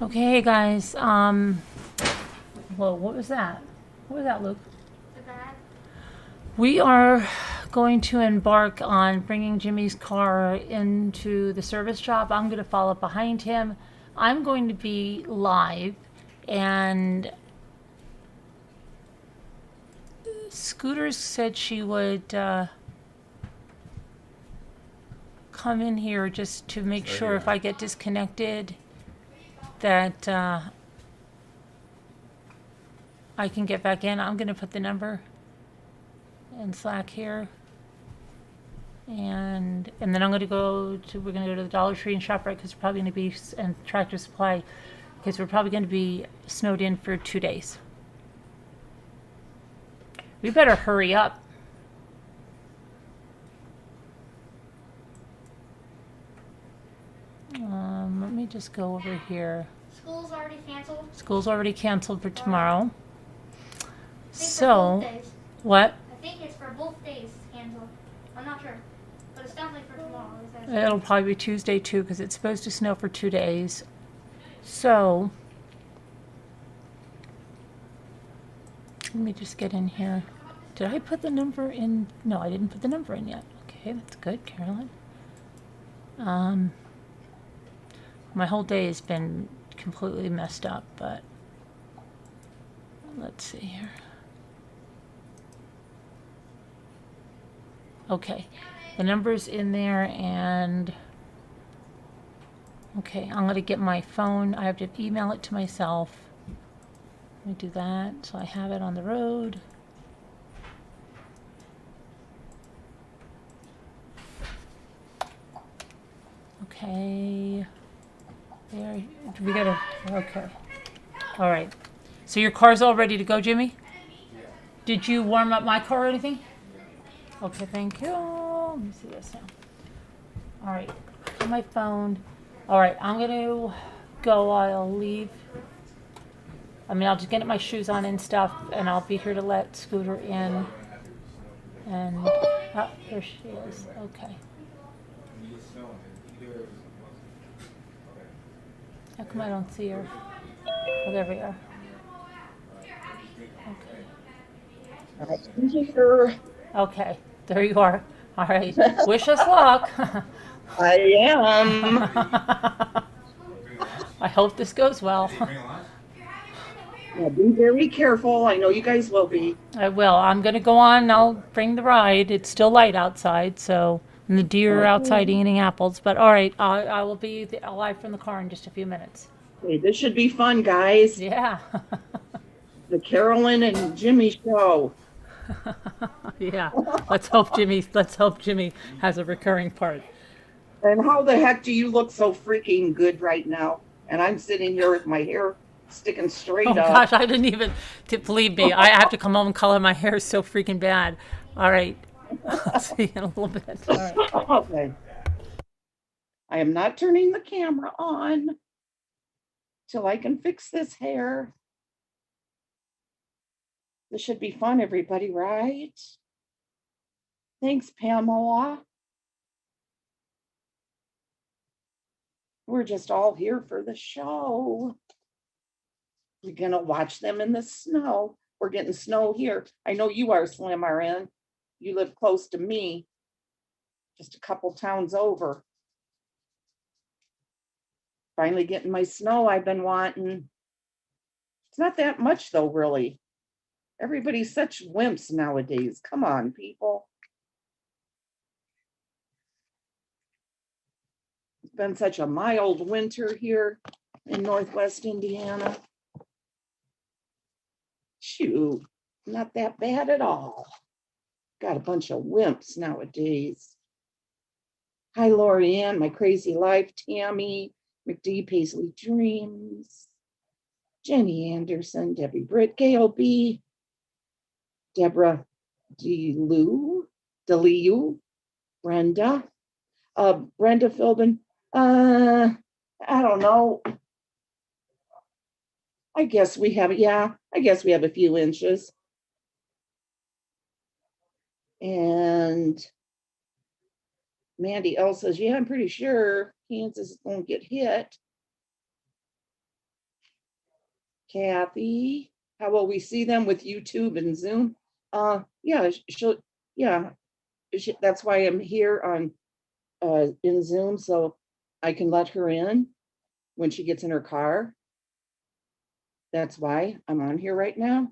Okay, guys. Whoa, what was that? What was that, Luke? The bag. We are going to embark on bringing Jimmy's car into the service shop. I'm going to follow behind him. I'm going to be live, and Scooters said she would come in here just to make sure if I get disconnected that I can get back in. I'm going to put the number in Slack here. And then I'm going to we're going to go to the Dollar Tree and shop right because we're probably going to be, and Tractor Supply, because we're probably going to be snowed in for 2 days. We better hurry up. Let me just go over here. School's already canceled. School's already canceled for tomorrow. For both So, days. what? I think it's for both days canceled. I'm not sure, but it's definitely for tomorrow. It'll probably be Tuesday too because it's supposed to snow for 2 days. So, let me just get in here. Did I put the number in? No, I didn't put the number in yet. Okay, that's good, Carolyn. My whole day has been completely messed up, but let's see here. Okay, the number's in there, and okay, I'm gonna get my phone. I have to email it to myself. Let me do that so I have it on the road. Okay. There, we gotta, okay. All right. So your car's all ready to go, Jimmy? Did you warm up my car or anything? Okay, thank you. Let me see this now. All right, on my phone. All right, I'm gonna go. I'll leave. I'll just get my shoes on and stuff, and I'll be here to let Scooter in. And, oh, there she is. Okay. How come I don't see her? Oh, there we are. Okay. Okay, there you are. All right. Wish us luck. I am. I hope this goes well. Well, be very careful. I know you guys will be. I will. I'm going to go on. I'll bring the ride. It's still light outside, so, and the deer are outside Okay. eating apples. But all right, I will be alive from the car in just a few minutes. Okay, this should be fun, guys. Yeah. The Carolyn and Jimmy show. Yeah. Let's hope Jimmy has a recurring part. And how the heck do you look so freaking good right now? And I'm sitting here with my hair sticking Oh straight up. gosh, I didn't even believe me. I have to come home and color my hair so freaking bad. All right. I'll see you in a little bit. All right. Okay. I am not turning the camera on till I can fix this hair. This should be fun, everybody, right? Thanks, Pamela. We're just all here for the show. We're going to watch them in the snow. We're getting snow here. I know you are, Slim RN. You live close to me, just a couple towns over. Finally getting my snow I've been wanting. It's not that much, though, really. Everybody's such wimps nowadays. Come on, people. It's been such a mild winter here in Northwest Indiana. Shoot, not that bad at all. Got a bunch of wimps nowadays. Hi, Lori Ann, my crazy life, Tammy, McD Paisley Dreams, Jenny Anderson, Debbie Britt, Gail B, Deborah DeLiu, Brenda, Brenda Philbin. I don't know. I guess we have a few inches. And Mandy L says, yeah, I'm pretty sure Kansas is going to get hit. Kathy, how will we see them with YouTube and Zoom? Yeah, she'll, yeah, that's why I'm here on in Zoom, so I can let her in when she gets in her car. That's why I'm on here right now.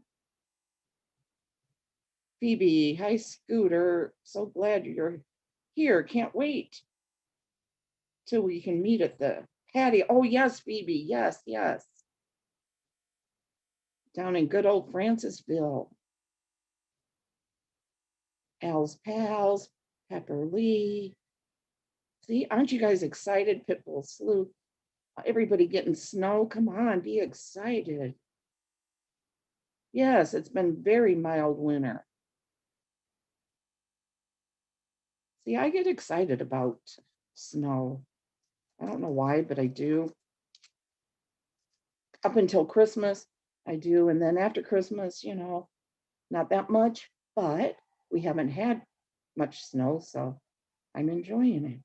Phoebe, hi Scooter, so glad you're here. Can't wait till we can meet at the patio. Oh yes, Phoebe, yes, yes. Down in good old Francisville. Al's Pals, Pepper Lee. See, aren't you guys excited? Pitbull Sleuth. Everybody getting snow. Come on, be excited. Yes, it's been very mild winter. See, I get excited about snow. I don't know why, but I do. Up until Christmas, I do. And then after Christmas, not that much, but we haven't had much snow, so I'm enjoying it.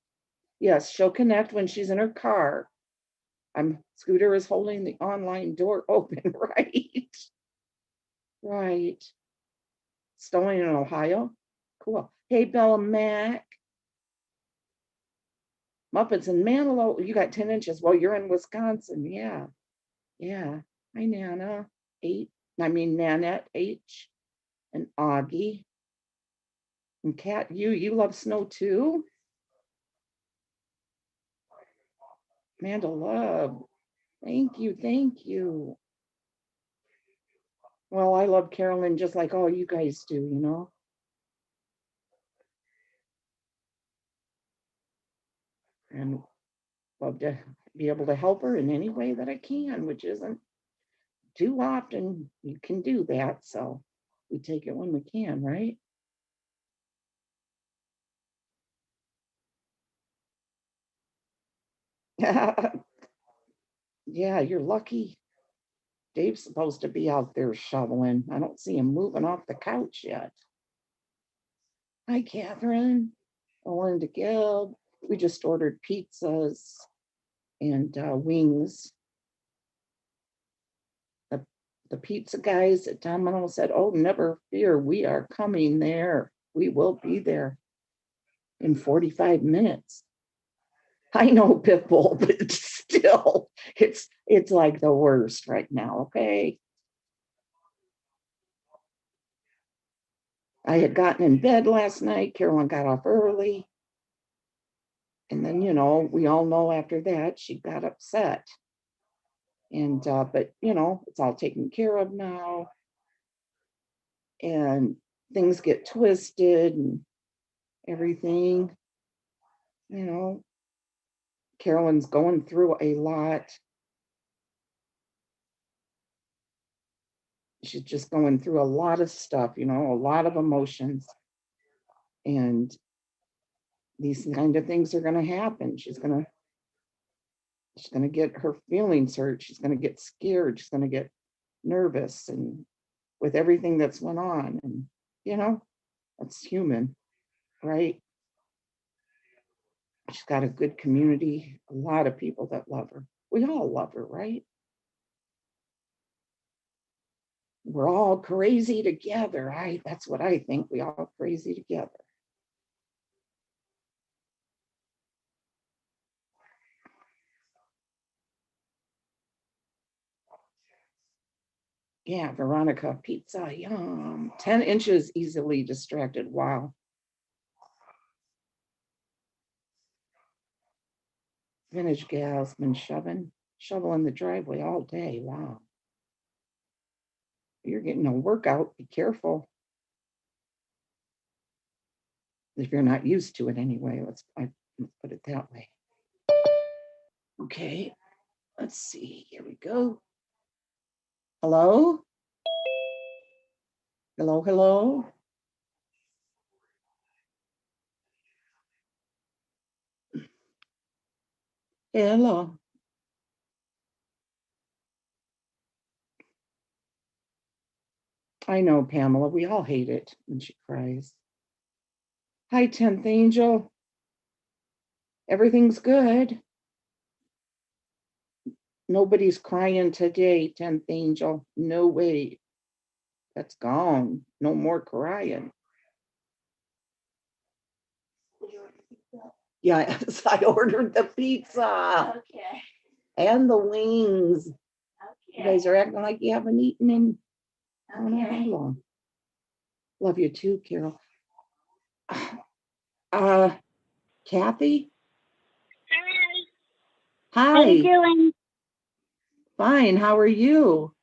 Yes, she'll connect when she's in her car. Scooter is holding the online door open, right? Right. Snowing in Ohio. Cool. Hey, Bella Mac. Muppets in Manilow. You got 10 inches. Well, you're in Wisconsin. Yeah. Yeah. Hi, Nana. Nanette H. And Augie. And Kat, you love snow too? Amanda Love. Thank you. Thank you. Well, I love Carolyn just like all you guys do. And love to be able to help her in any way that I can, which isn't too often you can do that. So we take it when we can, right? Yeah, you're lucky. Dave's supposed to be out there shoveling. I don't see him moving off the couch yet. Hi, Catherine. Owen to Gil. We just ordered pizzas and wings. The pizza guys at Domino said, "Oh, never fear, we are coming there. We will be there in 45 minutes." I know, Pitbull, but still, it's like the worst right now, okay? I had gotten in bed last night. Carolyn got off early. And then, we all know after that, she got upset. And, but, it's all taken care of now. And things get twisted and everything. Carolyn's going through a lot. She's just going through a lot of stuff, a lot of emotions. And these kind of things are going to happen. She's going to get her feelings hurt. She's going to get scared. She's going to get nervous, and with everything that's went on. And, that's human, right? She's got a good community, a lot of people that love her. We all love her, right? We're all crazy together, right? That's what I think. We all crazy together. Yeah, Veronica, pizza, yum. 10 inches easily distracted. Wow. Vintage gal's been shoveling the driveway all day. Wow. You're getting a workout. Be careful. If you're not used to it anyway, let's put it that way. Okay, let's see. Here we go. Hello? Hello, hello? Hello. I know, Pamela. We all hate it when she cries. Hi, 10th Angel. Everything's good. Nobody's crying today, 10th angel. No way. That's gone. No more crying. Yes, I ordered the pizza Okay. and the wings. You guys are acting like you haven't eaten in I don't know how long. Love you too, Carol. Kathy? How you Hi. doing? Fine. How are you?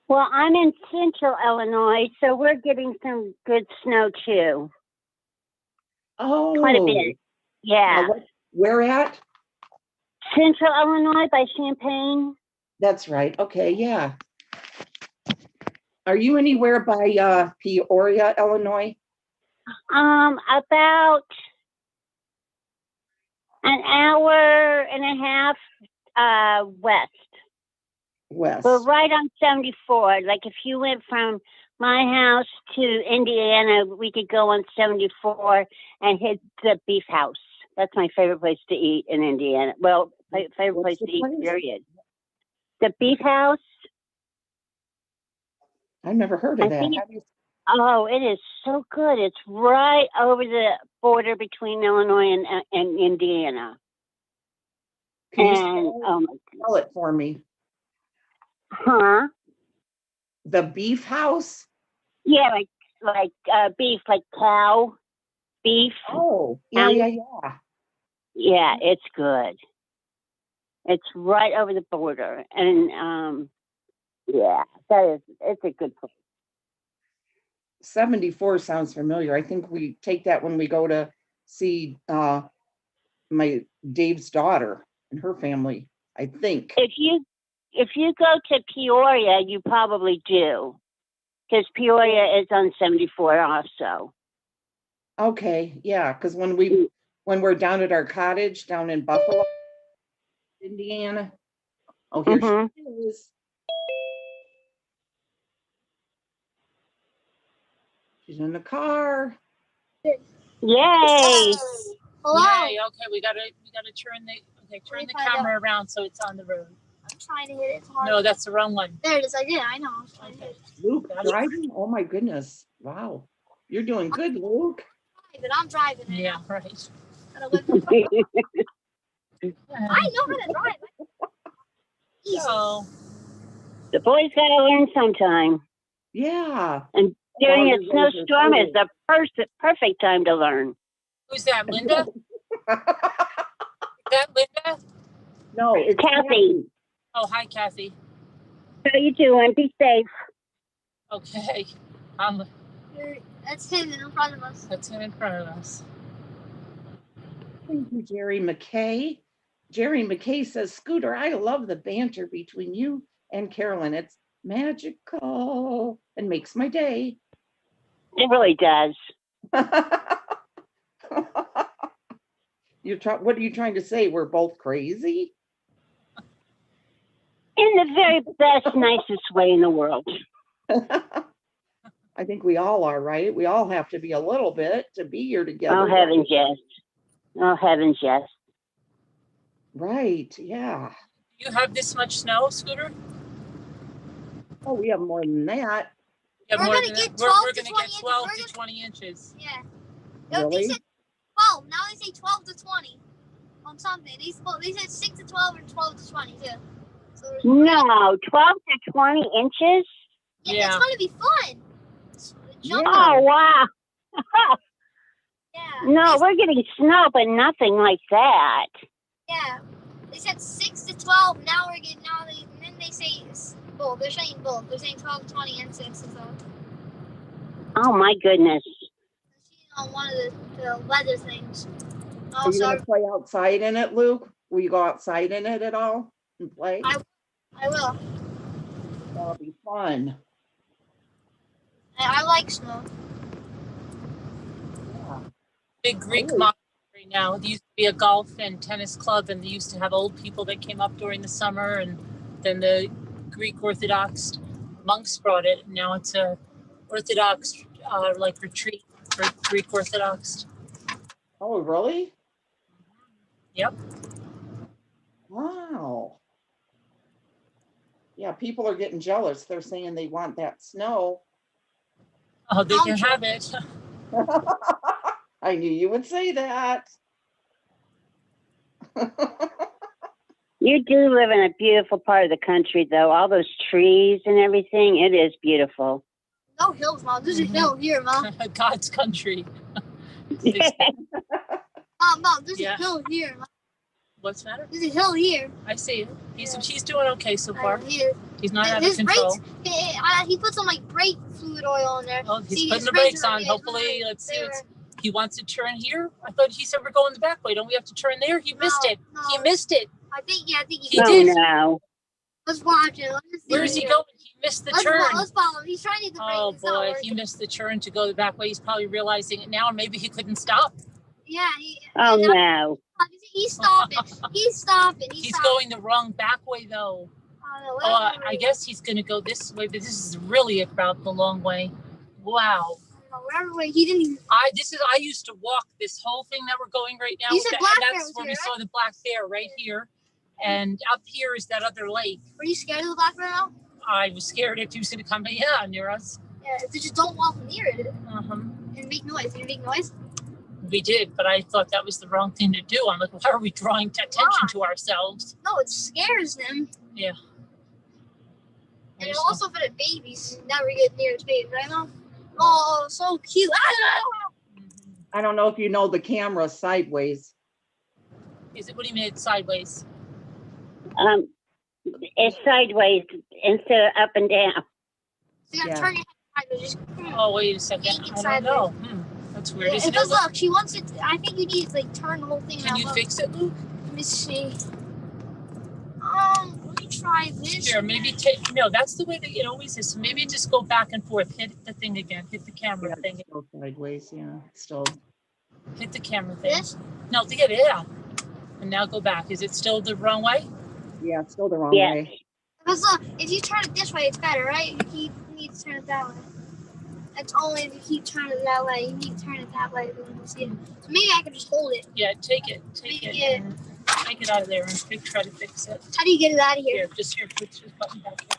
Well, I'm in central Illinois, so we're getting some good snow too. Quite a Oh, bit. Yeah. where at? Central Illinois by Champaign. That's right. Okay, yeah. Are you anywhere by Peoria, Illinois? About an hour and a half west. West. We're right on 74. Like if you went from my house to Indiana, we could go on 74 and hit the Beef House. That's my favorite place to eat in Indiana. Well, my favorite place What's the to eat, place? period. The Beef House. I've never heard I of that. think How do you- Oh, it is so good. It's right over the border between Illinois and Indiana. Can you And spell it for me? huh? The Beef House? Yeah, like beef, like cow beef. Oh, yeah, Um, yeah, yeah. Yeah, it's good. It's right over the border, and yeah, it's a good place. 74 sounds familiar. I think we take that when we go to see my Dave's daughter and her family, I think. If you go to Peoria, you probably do, because Peoria is on 74 also. Okay, yeah, because when we're down at our cottage down in Buffalo, Indiana. Oh, here she is. She's in the car. Yay! Hello. Yay, okay, we gotta turn the camera around so it's on the road. I'm trying to hit it. It's hard. No, that's the wrong one. There it is. I did. I know. I was trying to hit it. Luke driving? Oh my goodness. Wow. You're doing good, Luke. But I'm driving it. Yeah, right. I know how to drive. So, The boys gotta learn sometime. Yeah. And during Oh, a snowstorm is the perfect time to learn. who's that, Linda? Is that Linda? No, it's Kathy. Oh, hi, Kathy. How you doing? Be safe. Okay. That's him in front of us. That's him in front of us. Thank you, Jerry McKay. Jerry McKay says, Scooter, I love the banter between you and Carolyn. It's magical and makes my day. It really does. What are you trying to say? We're both crazy? In the very best, nicest way in the world. I think we all are, right? We all have to be a little bit to be here together. Oh, heavens, yes. Oh, heavens, yes. Right, yeah. You have this much snow, Scooter? Oh, we have more than that. Yeah, We're more gonna than get that. 12 We're to gonna 20 get 12 inches. to 20 inches. Yeah. No, Really? they said 12. Now they say 12 to 20 on something. They said 6 to 12 or 12 to 20 too. So No, 12 to 20 inches? yeah, it's gonna be fun. Yeah. Oh, wow. Yeah. No, we're getting snow, but nothing like that. Yeah. They said 6 to 12. Now we're getting and then they say both. They're saying both. They're saying 12 to 20 and 6 to 12. Oh, my goodness. On one of the weather things. Are you going to play outside in it, Luke? Will you go outside in it at all and play? I will. That'll be fun. I like snow. Yeah. Big Greek monument right now. There used to be a golf and tennis club, and they used to have old people that came up during the summer, and then the Greek Orthodox monks brought it. Now it's a Orthodox like retreat for Greek Orthodox. Oh, really? Yep. Wow. Yeah, people are getting jealous. They're saying they want that snow. Oh, they can have it. I knew you would say that. You do live in a beautiful part of the country, though. All those trees and everything. It is beautiful. No hills, Mom. There's a hill here, Mom. God's country. Mom, there's a hill here, Mom. What's the matter? There's a hill here. I see it. He's doing okay so far. He's not out of His control. brakes, he put some like brake fluid oil in there. Oh, he's putting the brakes on. Hopefully, let's see. He wants to turn here. I thought he said we're going the back way. Don't we have to turn there? He missed it. No. He missed it. I think he did. No. Let's watch it. Where is he going? He missed the turn. Let's follow him. He's trying to hit the brake. Oh boy, he missed the turn to go the back way. He's probably realizing it now, and maybe he couldn't stop. Yeah. No. He's stopping. He's stopping. He's going the wrong back way though. I guess he's going to go this way, but this is really about the long way. Wow. Whatever way he didn't. I used to walk this whole thing that we're going right now. You said Black Bear that's was where here, we saw the black bear right here, and up here is that other lake. Were you scared of the black bear now? I was scared if he was going to come near us. Yeah, just don't walk near it. And make noise. Did you make noise? We did, but I thought that was the wrong thing to do. I'm like, why are we drawing attention to ourselves? No, it scares them. Yeah. And it also for the babies. Never get near its baby, right, Mom? Oh, so cute. I don't know if you know the camera sideways. Is it? What do you mean it's sideways? It's sideways instead of up and down. So you gotta turn your head sideways. Oh, wait a second. Yank it I don't know. That's weird. It does look. She wants it. I think you need to like turn the whole thing. Can you fix it, Luke? Let me see. Let me try this. Here, maybe take. No, that's the way that it always is. So maybe just go back and forth. Hit the thing again. Hit the camera thing. Still sideways, yeah. Still. Hit the camera thing. This? No, to get it out. And now go back. Is it still the wrong way? Yeah, it's still the wrong way. Because look, if you turn it this way, it's better, right? You need to turn it that way. It's only if you keep turning it that way. You need to turn it that way. So maybe I can just hold it. Yeah, take it. Take it. Take it out of there and try to fix it. How do you get it out of here? Here, just here. Put this button back here.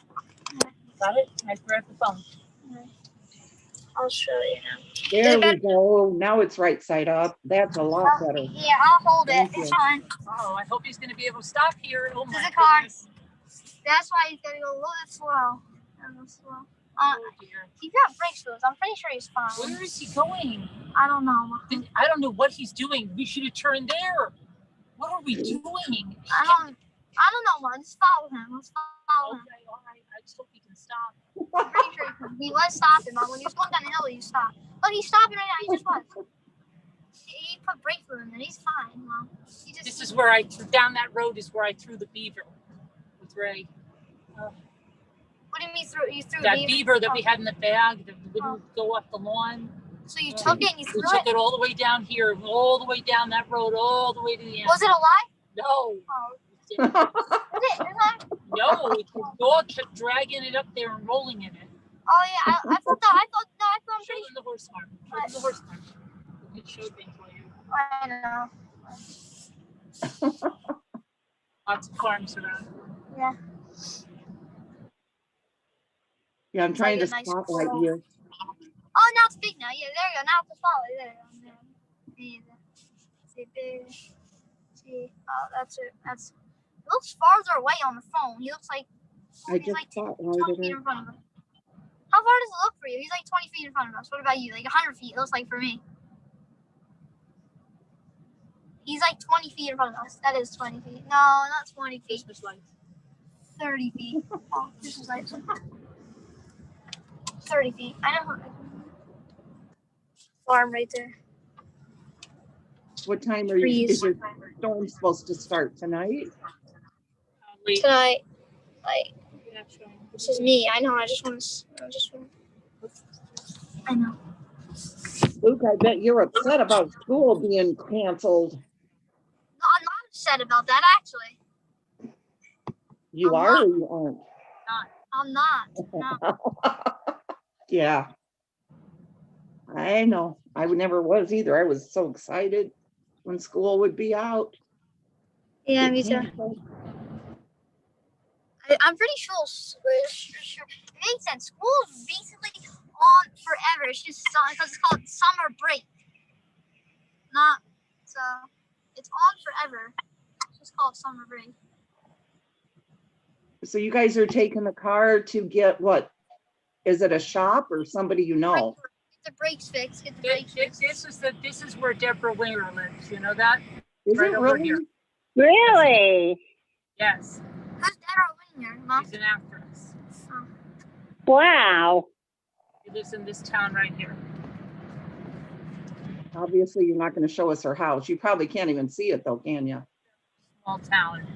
Got it? I grab the phone. I'll show you now. There we go. Now it's right side up. That's a lot better. Yeah, I'll hold it. Thank you. It's fine. Oh, I hope he's going to be able to stop here. Oh my There's a car. goodness. That's why he's got to go a little bit slow. Oh dear. He's got brake shoes. I'm pretty sure he's fine. Where is he going? I don't know. I don't know what he's doing. We should have turned there. What are we doing? I don't know, Mom. Just follow him. Let's follow him. Okay, all right. I just hope he can stop. I'm pretty sure he was stopping, Mom. When he was going down the hill, he stopped. Look, he's stopping right now. He just was. He put brake fluid in there. He's fine, Mom. This is where down that road is where I threw the beaver with Ray. What do you mean you threw that beaver that we had in the bag that wouldn't go up the lawn? So you took it and you threw it? We took it all the way down here, all the way down that road, all the way to the end. Was it alive? No. Oh. No, the dog kept dragging it up there and rolling in it. Oh yeah, I thought I'm Show pretty them the horse farm. Show them the horse farm. We can show things for you. I know. Lots of farms around. Yeah. Yeah, I'm trying to nice spotlight photo. you. Oh, now it's big now. Yeah, there you go. Now it's a spotlight. There you go. See, big. See, oh, that's it. It looks farther away on the phone. He looks like I he's just like 20 spotlighted feet it. in front of us. How far does it look for you? He's like 20 feet in front of us. What about you? Like 100 feet, it looks like for me. He's like 20 feet in front of us. That is 20 feet. No, not 20 feet. 30 feet. Oh, this is like 30 feet. I know. Farm right there. What time is your storm supposed to start tonight? Tonight, like, this is me. I know. I know. Luke, I bet you're upset about school being canceled. No, I'm not upset about that, actually. You I'm are not. or you aren't? I'm not. No. Yeah. I know. I never was either. I was so excited when school would be out. Yeah, me too. I'm pretty sure, it makes sense. School's basically on forever. It's just because it's called summer break. Not so. It's on forever. It's just called summer break. So you guys are taking the car to get what? Is it a shop or somebody you know? Get the brakes fixed. Get the brakes fixed. This is where Deborah Winger lives. You know that? Is Right it over really? here. Really? Yes. Who's Deborah Winger? Mom? She's an actress. Oh. Wow. She lives in this town right here. Obviously, you're not going to show us her house. You probably can't even see it though, can you? Small town.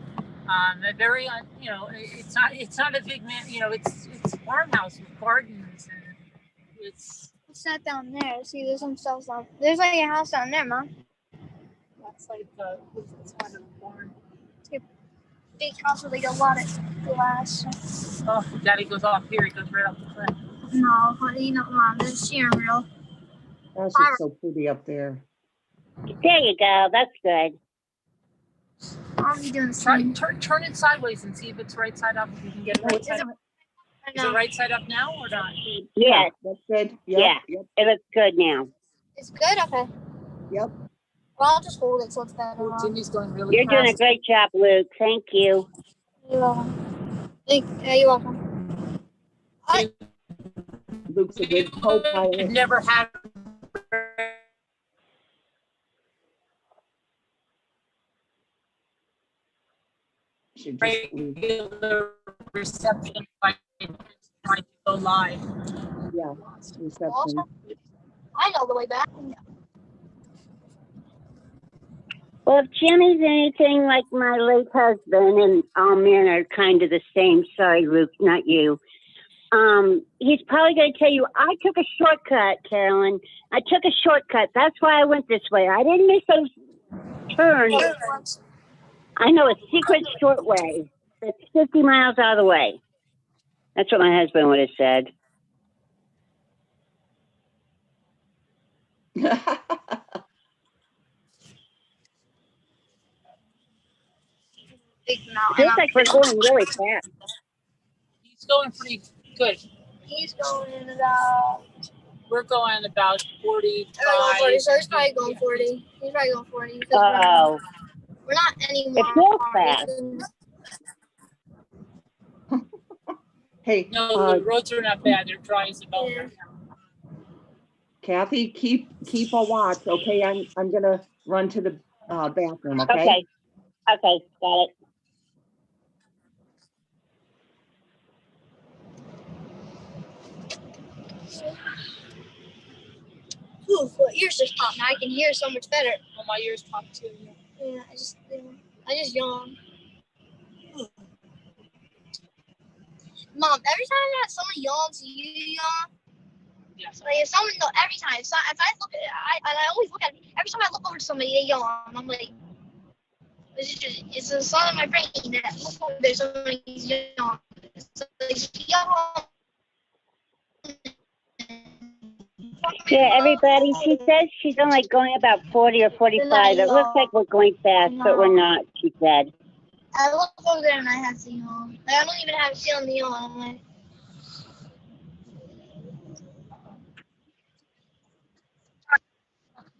A very, you know, it's not a big man. You know, it's a farmhouse with gardens and it's. What's that down there? See, there's some stuff down. There's like a house down there, Mom. That's like it's kind of a barn. Big house with like a lot of glass. Oh, Daddy goes off here. He goes right off the cliff. No, honey, no, Mom. This is steering wheel. Gosh, it's so pretty up there. There you go. That's good. Why are we doing this? Turn it sideways and see if it's right side up. If you can get it right side up. Is it right side up now or not? Yes. That's good. Yep, Yeah. Yep. It looks good now. It's good? Okay. Yep. Well, I'll just hold it so it's better. Oh, Jimmy's going really You're fast. doing a great job, Luke. Thank you. You're welcome. You're welcome. Luke's a good co-pilot. You've never had Should just regular reception by trying to go live. yeah, reception. I know the way back. Well, if Jimmy's anything like my late husband, and all men are kind of the same. Sorry, Luke, not you. He's probably going to tell you, I took a shortcut, Carolyn. I took a shortcut. That's why I went this way. I didn't miss those turns. I know a secret short way that's 50 miles out of the way. That's what my husband would have said. Big mountain. Feels like we're going really fast. He's going pretty good. He's going about. We're going about 45. I'm going 40, so he's probably going 40. He's probably going 40. Oh. We're not anymore. It feels fast. Hey, No, the roads are not bad. They're dry as a bone right now. Kathy, keep a watch, okay? I'm gonna run to the bathroom, okay? Okay. Okay, got it. Ooh, my ears just popped. Now I can hear so much better. Well, my ears pop too. Yeah, I just yawned. Mom, every time that someone yawns, you yawn. Yes. Like if someone, no, every time. So if I look at it, I always look at it. Every time I look over to somebody, they yawn. I'm like, it's a sign in my brain that there's somebody's yawn. So yawn. Yeah, everybody, she says she's only going about 40 or 45. It looks like we're going fast, but we're not, she said. I look over there and I have to yawn. Like, I don't even have a feeling to yawn. I'm like,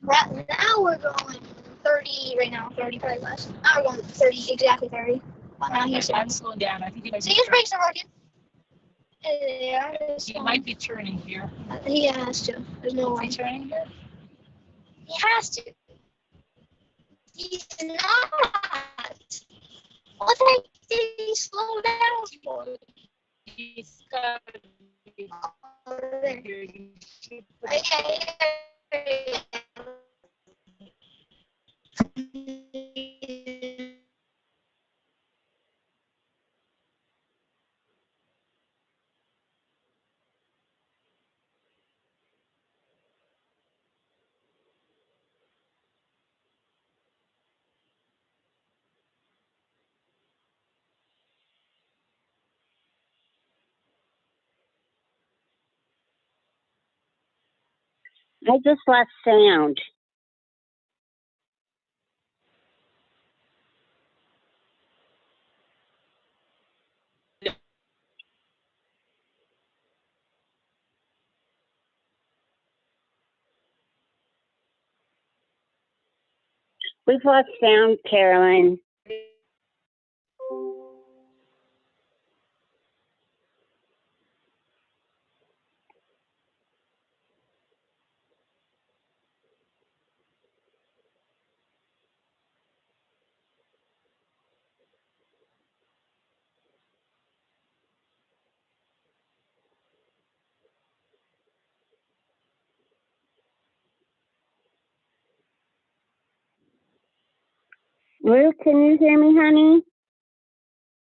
right now we're going 30 right now, 30 probably less. Now we're going 30, exactly 30. But now he's slowing down. I think see, his brakes are working. Yeah, he might be turning here. He has to. There's no way. Turning here? He has to. He's not. What the heck did he slow down for? He's got to be There. here. You should I just lost sound. We've lost sound, Carolyn. Ruth, can you hear me, honey?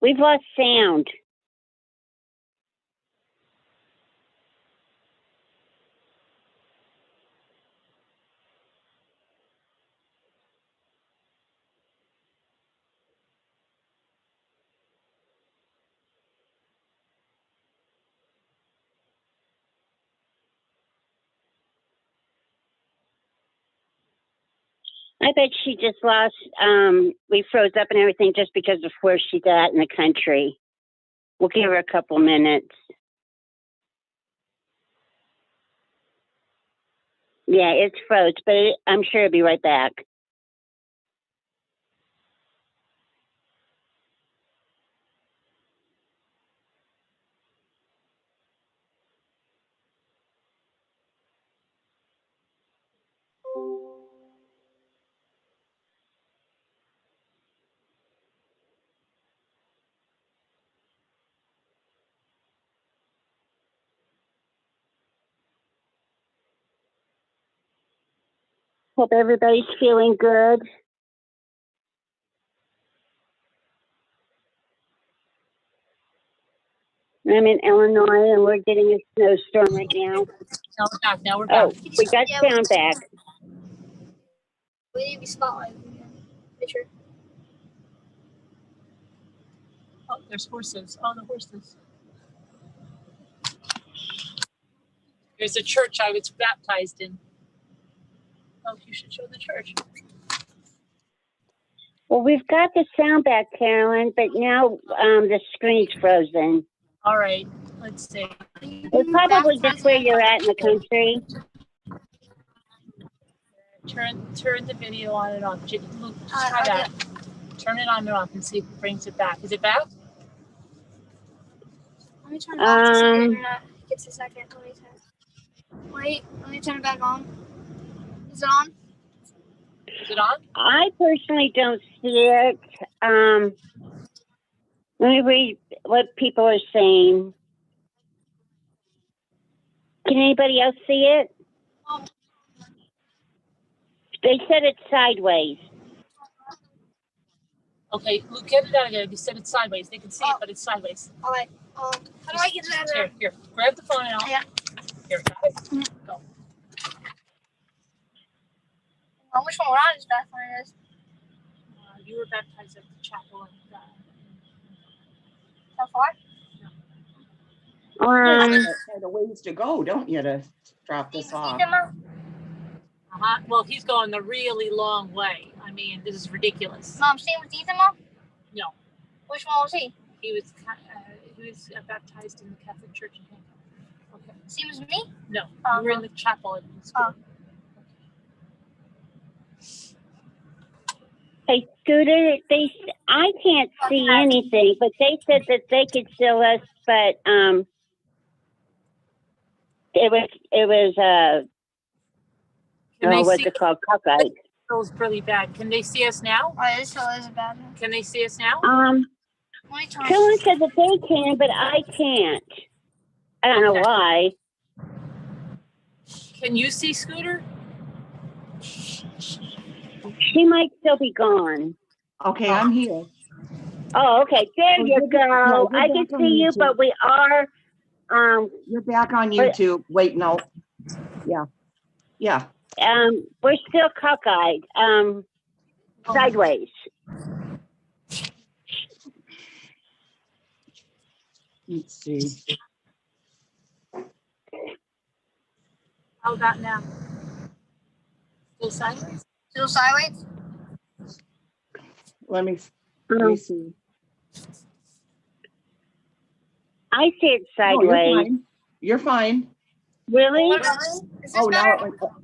We've lost sound. I bet she just lost, we froze up and everything just because of where she's at in the country. We'll give her a couple minutes. Yeah, it's froze, but I'm sure it'll be right back. Hope everybody's feeling good. I'm in Illinois and we're getting a snowstorm right now. Now we're back. Now we're back. Oh, we got sound back. We need to be spotlighted again. Picture. Oh, there's horses. Oh, the horses. There's a church I was baptized in. Oh, you should show the church. Well, we've got the sound back, Carolyn, but now the screen's frozen. All right, let's see. It's probably just where you're at in the country. Turn the video on and off. Luke, try that. Turn it on and off and see if it brings it back. Is it back? Let me turn it off to see if the internet gets a second. Wait, let me turn it back on. Is it on? Is it on? I personally don't see it. Let me read what people are saying. Can anybody else see it? They said it's sideways. Okay, Luke, get it out again. You said it's sideways. They can see it, but it's sideways. All right. How do I get that out? Here, grab the phone out. Yeah. Here, got it. Go. Which one would I just baptize as? You were baptized at the chapel. How far? Quite a ways to go, don't you, to drop this off? Well, he's going the really long way. I mean, this is ridiculous. Mom, same with Ethan, Mom? No. Which one was he? He was baptized in the Catholic Church in Hancock. Okay. Same as me? No, you were in the chapel at school. Hey, Scooter, I can't see anything, but they said that they could still us, but it was what's it called? Cockeyed. It feels really bad. Can they see us now? Oh, it still is a bad one. Can they see us now? Someone said that they can, but I can't. I don't know why. Can you see Scooter? She might still be gone. Okay, I'm here. Oh, okay. There you go. I can see you, but we are. You're back on YouTube. Wait, no. Yeah. We're still cockeyed. Sideways. Let's see. How about now? Still sideways? Still sideways? Let me see. I see it No, sideways. you're fine. Really? Is this better? Now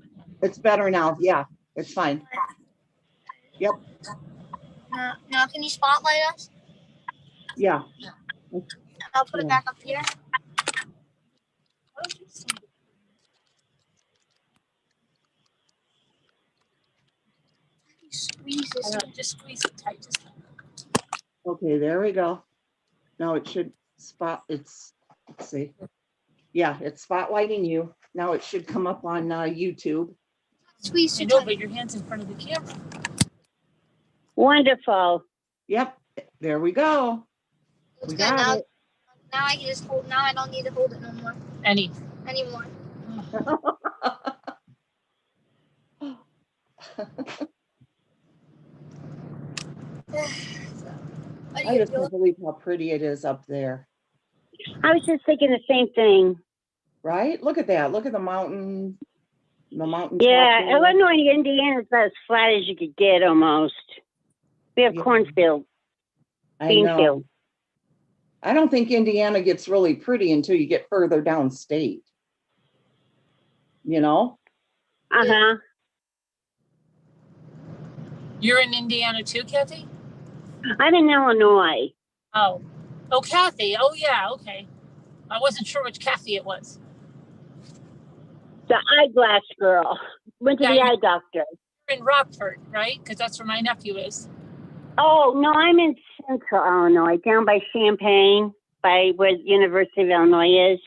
it's better now. Yeah, it's fine. Yep. Now, can you spotlight us? Yeah. I'll put it Yeah. back up here. Squeeze this. Just squeeze it tight. Just Okay, there we go. Now it should let's see. Yeah, it's spotlighting you. Now it should come up on YouTube. Squeeze I too know, tight. but your hand's in front of the camera. Wonderful. Yep, there we go. It's We good. got Now, it. now I can just hold. Now I don't need to hold it no more anymore. What do I you just do? can't believe how pretty it is up there, I was just thinking the same thing. right? Look at that. Look at the mountain. The mountain. Yeah, top there. Illinois, Indiana is about as flat as you could get almost. We have Yeah. cornfield, I bean know. field. I don't think Indiana gets really pretty until you get further downstate. You know? Uh-huh. You're in Indiana too, Kathy? I'm in Illinois. Oh, Kathy. Oh, yeah. Okay. I wasn't sure which Kathy it was. The eyeglass girl. Went to Yeah, the eye doctor. You're in Rockford, right? Because that's where my nephew is. Oh, no, I'm in central Illinois, down by Champaign, by where the University of Illinois is.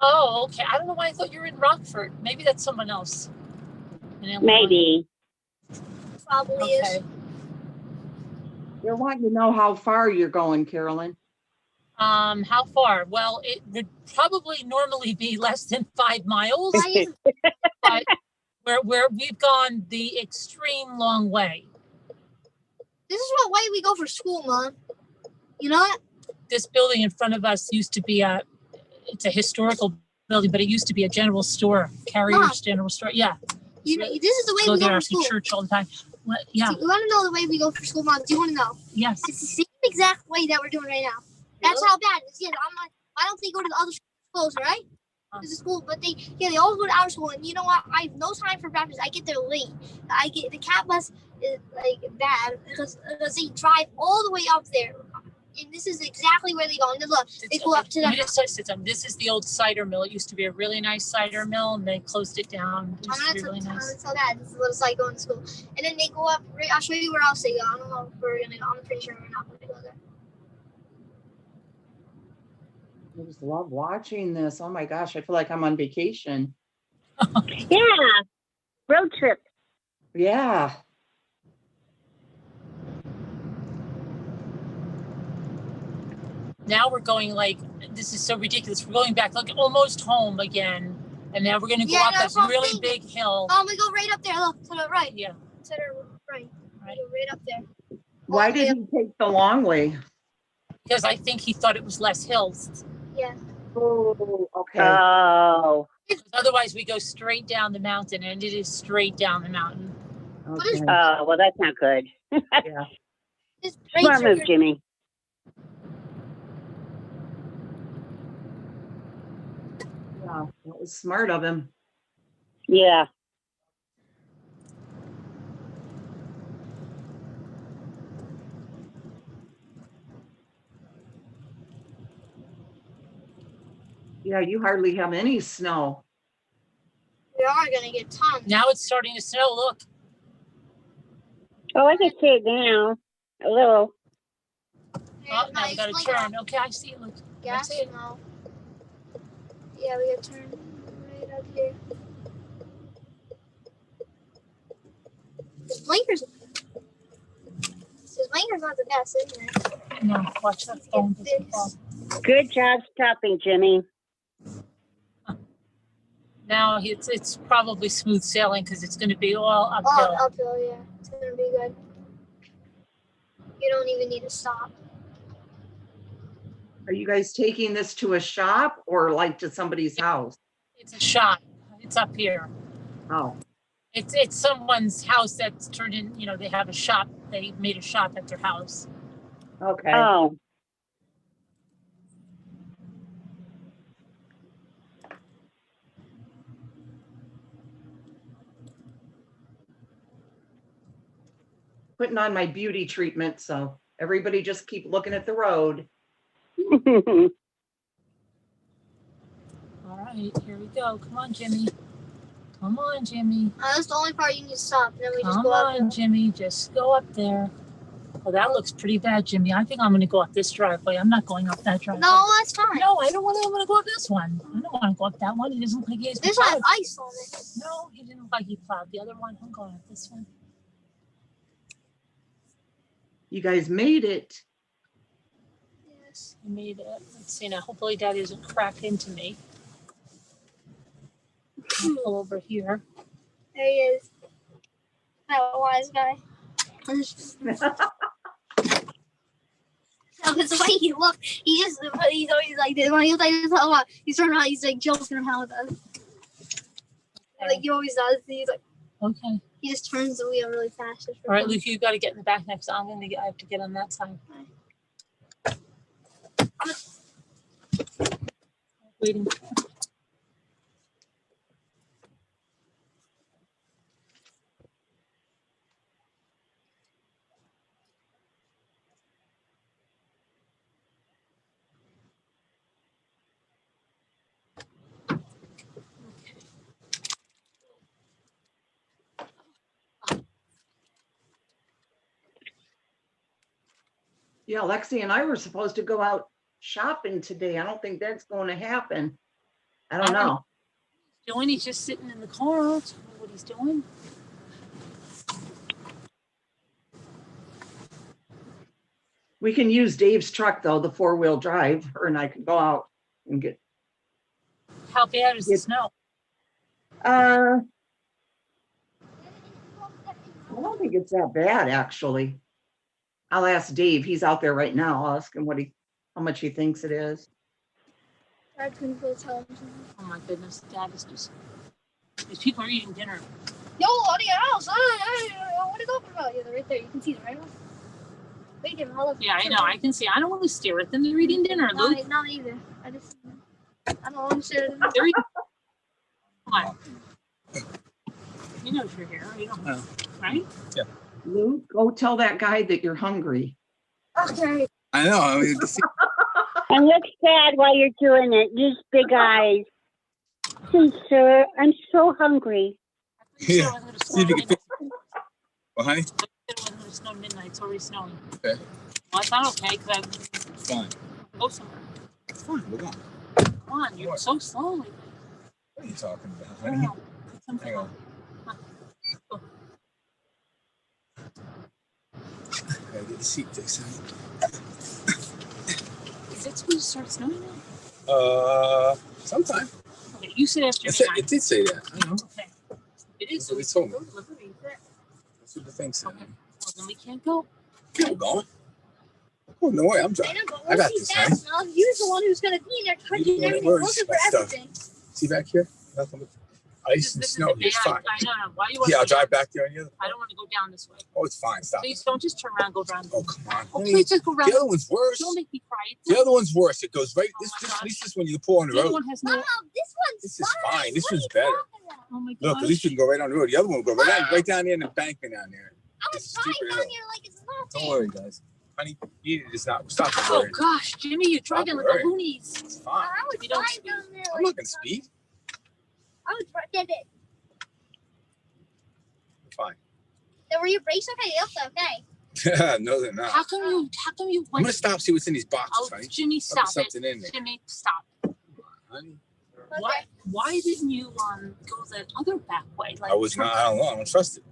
Oh, okay. I don't know why I thought you were in Rockford. Maybe that's someone else. in Illinois. Maybe. Probably is. Okay. They're wanting to know how far you're going, Carolyn. How far? Well, it would probably normally be less than 5 miles, Why is but where we've gone the extreme long way. this is what way we go for school, Mom. You know what? This building in front of us used to be it's a historical building, but it used to be a general store, Carrier's General Store. Yeah. You know, this is the way Go we there go for after school. church all the time. What? Yeah. You want to know the way we go for school, Mom? Do you want to know? Yes. It's the same exact way that we're doing right now. That's how bad it is. Yeah, I'm like, why don't they go to the other schools, right? This is school, but they always go to our school. And you know what? I have no time for breakfast. I get there late. The cat bus is like bad because they drive all the way up there. And this is exactly where they go. And then look, they go up to Let me the. just say something. This is the old cider mill. It used to be a really nice cider mill, and they closed it down. It used to be really nice. It's so bad. This is what it's like going to school. And then they go up. I'll show you where else they go. I don't know if we're gonna go. I'm pretty sure we're not gonna go there. I just love watching this. Oh my gosh, I feel like I'm on vacation. Yeah. Road trip. Yeah. Now we're going this is so ridiculous. We're going back almost home again, and now we're going to go up this really big hill. We go right up there. Look to the right. Yeah. To the right. We go right up there. Why did he take the long way? Because I think he thought it was less hills. Yeah. Oh, okay. Oh. Otherwise, we go straight down the mountain, and it is straight down the mountain. Okay. Oh, well, that's not good. Yeah. Smart move, Jimmy. Yeah, that was smart of him. Yeah. Yeah, you hardly have any snow. We are gonna get tons. Now it's starting to snow. Look. Oh, I can see it now. A little. Oh, now we got to turn. Okay, I see it. Look. Yeah, see it. no. Yeah, we got to turn right up here. His blinker's not the best, isn't it? No, watch that phone. Good job stopping, Jimmy. Now it's probably smooth sailing because it's going to be all uphill. Oh, uphill, yeah. It's going to be good. You don't even need to stop. Are you guys taking this to a shop or like to somebody's house? It's a shop. It's up here. Oh. It's someone's house that's turned in, they have a shop. They made a shop at their house. Okay. Oh. putting on my beauty treatment, so everybody just keep looking at the road. All right, here we go. Come on, Jimmy. Come on, Jimmy. That's the only part you need to stop. And then we just Come go up. on, Jimmy. Just go up there. Oh, that looks pretty bad, Jimmy. I think I'm going to go up this driveway. I'm not going up that driveway. No, that's fine. No, I don't want to. I'm going to go up this one. I don't want to go up that one. It doesn't look like he has This one has plowed. ice on it. No, he didn't look like he plowed. The other one, I'm going up this one. You guys made it. Yes. I made it. Let's see now. Hopefully Daddy doesn't crack into me. I'll pull over here. There he is. That wise guy. That's the way he looked. He's always like this. When he was like this, he's turning around, he's like joking around with us. Like he always does. He's like, Okay. he just turns the wheel really fast. All right, Luke, you got to get in the back next. I have to get on that side. Waiting. Yeah, Lexi and I were supposed to go out shopping today. I don't think that's going to happen. I don't know. He's just sitting in the car. I don't know what he's doing. We can use Dave's truck though, the 4-wheel drive. Her and I can go out and get. How bad is the snow? I don't think it's that bad actually. I'll ask Dave. He's out there right now. I'll ask him how much he thinks it is. I couldn't go tell him. Oh my goodness, Dad is just. These people are eating dinner. Yo, out of your house. What are you talking about? Yeah, they're right there. You can see them, right? Wait, give them all up. Yeah, I know. I can see. I don't want to stare at them. They're eating dinner, Luke. Not either. I don't want to stare at them. They're eating. Come on. He knows you're here. You don't know, right? Yeah. Luke, go tell that guy that you're hungry. Okay. I know. I mean, And look sad while you're doing it. Use big eyes. Please, sir, I'm so hungry. Yeah. See if you can fix it. Well, honey? It wasn't going to snow midnight. It's already snowing. Okay. Well, it's not okay because I It's fine. go somewhere. It's fine. We're gone. Come on, you're so slow lately. What are you talking about, I don't honey? know. Put something Hang on. on. Go. I gotta get the seat fixed, honey. Is it supposed to start snowing now? Sometime. Okay, you sit after me. It did say that. I know. Okay. It is. That's what they told me. Go delivery. That's what the thing said. Okay. Well, then we can't go. Keep going. Oh, no way. I'm driving. I got this, honey. You're the one who's going to be in there touching everything, Where's looking for my stuff? everything. See back here? Nothing but ice and This is snow. the It's bad- fine. I know. Why you want Yeah, I'll to drive back there on the other. I don't want to go down this way. Oh, it's fine. Stop. Please don't just turn around, go around. Oh, come on. Oh, honey. please just go around. The other one's worse. Don't make me cry. The other one's worse. It goes right. Oh my At gosh. least this one you can pull on the The other road. one has No, no. no, this one's This is fine. fine. This What are one's you better. talking about? Oh my Look, gosh. at least you can go right on the road. The other one will go right down there in the embankment down there. I It's was a steeper driving hill. down here like it's nothing. Don't worry, guys. Honey, you need to stop. Stop Oh worrying. gosh, Jimmy, you're driving like a worry. loonies. It's fine. I would You don't drive speed. down there I'm like not gonna speed. I would drive it. Fine. Then were your brakes okay? Yep, okay. No, they're not. How come you? I'm went? gonna stop. See what's in these boxes, Oh, honey. Jimmy, Might be stop it. something in there. Jimmy, stop. Honey, Why? Why didn't you go that other back way? Like I was not. I don't know. I don't trust it.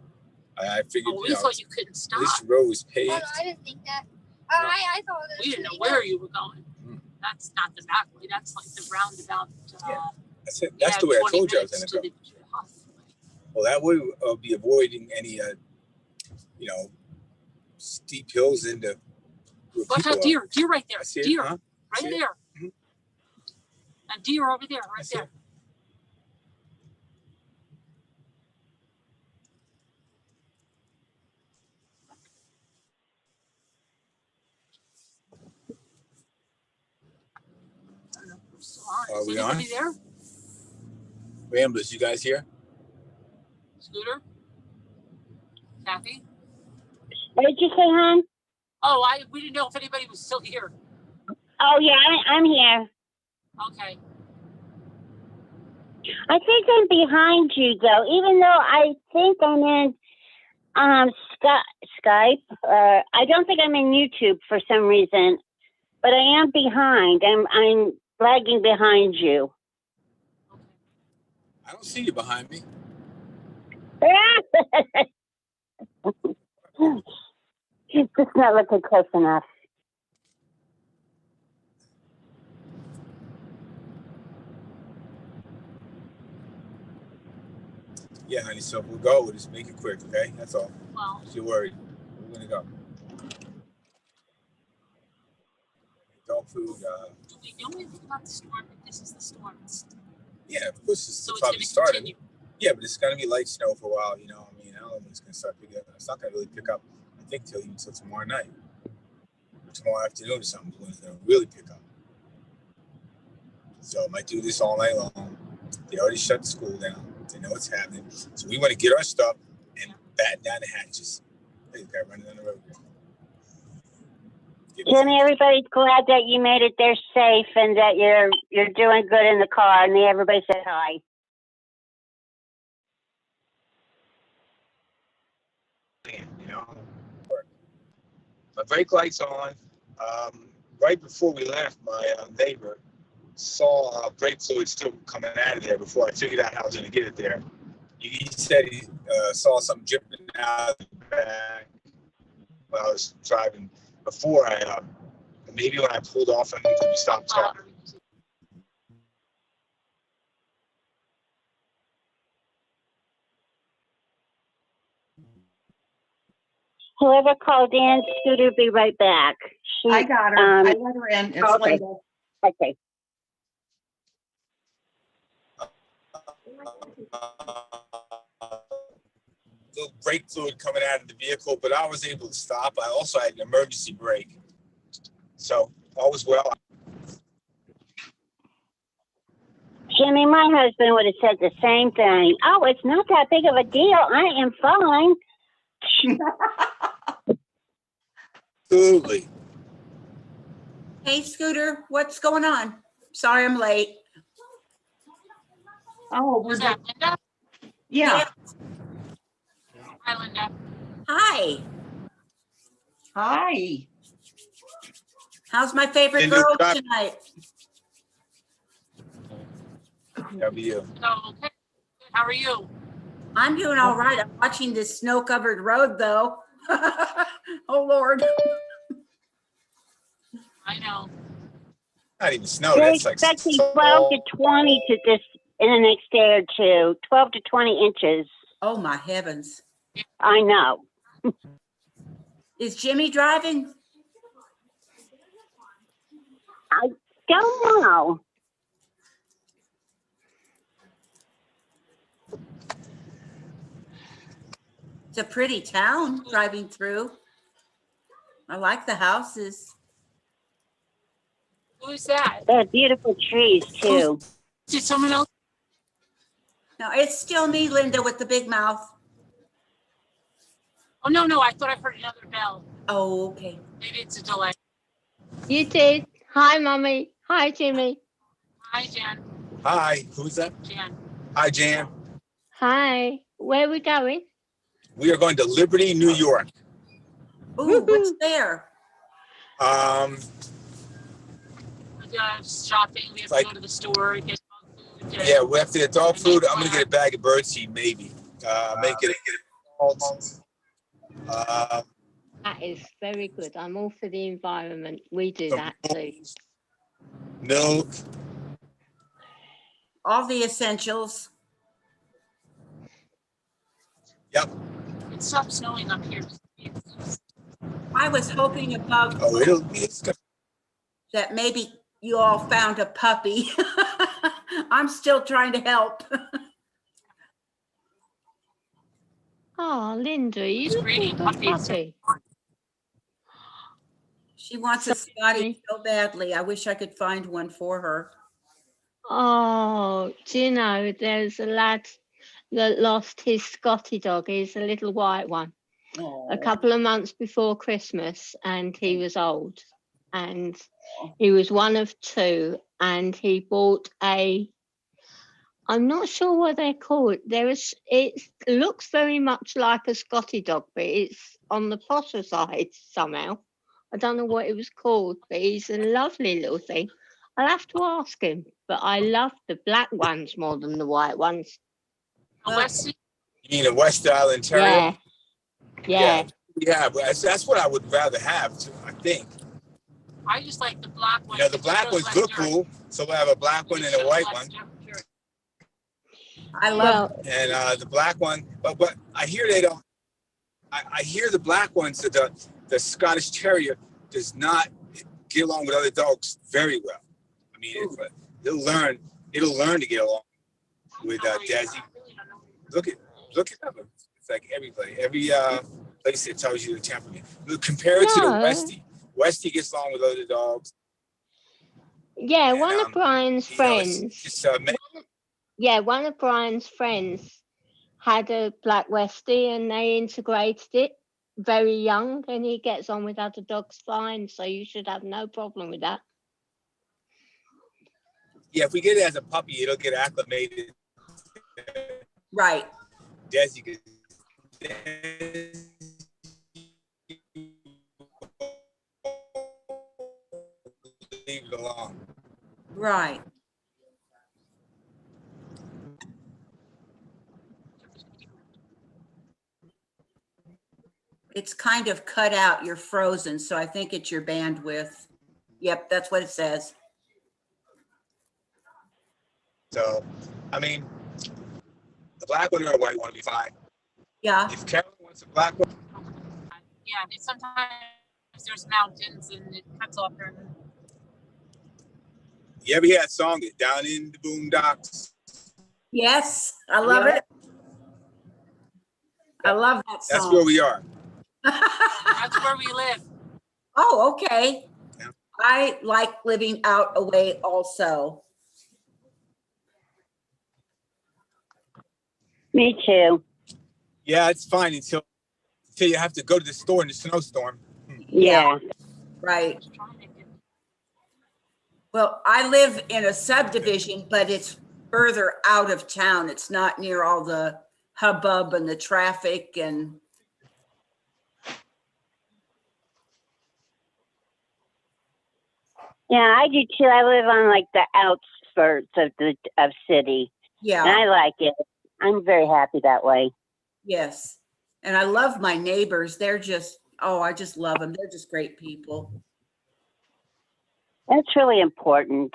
I figured. Oh, we thought you couldn't stop. This road was Oh, paved. no, I didn't think that. I thought it was We didn't know shooting where up. you were going. Mm. That's not the back way. That's like the roundabout. Yeah. That's it. That's the way I 20 told you I was minutes gonna to go. the hospital. Well, that way I'll be avoiding any, steep hills into. where Watch people out, are. deer! Deer right there! I see it, Deer huh? right See it? there! Mhm. And deer over there, I right see there. it. I don't know if we're still on. Are Is we anybody there? Ramblers, you guys here? Scooter? Kathy? What did you say, hon? Oh, we didn't know if anybody was still here. Oh, yeah, I'm here. Okay. I think I'm behind you, though, even though I think I'm in Skype. I don't think I'm in YouTube for some reason, but I am behind. I'm lagging behind you. I don't see you behind me. It's just not looking close enough. Yeah, honey. So we'll go. We'll just make it quick, okay? That's all. Well, If you're worried, we're gonna go. Dog food. do we know anything about the storm? If this is the storm. Yeah, of course, So it's it's probably going to started. continue. Yeah, but it's gonna be light snow for a while. You know, I mean, I don't know when it's gonna start picking up. It's not gonna really pick up. I think till tomorrow night, or tomorrow afternoon or something. When it's gonna really pick up. So I might do this all night long. They already shut the school down. They know what's happening. So we want to get our stuff and batten down the hatches. Hey, this guy running down the road. Jimmy, everybody's glad that you made it there safe and that you're doing good in the car, and everybody said hi. You know, my brake light's on. Right before we left, my neighbor saw brake fluid still coming out of there before I figured out how I was going to get it there. He said he saw something dripping out of the back when I was driving before I, maybe when I pulled off on him because we stopped talking. Whoever called in, Scooter, be right back. I got her. I let her in. It's okay. Linda. Okay. Little brake fluid coming out of the vehicle, but I was able to stop. I also had an emergency brake. So all was well. Jimmy, my husband would have said the same thing. Oh, it's not that big of a deal. I am fine. Absolutely. Hey, Scooter, what's going on? Sorry I'm late. Oh, we're Was that Linda? yeah. Hi, Linda. Hi. Hi. How's my favorite Linda, girl stop. tonight? That'll be you. So, okay. How are you? I'm doing all right. I'm watching this snow-covered road, though. Oh, Lord. I know. Not even snow. They're That's like expecting 12 to 20 to this in the next day or two. 12 to 20 inches. Oh, my heavens. I know. Is Jimmy driving? I don't know. It's a pretty town driving through. I like the houses. Who's that? They have beautiful trees, too. Did someone else? No, it's still me, Linda, with the big mouth. Oh, no. I thought I heard another bell. Oh, okay. Maybe it's a delay. You did. Hi, Mummy. Hi, Jimmy. Hi, Jan. Hi, who's that? Jan. Hi, Jan. Hi. Where are we going? We are going to Liberty, New York. Ooh, what's there? Shopping. We have to go to the store. Get food. Yeah, we have to get dog food. I'm gonna get a bag of birdseed, maybe. Make it. That is very good. I'm all for the environment. We do that too. Milk. All the essentials. Yep. It stopped snowing up here. I was hoping above Oh, it's good. that maybe you all found a puppy. I'm still trying to help. Oh, Linda, you It's look greedy like a puppies. puppy. She wants a Scotty so badly. I wish I could find one for her. Oh, do you know, there's a lad that lost his Scotty dog. He's a little white one. Oh. a couple of months before Christmas, and he was old, and he was one of two, and he bought a, I'm not sure what they're called. It looks very much like a Scotty dog, but it's on the potter side somehow. I don't know what it was called, but he's a lovely little thing. I'll have to ask him, but I love the black ones more than the white ones. Well, You mean a West Island Terrier? Yeah. Yeah, but that's what I would rather have, too, I think. I just like the black one. You know, the black ones look cool, so we'll have a black one and a white one. I love. And the black one, but I hear they don't. I hear the black ones that the Scottish Terrier does not get along with other dogs very well. I mean, it'll learn to get along with Desi. Look at them. It's like every place that tells you the temperament. Compare it to the Westie. Westie gets along with other dogs. Yeah, And, one of Brian's friends. One of Brian's friends had a black Westie, and they integrated it very young, and he gets on with other dogs fine, so you should have no problem with that. Yeah, if we get it as a puppy, it'll get acclimated. Right. Desi could leave it alone. Right. It's kind of cut out. You're frozen, so I think it's your bandwidth. Yep, that's what it says. So, I mean, the black one or a white one would be fine. Yeah. If Carolyn wants a black one. Yeah, sometimes there's mountains and it cuts off her. You ever hear that song, Down in the Boondocks? Yes, I love it. I love that song. That's where we are. That's where we live. Oh, okay. Yeah. I like living out away also. Me too. Yeah, it's fine until you have to go to the store in the snowstorm. Yeah. Right. Well, I live in a subdivision, but it's further out of town. It's not near all the hubbub and the traffic and. Yeah, I do too. I live on like the outskirts of city. Yeah. And I like it. I'm very happy that way. Yes. And I love my neighbors. They're just, I just love them. They're just great people. That's really important.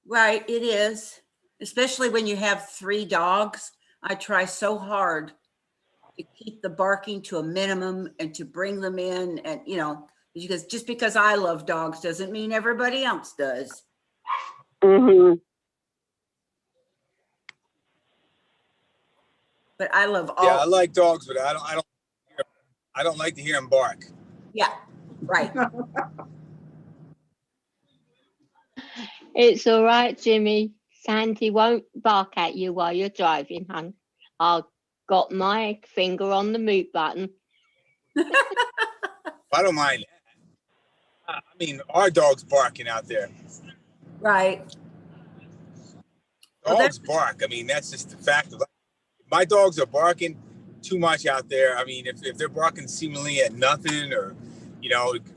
Right, it is. Especially when you have 3 dogs. I try so hard to keep the barking to a minimum and to bring them in. And, because just because I love dogs doesn't mean everybody else does. Mm-hmm. But I love all. Yeah, I like dogs, but I don't like to hear them bark. Yeah, right. It's all right, Jimmy. Sandy won't bark at you while you're driving, hon. I've got my finger on the mute button. I don't mind that. I mean, our dog's barking out there. Right. Dogs bark. I mean, that's just the fact of life. My dogs are barking too much out there. I mean, if they're barking seemingly at nothing or,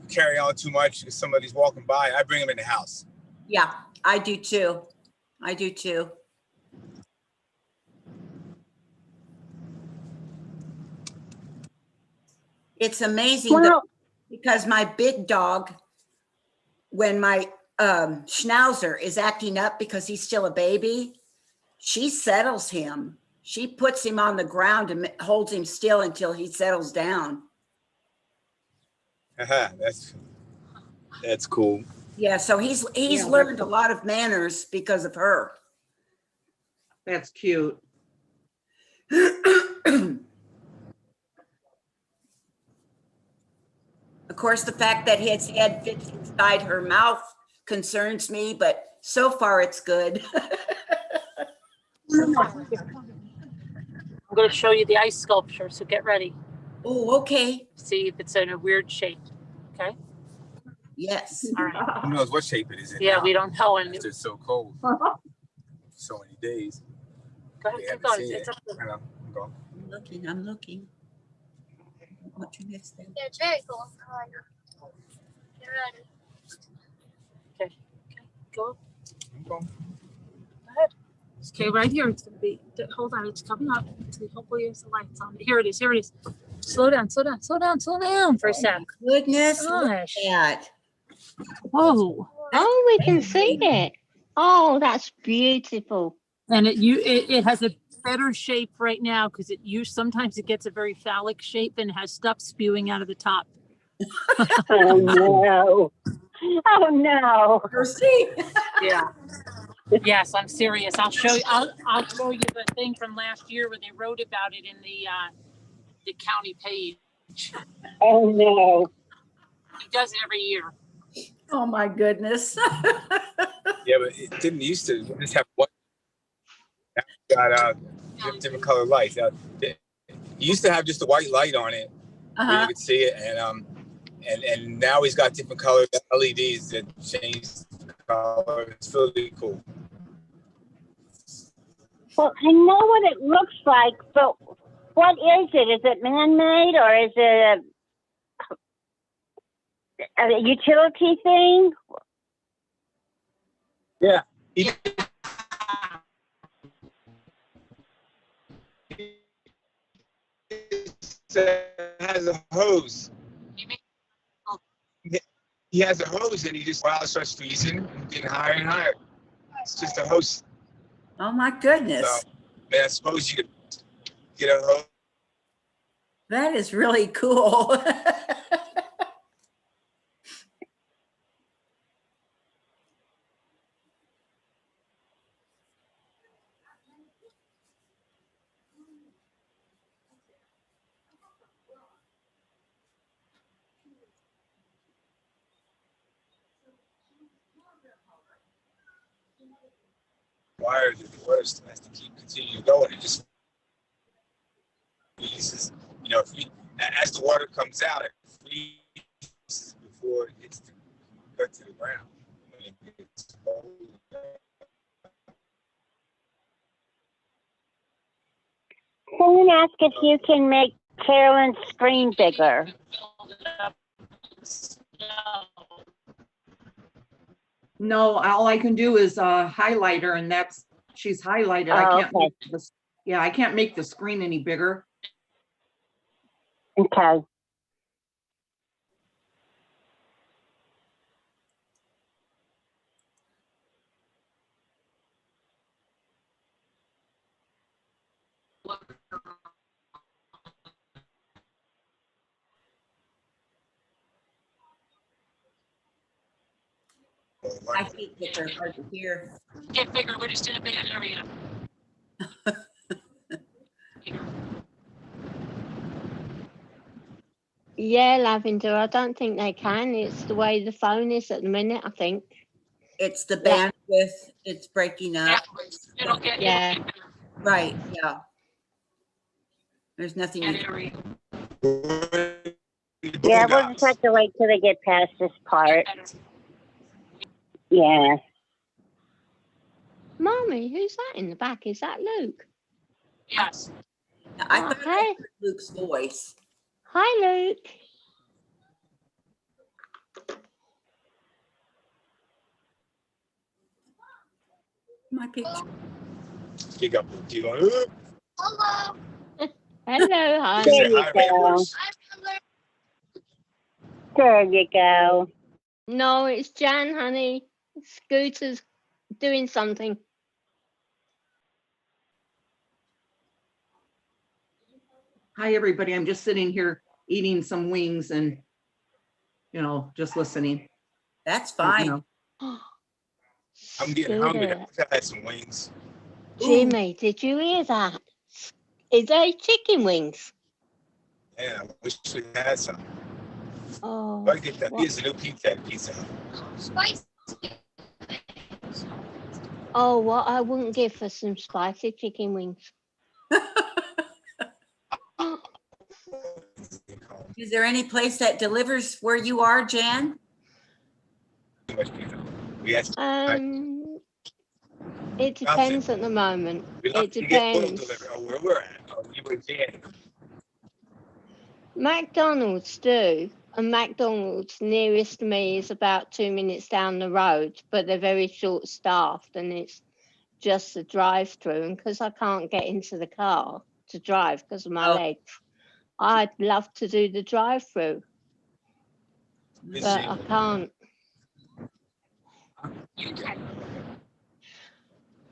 carry on too much because somebody's walking by, I bring them in the house. Yeah, I do too. It's amazing because my big dog, when my Schnauzer is acting up because he's still a baby, she settles him. She puts him on the ground and holds him still until he settles down. That's cool. Yeah, so he's learned a lot of manners because of her. That's cute. Of course, the fact that his head fits inside her mouth concerns me, but so far it's good. I'm going to show you the ice sculpture, so get ready. Oh, okay. See if it's in a weird shape. Okay. Yes. All right. Who knows what shape it is in Yeah, now? we don't know. And It's just so cold. So many days. go ahead, We keep haven't going. seen It's it. up to I know. I'm going. I'm looking. Don't want to miss them. Yeah, it's very cool. I like it. Get ready. Okay. Go. I'm going. Go ahead. Okay, right here. It's gonna be. Hold on. It's coming up. Hopefully, there's the lights on. Here it is. Here it is. Slow down. Slow down. Slow down. Slow down for a sec. Goodness, look Gosh. at that. Whoa. Oh, we can see it. Oh, that's beautiful. And it has a better shape right now because sometimes it gets a very phallic shape and has stuff spewing out of the top. Oh no. Oh no. Mercy. Yeah. Yes, I'm serious. I'll show you. I'll show you the thing from last year where they wrote about it in the county page. Oh no. He does it every year. Oh my goodness. Yeah, but it didn't used to just have one. Got different color lights. It used to have just a white light on it, where you Uh-huh. could see it, and now he's got different color LEDs that change the color. It's really cool. Well, I know what it looks like, but what is it? Is it man-made or is it a utility thing? Yeah. It has a hose. He has a hose, and he just while it starts freezing, and getting higher and higher. It's just a hose. Oh my goodness. So, man, I suppose you could get a hose. That is really cool. Wires if the water has to continue going. It just freezes. You know, as the water comes out, it freezes before it hits cut to the ground. When it gets cold. Someone asked if you can make Carolyn's screen bigger. No, all I can do is highlight her, and she's highlighted. I can't okay. I can't make the screen any bigger. Okay. I think that they're hard to hear. Get bigger. We're just in a bad area. Yeah, Lavender, I don't think they can. It's the way the phone is at the minute, I think. It's the Yeah. bandwidth. It's breaking up. It'll get Yeah. Right. Yeah. There's nothing. that You can- area. Yeah, we'll just have to wait till they get past this part. Yeah. Mommy, who's that in the back? Is that Luke? Yes. I thought I Okay. heard Luke's voice. Hi, Luke. My picture. Kick up. You go. Hello. Hello, hi. There you Hi, man, go. works. There you go. No, it's Jan, honey. Scooter's doing something. Hi, everybody. I'm just sitting here eating some wings and, just listening. That's fine. I'm getting hungry. Scooter. I had some wings. Jimmy, did you hear that? Is they chicken wings? Yeah, I wish we had some. Oh, I get that. what? Here's a new pizza at Pizza Hut. Spicy. Oh, what I wouldn't give for some spicy chicken wings. Is there any place that delivers where you are, Jan? Too much pizza. We had It depends at the moment. we It lucky to get food depends. delivered. Oh, where we're at. Oh, you were Jan. McDonald's do, and McDonald's nearest to me is about 2 minutes down the road, but they're very short staffed and it's just a drive through. And because I can't get into the car to drive because of my Oh. legs, I'd love to do the drive through, but I can't.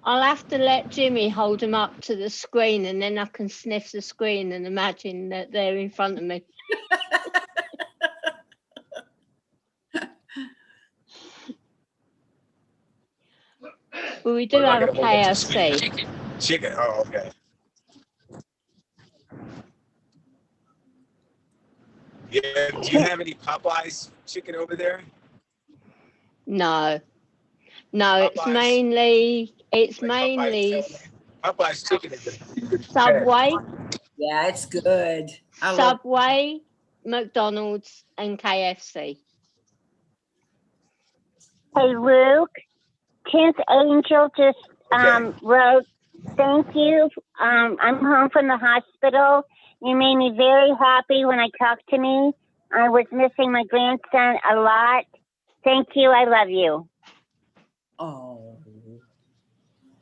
I'll have to let Jimmy hold them up to the screen and then I can sniff the screen and imagine that they're in front of me. But we do have a KFC. Chicken. Oh, okay. Yeah. Do you have any Popeyes chicken over there? No, it's Popeyes? mainly Popeyes chicken is the Subway, Yeah, it's good. I love Subway, McDonald's, and KFC. Hey, Luke, 10th Angel just wrote, thank you. I'm home from the hospital. You made me very happy when I talked to me. I was missing my grandson a lot. Thank you. I love you. Oh,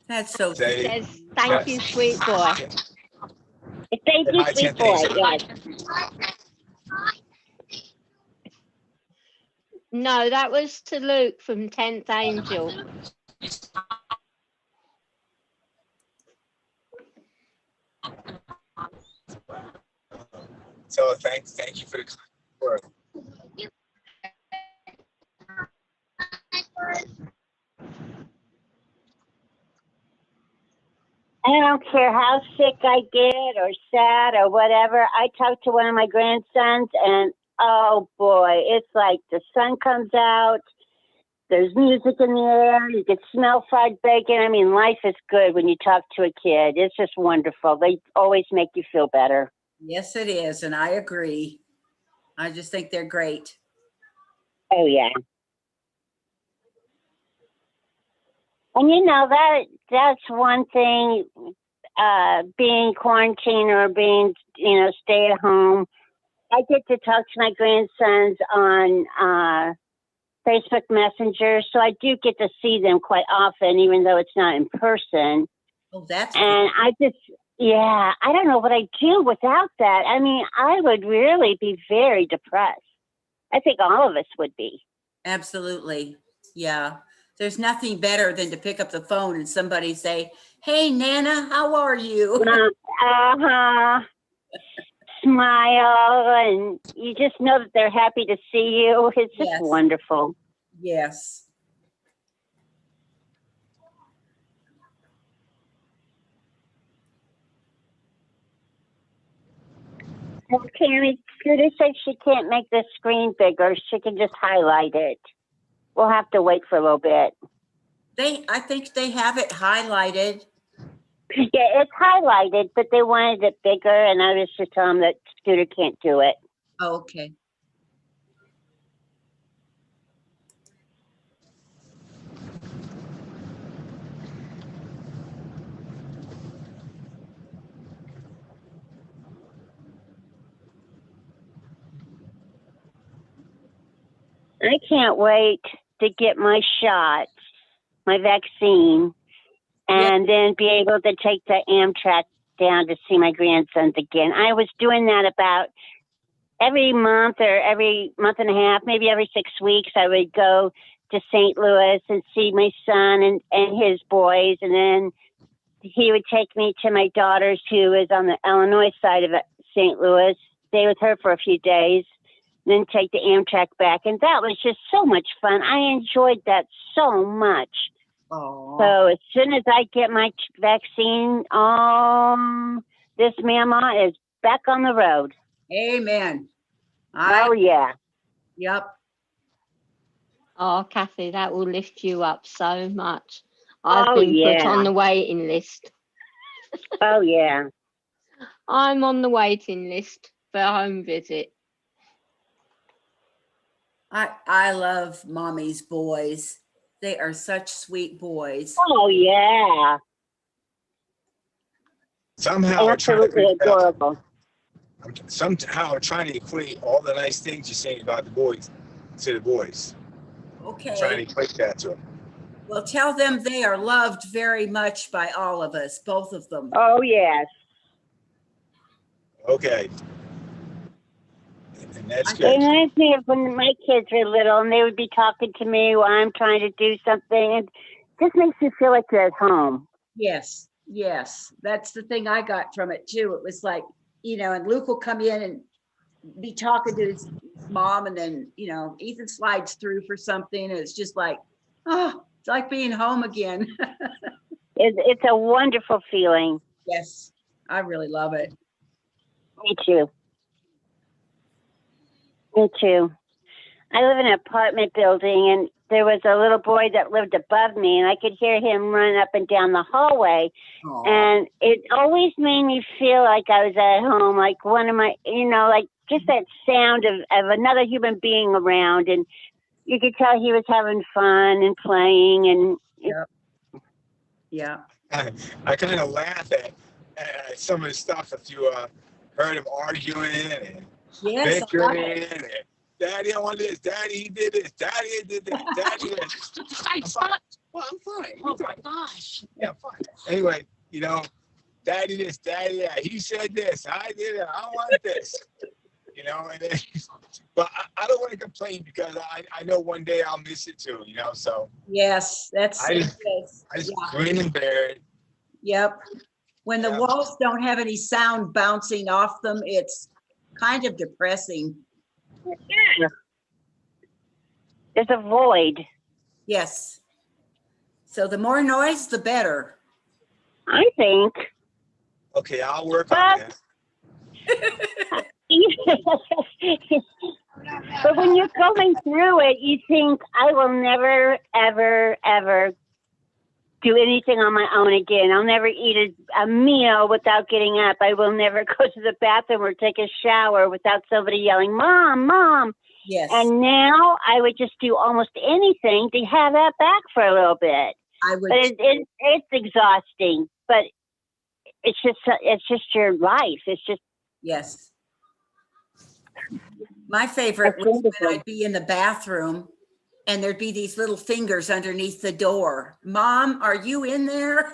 that's so Say- sweet. Says, thank you, sweet boy. Thank you, Hi, sweet 10th boy. Angel. Yes. No, that was to Luke from 10th Angel. So thank you for the kind word. I don't care how sick I get or sad or whatever. I talk to one of my grandsons and oh boy, it's like the sun comes out. There's music in the air. You can smell fried bacon. I mean, life is good when you talk to a kid. It's just wonderful. They always make you feel better. Yes, it is. And I agree. I just think they're great. Oh, yeah. And you know, that's one thing, being quarantined or being, stay at home. I get to talk to my grandsons on Facebook Messenger, so I do get to see them quite often, even though it's not in person. Oh, that's And I don't know what I'd do without that. I mean, I would really be very depressed. I think all of us would be. absolutely. Yeah. There's nothing better than to pick up the phone and somebody say, hey, Nana, how are you? Smile, and you just know that they're happy to see you. It's just Yes. wonderful. Yes. Tammy, Scooter said she can't make the screen bigger. She can just highlight it. We'll have to wait for a little bit. I think they have it highlighted. Yeah, it's highlighted, but they wanted it bigger, and I was just telling them that Scooter can't do it. Oh, okay. I can't wait to get my shot, my vaccine, and then be able to take the Amtrak down to see my grandsons again. I was doing that about every month or every month and a half, maybe every 6 weeks. I would go to St. Louis and see my son and his boys, and then he would take me to my daughter's, who is on the Illinois side of St. Louis, stay with her for a few days, then take the Amtrak back. And that was just so much fun. I enjoyed that so much. Oh. So as soon as I get my vaccine, this mama is back on the road. Amen. Oh, yeah. Yep. Oh, Kathy, that will lift you up so much. I've Oh, been put yeah. on the waiting list. Oh, yeah. I'm on the waiting list for a home visit. I love mommy's boys. They are such sweet boys. Oh yeah, Somehow we're trying to absolutely figure out, adorable. somehow we're trying to equate all the nice things you're saying about the boys to the boys. Trying to Okay. equate that to them. Well, tell them they are loved very much by all of us, both of them. Oh yes. Okay. And that's I- It good. reminds me of when my kids were little and they would be talking to me while I'm trying to do something. And just makes you feel like you're at home. Yes, yes. That's the thing I got from it too. It was like, and Luke will come in and be talking to his mom, and then, Ethan slides through for something. And it's just like, oh, it's like being home again. It's a wonderful feeling. Yes, I really love it. Me too. Me too. I live in an apartment building, and there was a little boy that lived above me, and I could hear him run up and down the hallway. Aw. And it always made me feel like I was at home, like one of my, like just that sound of another human being around. And you could tell he was having fun and playing. And Yeah. I kind of laugh at some of the stuff if you heard him arguing and Yes. bickering and Daddy, I want this. Daddy, he did this. Daddy, he did this. Daddy, I'm fine. Well, I'm fine. Oh my gosh. Yeah, fine. Anyway, Daddy this, Daddy that. He said this. I did it. I want this. And then, but I don't want to complain because I know one day I'll miss it too. So Yes, that's I just yeah. grin and bear it. Yep. When the Yeah. walls don't have any sound bouncing off them, it's kind of depressing. there's a void. Yes. So the more noise, the better. I think. Okay, I'll work on that. But when you're going through it, you think, I will never, ever, ever do anything on my own again. I'll never eat a meal without getting up. I will never go to the bathroom or take a shower without somebody yelling, Mom, Mom. Yes. And now I would just do almost anything to have that back for a little bit. I would. But it's exhausting. But it's just your life. It's just. Yes. My favorite That's was when wonderful. I'd be in the bathroom and there'd be these little fingers underneath the door. Mom, are you in there?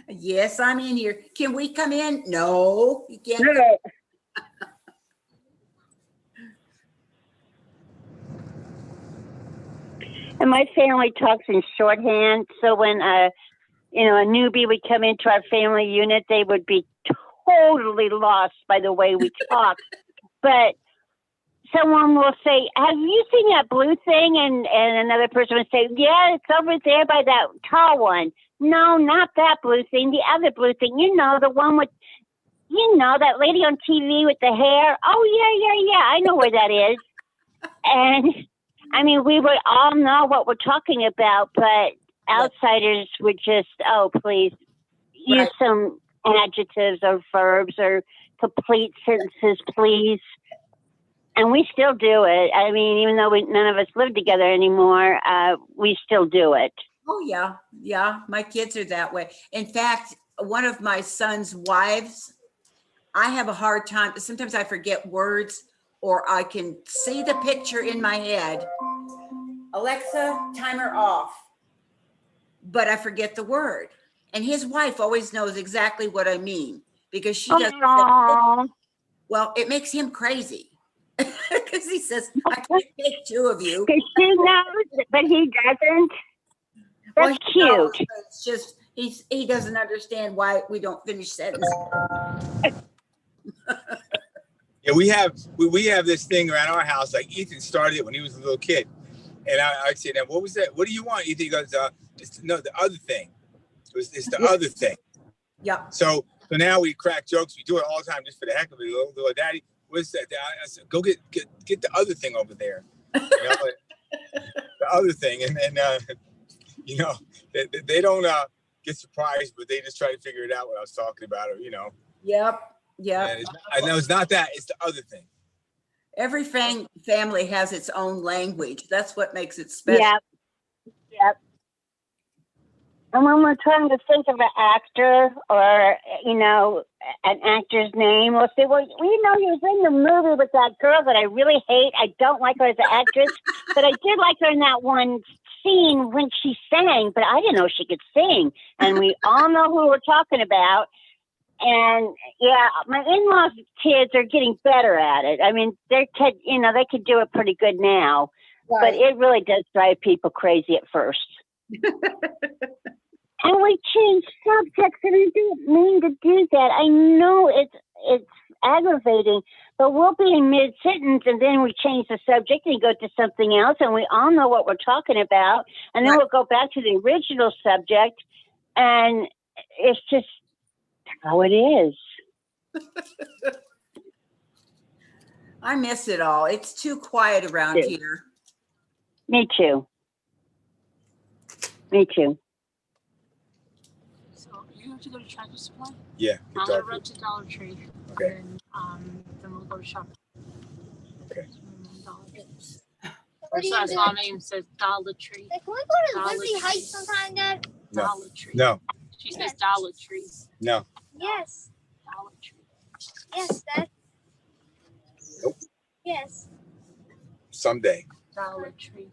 Yes, I'm in here. Can we come in? No, you can't. And my family talks in shorthand. So when a newbie would come into our family unit, they would be totally lost by the way we talk. But someone will say, have you seen that blue thing? And another person would say, yeah, it's over there by that tall one. No, not that blue thing, the other blue thing. The one with, that lady on TV with the hair. Oh, yeah. I know where that is. And I mean, we would all know what we're talking about, but outsiders would just, oh, please use some adjectives or verbs or complete sentences, please. And we still do it. I mean, even though none of us live together anymore, we still do it. Oh, yeah. Yeah. My kids are that way. In fact, one of my son's wives, I have a hard time. Sometimes I forget words or I can see the picture in my head. Alexa, timer off. But I forget the word. And his wife always knows exactly what I mean because she doesn't. Well, it makes him crazy because he says, I can't take two of you. Because she knows, but he doesn't. That's He knows, cute. but it's just, he doesn't understand why we don't finish sentences. Yeah, we have this thing around our house. Like Ethan started it when he was a little kid, and I'd say, "Now, what was that? What do you want?" Ethan goes, the other thing. It's the other thing." Yeah. So now we crack jokes. We do it all the time just for the heck of it. Little Daddy, what's that? I said, "Go get the other thing over there." The other thing, and they don't get surprised, but they just try to figure it out what I was talking about, or Yep. Yeah. I know it's not that; it's the other thing. Every family has its own language. That's what makes it special. Yep. Yep. And when we're trying to think of an actor or, you know, an actor's name, we'll say, well, you know, he was in the movie with that girl that I really hate. I don't like her as an actress, but I did like her in that one scene when she sang, but I didn't know she could sing. And we all know who we're talking about. And yeah, my in-laws' kids are getting better at it. I mean, they could do it pretty good now, but it really does drive people crazy at first. And we change subjects, and I didn't mean to do that. I know it's aggravating, but we'll be in mid-sentence, and then we change the subject and go to something else, and we all know what we're talking about, and then we'll go back to the original subject, and it's just how it is. I miss it all. It's too quiet around here. Me too. Me too. So you have to go to Tractor Supply? Yeah. I'm going to run to Dollar Tree. Okay. And then we'll go to shopping. Okay. What are you I gonna saw do? a name says Dollar Tree. Like, can we go to Dollar Liberty Tree. Heights sometime, Dad? No. Dollar Tree. No. She says Dollar Tree. No. Yes. Dollar Tree. Yes, Dad. Nope. Yes. Someday. Dollar Tree.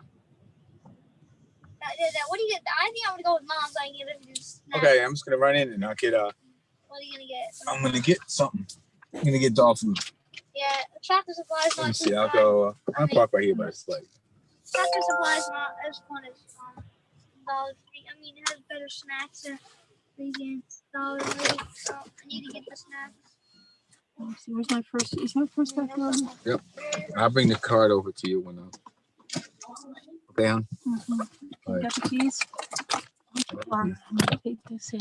Dad, what do you get? I think I'm gonna go with Mom so I can get a snack. Okay, I'm just gonna run in and I'll get What are you gonna get? I'm gonna get something. I'm gonna get dog food. Yeah, Tractor Supply is Let me not see. too I'll fun. go. I'll park right here by the slide. Tractor Supply is not as fun as Dollar Tree. I mean, it has better snacks than Dollar Tree. So I need to get the snacks. Let me see. Where's my first? Is my first back on? Yep. I'll bring the card over to you when I'm down. Mm-hmm. All right. Got the keys? I'm gonna take this in.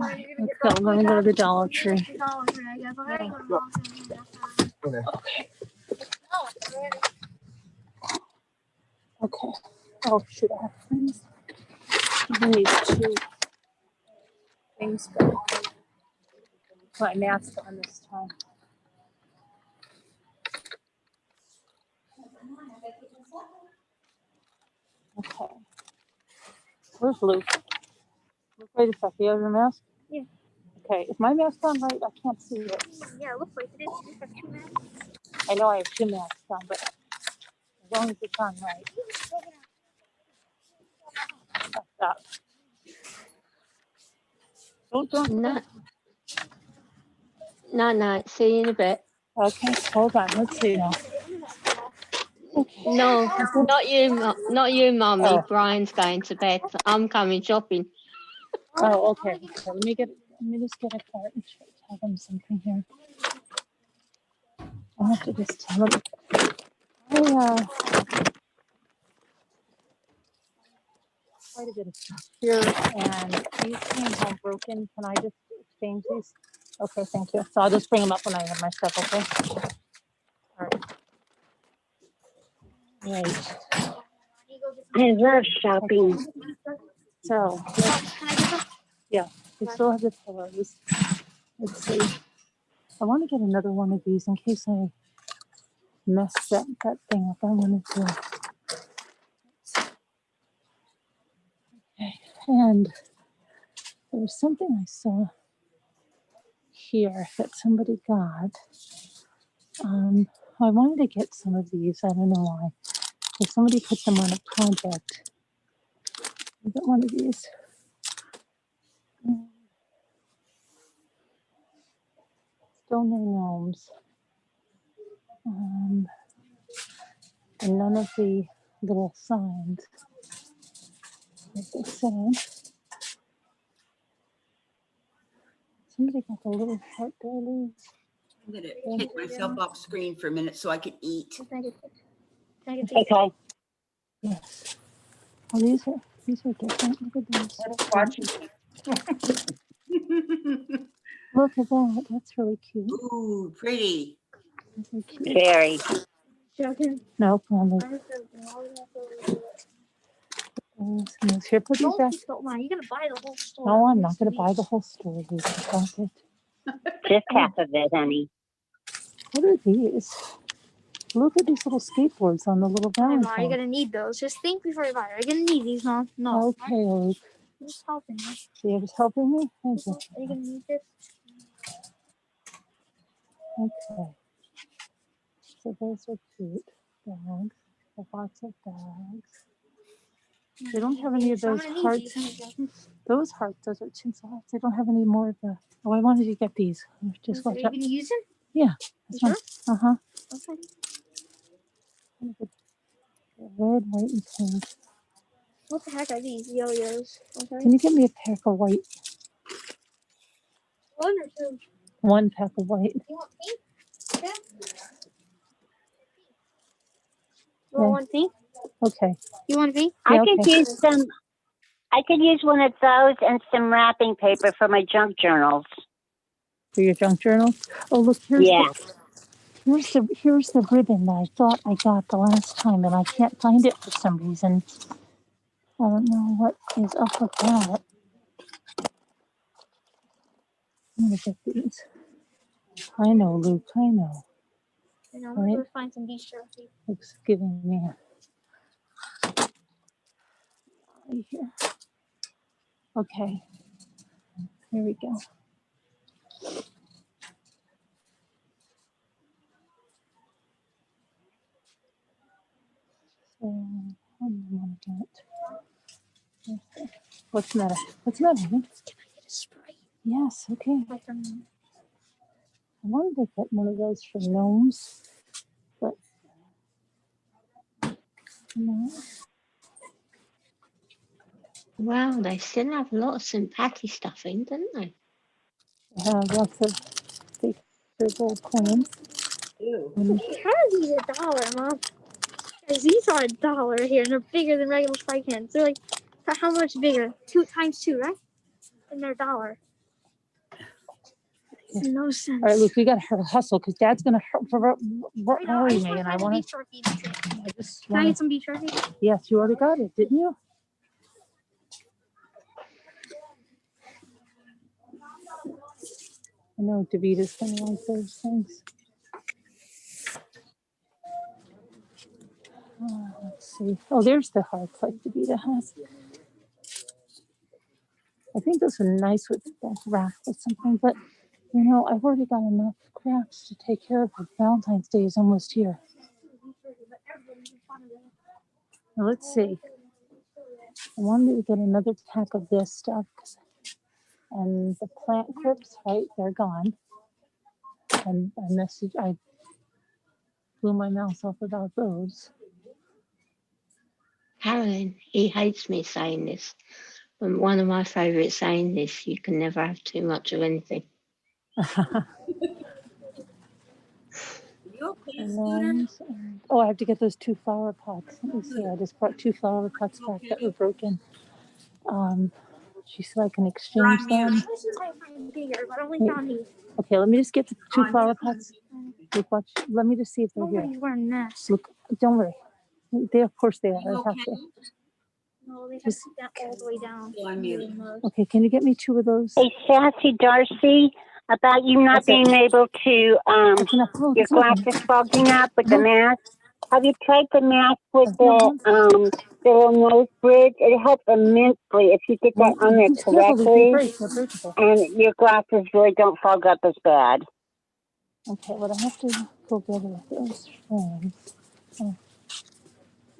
Okay, I'm gonna go to the Dollar Tree. Dollar Tree, I guess. I gotta go to Mom's and Okay. Okay. Oh, Okay. Oh shoot, I have things. I need 2 things, but put my mask on this time. Okay. Where's Luke? Luke, wait a sec. You have your mask? Yeah. Okay. Is my mask on right? I can't see it. yeah, it looks like it is. You have 2 masks. I know I have 2 masks on, but as long as it's on right. Stop. Don't. No. See you in a bit. Okay, hold on. Let's see now. Okay. No, not you, Mummy. Oh. Brian's going to bed. I'm coming shopping. Oh, okay. So let me just get a cart and tell them something here. I have to just tell them. Quite a bit of stuff here, and these came home broken. Can I just exchange these? Okay, thank you. So I'll just bring them up when I have my stuff. Okay. All right. Right. I love shopping. So, yeah, we still have the pillows. Let's see. I want to get another one of these in case I mess that thing up. I wanted to. Okay. And there was something I saw here that somebody got. I wanted to get some of these. I don't know why. If somebody put them on a project. I got one of these. Still no gnomes. And none of the little signs. Like they said. Somebody got the little short doilies. I'm going to take myself off screen for a minute so I can eat. Okay. Yes. Oh, these are different. Look at these. Watching. Look at that. That's really cute. Ooh, pretty. Really cute. Very. No problem. Here, put these back. You're gonna buy the whole store. No, I'm not going to buy the whole store. Just Just half of it, honey. What are these? Look at these little skateboards on the little Mom, you're Valentine. gonna need those. Just think before you buy. Are you gonna need these, Mom? No. Okay, Luke. Just helping me. You're just helping me? Thank you. Are you gonna need this? Okay. So those are cute bags. Lots of bags. They don't have any of those hearts. Those hearts, those are tinsel hearts. They don't have any more of the. Oh, I wanted to get these. Just Are watch you out. gonna use them? Yeah. That's fine. Sure? Uh-huh. Okay. Red, white, and pink. What the heck are these yo-yos? Okay. Can you get me a pack of white? 1 or 2? One pack of white. You want pink? Yeah. You Yeah. want pink? Okay. You want pink? Yeah, I could okay. use some. I could use one of those and some wrapping paper for my junk journals. For your junk journal? Oh, look, Yeah. here's the ribbon that I thought I got the last time, and I can't find it for some reason. I don't know what is up with that. I'm gonna get these. I know, Luke. I know. And I'm gonna go find some beach jerky. Luke's giving me a right here. Okay. Here we go. So, what do I want to get? What's the matter? What's the matter? Can I get a spray? Yes, okay. Like from I wanted to get one of those for gnomes, but no. Wow, they still have a lot of St. Patty stuff in, don't they? They have lots of big gold coins. Ew. how are these $1, Mom? Because these are $1 here, and they're bigger than regular spray cans. They're like, how much bigger? 2 times 2, right? And they're $1. Makes no sense. All right, Luke, we got to hustle because Dad's going to hurry me, and I want beef to. jerky. That's it. I just Can I want get some beef jerky? Yes, you already got it, didn't you? I know Davita's going to like those things. Let's see. Oh, there's the hearts like Davita has. I think those are nice with that wrap or something, but you know, I've already got enough crafts to take care of it. Valentine's Day is almost here. Now, let's see. I wanted to get another pack of this stuff, and the plant clips, right? They're gone. And I blew my mouth off about those. Carolyn, he hates me saying this. But one of my favourite sayings is you can never have too much of anything. You okay, And Scooter? oh, I have to get those 2 flower pots. Let me see. I just brought 2 flower pots back that were broken. She said I can exchange them. Bigger, but only found these. Okay, let me just get the 2 flower pots. Look, watch. Let me just see if they're here. Nobody's wearing masks. Look, don't worry. They, of course, they are. You I have okay? to. No, they have to sit that all the way down. Oh, I'm muted. Okay, can you get me 2 of those? Hey, Sassy Darcy, about you not That's it. being able to, That's enough. Oh, your that's enough. glasses fogging up with the mask. Have you tried the mask with Uh-huh. the little nose bridge? It helps immensely if you get that on there Just careful, they correctly, break. They're breakable. and your glasses really don't fog up as bad. Okay, well, I have to go get her those frames. Oh,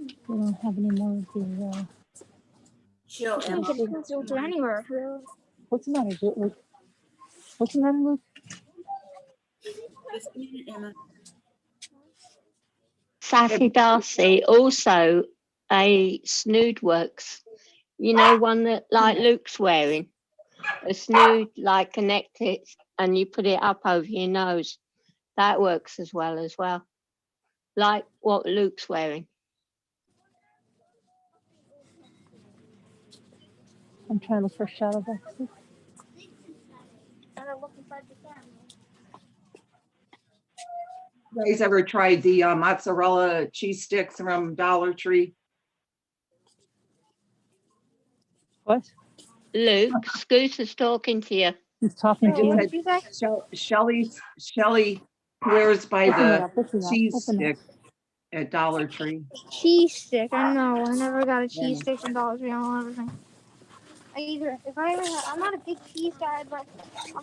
we don't have any more of the. Chill, Can't Emma. get pencils to anywhere. What's the matter, Luke? What's the matter, Luke? Just a minute, Emma. Sassy Darcy, also a snood works. You know, one that like Luke's wearing. A snood like connect it and you put it up over your nose. That works as well. Like what Luke's wearing. I'm trying to look for shadow boxes. You guys ever tried the mozzarella cheese sticks from Dollar Tree? What? Luke, Scooter's talking to you. He's talking to Just you. had Shelly Where's by Open it the up, open it up, cheese open it. stick at Dollar Tree? Cheese stick. I know. I never got a cheese Yeah. stick from Dollar Tree. I don't everything. I'm not a big cheese guy, but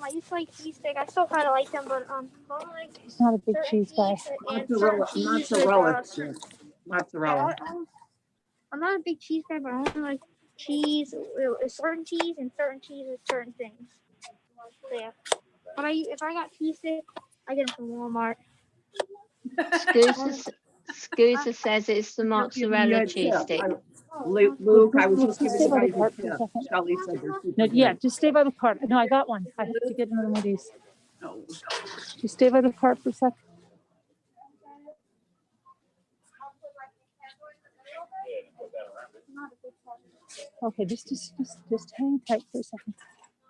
I used to like cheese stick. I still kind of like them, but like He's not a big cheese guy. and certain cheese like Mozzarella stick. Mozzarella. I'm not a big cheese guy, but I only like cheese, certain cheese, and certain cheese with certain things. So yeah, but if I got cheese stick, I get them from Walmart. Scooter says it's the You're giving you mozzarella a cheese tip. stick. Luke, I was just giving Stay you by the guys a cart for a tip. second. Shelly said they're super No, yeah, good. just stay by the cart. No, I got one. I have to get another one of these. No. Just stay by the cart for a second. Okay, just hang tight for a second.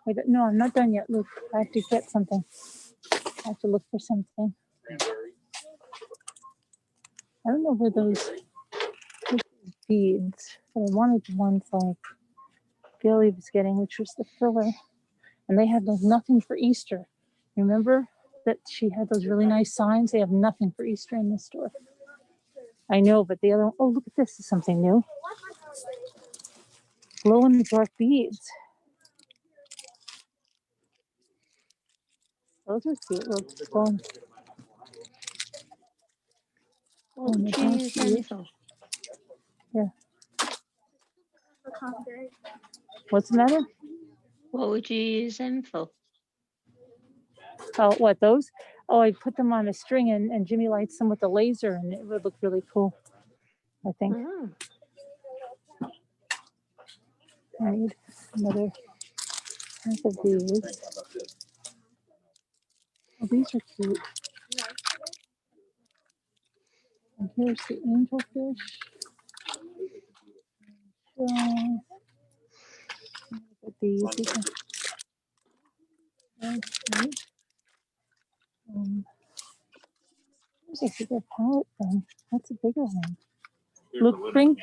Wait, no, I'm not done yet, Luke. I have to get something. I have to look for something. I don't know where those beads, but I wanted the ones like Billy was getting, which was the filler. And they had those nothing for Easter. Remember that she had those really nice signs? They have nothing for Easter in this store. I know, but the other one, oh, look at this, is something new. Glow in the dark beads. Those are cute. Look, going. What would you use them for? Yeah. What's the matter? What would you use them for? Oh, what, those? Oh, I put them on a string and Jimmy lights them with a laser and it would look really cool, I think. Oh. I need another pack of these. Oh, these are cute. And here's the angelfish. Look at these. Okay. There's a bigger palette thing. That's a bigger one.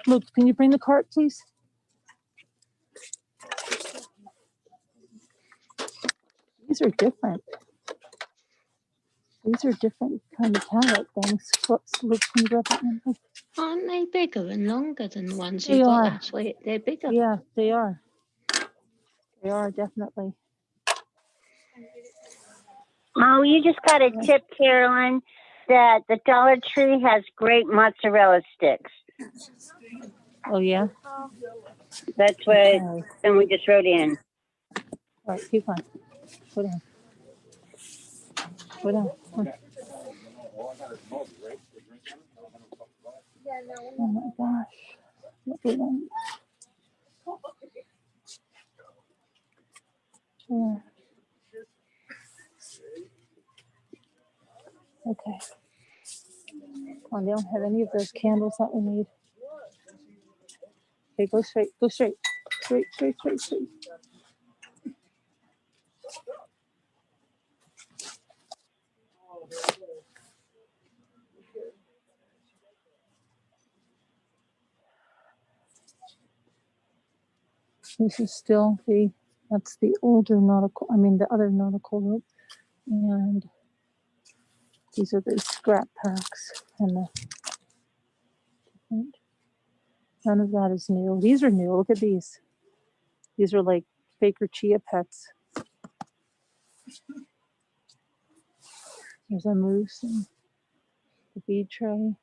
Luke, can you bring the cart, please? These are different. These are different kind of palette things. Whoops, Luke, can you grab that one? Aren't they bigger and longer than the ones They you got are. last week? They're bigger. Yeah, they are. They are definitely. Oh, you just got a tip, Carolyn, that the Dollar Tree has great mozzarella sticks. Oh, yeah? That's what someone just wrote in. All right, keep on. Go down. Go down. Oh my gosh. Lovely one. Yeah. Okay. Come on, they don't have any of those candles that we need. Okay, go straight. Go straight. Straight. This is still that's the older nautical, the other nautical rope. And these are the scrap packs. And none of that is new. These are new. Look at these. These are like Baker Chia pets. There's a moose and the bead tray.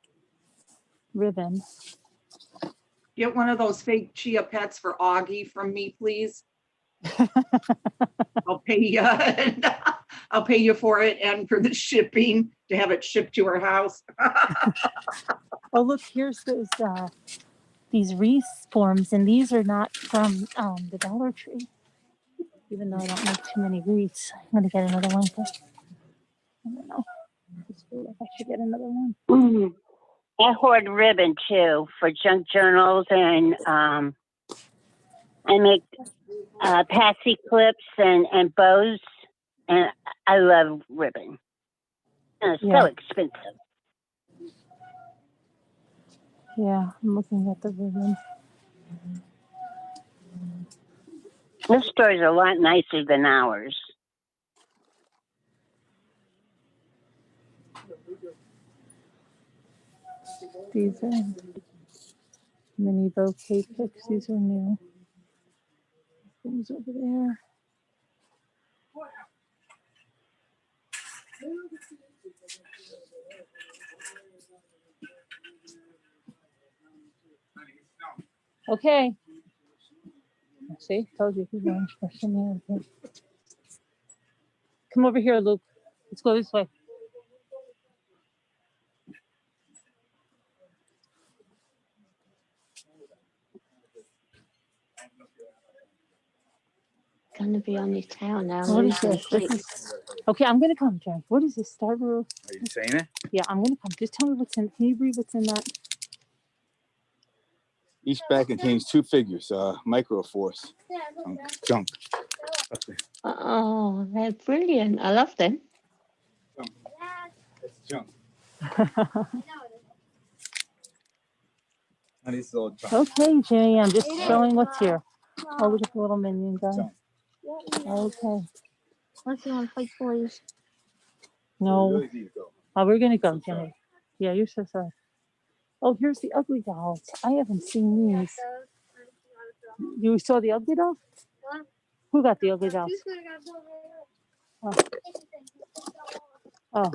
Ribbon. Get one of those fake chia pets for Augie from me, please. I'll pay you. I'll pay you for it and for the shipping to have it shipped to her house. Oh, look, here's these wreath forms, and these are not from the Dollar Tree. Even though I don't make too many wreaths, I'm gonna get another one. I don't know. I just feel like I should get another one. Mm. I hoard ribbon too for junk journals, and I make patsy clips and bows, and I love ribbon. And it's so expensive. Yeah, I'm looking at the ribbon. This store is a lot nicer than ours. These are mini bouquet picks. These are new. Things over there. Okay. See, told you he's orange person there. Come over here, Luke. Let's go this way. Gonna be on your tail now. What is losing this? sleep. This is okay. I'm gonna come, Jerry. What is this? Starter? Are you saying it? Yeah, I'm gonna come. Just tell me what's in. Can you read what's in that? Each bag contains 2 figures, microforce. Junk. Oh, they're brilliant. I love them. It's junk. And this is all junk. Okay, Jimmy. I'm just showing what's here. Oh, look at the little minion guy. Junk. Okay. Let's go on fight boys. No. Really need to go. Oh, we're gonna go, Jimmy. Yeah, you're so sorry. Oh, here's the ugly dolls. I haven't seen these. You saw the ugly dolls? Who got the ugly dolls? Oh. Oh.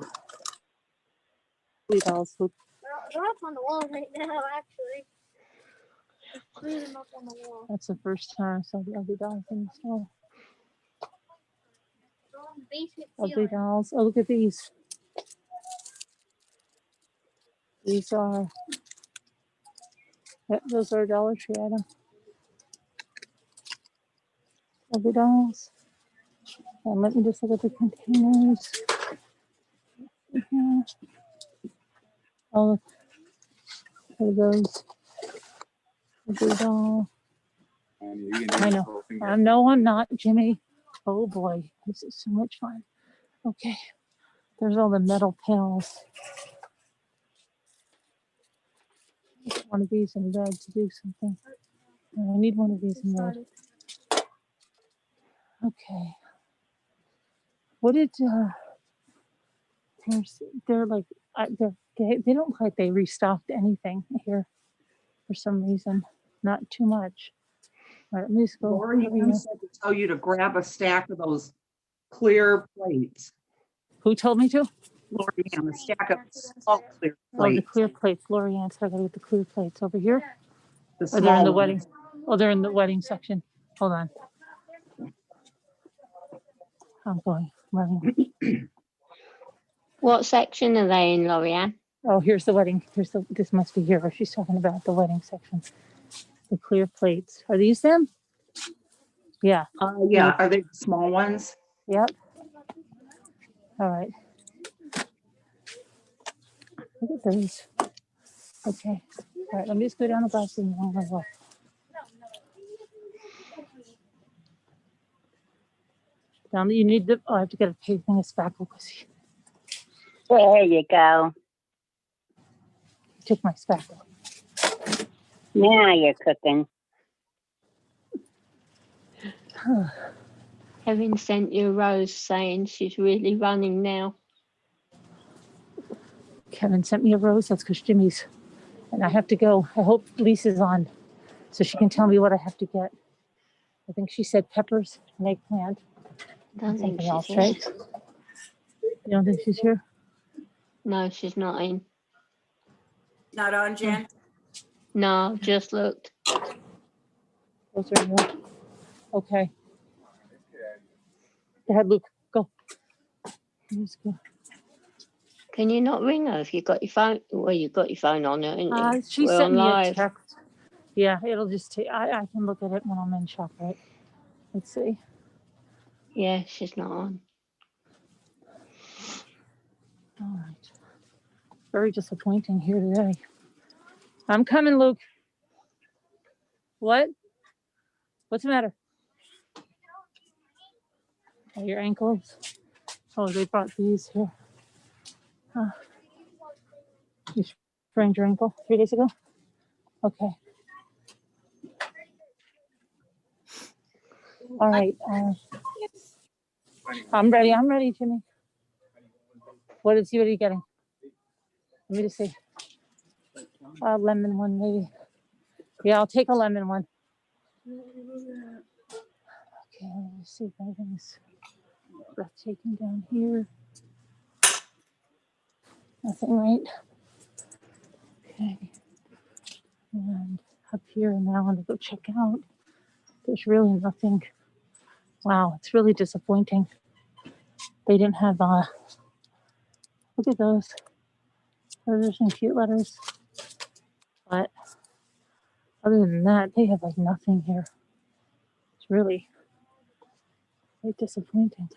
Ugly dolls. Look. They're up on the wall right now, actually. Put them up on the wall. That's the first time I saw the ugly dolls in the store. They're on the basement Ugly ceiling. dolls. Oh, look at these. These are. Yep, those are Dollar Tree items. Ugly dolls. And let me just look at the containers. Yeah. Oh, look. There goes. Ugly doll. I know. No, I'm not, Jimmy. Oh boy, this is so much fun. Okay. There's all the metal pails. One of these in red to do something. I need one of these in red. Okay. What did they're like they don't look like they restocked anything here for some reason. Not too much. All right, let me just go. Lori said to tell you to grab a stack of those clear plates. Who told me to? Lori, a stack of small clear Oh, the plates. clear plates. Lori Ann, so I gotta get the clear plates over here. The Oh, they're in the small wedding. ones. Oh, they're in the wedding section. Hold on. I'm going. Running. What section are they in, Lorianne? Oh, here's the wedding. This must be here. She's talking about the wedding section. The clear plates. Are these them? Yeah. Yeah. Are they the small ones? Yep. All right. Look at those. Okay. All right. Let me just go down the bus and I'll go. Down. You need the. Oh, I have to get a thing of spackle because he There you go. took my spackle. Now you're cooking. Kevin sent you a rose saying she's really running now. Kevin sent me a rose. That's because Jimmy's. And I have to go. I hope Lisa's on so she can tell me what I have to get. I think she said peppers and eggplant. Don't think Something else, she's right? here. You don't think she's here? No, she's not in. Not on, Jen? No, I've just looked. Those are new. Okay. Go ahead, Luke. Go. Let's go. Can you not ring her if you got your phone? Well, you've got your phone on her, haven't you? She We're sent on me live. a text. Yeah, it'll just take. I can look at it when I'm in shop, right? Let's see. Yeah, she's not on. All right. Very disappointing here today. I'm coming, Luke. What? What's the matter? Oh, your ankles. Oh, they brought these here. You sprained your ankle 3 days ago? Okay. All right. I'm ready, Jimmy. What are you getting? Let me just see. A lemon one, maybe. Yeah, I'll take a lemon one. Okay, let's see if anything's breathtaking down here. Nothing, right? Okay. And up here, and now I'm gonna go check out. There's really nothing. Wow, it's really disappointing. They didn't have, look at those. Those are some cute letters. But other than that, they have like nothing here. It's really disappointing.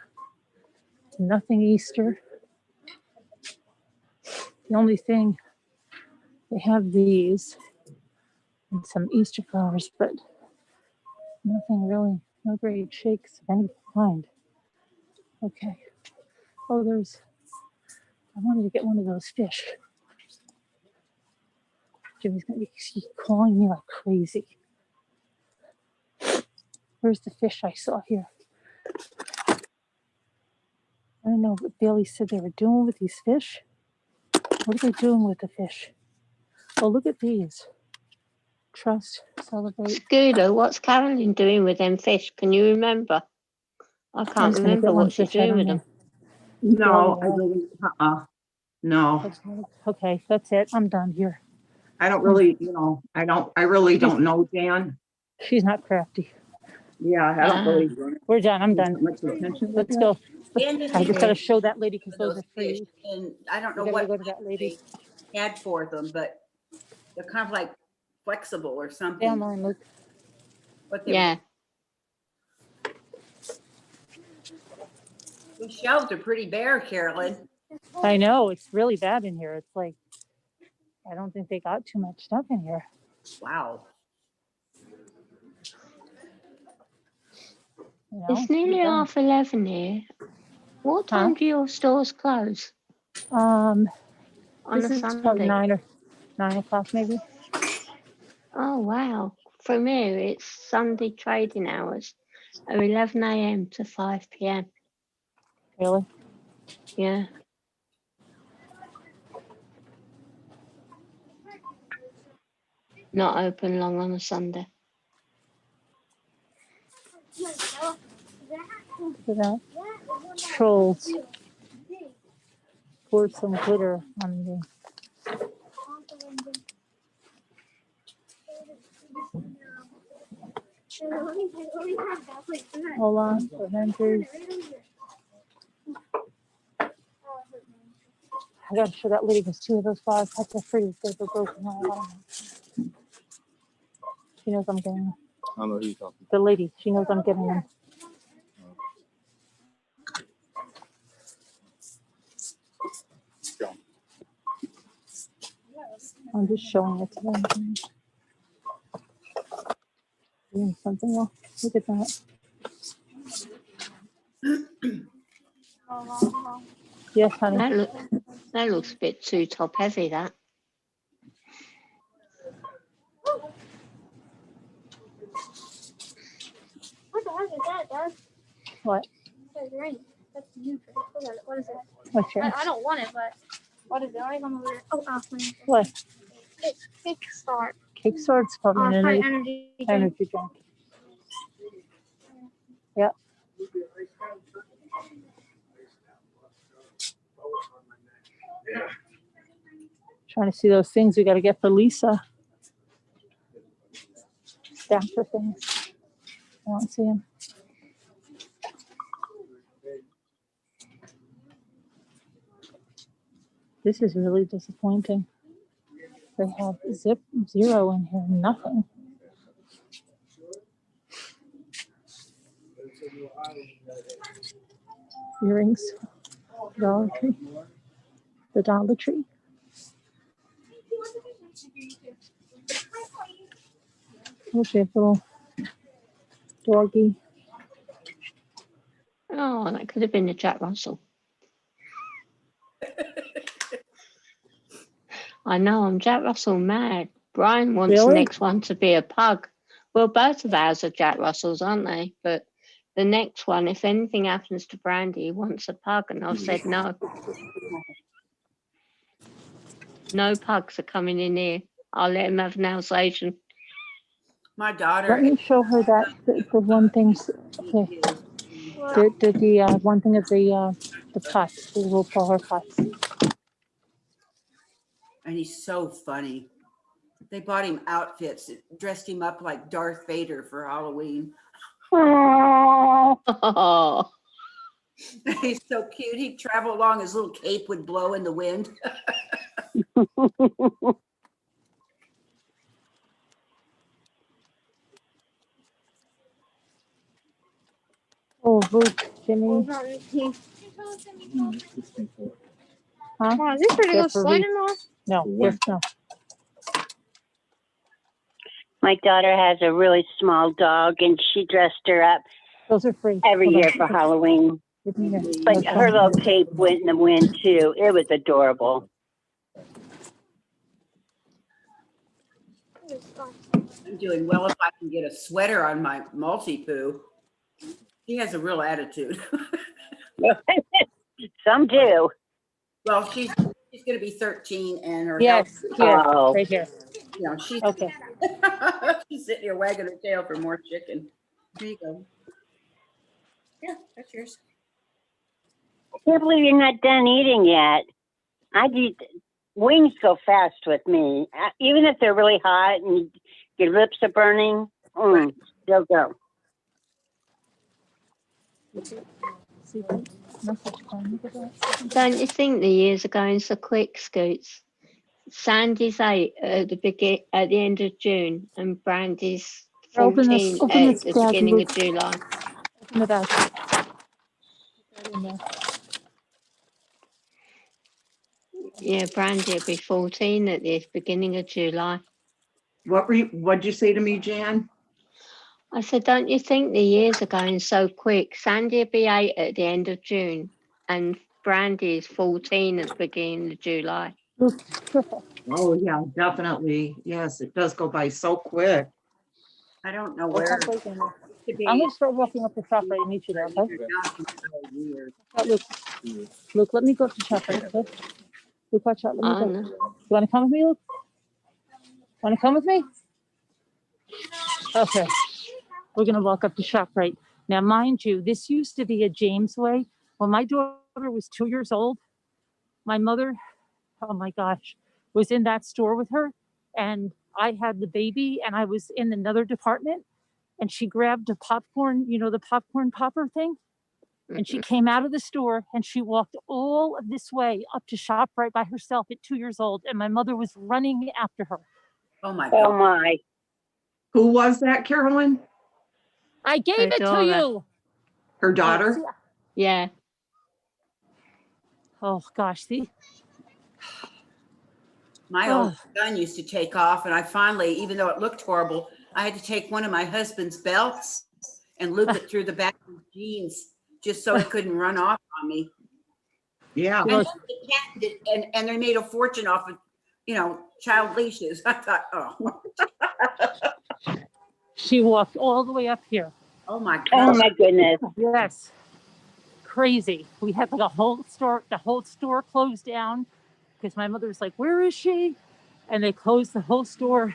Nothing Easter. The only thing, they have these and some Easter flowers, but nothing really, no great shakes of any kind. Okay. Oh, I wanted to get one of those fish. Jimmy's gonna be calling me like crazy. Where's the fish I saw here? I don't know what Bailey said they were doing with these fish. What are they doing with the fish? Oh, look at these. Trust, celebrate. Scooter, what's Carolyn doing with them fish? Can you remember? I can't remember what she's doing with them. No, I really, no, Okay, that's it. I'm done here. I don't really, I really don't know, Dan. She's not crafty. Yeah, I don't really. We're done. I'm done. Much attention. Let's go. Dan didn't I just even gotta show that lady because those those are free. fish, and I don't know We gotta what go to that lady. they had for them, but they're kind of like flexible or something. Down line, Luke. What they Yeah. The shelves are pretty bare, Carolyn. I know, it's really bad in here. It's like, I don't think they got too much stuff in here. Wow. You know? It's nearly 11:30 here. What time do your stores close? On a is Sunday? 9 o'clock maybe. Oh, wow. From here, it's Sunday trading hours are 11 a.m. to 5 p.m. Really? Yeah. Not open long on a Sunday. Look at that. Trolls. Poured some glitter on me. Hold on, Avengers. I gotta show that lady because 2 of those flowers had to freeze. They were broken. She knows I'm getting them. I don't know who you're talking The lady, she knows I'm getting them. to. I'm just showing it to them. Doing something else. Look at that. Yes, honey. That looks a bit too top heavy, that. What the heck is that, Dad? What? That's ring. That's new. What is it? What's yours? I don't want it, but what is it? I come over there. Oh, What? Kickstart. Kickstart's probably an Energy drink. energy drink. Yep. Trying to see those things we got to get for Lisa. Banter things. I don't see them. This is really disappointing. They have zero in here, nothing. Earrings, Dollar Tree, the Dollar Tree. Okay, little doggy. Oh, that could have been a Jack Russell. I know, I'm Jack Russell mad. Brian wants the next one to be a pug. Well, both of ours are Jack Russells, aren't they? But the next one, if anything happens to Brandy, he wants a pug, and I've said no. No pugs are coming in here. I'll let him have an Alsatian. My daughter. Let me show her that the one thing. Okay. The one thing of the pots, the little flower pots. And he's so funny. They bought him outfits that dressed him up like Darth Vader for Halloween. Oh, He's so cute. He'd travel along, his little cape would blow in the wind. Oh, Luke, Jimmy. Huh? Wow, is this where to go That's for sliding on? No, yes, no. My daughter has a really small dog, and she dressed her up Those are free. every Hold on. year for Halloween. Give me here. But Let's her go. little cape went in the wind too. It was adorable. I'm doing well if I can get a sweater on my multi-poo. She has a real attitude. Some do. Well, she's going to be 13 and her Yes, health, here, Oh. right here. you know, she's Okay. she's sitting here wagging her tail for more chicken. Here you go. Yeah, that's yours. I can't believe you're not done eating yet. Wings go fast with me. Even if they're really hot and your lips are burning, they'll go. See, no such fun. Look at that. don't you think the years are going so quick, Scoots? Sandy's 8 at the end of June, and Brandy's 14 Open this at the bag, beginning Luke. of July. Open the bag. Put that in there. Yeah, Brandy will be 14 at the beginning of July. What'd you say to me, Jan? I said, don't you think the years are going so quick? Sandy will be 8 at the end of June, and Brandy is 14 at the beginning of July. Luke, careful. Oh, yeah, definitely. Yes, it does go by so quick. I don't know Oh, where halfway down there. to be. I'm going to start walking up the shop right and meet you there, okay? Now she's so weird. Luke, let me go up to shop right, okay? Luke, watch out. Let me I go. know. You want to come with me, Luke? Want to come with me? Okay. We're going to walk up to shop right. Now, mind you, this used to be a James way. When my daughter was 2 years old, my mother, oh my gosh, was in that store with her. And I had the baby and I was in another department. And she grabbed a popcorn, the popcorn popper thing. And she came out of the store and she walked all of this way up to ShopRite by herself at 2 years old. And my mother was running after her. Oh my Oh God. my. Who was that, Carolyn? I gave Her it to daughter. you. Her daughter? Yeah. Oh gosh, see? My Oh. old son used to take off, and I finally, even though it looked horrible, I had to take one of my husband's belts and loop it through the back of his jeans just so he couldn't run off on me. Yeah. And, the cat did- and they made a fortune off of, child leashes. I thought, oh, She walked all the way up here. oh my Oh God. my goodness. Yes. Crazy. We had like the whole store closed down because my mother was like, where is she? And they closed the whole store.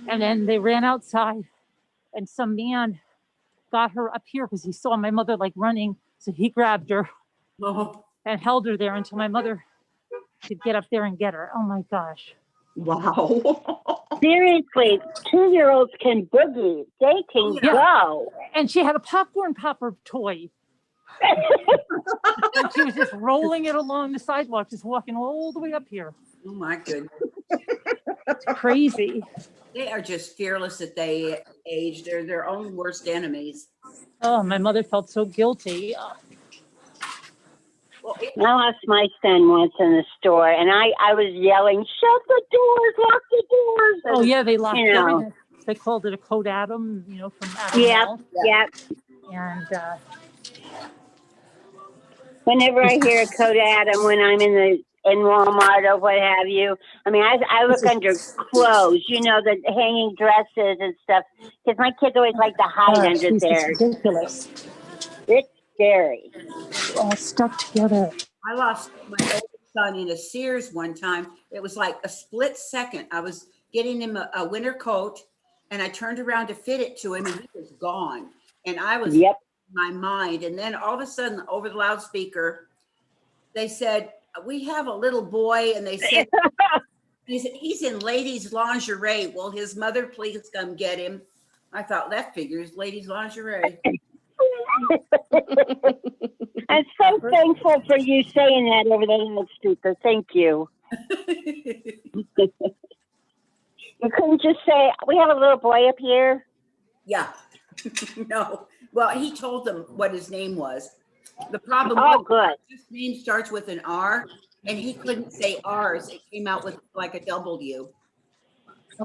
And then they ran outside and some man got her up here because he saw my mother like running. So he grabbed her Oh, and held her there until my mother could get up there and get her. Oh my gosh. Wow. Seriously, 2-year-olds can boogie. They can Yeah. go. And she had a popcorn popper toy. And she was just rolling it along the sidewalk, just walking all the way up here. oh my goodness. It's crazy. They are just fearless at their age. They're their own worst enemies. Oh, my mother felt so guilty. Well, I lost my son once in the store, and I was yelling, shut the doors, lock the doors. Oh yeah, they locked You know. everything. They called it a Code Adam, from Adam Yep, Mall. yep. And Whenever I hear a code Adam when I'm in Walmart or what have you, I mean, I look under clothes, the hanging dresses and stuff, because my kids always like to hide under she's there. just ridiculous. It's scary. All stuck together. I lost my oldest son in a Sears one time. It was like a split second. I was getting him a winter coat, and I turned around to fit it to him, and he was gone. And I was Yep. in my mind. And then all of a sudden, over the loudspeaker, they said, "We have a little boy," and they said, he's in ladies' lingerie. Will his mother please come get him? I thought that figures, ladies' lingerie. I'm so thankful for you saying that over the loudspeaker. Thank you. You couldn't just say, "We have a little boy up here." Yeah. No. Well, he told them what his name was. The problem Oh, was good. his name starts with an R, and he couldn't say R's. It came out with like a W.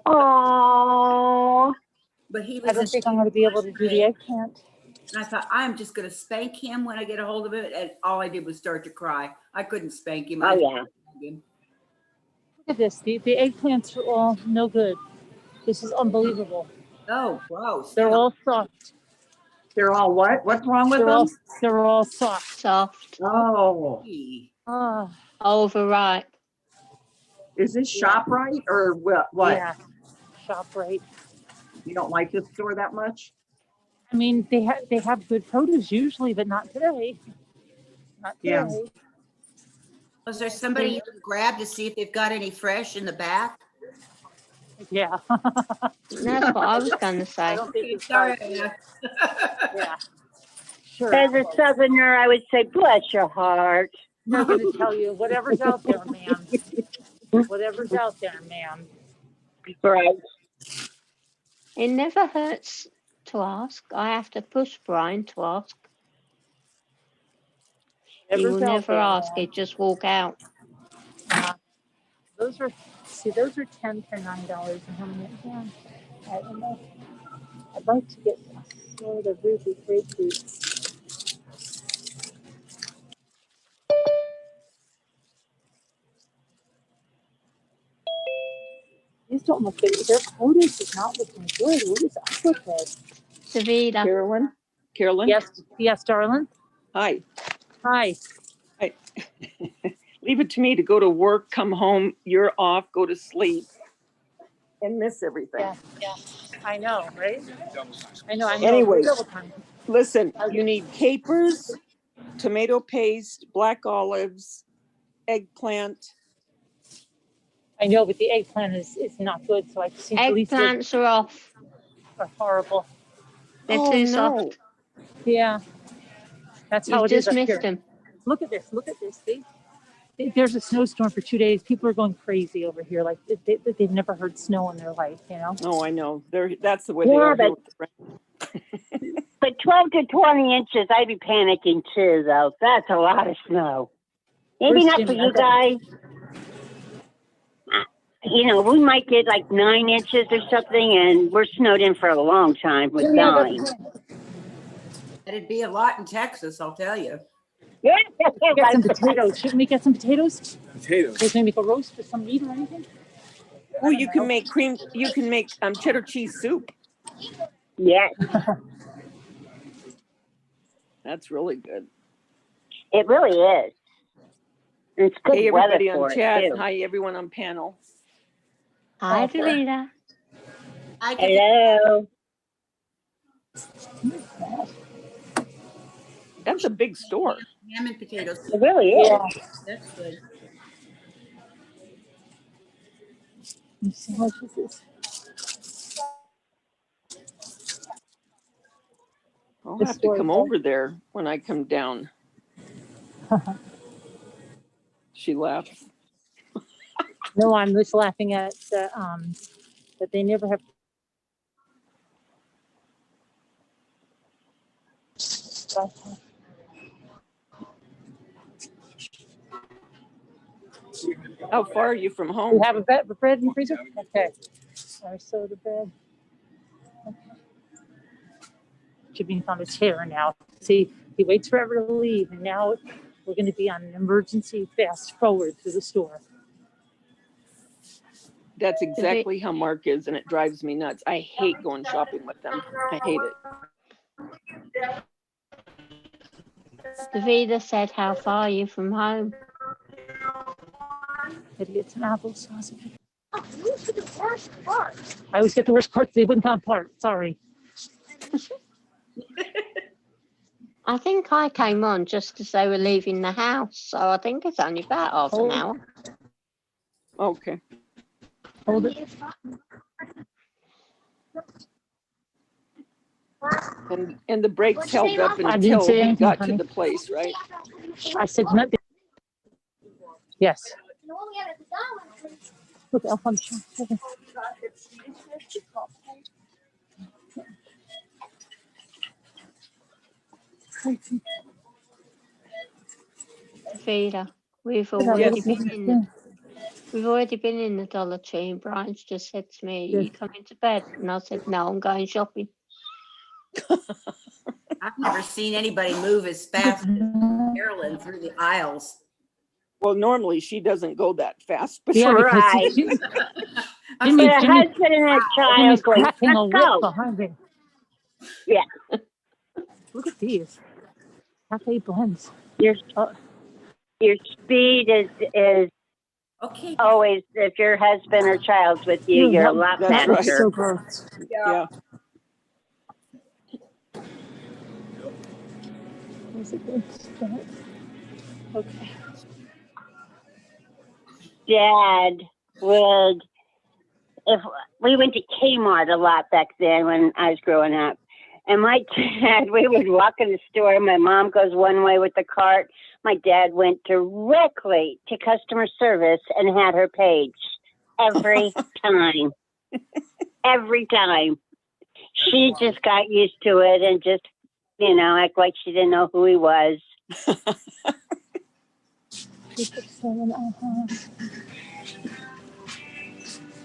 Oh, But he I was don't think I'm going to be able to do the eggplant. and I thought, I'm just going to spank him when I get a hold of it. And all I did was start to cry. I couldn't spank him. oh yeah. Look at this. The eggplants are all no good. This is unbelievable. Oh, gross. They're all soft. They're all what? What's wrong with They're all soft. Soft, Oh, Oh, overripe. is this ShopRite or what? yeah. ShopRite. You don't like this store that much? I mean, they have good produce usually, but not today. Not today. Yeah. Was there somebody you can grab to see if they've got any fresh in the back? Yeah. That's what I was going to say. I don't think it's Sorry. right. Yeah. Sure. As a Southerner, I would say, "Bless your heart." They're going to tell you whatever's out there, ma'am. Whatever's out there, ma'am. Right. It never hurts to ask. I have to push Brian to ask. He will Whatever's out never there, ask. ma'am. He'd just walk out. Those are 10 for $9. And how many? Yeah. I don't know. I'd like to get more of the ruby grapefruits. These don't look good. Their produce is not looking good. What is up with it? Davida. Carolyn? Yes, darling. Hi. Hi. Leave it to me to go to work, come home, you're off, go to sleep, and miss everything. Yeah. I know, right? I know. Anyway, Double time. listen, you need capers, tomato paste, black olives, eggplant. I know, but the eggplant is not good. So I just think Eggplants are off. are horrible. They're Oh, too no. soft. Yeah. That's how You've it is just up missed here. them. Look at this. See? There's a snowstorm for 2 days. People are going crazy over here. Like they've never heard snow in their life, you know? Oh, I know. That's the way Yeah, they are but- here with the rain. But 12 to 20 inches, I'd be panicking too, though. That's a lot of snow. Maybe Where's not Jimmy? for you guys. You know, we might get like 9 inches or something, and we're snowed in for a long time with 9. It'd be a lot in Texas, I'll tell you. Yeah, Get some potatoes. Shouldn't we get some potatoes? Potatoes. There's maybe a roast with some meat or anything? Oh, you can make cheddar cheese soup. Yeah, That's really good. it really is. And it's good Hey, weather everybody for on it, chat. too. Hi, everyone on panel. Hi, Davida. Hello. That's a big store. Ham and potatoes. It really is. Yeah. That's good. Let me see how much is this? I'll This have to store come is over there when I come down. She laughs. No, I'm just laughing at the that they never have. How far are you from We home? have a bread in the freezer? Okay. Our soda bread. Okay. Jimmy's on a chair now. See, he waits forever to leave, and now we're going to be on an emergency fast forward to the store. That's exactly how Mark is, and it drives me nuts. I hate going shopping with them. I hate it. Davida said, how far are you from home? Gotta get some applesauce. worst part. I always get the worst parts. They wouldn't come apart. Sorry. I think I came on just as they were leaving the house, so I think it's only about half an hour. Okay. Hold it. And the brakes held up I didn't until say we anything, got honey. to the place, right? I said nothing. Yes. Look, Elf on the shelf. Okay. Vida, we've Look at that already little been in thing. we've already been in the Dollar Tree, and Brian's just said to me, Yes. "You coming to bed?" And I said, "No, I'm going shopping." I've never seen anybody move as fast as Carolyn through the aisles. Well, normally she doesn't go that fast, but Yeah, because Right. Jimmy, I'm But saying, a Jimmy, husband and a child Jimmy's going, cracking a let's whip go. behind him. Yeah. Look at these. Cafe blends. Your Oh, your speed is okay. always, if your husband or child's with you, ew, you're a lot That's that right. was faster. so gross. yeah. Was it good? Okay. Dad would, if we went to Kmart a lot back then when I was growing up, and my dad, we would walk in the store. My mom goes one way with the cart. My dad went directly to customer service and had her paged every time. Every time. She just got used to it and just, act like she didn't know who he was. 267,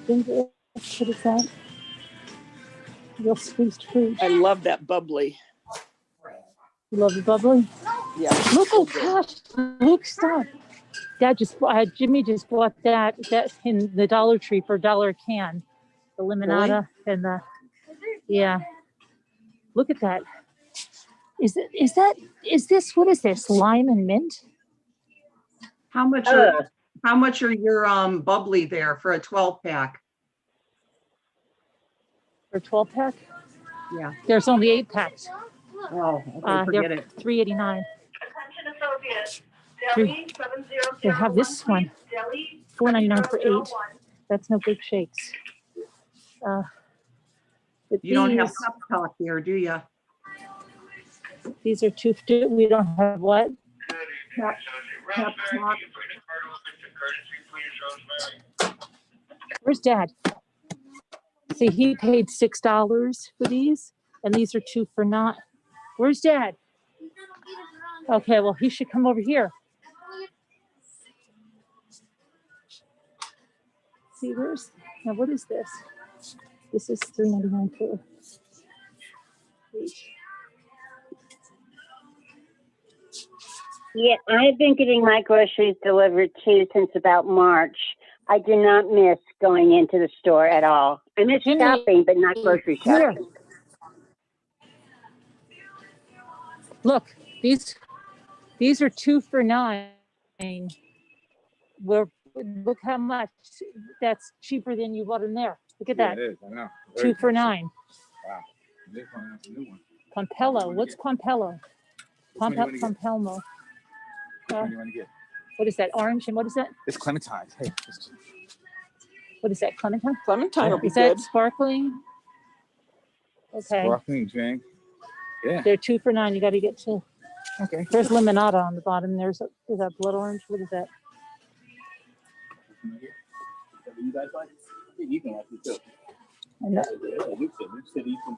Ginger, what is that? Real squeezed fruit. I love that bubbly. You love the bubbly? Yeah. Look, so oh good. gosh, Luke, stop. Jimmy just bought that in the Dollar Tree for $1 a can. The limonada and the, yeah. Look at that. Is this, what is this, lime and mint? How much are your bubbly there for a 12-pack? For 12-pack? Yeah. There's only 8 packs. Oh, okay, forget They're it. $3.89. They have this one, $4.99 for 8. That's no big shakes. But You don't have Pep Talk here, do you? These are we don't have what? Pep Talk. Where's Dad? See, he paid $6 for these, and these are 2 for not. Where's Dad? Okay, well, he should come over here. See, now what is this? This is $3.99 for each. Yeah, I've been getting my groceries delivered too since about March. I do not miss going into the store at all. I miss Jimmy, shopping, but not grocery here. shopping. Look, these are 2 for $9. Look how much that's cheaper than you bought in there. Look at that. Yeah, it is. I know. 2 for $9. Wow. This one has a new one. Pompello. What's Pompello? Pompelmo. What do you want to get? What is that? Orange and what is that? It's clementine. Hey, What is that? Clementine? Clementine will be Is that good. sparkling? Okay. sparkling drink. Yeah. They're 2 for $9. You got to get 2. Okay. There's limonada on the bottom. Is that blood orange? What is that? You guys like it? Yeah, you can like it too. I know. Luke said he can.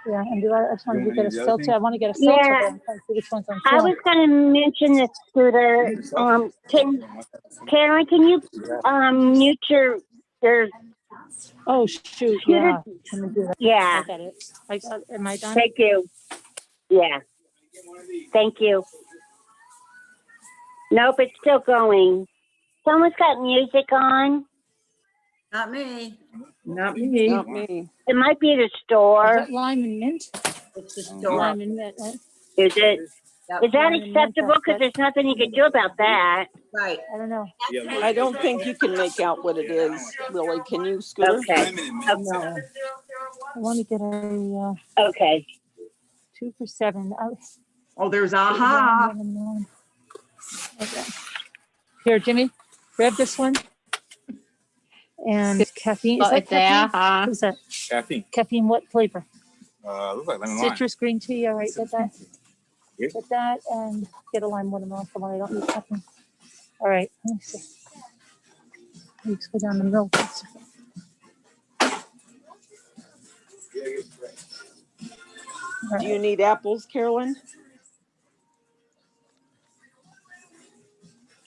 Yeah, and I just want You to get a want the other seltzer. thing? I want to get a seltzer. Yeah. But I'm trying to see which one's on I sale. was going to mention this scooter. Karen, can you mute your Oh shoot! scooter? Yeah, let me do that. Yeah. I got it. Am I done? Thank you. Yeah. Thank you. Nope, it's still going. Someone's got music on. Not me. Not me. Not me. It might be the Is store. that lime and mint? It's the store. Lime and mint. Right? Is it? Is that acceptable? Because there's nothing you can do about that. Right. I don't know. I don't think you can make out what it is, Lily. Can you, Scooter? Okay. No. I want to get a Okay. 2 for $7. Oh, there's aha. Okay. Here, Jimmy, grab this one. And caffeine. Is that Spotted there, caffeine? What's that? Caffeine. Caffeine, what flavor? Looks like lemon lime. Citrus green tea. All right, get that. Here? Get that and get a lime watermelon. Come on, I don't need caffeine. All right, let me see. Let's go down the milk. Do you need apples, Carolyn?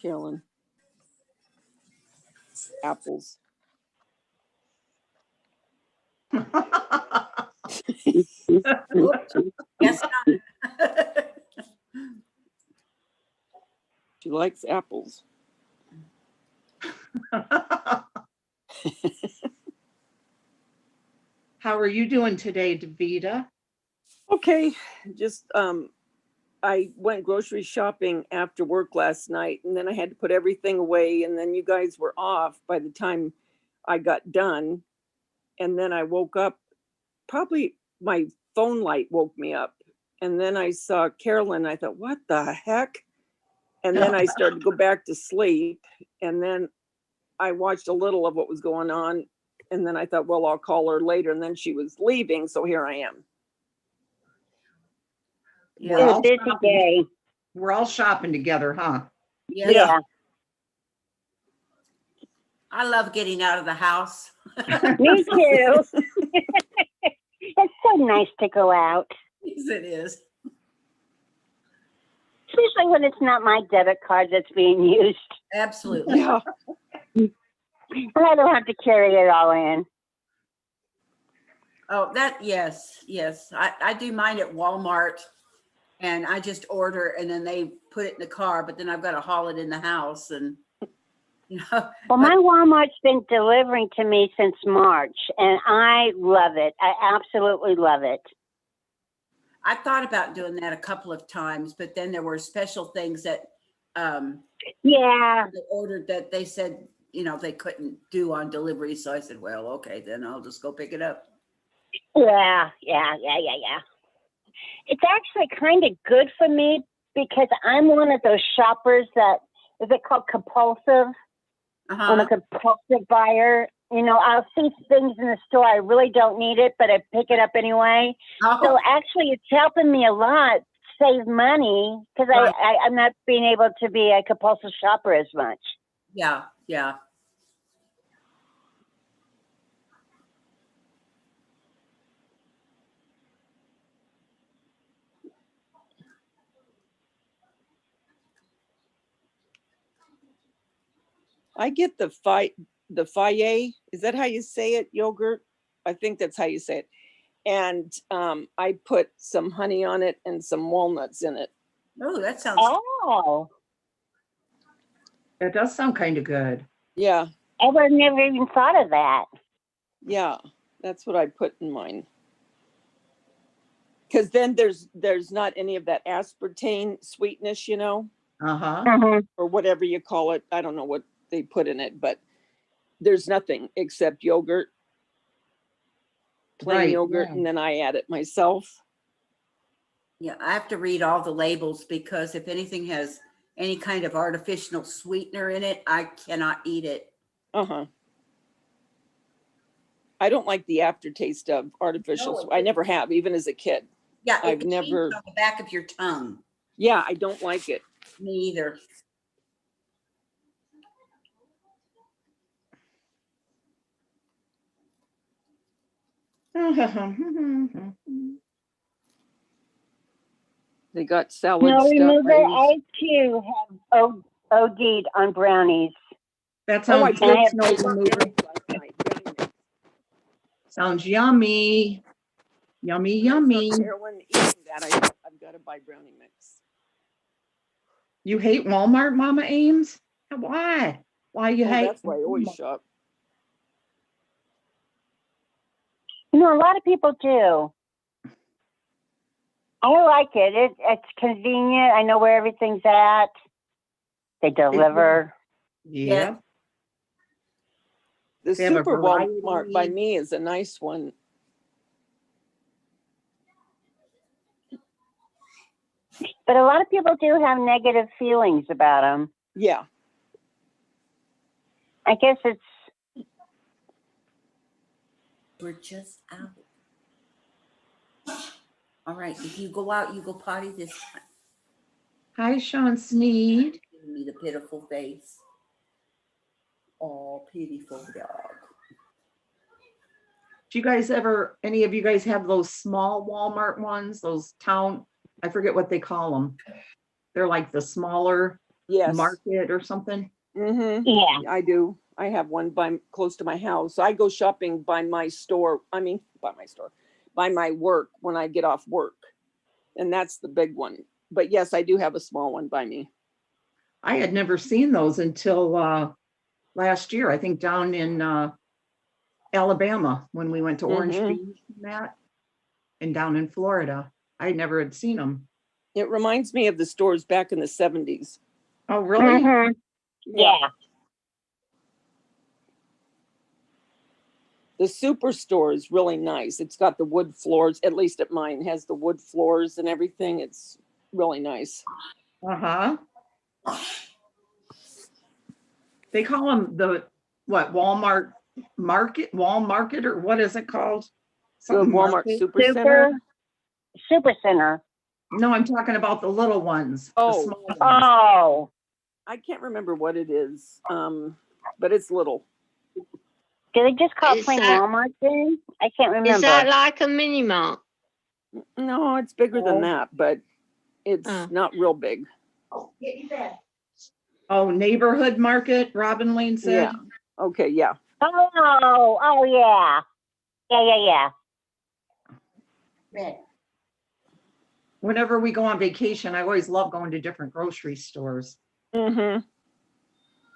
Carolyn. Apples. Yes. She likes apples. How are you doing today, Davida? Okay, just I went grocery shopping after work last night, and then I had to put everything away, and then you guys were off by the time I got done. And then I woke up, probably my phone light woke me up. And then I saw Carolyn. I thought, what the heck? And then I started to go back to sleep. And then I watched a little of what was going on. And then I thought, well, I'll call her later. And then she was leaving. So here I am. We're It's all a busy shopping. day. We're all shopping together, huh? Yes. Yeah. I love getting out of the house. Me too. It's so nice to go out, Yes, it is. especially when it's not my debit card that's being used. Absolutely. Yeah. And I don't have to carry it all in. Oh, yes. I do mine at Walmart, and I just order, and then they put it in the car, but then I've got to haul it in the house, and Well, my Walmart's been delivering to me since March, and I love it. I absolutely love it. I thought about doing that a couple of times, but then there were special things that Yeah. they ordered that they said, they couldn't do on delivery. So I said, well, okay, then I'll just go pick it up. Yeah. It's actually kind of good for me because I'm one of those shoppers that, is it called compulsive? I'm a compulsive buyer. I'll see things in the store. I really don't need it, but I pick it up anyway. Oh, So actually, it's helping me a lot save money because Right. I'm not being able to be a compulsive shopper as much. yeah. I get the Faye. Is that how you say it? Yogurt? I think that's how you say it. And I put some honey on it and some walnuts in it. Oh, that sounds. Oh, That does sound kind of good. Yeah, I would have never even thought of that. yeah, that's what I put in mine. Because then there's not any of that aspartame sweetness, Uh-huh. or whatever you call it. I don't know what they put in it, but there's nothing except yogurt, plain Right, yogurt, yeah. and then I add it myself. Yeah, I have to read all the labels because if anything has any kind of artificial sweetener in it, I cannot eat it. Uh-huh. I don't like the aftertaste of artificial. No, I never have, even as a kid. Yeah, I've it never- on the back of your tongue. Yeah, I don't like it. Me either. They got salad No, stuff. remember, I use- I too have OD'd on brownies. That Oh, I sounds did good, have- Snow Remover. last night. Brownie mix. Sounds yummy. Yummy, yummy. Carolyn eating that. I've got to buy brownie mix. You hate Walmart, Mama Ames? Why? Why you Oh, hate? that's why I always shop. A lot of people do. I like it. It's convenient. I know where everything's at. They deliver. Yeah. The They have a Super variety. Walmart by me is a nice one. But a lot of people do have negative feelings about them. Yeah. I guess it's We're just out. All right, if you go out, you go potty this time. Hi, Sean Sneed. Give me the pitiful face. Oh, pitiful dog. Do you guys ever, any of you guys have those small Walmart ones, those town, I forget what they call them. They're like the smaller Yes. market or something. Mm-hmm. yeah. I do. I have one close to my house. I go shopping by my store. By my work when I get off work. And that's the big one. But yes, I do have a small one by me. I had never seen those until last year, I think down in Alabama when we went to Orange Mhm. Beach and that, and down in Florida. I never had seen them. It reminds me of the stores back in the 70s. Oh, really? Mm-hmm. Yeah. The superstore is really nice. It's got the wood floors, at least at mine, has the wood floors and everything. It's really nice. Uh-huh. They call them the, what, Walmart market, or what is it called? The Something Walmart market? Supercenter. Super Center. No, I'm talking about the little ones. The Oh. small ones. Oh. I can't remember what it is, but it's little. Do they just call it Is plain that- Walmart then? I can't remember. Is that like a mini mart? No, it's bigger than that, but it's Oh. not real big. Oh, neighborhood market, Robin Lane said. Yeah. Okay, yeah. Oh, yeah. Yeah. Whenever we go on vacation, I always love going to different grocery stores. Mm-hmm.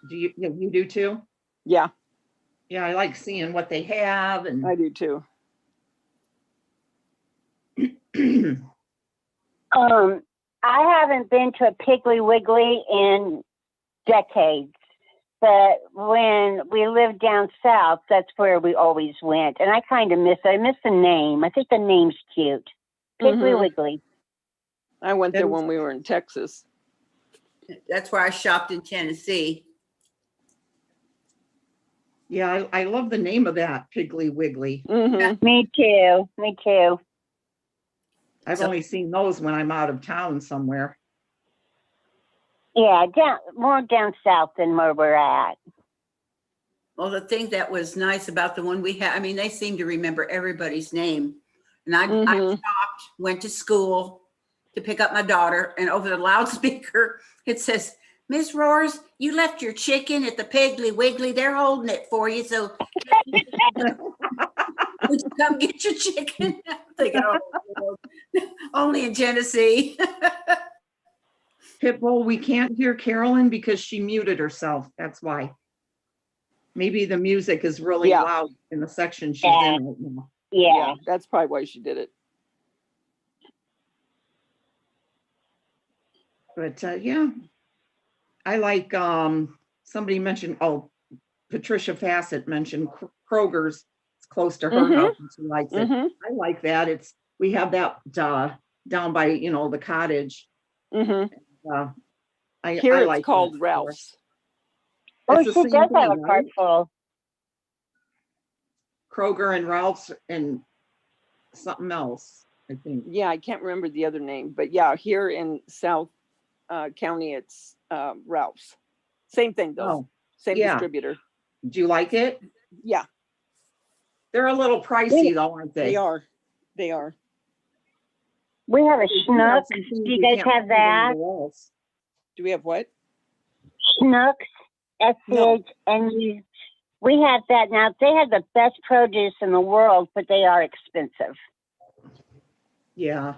Do you do too? Yeah, Yeah, I like seeing what they have and I do too. I haven't been to a Piggly Wiggly in decades. But when we lived down south, that's where we always went. And I kind of miss it. I miss the name. I think the name's cute. Piggly Mhm. Wiggly. I went there when we were in Texas. That's where I shopped in Tennessee. yeah, I love the name of that, Piggly Wiggly. Mm-hmm. Me too. I've So- only seen those when I'm out of town somewhere. Yeah, more down south than where we're at. Well, the thing that was nice about the one we had, I mean, they seem to remember everybody's name. And I Mhm. stopped, went to school to pick up my daughter, and over the loudspeaker, it says, Miss Roars, you left your chicken at the Piggly Wiggly. They're holding it for you. So would you come get your chicken? I'm thinking, oh, Lord. Only in Tennessee. Pitbull, we can't hear Carolyn because she muted herself. That's why. Maybe the music is really Yeah. loud in the section she's Yeah. in right now. Yeah. That's probably why she did it. But yeah, I like, somebody mentioned, Patricia Fassett mentioned Kroger's. It's close to her Mhm. house and she likes it. Mm-hmm. I like that. We have that down by, the cottage. Mm-hmm. Here I it's like called that. Ralph's. Oh, It's the she same does have thing, a cart right? full. Kroger and Ralph's and something else, I think. Yeah, I can't remember the other name, but yeah, here in South County, it's Ralph's. Same thing though. Oh, Same yeah. distributor. do you like it? Yeah, They're a little pricey though, aren't they? they are. They are. We have a They do have Schnucks. some things Do you we guys can't have find that? anywhere else. Do we have what? Schnucks. No. SCH. We have that now. They have the best produce in the world, but they are expensive. Yeah.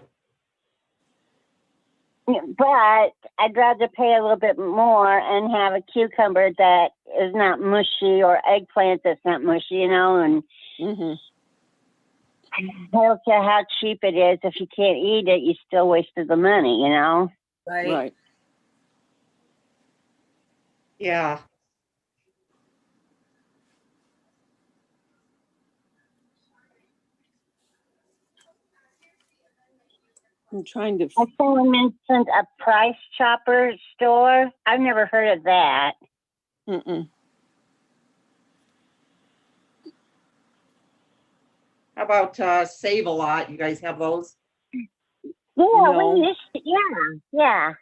But I'd rather pay a little bit more and have a cucumber that is not mushy or eggplant that's not mushy, and Mm-hmm. I don't care how cheap it is. If you can't eat it, you still wasted the money, you know? Right. Right. Yeah. I'm trying to. I saw mentioned a Price Chopper store. I've never heard of that. Mm-mm. How about Save a Lot? You guys have those? Yeah, No. we used to, yeah.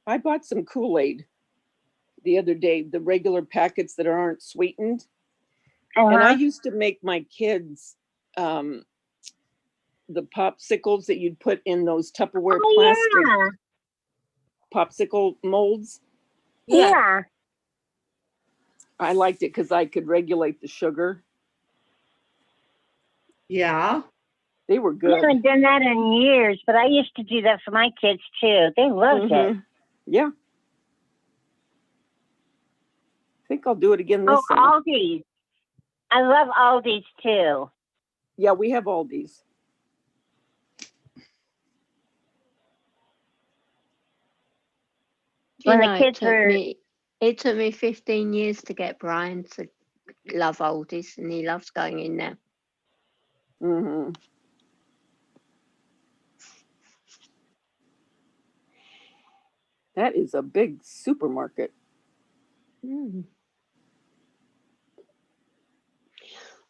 I bought some Kool-Aid the other day, the regular packets that aren't sweetened. And I Uh-huh. used to make my kids the popsicles that you'd put in those Tupperware plastic Oh, popsicle molds. Yeah. yeah. I liked it because I could regulate the sugar. Yeah. They were I good. haven't done that in years, but I used to do that for my kids too. They loved it. Mhm. Yeah. I think I'll do it again Oh, this summer. Aldi's. I love Aldi's too. Yeah, we have Aldi's. Do you When the know, kids were, it took me 15 years to get Brian to love oldies, and he loves going in there. Hmm. That is a big supermarket. Mm.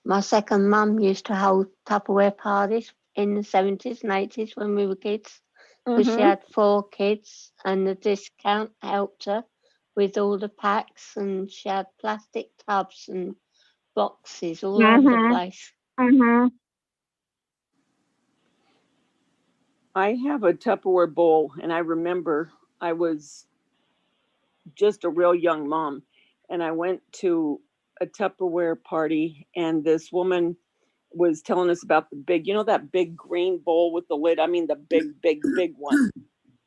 My second mum used to hold Tupperware parties in the 70s and 80s when we were kids, because she Hmm. had 4 kids, and the discount helped her with all the packs, and she had plastic tubs and boxes all over the mm-hmm, place. mm-hmm. I have a Tupperware bowl, and I remember I was just a real young mom, and I went to a Tupperware party, and this woman was telling us about the big, that big green bowl with the lid. I mean, the big, big, big one.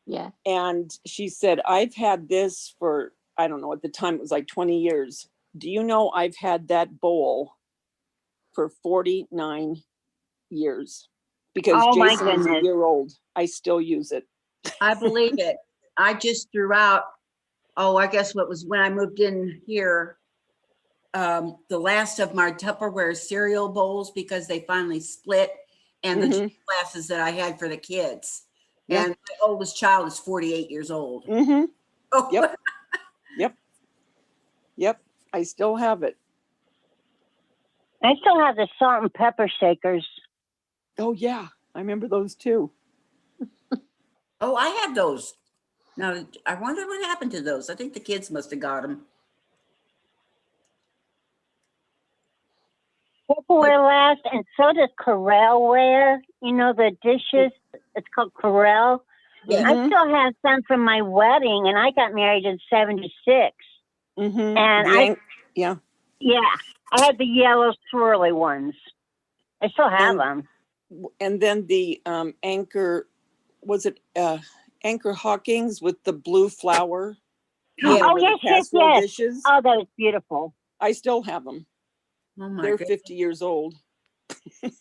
Yeah. And she said, I've had this for, I don't know, at the time it was like 20 years. Do you know I've had that bowl for 49 years? Because Oh my Jason is a goodness. year old. I still use it. I believe it. I just threw out, I guess what was when I moved in here, the last of my Tupperware cereal bowls, because they finally split, and the Mhm. gym classes that I had for the kids. Yeah. And my oldest child is 48 years old. Mm-hmm. Oh, Yep. Yep. I still have it. I still have the salt and pepper shakers. Oh, yeah. I remember those too. Oh, I had those. Now, I wonder what happened to those. I think the kids must have got them. Tupperware lasts, and so does Corelware. You know, the dishes, it's called Corel. Yeah. I Mhm. still have some from my wedding, and I got married in 76. Mhm. And yeah. yeah, I had the yellow swirly ones. I still have them. And then the Anchor, was it Anchor Hawkins with the blue flower? Yeah. Oh, Remember yes, the yes, casserole yes. dishes? Oh, that was beautiful. I still have them. Oh my They're goodness. 50 years old. I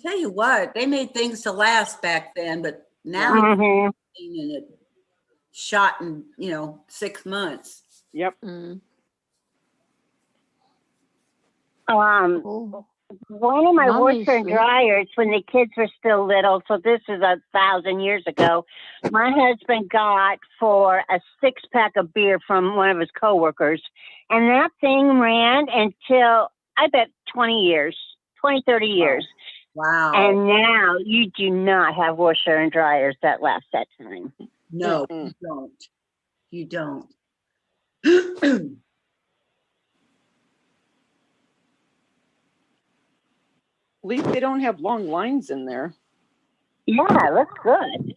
tell you what, they made things to last back then, but now Yeah. Mm-hmm. and it shot in 6 months. Yep. Mm. One of my Mum washer used and to- dryers when the kids were still little, so this is 1,000 years ago, my husband got for a 6-pack of beer from one of his coworkers. And that thing ran until, I bet, 20 years, 20, 30 years. Wow. And now you do not have washer and dryers that last that time. No, Mm-mm. you don't. You don't. At least they don't have long lines in there. Yeah, that's good.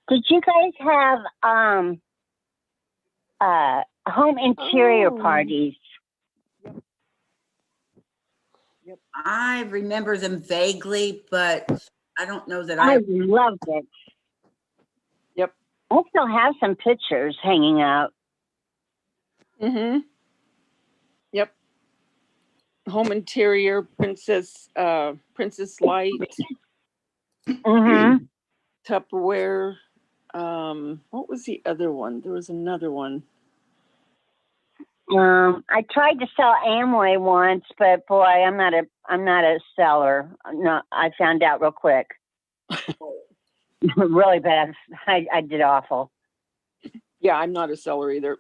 Did you guys have home interior parties? I remember them vaguely, but I don't know that I loved it. Yep. I still have some pictures hanging out. Mm-hmm. Yep. Home interior, Princess Light, Mm-hmm. Tupperware. What was the other one? There was another one. I tried to sell Amway once, but boy, I'm not a seller. No, I found out real quick. Really bad. I did awful. Yeah, I'm not a seller either.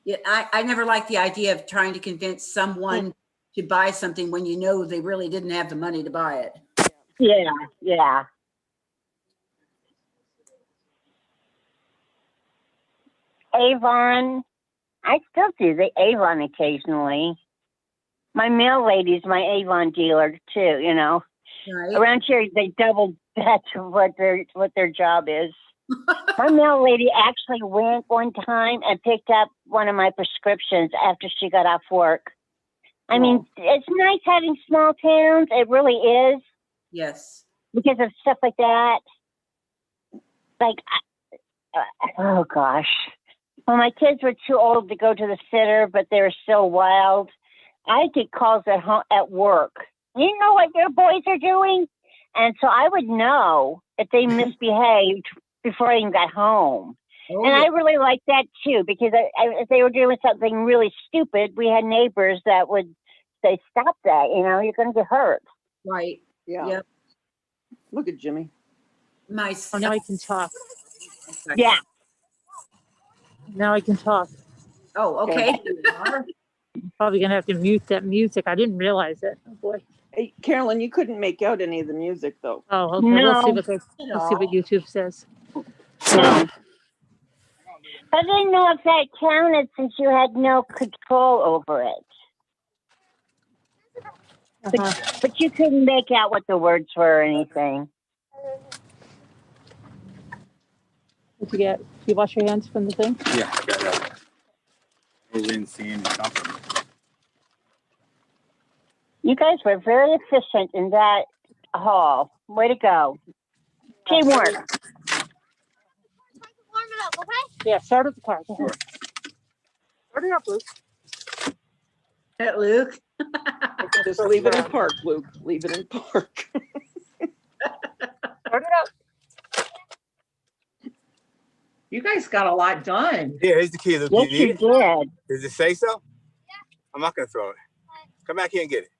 Yeah, I never liked the idea of trying to convince someone to buy something when you know they really didn't have the money to buy it. Yeah. Avon. I still do the Avon occasionally. My mail lady's my Avon dealer too, you know. Right. Around here they double that's what their job is. My mail lady actually went one time and picked up one of my prescriptions after she got off work. I mean, it's nice having small towns. It really is. Yes. Because of stuff like that. Like, oh gosh. When my kids were too old to go to the sitter, but they were still wild, I get calls at home, at work. You know what your boys are doing? And so I would know if they misbehaved before I even got home. And I really like that too, because if they were doing something really stupid, we had neighbors that would say, stop that, you know, you're going to get hurt. Right. Yeah. Yep. Look at Jimmy. Nice. Oh, now I can talk. Yeah. Now I can talk. Oh, okay. You are. Probably gonna have to mute that music. I didn't realize it. Oh boy. Hey, Carolyn, you couldn't make out any of the music though. Oh, okay. No. We'll see what YouTube says. No. I didn't know if that counted since you had no control over it. But you couldn't make out what the words were or anything. Did you get? Did you wash your hands from the thing? Yeah, I got that. I didn't see any something. You guys were very efficient in that hall. Way to go. Teamwork. Warm it up, okay? Yeah, start up the car. Go ahead. Start it up, Luke. Luke. Just leave it in park, Luke. Leave it in park. Start it up. You guys got a lot done. Here, here's the key, Luke. Yes, You you need it? did. Does it say so? Yeah. I'm not gonna throw it. Come back here and get it.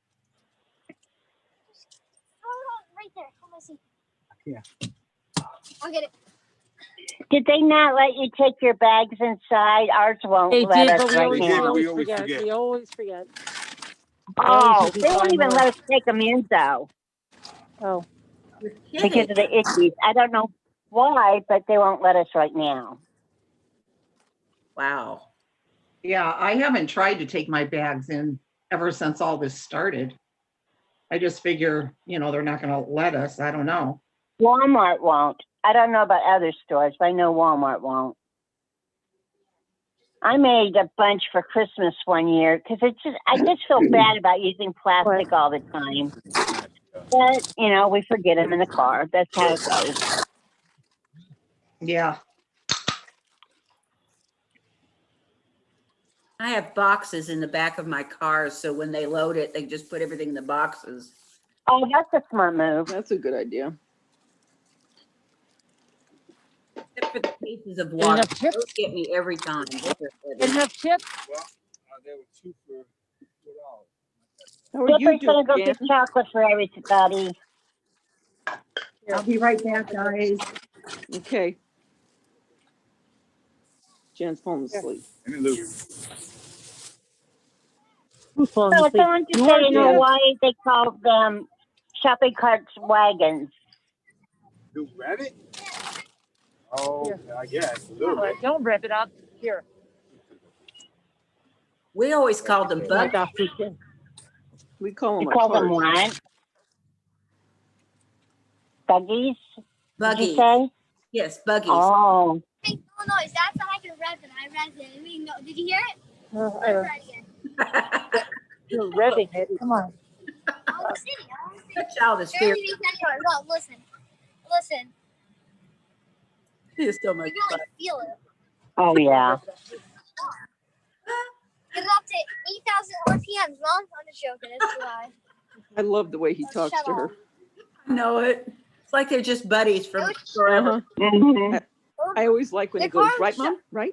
Hold on, right there. Let me see. Yeah. I'll get it. Did they not let you take your bags inside? Ours won't They let did, us but we right always, now. we always forget. We always forget. Oh, usually they won't find even more. let us take them in though Oh, because of the ickies. I don't know why, but they won't let us right now. Wow. Yeah, I haven't tried to take my bags in ever since all this started. I just figure, they're not going to let us. I don't know. Walmart won't. I don't know about other stores, but I know Walmart won't. I made a bunch for Christmas one year because I just feel bad about using plastic all the time. But, we forget them in the car. That's how it goes. Yeah. I have boxes in the back of my car, so when they load it, they just put everything in the boxes. Oh, that's a smart move. That's a good idea. Except for the cases of water. Those get me every time. enough chips? Well, there were two for $4. How are you Skipper's doing, gonna go Jan? get chocolate for everybody. I'll be right back, guys. Okay. Jan's falling asleep. And Luke. Who's falling So asleep? someone just said in Georgia. Hawaii they call them shopping carts wagons. Luke ran it? Oh, Yeah. I guess. All Luke. right, don't rip it up. Here. We always called them Like bug. African. We call You them call a them cart. what? Buggies? Did you Buggies. say? Yes, buggies. Oh, Hey, no noise. That's how I can rev it. I revved it. I mean, no, did you hear it? I don't. Try it again. You're revving it. Come on. I was sitting. That child is Barely fierce. makes any noise. Look, listen. She is so much You can fun. really feel it. oh yeah. Get it up to 8,000 RPMs, Mom. I'm just joking. It's too high. I love the way he Oh, talks shut to her. off. I know it. It's like they're just buddies from forever. Uh-huh. Mhm. I always like when he The goes, car right, was Mom? Right?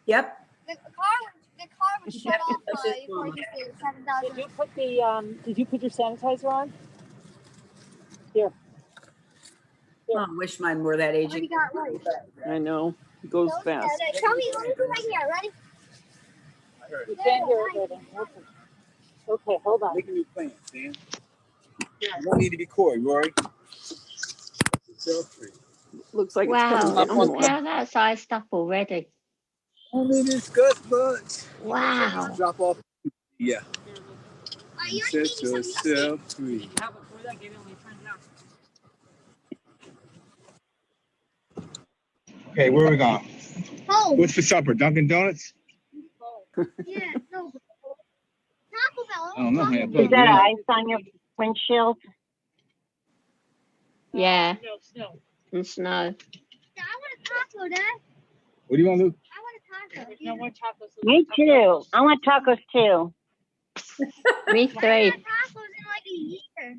Yep. The car would shut off That's his before mama. you say 7,000. Did you put your sanitizer on? Here. Oh, I wish mine were that age. Already got right. I know. He goes fast. Tell me, let me put right here. Ready? You can't hear it. Listen. Okay, hold on. Making new plans, Dan. You don't need to be coy, Rory. Self-free. Looks like it's Wow, coming down look more. how that's iced up already. Only discuss bugs. Wow. Drop off. Yeah. You Set already gave me some yourself free. Okay, where are we going? Home. What's for supper? Dunkin' Donuts? Yeah, no. Taco Bell. I don't know, man. Is that ice on your windshield? Yeah, No, snow. and snow. Yeah, I want a taco, Dad. What do you want, Luke? I want a taco. There's no more tacos. Me too. I want tacos too. Me I haven't had three. tacos in like a year.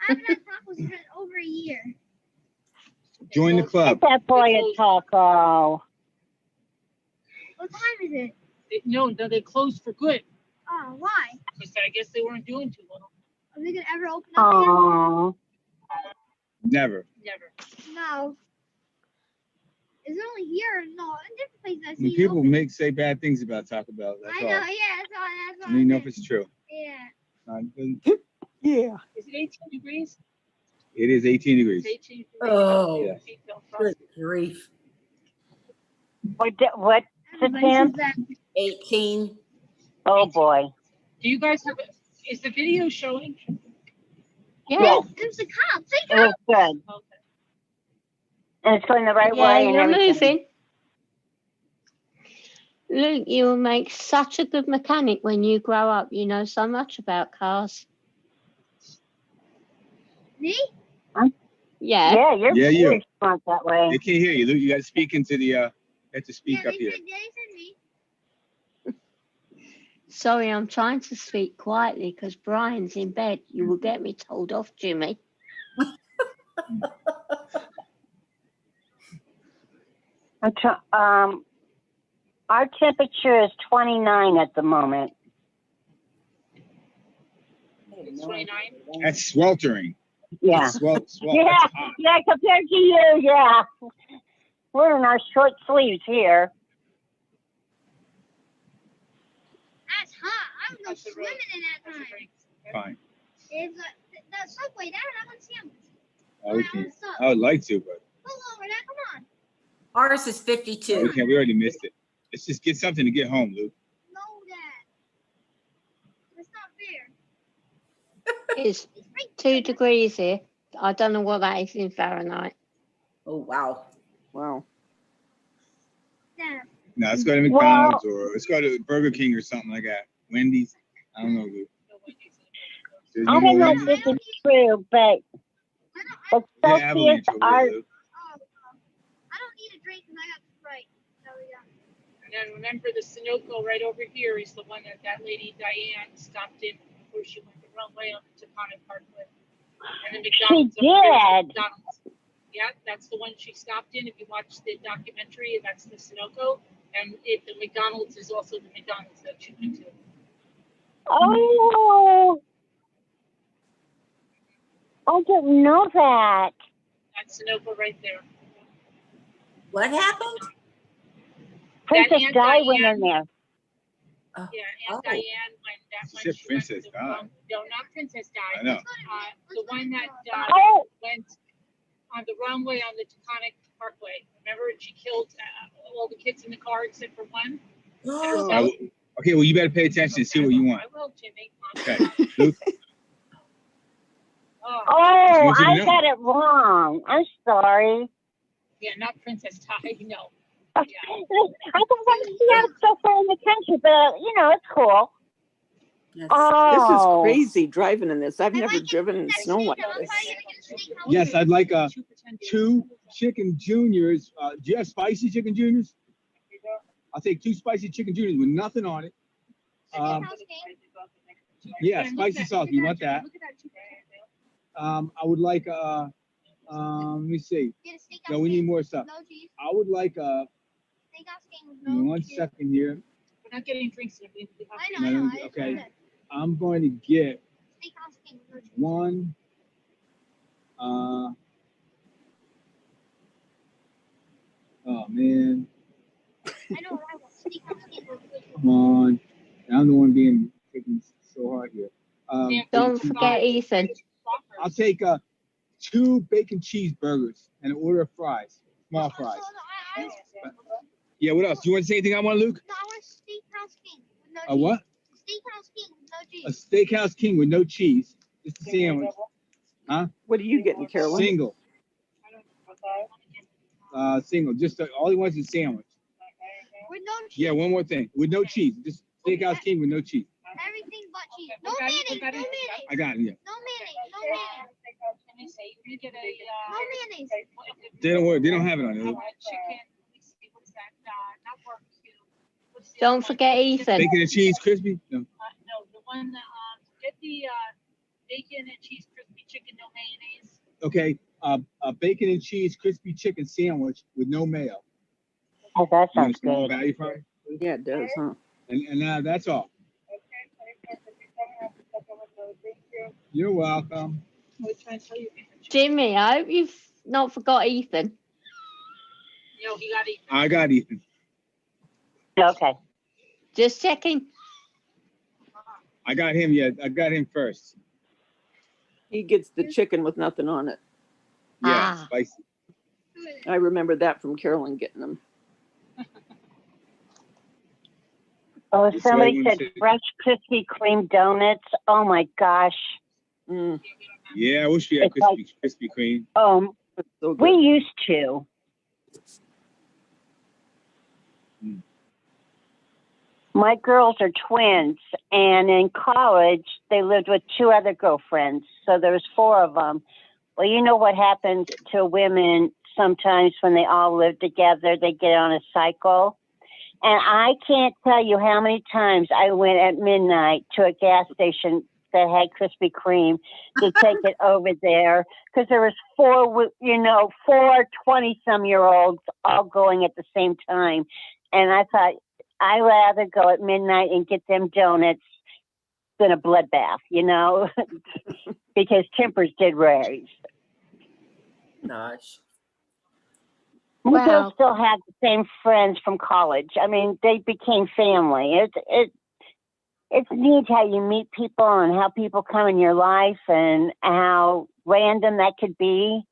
I haven't had tacos in over a year. Join the Get club. that boy a taco. What time is it? No, they closed for good. Oh, why? Because I guess they weren't doing too well. Are they gonna ever open up again? Oh, Never. Never. No. Is it only here? No, in different places I I mean, see. people say bad things about Taco Bell. That's I know. all. Yeah, that's all. I mean, know if it's true. Yeah. Yeah. Is it 18 degrees? It is 18 degrees. It's 18 degrees. Oh. Yes. Good grief. what's the Everybody temp? says that. 18. Oh boy. Do you guys have is the video showing? Yeah, Yes, There's the cops. They it looks good. Okay. And it's going the right yeah, way and you're everything. moving. Luke, you will make such a good mechanic when you grow up. You know so much about cars. Me? Yeah. Yeah, you're Yeah, you. very smart that way. They can't hear you, Luke. You got to speak into the. You have to speak Yeah, up here. they said me. Sorry, I'm trying to speak quietly because Brian's in bed. You will get me told off, Jimmy. Our temperature is 29 at the moment. It's 29. That's sweltering. Yeah. That's Yeah, That's hot. yeah, compared to you, yeah. We're in our short sleeves here. That's hot. I would go swimming in that time. Fine. It's the subway down. I want to see them. I would like to, but Pull over, Dad. Come on. Ours is 52. we can't. We already missed it. Let's just get something to get home, Luke. No, Dad. That's not fair. It's 2 degrees here. I don't know what that is in Fahrenheit. Oh, wow. Wow. Dad. No, let's go to McDonald's or let's go to Burger King or something like that. Wendy's. I don't know, Luke. There's no I more don't know if Wendy's. this is true, but Yeah, avalanche Celsius over are there, Luke. I don't need a drink because I got Sprite. So yeah. And then remember the Sunoco right over here is the one that lady Diane stopped in before she went the wrong way on the Taconic Parkway. And the she McDonald's over there is did. McDonald's. Yeah, that's the one she stopped in. If you watch the documentary, that's the Sunoco. And the McDonald's is also the McDonald's that she went to. Oh, I didn't know that. That's Sunoco right there. What happened? Princess Aunt Di went Diane- in there. Yeah, Oh. Aunt Diane when She she said went Princess to the Di. wrong- No, not Princess Di. I know. The one that Oh, went on the wrong way on the Taconic Parkway. Remember, she killed all the kids in the car except for one. Oh. Okay, well, you better pay attention and see what you want. I will, Jimmy. Okay, Luke. Oh, oh, Just want you I to know. got it wrong. I'm sorry. Yeah, not Princess Ty, no. I think Seattle's so far in the country, but you know, it's cool. Yes. This is Oh, crazy driving in this. I've never driven in snow like this. Yes, I'd like 2 chicken juniors. Do you have spicy chicken juniors? I'll take 2 spicy chicken juniors with nothing on it. Yeah, spicy sauce. We want that. I would like let me see. No, we need more stuff. I would like one second here. We're not getting drinks. No, okay. I'm going to get one. Oh man. Come on. I'm the one being taken so hard here. Don't forget Ethan. I'll take 2 bacon cheeseburgers and an order of fries, small fries. Yeah, what else? Do you want to say anything I want, Luke? No, I want Steakhouse King with no cheese. A what? Steakhouse King with no cheese. A Steakhouse King with no cheese. Just a sandwich. Huh? What are you getting, Carolyn? Single. Single. Just all he wants is a sandwich. With no cheese. Yeah, one more thing. With no cheese. Just Steakhouse King with no cheese. Everything but cheese. No mayonnaise. No mayonnaise. I got it. Yeah. No mayonnaise. No mayonnaise. No mayonnaise. They don't worry. They don't have it on it. Don't forget Ethan. Bacon and cheese crispy? No. No, the one that get the bacon and cheese crispy chicken, no mayonnaise. Okay. A bacon and cheese crispy chicken sandwich with no mayo. oh, that You want sounds some more good. value fry? Yeah, it does, huh? And that's all. You're welcome. Jimmy, I hope you've not forgot Ethan. No, he got Ethan. I got Ethan. Okay. Just checking. I got him. Yeah, I got him first. He gets the chicken with nothing on it. Yeah, Ah. spicy. I remember that from Carolyn getting them. Oh, That's somebody what I said wanna say. fresh Krispy Kreme donuts. Oh my gosh. Mm, Yeah, I wish we had It's like- Krispy Kreme. that's so good. We used to. Mm. My girls are twins, and in college, they lived with 2 other girlfriends. So there was 4 of them. Well, you know what happens to women sometimes when they all live together, they get on a cycle. And I can't tell you how many times I went at midnight to a gas station that had Krispy Kreme to take it over there, because there was 4 20-some-year-olds all going at the same time. And I thought, I'd rather go at midnight and get them donuts than a bloodbath, because tempers did raise. Gosh. We Wow. still have the same friends from college. I mean, they became family. It's neat how you meet people and how people come in your life and how random that could be.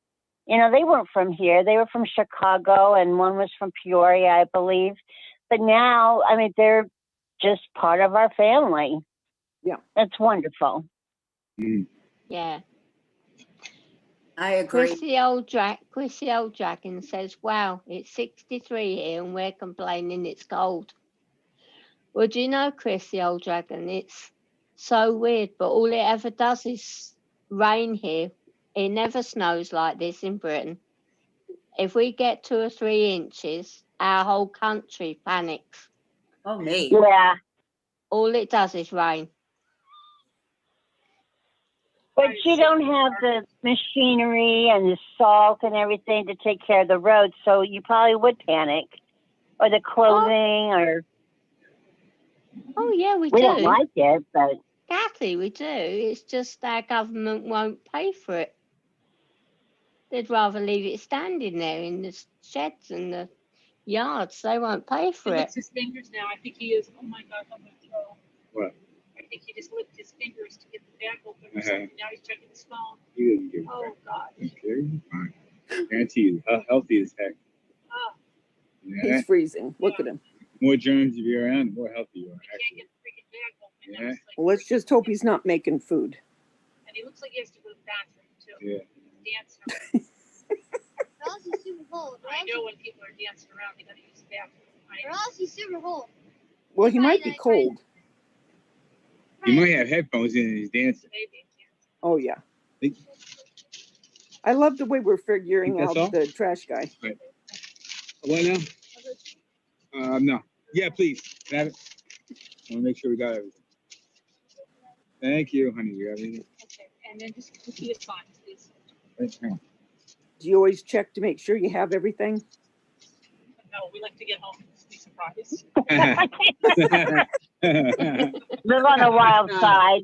They weren't from here. They were from Chicago, and one was from Peoria, I believe. But now, I mean, they're just part of our family. Yeah. That's wonderful. Mm. Yeah. I agree. Chrissy Old Dragon says, wow, it's 63 here and we're complaining it's cold. Well, do you know, Chrissy Old Dragon, it's so weird, but all it ever does is rain here. It never snows like this in Britain. If we get 2 or 3 inches, our whole country panics. Oh, me. Yeah. All it does is rain. But you don't have the machinery and the salt and everything to take care of the roads, so you probably would panic. Or the clothing, or Oh, yeah, we we do. don't like it, but Kathy, we do. It's just our government won't pay for it. They'd rather leave it standing there in the sheds and the yards. They won't pay He for it. licks his fingers now. I think he is. Oh my God, I'm gonna throw. What? I think he just licked his fingers to get the bag open or Uh-huh. something. Now he's checking his phone. He doesn't give a Oh crap. God. Okay, you're fine. Guarantee you, healthy as heck. Oh, Yeah. He's freezing. Look at him. More germs if you're around, the more healthy you are. he can't Actually. get the freaking bag open. Yeah. Now he's like, Well, let's just hope he's not making food. and he looks like he has to go to the bathroom too. Yeah. Dance. Girls, you see cold. I know when people are dancing around, they gotta use the bathroom. Or else he's super cold. Well, he might be cold. He might have headphones in and he's dancing. Maybe. Oh, yeah. I love the way we're figuring That's out all? the trash guy. Right. What now? No. Yeah, please. Can I have it? I want to make sure we got everything. Thank you, honey. You have anything? Okay, and then just repeat it fine, please. Right, hang on. Do you always check to make sure you have everything? No, we like to get home and be surprised. Live on the wild side.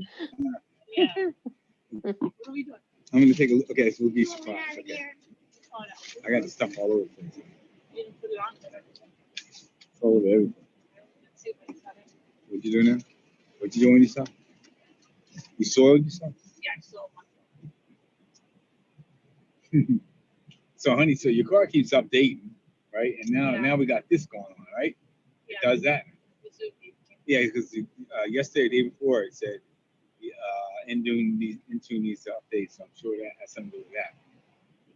Yeah. What are we doing? I'm gonna take a look. Okay, so we'll be What we surprised. have Okay. here. Oh, no. I got the stuff all over the place. You didn't put it on there. It's all over everything. Let's see if it's on it. What you doing now? What you doing with yourself? You soiled yourself? Yeah, I saw one. So, honey, so your car keeps updating, right? And now we got this going on, right? It does that. Yeah, because yesterday, the day before, it said Intune needs to update, so I'm sure that has something to do with that.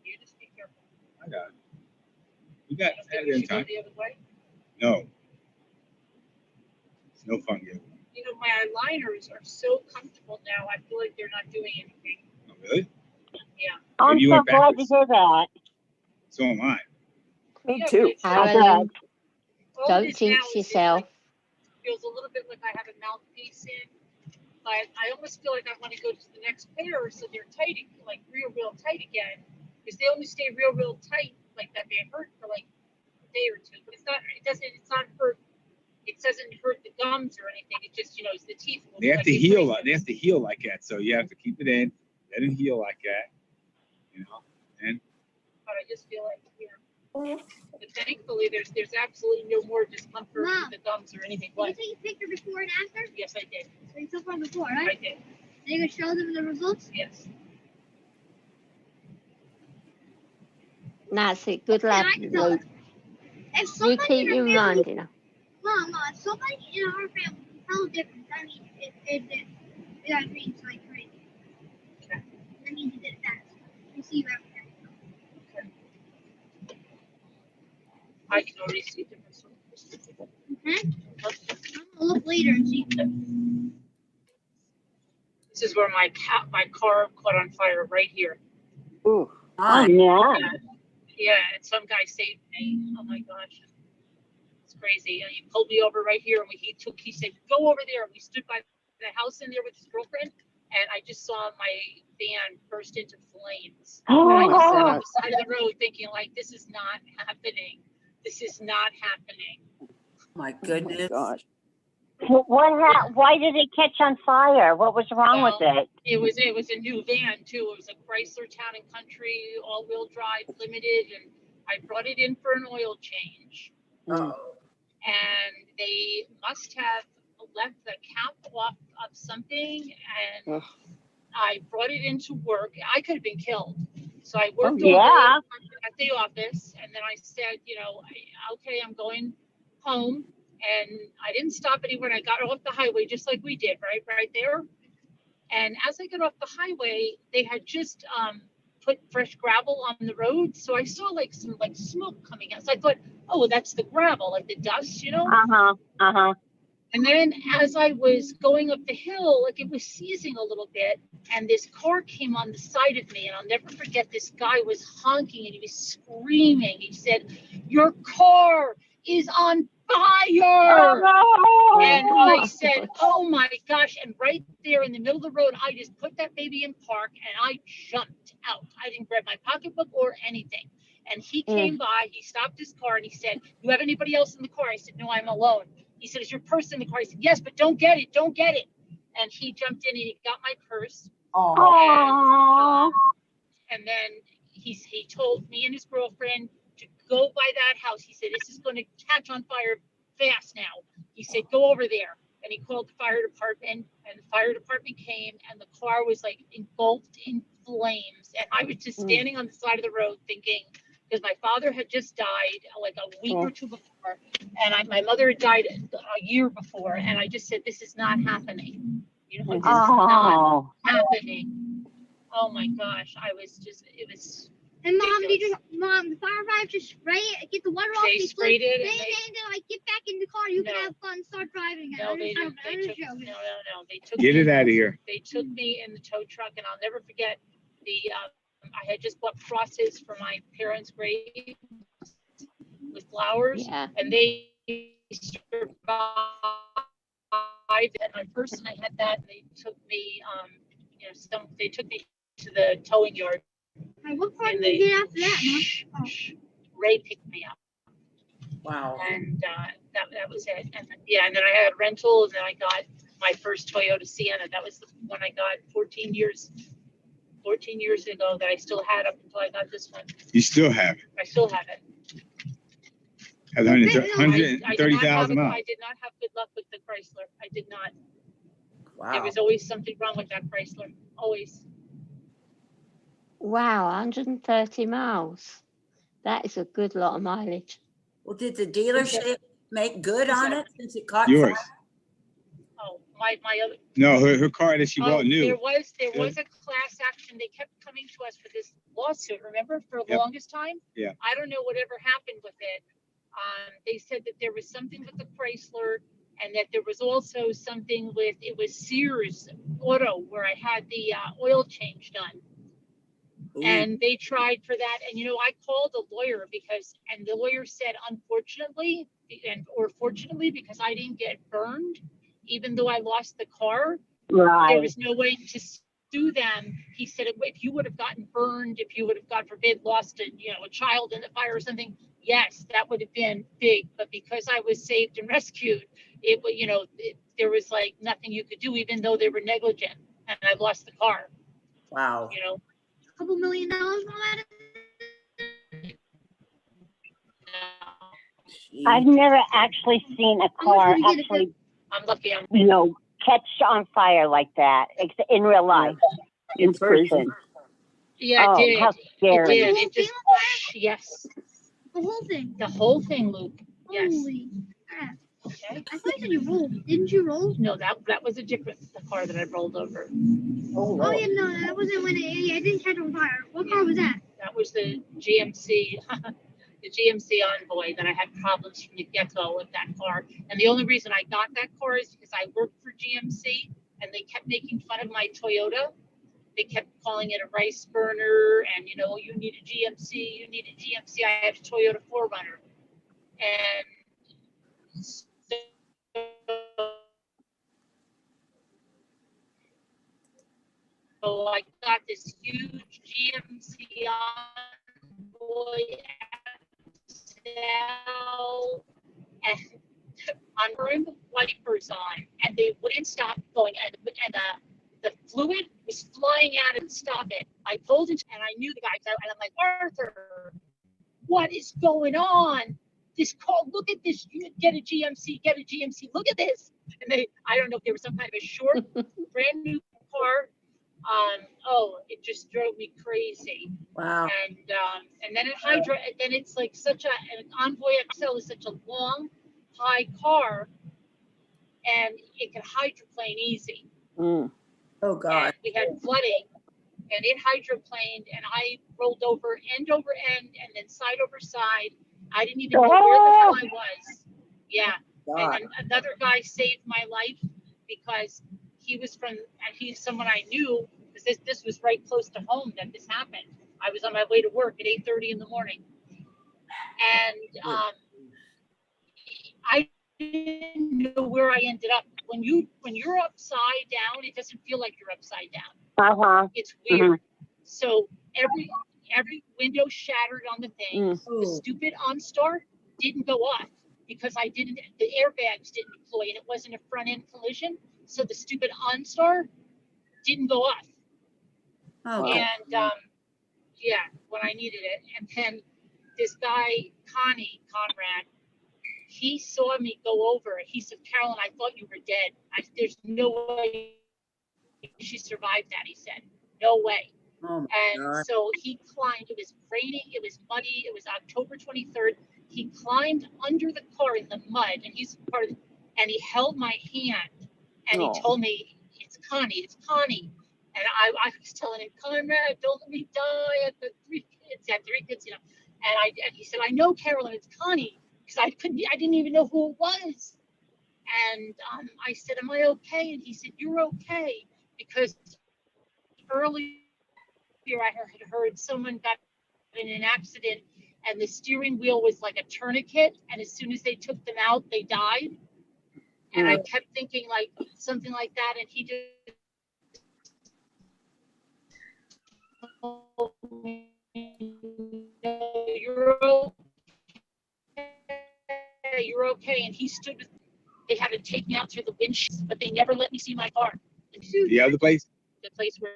You just be careful. I got it. You got You don't think it we in should go time. the other way? No. It's no fun yet. You know, my eyeliners are so comfortable now. I feel like they're not doing anything. Oh, really? Yeah. I'm Maybe you so went glad to backwards. hear that. So am I. Me Yeah, too. but I'm it's- Carolyn, all don't this jinx now is yourself. like, feels a little bit like I have a mouthpiece in, but I almost feel like I want to go to the next pair so they're tight, like real tight again, because they only stay real tight like that. They hurt for like a day or two, but it's not hurt. It doesn't hurt the gums or anything. It just, it's the teeth. They have to heal. They have to heal like that. So you have to keep it in, let it heal like that, And But I just feel like, but thankfully there's absolutely no more discomfort with the gums or anything. Did you What? take a picture before and after? Yes, I did. So you took one before, I right? did. And you can show them the results? Yes. That's it. Good lad, I can tell Luke. If You somebody keep in our family, reminding her. Mom, if somebody in our family can tell the difference, that means that means like crazy. Okay. That means you did it fast. You see everything. I can already see the difference. Okay? I'm gonna look later and see. This is where my car caught on fire right here. Ooh. Oh, yeah. Yeah, and some guy saved me. Oh my gosh. It's crazy. And he pulled me over right here and he said, go over there. We stood by the house in there with his girlfriend and I just saw my van burst into flames. Oh, And I just sat my on the side of the road thinking like, this is not happening. This is not happening. My Oh my goodness. gosh. Why did it catch on fire? What was wrong with it? It was a new van too. It was a Chrysler Town and Country all-wheel drive limited, and I brought it in for an oil change. Oh. And they must have left the cap off of something, and Ugh. I brought it into work. I could have been killed. So I worked Oh, yeah. at the office, and then I said, okay, I'm going home. And I didn't stop anywhere. And I got off the highway just like we did, right there. And as I got off the highway, they had just put fresh gravel on the road. So I saw some smoke coming out. So I thought, oh, that's the gravel, like the dust, Uh-huh. And then as I was going up the hill, it was seizing a little bit. And this car came on the side of me. And I'll never forget, this guy was honking and he was screaming. He said, your car is on fire. Oh, And I said, oh my gosh. And right there in the middle of the road, I just put that baby in park and I jumped out. I didn't grab my pocketbook or anything. And he came by, he stopped his car and he said, you have anybody else in the car? I said, no, I'm alone. He said, is your purse in the car? I said, yes, but don't get it. And he jumped in and he got my purse. Oh. And then he told me and his girlfriend to go by that house. He said, this is going to catch on fire fast now. He said, go over there. And he called the fire department, and the fire department came, and the car was like engulfed in flames. And I was just standing on the side of the road thinking, because my father had just died like a week or two before, and my mother had died a year before, and I just said, this is not happening. This is not happening. Oh my gosh, it was And mom, the firefighters just spray it, get the water off. They sprayed it, and then like get back in the car. You can have fun, start driving. No, they didn't. No. They took Get me, it out of here. They took me in the tow truck, and I'll never forget the. I had just bought crosses for my parents' grave with flowers, and they survived. And my first night I had that, they took me. They took me to the towing yard. What part did you get after that, Mom? Ray picked me up. Wow. And that was it. And then I had a rental, and then I got my first Toyota Sienna. That was the one I got 14 years ago that I still had up until I got this one. You still have it? I still have it. Has 130,000 miles. I did not have good luck with the Chrysler. I did not. Wow. There was always something wrong with that Chrysler. Always. Wow, 130 miles. That is a good lot of mileage. Well, did the dealership make good on it since it caught Yours? fire? Oh, my other. No, her car that she bought new. There was a class action. They kept coming to us for this lawsuit. Remember, for the longest time. Yeah. I don't know whatever happened with it. They said that there was something with the Chrysler, and that there was also something with Sears Auto where I had the oil change done. Ooh. And they tried for that. And, I called a lawyer and the lawyer said, unfortunately, or fortunately, because I didn't get burned, even though I lost the car, there was no way to sue them. He said, if you would have gotten burned, if you would have, God forbid, lost a child in the fire or something, yes, that would have been big. But because I was saved and rescued, there was like nothing you could do, even though they were negligent, and I lost the car. Wow. A couple $1 million, Mom. I've never actually seen a car actually, I'm lucky. catch on fire like that in real life, in person. Yeah, it did. How scary. It just, yes. The whole thing. The whole thing, Luke. Yes. Holy crap. Okay. I thought you said you rolled. Didn't you roll? No, that was the car that I rolled over. Oh yeah, no, that wasn't when it didn't catch on fire. What car was that? That was the GMC, the GMC Envoy that I had problems from the get-go with that car. And the only reason I got that car is because I worked for GMC, and they kept making fun of my Toyota. They kept calling it a rice burner, and you need a GMC, you need a GMC. I had a Toyota 4Runner, and so I got this huge GMC Envoy XL, and on room wipers on, and they wouldn't stop going, and the fluid was flying out and stop it. I pulled it, and I knew the guy, and I'm like, Arthur, what is going on? This car, look at this, you get a GMC, look at this. And I don't know if there was some kind of a short, brand new car. It just drove me crazy. Wow. And then then it's like an Envoy XL is such a long, high car, and it can hydroplane easy. Oh God. And we had flooding, and it hydroplaned, and I rolled over end over end, and then side over side. I didn't even know where the hell I was. Yeah. God. And then another guy saved my life because he's someone I knew, because this was right close to home that this happened. I was on my way to work at 8:30 in the morning. And I didn't know where I ended up. When you're upside down, it doesn't feel like you're upside down. It's weird. So every window shattered on the thing. The stupid OnStar didn't go off because the airbags didn't deploy, and it wasn't a front end collision. So the stupid OnStar didn't go off. And when I needed it. And then this guy, Conrad, he saw me go over. He said, Carolyn, I thought you were dead. There's no way she survived that, he said. No way. And so he climbed. It was raining. It was muddy. It was October 23rd. He climbed under the car in the mud, and he's part of it, and he held my hand, and he told me, it's Connie. And I was telling him, Conrad, don't let me die. I've got 3 kids, have 3 kids, and he said, I know, Carolyn, it's Connie, because I didn't even know who it was. And I said, am I okay? And he said, you're okay, because earlier I had heard someone got in an accident and the steering wheel was like a tourniquet, and as soon as they took them out, they died. And I kept thinking like something like that, and he just told me, you're okay, you're okay. And he stood with, they had to take me out through the windshield, but they never let me see my car. The other place? The place where,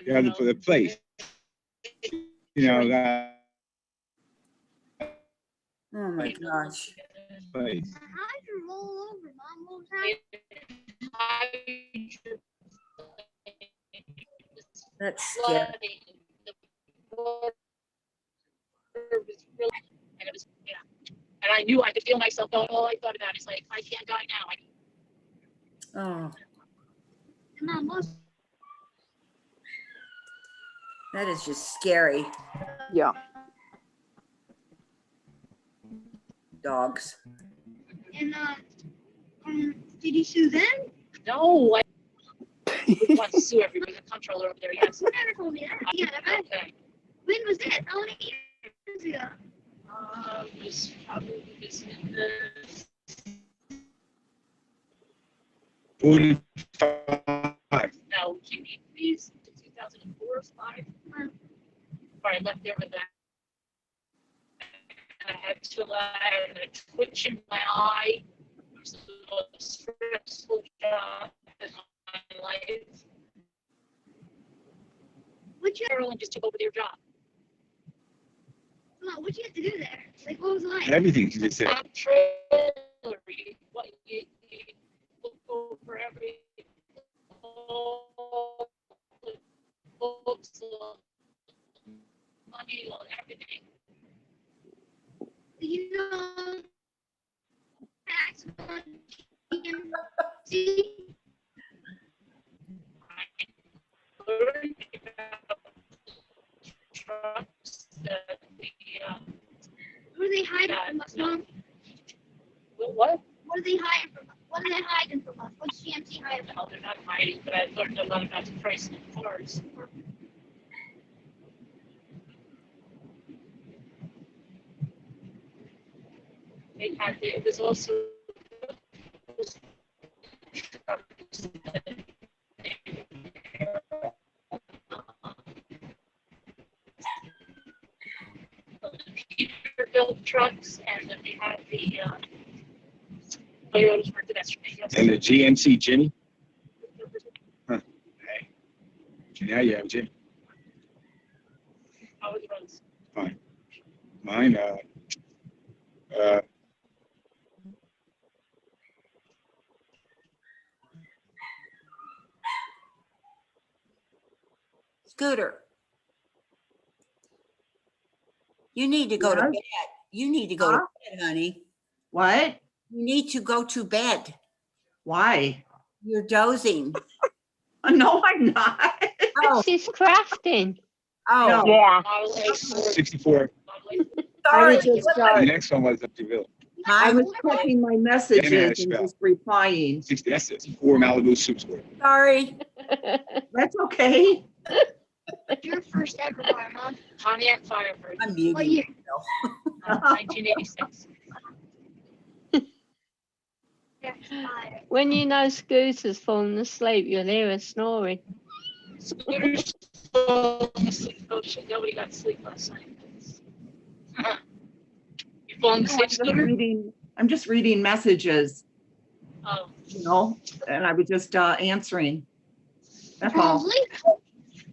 The other for the place. That Oh my gosh. place. How'd you roll over, Mom? What was happening? That's scary. And it was, and I knew I could feel myself going, all I thought about is like, I can't die now. Oh, Mom, what? that is just scary. Yeah. Dogs. And did you sue them? No, I want to sue everybody. The comptroller over there, yes. You never told me that. Yeah, Okay. when was that? How many years ago? It was probably in the 45. no, these 2004 or 5. Before I left there with that. I had a twitch in my eye. It was the most stressful job in my life. What'd you, Carolyn just took over their job. Mom, what'd you have to do there? Like, what was it like? Everything you just said. Trailery, what you look over every books, money, everything. You know, tax on GMC. Learned about trucks that What are they hiding from us, Mom? what? What are they hiding from us? What are they hiding from us? What's GMC hiding from us? No, they're not hiding, but I learned a lot about the price of cars. It was also Peterbilt trucks, and then we had the Toyotas were the best. And the GMC Jimmy. Huh. Hey. Now you have Jimmy. How it runs. Fine. Mine, Scooter. You need to go to Yes? bed. You need to go to bed, honey. What? You need to go to bed. Why? You're dozing. No, I'm not. Oh, She's crafting. oh, No. Yeah. Model A Ford, 64. I sorry. was just, The next one was up to Bill. I I'm was checking my messages and just replying. 60, that's 64 Malibu Super Sport. sorry. That's okay. Your first ever car, Mom. Pontiac Firebird, I'm What muting. year? 1986. When you know Scooter's fallen asleep, you'll hear her snoring. Scooter's falling asleep. Oh shit, nobody got sleep last night. You falling asleep, Scooter? I'm just reading messages, Oh, and I was just answering. That's all.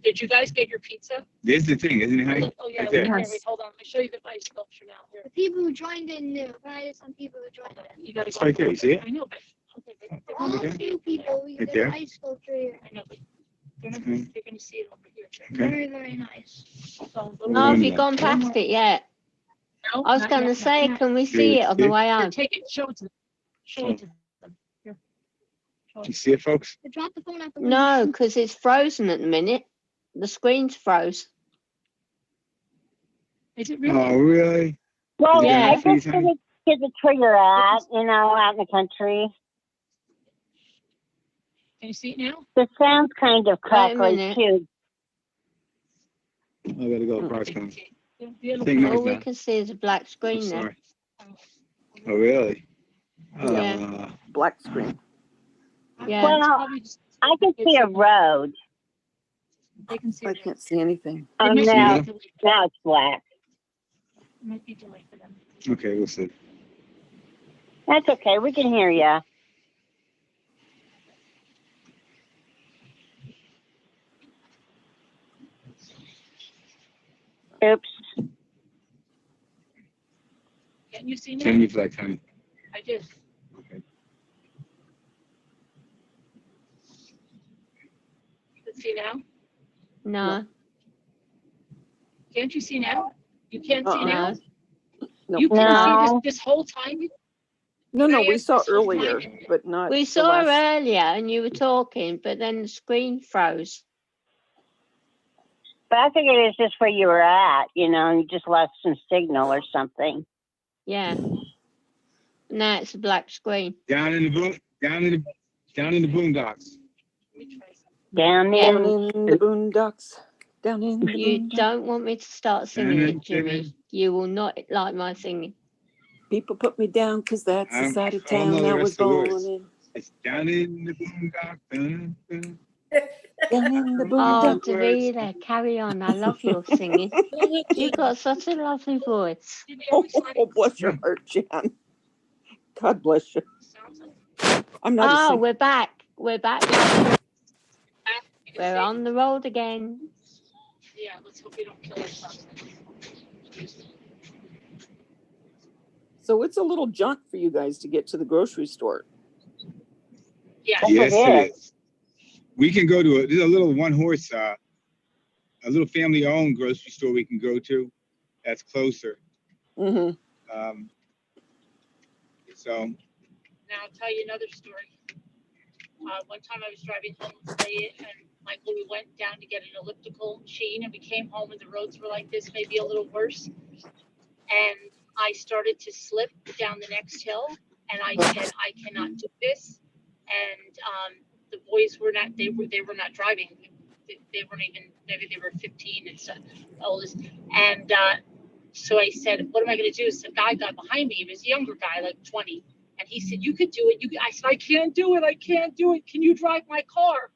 did you guys get your pizza? There's the thing, isn't it, honey? Oh yeah, Right there. here, wait, hold on. Let me show you the ice sculpture now. Here. The people who joined in knew. I did some people who joined in. You gotta It's go. right there, you see it? I know, but okay, but All Okay. a few people. We Right did there. an ice sculpture here. I know, but they're not. Mhm. They're gonna see it over here. Okay. Very, very nice. So, Oh, have you gone past it yet? no, I was not going to yet, say, not yet. can we see it on the way Here, home? take it. Show it to them. Show it to them. Here. Show You it. see it, folks? Drop the phone out the window. No, because it's frozen at the minute. The screen's froze. Is it Oh, really? really? Well, Is it Yeah. I gonna freeze, just honey? get the trigger out, out in the country. Can you see it now? The sound's kind of Wait a crackly minute. too. I gotta go across country. Beautiful. Take noise All we now. can see is a black I'm screen now. sorry. Oh, really? Yeah. Black screen. Yeah. Well, I can see a road. They can see I it. can't see anything. Oh, It might be now, delayed. now it's black. It might be delayed for them. Okay, we'll see. That's okay. We can hear you. Oops. Can you see Can now? you flex, honey? I did. Okay. Let's see now. No. Can't you see now? You can't see now? No. No. You can see No. this whole time? No, Can I we ask saw this whole earlier, time? but not. We the saw last- earlier and you were talking, but then the screen froze. But I figured it's just where you were at, and you just lost some signal or something. Yeah. Now it's a black screen. Down in the boondocks. Down Yeah. Down in. in the boondocks. Down in the You boondocks. don't want me to start singing it, Jimmy. Down. You will not like my singing. People put me down because that's the side of I don't know town the I rest was of the born words. in. It's down in the boondocks. Dun, dun. Down in the Oh, boondocks. Davida, carry on. I love your singing. You've got such a lovely voice. Oh, bless your heart, Jan. God bless you. I'm not a Oh, singer. we're back. We're back now. We're on the road again. Yeah, let's hope we don't kill ourselves. So it's a little jaunt for you guys to get to the grocery store. Yeah. Yes, it it is. We can go to there's a little one horse, a little family owned grocery store we can go to that's closer. Mm-hmm. So Now I'll tell you another story. One time I was driving home with Ray and Michael. We went down to get an elliptical machine, and we came home and the roads were like this, maybe a little worse. And I started to slip down the next hill, and I said, "I cannot do this." And the boys were not. They were not driving. They weren't even. Maybe they were 15 and so oldest. And so I said, "What am I going to do?" So the guy got behind me. He was a younger guy, like 20. And he said, "You could do it." I said, "I can't do it. I can't do it. Can you drive my car?"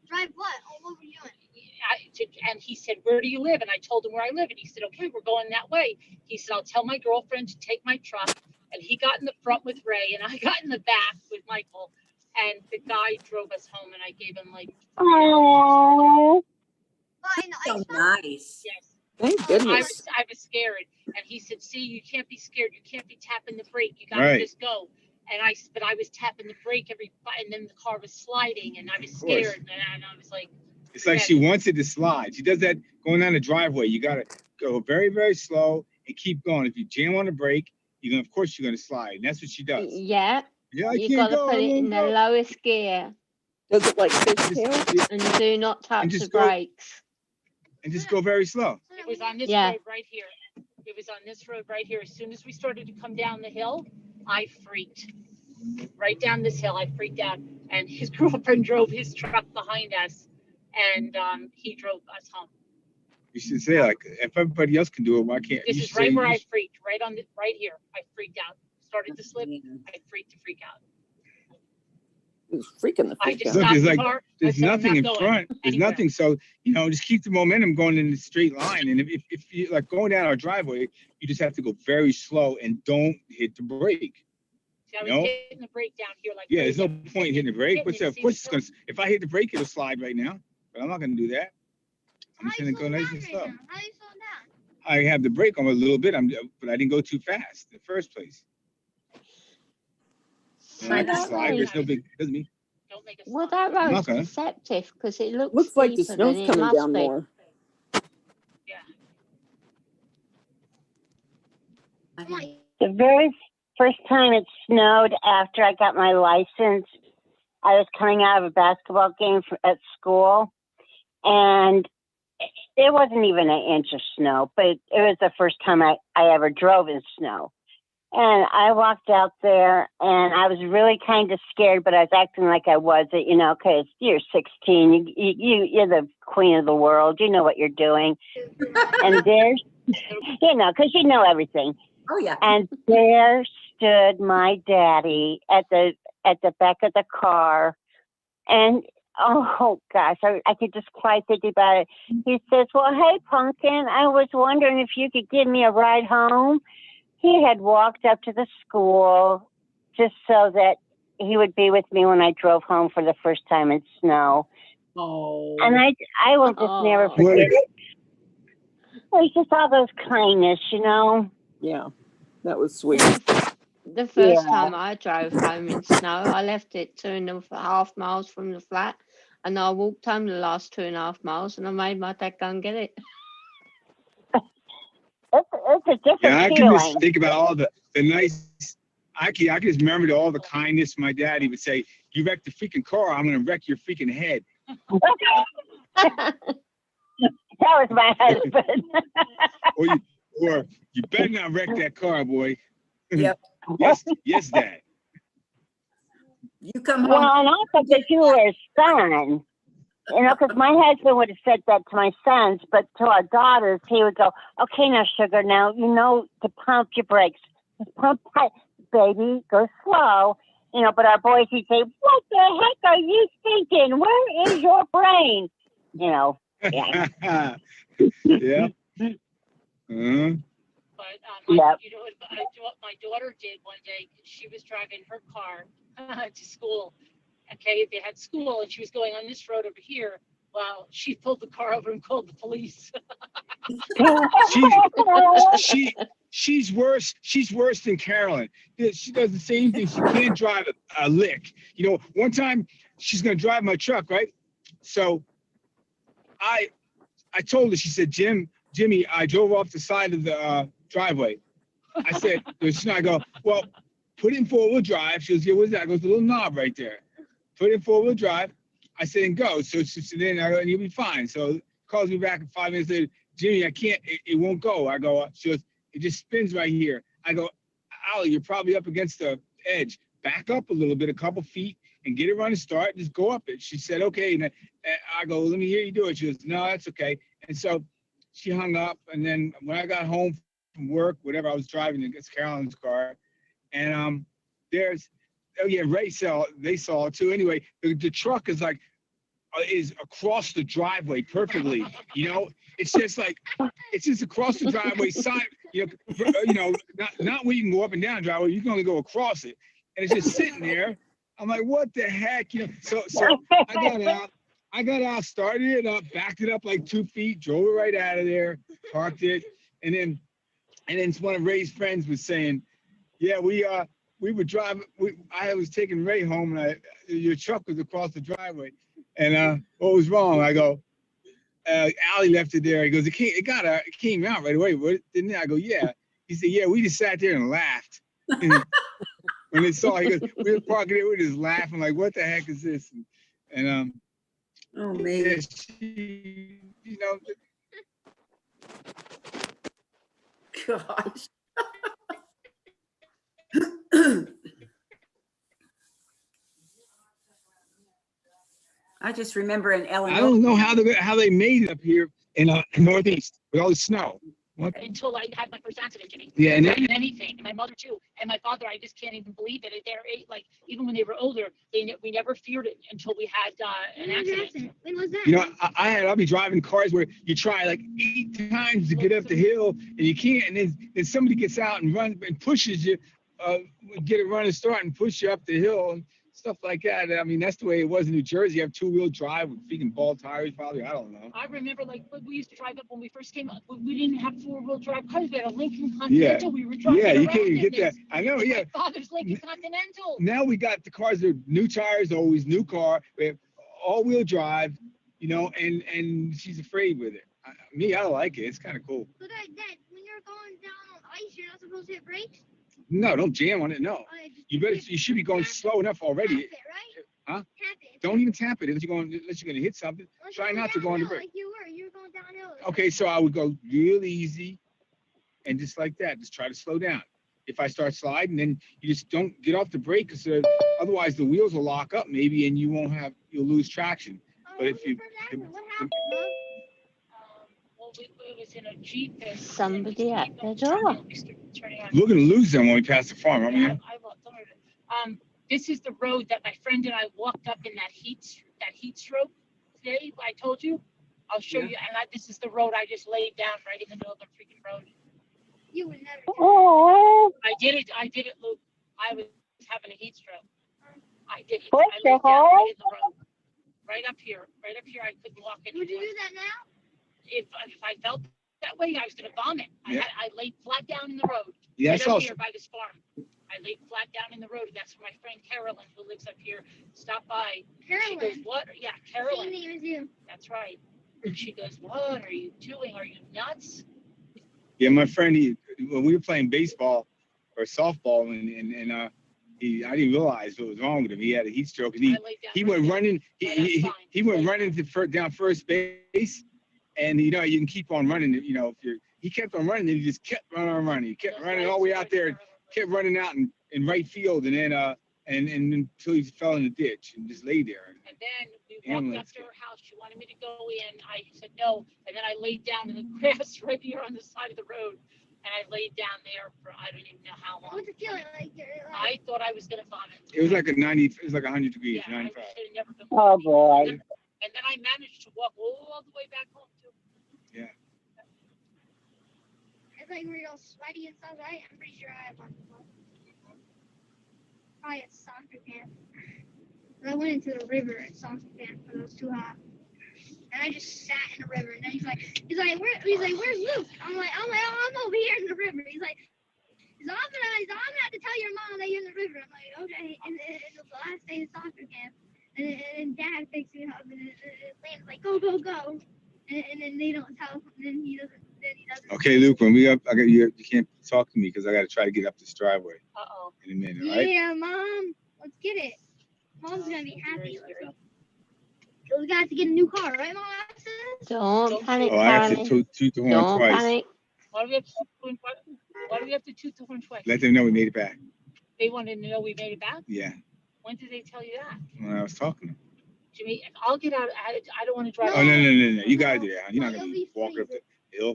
Drive what? Oh, what were you doing? And he said, "Where do you live?" And I told him where I live. And he said, "Okay, we're going that way." He said, "I'll tell my girlfriend to take my truck." And he got in the front with Ray, and I got in the back with Michael. And the guy drove us home, and I gave him like. Oh. Oh, in the So ice cream? nice. Yes. Thank I goodness. was scared, and he said, "See, you can't be scared. You can't be tapping the brake. You gotta Right. just go." But I was tapping the brake and then the car was sliding, and I was Of course. scared, and I was like, it's like she wants it to slide. She does that going down the driveway. You gotta go very, very slow and keep going. If you jam on the brake, of course you're gonna slide. And that's what she does. Yeah. Yeah, I You can't got to go. put I it in won't the go. lowest gear Does it like fishtail? and do not touch just the go- brakes. And just go very slow. It was on this Yeah. road right here. It was on this road right here. As soon as we started to come down the hill, I freaked. Right down this hill, I freaked out. And his girlfriend drove his truck behind us, and he drove us home. You should say like, if everybody else can do it, why can't This you? is should say right where you I should- freaked. Right here. I freaked out. Started to slip. Yeah. I freaked out. It was freaking the I freak just out. Look, stopped there's the like car. there's I said, "I'm nothing not in going front. There's anywhere." nothing. So just keep the momentum going in the straight line. And if you like going down our driveway, you just have to go very slow and don't hit the brake. See, I was No. hitting the brake down here like Yeah, there's no crazy. point in hitting the brake. Hitting What's it, Of see course, the it's gonna. If I hit the brake, it'll slide right now. But I'm not gonna do that. I'm just gonna go nice and slow. How do you slow down? I have the brake on a little bit. But I didn't go too fast in the first place. And I can that slide. right? There's no big. Doesn't mean. Don't make a Well, slide. that road's Okay. deceptive because it looks Looks like the steeper than snow's it coming must down be. more. Yeah. Come on. The very first time it snowed after I got my license, I was coming out of a basketball game at school, and There wasn't even an inch of snow, but it was the first time I ever drove in snow. And I walked out there, and I was really kind of scared, but I was acting like I wasn't, you know, because you're 16. You're the queen of the world. You know what you're doing. And there's, you know, because you know everything. Oh, yeah. And there stood my daddy at the back of the car. And, oh, gosh, I could just cry thinking about it. He says, well, hey, Pumpkin, I was wondering if you could give me a ride home. He had walked up to the school just so that he would be with me when I drove home for the first time in snow. Oh. And I will just never forget it. It's just all those kindness, you know? Yeah, that was sweet. The first Yeah. time I drove home in snow, I left it 2.5 miles from the flat, and I walked home the last 2.5 miles, and I made my dad go and get it. It's a different Yeah, I can feeling. just think about all the nice. I can just remember all the kindness my daddy would say. You wrecked the freaking car, I'm gonna wreck your freaking head. That was my husband. or you better not wreck that car, boy. Yep. yes, Dad. You come home. Well, and also because you were a son. You know, because my husband would have said that to my sons, but to our daughters, he would go, okay, now, sugar, now, you know, to pump your brakes. Just pump tight, baby, go slow. You know, but our boys, he'd say, what the heck are you thinking? Where is your brain? You know, yeah. Yeah. Uh-huh. But Yep. you know what my daughter did one day? She was driving her car to school. Okay, they had school, and she was going on this road over here. Well, she pulled the car over and called the police. She's worse. She's worse than Carolyn. She does the same thing. She can't drive a lick. You know, one time she's gonna drive my truck, right? So I told her. She said, Jimmy, I drove off the side of the driveway. I said, I go, well, put it in 4-wheel drive. She goes, yeah, what's that? I go, the little knob right there. Put it in 4-wheel drive. I said, and go. So then I go, and you'll be fine. So calls me back 5 minutes later, Jimmy, I can't, it won't go. I go, she goes, it just spins right here. I go, Allie, you're probably up against the edge. Back up a little bit, a couple feet, and get it running start. Just go up it. She said, okay. And I go, let me hear you do it. She goes, no, that's okay. And so she hung up. And then when I got home from work, whatever, I was driving against Carolyn's car. And Ray they saw it too. Anyway, the truck is like, is across the driveway perfectly. You know, it's just across the driveway side. You know, not where you can go up and down the driveway. You can only go across it, and it's just sitting there. I'm like, what the heck? You know, so I got out, started it up, backed it up like 2 feet, drove it right out of there, parked it, and then one of Ray's friends was saying, yeah, we were driving. I was taking Ray home, and your truck was across the driveway. And what was wrong? I go, Allie left it there. He goes, it came out right away, didn't it? I go, yeah. He said, yeah, we just sat there and laughed. When they saw it, he goes, we were parking there, we were just laughing, like, what the heck is this? And oh, man. Yeah, she, you know. Gosh. I just remember in Illinois. I don't know how they made it up here in Northeast with all the snow. What? Until I had my first accident, Jimmy. Yeah, and then, anything. And my mother too, and my father. I just can't even believe it. They're like, even when they were older, we never feared it until we had an accident. When was that? you know, I'll be driving cars where you try like 8 times to get up the hill and you can't, and then somebody gets out and runs and pushes you, get a running start and push you up the hill and stuff like that. I mean, that's the way it was in New Jersey. You have 2-wheel drive with freaking ball tires, probably. I don't know. I remember, like, we used to drive up when we first came up. We didn't have 4-wheel drive cars. We had a Lincoln Continental. Yeah. We were driving Yeah, you around can't even in get that. I know, yeah. My father's Lincoln Continental. Now we got the cars that are new tires, always new car, we have all-wheel drive, you know, and she's afraid with it. I like it. It's kind of cool. So that when you're going down on ice, you're not supposed to hit brakes? No, don't jam on it. No. You should be going slow enough already. Tap it, right? Huh? Tap it. Don't even tap it unless you're going to hit something. Try not to go on the brake. Like you were going downhill Okay, so I would go real easy and just like that, just try to slow down. If I start sliding, then you just don't get off the brake, because otherwise the wheels will lock up maybe and you'll lose traction. But if you, Well, it was in a Jeep. Somebody at the door. we're gonna lose them when we pass the farm. I mean, I will. Don't worry. This is the road that my friend and I walked up in that heat stroke today. I told you. I'll show you. And this is the road I just laid down right in the middle of the freaking road. You would never. Oh, I did it, Luke. I was having a heat stroke. I did it. Bless I your laid down heart. right in the road. Right up here. I couldn't walk anymore. Would you do that now? If I felt that way, I was gonna vomit. Yeah. I laid flat down in the road. yeah, Right that's up also here by this farm. I laid flat down in the road, and that's where my friend Carolyn, who lives up here, stopped by. She goes, Carolyn. "What?" Yeah, Same Carolyn. name as you. That's right. And she goes, "What are you doing? Are you nuts?" yeah. My friend, when we were playing baseball or softball, and I didn't realize what was wrong with him. He had a heat stroke, and I laid down he right went there. running. That's fine. He went running down first base, and you can keep on running. He kept on running, and he just kept running. He kept running all the way out there, and kept running out in right field, and then and until he fell in the ditch and just lay there. And then we walked up to her house. She wanted me to go in. I said no. And then I laid down in the grass right here on the side of the road. And I laid down there for I don't even know how long. What's it feeling like? I thought I was gonna vomit. It was like 100 degrees, Yeah, I 95. should have never been. Oh, boy. And then I managed to walk all the way back home too. Yeah. It's like real sweaty and stuff, right? I'm pretty sure I have one. Probably at soccer camp. I went into the river at soccer camp because it was too hot. And I just sat in the river. And then he's like, where's Luke? I'm like, I'm over here in the river. He's like, I'm gonna have to tell your mom that you're in the river. I'm like, okay. And it was the last day of soccer camp. And Dad picks me up, and Liam's like, go. And then they don't tell him. And then he doesn't. Okay, Luke, when we up, you can't talk to me because I got to try to get up this driveway Uh-oh. in a minute, all right? Yeah, Mom. Let's get it. Mom's gonna be happy. Let's go. So we got to get a new car, right, Mom? Don't panic, Oh, I have to Carolyn. toot the horn Don't twice. panic. Why do we have to toot the horn twice? Let them know we made it back. They wanted to know we made it back? Yeah, When did they tell you that? when I was talking to them. Jimmy, I'll get out. I don't want to drive. Oh, no. You got to do that. You're not No, going you'll to be walk up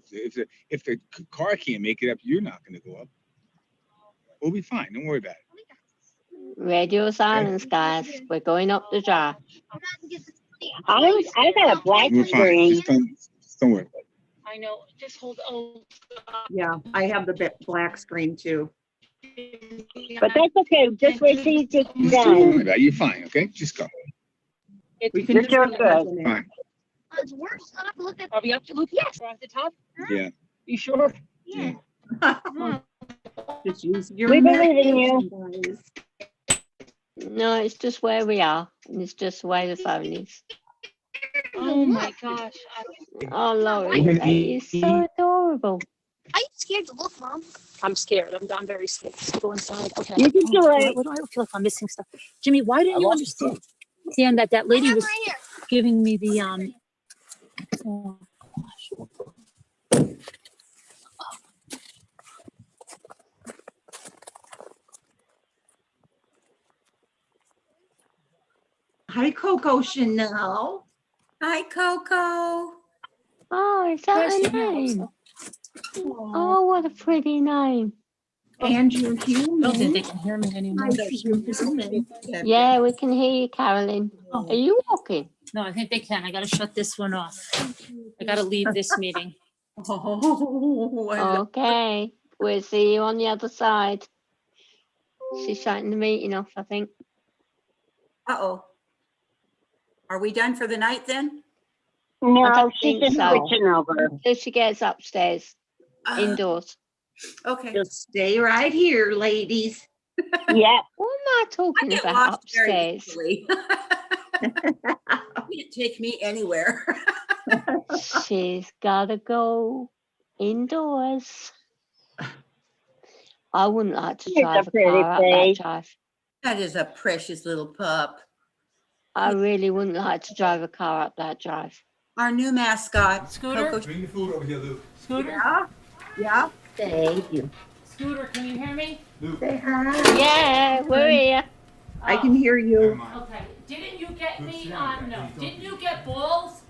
freezing. if the car can't make it up, you're not going to go up. We'll be fine. Don't worry about it. Radio silence, guys. We're going up the drive. I got a black We're fine. screen. Just don't worry about it. I know. Just hold. Oh. Yeah, I have the black screen too. But that's okay. Just wait till you get Just don't worry done. about it. You're fine, okay? Just go. We can You're just doing good. Fine. It's worse. I have to look at. Are we up to Luke? Yes. We're at the top. Yeah. You sure? Yeah. Just use your We believe in you. medication, guys. No, it's just where we are. And it's just the way the phone is. Oh my gosh. Oh, Laurie, that is so adorable. Are you scared to look, Mom? I'm scared. I'm very scared. Let's go inside. Okay. You can do it. What do I feel like I'm missing stuff? Jimmy, why didn't you understand that lady was Right here. giving me the oh gosh. Hi, Coco Chanel. Hi, Coco. Oh, is that Yes, a name? Oh, what a pretty name. And you're I don't think human. they can hear me anymore. Hi, human. Yeah, we can hear you, Carolyn. Are you walking? No, I think they can. I gotta shut this one off. I gotta leave this meeting. Oh, I love Okay, we'll see you on the other side. She's shutting the meeting off, I think. Uh-oh. Are we done for the night then? I No, don't she's think just so. switching over. Till she gets upstairs, indoors. Okay. Just stay right here, ladies. Yeah. What am I I talking get about lost very upstairs? easily. You can't take me anywhere. She's gotta go indoors. I wouldn't like to She's a drive a pretty car up that face. drive. That is a precious little pup. I really wouldn't like to drive a car up that drive. Our new mascot. Scooter? Coco. Bring the food over here, Luke. Scooter? Yeah. Yeah. Thank you. Scooter, can you hear me? Luke. Say hi. Yeah, we're here. I can hear you. Okay. Didn't you get me on? No. Didn't you get balls?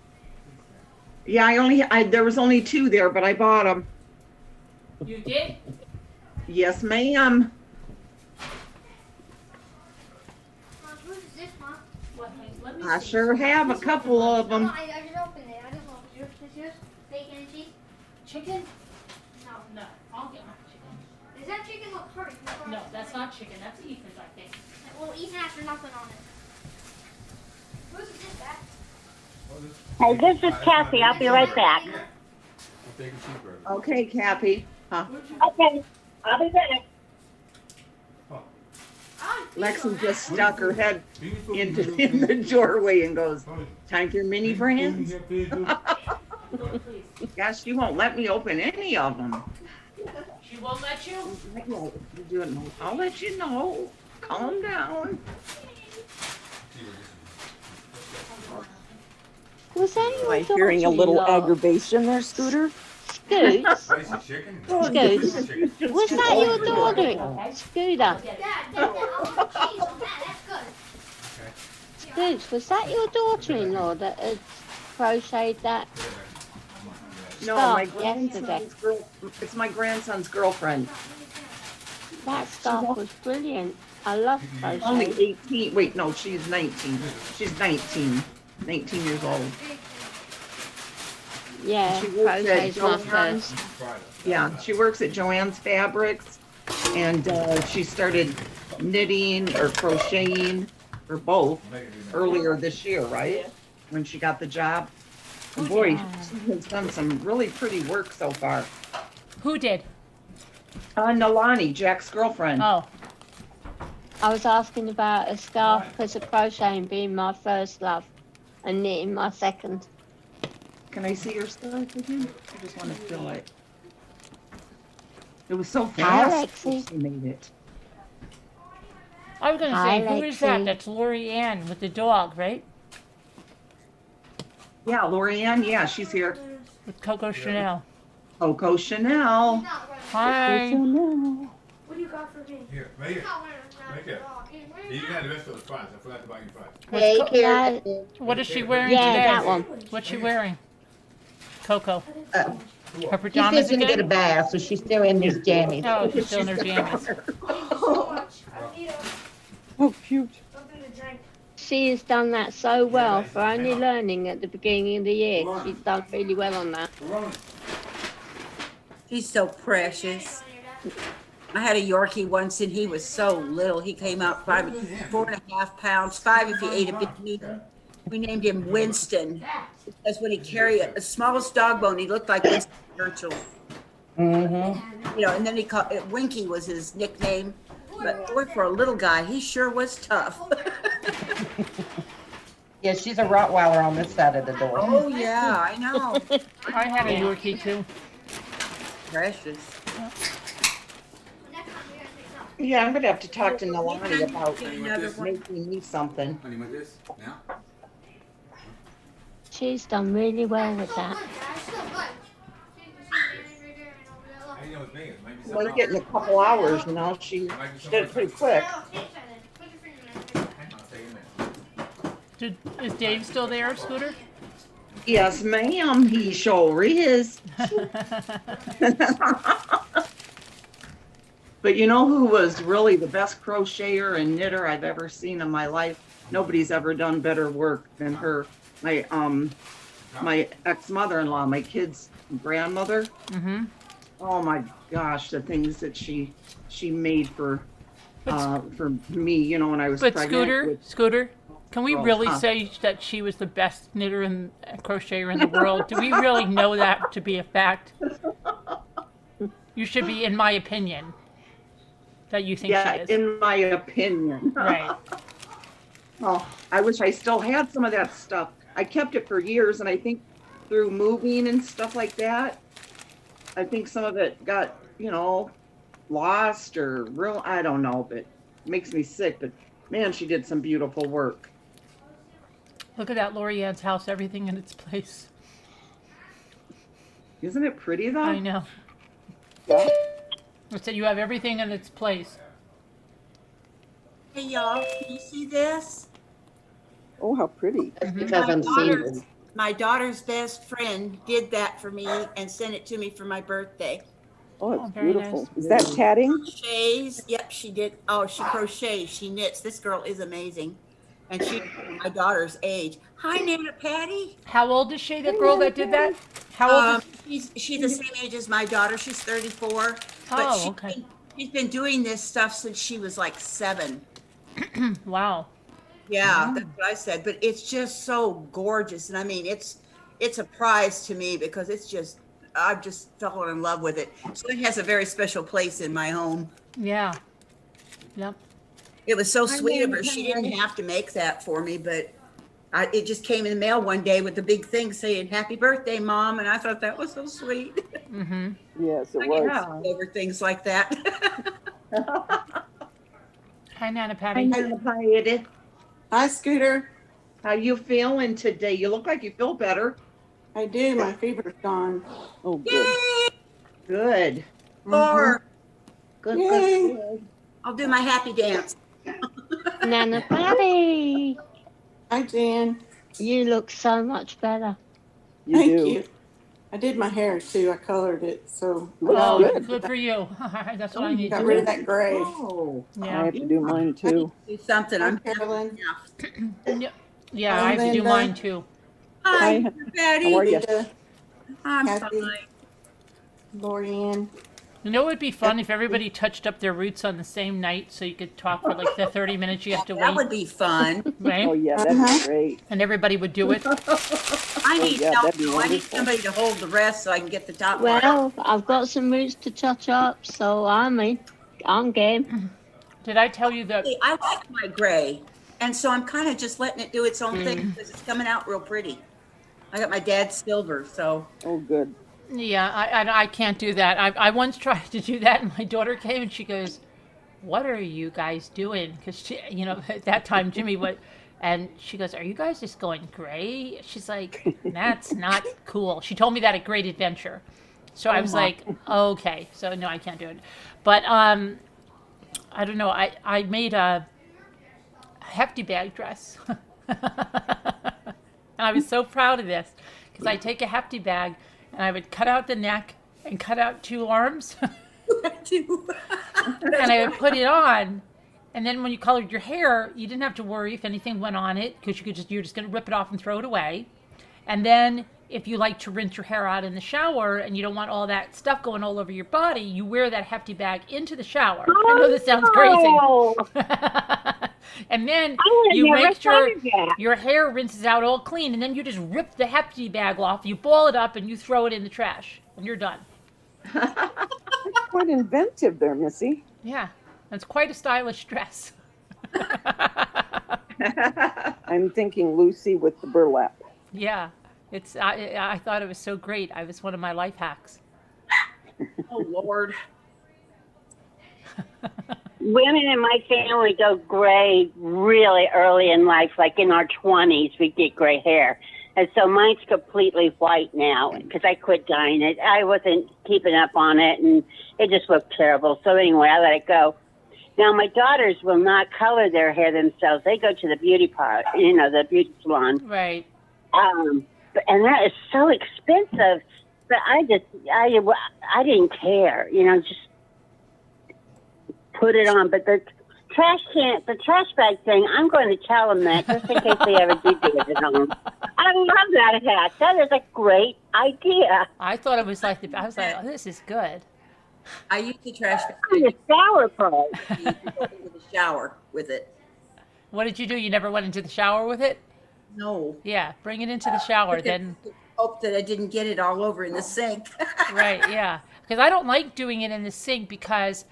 Yeah, there was only 2 there, but I bought them. You did? Yes, ma'am. Who's this, Mom? What, let me I see. sure have a couple of No, them. I just opened it. I don't know. Is yours bacon and cheese? Chicken? No. No. I'll get my chicken. Is that chicken look hard? No, that's not chicken. That's Ethan's, I think. Well, Ethan has nothing on it. Who's this, Dad? Hey, this is Kathy. I'll be right back. Okay, Kathy. Okay, I'll be back. Lexi just stuck her head in the doorway and goes, "Time for mini brands." Gosh, she won't let me open any of them. She won't let you? I'll let you know. Calm down. Was Am I anyone hearing a little talking, Lord? aggravation there, Scooter? Scoots? Spicy chicken? Scoots? Was that your daughter? Scooter? Dad, I want cheese on that. That's good. Scoots, was that your daughter-in-law that had crocheted that? No, my Stop, yesterday. it's my grandson's girlfriend. That stuff was brilliant. I love Only crochet. 18. Wait, no, she's 19. She's 19. 19 years old. Yeah, She works at crochet's my Joann's. first. Yeah, she works at Joann's Fabrics, and she started knitting or crocheting, or both, earlier this year, right? When she got the job. And boy, she has done some really pretty work so far. Who did? Nalani, Jack's girlfriend. Oh. I was asking about a scarf because of crocheting being my first love and knitting my second. Can I see your scarf again? I just want to feel it. It was so Hi, fast when Lexi. she made it. I was going to Hi, say, who is that? Lexi. That's Lori Ann with the dog, right? Yeah, Lorianne, yeah, she's here. With Coco Chanel. Coco Chanel. Hi. Chanel. What do you got for me? Here, right here. Not wearing that Right there. dog. Hey, where You is got the rest of those fries. I forgot to buy you fries. Hey, What's Karen. What is she wearing Yeah, today? that one. What's she wearing? Coco. Uh, Her She's pajamas fixing to get a again? bath, so she's still in his jammies. Oh, she's still in her jammies. Thank you so much. I need Oh, cute. something to drink. She has done that so well for only learning at the beginning of the year. She's done really well on that. She's so precious. I had a Yorkie once and he was so little. He came out 4.5 pounds, 5 if he ate a big meal. We named him Winston because when he carried the smallest dog bone, he looked like Winston Churchill. Mm-hmm. You know, and then he called Winky was his nickname. But boy, for a little guy, he sure was tough. Yeah, she's a Rottweiler on this side of the door. Oh yeah, I know. I had a Yorkie too. Precious. Yeah, I'm gonna have to talk to Nalani about Another one. making me something. Honey, want this? Now? She's done really well with that. I know it's me. It might be Well, something get in a couple hours, you know, she did it pretty quick. else. I'll take it in. Is Dave still there, Scooter? Yes, ma'am, he sure is. But you know who was really the best crocheter and knitter I've ever seen in my life? Nobody's ever done better work than her. My ex-mother-in-law, my kid's grandmother. Mm-hmm. Oh my gosh, the things that she made for me, you know, when I was But pregnant. Scooter, can we girls, really huh? say that she was the best knitter and crocheter in the world? Do we really know that to be a fact? You should be, in my opinion, that you think Yeah, she is. in my opinion. Right. Oh, I wish I still had some of that stuff. I kept it for years, and I think through moving and stuff like that, I think some of it got, you know, lost or real, I don't know, but it makes me sick. But man, she did some beautiful work. Look at that Lori Ann's house, everything in its place. Isn't it pretty though? I know. Yeah. So you have everything in its place. Hey, y'all, can you see this? Oh, how pretty. That's because I'm single. My daughter's best friend did that for me and sent it to me for my birthday. Oh, Oh, it's very beautiful. nice. Is that tatting? Crochets. Yep, she did. Oh, she crochets. She knits. This girl is amazing. And she's my daughter's age. Hi, Nana Patty. How old is she, the girl that did that? How old is She's the same age as my daughter. She's 34. But Oh, okay. she's been doing this stuff since she was like 7. Wow. Yeah, that's what I said. But it's just so gorgeous. And I mean, it's a prize to me because it's just, I've just fallen in love with it. So it has a very special place in my home. Yeah. Yep. It was so sweet of her. She didn't have to make that for me, but it just came in the mail one day with a big thing saying, "Happy birthday, Mom." And I thought that was so sweet. Mm-hmm. Yes, it I was. get over things like that. Hi, Nana Patty. Hi, Scooter. How you feeling today? You look like you feel better. I do. My fever's gone. Oh, good. Good. Or Good, Yay. good, good. I'll do my happy dance. Nana Patty, Hi, Jan. you look so much better. You Thank do. you. I did my hair too. I colored it, so Looks Oh, good. good for you. That's what I need got to rid of do. that gray. Oh. I Yeah. have to do mine too. Do something. Hi, I'm Carolyn. Yeah, Hi, I have to do Linda. mine too. Hi, Hi. Patty. How are you? Linda, I'm Kathy. fine. Lorianne. You know, it would be fun if everybody touched up their roots on the same night, so you could talk for like the 30 minutes you have to That wait, would be fun. right? Oh, yeah, that'd be great. And everybody would do it. I need yeah, help. that'd be though. I need wonderful. somebody to hold the rest so I can get the top part. Well, I've got some roots to touch up, so I'm game. Did I tell you that? I like my gray, and so I'm kind of just letting it do its own thing because it's coming out real pretty. I got my dad's silver, so Oh, good. Yeah, I can't do that. I once tried to do that, and my daughter came and she goes, "What are you guys doing?" Because she, at that time Jimmy would, and she goes, "Are you guys just going gray?" She's like, "That's not cool." She told me that at Great Adventure, so I was like, "Okay." So no, I can't do it. But I don't know. I made a hefty bag dress, and I was so proud of this because I take a hefty bag. And I would cut out the neck and cut out 2 arms. And I would put it on. And then when you colored your hair, you didn't have to worry if anything went on it because you're just going to rip it off and throw it away. And then if you like to rinse your hair out in the shower and you don't want all that stuff going all over your body, you wear that hefty bag into the shower. I know this sounds crazy. And then you make sure your hair rinses out all clean, and then you just rip the hefty bag off, you ball it up, and you throw it in the trash, and you're done. Quite inventive there, Missy. Yeah, that's quite a stylish dress. I'm thinking Lucy with the burlap. Yeah, I thought it was so great. It was one of my life hacks. oh Lord. Women in my family go gray really early in life, like in our 20s, we get gray hair. And so mine's completely white now because I quit dyeing it. I wasn't keeping up on it, and it just looked terrible. So anyway, I let it go. Now, my daughters will not color their hair themselves. They go to the beauty parlor, the beauty salon. Right. And that is so expensive. But I didn't care, just put it on. But the trash bag thing, I'm going to tell them that just in case they ever do it at home. I love that hat. That is a great idea. I thought it was I was like, oh, this is good. I use the trash bag. The shower part. You go into the shower with it. What did you do? You never went into the shower with it? No. Yeah, bring it into the shower, then. Hope that I didn't get it all over in the sink. Right, yeah. Because I don't like doing it in the sink because,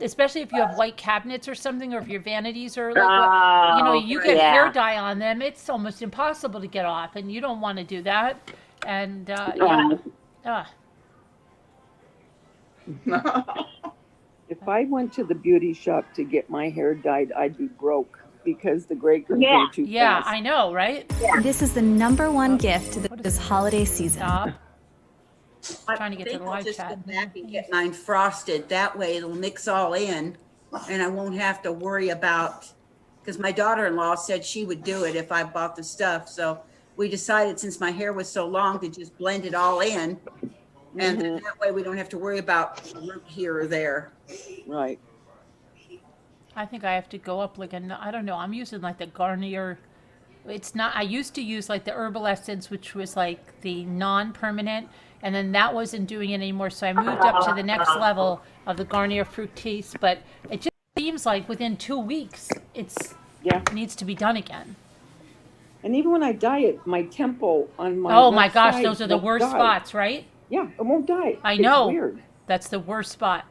especially if you have white cabinets or something, or if your vanities are like, you get hair dye on them, it's almost impossible to get off, and you don't want to do that. And, If I went to the beauty shop to get my hair dyed, I'd be broke because the gray goes too Yeah, fast. I know, right? This is the #1 gift this holiday season. Stop. Trying to get to think the I'll live just chat. go back and get mine frosted. That way it'll mix all in and I won't have to worry about, because my daughter-in-law said she would do it if I bought the stuff. So we decided, since my hair was so long, to just blend it all in. And then that way we don't have to worry about a root here or there. Right. I think I have to go up like I don't know. I'm using like the Garnier. It's not. I used to use like the Herbal Essence, which was like the non-permanent, and then that wasn't doing it anymore. So I moved up to the next level of the Garnier Fructis. But it just seems like within 2 weeks, it needs to be done again. And even when I dye it, my temple on my Oh my left gosh, side those are the won't worst dye. spots, right? Yeah, it won't dye. I It's know. weird. That's the worst spot.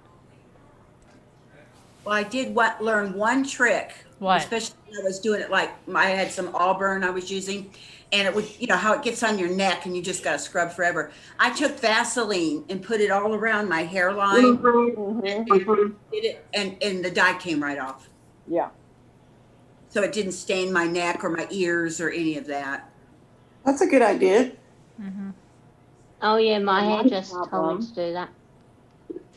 Well, I did learn one trick. What? Especially when I was doing it, like I had some Auburn I was using, and it would, you know, how it gets on your neck and you just got to scrub forever. I took Vaseline and put it all around my hairline, and did it, and the dye came right off. Yeah. So it didn't stain my neck or my ears or any of that. That's a good idea. Oh yeah, my My hairdresser told problem. me to do that.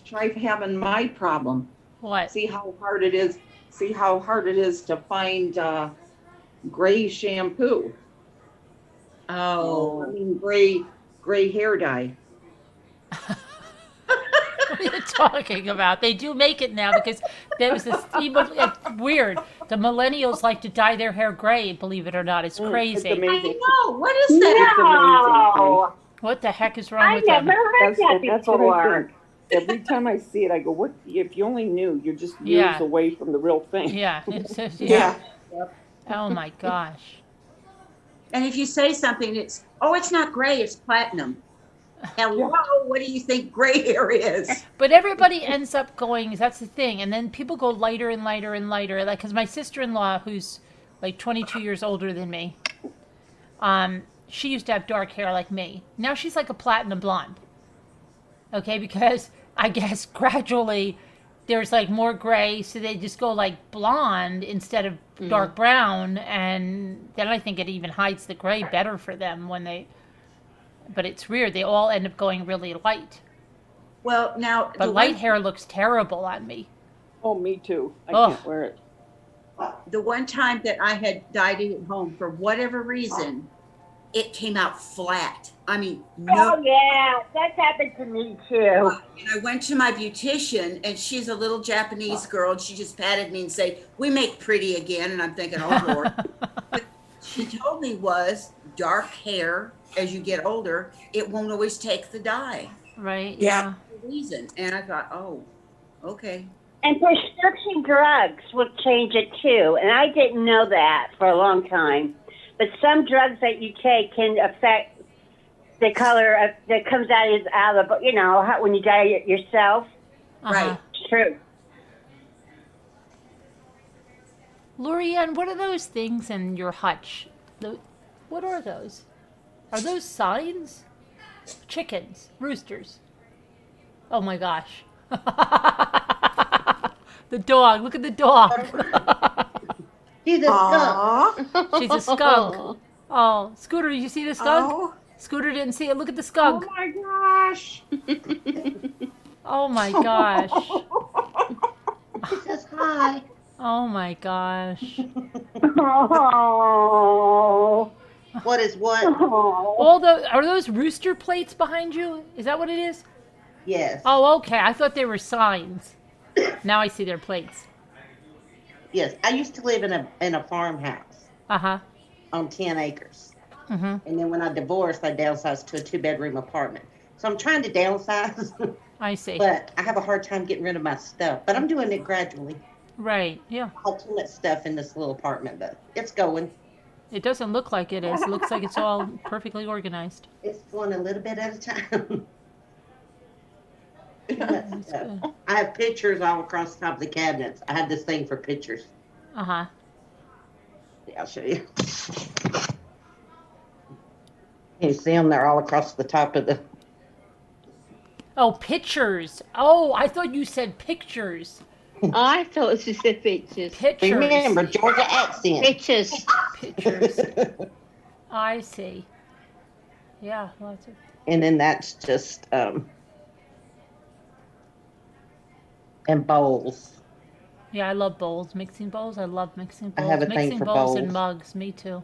Try having my problem. What? See how hard it is. See how hard it is to find gray shampoo. Oh, I mean gray hair dye. What are you talking about? They do make it now because there was this it's weird. The millennials like to dye their hair gray, believe it or not. It's It's crazy. amazing. no, what is that? It's amazing. What the heck is wrong with them? That's what I think. Every time I see it, I go, "What? If you only knew, you're just years Yeah. away from the real thing." Yeah. Yeah. Oh my gosh. And if you say something, it's not gray, it's platinum. Hello, what do you think gray hair is? But everybody ends up going, that's the thing. And then people go lighter and lighter and lighter. Like, because my sister-in-law, who's like 22 years older than me, she used to have dark hair like me. Now she's like a platinum blonde. Okay, because I guess gradually there's like more gray, so they just go like blonde instead of dark brown, and then I think it even hides the gray better for them when they. But it's weird; they all end up going really light. Well, now But light hair looks terrible on me. Oh, me too. I Ugh. can't wear it. the one time that I had dyed it at home, for whatever reason, it came out flat. I mean, no. Oh yeah, that's happened to me too. And I went to my beautician, and she's a little Japanese girl, and she just patted me and said, "We make pretty again." And I'm thinking, oh Lord. But she told me was dark hair, as you get older, it won't always take the dye. Right? Yeah. For a reason. And I thought, oh, okay. And prescription drugs will change it too. And I didn't know that for a long time. But some drugs that you take can affect the color that comes out of the, you know, when you dye it yourself. Right. It's true. Lorianne, what are those things in your hutch? What are those? Are those signs? Chickens, roosters. Oh my gosh. The dog. Look at the dog. She's a skunk. Aw. She's a skunk. Oh, Scooter, did you see the skunk? Oh. Scooter didn't see it. Look at the skunk. Oh my gosh. Oh my gosh. She says hi. Oh my gosh. Oh. What is what? Are those rooster plates behind you? Is that what it is? Yes. Oh, okay. I thought they were signs. Now I see their plates. Yes, I used to live in a farmhouse Uh-huh. on 10 acres. Mm-hmm. And then when I divorced, I downsized to a 2-bedroom apartment. So I'm trying to downsize, I see. but I have a hard time getting rid of my stuff. But I'm doing it gradually. Right. Yeah. I have too much stuff in this little apartment, but it's going. It doesn't look like it is. It looks like it's all perfectly organized. It's going a little bit at a time. Too much That's stuff. good. I have pictures all across the top of the cabinets. I have this thing for pictures. Uh-huh. Yeah, I'll show you. You see them? They're all across the top of the... Oh, pictures. Oh, I thought you said pictures. I thought you said pictures. Pictures. Remember, Georgia accent. Pictures. Pictures. I see. Yeah, lots of. And then that's just, and bowls. Yeah, I love bowls, mixing bowls. I love mixing I bowls. have a thing Mixing for bowls and bowls. mugs, me too.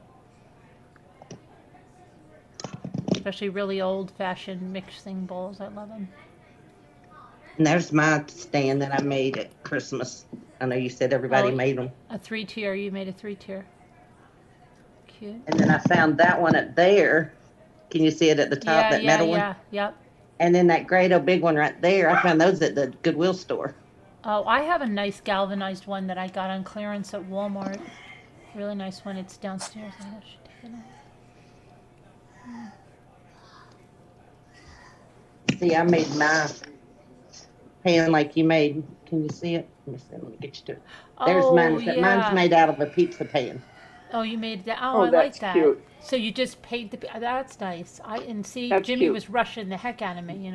Especially really old-fashioned mixing bowls. I love them. And there's my stand that I made at Christmas. I know you said everybody Oh, made them. a 3-tier. You made a 3-tier. Cute. And then I found that one up there. Can you see it at the top, that metal one? Yep. And then that great old big one right there. I found those at the Goodwill store. Oh, I have a nice galvanized one that I got on clearance at Walmart. Really nice one. It's downstairs. I should take it out. See, I made my pan like you made. Can you see it? Let me see. Let me get you to it. There's mine. Yeah. Mine's made out of a pizza pan. Oh, you made that. Oh, Oh, I like that's that. cute. So you just paid the. That's nice. See, That's Jimmy cute. was rushing the heck out of me.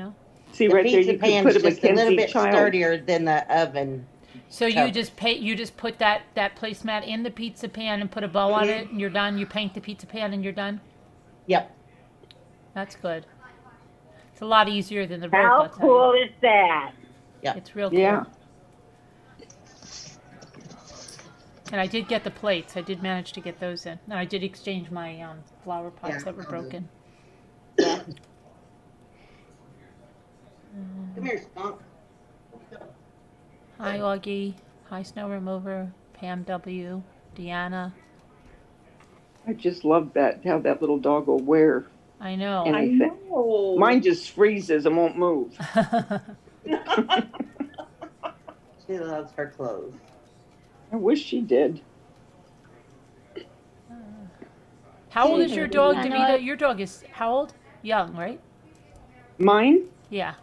See, The right there, pizza you could pan's put a just a little Mackenzie bit child. sturdier than the oven. So you cover. just put that placemat in the pizza pan and put a bow on it, and you're done. You paint the pizza pan and you're done. Yep. That's good. It's a lot easier than the rope. How I'll tell you. cool is that? It's real cool. Yeah. And I did get the plates. I did manage to get those in. And I did exchange my flower pots Yeah. that were broken. Come here, skunk. Hi, Augie. Hi, Snow Remover. Pam W. Deanna. I just love that, how that little dog will wear I know. anything. know. Mine just freezes and won't move. She loves her clothes. I wish she did. How old is your dog, I know. Davida? Your dog is how old? Young, right? Mine? Yeah.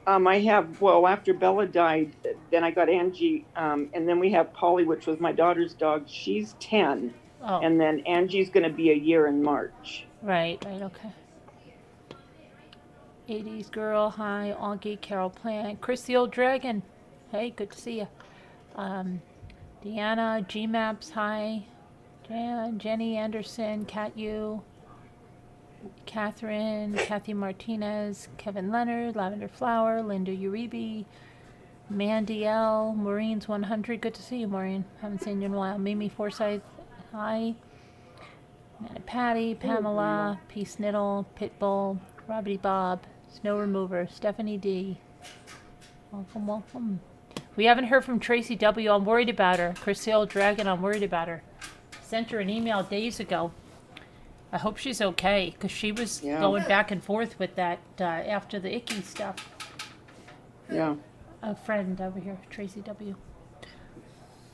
I have, well, after Bella died, then I got Angie, and then we have Polly, which was my daughter's dog. She's 10, Oh, and then Angie's going to be a year in March. right, okay. 80s girl, hi, Augie, Carol Plant, Chris the Old Dragon. Hey, good to see you. Deanna, G-Maps, hi. Jenny Anderson, Kat Yu, Catherine, Kathy Martinez, Kevin Leonard, Lavender Flower, Linda Uribe, Mandy L, Maureen's 100. Good to see you, Maureen. Haven't seen you in a while. Mimi Forsyth, hi. Nana Patty, Pamela, Peace Niddle, Pitbull, Robbie Bob, Snow Remover, Stephanie D. Welcome, welcome. We haven't heard from Tracy W. I'm worried about her. Chris the Old Dragon, I'm worried about her. Sent her an email days ago. I hope she's okay, because she was going back and forth with that after the icky stuff. Yeah. A friend over here, Tracy W.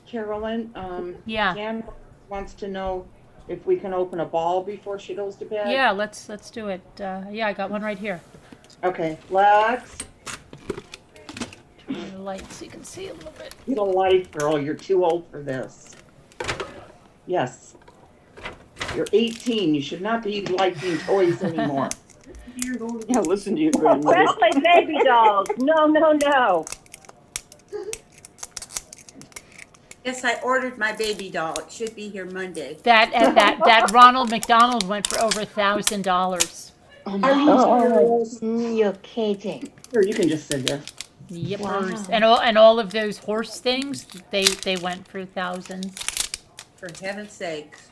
Carolyn, Yeah. Jan wants to know if we can open a ball before she goes to bed. Yeah, let's do it. Yeah, I got one right here. Okay, Lex, Turn the light so you can see a little bit. get a life, girl. You're too old for this. Yes. You're 18. You should not be liking toys anymore. Yeah, listen to your grandmother. That's my baby dog. No. Yes, I ordered my baby doll. It should be here Monday. That Ronald McDonald went for over $1,000. You're kidding. Here, you can just sit there. Yippers. And all of those horse things, they went for thousands. For heaven's sakes.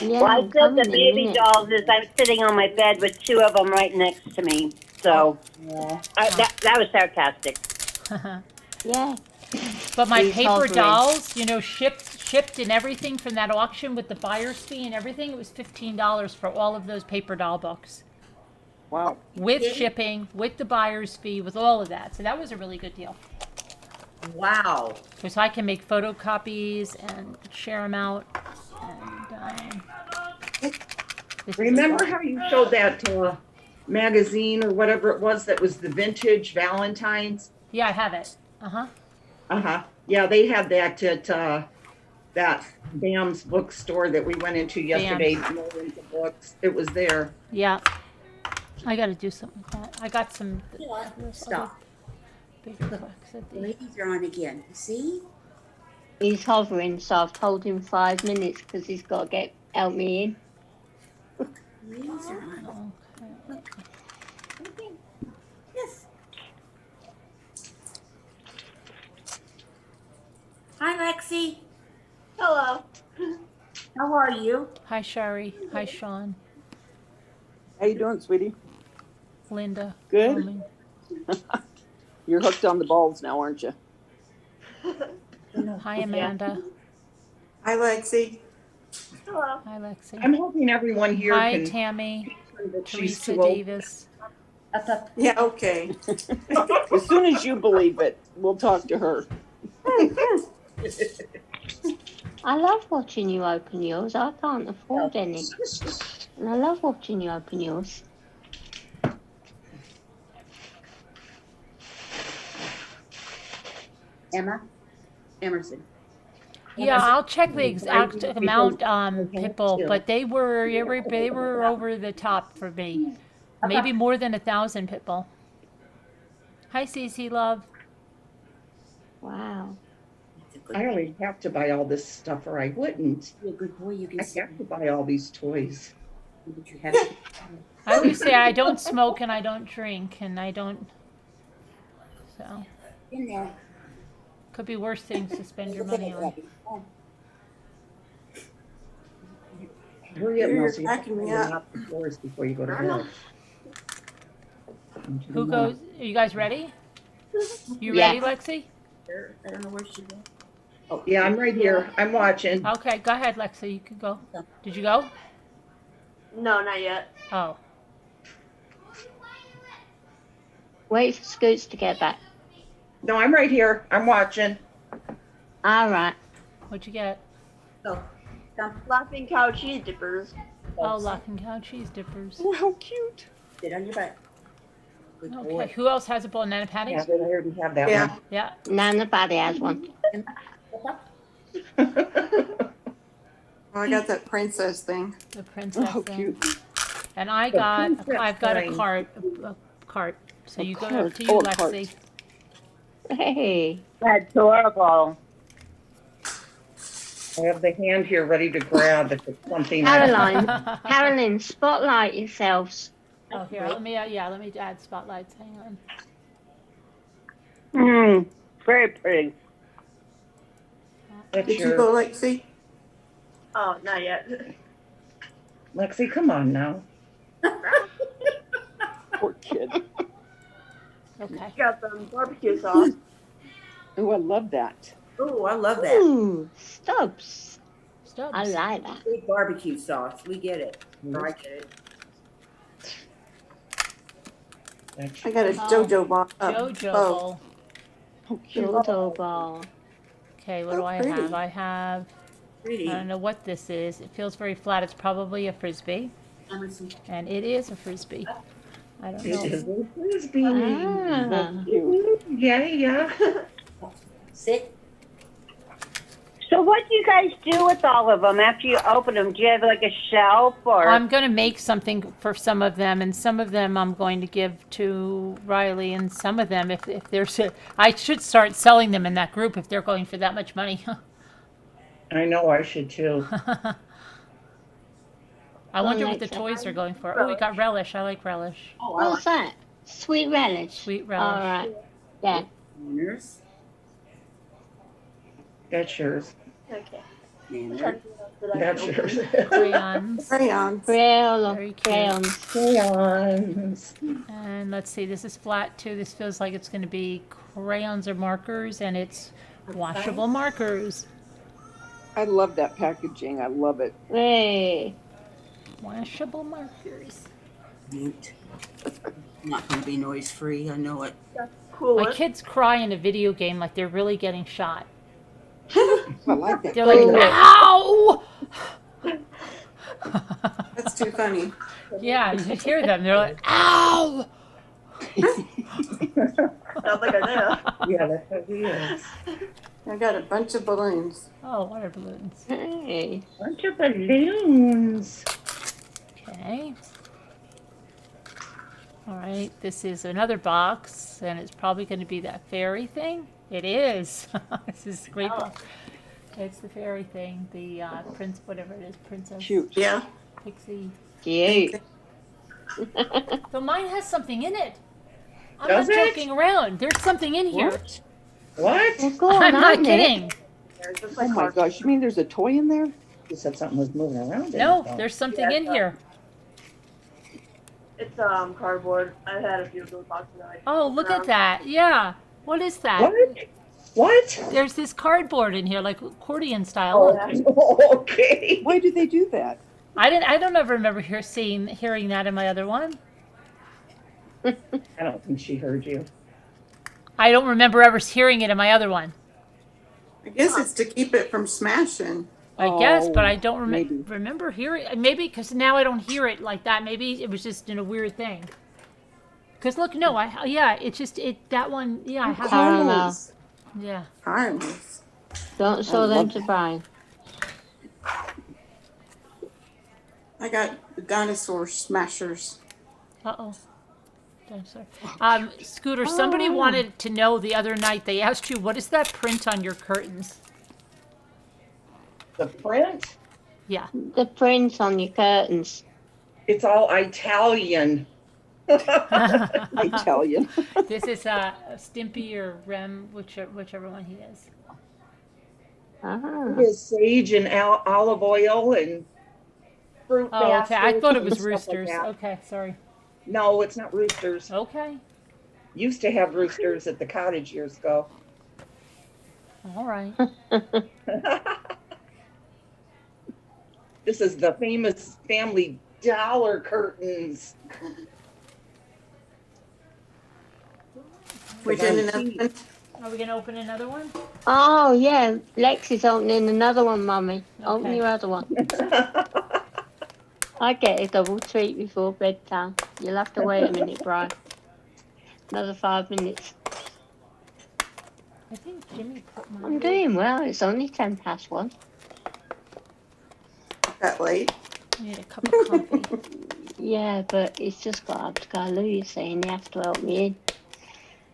Yeah, Well, I I'm said coming the in a baby minute. dolls is I'm sitting on my bed with two of them right next to me. So that was sarcastic. Yeah. But my He's paper hovering. dolls, shipped and everything from that auction with the buyer's fee and everything, it was $15 for all of those paper doll books. Wow. With shipping, with the buyer's fee, with all of that. So that was a really good deal. Wow. Because I can make photocopies and share them out. And this is Remember fun. how you showed that magazine or whatever it was that was the vintage Valentine's? Yeah, I have it. Uh-huh. Yeah, they had that at that Bam's bookstore that we went into yesterday. Millions of books. It was there. Yeah. I got to do something with that. I got some Stop. bigger books at the... Ladies are on again. See? He's hovering, so I've told him 5 minutes because he's got to help me in. Okay. Yes. Hi, Lexi. Hello. How are you? Hi, Shari. Hi, Sean. How you doing, sweetie? Linda. Good. Roman. You're hooked on the balls now, aren't you? Hi, Amanda. Hi, Lexi. Hello. Hi, Lexi. I'm hoping everyone here Hi, can. Tammy. That she's Teresa too old. Davis. Yeah, okay. As soon as you believe it, we'll talk to her. I love watching you open yours. I can't afford any. And I love watching you open yours. Emerson. Yeah, I'll check the exact amount, Pitbull, but they were over the top for me. Maybe more than 1,000, Pitbull. Hi, Cece, love. Wow. I always have to buy all this stuff or I wouldn't. You're a good boy. You can I have to buy all these toys. But you have to. I always say I don't smoke and I don't drink and I don't. So. In there. Could be worse things to spend your money on. Hurry up, You're Nelsie. cracking me up. Knock the floors before you go to bed. Who goes? Are you guys ready? You Yeah. ready, Lexi? I don't know where she goes. Oh, yeah, I'm right here. I'm watching. Okay, go ahead, Lexi. You can go. Did you go? No, not yet. Oh. Wait for Scoots to get back. No, I'm right here. I'm watching. All right. What'd you get? Go. Come. Laughing cow cheese dippers. Oh, Laughing Cow cheese dippers. Oh, how cute. Sit on your butt. Good Okay, boy. who else has a banana patty? Yeah, I already have that Yeah. Yeah. Nana Buddy has one. one. Oh, I got that princess thing. The princess Oh, thing. cute. And I've princess got a thing. cart. So A you go cart. up to you, Oh, a Lexi. Hey. That's adorable. I have the hand here ready to grab if it's something. Caroline, spotlight yourselves. Oh, here, let me add spotlights. Hang on. Very pretty. That's Did you your, go, Lexi? Oh, not yet. Lexi, come on now. Poor kid. Okay. Got some barbecue sauce. Oh, I love that. Oh, I love that. Ooh, Stubbs. Stubbs. I like that. Big barbecue sauce. We get it. Or I get it. That's I got a Oh, JoJo box. JoJo Oh, bowl. Oh, cute. Dodo ball. Okay, what Oh, do I pretty. have? I have, Pretty. I don't know what this is. It feels very flat. It's probably a Frisbee. Emerson. And it is a Frisbee. I don't it know. is a Frisbee. Ah. That's cute. Yeah, yeah. Sit. So what do you guys do with all of them after you open them? Do you have like a shelf or? I'm going to make something for some of them, and some of them I'm going to give to Riley, and some of them, if there's a, I should start selling them in that group if they're going for that much money. I know I should too. I wonder what the Alexa. toys are going for. Oh, we got relish. I like relish. Oh, I What's that? Sweet relish. Sweet relish. All right. Yeah. Manners. That's yours. okay. Manners. That's yours. Crayons. Crayons. Very cute. Crayons. Crayons. And let's see, this is flat too. This feels like it's going to be crayons or markers, and it's washable markers. I love that packaging. I love it. Hey. Washable markers. Mute. Not going to be noise free. I know it. Cool. My kids cry in a video game like they're really getting shot. I like that. They're like, Oh. ow! That's too funny. Yeah, you just hear them. They're like, ow! Sounds like I know. Yeah, that's what he is. I got a bunch of balloons. Oh, water balloons. Hey. Bunch of balloons. Okay. All right, this is another box, and it's probably going to be that fairy thing. It is. This is a great box. It's the fairy thing, the prince, whatever it is, princess. Cute. Yeah. Pixie Cute. But mine has something in it. I'm Does not it? joking around. There's something in here. What? Well, go on, I'm not open it. kidding. Oh my gosh, you mean there's a toy in there? You said something was moving around. No, there's something in here. It's cardboard. I had a few of those boxes. Oh, look at that. Yeah. What is that? What? What? There's this cardboard in here, like accordion style. Look. Oh, okay. Why do they do that? I don't ever remember hearing that in my other one. I don't think she heard you. I don't remember ever hearing it in my other one. I guess it's to keep it from smashing. I guess, but I don't remember hearing. Maybe because now I don't hear it like that. Maybe it was just in a weird thing. Because look, no, it's just that one. Yeah, I have. Caramel. Yeah. Caramels. Don't show them to Brian. I got the dinosaur smashers. Uh-oh. Scooter, somebody wanted to know the other night, they asked you, what is that print on your curtains? The print? Yeah. The print on your curtains. It's all Italian. Italian. This is Stimpy or Rem, whichever one he is. Ah. It is sage and olive oil and fruit Oh, okay. I baskets thought it and was stuff like roosters. that. Okay, sorry. No, it's not roosters. Okay. Used to have roosters at the cottage years ago. All right. This is the famous Family Dollar curtains. We did another one. Are we going to open another one? Oh, yeah. Lexi's opening another one, Mummy. Open Okay. your other one. I get a double treat before bedtime. You'll have to wait a minute, Brian. Another 5 minutes. I think Jimmy put mine. I'm doing well. It's only 1:10. That late. I need a cup of coffee. Yeah, but it's just got up to Carlo, you see, and you have to help me in.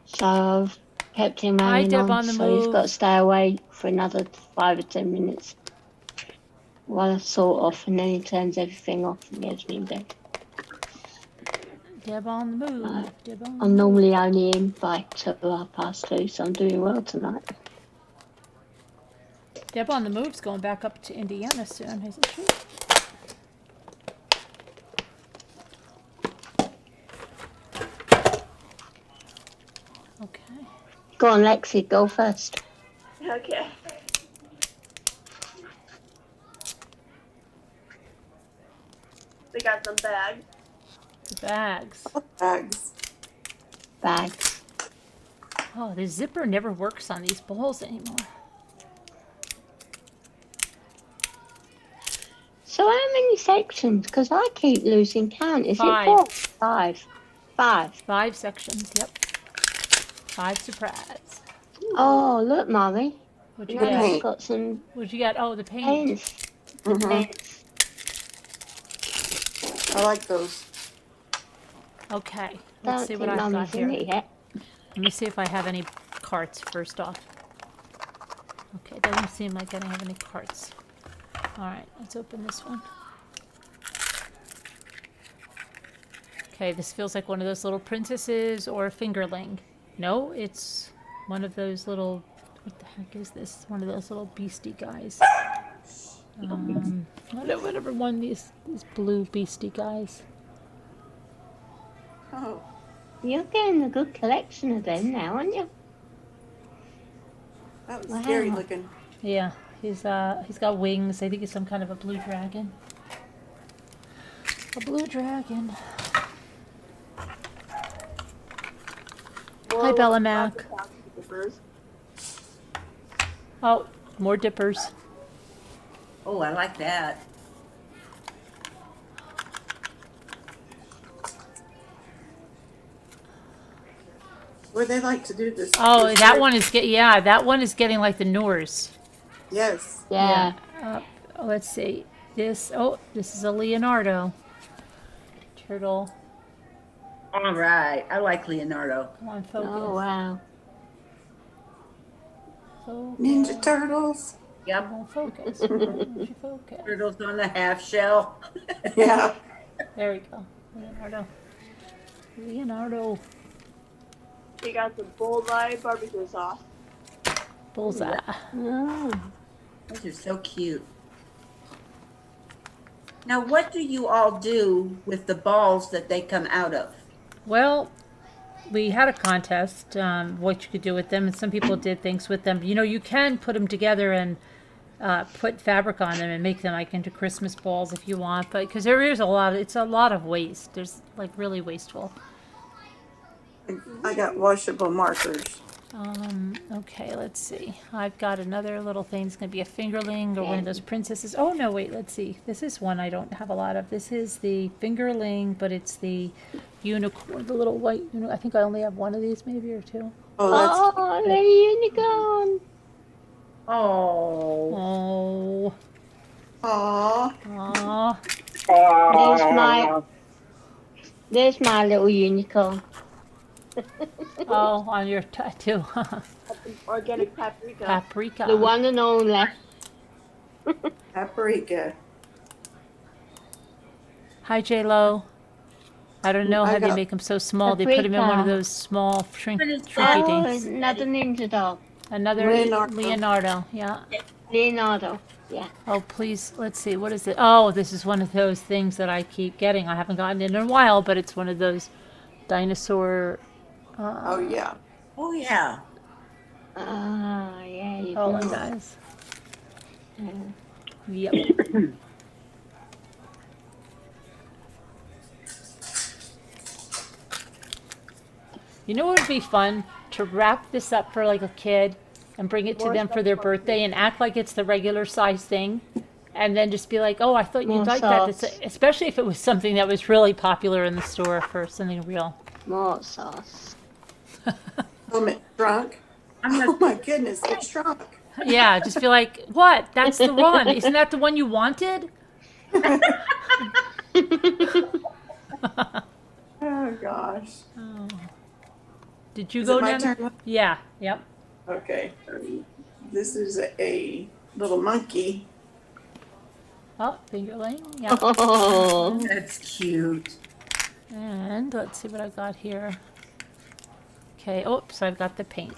So I've kept him Hi, hanging Deb, on, on the so he's move. got to stay away for another 5 or 10 minutes while I sort off, and then he turns everything off and gets me in bed. Deb on the move. Deb on the I'm move. normally only in by 2:30, so I'm doing well tonight. Deb on the move's going back up to Indiana soon, isn't she? Okay. Go on, Lexi, go first. Okay. We got some bags. The bags. Bags. Bags. Oh, the zipper never works on these bowls anymore. So how many sections? Because I keep losing count. Is 5. it 4? 5. 5. 5 sections, yep. 5 surprise. Oh, look, Mommy. What'd you Look, get? I've got some What'd you get? Oh, the paint. pens. Mhm. Pens. I like those. Okay, Don't let's see what think I've got Mommy's in here. it yet. Let me see if I have any carts first off. Okay, doesn't seem like I don't have any carts. Alright, let's open this one. Okay, this feels like one of those little princesses or a fingerling. No, it's one of those little, what the heck is this? One of those little beastie guys. Whatever one, these blue beastie guys. Oh, You're getting a good collection of them now, aren't you? that was Wow. scary looking. Yeah, he's got wings. I think he's some kind of a blue dragon. A blue dragon. Hi, Bella Mac. Oh, more dippers. Oh, I like that. Where they like to do this. Oh, this that year. one is that one is getting like the Noors. Yes. Yeah. Let's see. This is a Leonardo turtle. All right. I like Leonardo. Come on, focus. Oh, wow. Focus. Ninja Turtles. Yep. Come on, focus. Why don't you focus? Turtles on the half shell. Yeah. There we go. Leonardo. Leonardo. They got some bullseye barbecue sauce. Bullseye. Oh. Those are so cute. Now, what do you all do with the balls that they come out of? Well, we had a contest, what you could do with them, and some people did things with them. You know, you can put them together and put fabric on them and make them like into Christmas balls if you want, but because there is it's a lot of waste. There's like really wasteful. I got washable markers. Okay, let's see. I've got another little thing. It's going to be a fingerling or one of those princesses. Oh, no, wait, let's see. This is one I don't have a lot of. This is the fingerling, but it's the unicorn, the little white unicorn. I think I only have one of these, maybe, or two. Oh, the unicorn. Oh. Oh. Aww. Aw. There's my little unicorn. Oh, on your tattoo. Organic paprika. Paprika. The one and only. Paprika. Hi, J-Lo. I don't know I how they got make them so small. They put them in one of paprika. those small shrinky Oh, things. another ninja doll. Another Leonardo. Leonardo. Yeah. Leonardo. Yeah. Oh, please, let's see. What is it? Oh, this is one of those things that I keep getting. I haven't gotten it in a while, but it's one of those dinosaur. Oh, yeah. Oh, yeah. Ah, yeah. You Hold on, can- guys. Yeah. Yep. You know what would be fun? To wrap this up for like a kid and bring it to them for their birthday and act like it's the regular size thing. And then just be like, oh, I thought More you'd like that. sauce. Especially if it was something that was really popular in the store for something real. More sauce. Oh, it shrunk. Oh my goodness, it shrunk. Yeah, just be like, what? That's the one. Isn't that the one you wanted? Oh gosh. Oh. Did you Is go it my down? turn? Yeah, yep. Okay. This is a little monkey. Oh, fingerling. Yeah. Oh. That's cute. And let's see what I got here. Okay, oops, I've got the paint.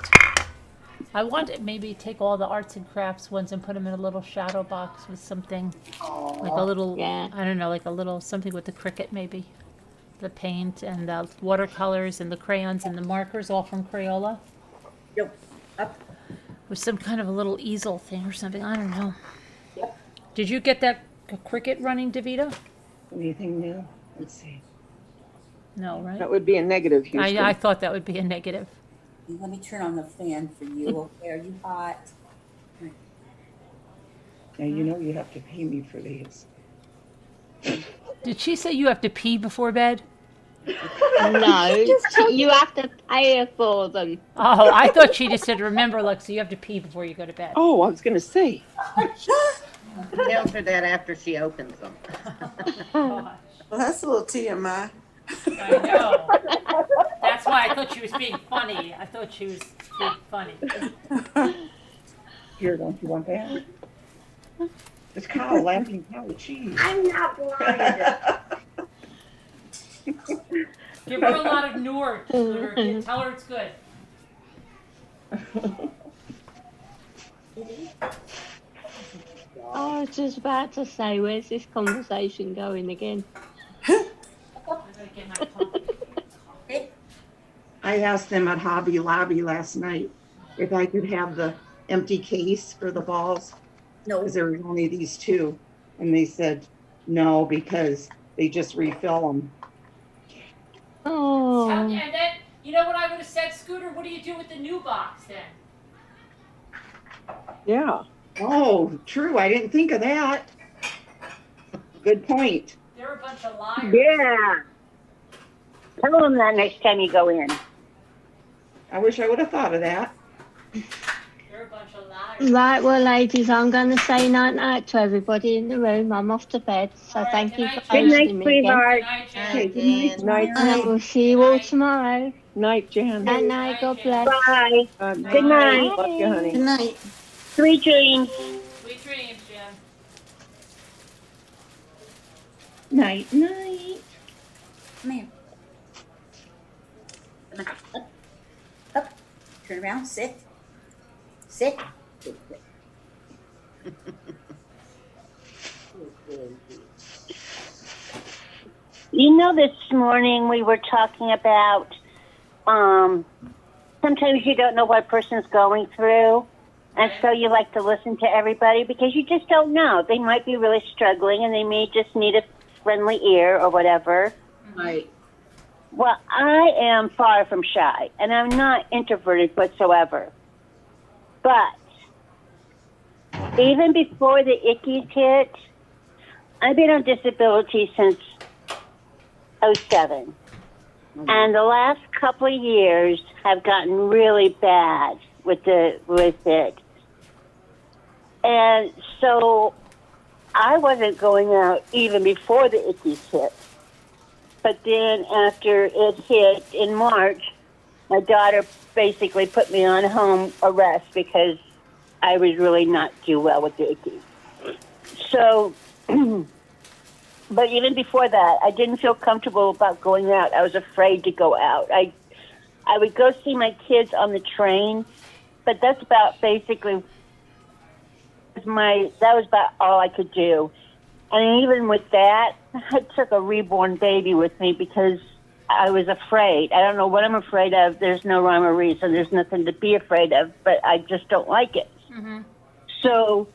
I want to maybe take all the arts and crafts ones and put them in a little shadow box with something like a little, Yeah. I don't know, like a little something with the cricket maybe. The paint and the watercolors and the crayons and the markers all from Crayola. Yep. Up. With some kind of a little easel thing or something, I don't know. Did you get that cricket running, Davida? Anything new? Let's see. No, right? That would be a negative, Houston. I thought that would be a negative. Let me turn on the fan for you. Okay, are you hot? Now, you know you have to pay me for these. Did she say you have to pee before bed? No, you have to pay for them. Oh, I thought she just said, remember, Lexa, you have to pee before you go to bed. Oh, I was going to say. Tells her that after she opens them. Well, that's a little TMI. I know. That's why I thought she was being funny. I thought she was being funny. Here, don't you want that? It's cow, laughing cow with cheese. I'm not blind. Give her a lot of Noor. Tell her it's good. I was just about to say, where's this conversation going again? I asked them at Hobby Lobby last night if I could have the empty case for the balls. No. Because there were only these two. And they said no, because they just refill them. Oh. And then, you know what I would have said, Scooter? What do you do with the new box then? Yeah. Oh, true. I didn't think of that. Good point. They're a bunch of liars. Yeah. Tell them that next time you go in. I wish I would have thought of that. They're a bunch of liars. Right, well, ladies, I'm going to say night-night to everybody in the room. I'm off to bed, so All right, thank good you night, for Jen. Good night, hosting me again. sweetheart. Good night, Jen. Okay, good night. Night, And I will see you all tomorrow. night, Jan. Night-night, God bless. Bye. Good night. Love you, honey. Good night. Sweet dreams. Sweet dreams, Jen. Night, night. Come here. Come on. Up. Up. Turn around. Sit. Sit. Good, good. This morning we were talking about sometimes you don't know what a person's going through. And so you like to listen to everybody because you just don't know. They might be really struggling and they may just need a friendly ear or whatever. Right. Well, I am far from shy and I'm not introverted whatsoever. But even before the ickies hit, I've been on disability since 07. And the last couple of years have gotten really bad with it. And so I wasn't going out even before the ickies hit. But then after it hit in March, my daughter basically put me on home arrest because I was really not do well with the ickies. So, but even before that, I didn't feel comfortable about going out. I was afraid to go out. I would go see my kids on the train, but that's about basically that was about all I could do. And even with that, I took a reborn baby with me because I was afraid. I don't know what I'm afraid of. There's no rhyme or reason. There's nothing to be afraid of, but I just don't like it. Mm-hmm. So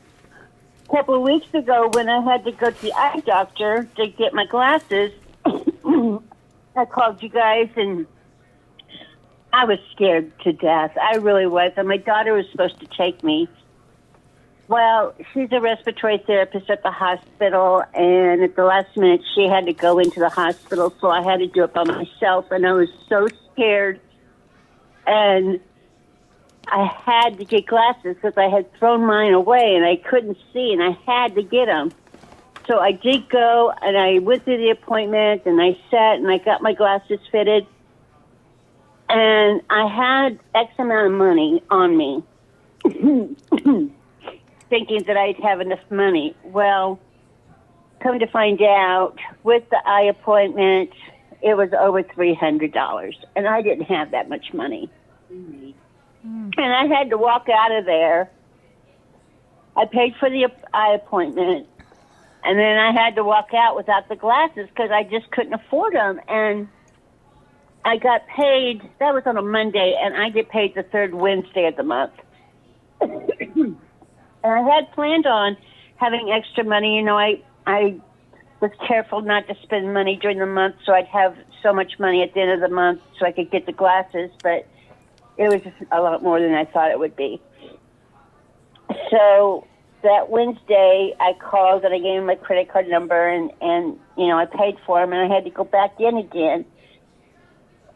a couple of weeks ago when I had to go to the eye doctor to get my glasses, I called you guys and I was scared to death. I really was. And my daughter was supposed to take me. Well, she's a respiratory therapist at the hospital, and at the last minute, she had to go into the hospital, so I had to do it by myself, and I was so scared. And I had to get glasses because I had thrown mine away, and I couldn't see, and I had to get them. So I did go, and I went to the appointment, and I sat, and I got my glasses fitted, and I had X amount of money on me. Thinking that I'd have enough money. Well, come to find out, with the eye appointment, it was over $300, and I didn't have that much money. And I had to walk out of there. I paid for the eye appointment, and then I had to walk out without the glasses because I just couldn't afford them. And I got paid, that was on a Monday, and I get paid the third Wednesday of the month. And I had planned on having extra money. You know, I was careful not to spend money during the month, so I'd have so much money at the end of the month so I could get the glasses, but it was just a lot more than I thought it would be. So that Wednesday, I called and I gave him my credit card number, and you know, I paid for them, and I had to go back in again.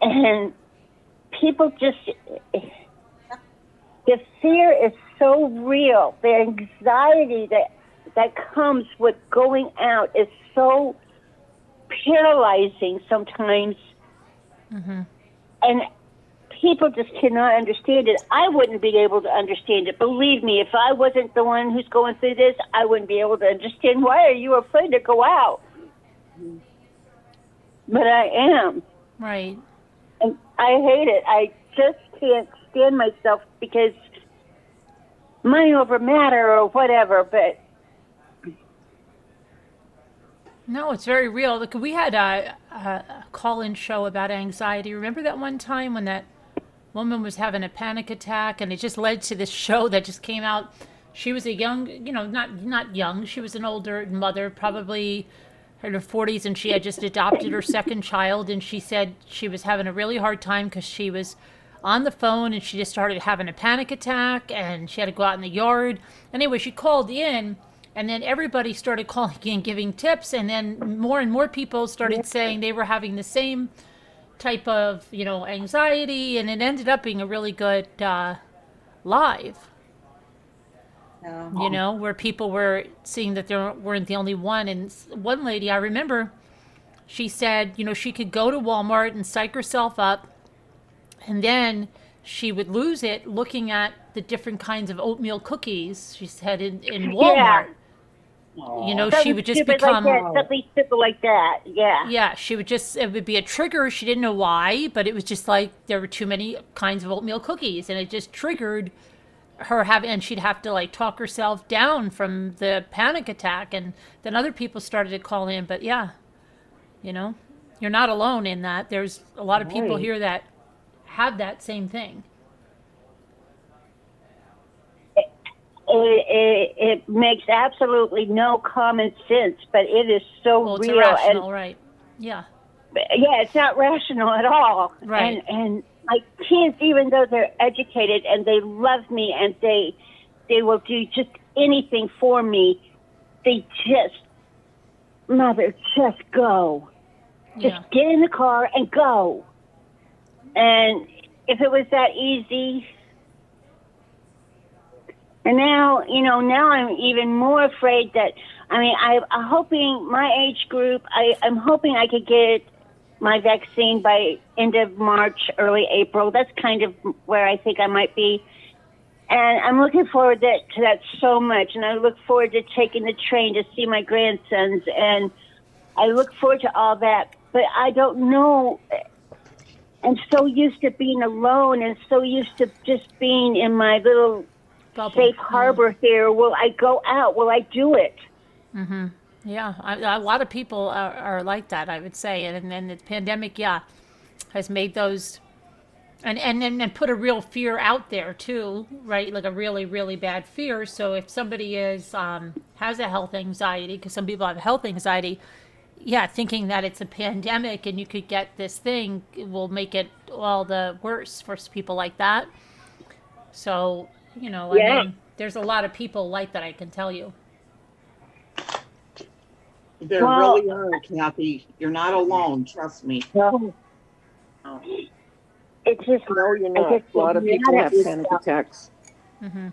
And people just... The fear is so real. The anxiety that comes with going out is so paralyzing sometimes. Mm-hmm. And people just cannot understand it. I wouldn't be able to understand it. Believe me, if I wasn't the one who's going through this, I wouldn't be able to understand. Why are you afraid to go out? But I am. Right. And I hate it. I just can't stand myself because money over matter or whatever, but no, it's very real. Look, we had a call-in show about anxiety. Remember that one time when that woman was having a panic attack, and it just led to this show that just came out. She was a young, you know, not young. She was an older mother, probably in her 40s, and she had just adopted her second child, and she said she was having a really hard time because she was on the phone and she just started having a panic attack and she had to go out in the yard. Anyway, she called in, and then everybody started calling in, giving tips, and then more and more people started saying they were having the same type of, you know, anxiety, and it ended up being a really good live. You know, where people were seeing that they weren't the only one. And one lady, I remember, she said, you know, she could go to Walmart and psych herself up, and then she would lose it looking at the different kinds of oatmeal cookies, she said, in Walmart. Aw. You know, she would just Stupid become. like that, something stupid like that. Yeah. Yeah, she would just, it would be a trigger. She didn't know why, but it was just like there were too many kinds of oatmeal cookies, and it just triggered her having, and she'd have to like talk herself down from the panic attack. And then other people started to call in. But yeah, you know, you're not alone in that. There's a lot of people Right. here that have that same thing. It makes absolutely no common sense, but it is so Well, it's real. irrational, right? Yeah. Yeah, it's not rational at all. Right. And my kids, even though they're educated and they love me and they will do just anything for me, they just, mother, just go. Yeah. Just get in the car and go. And if it was that easy. And now, you know, now I'm even more afraid that, I mean, I'm hoping my age group, I'm hoping I could get my vaccine by end of March, early April. That's kind of where I think I might be. And I'm looking forward to that so much. And I look forward to taking the train to see my grandsons. And I look forward to all that. But I don't know. I'm so used to being alone and so used to just being in my little safe harbor here. Will I go out? Will I do it? Mm-hmm. Yeah, a lot of people are like that, I would say. And then the pandemic, yeah, has made those, and put a real fear out there too, right? Like a really, really bad fear. So if somebody has a health anxiety, because some people have health anxiety, yeah, thinking that it's a pandemic and you could get this thing, it will make it all the worse for people like that. So, you know, I mean, there's a lot of people like that, I can tell you. There really are, Kathy. You're not alone. Trust me. No. It's just, no, you're not. A lot of people have panic attacks. Mm-hmm.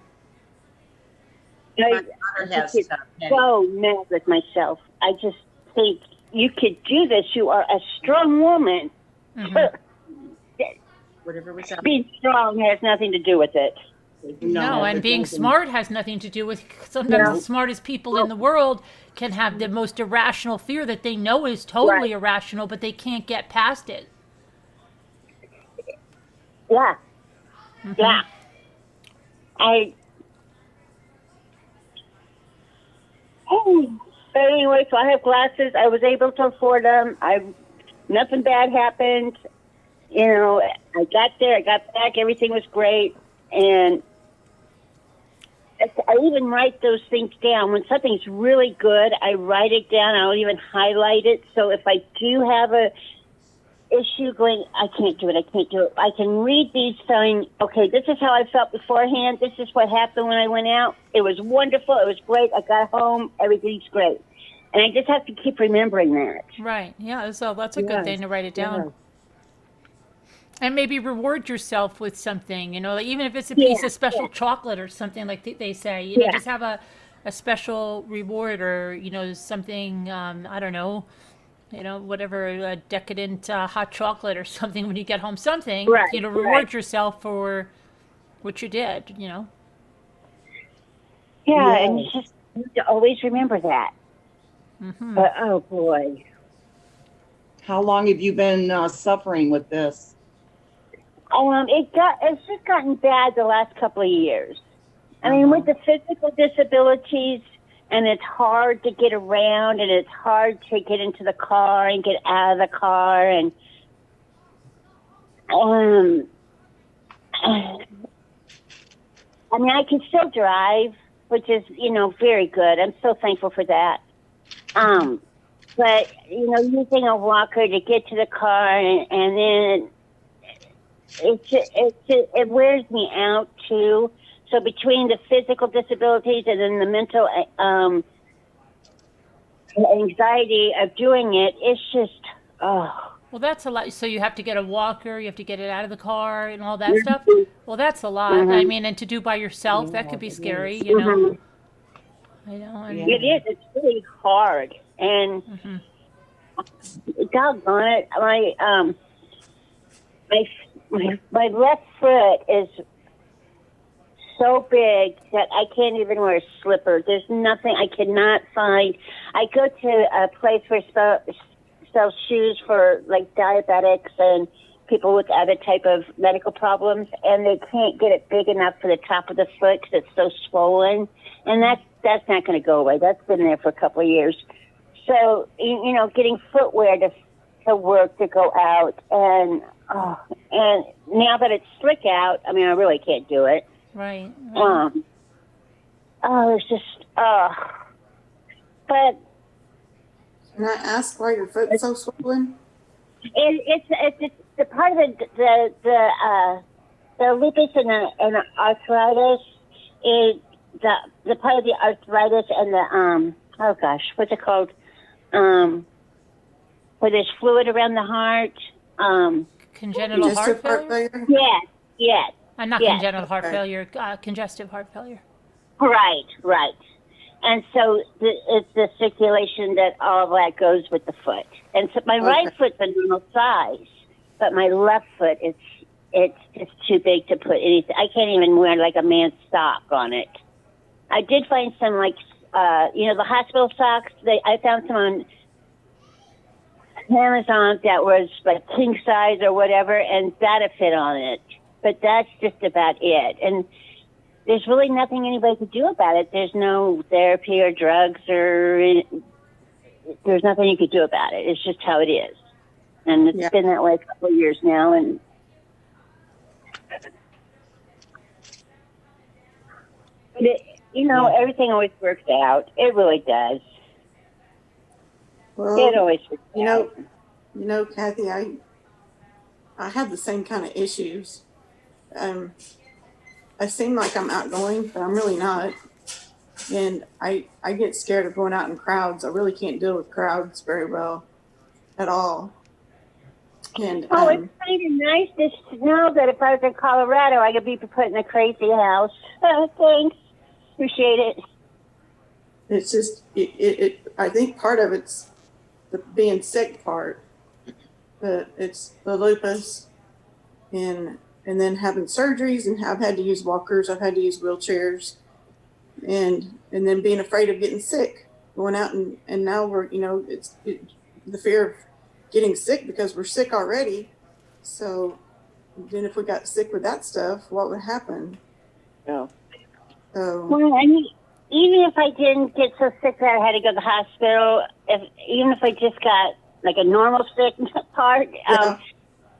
I get so mad with myself. I just think you could do this. You are a strong woman. Mm-hmm. Whatever was up. Being strong has nothing to do with it. No, and being smart has nothing to do with, sometimes the smartest people in the world can have the most irrational fear that they know is totally irrational, but they can't get past it. Yeah. Mm-hmm. Yeah. But anyway, so I have glasses. I was able to afford them. Nothing bad happened. You know, I got there, I got back, everything was great. And I even write those things down. When something's really good, I write it down. I'll even highlight it. So if I do have a issue going, I can't do it, I can read these saying, okay, this is how I felt beforehand. This is what happened when I went out. It was wonderful. It was great. I got home. Everything's great. And I just have to keep remembering that. Right. Yeah, so that's a good thing to write it down. Yeah. And maybe reward yourself with something, you know, like even if it's a piece of special chocolate or something, like they say, you know, just have a special reward or, you know, something, I don't know, you know, whatever, a decadent hot chocolate or something when you get home, something, you know, reward yourself for what you did, you know. Yeah, and you just need to always remember that. Mm-hmm. But, oh, boy. How long have you been suffering with this? It's just gotten bad the last couple of years. I mean, with the physical disabilities, and it's hard to get around, and it's hard to get into the car and get out of the car, and I mean, I can still drive, which is, you know, very good. I'm so thankful for that. But, you know, using a walker to get to the car, and then it wears me out too. So between the physical disabilities and then the mental anxiety of doing it, it's just, oh. Well, that's a lot. So you have to get a walker, you have to get it out of the car and all that stuff. Well, that's a lot. Mm-hmm. I mean, and to do by yourself, that could be scary, you know. I know. It is. It's really hard. And doggone it, my left foot is so big that I can't even wear a slipper. There's nothing I cannot find. I go to a place where sells shoes for like diabetics and people with other type of medical problems, and they can't get it big enough for the top of the foot because it's so swollen. And that's not going to go away. That's been there for a couple of years. So, you know, getting footwear to work, to go out, and now that it's slick out, I mean, I really can't do it. Right. It's just, but. Can I ask why your foot's so swollen? It's the part of the lupus and the arthritis is the part of the arthritis and the oh gosh, what's it called? Where there's fluid around the heart. Congenital heart failure? Yes. Not congenital heart failure, congestive heart failure. Right. And so it's the circulation that all of that goes with the foot. And so my right foot's a normal size, but my left foot, it's just too big to put anything. I can't even wear like a man's sock on it. I did find some like, the hospital socks. I found some on Amazon that was like king size or whatever, and that'd fit on it. But that's just about it. And there's really nothing anybody could do about it. There's no therapy or drugs there's nothing you could do about it. It's just how it is. And it's been that way a couple of years now. And everything always works out. It really does. Well, it always works out. You know, Kathy, I have the same kind of issues. I seem like I'm outgoing, but I'm really not. And I get scared of going out in crowds. I really can't deal with crowds very well at all. And it's kind of nice to know that if I was in Colorado, I could be put in a crazy house. Thanks. Appreciate it. It's just, I think part of it's the being sick part. It's the lupus and then having surgeries, and I've had to use walkers, I've had to use wheelchairs, and then being afraid of getting sick, going out and now we're, it's the fear of getting sick because we're sick already. So then if we got sick with that stuff, what would happen? Yeah. So, well, I mean, even if I didn't get so sick that I had to go to the hospital, even if I just got like a normal sick part,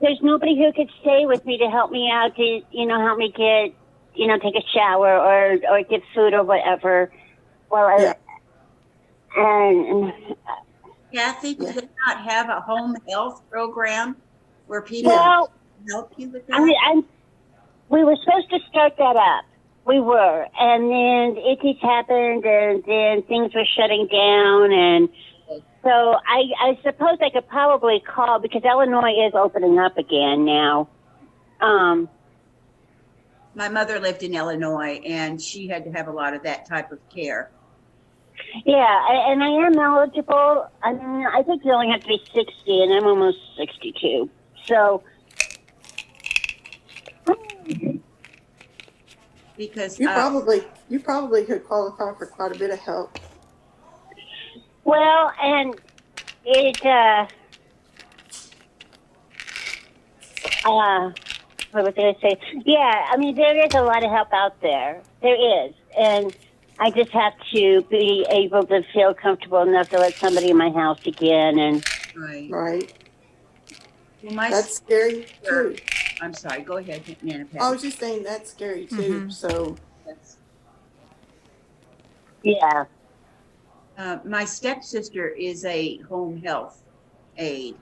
there's nobody who could stay with me to help me out to, help me get, take a shower or get food or whatever. Well, Kathy, do they not have a home health program where people help you with that? We were supposed to start that up. We were, and then it just happened, and then things were shutting down, and so I suppose I could probably call, because Illinois is opening up again now. My mother lived in Illinois, and she had to have a lot of that type of care. Yeah, and I am eligible. I mean, I think you only have to be 60, and I'm almost 62. So, because you probably could qualify for quite a bit of help. Well, and it, what was I going to say? Yeah, I mean, there is a lot of help out there. There is. And I just have to be able to feel comfortable enough to let somebody in my house again. And Right. Well, that's scary too. I'm sorry. Go ahead, Nana Pat. I was just saying that's scary too. Mm-hmm. So. Yeah. My stepsister is a home health aide,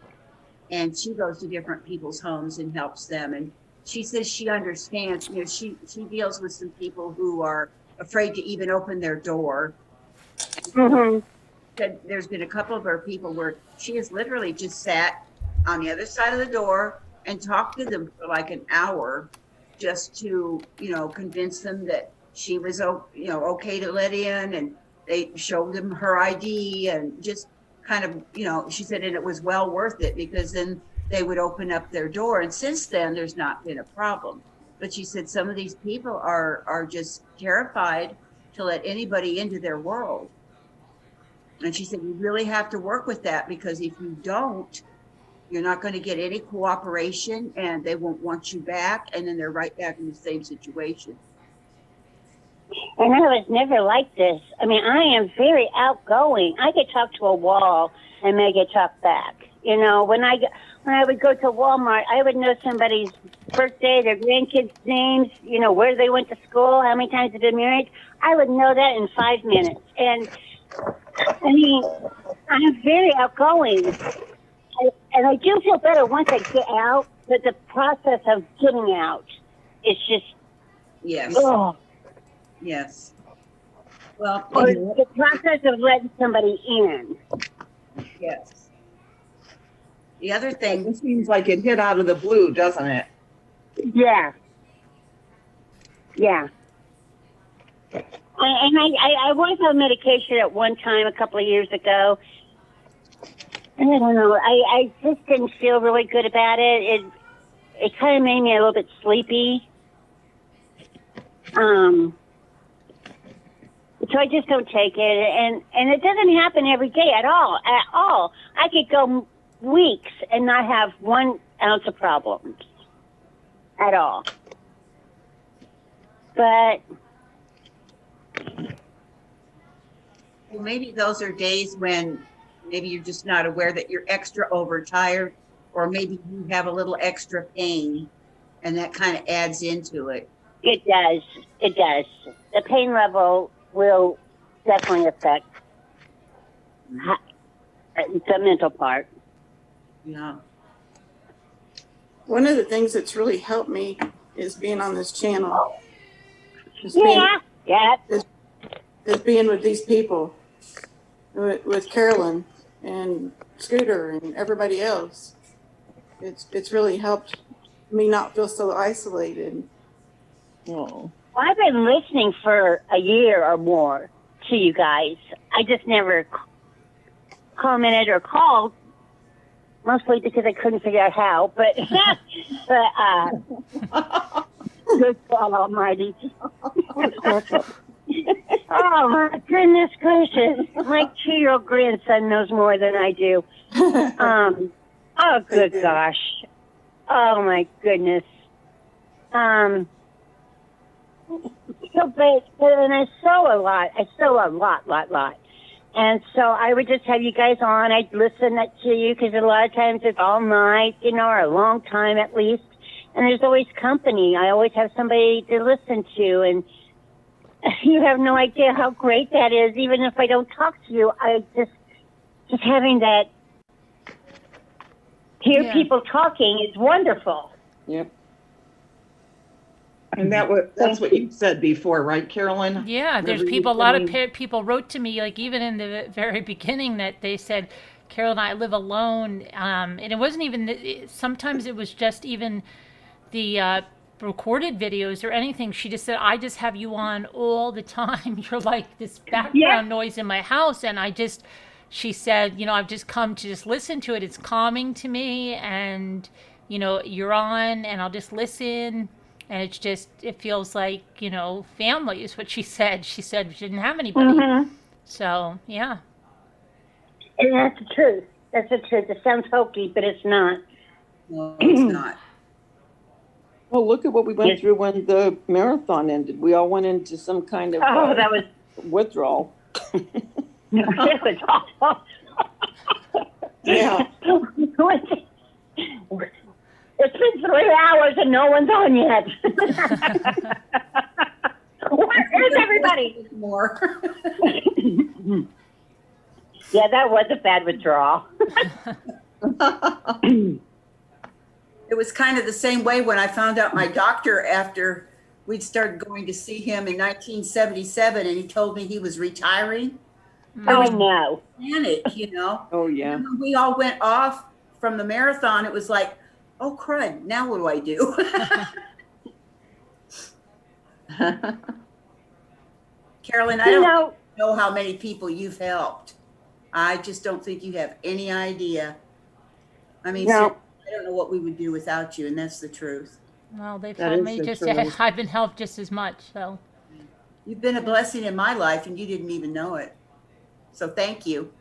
and she goes to different people's homes and helps them. And she says she understands. She deals with some people who are afraid to even open their door. Mm-hmm. There's been a couple of her people where she has literally just sat on the other side of the door and talked to them for like an hour, just to convince them that she was okay to let in, and they showed them her ID and just kind of she said, and it was well worth it, because then they would open up their door, and since then there's not been a problem. But she said some of these people are just terrified to let anybody into their world. And she said, you really have to work with that, because if you don't, you're not going to get any cooperation and they won't want you back. And then they're right back in the same situation. And I was never like this. I mean, I am very outgoing. I could talk to a wall and make it talk back. You know, when I would go to Walmart, I would know somebody's birthday, their grandkids' names, you know, where they went to school, how many times they've been married. I would know that in 5 minutes. And I mean, I'm very outgoing. And I do feel better once I get out, but the process of getting out is just, Yes. oh. Yes. Well, Or the process of letting somebody in. yes. The other thing, It seems like it hit out of the blue, doesn't it? Yeah. Yeah. And I was on medication at one time a couple of years ago. And I don't know. I just didn't feel really good about it. It kind of made me a little bit sleepy. So I just don't take it. And it doesn't happen every day at all. I could go weeks and not have 1 ounce of problems at all. But well, maybe those are days when maybe you're just not aware that you're extra overtired, or maybe you have a little extra pain, and that kind of adds into it. It does. It does. The pain level will definitely affect the mental part. Yeah. One of the things that's really helped me is being on this channel. Is being with these people, with Carolyn and Scooter and everybody else. It's really helped me not feel so isolated. Oh. I've been listening for a year or more to you guys. I just never commented or called, mostly because I couldn't figure out how. But good God Almighty! Oh my goodness gracious! My 2-year-old grandson knows more than I do. Oh good gosh! Oh my goodness! So, but and I sew a lot. A lot. And so I would just have you guys on. I'd listen to you because a lot of times it's all night, you know, or a long time at least. And there's always company. I always have somebody to listen to. And you have no idea how great that is. Even if I don't talk to you, I just having that, hear people talking is wonderful. Yep. And that's what you said before, right, Carolyn? Yeah, there's people, a lot of people wrote to me, like even in the very beginning, that they said, Carol and I live alone. And it wasn't even, sometimes it was just even the recorded videos or anything. She just said, I just have you on all the time. You're like this background noise in my house. And she said, you know, I've just come to just listen to it. It's calming to me. And, you know, you're on and I'll just listen. And it's just, it feels like, you know, family is what she said. She said she didn't have anybody. Mm-hmm. So, yeah. And that's the truth. That's the truth. It sounds hokey, but it's not. No, it's not. Well, look at what we went through when the marathon ended. We all went into some kind of that was withdrawal. It was awful. Yeah. It's been 3 hours and no one's on yet. Where is everybody? More. Yeah, that was a bad withdrawal. It was kind of the same way when I found out my doctor after we'd started going to see him in 1977, and he told me he was retiring. Oh, no. Panic, you know? Oh, yeah. And when we all went off from the marathon, it was like, oh, crud, now what do I do? Carolyn, I don't know how many people you've helped. I just don't think you have any idea. I mean, I don't know what we would do without you, and that's the truth. Well, they've That helped is me the just. truth. I've been helped just as much. So. You've been a blessing in my life and you didn't even know it. So thank you.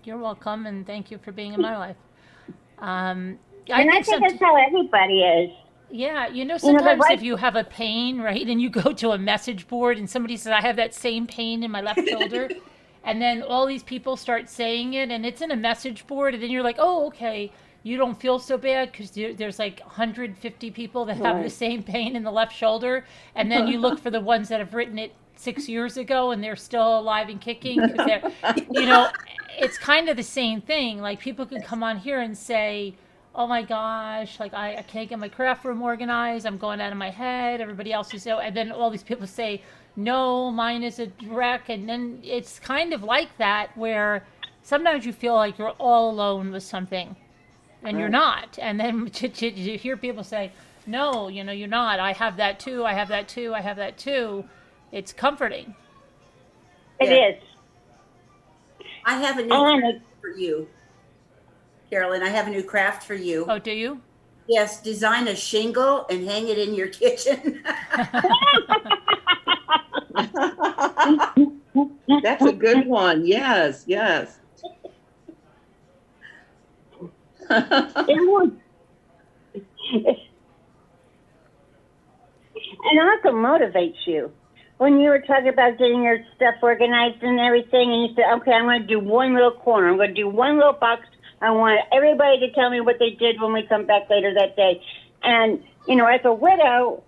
You're welcome, and thank you for being in my life. And I think some- that's how everybody is. Yeah, the sometimes right- if you have a pain, right, and you go to a message board and somebody says, I have that same pain in my left shoulder, and then all these people start saying it, and it's in a message board, and then you're like, oh, okay, you don't feel so bad because there's like 150 people that have the Right. same pain in the left shoulder, and then you look for the ones that have written it 6 years ago and they're still alive and kicking because they're, it's kind of the same thing. Like people can come on here and say, oh my gosh, like I can't get my craft room organized. I'm going out of my head. Everybody else is so, and then all these people say, no, mine is a wreck. And then it's kind of like that where sometimes you feel like you're all alone with something and you're not. And then you hear people say, no, you're not. I have that too. I have that too. I have that too. It's comforting. It Yeah. is. I have a new craft for you, Carolyn. I have a new craft for you. Oh, do you? Yes, design a shingle and hang it in your kitchen. That's a good one. Yes, yes. It would. And also motivates you. When you were talking about getting your stuff organized and everything, and you said, okay, I'm going to do one little corner. I'm going to do one little box. I want everybody to tell me what they did when we come back later that day. And, as a widow,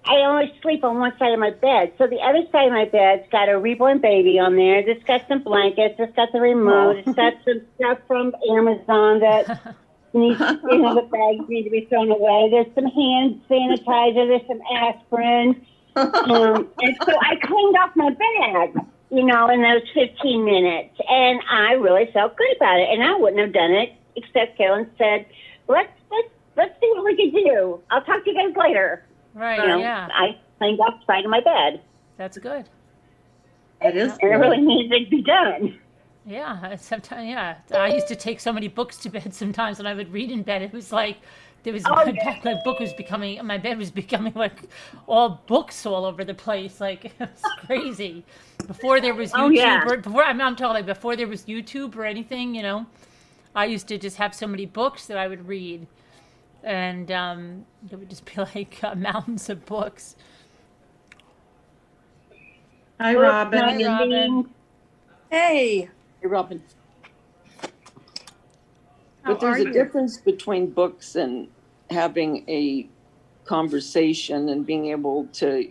I only sleep on one side of my bed. So the other side of my bed's got a reborn baby on there. It's got some blankets. It's got the remote. It's got some stuff from Amazon that needs, the bags need to be thrown away. There's some hand sanitizer. There's some aspirin. And so I cleaned off my bed, in those 15 minutes. And I really felt good about it. And I wouldn't have done it except Carolyn said, let's see what we can do. I'll talk to you guys later. Right, yeah. I cleaned off the side of my bed. That's good. That is And it really needed to be done. Yeah, sometimes, yeah. I used to take so many books to bed sometimes when I would read in bed. It was like, my bed was becoming like all books all over the place. Like, it was crazy. Before there was YouTube, I'm talking like before there was YouTube or anything, I used to just have so many books that I would read. And it would just be like mountains of books. Hi, Robin. Hi, Robin. Hey, Robin. But there's a difference between books and having a conversation and being able to,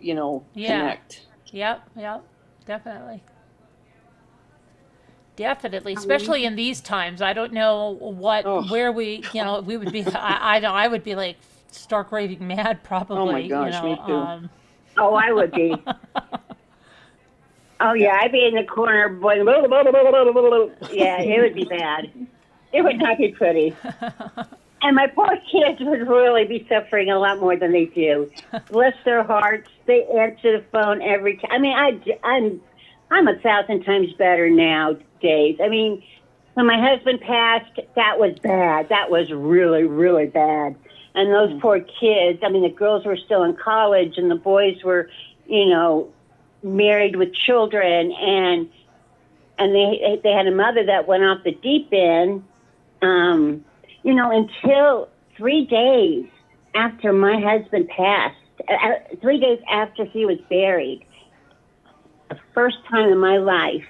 connect. Yep, definitely. Definitely, especially in these times. I don't know where we would be. I would be like stark raving mad probably. Oh my gosh, me too. I would be. Oh yeah, I'd be in the corner going, blah, blah, blah, blah, blah, blah. Yeah, it would be bad. It would not be pretty. And my poor kids would really be suffering a lot more than they do. Bless their hearts. They answer the phone every time. I mean, I'm 1,000 times better nowadays. I mean, when my husband passed, that was bad. That was really, really bad. And those poor kids, I mean, the girls were still in college and the boys were, married with children. And they had a mother that went off the deep end, until 3 days after my husband passed, 3 days after he was buried. The first time in my life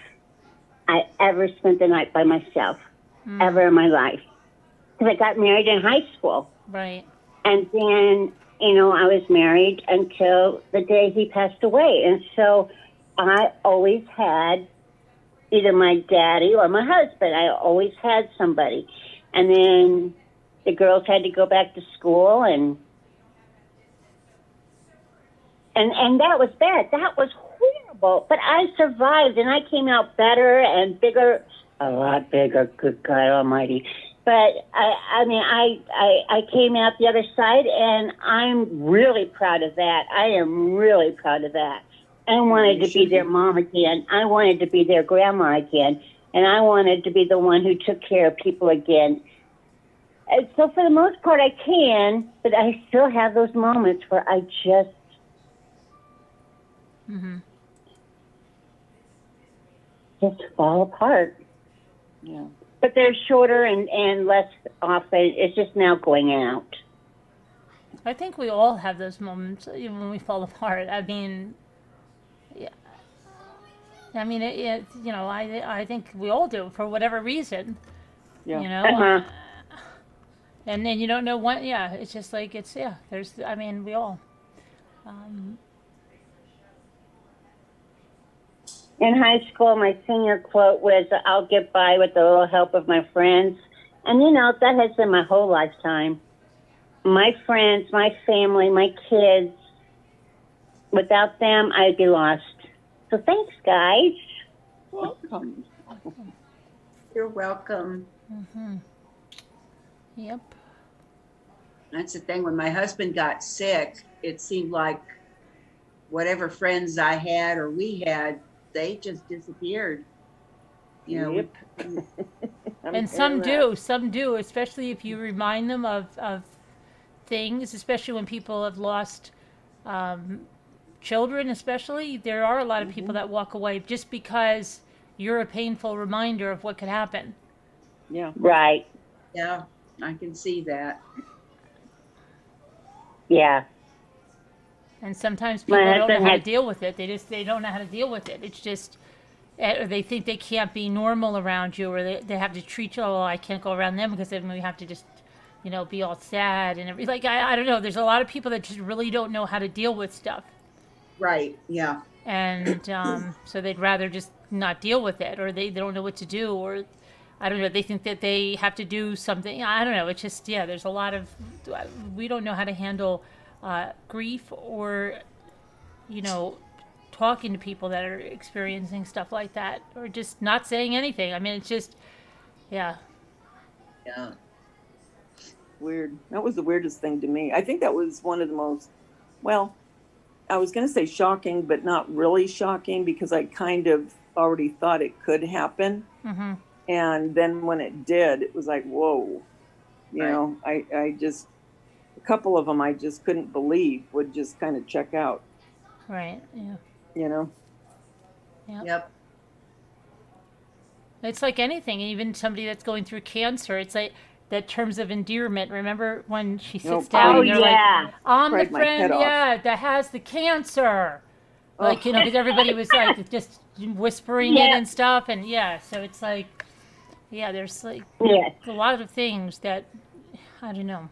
I ever spent the night by myself, ever in my life. Because I got married in high school. Right. And then, I was married until the day he passed away. And so I always had either my daddy or my husband. I always had somebody. And then the girls had to go back to school and that was bad. That was horrible. But I survived and I came out better and bigger, a lot bigger, good God Almighty. But I came out the other side and I'm really proud of that. I am really proud of that. I wanted to be their mom again. I wanted to be their grandma again. And I wanted to be the one who took care of people again. So for the most part, I can, but I still have those moments where I just fall apart. Yeah. But they're shorter and less often. It's just now going out. I think we all have those moments even when we fall apart. I mean, yeah. I mean, I think we all do for whatever reason. Yeah. You know, and then you don't know what. Yeah, it's just like there's. I mean, we all. In high school, my senior quote was, "I'll get by with a little help of my friends," and that has been my whole lifetime. My friends, my family, my kids. Without them, I'd be lost. So thanks, guys. Welcome. You're welcome. Yep. That's the thing. When my husband got sick, it seemed like whatever friends I had or we had, they just disappeared. Yep. And some do, especially if you remind them of things, especially when people have lost children, especially. There are a lot of people that walk away just because you're a painful reminder of what could happen. Yeah. Right. Yeah, I can see that. Yeah. And sometimes people don't know how to deal with it. They don't know how to deal with it. It's just, or they think they can't be normal around you, or they have to treat you, I can't go around them because then we have to just, be all sad and everything. Like, I don't know. There's a lot of people that just really don't know how to deal with stuff. Right, yeah. And so they'd rather just not deal with it, or they don't know what to do, or I don't know, they think that they have to do something. I don't know. It's just, there's a lot of, we don't know how to handle grief or, talking to people that are experiencing stuff like that, or just not saying anything. I mean, it's just, Yeah. Weird. That was the weirdest thing to me. I think that was one of the most, well, I was going to say shocking, but not really shocking because I kind of already thought it could happen. And then when it did, it was like, whoa, I just, a couple of them I just couldn't believe would just kind of check out. right, yeah. Yep. It's like anything, even somebody that's going through cancer, it's like that terms of endearment. Remember when she sits down and you're like, I'm the friend, that has the cancer. Like, because everybody was like just whispering it and stuff. And so it's like, there's like a lot of things that, I don't know.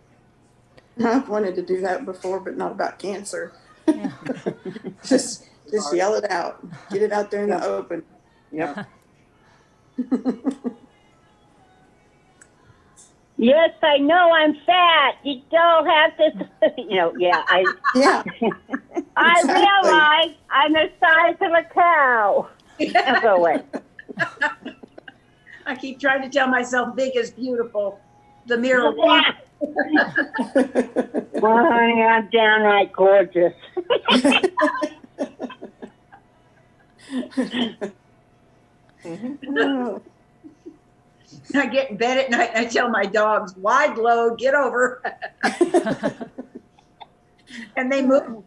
I've wanted to do that before, but not about cancer. Yeah. just yell it out. Get it out there in the open. Yep. Yes, I know I'm fat. You don't have to, I realize I'm the size of a cow. I'll go away. I keep trying to tell myself big is beautiful. The mirror. Well, honey, I'm downright gorgeous. I get in bed at night and I tell my dogs, wide load, get over. And they move.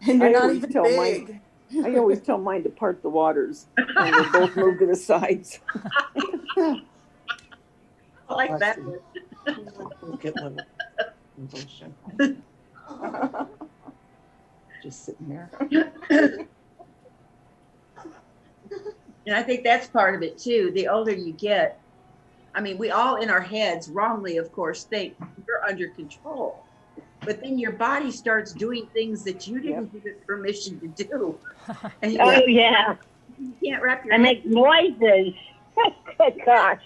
And you're not even big. I always tell mine to part the waters. And they both move to the sides. I like that. Look at one. Just sitting there. And I think that's part of it too. The older you get, I mean, we all in our heads, wrongly, of course, think you're under control. But then your body starts doing things that you didn't give it permission to do. And you can't wrap your I make noises. Good gosh.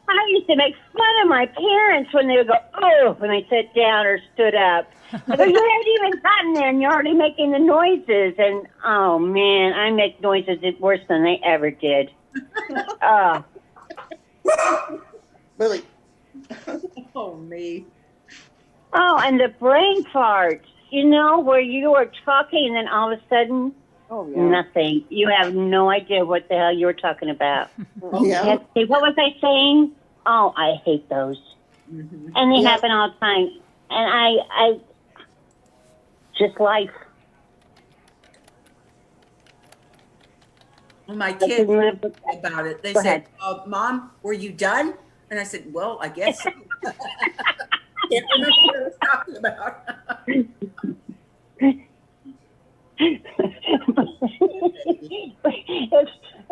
I used to make fun of my parents when they would go, oh, when they sat down or stood up. But you haven't even gotten there and you're already making the noises. And, oh, man, I make noises worse than they ever did. Really? Oh, me. Oh, and the brain farts, where you are talking and then all of a sudden, nothing. You have no idea what the hell you were talking about. Yeah. What was I saying? Oh, I hate those. Mhm. And they Yes. happen all the time. And I just life. Well, my I kids can live. about it. They Go said, ahead. Mom, were you done? And I said, well, I guess so. Can't remember what I was talking about.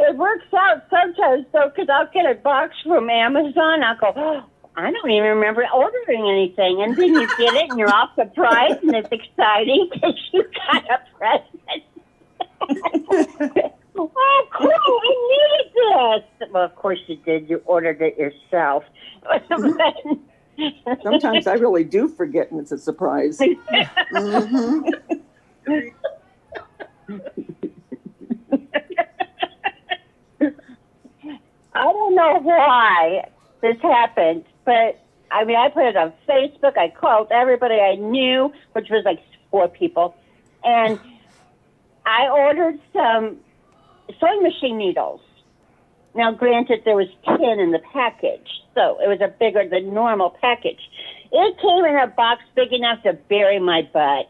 It works out sometimes though, because I'll get a box from Amazon. I'll go, oh, I don't even remember ordering anything. And then you get it and you're all surprised and it's exciting because you got a present. Oh, cool, I needed this. Well, of course you did. You ordered it yourself. Sometimes I really do forget and it's a surprise. Mhm. I don't know why this happened, but I mean, I put it on Facebook. I called everybody I knew, which was like 4 people, and I ordered some sewing machine needles. Now, granted, there was 10 in the package, so it was a bigger than normal package. It came in a box big enough to bury my butt.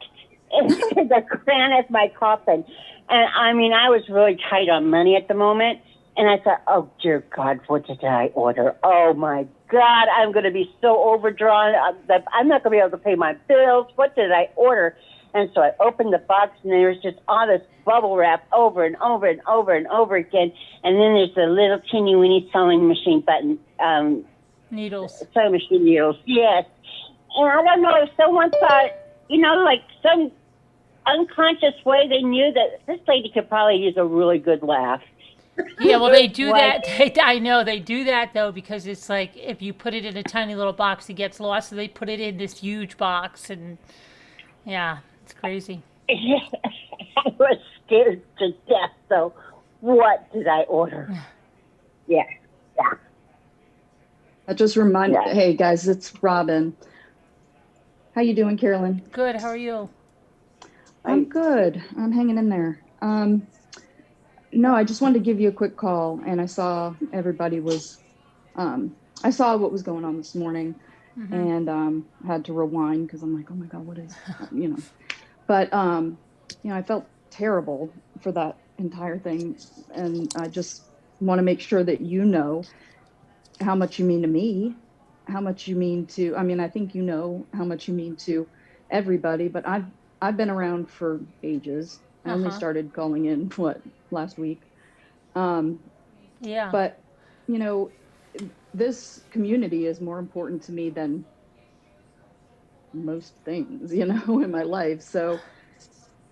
It the crown of my coffin. And I mean, I was really tight on money at the moment. And I thought, oh, dear God, what did I order? Oh, my God, I'm going to be so overdrawn. I'm not going to be able to pay my bills. What did I order? And so I opened the box, and there was just all this bubble wrap over and over and over and over again. And then there's the little teeny weeny sewing machine button. Needles. Sewing machine needles, yes. And I don't know if someone thought, like some unconscious way they knew that this lady could probably use a really good laugh. Yeah, well, they do Like- that. I know they do that though, because it's like if you put it in a tiny little box, it gets lost. So they put it in this huge box, and yeah, it's crazy. I was scared to death. So, what did I order? Yeah. That just reminded. Yeah. Hey guys, it's Robin. How you doing, Carolyn? Good. How are you? I'm good. I'm hanging in there. No, I just wanted to give you a quick call, and I saw everybody was. I saw what was going on this morning, Mhm. and had to rewind because I'm like, oh my God, what is, But I felt terrible for that entire thing, and I just want to make sure that you know how much you mean to me, how much you mean to. I mean, I think you know how much you mean to everybody, but I've been around for ages. I only started calling in last week. Yeah. But this community is more important to me than most things, in my life. So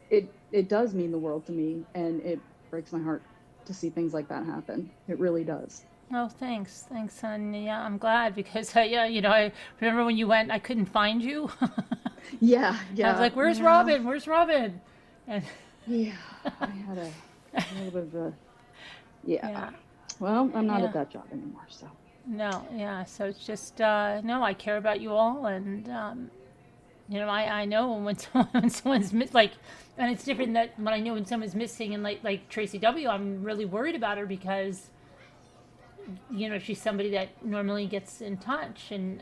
it does mean the world to me, and it breaks my heart to see things like that happen. It really does. Oh, thanks, son. Yeah, I'm glad because yeah, I remember when you went, I couldn't find you. Yeah. I was like, "Where's Robin? Where's Robin?" And yeah, I had a little bit of a yeah. Well, I'm not Yeah. at that job anymore, so. No, yeah. So it's just no. I care about you all, and I know when someone's like, and it's different that when I know when someone's missing, and like Tracy W. I'm really worried about her because she's somebody that normally gets in touch, and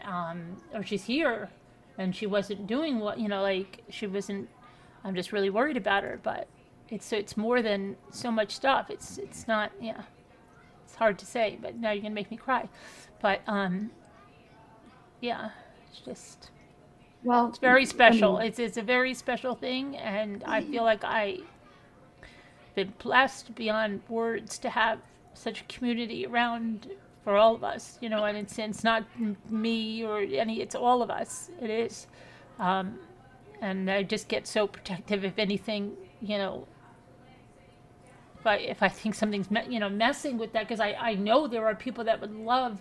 or she's here, and she wasn't doing what like she wasn't. I'm just really worried about her, but it's more than so much stuff. It's not. Yeah, it's hard to say, but now you're gonna make me cry. But yeah, it's just. Well, It's very special. I mean, It's a very special thing, and I feel like I've been blessed beyond words to have such a community around for all of us. And it's not me or any. It's all of us. It is, and I just get so protective. If anything, if I think something's messing with that, because I know there are people that would love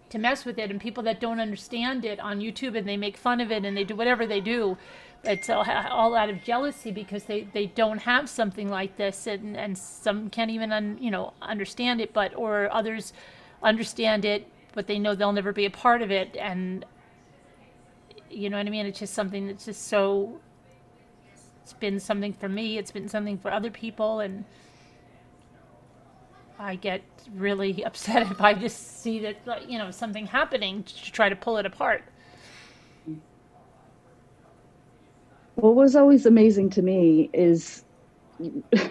to mess with it, and people that don't understand it on YouTube, and they make fun of it, and they do whatever they do. It's all out of jealousy because they don't have something like this, and some can't even understand it, or others understand it, but they know they'll never be a part of it, and you know what I mean. It's just something that's just so. It's been something for me. It's been something for other people, and I get really upset if I just see that, like, you know, something happening to try to pull it apart. What was always amazing to me is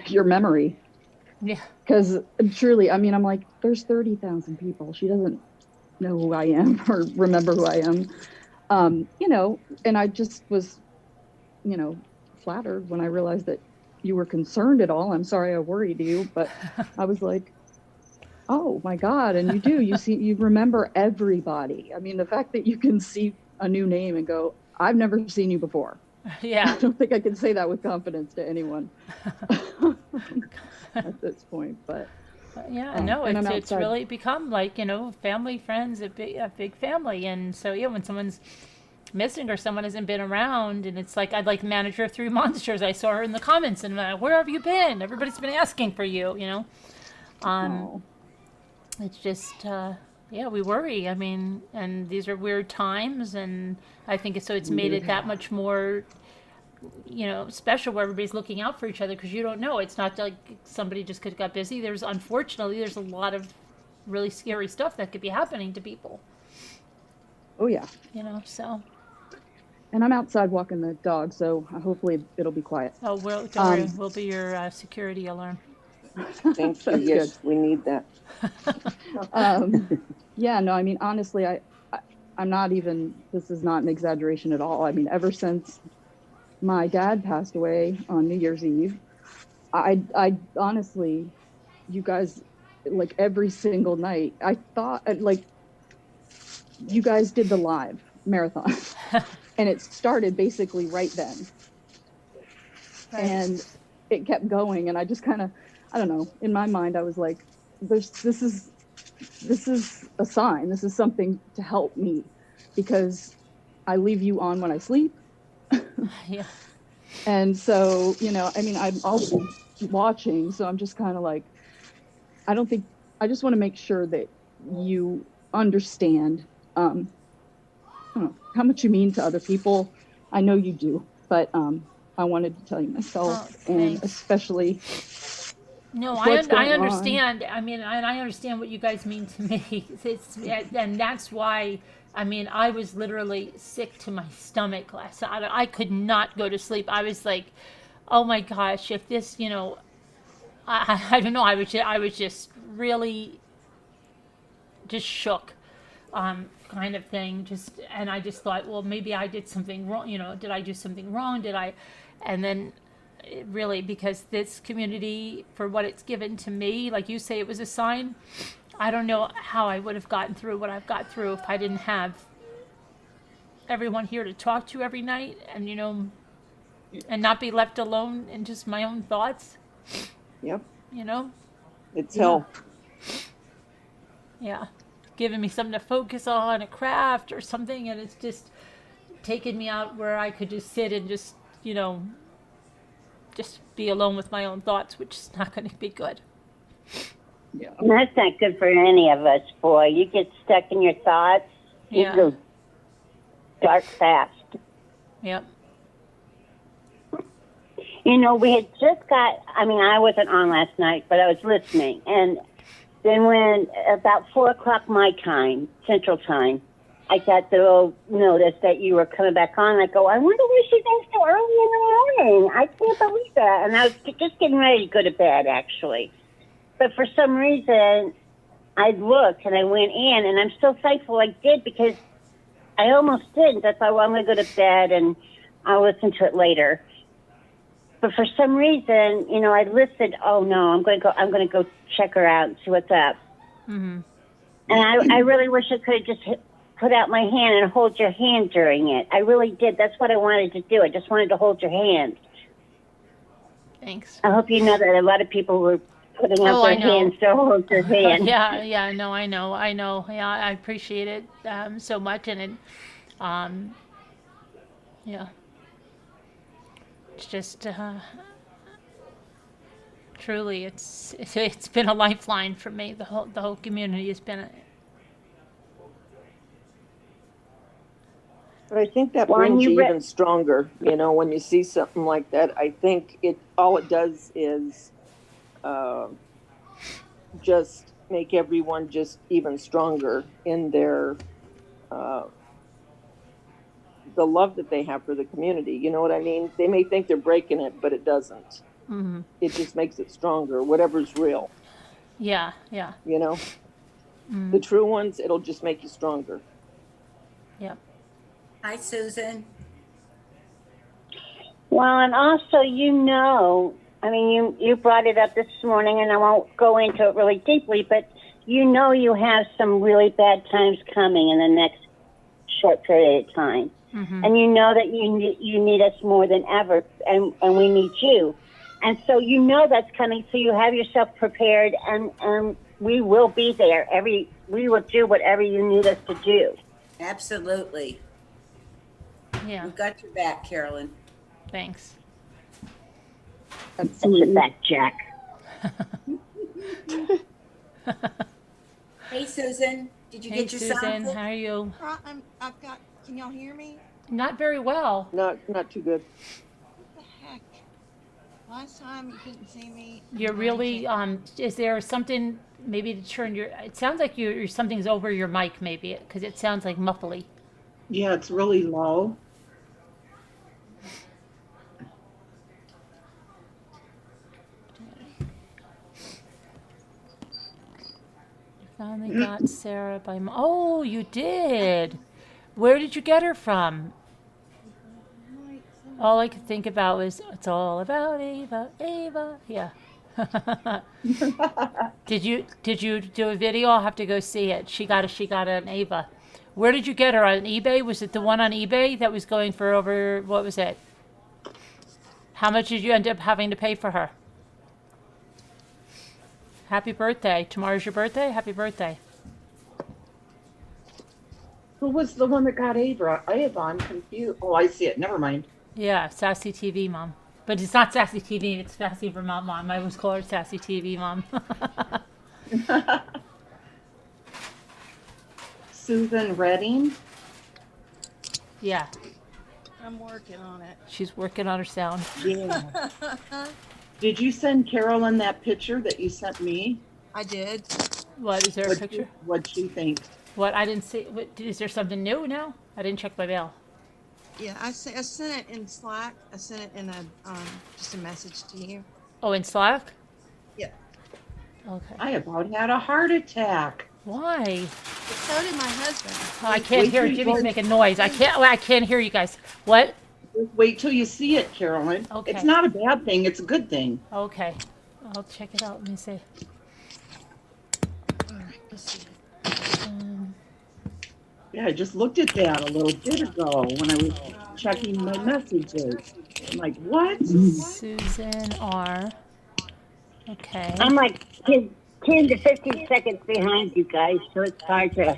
your memory. Yeah. Because truly, I mean, I'm like, there's 30,000 people. She doesn't know who I am or remember who I am. You know, and I just was, you know, flattered when I realized that you were concerned at all. I'm sorry I worried you, but I was like, oh my God. And you remember everybody. I mean, the fact that you can see a new name and go, I've never seen you before. Yeah. I don't think I can say that with confidence to anyone at this point, but yeah, no, and I'm it's outside. really become like, you know, family, friends, a big family. And so, yeah, when someone's missing or someone hasn't been around, and it's like, I'd like manager of 3 monsters. I saw her in the comments, and where have you been? Everybody's been asking for you, you know. It's just, yeah, we worry. I mean, and these are weird times, and I think it's made it that much more, you know, special, where everybody's looking out for each other, because you don't know. It's not like somebody just got busy. Unfortunately, there's a lot of really scary stuff that could be happening to people. Oh yeah. You know, so. And I'm outside walking the dog, so hopefully it'll be quiet. Oh, don't worry. We'll be your security alarm. Thank you. Yes, we need that. Yeah, no, I mean, honestly, I'm not even, this is not an exaggeration at all. I mean, ever since my dad passed away on New Year's Eve, I honestly, you guys, like every single night, I thought, like, you guys did the live marathon. And it started basically right then. Right. And it kept going. And I just kind of, I don't know, in my mind, I was like, this is a sign. This is something to help me, because I leave you on when I sleep. Yeah. And so, you know, I mean, I'm also watching, so I'm just kind of like, I just want to make sure that you understand, I don't know, how much you mean to other people. I know you do, but I wanted to tell you myself, and especially. No, I understand. I mean, I understand what you guys mean to me. And that's why, I mean, I was literally sick to my stomach last night. I could not go to sleep. I was like, oh my gosh, if this, you know, I don't know. I was just really just shook. Kind of thing, and I just thought, well, maybe I did something wrong, you know, did I do something wrong, and then really, because this community, for what it's given to me, like you say, it was a sign. I don't know how I would have gotten through what I've got through if I didn't have everyone here to talk to every night, and, you know, and not be left alone in just my own thoughts. Yep. You know? It's hell. Yeah. Giving me something to focus on, a craft or something, and it's just taken me out where I could just sit and just, you know, just be alone with my own thoughts, which is not going to be good. Yeah. And that's not good for any of us, boy. You get stuck in your thoughts, you go dark fast. Yep. You know, we had just got, I mean, I wasn't on last night, but I was listening, and then when about 4 o'clock my time, Central Time, I got the little notice that you were coming back on. I go, I wonder why she's in so early in the morning. I can't believe that. And I was just getting ready to go to bed, actually. But for some reason, I looked and I went in, and I'm so thankful I did, because I almost didn't. I thought, well, I'm going to go to bed and I'll listen to it later. But for some reason, you know, I listened. Oh no, I'm going to go check her out and see what's up. Mm-hmm. And I really wish I could have just put out my hand and hold your hand during it. I really did. That's what I wanted to do. I just wanted to hold your hand. Thanks. I hope you know that a lot of people were putting out their hands to hold your hand. Yeah, no, I know. Yeah, I appreciate it so much, and it, yeah. It's just truly, it's been a lifeline for me. The whole community has been. But I think that brings you even stronger. You know, when you see something like that, I think all it does is just make everyone just even stronger in their the love that they have for the community. You know what I mean? They may think they're breaking it, but it doesn't. Mm-hmm. It just makes it stronger. Whatever's real, Yeah, yeah. you know. Mm-hmm. The true ones, it'll just make you stronger. Yep. Hi, Susan. Well, and also, I mean, you brought it up this morning, and I won't go into it really deeply, but you have some really bad times coming in the next short period of time. Mm-hmm. And you know that you need us more than ever, and we need you. And so that's coming, so you have yourself prepared, and we will be there. We will do whatever you need us to do. Absolutely. Yeah. We've got your back, Carolyn. Thanks. That's your back, Jack. Hey, Susan. Did you get your Susan, sound fixed? how are you? Can y'all hear me? Not very well. Not too good. What the heck? Last time you couldn't see me. You're really, is there something maybe to turn it sounds like something's over your mic maybe, because it sounds like muffly. Yeah, it's really low. Finally got Sarah by, oh, you did. Where did you get her from? All I could think about was, it's all about Ava. Yeah. Did you do a video? I'll have to go see it. She got an Ava. Where did you get her? On eBay? Was it the one on eBay that was going for over, what was it? How much did you end up having to pay for her? Happy birthday. Tomorrow's your birthday? Happy birthday. Who was the one that got Ava? I'm confused. Oh, I see it. Never mind. Yeah, Sassy TV Mom. But it's not Sassy TV, it's Sassy Vermont Mom. I always call her Sassy TV Mom. Susan Redding? Yeah. I'm working on it. She's working on her sound. Yeah. Did you send Carolyn that picture that you sent me? I did. What, is there a picture? What'd she think? What, I didn't see, is there something new now? I didn't check my mail. Yeah, I sent it in Slack. I sent it in just a message to you. Oh, in Slack? Yeah. Okay. I about had a heart attack. Why? But so did my husband. Oh, I can't hear. Jimmy's making noise. I can't hear you guys. What? Just wait till you see it, Carolyn. Okay. It's not a bad thing. It's a good thing. Okay. I'll check it out. Let me see. All right, let's see. Yeah, I just looked at that a little bit ago when I was checking my messages. I'm like, what? Susan R. Okay. I'm like 10 to 15 seconds behind you guys, so it's hard to.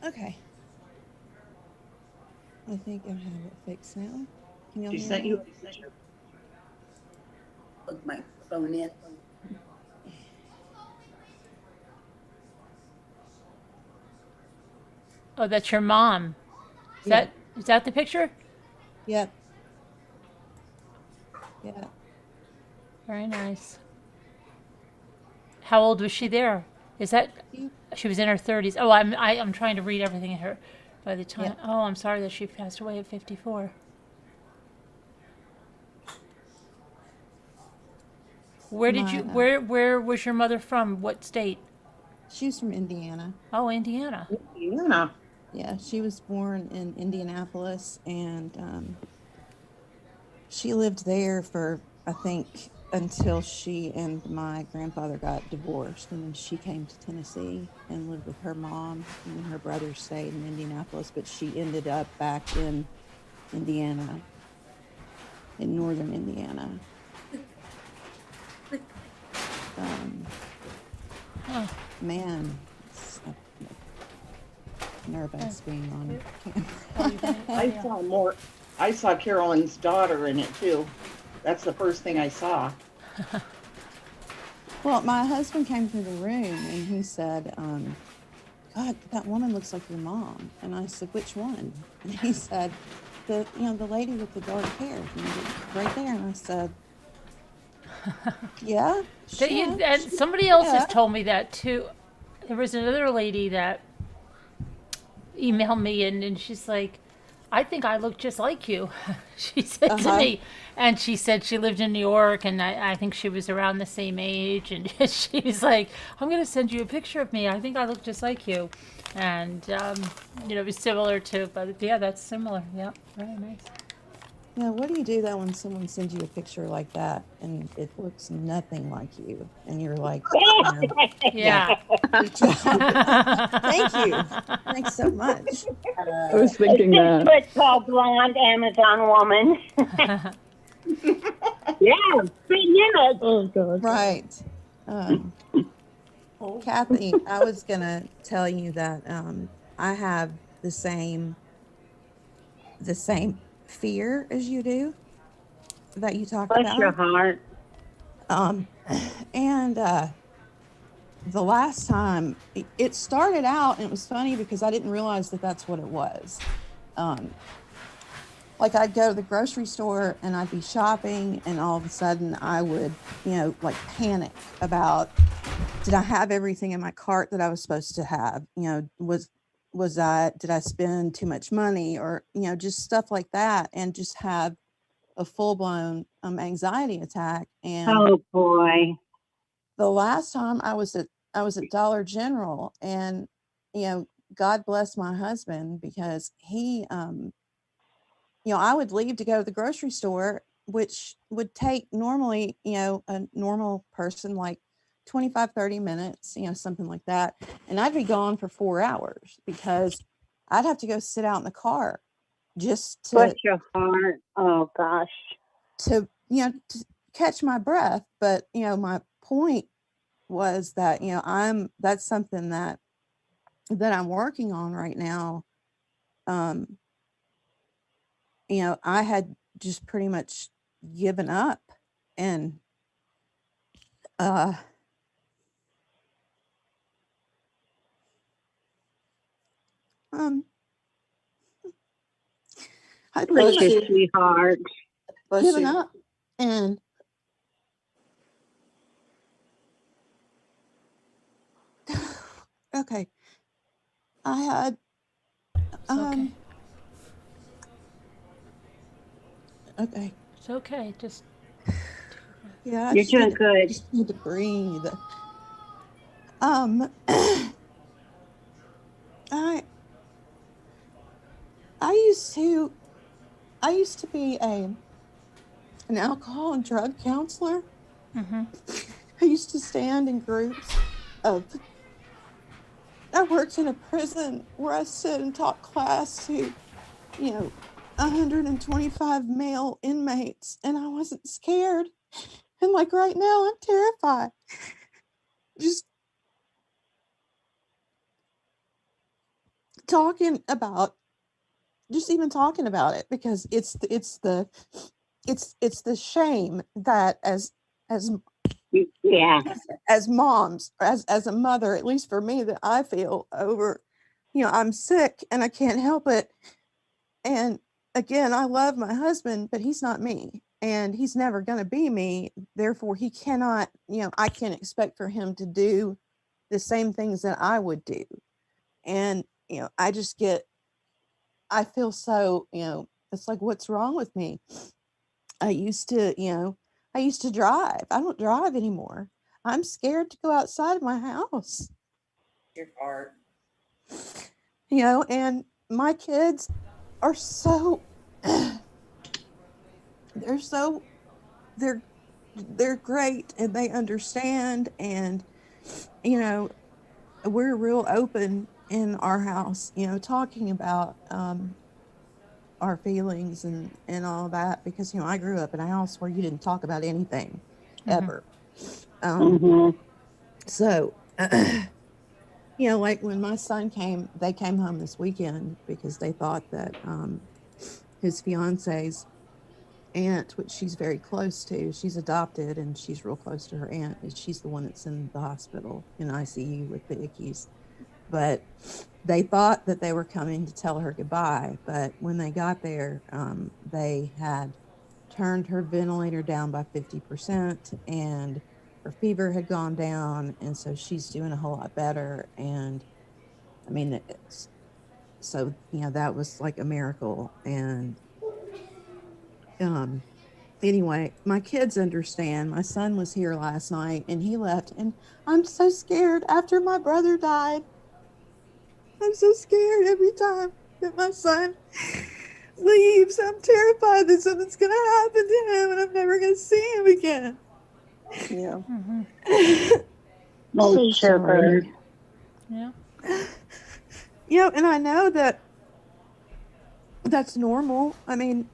Okay. I think I have it fixed now. Can y'all She hear sent me? you a picture. Plug my phone in. Oh, that's your mom. Is that the picture? Yep. Yeah. Very nice. How old was she there? Is that she was in her 30s? Oh, I'm trying to read everything in her by the time. Yeah. Oh, I'm sorry that she passed away at 54. Where was your mother from? What state? She was from Indiana. Oh, Indiana. Indiana. Yeah, she was born in Indianapolis, and she lived there for, I think, until she and my grandfather got divorced, and then she came to Tennessee and lived with her mom, and then her brother stayed in Indianapolis, but she ended up back in Indiana, in northern Indiana. Man, it's nervous being on camera. I saw Carolyn's daughter in it too. That's the first thing I saw. Well, my husband came through the room and he said, God, that woman looks like your mom. And I said, which one? And he said, the lady with the dark hair, right there. And I said, yeah, And somebody else has yeah. told me that too. There was another lady that emailed me and she's like, I think I look just like you. She said to me. And she said she lived in New York and I think she was around the same age. And she was like, I'm going to send you a picture of me. I think I look just like you. And, it was similar to, but yeah, that's similar. Yeah, very nice. Yeah, what do you do though when someone sends you a picture like that and it looks nothing like you, and you're like, yeah. Thank you, thanks so much. I was thinking that. 6 foot tall blonde Amazon woman. Yeah, Oh God. Right. Kathy, I was gonna tell you that I have the same fear as you do that you talked Bless about. your heart. And the last time it started out, and it was funny because I didn't realize that that's what it was. Like I'd go to the grocery store and I'd be shopping, and all of a sudden I would, like panic about, did I have everything in my cart that I was supposed to have? Did I spend too much money, or, just stuff like that, and just have a full-blown anxiety attack. And oh boy. the last time I was at Dollar General, and God bless my husband, because he I would leave to go to the grocery store, which would take normally, a normal person like 25-30 minutes, something like that, and I'd be gone for 4 hours because I'd have to go sit out in the car just to Bless your heart. Oh gosh. to catch my breath. But my point was that that's something that I'm working on right now. I had just pretty much given up, and I'd Bless pretty your much sweetheart. given up, and okay, I had okay. Okay. It's okay. Just Yeah, You're doing good. Just need to breathe. I used to be an alcohol and drug counselor. Mm-hmm. I used to stand in groups of. I worked in a prison where I stood and taught class to, 125 male inmates, and I wasn't scared. And like right now, I'm terrified. Just even talking about it, because it's the shame that as moms, as a mother, at least for me, that I feel over, I'm sick and I can't help it. And again, I love my husband, but he's not me, and he's never going to be me. Therefore, he cannot, I can't expect for him to do the same things that I would do. And, I feel so, it's like, what's wrong with me? I used to drive. I don't drive anymore. I'm scared to go outside of my house. Your heart. And my kids are so, they're great, and they understand. And, we're real open in our house, talking about, our feelings and all that, because, I grew up in a house where you didn't talk about anything ever. So, like when my son they came home this weekend because they thought that his fiance's aunt, which she's very close to, she's adopted and she's real close to her aunt, and she's the one that's in the hospital in ICU with the ickies. but they thought that they were coming to tell her goodbye. But when they got there, they had turned her ventilator down by 50%, and her fever had gone down, and so she's doing a whole lot better. And I mean, so that was like a miracle. And anyway, my kids understand. My son was here last night, and he left, and I'm so scared after my brother died. I'm so scared every time that my son leaves. I'm terrified that something's going to happen to him and I'm never going to see him again. Yeah. So sorry. Yeah. And I know that that's normal. I mean,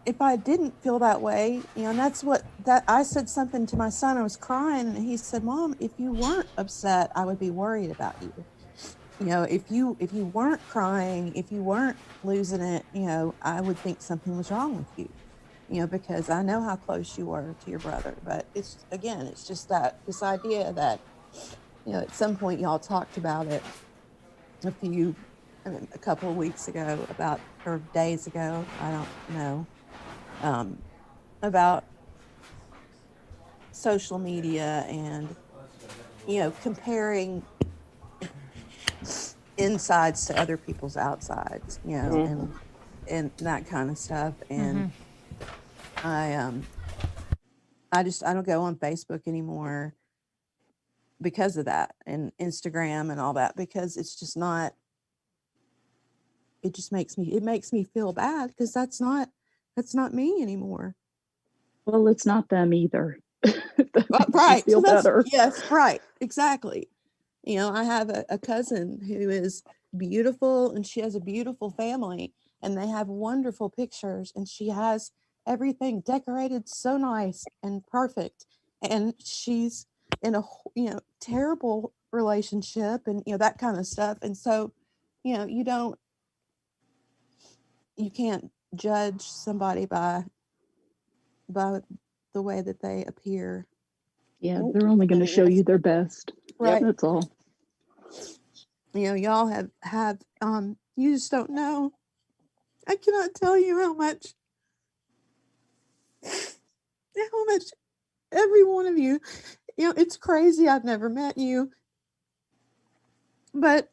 if I didn't feel that way, and that's what I said something to my son. I was crying, and he said, "Mom, if you weren't upset, I would be worried about you. If you weren't crying, if you weren't losing it, I would think something was wrong with you, because I know how close you were to your brother." But it's just this idea that, at some point y'all talked about it a couple of weeks ago or days ago, I don't know, about social media and, comparing insides to other people's outsides, and that kind of stuff. And I don't go on Facebook anymore because of that, and Instagram and all that, because it's just not, it makes me feel bad, because that's not me anymore. Well, it's not them either. Right. Feel better. Yes, right. Exactly. I have a cousin who is beautiful, and she has a beautiful family, and they have wonderful pictures, and she has everything decorated so nice and perfect. And she's in a, terrible relationship, and, that kind of stuff. And so, you can't judge somebody by the way that they appear. Yeah, they're only going to show you their best. Right. That's all. Y'all have you just don't know. I cannot tell you how much every one of you, it's crazy. I've never met you, but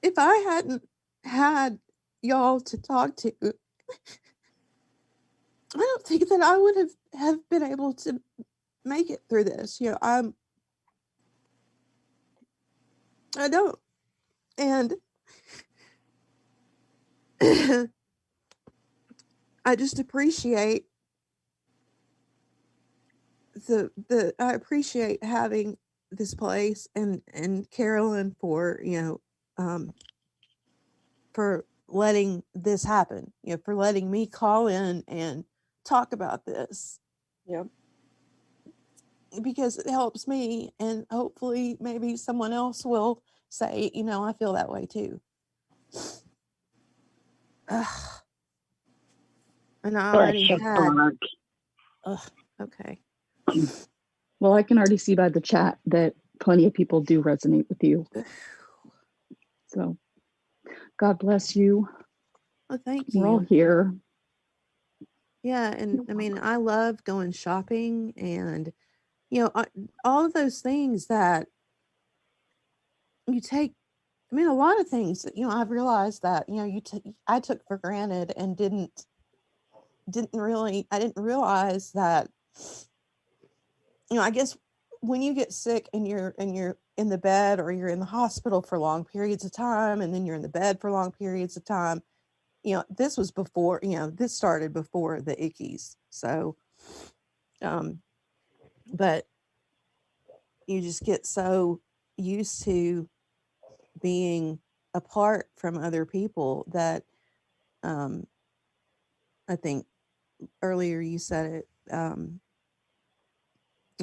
if I hadn't had y'all to talk to, I don't think that I would have been able to make it through this. I don't. And I just appreciate I appreciate having this place, and Carolyn for, for letting this happen, for letting me call in and talk about this. Yep. Because it helps me, and hopefully maybe someone else will say, I feel that way too. And I already had. Okay. Well, I can already see by the chat that plenty of people do resonate with you. So, God bless you. Oh, thank you. We're all here. Yeah, and I mean, I love going shopping, and all of those things that you take. I mean, a lot of things that I've realized that I took for granted, and didn't really. I didn't realize that. I guess when you get sick and you're in the bed, or you're in the hospital for long periods of time, and then you're in the bed for long periods of time, this was before, this started before the ickies. So, but you just get so used to being apart from other people that, I think earlier you said it,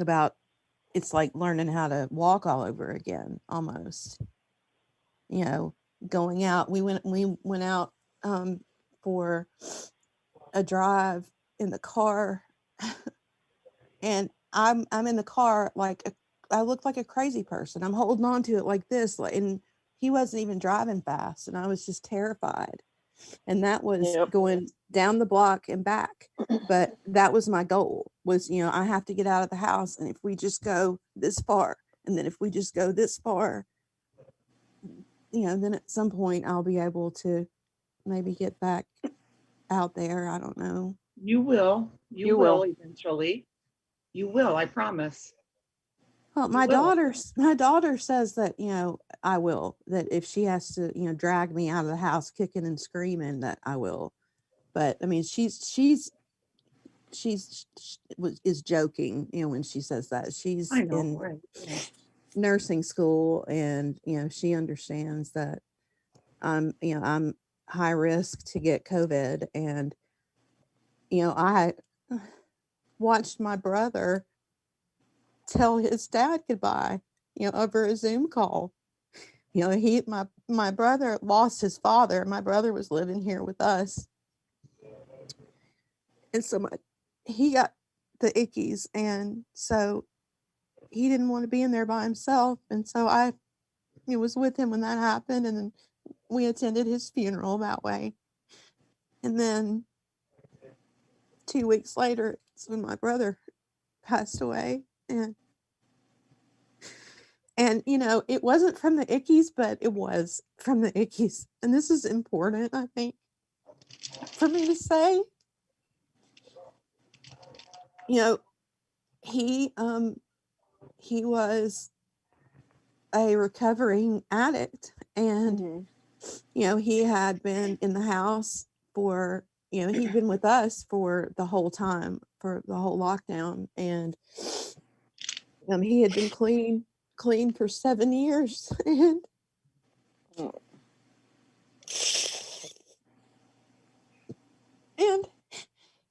about it's like learning how to walk all over again, almost. Going out. We went out for a drive in the car, and I'm in the car like I look like a crazy person. I'm holding on to it like this, and he wasn't even driving fast, and I was just terrified. And that was Yep. going down the block and back. But that was my goal, was, you know, I have to get out of the house. And if we just go this far, and then if we just go this far, you know, then at some point I'll be able to maybe get back out there. I don't know. You will. You, You will will. eventually. You will, I promise. Well, You my will. daughter says that, you know, I will, that if she has to, you know, drag me out of the house kicking and screaming, that I will. But I mean, is joking, you know, when she says that. She's I know, in right? Yeah. nursing school, and, you know, she understands that I'm high risk to get COVID. And, you know, I watched my brother tell his dad goodbye, you know, over a Zoom call. You know, my brother lost his father. My brother was living here with us. And so he got the ickies. And so he didn't want to be in there by himself. And so I was with him when that happened. And then we attended his funeral that way. And then 2 weeks later, it's when my brother passed away. And, you know, it wasn't from the ickies, but it was from the ickies. And this is important, I think, for me to say. You know, he was a recovering addict, and you know, he had been in the house for, you know, he'd been with us for the whole time, for the whole lockdown, and he had been clean for 7 years. And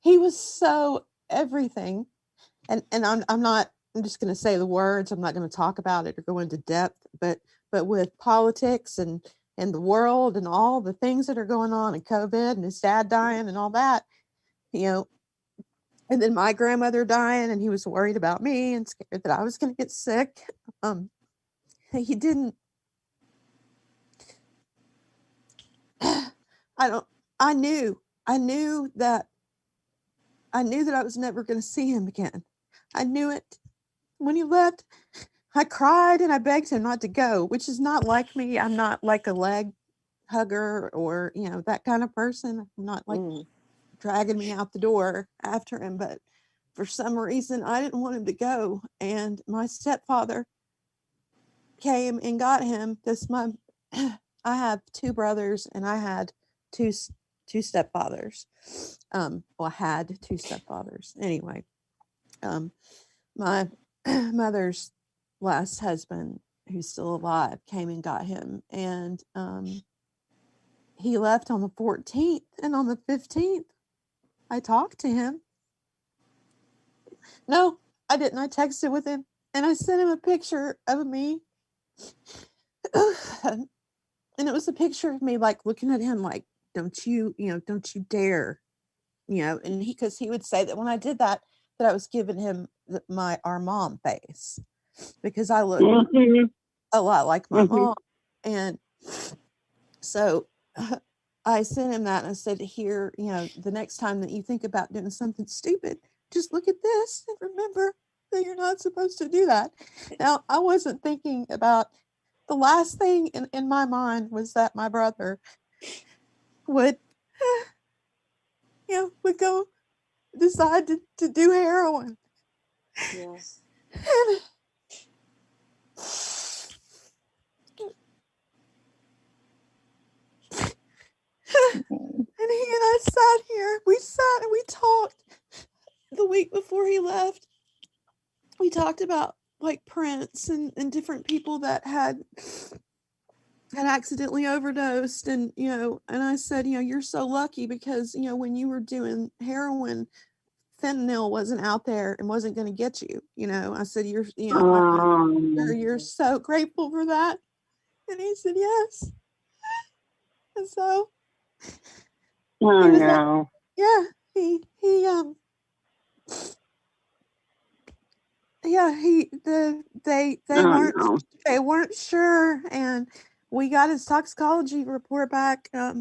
he was so everything. And I'm just going to say the words. I'm not going to talk about it or go into depth, but with politics and the world and all the things that are going on, and COVID and his dad dying and all that, you know, and then my grandmother dying, and he was worried about me and scared that I was going to get sick. He didn't, I knew that I was never going to see him again. I knew it. When he left, I cried and I begged him not to go, which is not like me. I'm not like a leg hugger or, you know, that kind of person. I'm not like dragging me out the door after him, but for some reason I didn't want him to go. And my stepfather came and got him. I have 2 brothers, and I had two stepfathers. Well, I had 2 stepfathers. Anyway, my mother's last husband, who's still alive, came and got him, and he left on the 14th, and on the 15th I talked to him. No, I didn't. I texted with him, and I sent him a picture of me. And it was a picture of me, like, looking at him like, don't you dare, you know. And because he would say that when I did that I was giving him our mom face, because I look a lot like my mom. And so I sent him that, and I said, here, you know, the next time that you think about doing something stupid, just look at this and remember that you're not supposed to do that. Now, I wasn't thinking about, the last thing in my mind was that my brother would would go decide to do heroin. Yes. And he and I sat here. We sat and we talked the week before he left. We talked about, like, Prince and different people that had accidentally overdosed, and, you know, and I said, you know, you're so lucky, because, you know, when you were doing heroin, fentanyl wasn't out there and wasn't going to get you. You know, I said, you're so grateful for that. And he said, yes. And so he they weren't sure, and we got his toxicology report back a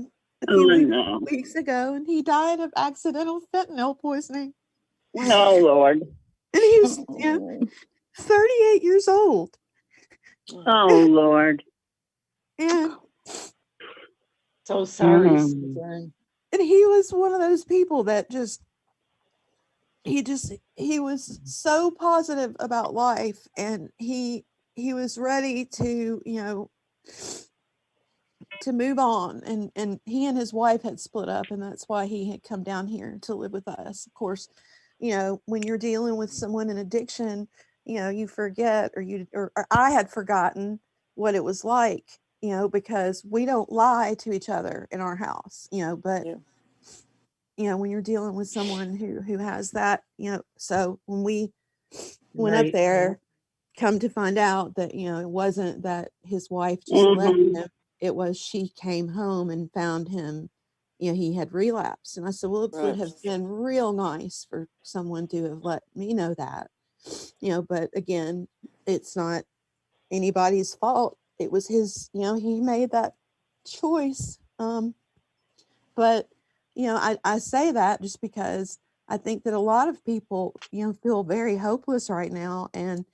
Oh, few no. weeks ago, and he died of accidental fentanyl poisoning. Oh, Lord. And he was 38 years old. Oh, Lord. And So sorry, Mm. Susan. and he was one of those people that he was so positive about life, and he was ready to, to move on, and he and his wife had split up, and that's why he had come down here to live with us. Of course, when you're dealing with someone in addiction, you forget, or I had forgotten what it was like, because we don't lie to each other in our house, but when you're dealing with someone who has that, so when we went up Right. there, come to find out that, it wasn't that his wife just left Mhm. him. It was she came home and found him, he had relapsed. And I said, well, it would have been real nice for someone to have let me know that, but again, it's not anybody's fault. It was his, he made that choice. But, I say that just because I think that a lot of people, feel very hopeless right now. And,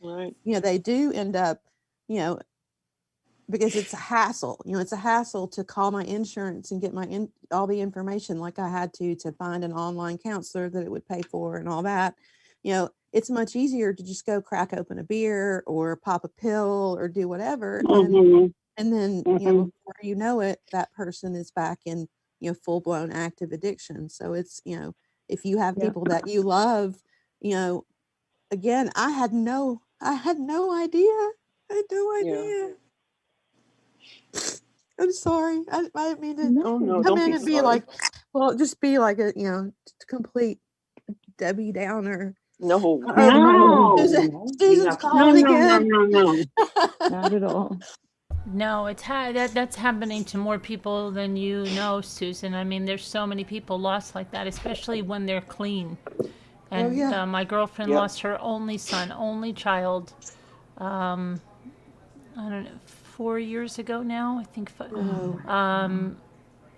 they do end up, because it's a hassle, it's a hassle to call my insurance and get all the information like I had to find an online counselor that it would pay for and all that. It's much easier to just go crack open a beer or pop a pill or do whatever. Mhm. And then, Mhm. before you know it, that person is back in, full blown active addiction. So it's, if you have people that you love, again, I had no idea. I had no idea. I'm sorry. I didn't mean to Oh, no, come don't in be and be sorry. like, well, just be like a, complete Debbie Downer. No. No. Susan's No, calling no, no, again. no, no. Not at all. No, that's happening to more people than you know, Susan. I mean, there's so many people lost like that, especially when they're clean. And yeah. my girlfriend Yep. lost her only son, only child. I don't know, 4 years ago now. I think.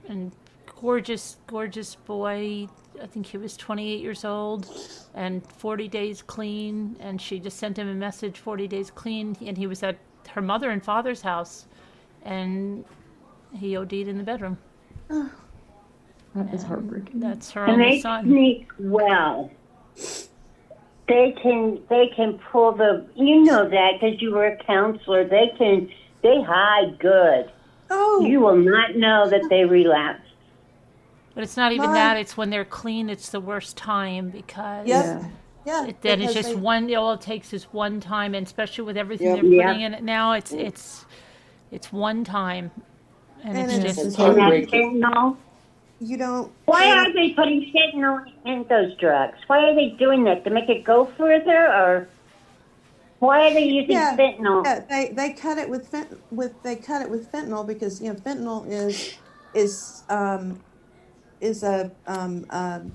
And gorgeous, gorgeous boy. I think he was 28 years old, and 40 days clean. And she just sent him a message, 40 days clean, and he was at her mother and father's house, and he OD'd in the bedroom. That is heartbreaking. That's her And only they son. sneak well. They can pull the, that because you were a counselor. They hide good. Oh. You will not know that they relapsed. But it's not even My- that. It's when they're clean. It's the worst time because Yeah. then it's because just they- one. All it takes is one time, and especially with everything Yep. they're putting Yep. in it now, it's one time, and And it's it's just hard And to that's break it. fentanyl. you don't. Why and- are they putting fentanyl in those drugs? Why are they doing that? To make it go further, or why are they using fentanyl? Yeah, they cut it with fentanyl because fentanyl is a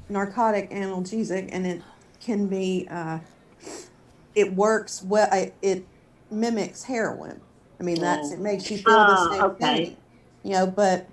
narcotic analgesic, and it can be it works well. It mimics heroin. I mean, it makes you feel the Oh, same okay. thing. But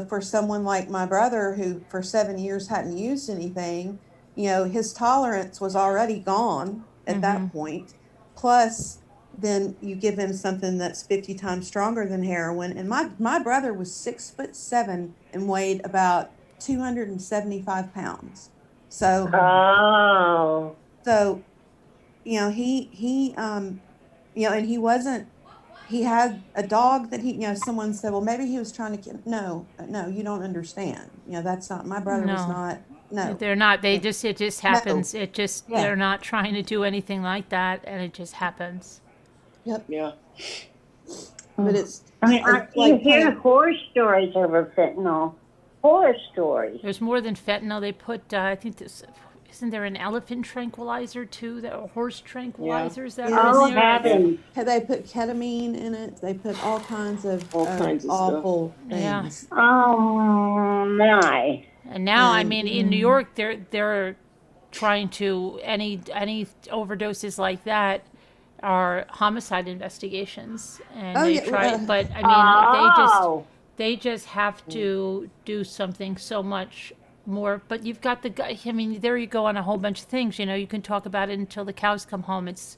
for someone like my brother who for 7 years hadn't used anything, his tolerance was already gone at that point. Plus, then you give him something that's 50 times stronger than heroin. And my brother was 6'7" and weighed about 275 pounds. So, Oh. and he wasn't. He had a dog that someone said, well, maybe he was trying to kill. No, you don't understand. That's not, my brother was No. not, no. They're not. It just happens. No. Yeah. They're not trying to do anything like that, and it just happens. Yep. Yeah. But it's, I mean, it's you like hear playing- horror stories over fentanyl. Horror stories. There's more than fentanyl. They put, I think isn't there an elephant tranquilizer too? That horse tranquilizers that are Oh, in there? heavens. They put ketamine in it. They put all kinds of kinds of awful Yeah. things. Oh, my. And now, I And- mean, in New York, they're trying to any overdoses like that are homicide investigations, and Oh, they yeah, try. well, But I mean, Oh. they just have to do something so much more. But you've got the guy. I mean, there you go on a whole bunch of things. You know, you can talk about it until the cows come home. It's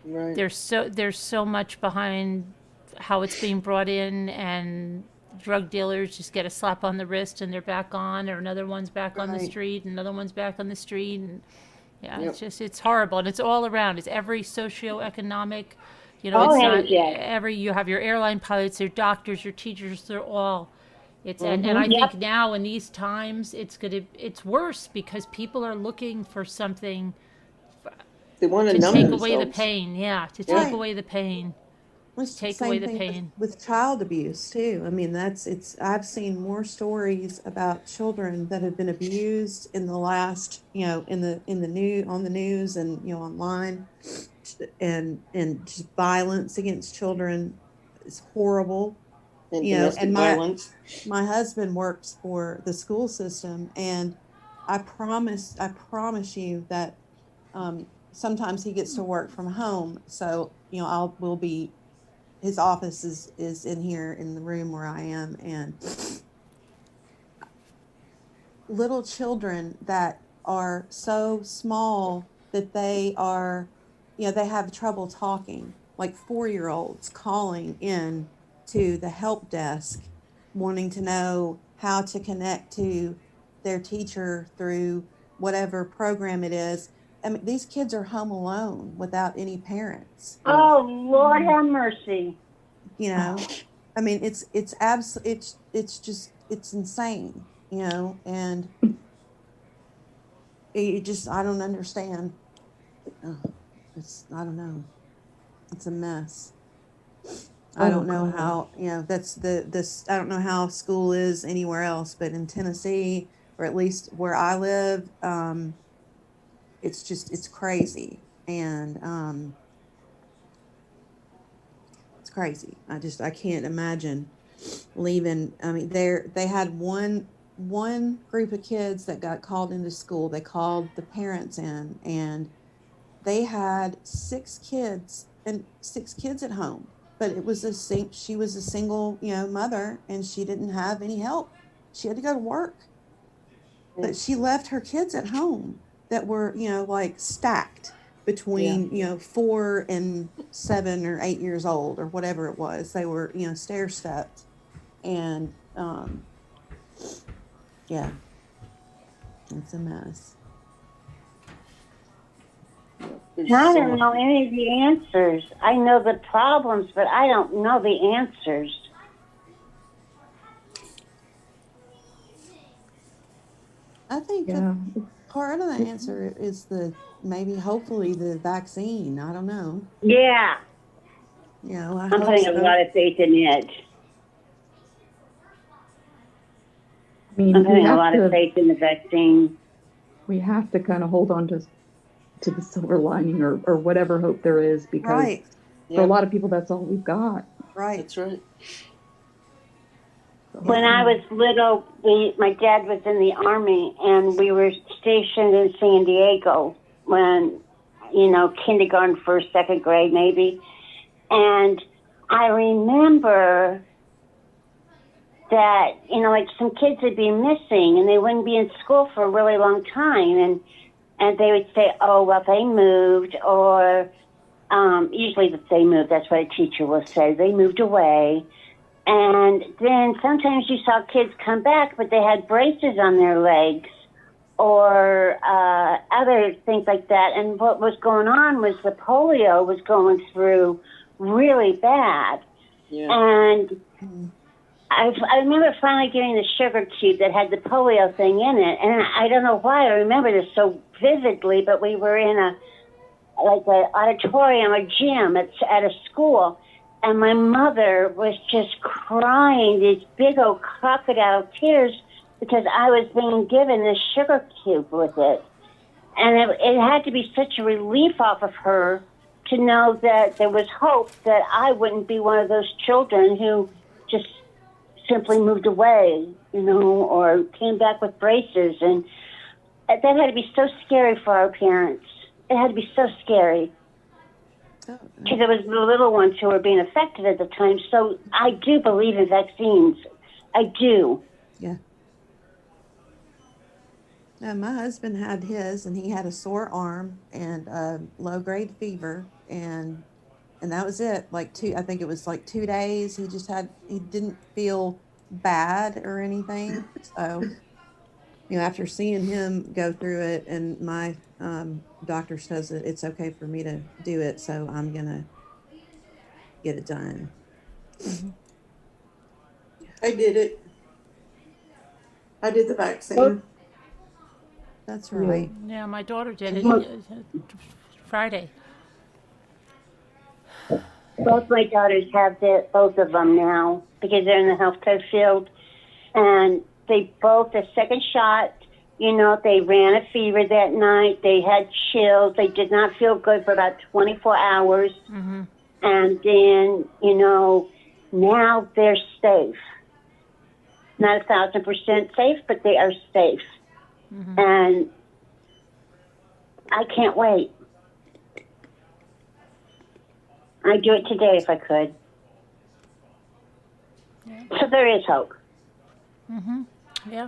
right. there's so much behind how it's being brought in, and drug dealers just get a slap on the wrist and they're back on, or another one's back on the Right. street, and another one's back on the street, and yeah, Yep. it's just it's horrible, and it's all around. It's every socioeconomic, you know, Oh, it's hey, not Jack. every. You have your airline pilots, your doctors, your teachers. They're all. It's and I Yep. think now in these times it's worse because people are looking for something They want to to numb take away the themselves. pain. Yeah, to Yeah. take away the pain. It's the Take away same the thing pain. with child abuse too. I mean, I've seen more stories about children that have been abused in the last, you know, in the new on the news and, you know, online, and just violence against children is horrible. And You know, domestic and violence. my husband works for the school system, and I promise you that sometimes he gets to work from home, so you know we'll be, his office is in here in the room where I am, and little children that are so small that they are, you know, they have trouble talking, like 4-year-olds calling in to the help desk wanting to know how to connect to their teacher through whatever program it is. I mean, these kids are home alone without any parents, Oh, Lord have mercy. you know. I mean, it's just it's insane, you know, and it just, I don't understand. I don't know. It's a mess. I don't know how, you know, I don't know how school is anywhere else, but in Tennessee, or at least where I live, it's crazy. And, it's crazy. I can't imagine leaving. I mean, they had one group of kids that got called into school. They called the parents in, and they had 6 kids at home, but she was a single, you know, mother, and she didn't have any help. She had to go to work, but she left her kids at home that were, you know, like stacked between, you know, 4 and 7 or 8 years old or whatever it was. They were, you know, stair stepped, and yeah, it's a mess. I don't know any of the answers. I know the problems, but I don't know the answers. I think that part of the answer is hopefully the vaccine. I don't know. Yeah. You know, I'm putting a lot of faith in it. I mean, I'm putting a lot of faith in the vaccine. We have to kind of hold on to the silver lining, or whatever hope there is, because for a lot of people, that's all we've got. Right. That's right. When I was little, my dad was in the Army, and we were stationed in San Diego when, you know, kindergarten, first, second grade, maybe. And I remember that, you know, like some kids would be missing, and they wouldn't be in school for a really long time. And they would say, oh, well, they moved, or usually that they moved, that's what a teacher will say. They moved away. And then sometimes you saw kids come back, but they had braces on their legs or other things like that. And what was going on was the polio was going through really bad. Yeah. And I remember finally getting the sugar cube that had the polio thing in it. And I don't know why I remember this so vividly, but we were in an auditorium, a gym at a school. And my mother was just crying these big old crocodile tears because I was being given this sugar cube with it. And it had to be such a relief off of her to know that there was hope that I wouldn't be one of those children who just simply moved away, you know, or came back with braces. And that had to be so scary for our parents. It had to be so scary. because it was the little ones who were being affected at the time. So I do believe in vaccines. I do. Yeah. My husband had his, and he had a sore arm and low-grade fever, and that was it. I think it was like 2 days. He didn't feel bad or anything. So, after seeing him go through it, and my doctor says that it's okay for me to do it, so I'm gonna get it done. I did it. I did the vaccine. That's right. Yeah, my daughter did it Friday. Both my daughters have both of them now because they're in the healthcare field, and they both the second shot. They ran a fever that night. They had chills. They did not feel good for about 24 hours, and then now they're safe. Not 1,000% safe, but they are safe, and I can't wait. I'd do it today if I could. Yeah. So there is hope. Yeah.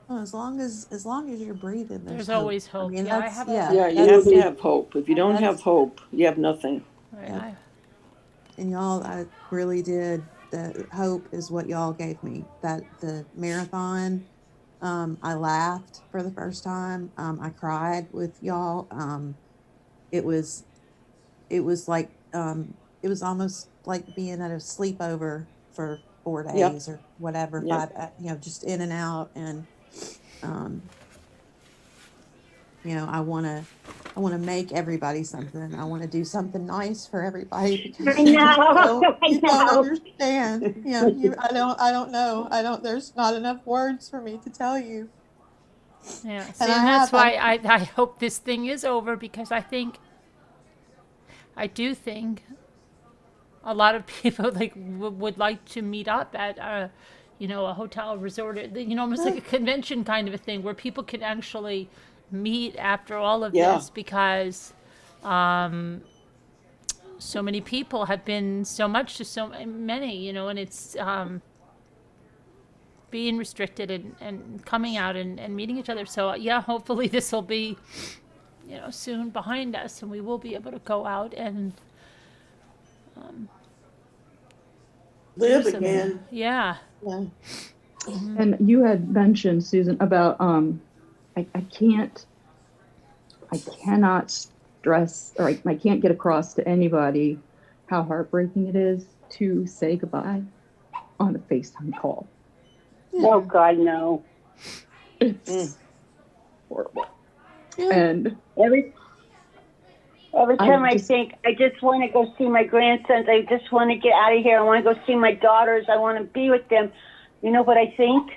Well, as long as you're breathing, There's hope. always hope. I mean, Yeah, I that's have Yeah, you have to have hope. If you don't have hope, you have nothing. Right. And y'all, I really did. The hope is what y'all gave me. That the marathon, I laughed for the first time. I cried with y'all. It was like it was almost like being at a sleepover for 4 days or whatever. Yep. 5, just in and out. And I want to make everybody something. I want to do something nice for everybody because you don't understand. I don't know. There's not enough words for me to tell you. Yeah. See, and that's why I hope this thing is over, because I do think a lot of people would like to meet up at a hotel resort, almost like a convention kind of a thing where people can actually meet after all of this, because so many people have been so much to so many, and it's being restricted and coming out and meeting each other. So yeah, hopefully this will be soon behind us, and we will be able to go out and live again. Yeah. And you had mentioned, Susan, about I cannot stress, or I can't get across to anybody how heartbreaking it is to say goodbye on a FaceTime call. Oh God, no. It's horrible. And every time I think I just want to go see my grandsons, I just want to get out of here. I want to go see my daughters. I want to be with them. You know what I think?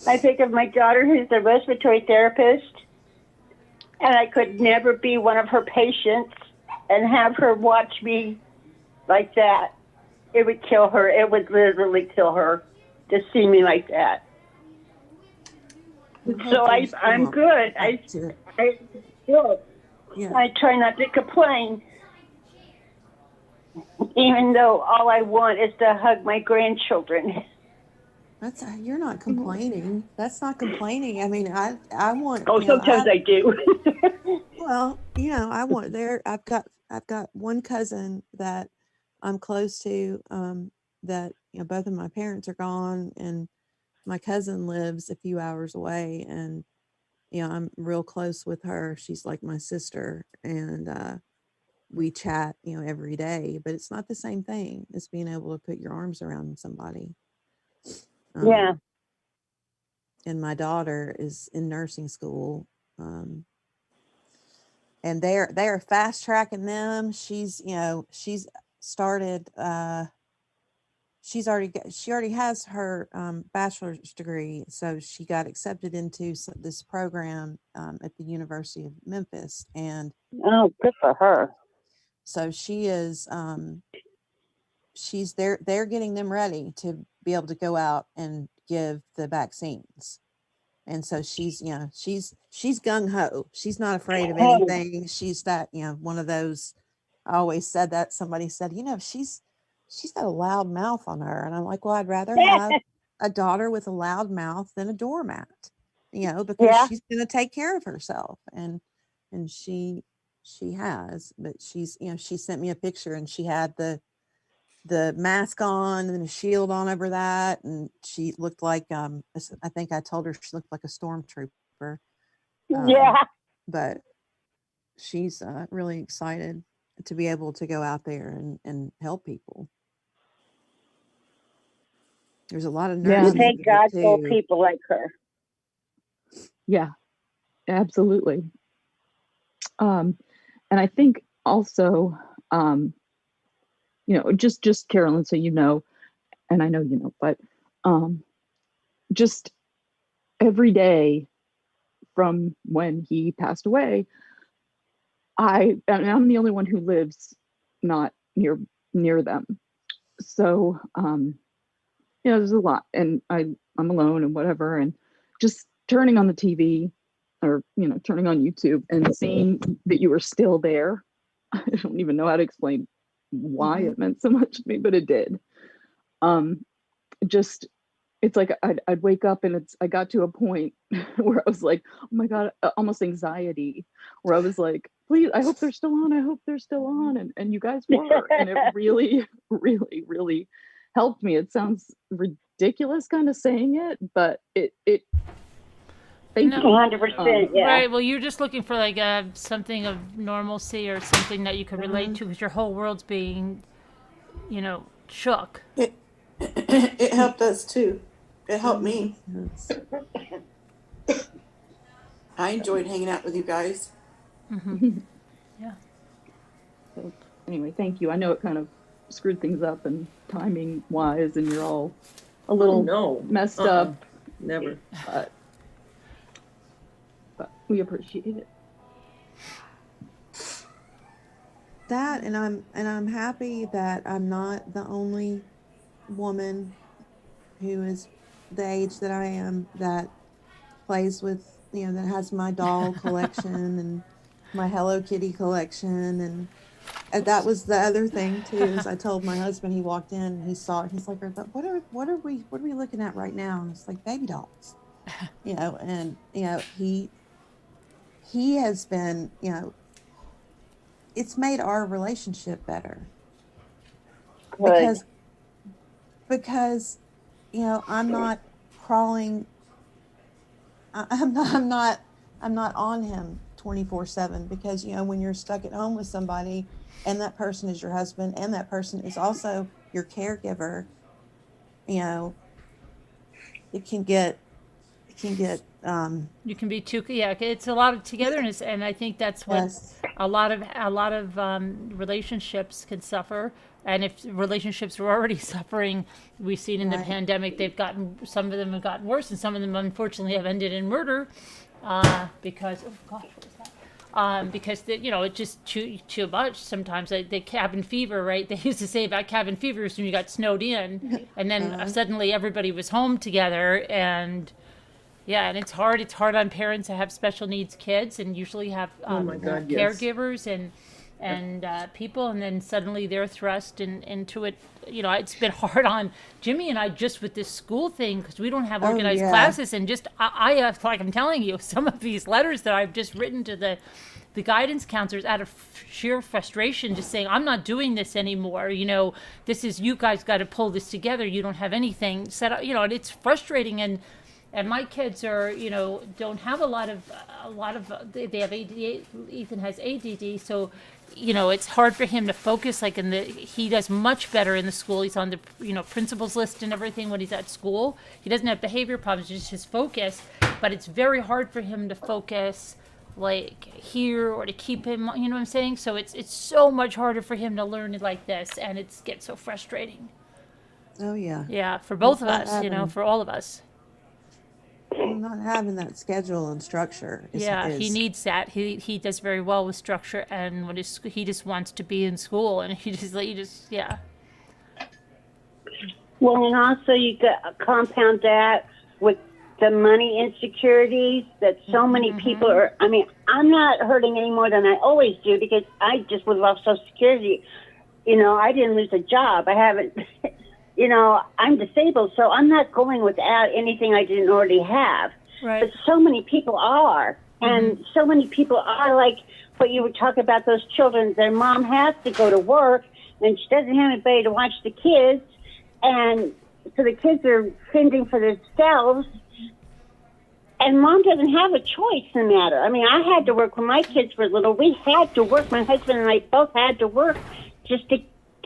I think of my daughter who's a respiratory therapist, and I could never be one of her patients and have her watch me like that. It would kill her. It would literally kill her to see me like that. So I'm good. I'm good. Yeah. I try not to complain, even though all I want is to hug my grandchildren. You're not complaining. That's not complaining. I mean, I want. Oh, sometimes I do. Well, I want I've got one cousin that I'm close to. That both of my parents are gone, and my cousin lives a few hours away, and I'm real close with her. She's like my sister, and we chat, every day. But it's not the same thing as being able to put your arms around somebody. Yeah. And my daughter is in nursing school, and they're fast tracking them. She's started. She already has her bachelor's degree, so she got accepted into this program at the University of Memphis, and oh, good for her. So she is. They're getting them ready to be able to go out and give the vaccines. And so she's, she's gung ho. She's not afraid of anything. She's that, one of those, I always said that somebody said, she's got a loud mouth on her. And I'm like, well, I'd rather have a daughter with a loud mouth than a doormat, because she's going to take care of herself. And she has, but she's, she sent me a picture and she had the mask on and a shield on over that. And she looked like, I think I told her she looked like a stormtrooper. But she's really excited to be able to go out there and help people. There's a lot of nurses. Thank God for people like her. Yeah, absolutely. And I think also, just Carolyn, so and I know you know, but just every day from when he passed away, I'm the only one who lives not near them. So, there's a lot, and I'm alone and whatever, and just turning on the TV or, turning on YouTube and seeing that you were still there. I don't even know how to explain why it meant so much to me, but it did. It's like I'd wake up and I got to a point where I was like, oh my God, almost anxiety, where I was like, please, I hope they're still on. I hope they're still on. And you guys were, and it really, really, really helped me. It sounds ridiculous kind of saying it, but it thank you. 100%, yeah. Right. Well, you're just looking for like something of normalcy or something that you can relate to, because your whole world's being, shook. It helped us too. It helped me. I enjoyed hanging out with you guys. Yeah. So anyway, thank you. I know it kind of screwed things up and timing wise, and you're all a little messed up. Never. But we appreciate it. That, and I'm happy that I'm not the only woman who is the age that I am that plays with, that has my doll collection and my Hello Kitty collection. And that was the other thing too, is I told my husband, he walked in and he's like, what are we looking at right now? And it's like baby dolls, and he has been, it's made our relationship better. Good. Because I'm not crawling. I'm not on him 24/7, because when you're stuck at home with somebody and that person is your husband and that person is also your caregiver, it can get you can be too, it's a lot of togetherness, and I think that's what a lot of relationships can suffer. And if relationships were already suffering, we've seen in the pandemic, some of them have gotten worse, and some of them unfortunately have ended in murder, because because it's just too much sometimes. The cabin fever, right? They used to say about cabin fever is when you got snowed in, and then suddenly everybody was home together, and and it's hard. It's hard on parents to have special needs kids, and usually have caregivers and people, and then suddenly they're thrust into it. It's been hard on Jimmy and I just with this school thing, because we don't have organized classes, and just I have, like I'm telling you, some of these letters that I've just written to the guidance counselors out of sheer frustration, just saying, I'm not doing this anymore. This is, you guys got to pull this together. You don't have anything set up, and it's frustrating. And my kids are, don't have a lot of, they have ADD. Ethan has ADD. So, it's hard for him to focus. He does much better in the school. He's on the, principal's list and everything when he's at school. He doesn't have behavior problems, just his focus. But it's very hard for him to focus here, or to keep him, you know what I'm saying? So it's so much harder for him to learn it like this, and it gets so frustrating. Oh yeah. Yeah, for both of us, for all of us. Not having that schedule and structure he needs that. He does very well with structure, and when he just wants to be in school, and he just Well, and also you got compound that with the money insecurities that so many people are. I mean, I'm not hurting any more than I always do because I just would love Social Security. You know, I didn't lose a job. I haven't, you know, I'm disabled, so I'm not going without anything I didn't already have. Right. But so many people are. And so many people are like what you were talking about, those children, their mom has to go to work and she doesn't have anybody to watch the kids. And so the kids are fending for themselves. And mom doesn't have a choice in the matter. I mean, I had to work when my kids were little. We had to work. My husband and I both had to work just to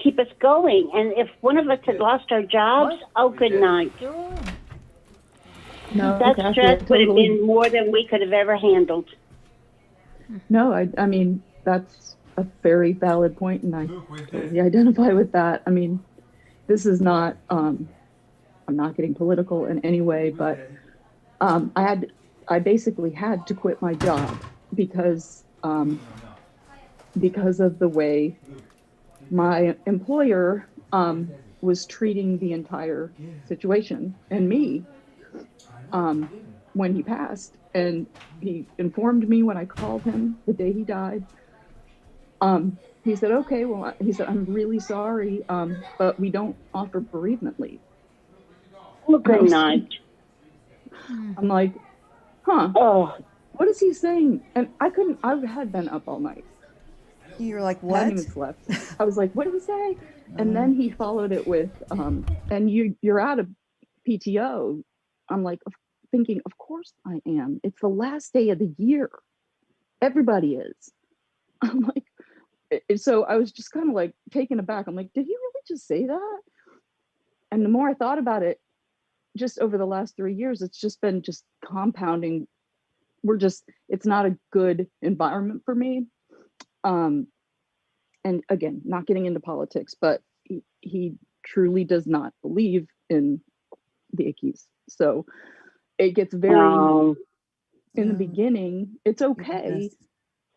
keep us going. And if one of us had lost our jobs, oh, good night. No, That Kathy, stress would have totally- been more than we could have ever handled. No, I mean, that's a very valid point, and I totally identify with that. I mean, this is not, I'm not getting political in any way, but I basically had to quit my job because of the way my employer was treating the entire situation and me when he passed. And he informed me when I called him the day he died. He said, okay, well, he said, I'm really sorry, but we don't offer bereavement leave. Well, good night. I'm like, huh, oh, what is he saying? And I had been up all night. You're like, I what? hadn't even slept. I was like, what did he say? And then he followed it with, and you're out of PTO. I'm like, thinking, of course I am. It's the last day of the year. Everybody is. I'm like, so I was just kind of like taken aback. I'm like, did he really just say that? And the more I thought about it, just over the last 3 years, it's just been just compounding. It's not a good environment for me. And again, not getting into politics, but he truly does not believe in the Ickies. So it gets very, in the beginning, it's okay.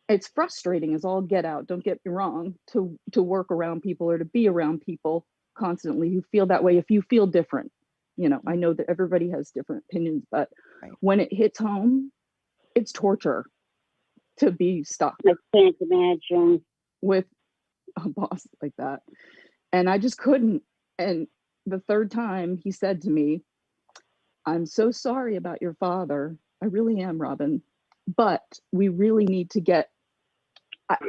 It's frustrating as all get out, don't get me wrong, to work around people or to be around people constantly who feel that way. If you feel different, you know, I know that everybody has different opinions, but when it hits home, it's torture to be stuck. I can't imagine. With a boss like that. And I just couldn't. And the third time he said to me, I'm so sorry about your father. I really am, Robin. But we really need to get,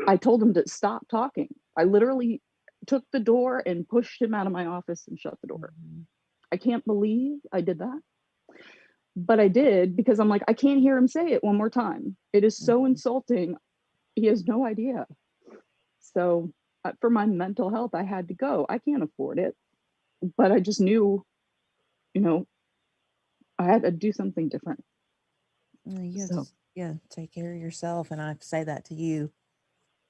I told him to stop talking. I literally took the door and pushed him out of my office and shut the door. I can't believe I did that. But I did because I'm like, I can't hear him say it one more time. It is so insulting. He has no idea. So for my mental health, I had to go. I can't afford it. But I just knew, you know, I had to do something different. You have to take care of yourself. And I say that to you,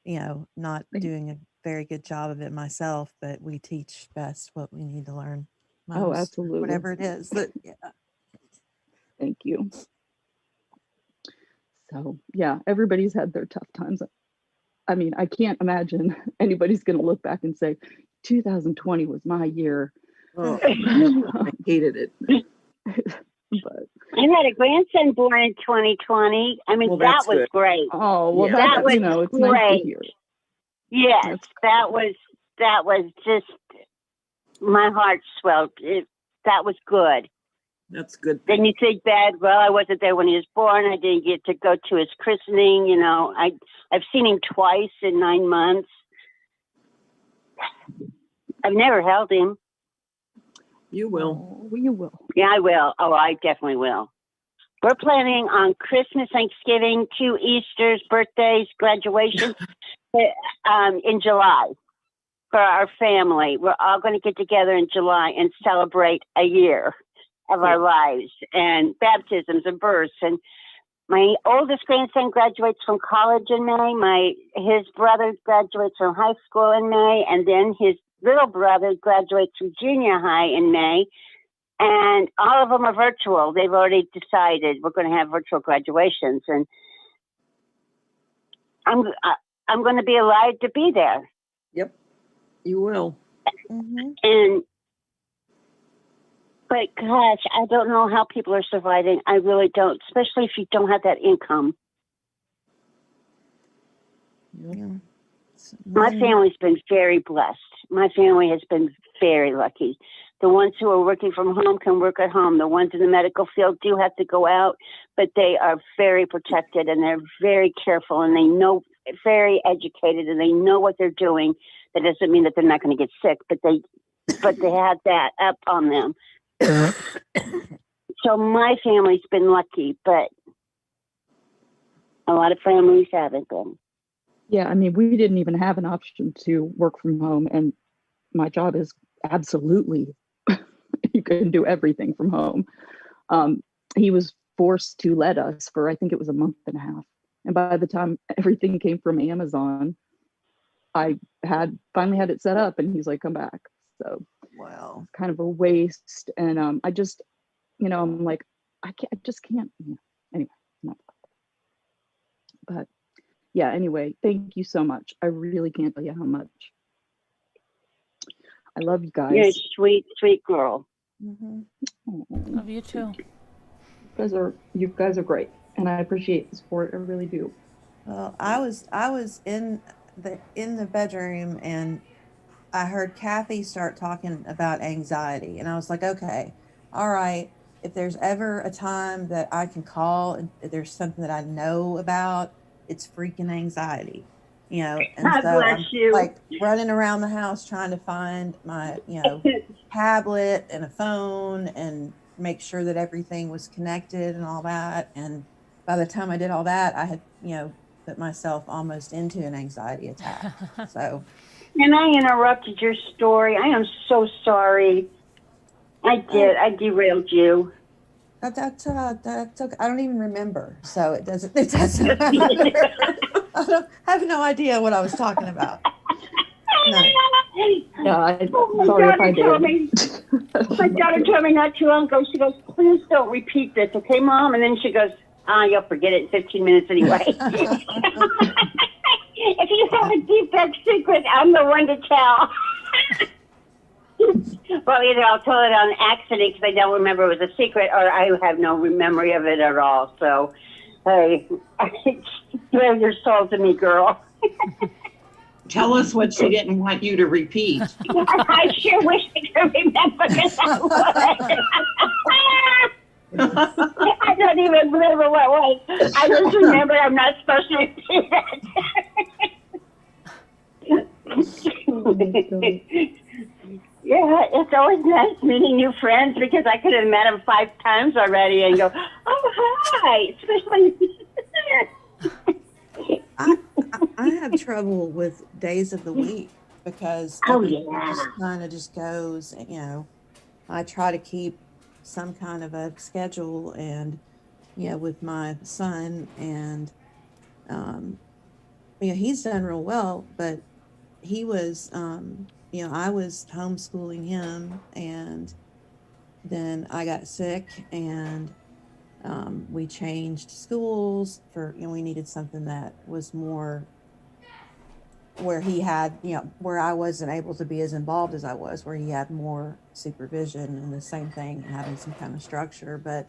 you know, not doing a very good job of it myself, but we teach best what we need to learn most, Oh, absolutely. whatever it is. Thank you. So yeah, everybody's had their tough times. I mean, I can't imagine anybody's going to look back and say, 2020 was my year. Oh, I hated it. But I had a grandson born in 2020. I mean, Well, that that's was good. great. oh, well, Yeah. That was you know, it's great. nice to hear. Yes, that was just, my heart swelled. That was good. That's good. Then you think bad, well, I wasn't there when he was born. I didn't get to go to his christening. You know, I've seen him twice in 9 months. I've never held him. You will. Oh, you will. Yeah, I will. Oh, I definitely will. We're planning on Christmas, Thanksgiving, 2 Easters, birthdays, graduations in July for our family. We're all going to get together in July and celebrate a year of our lives and baptisms and births. And my oldest grandson graduates from college in May. His brother graduates from high school in May. And then his little brother graduates from junior high in May. And all of them are virtual. They've already decided we're going to have virtual graduations. And I'm going to be alive to be there. Yep, you will. Mm-hmm. And But gosh, I don't know how people are surviving. I really don't, especially if you don't have that income. Yeah. My family's been very blessed. My family has been very lucky. The ones who are working from home can work at home. The ones in the medical field do have to go out, but they are very protected and they're very careful and they know, very educated, and they know what they're doing. That doesn't mean that they're not going to get sick, but they had that up on them. So my family's been lucky, but a lot of families haven't been. Yeah, I mean, we didn't even have an option to work from home, and my job is absolutely you can do everything from home. He was forced to let us for, I think it was a month and a half, and by the time everything came from Amazon, I had finally had it set up, and he's like, "Come back." So wow, kind of a waste, and I just, I'm like, I just can't. Anyway, not. But yeah, anyway, thank you so much. I really can't tell you how much I love you guys. You're a sweet, sweet girl. Mm-hmm. Love you too. You guys are great, and I appreciate the support. I really do. Well, I was in the bedroom, and I heard Kathy start talking about anxiety, and I was like, okay, all right. If there's ever a time that I can call and there's something that I know about, it's freaking anxiety, And God so bless I'm you. like running around the house trying to find my, tablet and a phone and make sure that everything was connected and all that. And by the time I did all that, I had, put myself almost into an anxiety attack. So. And I interrupted your story. I am so sorry. I did. I derailed you. That's okay. I don't even remember, so it doesn't matter. I have no idea what I was talking about. No. Yeah, sorry if I did. My daughter told me not too long ago. She goes, "Please don't repeat this, okay, Mom?" And then she goes, "You'll forget it in 15 minutes anyway." If you have a deep, dark secret, I'm the one to tell. Well, either I'll tell it on accident because I don't remember it was a secret, or I have no memory of it at all. So, hey, spare your soul to me, girl. Tell us what she didn't want you to repeat. I sure wish I could remember because I would. I don't even remember what it was. I just remember I'm not supposed to repeat it. Yeah, it's always nice meeting new friends because I could have met them 5 times already and go, "Oh, hi," especially. I have trouble with days of the week because everything just kind of just goes, I try to keep some kind of a schedule and, with my son and, he's done real well, but he was, I was homeschooling him, and then I got sick, and we changed schools for, we needed something that was more where he had, where I wasn't able to be as involved as I was, where he had more supervision and the same thing, having some kind of structure. But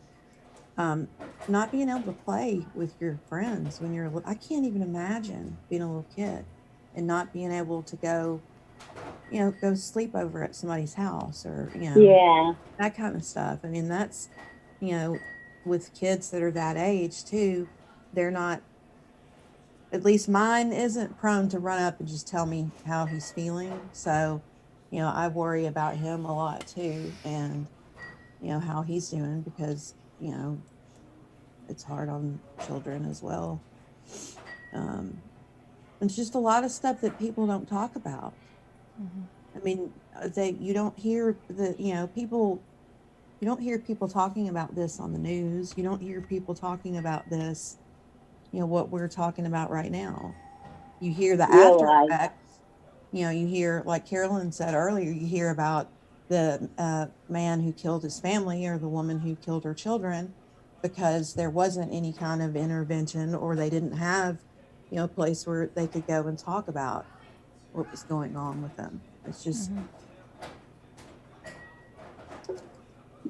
not being able to play with your friends when you're, I can't even imagine being a little kid and not being able to go sleep over at somebody's house or, that kind of stuff. I mean, that's, with kids that are that age too, they're not, at least mine isn't prone to run up and just tell me how he's feeling. So, I worry about him a lot too, and, how he's doing because, it's hard on children as well. It's just a lot of stuff that people don't talk about. Mm-hmm. I mean, you don't hear people, you don't hear people talking about this on the news. You don't hear people talking about this, what we're talking about right now. You hear the after effects, you hear, like Carolyn said earlier, you hear about the man who killed his family or the woman who killed her children because there wasn't any kind of intervention, or they didn't have, a place where they could go and talk about what was going on with them. It's just.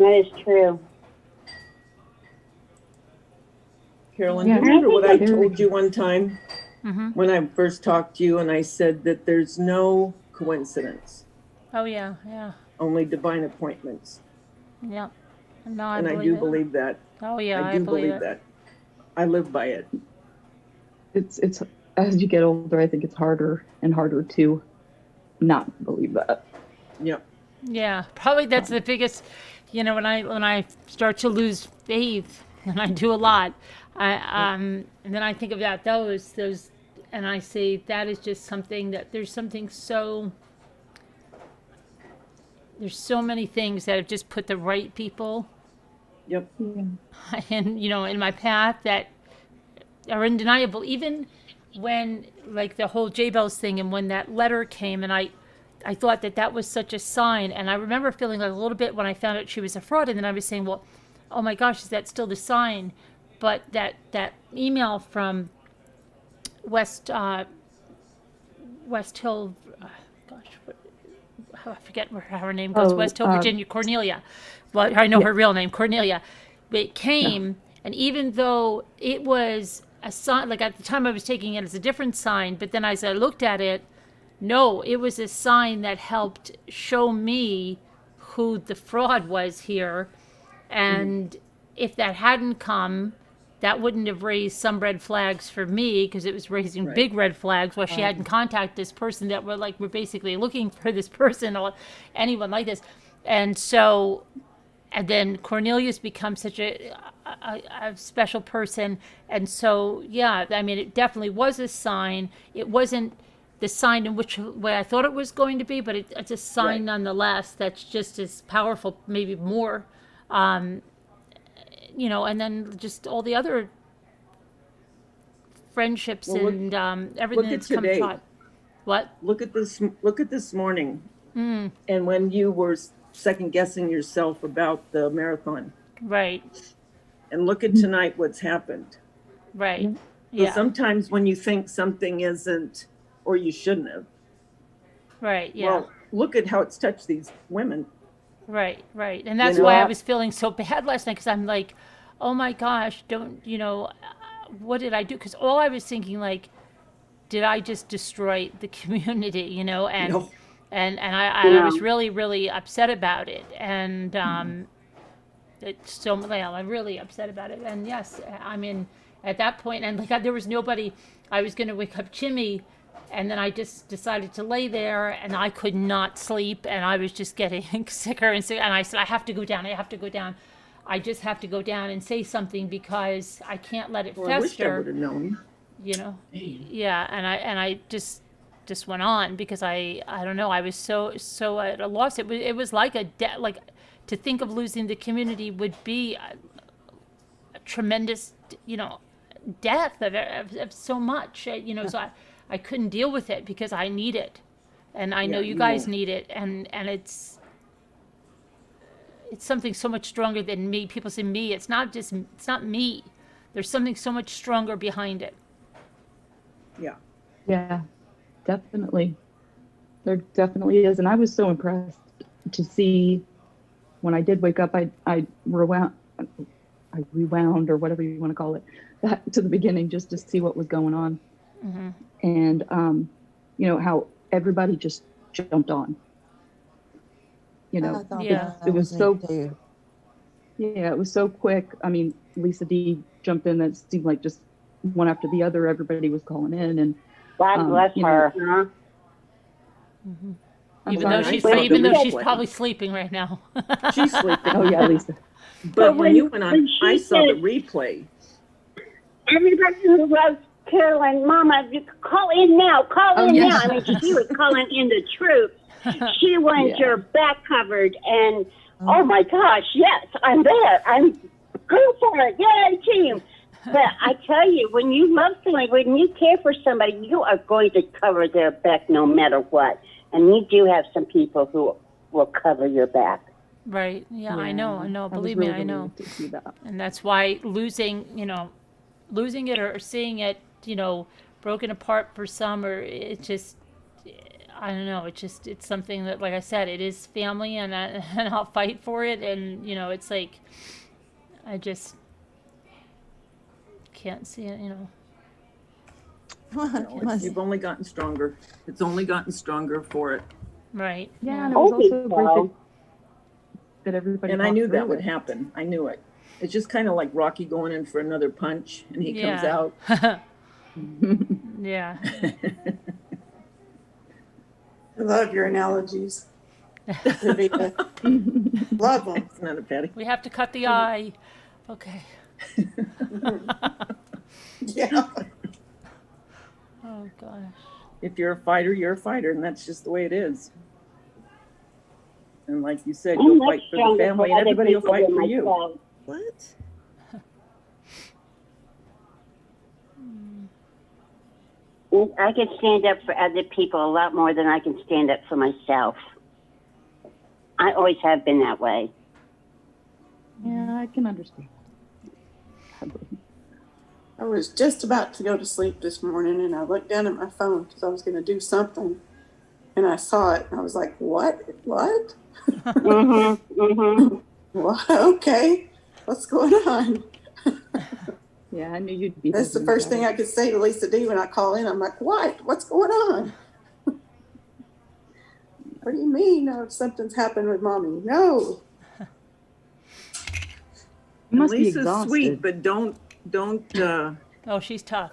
That is true. Carolyn, Yeah. do you remember what I Very- told you one time Mm-hmm. when I first talked to you and I said that there's no coincidence, Oh yeah, yeah, only divine appointments? yeah. No, I And I believe do it. believe that. Oh yeah, I do believe believe it. that. I live by it. It's as you get older, I think it's harder and harder to not believe that. Yep. Yeah, probably that's the biggest. You know, when I start to lose faith, and I do a lot, and then I think about those, and I say that is just something that there's so many things that have just put the right people Yep. in in my path that are undeniable. Even when like the whole J Bells thing, and when that letter came, and I thought that was such a sign, and I remember feeling like a little bit when I found out she was a fraud, and then I was saying, well, oh my gosh, is that still the sign? But that email from West Hill, I forget how her name goes. West Hill, Virginia, Cornelia. Well, I know her real name, Cornelia. But it came, and even though it was a sign, like at the time I was taking it as a different sign, but then as I looked at it, no, it was a sign that helped show me who the fraud was here. And if that hadn't come, that wouldn't have raised some red flags for me, because it was raising big red flags while she hadn't contacted this person that we're basically looking for this person or anyone like this. And so, and then Cornelius becomes such a special person. And so, yeah, I mean, it definitely was a sign. It wasn't the sign in which way I thought it was going to be, but it's a sign nonetheless that's just as powerful, maybe more. And then just all the other friendships and everything that's come taught. What? Look at this. Look at this morning. And when you were second guessing yourself about the marathon. Right. And look at tonight, what's happened. Right. So Yeah. sometimes when you think something isn't, or you shouldn't have. Right. Yeah. Well, look at how it's touched these women. Right. Right. And that's why I was feeling so bad last night, because I'm like, oh my gosh, what did I do? Because all I was thinking, like, did I just destroy the community, And No. and I was really, really upset about it. And I'm really upset about it. And yes, I mean, at that point, and like there was nobody. I was going to wake up Jimmy, and then I just decided to lay there, and I could not sleep, and I was just getting sicker and sicker. And I said, I have to go down. I have to go down. I just have to go down and say something, because I can't let it fester. I wish I would have known. Yeah, and I just went on, because I don't know, I was so at a loss. It was like like to think of losing the community would be a tremendous death of so much, so I couldn't deal with it, because I need it, and I know you guys need it, and it's something so much stronger than me. People say me. It's not me. There's something so much stronger behind it. Yeah. Yeah, definitely. There definitely is. And I was so impressed to see when I did wake up, I rewound or whatever you want to call it, back to the beginning, just to see what was going on. Mm-hmm. And, how everybody just jumped on. I thought Yeah. that It was neat so- too. Yeah, it was so quick. I mean, Lisa D jumped in. That seemed like just one after the other. Everybody was calling in, and God bless her. Huh? Even sorry, though I she's saw the even though she's replay. probably sleeping right now. She's sleeping. Oh yeah, Lisa. But when you went on, when she I saw the said- replay. Everybody who loves Carolyn, Mama, you call in now. Call in yeah. now. I mean, she was calling in the troops. She wanted Yeah. your back covered, and oh my gosh, yes, I'm there. I'm go for it. Yay, team. But I tell you, when you love somebody, when you care for somebody, you are going to cover their back no matter what. And you do have some people who will cover your back. Right. Yeah, I know. was Believe really me, I know. relieved to see that. And that's why losing it or seeing it, broken apart for some, or it just, I don't know. It's something that, like I said, it is family, and and I'll fight for it. And it's like I just can't see it. You've only gotten stronger. It's only gotten stronger for it. Right. Yeah, and it was also great that everybody. And I talked knew that through would it. happen. I knew it. It's just kind of like Rocky going in for another punch, and he comes out. Yeah. I love your analogies. Love them. It's not a Patty. We have to cut the eye. Okay. Yeah. Oh gosh. If you're a fighter, you're a fighter, and that's just the way it is. And like you said, I'm you'll much fight for the stronger family, for and other everybody will people fight than for you. myself. What? I can stand up for other people a lot more than I can stand up for myself. I always have been that way. Yeah, I can understand. I was just about to go to sleep this morning, and I looked down at my phone because I was going to do something, and I saw it, and I was like, "What? What? What? Okay, what's going on?" Yeah, I knew you'd be. That's the first thing I could say to Lisa D when I call in. I'm like, "What? What's going on?" What do you mean? No, something's happened with mommy. No. You must be Lisa's exhausted. sweet, but don't. Oh, she's tough.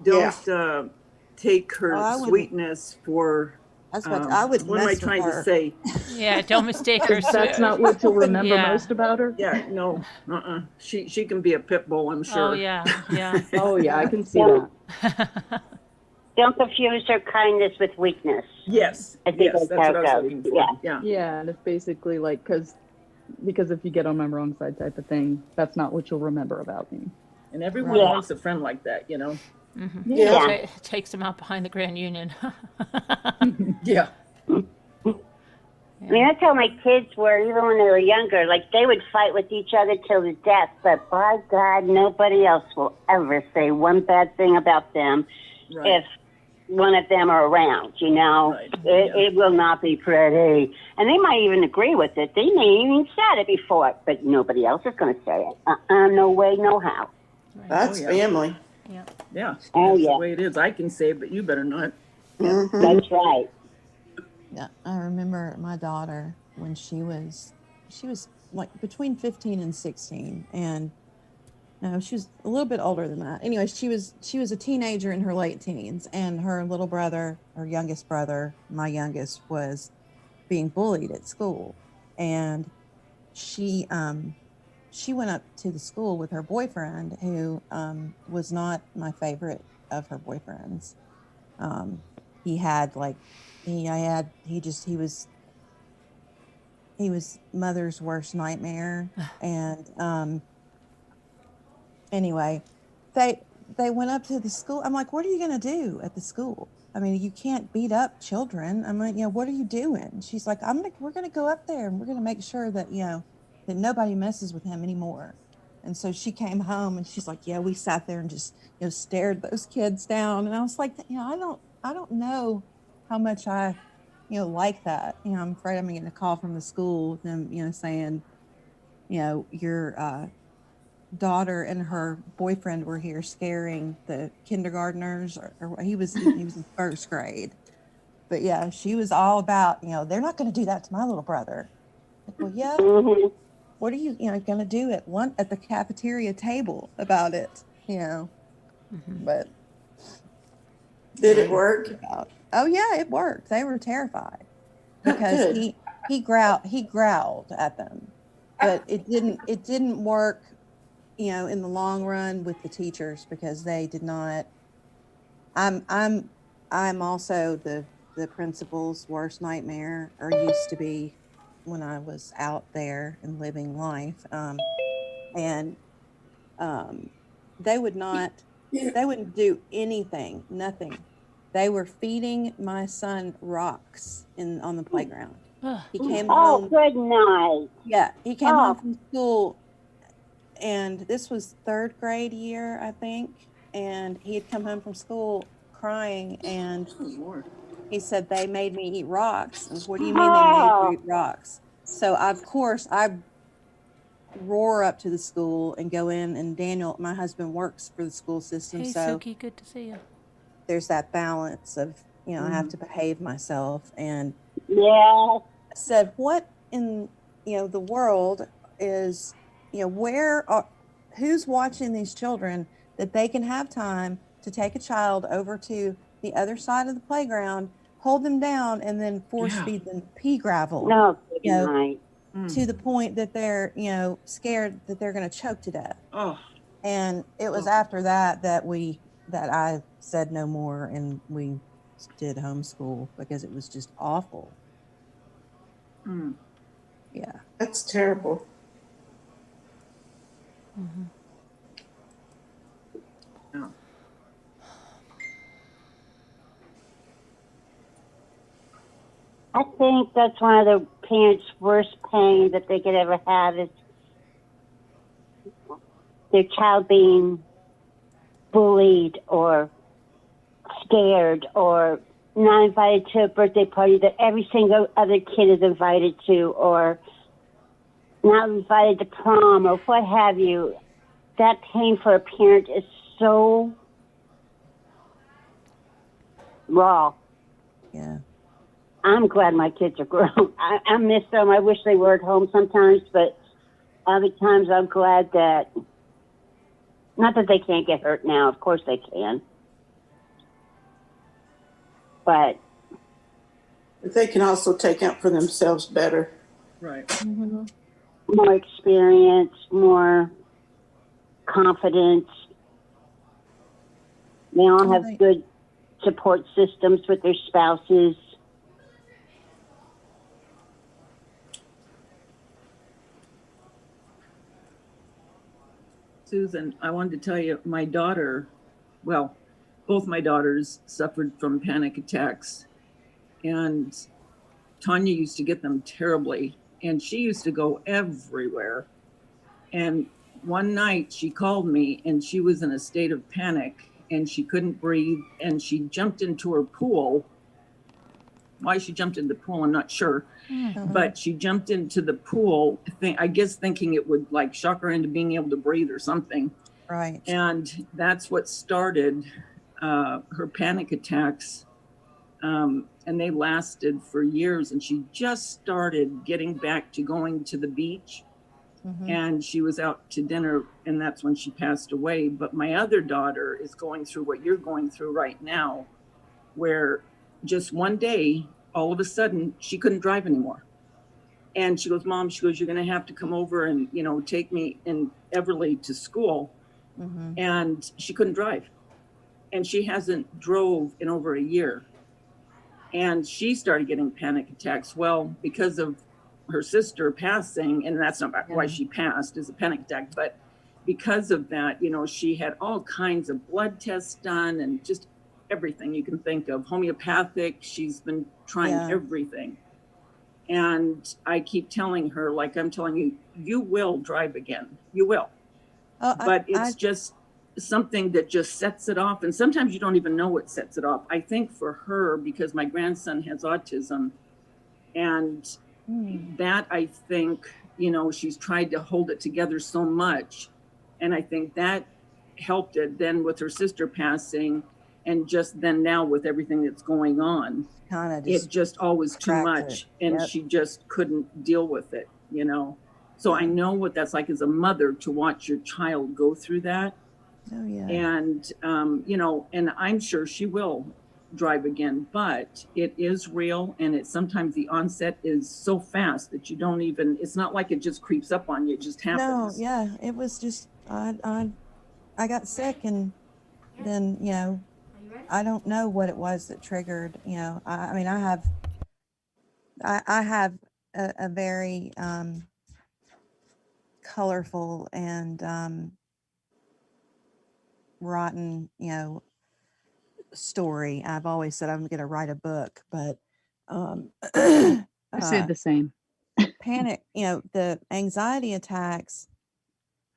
Don't take her Oh, I wouldn't- sweetness for. That's what I would. What am I mess with trying to her. say? Yeah, don't mistake her. That's not what you'll remember Yeah. most about her. Yeah, no, She can be a pit bull, I'm sure. Oh yeah, yeah. Oh yeah, I can see that. Don't confuse her kindness with weakness. Yes, I think yes, that's how what I it was goes. looking for. Yeah. Yeah. Yeah, and it's basically like because if you get on my wrong side type of thing, that's not what you'll remember about me. And everyone Yeah. wants a friend like that, you know? Mm-hmm. Yeah. It takes them out behind the Grand Union. Yeah. I mean, that's how my kids were, even when they were younger. Like, they would fight with each other till the death, but by God, nobody else will ever say one bad thing about them Right. if one of them are around, you know? Right. It will not be pretty. And they might even agree with it. They may even said it before, but nobody else is going to say it. No way, no how. That's Oh, yeah. family. Yeah. Yeah. Oh, That's yeah. the way it is. I can say it, but you better not. Mhm. That's right. Yeah, I remember my daughter when she was like between 15 and 16, and no, she was a little bit older than that. Anyway, she was a teenager in her late teens, and her little brother, her youngest brother, my youngest, was being bullied at school, and she went up to the school with her boyfriend, who was not my favorite of her boyfriends. He had like he was mother's worst nightmare. And anyway, they went up to the school. I'm like, what are you going to do at the school? I mean, you can't beat up children. I'm like, what are you doing? She's like, we're going to go up there and we're going to make sure that, that nobody messes with him anymore. And so she came home and she's like, yeah, we sat there and just, stared those kids down. And I was like, I don't know how much I, like that. I'm afraid I'm getting a call from the school with them, saying, your daughter and her boyfriend were here scaring the kindergartners, or he was in first grade. But yeah, she was all about, they're not going to do that to my little brother. Like, well, yeah. Mm-hmm. What are you, going to do at the cafeteria table about it? But Did it work? Oh yeah, it worked. They were terrified because Good. he growled at them, but it didn't work, in the long run with the teachers, because they did not. I'm also the principal's worst nightmare, or used to be, when I was out there and living life. They wouldn't do anything, nothing. They were feeding my son rocks on the playground. He came home. Good night. Yeah, he came home from school, and this was third grade year, I think. And he had come home from school crying, and He said, they made me eat rocks. And what do you mean they made you eat rocks? So of course I roar up to the school and go in, and Daniel, my husband, works for the school system. Hey, So Suki, good to see you. there's that balance of, I have to behave myself. And Yeah. said, what in, the world is, who's watching these children that they can have time to take a child over to the other side of the playground, hold them down, and then force feed them pea gravel. No, goodnight. To the point that they're, scared that they're going to choke to death. Oh. And it was after that that I said no more, and we did homeschool because it was just awful. Yeah. That's terrible. Yeah. I think that's one of the parents' worst pain that they could ever have is their child being bullied or scared or not invited to a birthday party that every single other kid is invited to, or not invited to prom or what have you. That pain for a parent is so raw. Yeah. I'm glad my kids are grown. I miss them. I wish they were at home sometimes, but other times I'm glad that, not that they can't get hurt now, of course they can. But they can also take out for themselves better. Right. More experience, more confidence. They all have good support systems with their spouses. Susan, I wanted to tell you, my daughter, well, both my daughters suffered from panic attacks, and Tanya used to get them terribly, and she used to go everywhere. And one night she called me, and she was in a state of panic, and she couldn't breathe, and she jumped into her pool. Why she jumped into the pool, I'm not sure. But she jumped into the pool, I guess thinking it would like shock her into being able to breathe or something. Right. And that's what started her panic attacks. And they lasted for years. And she just started getting back to going to the beach. And she was out to dinner, and that's when she passed away. But my other daughter is going through what you're going through right now, where just one day, all of a sudden, she couldn't drive anymore. And she goes, Mom, she goes, you're going to have to come over and, take me in Everly to school. And she couldn't drive. And she hasn't drove in over a year. And she started getting panic attacks. Well, because of her sister passing, and that's not why she passed, is a panic attack, but because of that, she had all kinds of blood tests done and just everything you can think of, homeopathic. She's been trying everything. And I keep telling her, like I'm telling you, you will drive again. You will. But it's just something that just sets it off. And sometimes you don't even know what sets it off. I think for her, because my grandson has autism, and that I think, she's tried to hold it together so much. And I think that helped it then with her sister passing. And just then now with everything that's going on, it just always too much. And she just couldn't deal with it, So I know what that's like as a mother to watch your child go through that. Oh, yeah. And, and I'm sure she will drive again, but it is real. And it's sometimes the onset is so fast that you don't even, it's not like it just creeps up on you. It just happens. No, yeah. It was just, I got sick, and then, I don't know what it was that triggered, I mean, I have a very colorful and rotten, story. I've always said I'm going to write a book, but I said the same. Panic, the anxiety attacks,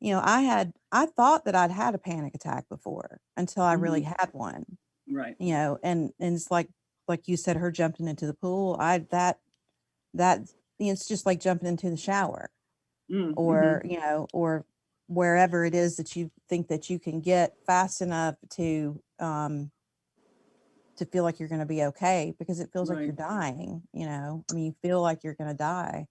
I thought that I'd had a panic attack before until I really had one. Right. And it's like like you said, her jumping into the pool, that it's just like jumping into the shower, or or wherever it is that you think that you can get fast enough to feel like you're going to be okay, because it feels like you're dying. I mean, you feel like you're going to die,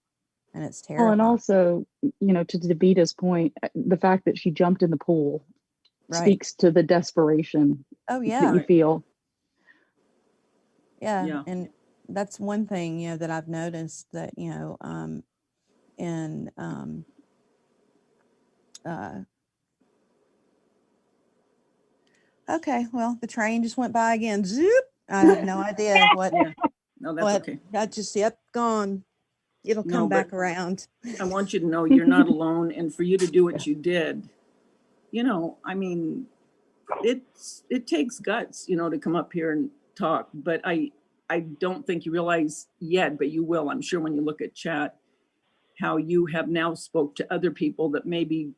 and it's terrible. Well, and also, to Davita's point, the fact that she jumped in the pool speaks to the desperation that you feel. Yeah. And that's one thing, that I've noticed, that, okay, well, the train just went by again. Zoop. I have no idea what. No, that's okay. That just, gone. It'll come back around. I want you to know you're not alone, and for you to do what you did, I mean, it takes guts, to come up here and talk, but I don't think you realize yet, but you will, I'm sure, when you look at chat, how you have now spoke to other people that maybe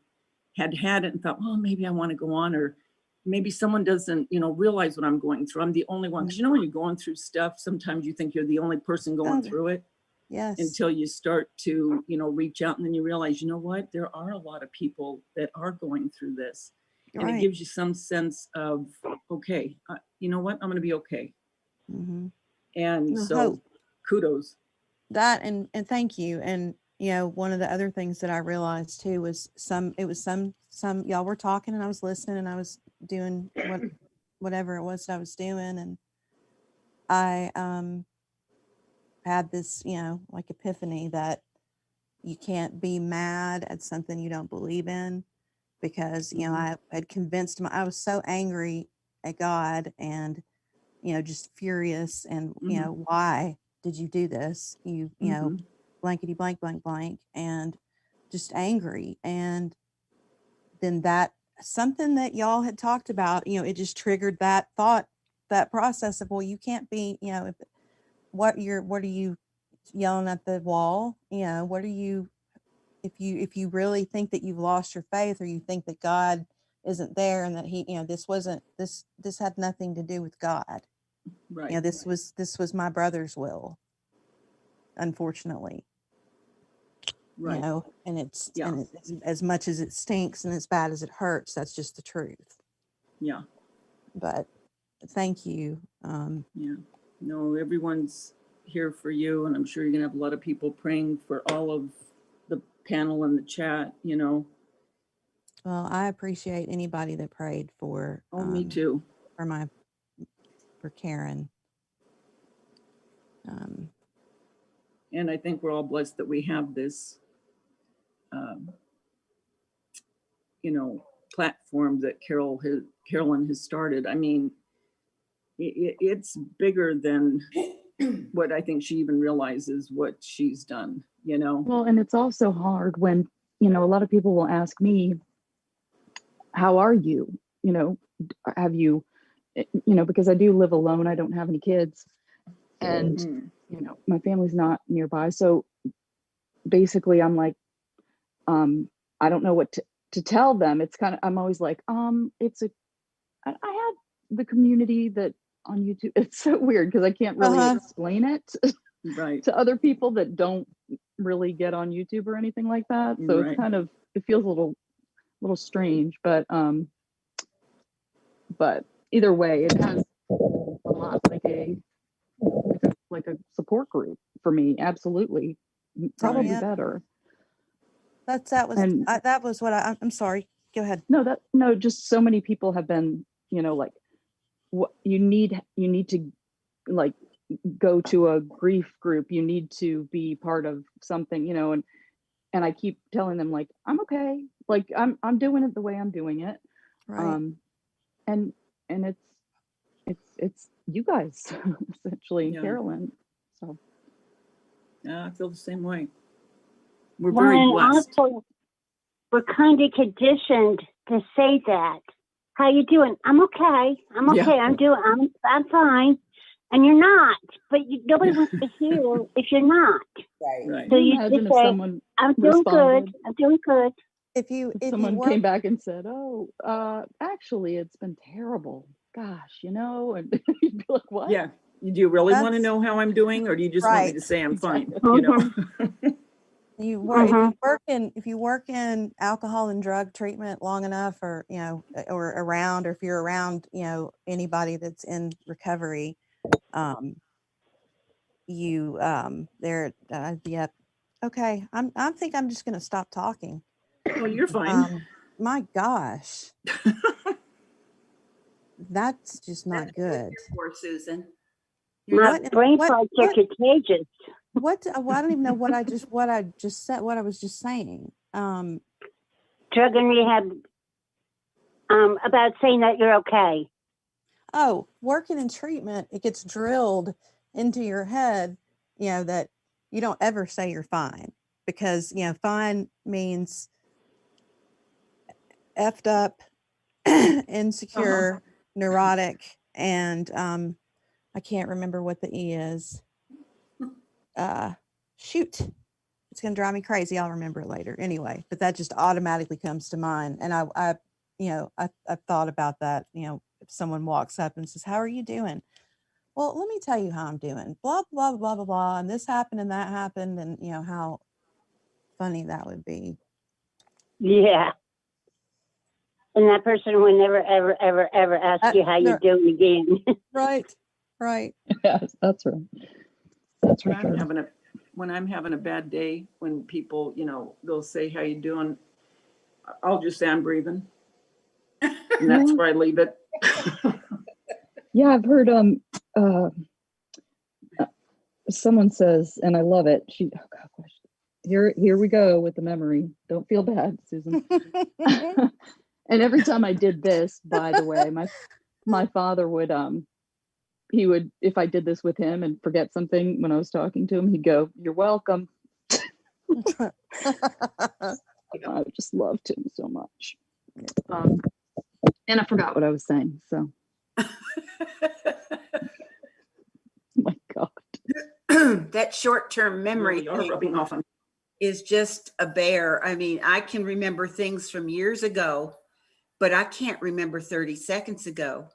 had it and thought, well, maybe I want to go on, or maybe someone doesn't, realize what I'm going through. I'm the only one. Because when you're going through stuff, sometimes you think you're the only person going through it. Yes. Until you start to, reach out, and then you realize, what, there are a lot of people that are going through this. And it gives you some sense of, okay, you know what, I'm going to be okay. Mm-hmm. And so kudos. That, and thank you. And, one of the other things that I realized too was some y'all were talking, and I was listening, and I was doing whatever it was that I was doing. And I had this, like epiphany that you can't be mad at something you don't believe in, because, I had convinced I was so angry at God, and, just furious, and, why did you do this? You know, blankety blank, blank, blank, and just angry. And then that something that y'all had talked about, it just triggered that thought, that process of, well, you can't be, what are you yelling at the wall? What are you, if you really think that you've lost your faith, or you think that God isn't there, and that he, this had nothing to do with God. Right. This was my brother's will, unfortunately. Right. And it's as much as it stinks and as bad as it hurts, that's just the truth. Yeah. But thank you. Yeah. No, everyone's here for you, and I'm sure you're gonna have a lot of people praying for all of the panel and the chat. Well, I appreciate anybody that prayed for. Oh, me too. For Karen. And I think we're all blessed that we have this, platform that Carolyn has started. I mean, it's bigger than what I think she even realizes what she's done, Well, and it's also hard when, a lot of people will ask me, how are you? Have you, because I do live alone. I don't have any kids, and, my family's not nearby. So basically I'm like, I don't know what to tell them. It's kind of, I'm always like, I had the community that on YouTube. It's so weird because I can't really explain it to other people that don't really get on YouTube or anything like that. So it's kind of, it feels a little strange, but either way, it has a lot like a support group for me. Absolutely. Probably better. That was what I'm sorry. Go ahead. No, just so many people have been, like, what you need to, like, go to a grief group. You need to be part of something, and I keep telling them, like, I'm okay. Like, I'm doing it the way I'm doing it. Right. And it's you guys essentially, Carolyn. So yeah, I feel the same way. We're very blessed. Also, we're kind of conditioned to say that. How you doing? I'm okay. I'm okay. I'm fine. And you're not. But nobody wants to hear if you're not. Right. So you just say, I'm doing good. I'm doing good. If someone came back and said, "Oh, actually, it's been terrible. Gosh, and you'd be like, "What?" Yeah. Do you really want to That's- know how I'm doing, or do you just want me Right. to say I'm fine? You know. You work if you work in alcohol and drug treatment long enough, or or around, or if you're around anybody that's in recovery, yeah. Okay, I think I'm just gonna stop talking. Well, you're fine. My gosh, that's just not good. Poor Susan. My brain parts are contagious. What? Well, I don't even know what I just said. What I was just saying. Drug and rehab. About saying that you're okay. Oh, working in treatment, it gets drilled into your head, that you don't ever say you're fine, because fine means effed up, insecure, neurotic, and I can't remember what the E is. Shoot, it's gonna drive me crazy. I'll remember it later. Anyway, but that just automatically comes to mind, and I've thought about that. If someone walks up and says, "How are you doing?" Well, let me tell you how I'm doing. Blah blah blah blah blah, and this happened and that happened, and how funny that would be. Yeah. And that person will never, ever, ever, ever ask you how you're doing again. Right. Yes, that's right. That's When for I'm sure. having a bad day, when people, they'll say, "How you doing?" I'll just say I'm breathing. And that's where I leave it. Yeah, I've heard someone says, and I love it. Gosh, here we go with the memory. Don't feel bad, Susan. And every time I did this, by the way, my father would he would, if I did this with him and forget something when I was talking to him, he'd go, "You're welcome." I just loved him so much. And I forgot what I was saying, so. My God. That short-term memory Really are rubbing off on is just a bear. I mean, I can remember things from years ago, but I can't remember 30 seconds ago.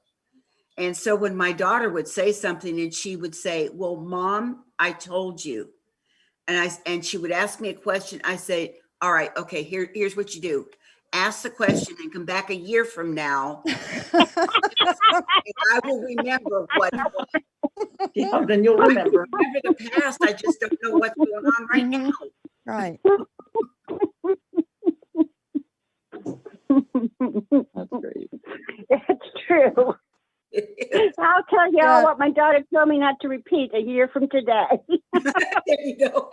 And so when my daughter would say something and she would say, "Well, Mom, I told you." And she would ask me a question. I say, "All right, okay, here's what you do. Ask the question and come back a year from now. And I will remember what it was." Yeah, then you'll remember. I remember the past. I just don't know what's going on right now. Right. That's great. That's true. I'll tell you all what my daughter told me not to repeat a year from today. There you go.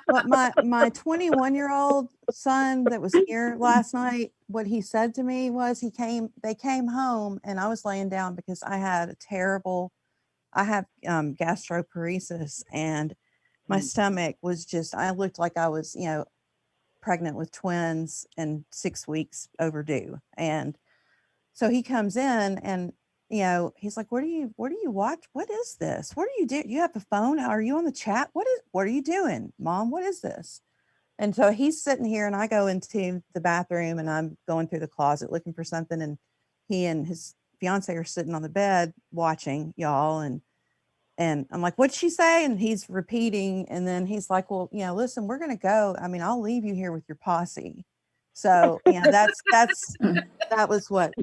But my 21-year-old son that was here last night, what he said to me was they came home and I was laying down because I have gastroparesis, and my stomach was just, I looked like I was, pregnant with twins and 6 weeks overdue. And so he comes in and he's like, what do you watch? What is this? What are you doing? You have a phone? Are you on the chat? What are you doing, Mom? What is this? And so he's sitting here and I go into the bathroom and I'm going through the closet looking for something. And he and his fiance are sitting on the bed watching y'all. And I'm like, what'd she say? And he's repeating. And then he's like, well, listen, we're going to go. I mean, I'll leave you here with your posse. So, that was what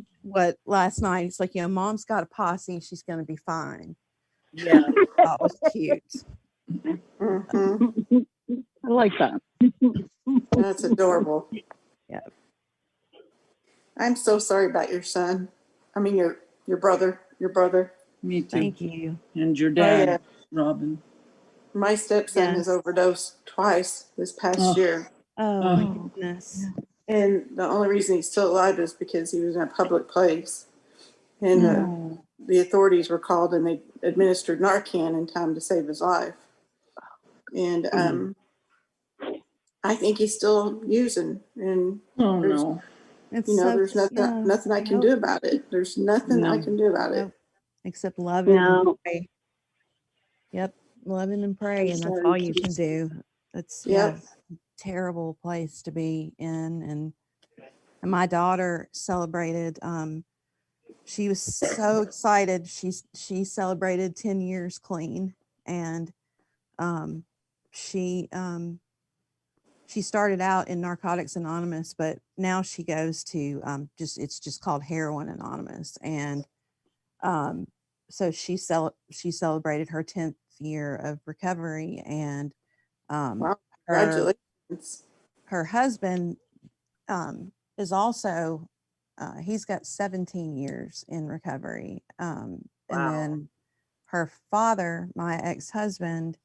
last night. It's like, Mom's got a posse. She's going to be fine. Yeah. That was cute. Mm-hmm. I like that. That's adorable. Yeah. I'm so sorry about your son. I mean, your brother. Me too. Thank you. And your dad, Robin. My stepson has overdosed twice this past year. Oh my goodness. And the only reason he's still alive is because he was in a public place. And the authorities were called and they administered Narcan in time to save his life. And I think he's still using. And there's nothing I can do about it. There's nothing I can do about it. Except loving and pray. Yep. Loving and pray. And that's all you can do. It's terrible place to be in. And my daughter celebrated she was so excited. She celebrated 10 years clean, and she she started out in Narcotics Anonymous, but now she goes to it's just called Heroin Anonymous, and so she celebrated her 10th year of recovery, and Wow, her congratulations. husband is also he's got 17 years in recovery, and Wow. then her father, my ex-husband,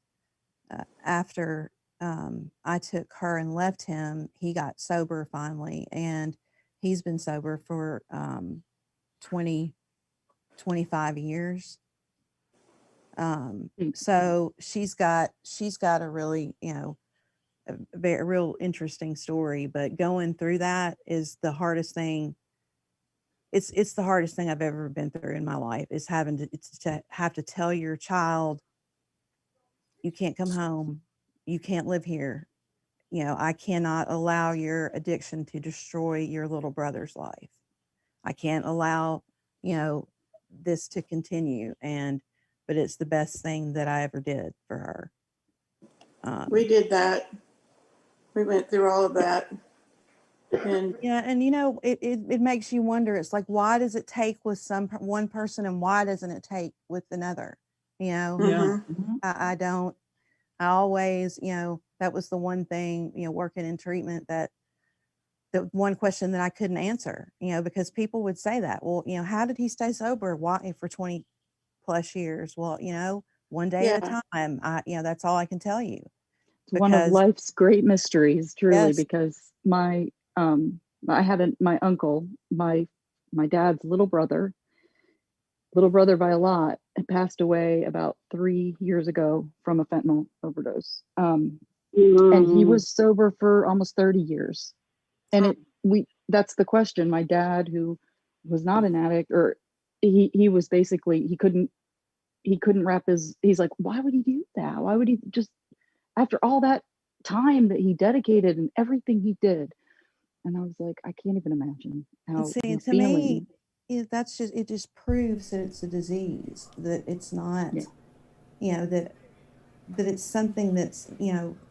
after I took her and left him, he got sober finally, and he's been sober for 25 years. So she's got a really, a very real interesting story, but going through that is the hardest thing. It's the hardest thing I've ever been through in my life, is having to have to tell your child, you can't come home, you can't live here. I cannot allow your addiction to destroy your little brother's life. I can't allow, this to continue. But it's the best thing that I ever did for her. We did that. We went through all of that. And yeah, and it makes you wonder. It's like, why does it take with one person, and why doesn't it take with another? I don't. I always, that was the one thing, working in treatment, that the one question that I couldn't answer, because people would say that, well, how did he stay sober? Why for 20 plus years? Well, one day at a time. That's all I can tell you. It's one of life's great mysteries, truly, Yes. because my uncle, my dad's little brother by a lot, had passed away about 3 years ago from a fentanyl overdose. And he was sober for almost 30 years. And that's the question. My dad, who was not an addict, or he was basically, he couldn't wrap he's like, why would he do that? Why would he just, after all that time that he dedicated and everything he did? And I was like, I can't even imagine how he's feeling. Me, it just proves that it's a disease, that it's not, that it's something that's,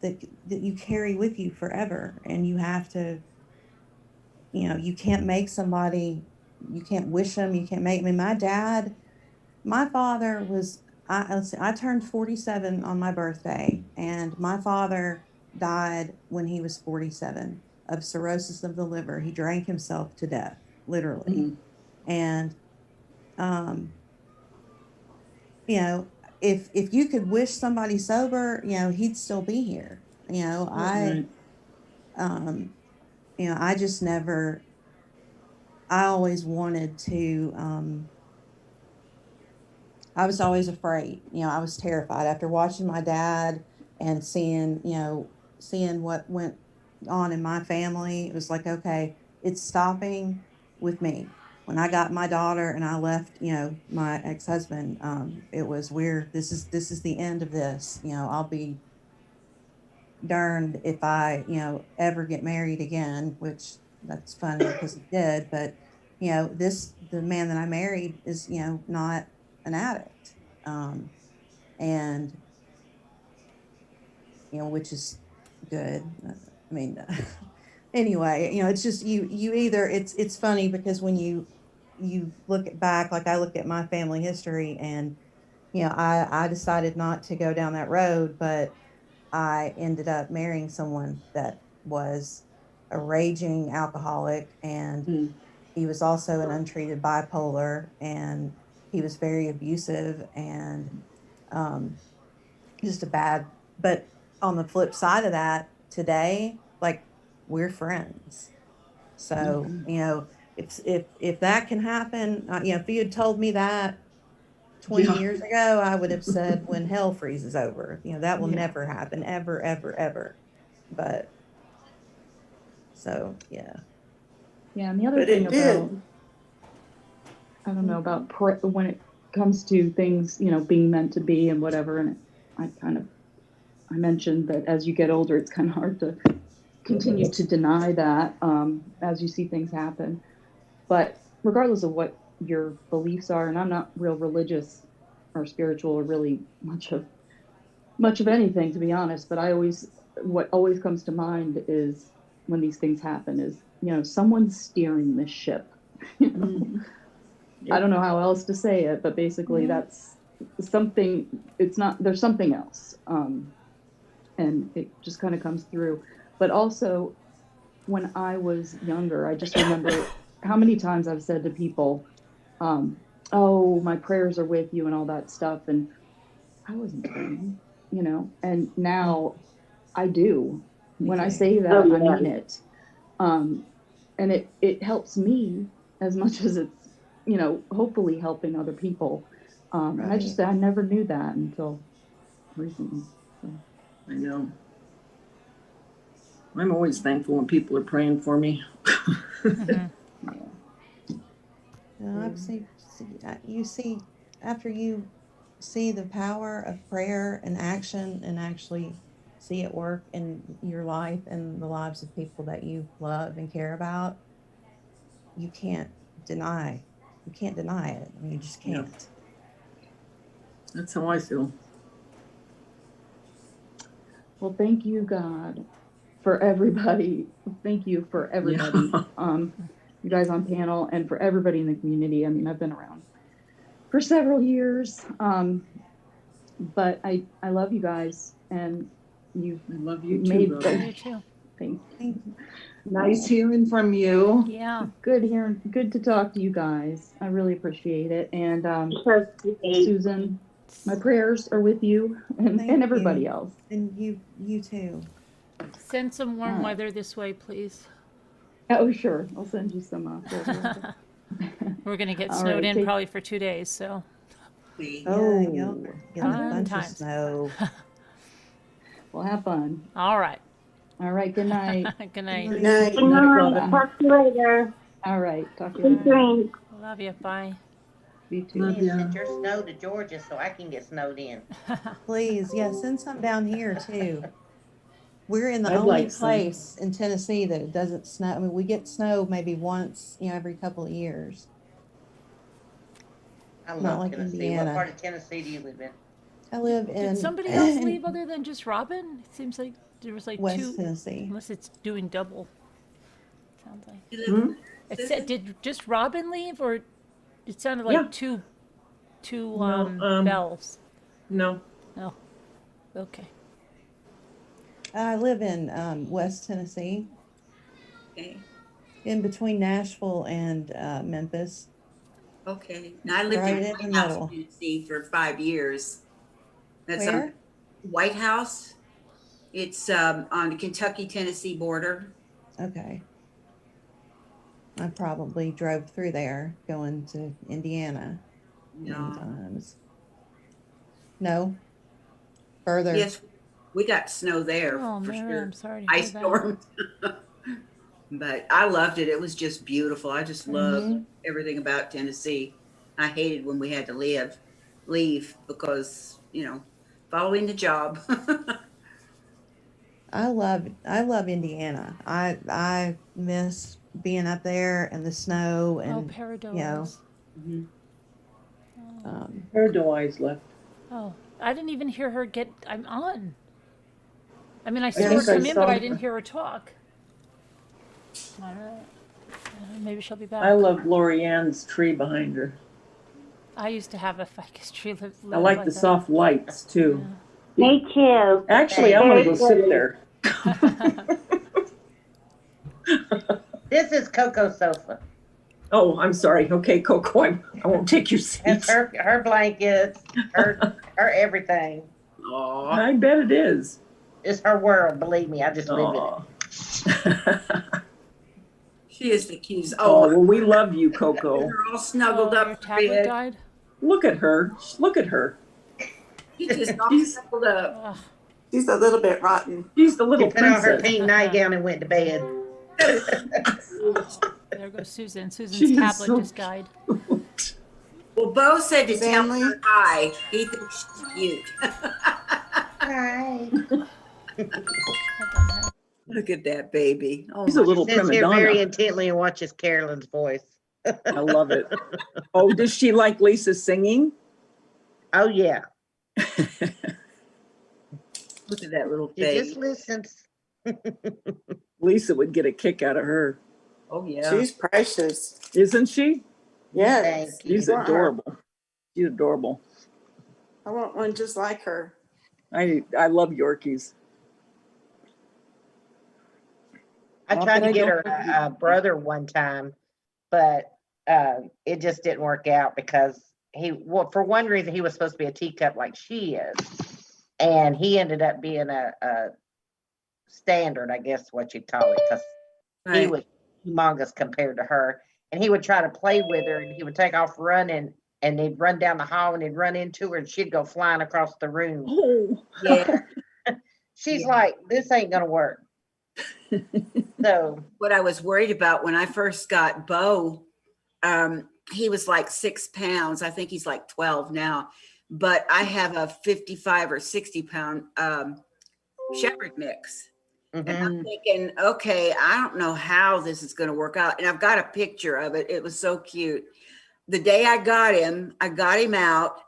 that you carry with you forever, and you have to, you can't make somebody, you can't wish them, you can't make, my father was, I turned 47 on my birthday, and my father died when he was 47 of cirrhosis of the liver. He drank himself to death, literally. And, if you could wish somebody sober, he'd still be here. I just never, I always wanted to, I was always afraid. I was terrified after watching my dad and seeing what went on in my family. It was like, okay, it's stopping with me. When I got my daughter and I left, my ex-husband, it was weird. This is the end of this. I'll be darned if I, ever get married again, which that's funny because he did. But, the man that I married is, not an addict. And, which is good. I mean, anyway, it's just, you either, it's funny because when you look back, like I look at my family history, and, I decided not to go down that road, but I ended up marrying someone that was a raging alcoholic, and he was also an untreated bipolar, and he was very abusive, and just a bad, but on the flip side of that, today, like, we're friends. So, if that can happen, if you had told me that 20 years ago, I would have said, when hell freezes over, that will never happen, ever, ever, ever. But, so, yeah. Yeah, and the other thing about, I don't know, about when it comes to things, being meant to be and whatever, and I mentioned that as you get older, it's kind of hard to continue to deny that as you see things happen. But regardless of what your beliefs are. And I'm not real religious or spiritual or really much of anything, to be honest. But what always comes to mind is when these things happen is, someone's steering this ship. I don't know how else to say it, but basically that's something. There's something else. And it just kind of comes through. But also, when I was younger, I just remember how many times I've said to people, oh, my prayers are with you and all that stuff. And I wasn't praying, and now I do. When I say that, I mean it. And it helps me as much as it's, hopefully helping other people. And I never knew that until recently. So. I know. I'm always thankful when people are praying for me. I've seen, you see, after you see the power of prayer and action and actually see it work in your life and the lives of people that you love and care about, you can't deny it. I mean, you just can't. Yeah. That's how I feel. Well, thank you, God, for everybody. Thank you for everybody. Yeah. You guys on panel and for everybody in the community. I mean, I've been around for several years, but I love you guys, and I love you made too. Love you too. Thank you. Nice hearing from you. Yeah. Good to talk to you guys. I really appreciate it. And Susan, my prayers are with you and everybody else. And you too. Send some warm weather this way, please. Oh, sure. I'll send you some. We're going to get snowed in probably for 2 days, so. You'll get a bunch of snow. We'll have fun. All right. All right. Good night. Good night. Good night. Talk to you later. All right. Talk to you later. Love you. Bye. You too. Please send your snow to Georgia so I can get snowed in. Please, send some down here too. We're in the only place in Tennessee that it doesn't snow. I mean, we get snow maybe once, every couple of years. I love Tennessee. Indiana. What part of Tennessee do you live in? I live in. Did somebody else leave other than just Robin? It seems like there was West two. Tennessee. Unless it's doing double. Sounds like. It said, did just Robin leave, or it sounded like two bells? No. No. Okay. I live in West Tennessee. Okay. In between Nashville and Memphis. Okay. Now I lived Right in in the White House, middle. Tennessee for 5 years. That's Where? White House. It's on the Kentucky-Tennessee border. Okay. I probably drove through there going to Indiana many times. No? Further? Yes, we got snow there Oh, for Mary, sure. I'm sorry to hear Ice storm. But I loved it. It was just beautiful. I just loved everything about Tennessee. I hated when we had to leave because, following the job. I love Indiana. I miss being up there and the snow and Paradise. Paradise left. Oh, I didn't even hear her get. I'm on. I mean, I saw think her I come in, saw but I her. didn't hear her talk. All right. Maybe she'll be back. I love Lori Ann's tree behind her. I used to have a ficus tree. I like the soft lights too. Me too. Actually, I'm gonna go sit there. This is Coco's sofa. Oh, I'm sorry. Okay, Coco, I won't take your seat. That's her blankets, her everything. Oh, I bet it is. It's her world, believe me. I just live in it. She is the cutest. Oh, well, we love you, Coco. They're all snuggled Your up. tablet died. Look at her. Look at her. She's just all snuggled up. Ugh. She's a little bit rotten. She's the little She put on her princess. pink nightgown and went to bed. There goes Susan. Susan's She is tablet so just died. Well, Bo said to tell Family. her hi. He thinks she's cute. Hi. Look at that baby. Oh, She's a little Sits prima here very donna. intently and watches Carolyn's voice. I love it. Oh, does she like Lisa singing? Oh yeah. Look at that little She thing. just listens. Lisa would get a kick out of her. Oh yeah. She's precious. Isn't she? Yes. Thank you. She's I want her. adorable. She's adorable. I want one just like her. I love Yorkies. I Not tried that to I get don't her like a brother one time, but it just didn't work out because for one reason, he was supposed to be a teacup like she is. And he ended up being a standard, I guess what you'd call it, because he was humongous compared to her. And he would try to play with her, and he would take off running, and he'd run down the hall, and he'd run into her, and she'd go flying across the room. Oh. Yeah. She's like, this ain't gonna work. So What I was worried about when I first got Bo, he was like 6 pounds. I think he's like 12 now. But I have a 55 or 60 pound shepherd mix. And I'm thinking, okay, I don't know how this is going to work out. And I've got a picture of it. It was so cute. The day I got him out,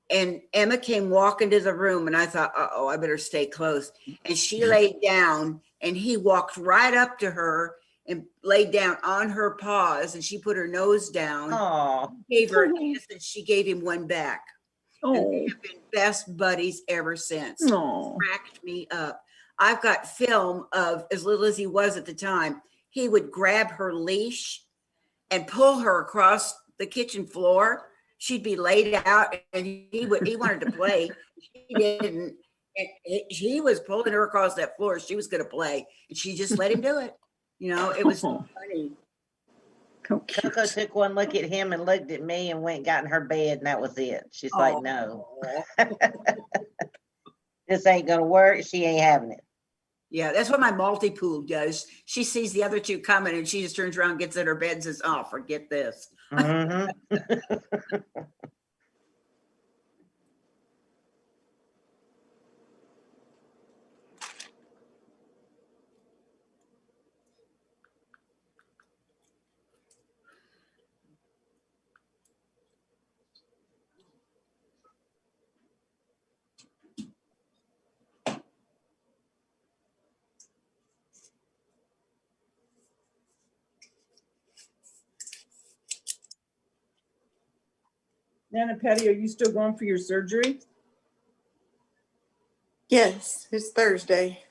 and Emma came walking to the room, and I thought, uh-oh, I better stay close. And she laid down, and he walked right up to her and laid down on her paws, and she put her nose down. Aww. Gave her a kiss, and she gave him one back. Oh. And they have been best buddies ever since. Oh. Cracked me up. I've got film of, as little as he was at the time, he would grab her leash and pull her across the kitchen floor. She'd be laid out, and he wanted to play. She didn't. And he was pulling her across that floor. She was going to play, and she just let him do it. You know, it was funny. Coco took one look at him and looked at me and went and got in her bed, and that was it. She's like, no. This ain't gonna work. She ain't having it. Yeah, that's what my multi-pool does. She sees the other two coming, and she just turns around, gets in her bed, and says, "Oh, forget this." Nana Patty, are you still going for your surgery? Yes, it's Thursday.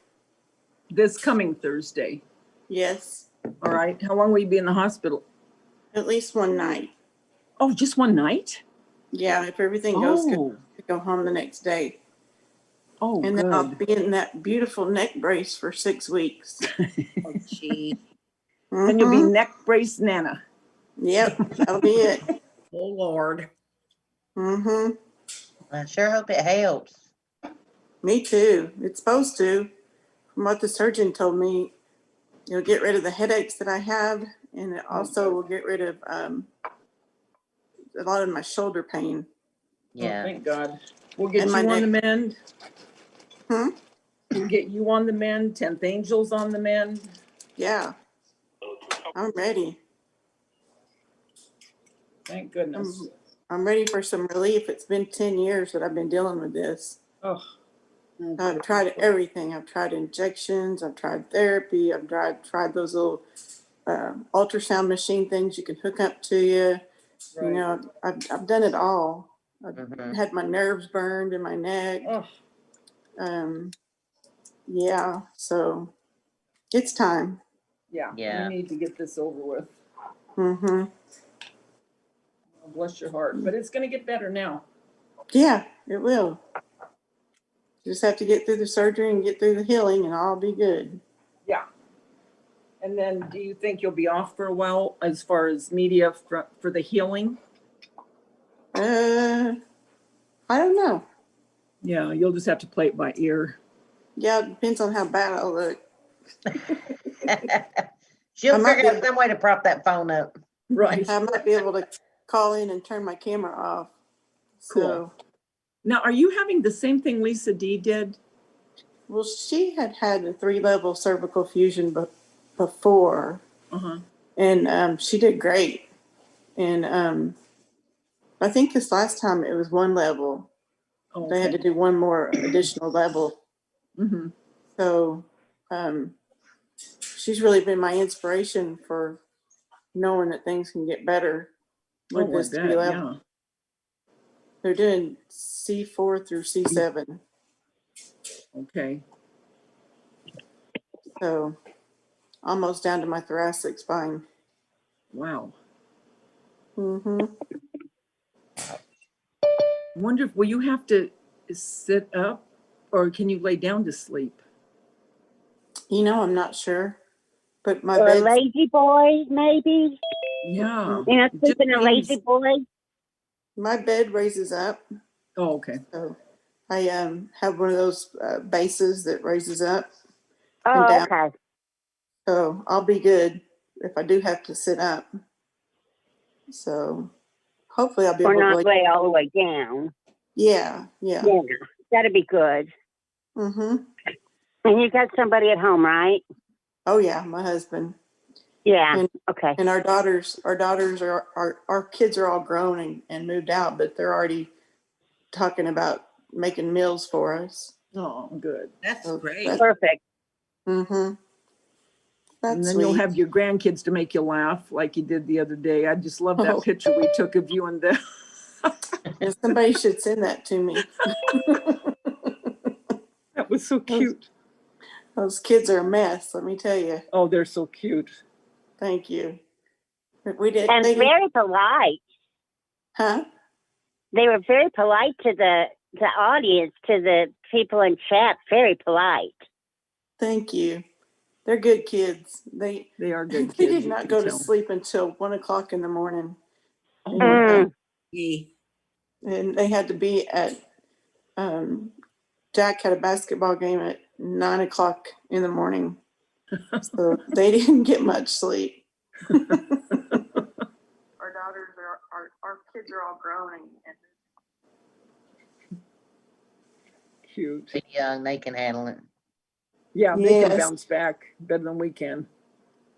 This coming Thursday. Yes. All right. How long will you be in the hospital? At least one night. Oh, just one night? Yeah, if everything goes good, I go home the next day. Oh, and good. then I'll be in that beautiful neck brace for 6 weeks. Oh, gee. And you'll be neck brace Nana. Yep, that'll be it. Oh, Lord. Mm-hmm. I sure hope it helps. Me too. It's supposed to. From what the surgeon told me, it'll get rid of the headaches that I have, and it also will get rid of a lot of my shoulder pain. Yeah. Oh, thank God. We'll get And you my on the neck. mend. We'll get you on the mend. 10th Angels on the mend. Yeah. I'm ready. Thank goodness. I'm ready for some relief. It's been 10 years that I've been dealing with this. Oh. I've tried everything. I've tried injections. I've tried therapy. I've tried those little ultrasound machine things you can hook up to you. Right. You know, I've done it all. I've had my nerves burned in my neck. Yeah, so it's time. Yeah. We need to get this over with. Mm-hmm. Bless your heart. But it's going to get better now. Yeah, it will. Just have to get through the surgery and get through the healing, and I'll be good. Yeah. And then do you think you'll be off for a while as far as media for the healing? I don't know. Yeah, you'll just have to play it by ear. Yeah, it depends on how bad I look. She'll figure out some way to prop that phone up. Right. I might be able to call in and turn my camera off. Cool. So, now, are you having the same thing Lisa D did? well, she had a 3-level cervical fusion before, and she did great. And I think this last time it was one level. Oh, They had to okay. do one more additional level. Mm-hmm. So she's really been my inspiration for knowing that things can get better with Oh, I this bet, 3 level. yeah. They're doing C4 through C7. Okay. So almost down to my thoracic spine. Wow. Mm-hmm. I wonder if will you have to sit up or can you lay down to sleep? You know, I'm not sure, but my Or a bed's lazy boy, maybe. Yeah. You're not It just sleeping a lazy seems- boy. my bed raises up. Oh, okay. So I have one of those bases that raises up and Oh, down. okay. So I'll be good if I do have to sit up. So hopefully I'll be Or able to not lay all the way down. Yeah. Yeah, that'd be good. Mm-hmm. And you got somebody at home, right? Oh yeah, my husband. Yeah. And, Okay. and our daughters are our kids are all grown and moved out, but they're already talking about making meals for us. Oh, good. That's great. Perfect. Mm-hmm. That's And then you'll sweet. have your grandkids to make you laugh like you did the other day. I just love that Oh. picture we took of you and them. And somebody should send that to me. That was so cute. Those kids are a mess, let me tell you. Oh, they're so cute. Thank you. We did. And very polite. Huh? They were very polite to the audience, to the people in chat. Very polite. Thank you. They're good kids. They are good They kids, did you not can go to tell. sleep until 1:00 in the morning. Oh, And they had to be at Jack had a basketball game at 9:00 in the morning. So they didn't get much sleep. Our daughters our kids are all grown and cute. They're young, they can handle it. Yeah, they can Yes. bounce back better than we can.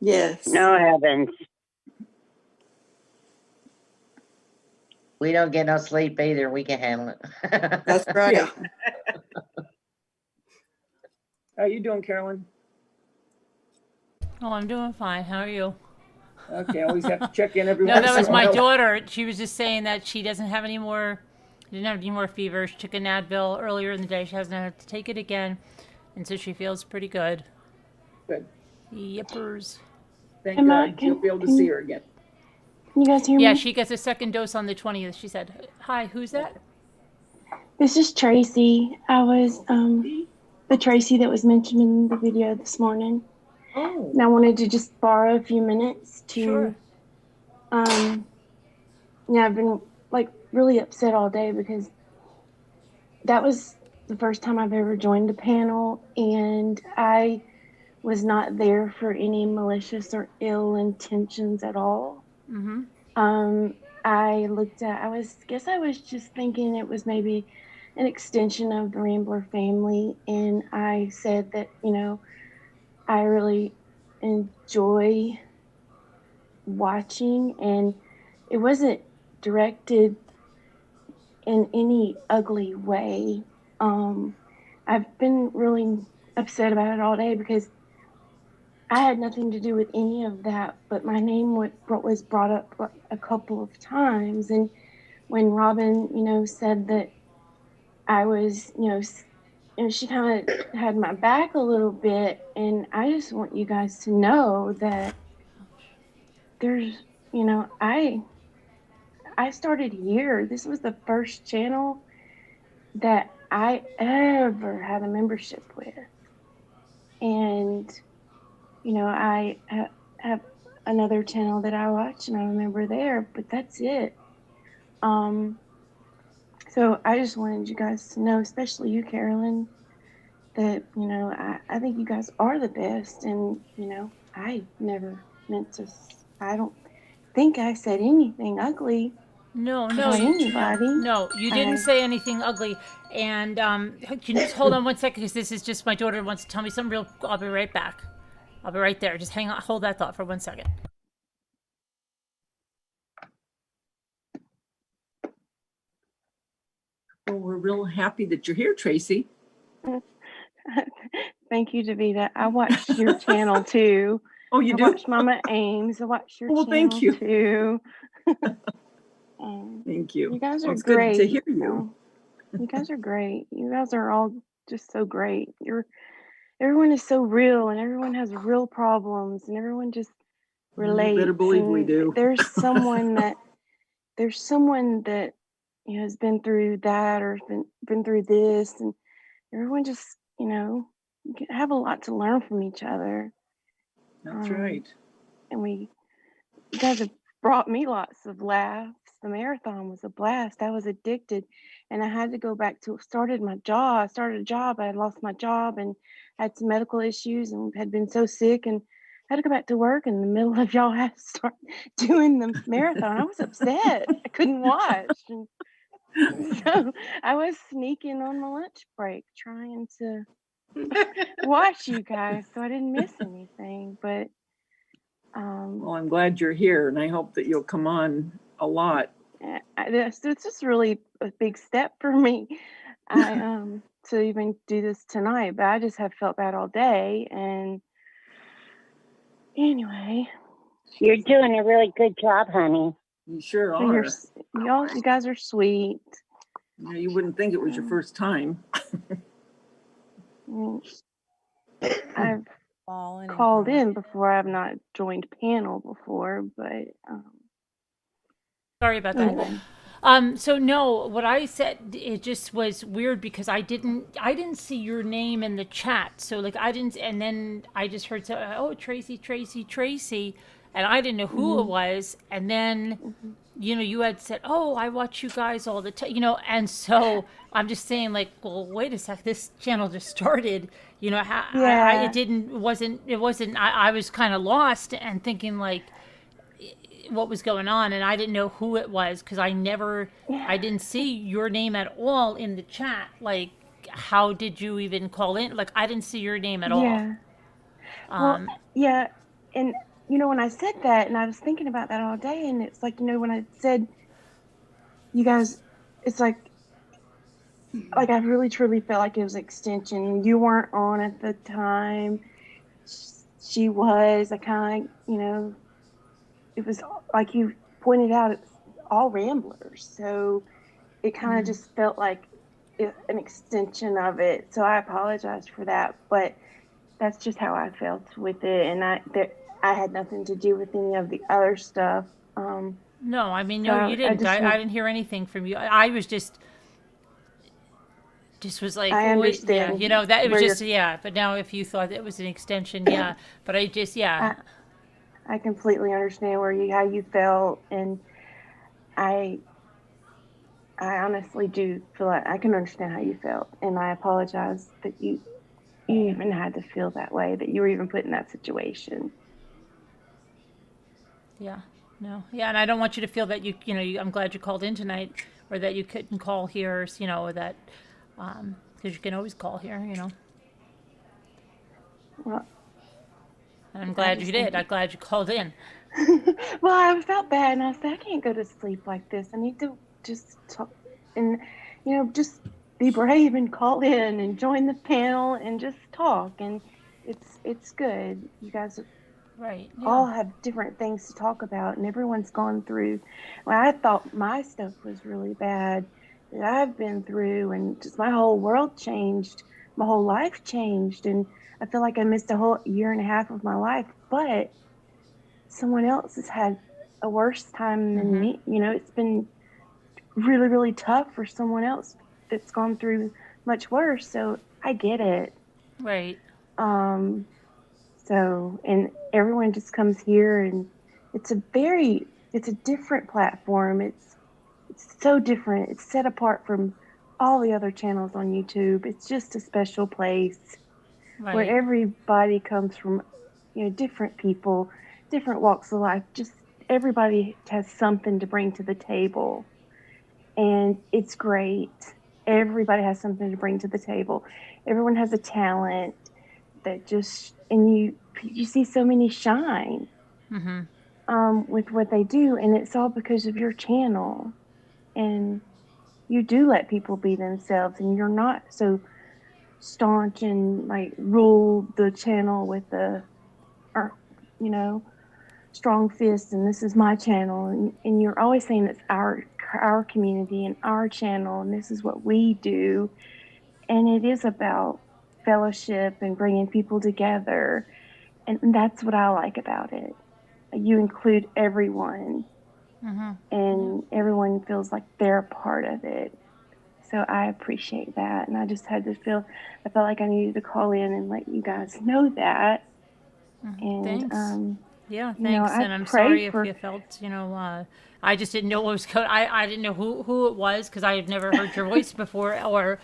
Yes. No heavens. We don't get no sleep either. We can handle it. That's right. Yeah. How you doing, Carolyn? Oh, I'm doing fine. How are you? Okay, always have to check in every No, once that in was a my while. daughter. She was just saying that she doesn't have any more, didn't have any more fever. She took an Advil earlier in the day. She hasn't had to take it again. And so she feels pretty good. Good. Yippers. Thank Emma, God you'll be able to see her again. Can you guys hear Yeah, me? she gets a second dose on the 20th. She said, hi, who's that? This is Tracy. I was the Tracy that was mentioned in the video this morning. Oh. And I wanted to just borrow a few minutes to Sure. yeah, I've been like really upset all day because that was the first time I've ever joined a panel, and I was not there for any malicious or ill intentions at all. Mm-hmm. I guess I was just thinking it was maybe an extension of the Rambler family, and I said that, you know, I really enjoy watching, and it wasn't directed in any ugly way. I've been really upset about it all day because I had nothing to do with any of that, but my name was brought up a couple of times. And when Robin, you know, said that I was, she kind of had my back a little bit. And I just want you guys to know that there's, you know, I started here. This was the first channel that I ever had a membership with. And, you know, I have another channel that I watch and I remember there, but that's it. So I just wanted you guys to know, especially you, Carolyn, that, you know, I think you guys are the best. And, you know, I never meant to, I don't think I said anything ugly No, about anybody. No, you didn't say anything ugly. And can you just hold on one second, because this is just my daughter wants to tell me something real. I'll be right back. I'll be right there. Just hang on, hold that thought for 1 second. Well, we're real happy that you're here, Tracy. Thank you, Davida. I watch your channel too. Oh, you I do? watch Mama Ames. I watch your Well, channel thank you. too. Thank you. You guys Well, are it's good great. to hear you. You guys are great. You guys are all just so great. Everyone is so real, and everyone has real problems, and everyone just You relates. better believe we and do. There's someone that you know has been through that or been through this, and everyone just you have a lot to learn from each other. That's right. And you guys have brought me lots of laughs. The marathon was a blast. I was addicted, and I had to go back to started a job. I had lost my job and had some medical issues and had been so sick and had to go back to work in the middle of y'all had to start doing the marathon. I was upset. I couldn't watch. And so I was sneaking on my lunch break trying to watch you guys so I didn't miss anything. But Well, I'm glad you're here, and I hope that you'll come on a lot. it's just really a big step for me. To even do this tonight, but I just have felt bad all day. And anyway, You're doing a really good job, honey. You sure so are. you guys are sweet. Yeah, you wouldn't think it was your first time. I've called in before. I've not joined panel before, but Sorry about that. anyway. So no, what I said, it just was weird because I didn't see your name in the chat. So like I didn't, and then I just heard Tracy, and I didn't know who it was. And then, you had said, I watch you guys all the time, and so I'm just saying like, well, wait a sec, this channel just started, Yeah. it wasn't, I was kind of lost and thinking like, what was going on, and I didn't know who it was because I didn't see your name at all in the chat. Like, how did you even call in? Like, I didn't see your name at all. Yeah. Well, yeah, and when I said that, and I was thinking about that all day, and it's like when I said you guys, it's like I really truly felt like it was extension. You weren't on at the time. She was. I kind of, it was like you pointed out, it's all ramblers. So it kind of just felt like an extension of it. So I apologize for that, but that's just how I felt with it. And I had nothing to do with any of the other stuff. No, I mean, so no, you didn't. I I didn't hear anything from you. I was just was like, I understand. That it was just, but now if you thought it was an extension, but I just, I completely understand how you felt, and I honestly do feel like I can understand how you felt, and I apologize that you even had to feel that way, that you were even put in that situation. Yeah, no, and I don't want you to feel that I'm glad you called in tonight, or that you couldn't call here, or that, because you can always call here, Well, and I'm glad you did. I'm glad you called in. Well, I felt bad, and I said, I can't go to sleep like this. I need to just talk and, just be brave and call in and join the panel and just talk. And it's good. You guys all have different things to talk about, and everyone's gone through. Well, I thought my stuff was really bad that I've been through, and just my whole world changed. My whole life changed, and I feel like I missed a whole year and a half of my life, but someone else has had a worse time than me. It's been really, really tough for someone else that's gone through much worse. So I get it. Right. So, and everyone just comes here, and it's a different platform. It's so different. It's set apart from all the other channels on YouTube. It's just a special place where everybody comes from, different people, different walks of life. Just everybody has something to bring to the table, and it's great. Everybody has something to bring to the table. Everyone has a talent that and you see so many shine with what they do, and it's all because of your channel. And you do let people be themselves, and you're not so staunch and like rule the channel with or you know, strong fist, and this is my channel, and you're always saying it's our community and our channel, and this is what we do, and it is about fellowship and bringing people together, and that's what I like about it. You include everyone, and everyone feels like they're a part of it. So I appreciate that, and I just had to I felt like I needed to call in and let you guys know that. And Thanks. Yeah, you know, thanks. I And I'm pray sorry if for you felt, I just didn't know what was going. I didn't know who it was because I had never heard your voice before, or,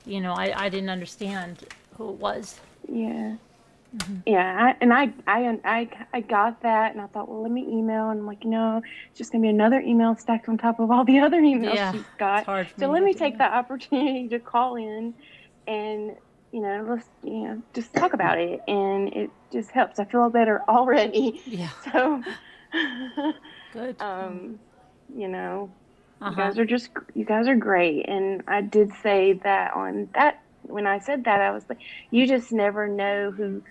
I didn't understand who it was. yeah. Yeah, I got that, and I thought, well, let me email, and I'm like, no, it's just gonna be another email stacked on top of all the other emails Yeah, she's got. it's hard for So me let to me get the take the opportunity to call in, and let's just talk about it, and it just helps. I feel better already. Yeah. So, Good. you guys are great, and I did say that on that when I said that I was like, you just never know who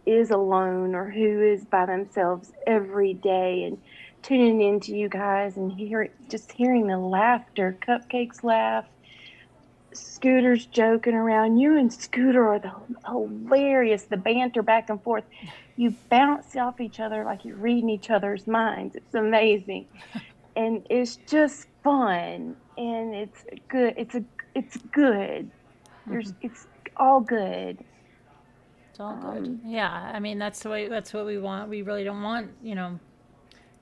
is alone or who is by themselves every day, and tuning into you guys and hearing the laughter, Cupcakes laugh, Scooter's joking around. You and Scooter are the hilarious, the banter back and forth. You bounce off each other like you're reading each other's minds. It's amazing. And it's just fun, and it's good. It's good. It's all good. It's all good. Yeah, I mean that's what we want. We really don't want,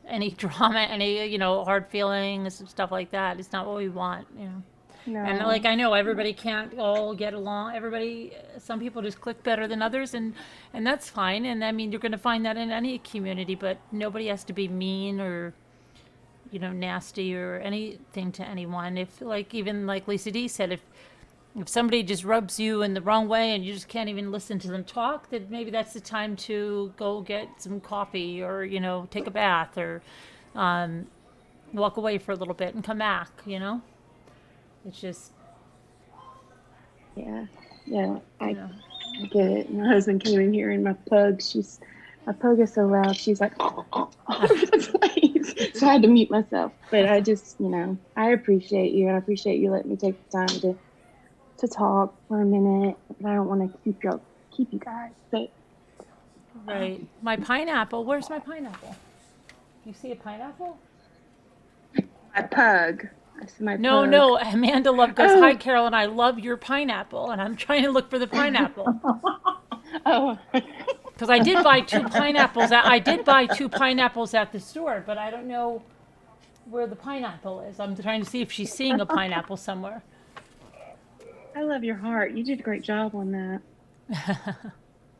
any drama, any, hard feelings and stuff like that. It's not what we want, No. And like I know everybody can't all get along. Some people just click better than others, and that's fine. And I mean, you're going to find that in any community, but nobody has to be mean or nasty or anything to anyone. If even like Lisa D said, if somebody just rubs you in the wrong way and you just can't even listen to them talk, then maybe that's the time to go get some coffee or, take a bath or walk away for a little bit and come back, It's just. Yeah. I get it. My husband came in here, and my pug is so loud. She's like, all over the place. So I had to mute myself. But I just, I appreciate you, and I appreciate you letting me take the time to talk for a minute. But I don't want to keep you guys. But Right. My pineapple. Where's my pineapple? You see a pineapple? My pug. I see my No, pug. no. Amanda goes, hi, Carolyn. I love your pineapple. And I'm trying to look for the pineapple. Oh. Because I did buy two pineapples. I did buy two pineapples at the store, but I don't know where the pineapple is. I'm trying to see if she's seeing a pineapple somewhere. I love your heart. You did a great job on that.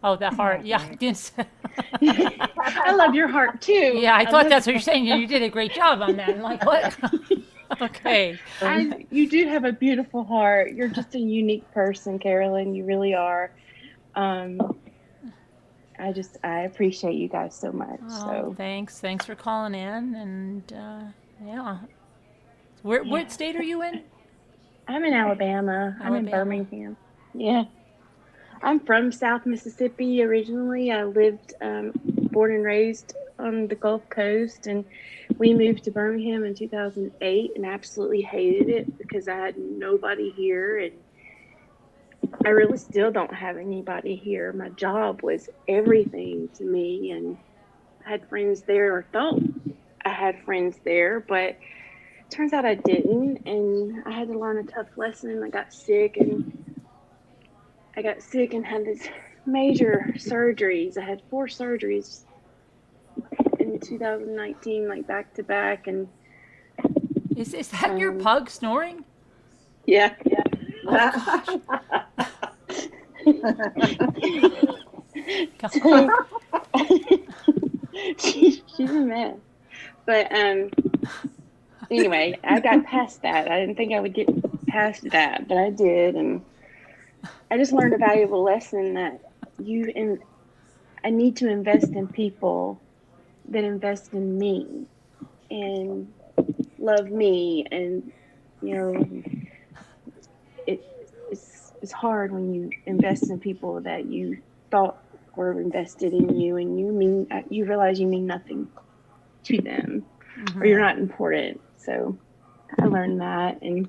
Oh, that heart. Yeah. I love your heart too. Yeah, I thought that's what you're saying. You did a great job on that. I'm like, what? Okay. You do have a beautiful heart. You're just a unique person, Carolyn. You really are. I appreciate you guys so much. Oh, thanks. Thanks for calling in. And yeah. What state are you in? I'm in Alabama. I'm in Birmingham. Yeah. I'm from South Mississippi originally. I lived, born and raised on the Gulf Coast, and we moved to Birmingham in 2008 and absolutely hated it because I had nobody here, and I really still don't have anybody here. My job was everything to me, and I had friends there, or thought I had friends there, but turns out I didn't, and I had to learn a tough lesson. I got sick and had these major surgeries. I had 4 surgeries in 2019, like back to back. And is that your pug snoring? Yeah. Oh, So, she's a mess. But anyway, I got past that. I didn't think I would get past that, but I did, and I just learned a valuable lesson that I need to invest in people that invest in me and love me and You know, it's hard when you invest in people that you thought were invested in you, and you realize you mean nothing to them, or you're not important. So I learned that, and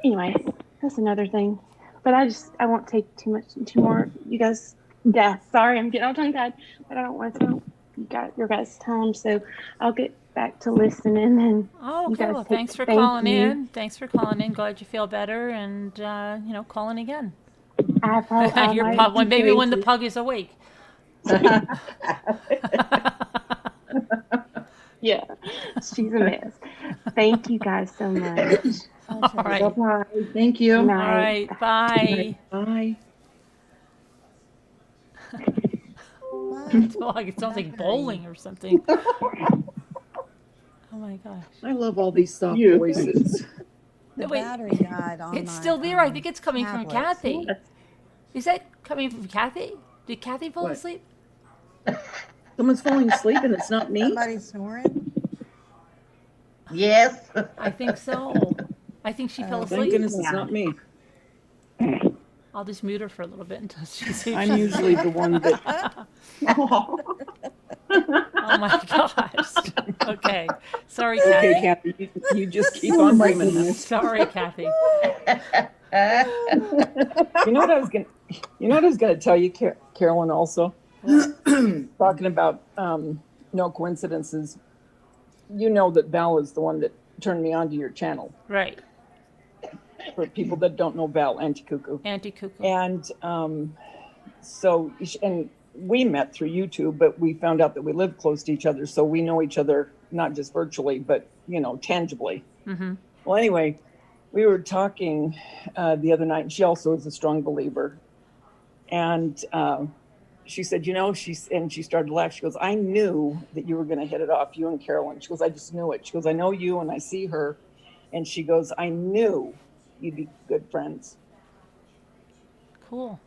anyway, that's another thing. But I won't take too more you guys. Yeah, sorry, I'm getting all tongue tied, but I don't want to take your guys' time. So I'll get back to listening, and Oh, you okay. guys Well, take, thanks for thank calling you. in. Thanks for calling in. Glad you feel better, and calling again. I probably Your might pug, be maybe when the crazy. pug is awake. Yeah, she's a mess. Thank you guys so much. All right. Bye. Thank you. All Night. right. Bye. Bye. Dog, it sounds like bowling or something. Oh my gosh. I love all these soft You. voices. The Wait. battery died on It's my, still there. I think it's coming from tablet. Kathy. Is that coming from Kathy? Did Kathy fall What? asleep? Someone's falling asleep and it's not me. Somebody snoring? Yes. I think so. I think she fell Thank asleep. goodness it's not me. I'll just mute her for a little bit until she sees. I'm usually the one that. Oh my gosh. Okay. Sorry, Okay, Kathy. Kathy, you just keep on dreaming. Sorry, Kathy. You know what I was gonna tell you, Carolyn, also talking about no coincidences. You know that Val is the one that turned me on to your channel. Right. For people that don't know Val, Auntie Cuckoo. Auntie Cuckoo. And so we met through YouTube, but we found out that we live close to each other, so we know each other not just virtually, but tangibly. Mm-hmm. Well, anyway, we were talking the other night, and she also is a strong believer. And she said, and she started to laugh. She goes, I knew that you were going to hit it off, you and Carolyn. She goes, I just knew it. She goes, I know you and I see her. And she goes, I knew you'd be good friends. Cool.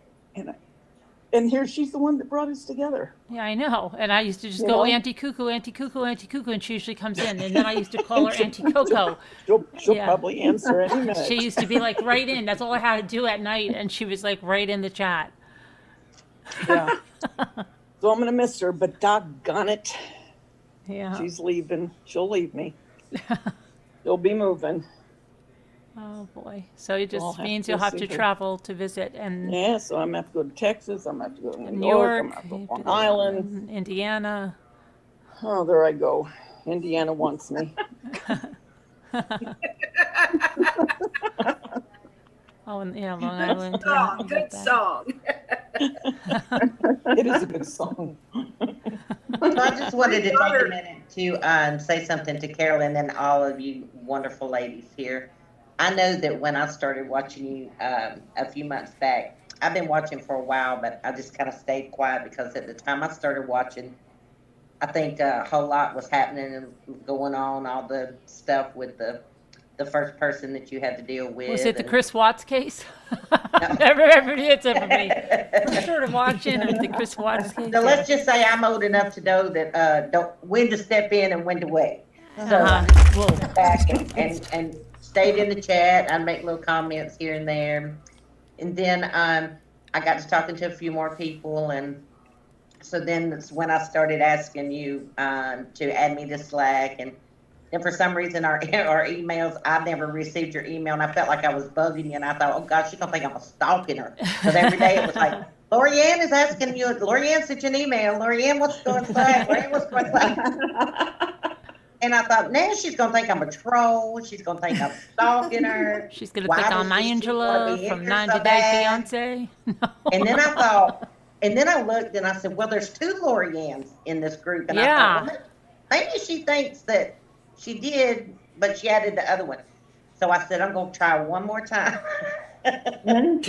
And here she's the one that brought us together. Yeah, I know. And I used to just You go, know? Auntie Cuckoo, Auntie Cuckoo, Auntie Cuckoo, and she usually comes in. And then I used to call her Auntie Coco. She'll Yeah. probably answer any minute. She used to be like right in. That's all I had to do at night. And she was like right in the chat. Yeah. So I'm going to miss her, but doggone it. Yeah. She's leaving. She'll leave me. She'll be moving. Oh boy. So it just I'll have means to you'll have see to her. travel to visit and Yeah, so I'm going to have to go to Texas. I'm going to have to go to New New York. I'm York, going to have to go to Long Island. Indiana. Oh, there I go. Indiana wants me. Oh, and yeah, Long Island. Oh, Yeah, I good get that. song. It is a good song. So I just wanted to take a minute to say something to Carolyn and all of you wonderful ladies here. I know that when I started watching you a few months back, I've been watching for a while, but I just kind of stayed quiet because at the time I started watching, I think a whole lot was happening and going on, all the stuff with the first person that you had to deal with. Was it the and- Chris Watts case? Everybody, it's everybody. I started watching the Chris Watts case. So let's just say I'm old enough to know that when to step in and when to wait. So Uh-huh. I just Whoa. went back and stayed in the chat. I'd make little comments here and there. And then I got to talking to a few more people. And so then that's when I started asking you to add me to Slack. And for some reason, our emails, I never received your email, and I felt like I was bugging you, and I thought, oh, gosh, she's going to think I'm stalking her. Because every day it was like, Lorianne is asking you, Lorianne sent you an email, Lorianne, what's going on? Lorianne, what's going on? And I thought, now she's going to think I'm a troll. She's going to think I'm stalking her. She's going to Why think does I'm she wanna Angela be in from here 90 so Day bad? Fiancé. And then I thought, and then I looked and I said, well, there's two Loriannes in this group. And I Yeah. thought, well, maybe she thinks that she did, but she added the other one. So I said, I'm going to try one more time. But then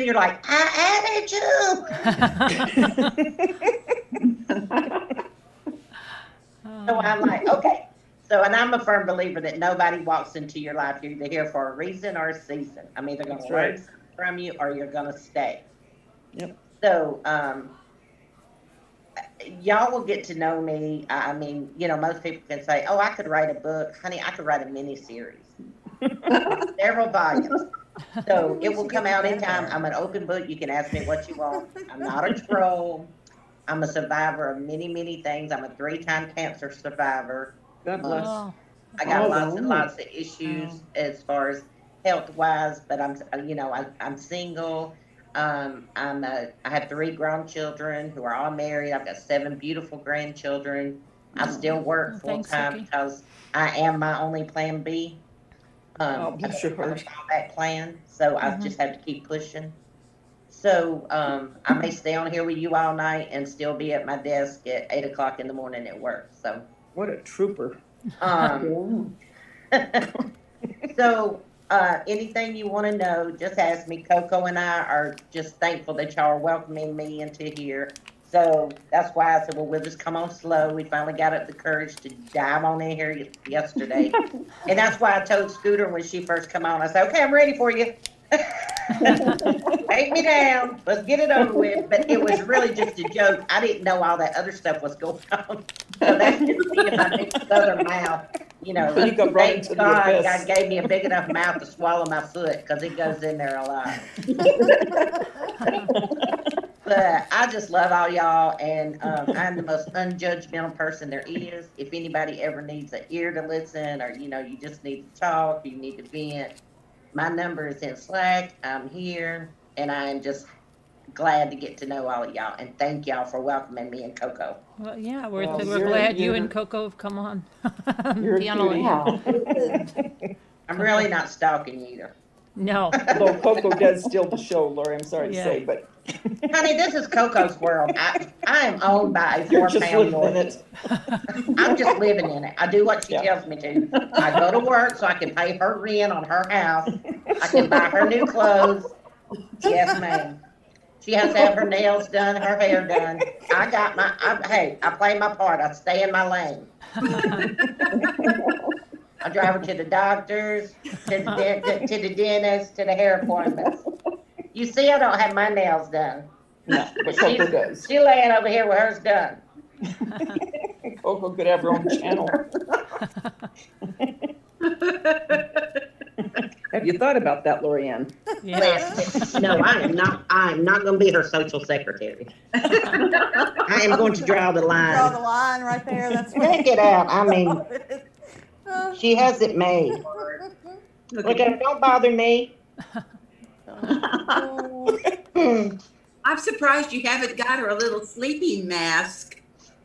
you're like, I added you. So I'm like, okay. So, and I'm a firm believer that nobody walks into your life. You're either here for a reason or a season. I'm either going to learn something from you or you're going to stay. Yep. So, y'all will get to know me. I mean, you know, most people can say, "Oh, I could write a book, honey. I could write a mini series, several volumes." So it will come out anytime. I'm an open book. You can ask me what you want. I'm not a troll. I'm a survivor of many, many things. I'm a 3-time cancer survivor. God bless. I got Oh, lots and wow. lots of issues as far as health wise, but I'm single. I have 3 grown children who are all married. I've got 7 beautiful grandchildren. I still work full Thanks, time Vicky. because I am my only plan B. Oh, I bless don't your have a heart. fallback plan, so I just have to keep pushing. So I may stay on here with you all night and still be at my desk at 8 o'clock in the morning at work. So What a trooper. so anything you want to know, just ask me. Coco and I are just thankful that y'all are welcoming me into here. So that's why I said, well, we'll just come on slow. We finally got up the courage to dive on in here yesterday. And that's why I told Scooter when she first come on, I said, okay, I'm ready for you. Take me down. Let's get it over with. But it was really just a joke. I didn't know all that other stuff was going on. So that's just me in my big southern mouth. You know, You got right into thank the God abyss. God gave me a big enough mouth to swallow my foot because it goes in there a lot. But I just love all y'all, and I'm the most unjudgmental person there is. If anybody ever needs an ear to listen, or you just need to talk, you need to vent, my number is in Slack. I'm here, and I am just glad to get to know all of y'all, and thank y'all for welcoming me and Coco. Well, yeah, we're Well, we're you're- glad you you're- and Coco have come on. You're a Be on cutie. I'm really not stalking you either. No. Although Coco does steal the show, Lori, I'm sorry to Yeah. say, but Honey, this is Coco's world. I am owned by a you're just 4-pound living in Yorkie. it. I'm just living in it. I do what she Yeah. tells me to. I go to work so I can pay her rent on her house. I can buy her new clothes. Yes, ma'am. She has to have her nails done, her hair done. Hey, I play my part. I stay in my lane. I drive her to the doctors, to the dentist, to the hair appointments. You see, I don't have my nails done. No, but Coco does. She's laying over here with hers done. Coco could have her own channel. Have you thought about that, Lorianne? Yeah. No, I'm not going to be her social secretary. I am going to draw the line. Draw the line right there. That's what. Check it out. I mean, she has it made. Look at her. Don't bother me. I'm surprised you haven't got her a little sleeping mask,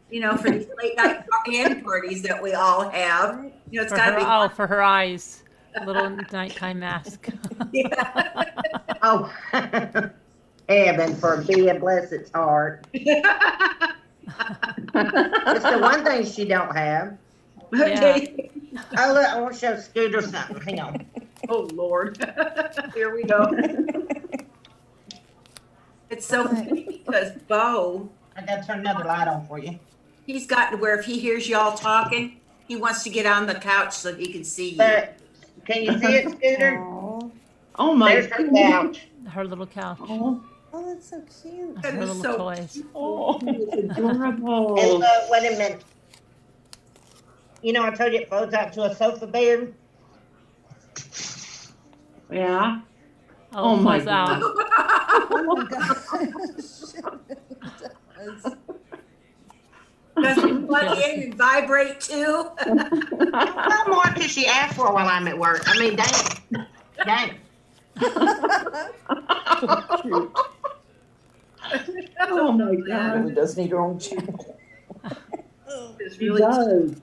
for these late night hen parties that we all have. It's For got to her, be. for her eyes, a little nighttime mask. Oh, heaven forbid, bless its heart. It's the one thing she don't have. Okay. Oh, look, I want to show Scooter something. Hang on. Oh, Lord. Here we go. It's so funny because Bo, I got to turn another light on for you. he's got to where if he hears y'all talking, he wants to get on the couch so he can see you. But can you see it, Scooter? Oh my There's her couch. Her little couch. Oh, that's so cute. Her little so toys. Oh, it's adorable. And look, wait a minute. I told you it folds out to a sofa bed. Yeah. Oh my falls out. Oh my gosh. Does it plug in and vibrate too? No more because she asked for it while I'm at work. I mean, dang. Oh my She God. really does need her own channel. She does.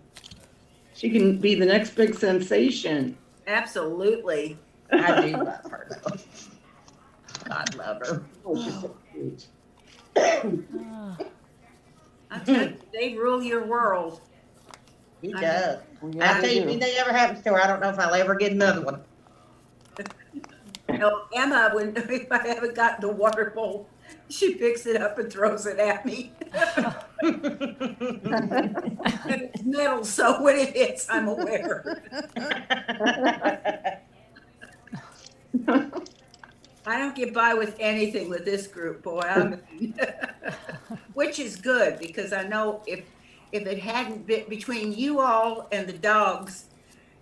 She can be the next big sensation. Absolutely. I do love her, though. God love her. Oh, she's so cute. Ah. I tell you, they rule your world. He does. Yeah, I tell you, if anything ever happens to her, I don't know if I'll ever get another one. Emma, when if I haven't gotten the water bowl, she picks it up and throws it at me. And it's metal, so when it hits, I'm aware. I don't get by with anything with this group, boy. which is good, because I know if it hadn't been between you all and the dogs,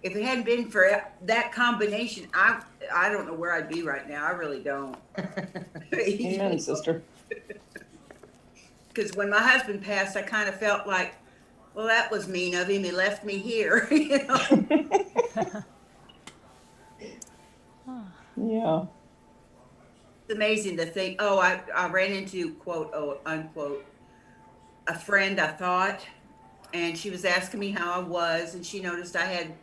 if it hadn't been for that combination, I don't know where I'd be right now. I really don't. Amen, sister. Because when my husband passed, I kind of felt like, well, that was mean of him. He left me here, you know. Yeah. It's amazing to think, oh, I ran into, quote, oh, unquote, a friend, I thought, and she was asking me how I was, and she noticed I had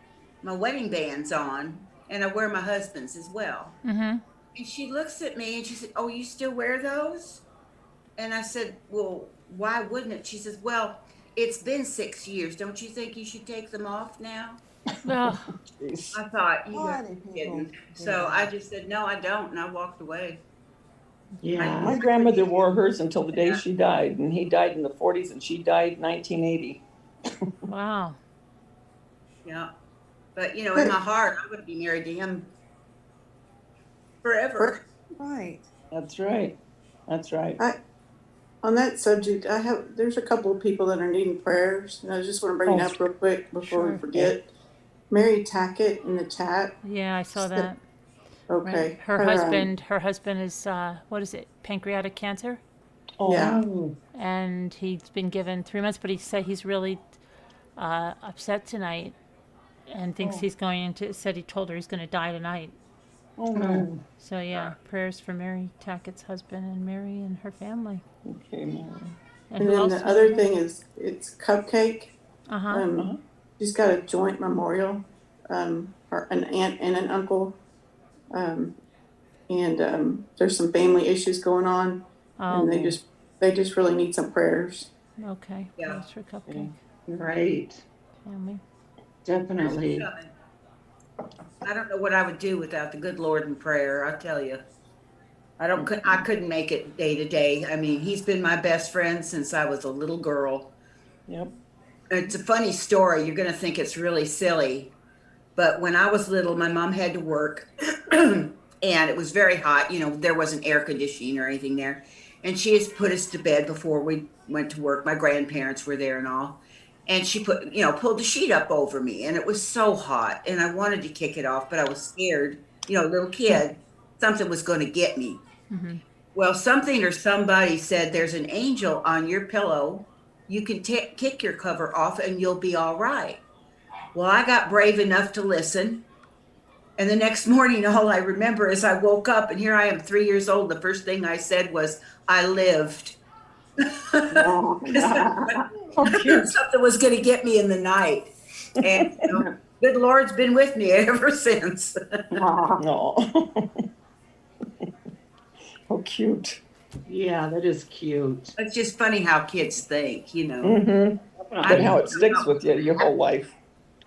my wedding bands on, and I wear my husband's as well. Mm-hmm. And she looks at me and she said, oh, you still wear those? And I said, well, why wouldn't it? She says, well, it's been 6 years. Don't you think you should take them off now? Oh, I thought, you Why got do people kidding. do So that? I just said, no, I don't. And I walked away. Yeah. My grandmother wore hers until the day she died, and he died in the 40s, and she died in 1980. wow. Yeah. But, you know, in my heart, I would be married to him forever. Right. That's right. That's right. On that subject, there's a couple of people that are needing prayers, and I just want to bring it up real quick before we forget. Mary Tackett in the chat. Yeah, I saw that. Okay. Right. Her husband is what is it? Pancreatic cancer. Oh. Yeah. And he's been given 3 months, but he said he's really upset tonight, and thinks he's going to. Said he told her he's going to die tonight. Oh no. So yeah, prayers for Mary Tackett's husband and Mary and her family. Okay, Mary. And then the other thing is, it's Cupcake. Uh-huh. She's got a joint memorial, her an aunt and an uncle, and there's some family issues going on, and they just really need some prayers. Okay. Yeah. Prayers for Cupcake Right. family. Definitely. I don't know what I would do without the good Lord in prayer. I tell you, I couldn't make it day to day. I mean, he's been my best friend since I was a little girl. Yep. It's a funny story. You're going to think it's really silly, but when I was little, my mom had to work, and it was very hot. You know, there wasn't air conditioning or anything there, and she has put us to bed before we went to work. My grandparents were there and all. And she pulled the sheet up over me, and it was so hot, and I wanted to kick it off, but I was scared, little kid, something was going to get me. Mm-hmm. Well, something or somebody said, there's an angel on your pillow. You can kick your cover off and you'll be all right. Well, I got brave enough to listen. And the next morning, all I remember is I woke up, and here I am 3 years old. The first thing I said was, I lived. Something was going to get me in the night, and good Lord's been with me ever since. Oh. Oh, cute. Yeah, that is cute. It's just funny how kids think, Mm-hmm. But how it sticks with you your whole life.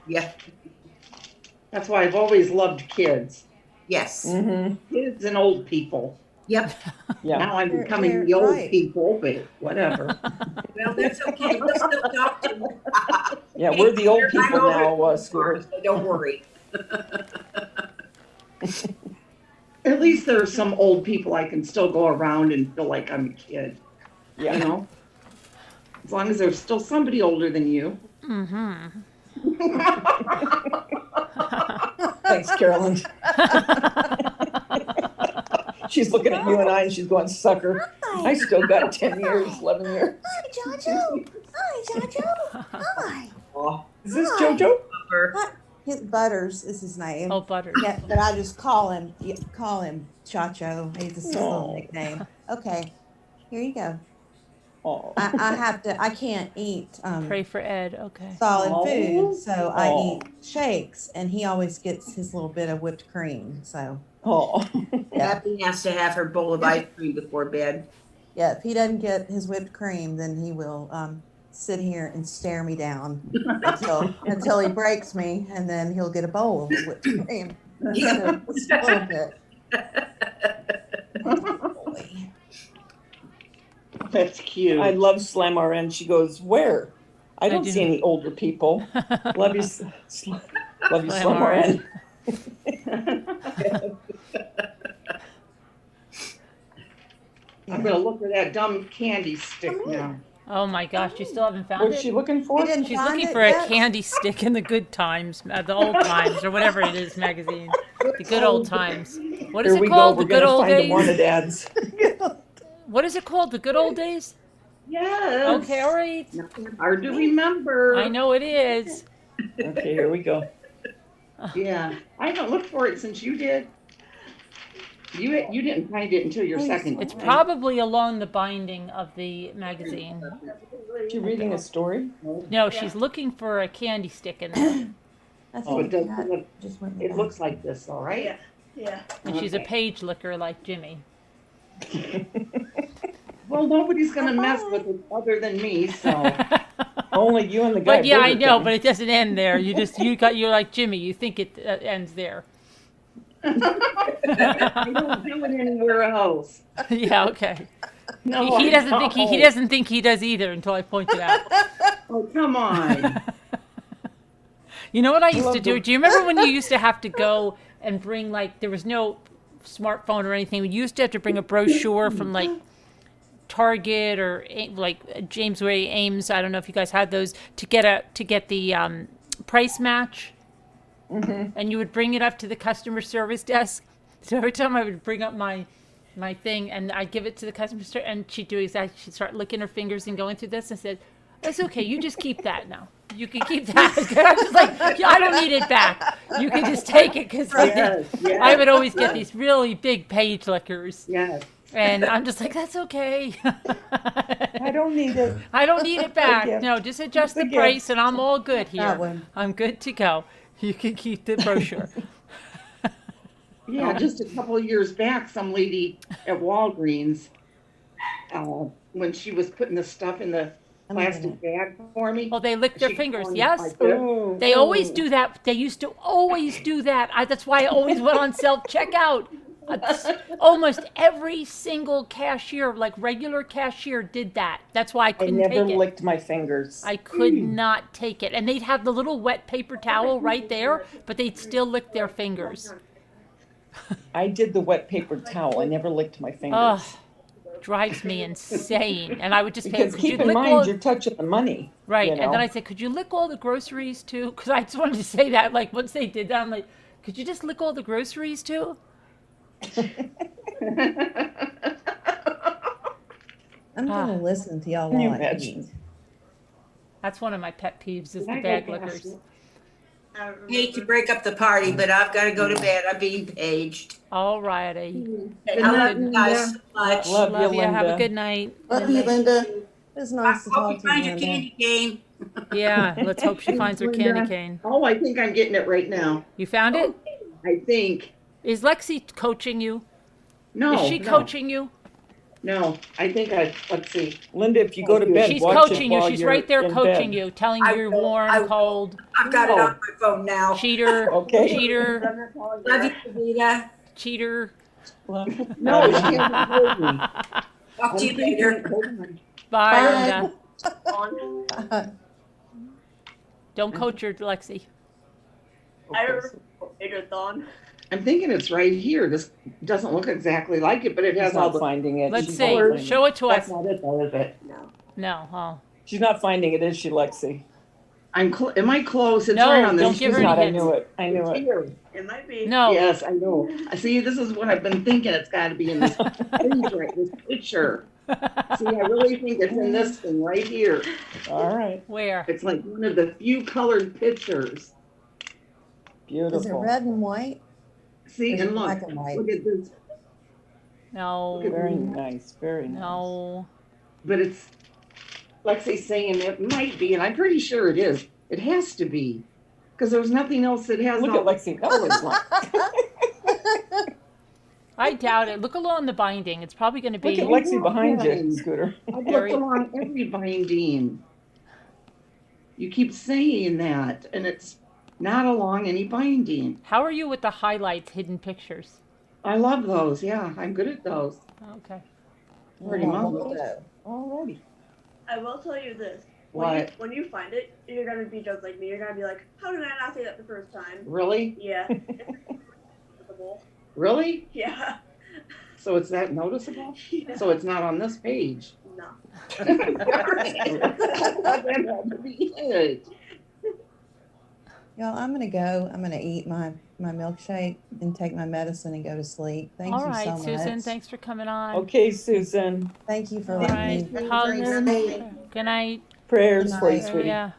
Yeah. That's why I've always loved kids. Yes. Mm-hmm. Kids and old people. Yep. Yeah. Now I'm They're becoming the old right. people, but whatever. Well, that's okay. We'll still talk to them. Yeah, we're the old people now, Scooter. So don't worry. At least there are some old people I can still go around and feel like I'm a kid. Yeah. You know? As long as there's still somebody older than you. Mm-hmm. Thanks, Carolyn. She's looking at you and I, and she's going, sucker. I still got 10 years, 11 years. Hi, Jojo. Hi, Jojo. Hi. Oh, is this Jojo? His Butters is his name. Oh, Butters. Yeah, but I just call him Chacho. He's his little nickname. Okay, here you go. Oh. I can't eat Pray for Ed. Okay. solid food, so I eat shakes, and he always gets his little bit of whipped cream. So Happy has to have her bowl of ice cream before bed. yeah, if he doesn't get his whipped cream, then he will sit here and stare me down until he breaks me, and then he'll get a bowl of whipped cream. Yeah. Just a little bit. That's cute. I love Slam RN. She goes, where? I don't see any older people. Love you, love you, Slam RN. I'm gonna look for that dumb candy stick now. Oh my gosh, you still haven't found What's it? she looking for? You didn't She's find looking it for a yet? candy stick in the Good Times, the Old Times, or whatever it is magazine. The Good Old Times. What is Here it we called? go. We're The Good gonna Old find the Days? wanted ads. What is it called? The Good Old Days? Yes. Okay, all right. Not hard to remember. I know it is. Okay, here we go. Yeah, I haven't looked for it since you did. You didn't find it until your second. It's time. probably along the binding of the magazine. She reading a story? No, she's looking for a candy stick in there. I Oh, it think does. that just went in the It back. looks like this, all right? Yeah. Yeah. And she's a Okay. page licker like Jimmy. Well, nobody's gonna mess with it other than me, so. Only you and the guy. But yeah, I Burger know, King. but it doesn't end there. You're like Jimmy. You think it ends there. I don't do it anywhere else. Yeah, okay. No, He I doesn't think he don't. doesn't think he does either until I point it out. Oh, come on. You know what I used love to do? the- Do you remember when you used to have to go and bring, like, there was no smartphone or anything. You used to have to bring a brochure from, like, Target or like James Way Ames. I don't know if you guys had those to get the price match. Mm-hmm. And you would bring it up to the customer service desk. So every time I would bring up my thing and I'd give it to the customer service, and she'd do exactly. She'd start licking her fingers and going through this and said, "That's okay. You just keep that now. You can keep that." I'm just like, "Yeah, I don't need it back. You can just take it," because Yes, yes. I would always get these really big page lickers. Yes. And I'm just like, "That's okay. I don't need it. I don't need it back. gift. No, just adjust the It's a price gift. and I'm all good here. That one. I'm good to go. You can keep the brochure." Yeah, just a couple of years back, some lady at Walgreens, when she was putting the stuff in the plastic bag for me. Well, they lick their she fingers. called me Yes. like this. They always do that. They used to always do that. That's why I always went on self-checkout. Almost every single cashier, like regular cashier, did that. That's why I I couldn't never take it. licked my fingers. I could not take it. And they'd have the little wet paper towel right there, but they'd still lick their fingers. I did the wet paper towel. I never licked my fingers. Ugh, drives me insane. And I would just say, Because "Could you keep in lick mind, all-" you're touching the money. Right. you And then know? I said, "Could you lick all the groceries too?" Because I just wanted to say that. Like, once they did that, I'm like, "Could you just lick all the groceries too?" I'm gonna listen to y'all Can you while I imagine? eat. That's one of my pet peeves is Can the I bag go past lickers. it? Hate to break up the party, but I've got to go to bed. I'm being paged. All righty. I love you guys so much. Love you, you. Have a Linda. good night. Love you, Linda. It's nice to Hope talk you to find you, your Linda. candy cane. Yeah, let's hope she finds her candy cane. Oh, I think I'm getting it right now. You found it? I think. Is Lexi coaching you? No. Is she no, coaching you? No, I think let's see. Linda, if you go to bed, She's watch coaching it you. while She's you're right there in coaching bed. you, telling you you're warm, cold. I've got it No. on my phone now. Cheater. Okay. Cheater. Love you, Davida. Cheater. No, she hasn't told me. Talk to you later. Bye, Bye. Linda. Don't coach her, Lexi. I remember later, Dawn. I'm thinking it's right here. This doesn't look exactly like it, but it has She's all not the. finding it. Let's She's see. not finding it. Show it to That's us. not it, though, is it? No. Oh. She's not finding it, is she, Lexi? Am I close? It's No, right on this. don't give She's her not. any I knew it. I knew It's it. here. It might be. No. Yes, I know. See, this is what I've been thinking. It's got to be in this page, right? This picture. See, I really think it's in this thing right here. All right. Where? It's like one of the few colored pictures. Beautiful. Is it red and white? See, Is it and look, black and white? look at this. No. Very nice. Very nice. No. But it's, Lexi's saying it might be, and I'm pretty sure it is. It has to be. Because there's nothing else that has Look all at Lexi. No, it's not. I doubt it. Look along the binding. It's probably going to Look be. at Lexi behind you, Scooter. I've Very- looked along every binding. You keep saying that, and it's not along any binding. How are you with the highlights, hidden pictures? I love those. Yeah, I'm good at those. Okay. Pretty much. Alrighty. I will tell you this. What? When you find it, you're gonna be just like me. You're gonna be like, "How did I not say that the first time?" Really? Yeah. Really? Yeah. So it's that noticeable? So it's not on this page? No. That had to be it. Y'all, I'm gonna go. I'm gonna eat my milkshake and take my medicine and go to sleep. Thank All you right, so Susan, much. thanks for coming on. Okay, Susan. Thank you for All letting right. me. Hugs. Good night. Prayers Good for you, night. sweetie. Yeah.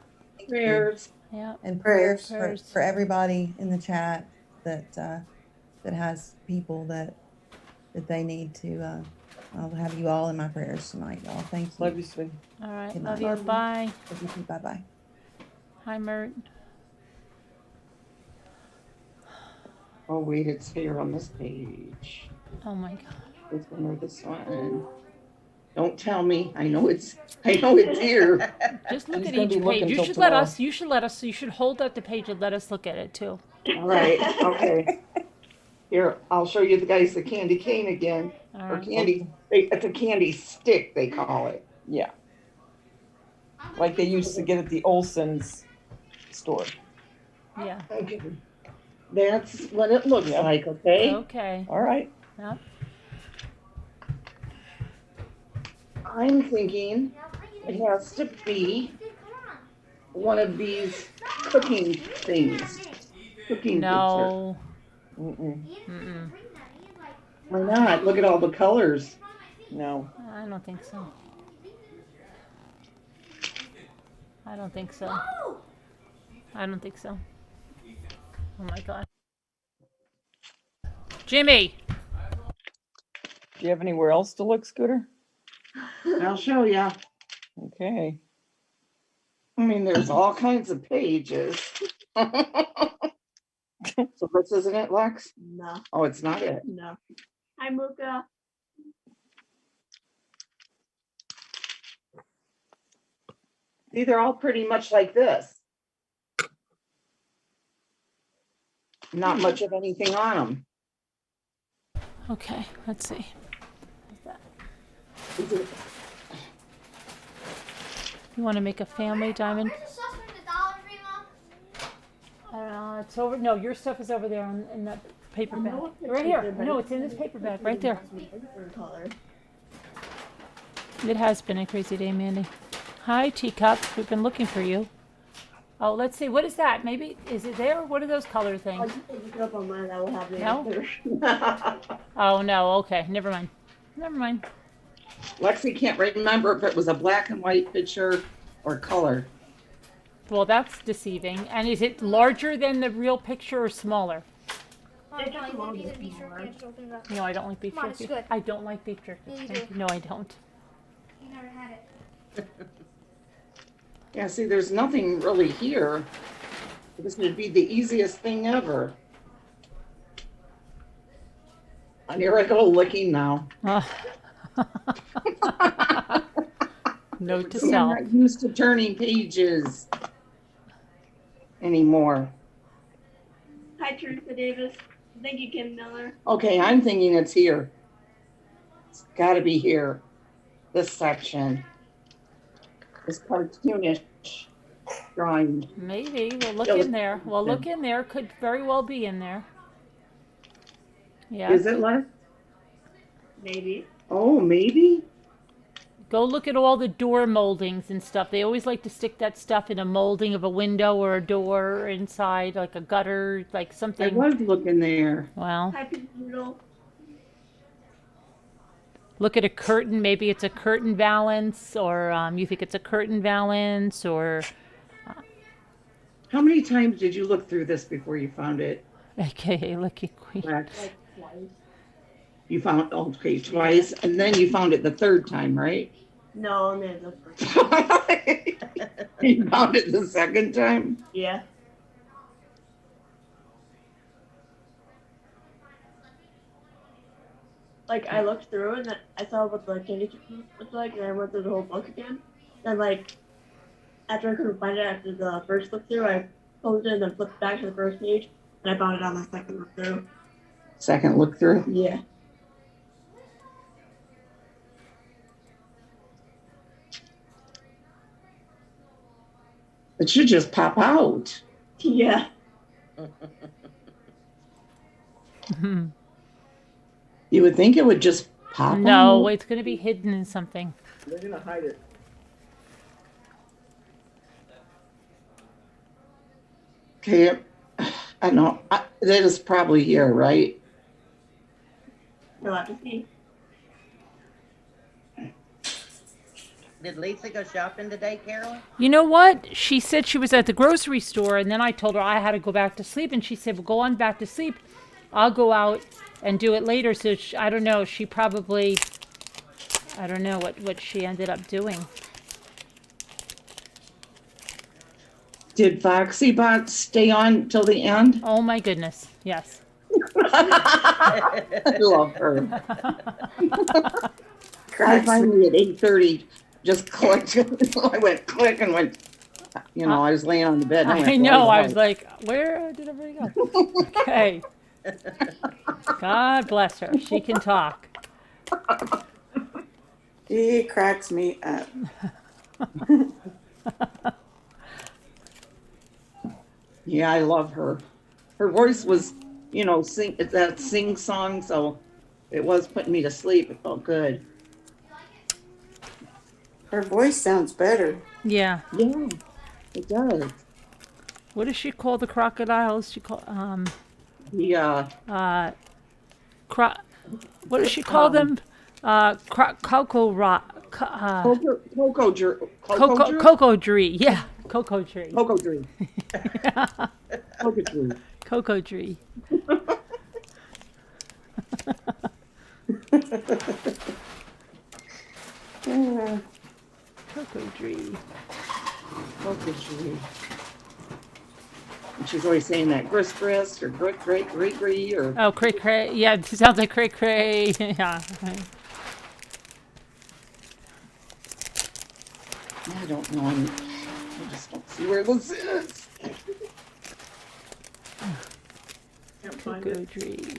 Prayers. Yeah. And prayers Prayers. for everybody in the chat that that has people that they need to. I'll have you all in my prayers tonight, y'all. Thank you. Love you, sweetie. All right. Good Love night. you. Bye. Love you too. Bye bye. Hi, Mert. Oh, wait, it's here on this page. Oh my God. This one or this one. Don't tell me. I know it's here. Just look She's at gonna be each looking page. You till should let tomorrow. us. You should let us. You should hold up the page and let us look at it too. All right. Okay. Here, I'll show you the guys the candy cane again. All Or right. candy. It's a candy stick, they call it. Yeah. Like they used to get at the Olson's store. Yeah. Okay. That's what it looks Yep. like, okay? Okay. All right. Yep. I'm thinking it has to be one of these cooking things. Cooking No. Mm-mm. Mm-mm. picture. Why not? Look at all the colors. No. I don't think so. I don't think so. I don't think so. Oh my God. Jimmy. Do you have anywhere else to look, Scooter? I'll show you. Okay. I mean, there's all kinds of pages. So this isn't it, Lex? No. Oh, it's not it. No. Hi, Muka. See, they're all pretty much like this. Not much of anything on them. Okay, let's see. You want to make a family diamond? It's over. No, your stuff is over there in that paper bag. Right here. No, it's in this paper bag right there. It has been a crazy day, Mandy. Hi, Teacup. We've been looking for you. Oh, let's see. What is that? Maybe, is it there? What are those color things? I'll just look it up online. I will have the No? answer. Oh, no. Okay. Never mind. Never mind. Lexi can't remember if it was a black and white picture or color. Well, that's deceiving. And is it larger than the real picture or smaller? It's just a little bit smaller. No, I don't like beef Come on, it's jerky. good. I don't like beef jerky. Yeah, you Thank do. you. No, I don't. You never had it. Yeah, see, there's nothing really here. This would be the easiest thing ever. And here I go looking now. Note to See, I'm self. not used to turning pages anymore. Hi, Teresa Davis. Thank you, Kim Miller. Okay, I'm thinking it's here. It's got to be here. This section. This cartoonish drawing. Maybe. We'll look in there. We'll look in there. Could very well be in there. Yeah. Is it left? Maybe. Oh, maybe? Go look at all the door moldings and stuff. They always like to stick that stuff in a molding of a window or a door inside, like a gutter, like I something. was looking there. Well, Hi, Pink Noodle. look at a curtain. Maybe it's a curtain valance, or you think it's a curtain valance, or How many times did you look through this before you found it? AKA Lucky Queen. Lex? Like twice. You found, okay, twice, and then you found it the third time, right? No, I mean the first. You found it the second time? Yeah. Like I looked through and then I saw what the candy looked like, and I went through the whole book again. And like after I couldn't find it after the first look through, I closed it and then flipped back to the first page, and I found it on the second look through. Second look through? Yeah. It should just pop out. Yeah. You would think it would just pop. No, on. it's going to be hidden in something. They're gonna hide it. Okay, I know. That is probably here, right? We'll have to see. Did Lisa go shopping today, Carolyn? You know what? She said she was at the grocery store, and then I told her I had to go back to sleep, and she said, well, go on back to sleep. I'll go out and do it later. So I don't know. She probably, I don't know what she ended up doing. Did Foxy Bot stay on till the end? Oh my goodness. Yes. I love her. I finally at 8:30 just clicked. I went click and went, I was laying on the bed. And I know. I was like, where did everybody go? Okay. God bless her. She can talk. He cracks me up. Yeah, I love her. Her voice was, sing song, so it was putting me to sleep. It felt good. Her voice sounds better. Yeah. Yeah, it does. What does she call the crocodiles? She call what does she call them? Cocoa tree. Yeah, cocoa tree. Cocoa tree. Yeah. Cocoa tree. Cocoa tree. Cocoa tree. Cocoa tree. And she's always saying that grist or grit or. Oh, cray cray. Yeah, it sounds like cray cray. Yeah. I don't know. I just don't see where this is. Can't find Cocoa it. tree.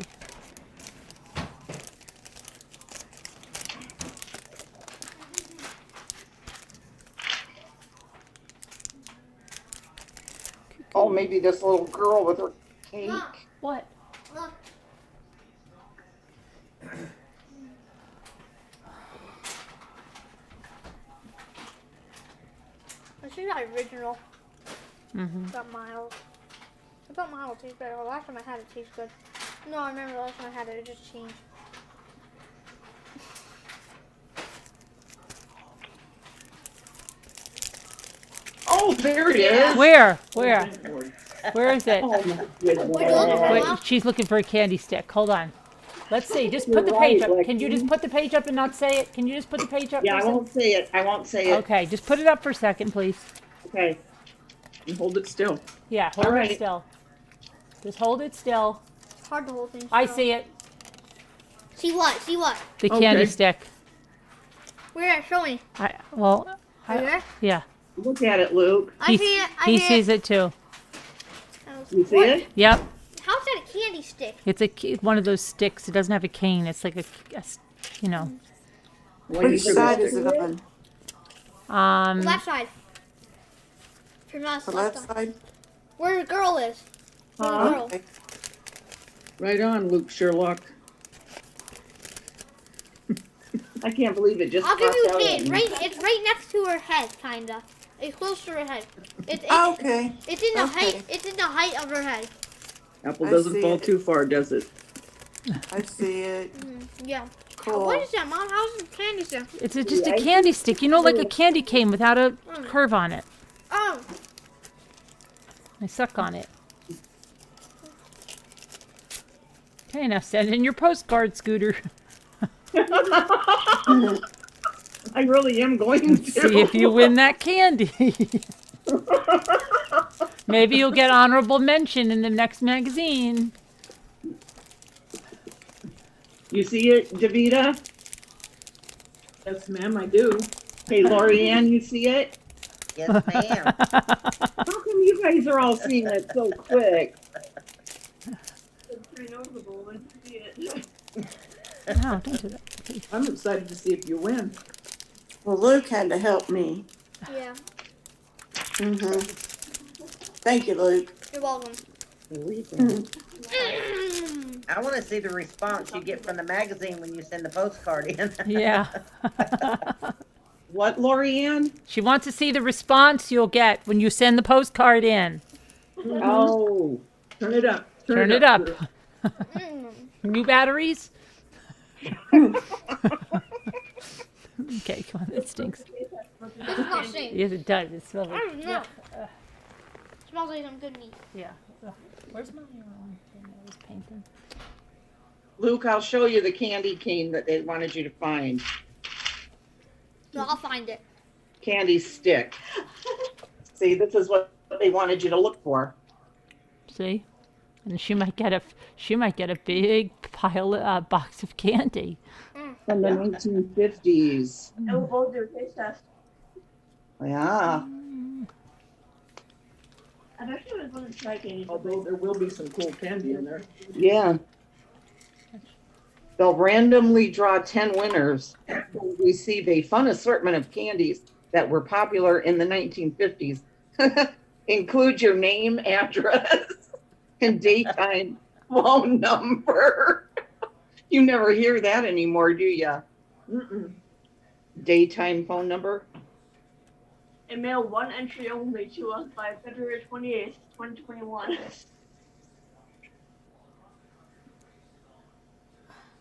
Oh, maybe this little girl with her cake. What? This is the original. Mm-hmm. Got mild. I thought mild tastes better. The last time I had it tastes good. No, I remember the last time I had it, it just changed. Oh, there it is. Where? Where? Where is it? Oh, my goodness. Wait, she's looking for a candy stick. Hold on. Let's see. Just put the page up. Can you just put the page up and not say it? Can you just put the page up? Yeah, I won't say it. I won't say it. Okay, just put it up for a second, please. Okay. And hold it still. Yeah, hold All it right. still. Just hold it still. It's hard to hold things. I still. see it. See what? See what? The candy Okay. stick. Where? Show me. Yeah. Look at it, Luke. I see it. I He see sees it too. You see What? it? Yep. How's that a candy stick? It's one of those sticks. It doesn't have a cane. It's like Which side is it on? Left side. Turn on The left side? Where the girl is. Where the girl. Okay. Right on, Luke Sherlock. I can't believe it just I'll give you a popped out at hint. me. It's right next to her head, kinda. It's close to her head. It's Okay. It's in the Okay. height. It's in the height of her head. Apple I doesn't see fall it. too far, does it? I see it. Yeah. Cool. What is that, Mom? How's the candy stick? It's just a candy stick. Like a candy cane without a curve on it. Oh. I suck on it. Okay, now send in your postcard, Scooter. I really am going to. See if you win that candy. Maybe you'll get honorable mention in the next magazine. You see it, Davida? Yes, ma'am, I do. Hey, Lorianne, you see it? Yes, ma'am. How come you guys are all seeing it so quick? It's pretty noticeable when you see it. No, don't do that. Please. I'm excited to see if you win. Well, Luke had to help me. Yeah. Thank you, Luke. You're welcome. Mm. I want to see the response you get from the magazine when you send the postcard in. Yeah. What, Lorianne? She wants to see the response you'll get when you send the postcard in. Oh, Turn it up. Turn it up. New batteries? Okay, come on, it stinks. This is not stink. Yes, it does. It smells I like. don't know. Smells like some good meat. Yeah. Where's my thing I was painting? Luke, I'll show you the candy cane that they wanted you to find. No, I'll find it. Candy stick. See, this is what they wanted you to look for. See, and she might get a big box of candy. From the 1950s. And we'll both do a taste test. Yeah. I've actually always wanted to try candy. Although there will be some cool candy in there. Yeah. They'll randomly draw 10 winners who receive a fun assortment of candies that were popular in the 1950s. Include your name, address, and daytime phone number. You never hear that anymore, do you? Daytime phone number? And mail one entry only to us by February 28th, 2021.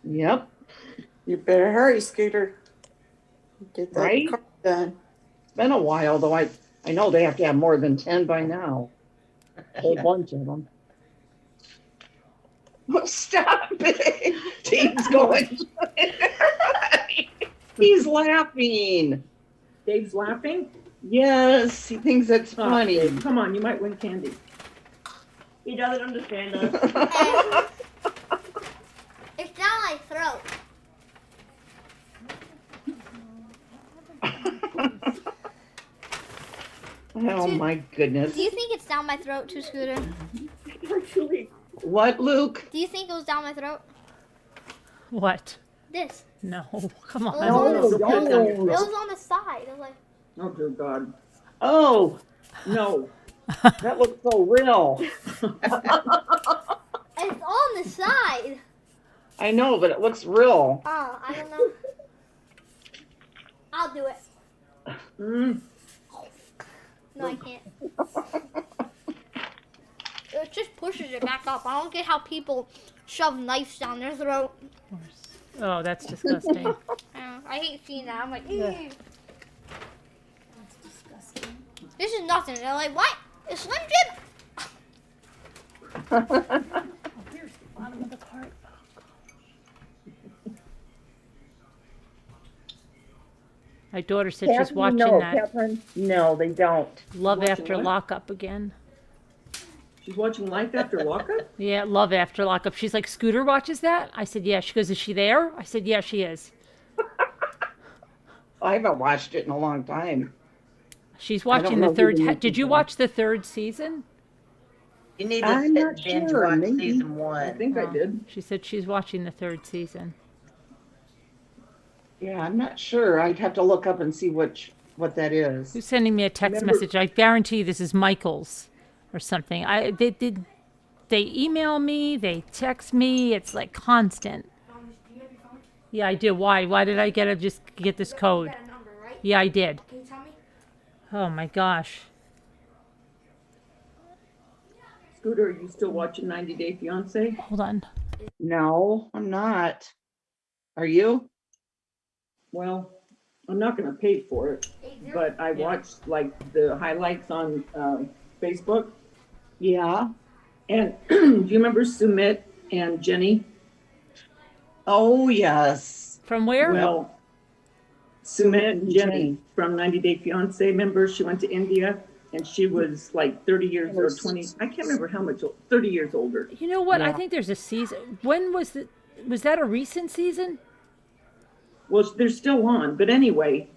Yep. You better hurry, Scooter. Get that Right? card done. It's been a while, though. I know they have to have more than 10 by now. A whole bunch of them. Stop it. Dave's going. He's laughing. Dave's laughing? Yes, he thinks it's Oh, funny. Dave, come on, you might win candy. He doesn't understand us. It's down my throat. Oh my goodness. Do you think it's down my throat too, Scooter? Actually. What, Luke? Do you think it was down my throat? What? This. No, come It on. was, on, the, no. it was on the side. It was like, Oh, dear God. Oh, No. that looks so real. it's on the side. I know, but it looks real. Oh, I don't know. I'll do it. Mm. No, I can't. It just pushes it back up. I don't get how people shove knives down their throat. Oh, that's disgusting. I hate seeing that. I'm like, Yeah. That's disgusting. This is nothing. They're like, what? It's Slim Jim? Here's the bottom of the cart. My daughter said she's Catherine, watching no, that Catherine, no, they don't. Love Watching After what? Lockup again. She's watching Life After Lockup? Yeah, Love After Lockup. She's like, Scooter watches that? I said, yeah. She goes, is she there? I said, yeah, she is. I haven't watched it in a long time. She's I don't watching know the who third. the new Did you people watch the third season? You need to I'm not binge sure, watch maybe. season I one. think I did. She said she's watching the third season. Yeah, I'm not sure. I'd have to look up and see what that is. Who's sending me a text Remember- message? I guarantee this is Michael's or something. They email me, they text me. It's like constant. Yeah, I did. Why? Why did I just get this code? You got a number, right? Yeah, I did. Can you tell me? Oh my gosh. Scooter, are you still watching 90 Day Fiance? Hold on. No, I'm not. Are you? Well, I'm not going to pay for it, but I watched like the highlights on Facebook. Yeah. And do you remember Sumit and Jenny? Oh, yes. From where? Well, Sumit and Jenny Jenny. from 90 Day Fiance. Remember, she went to India and she was like 30 years or 20. I can't remember how much, 30 years older. You know what? I Yeah. think there's a season. When was that a recent season? Well, they're still on, but anyway,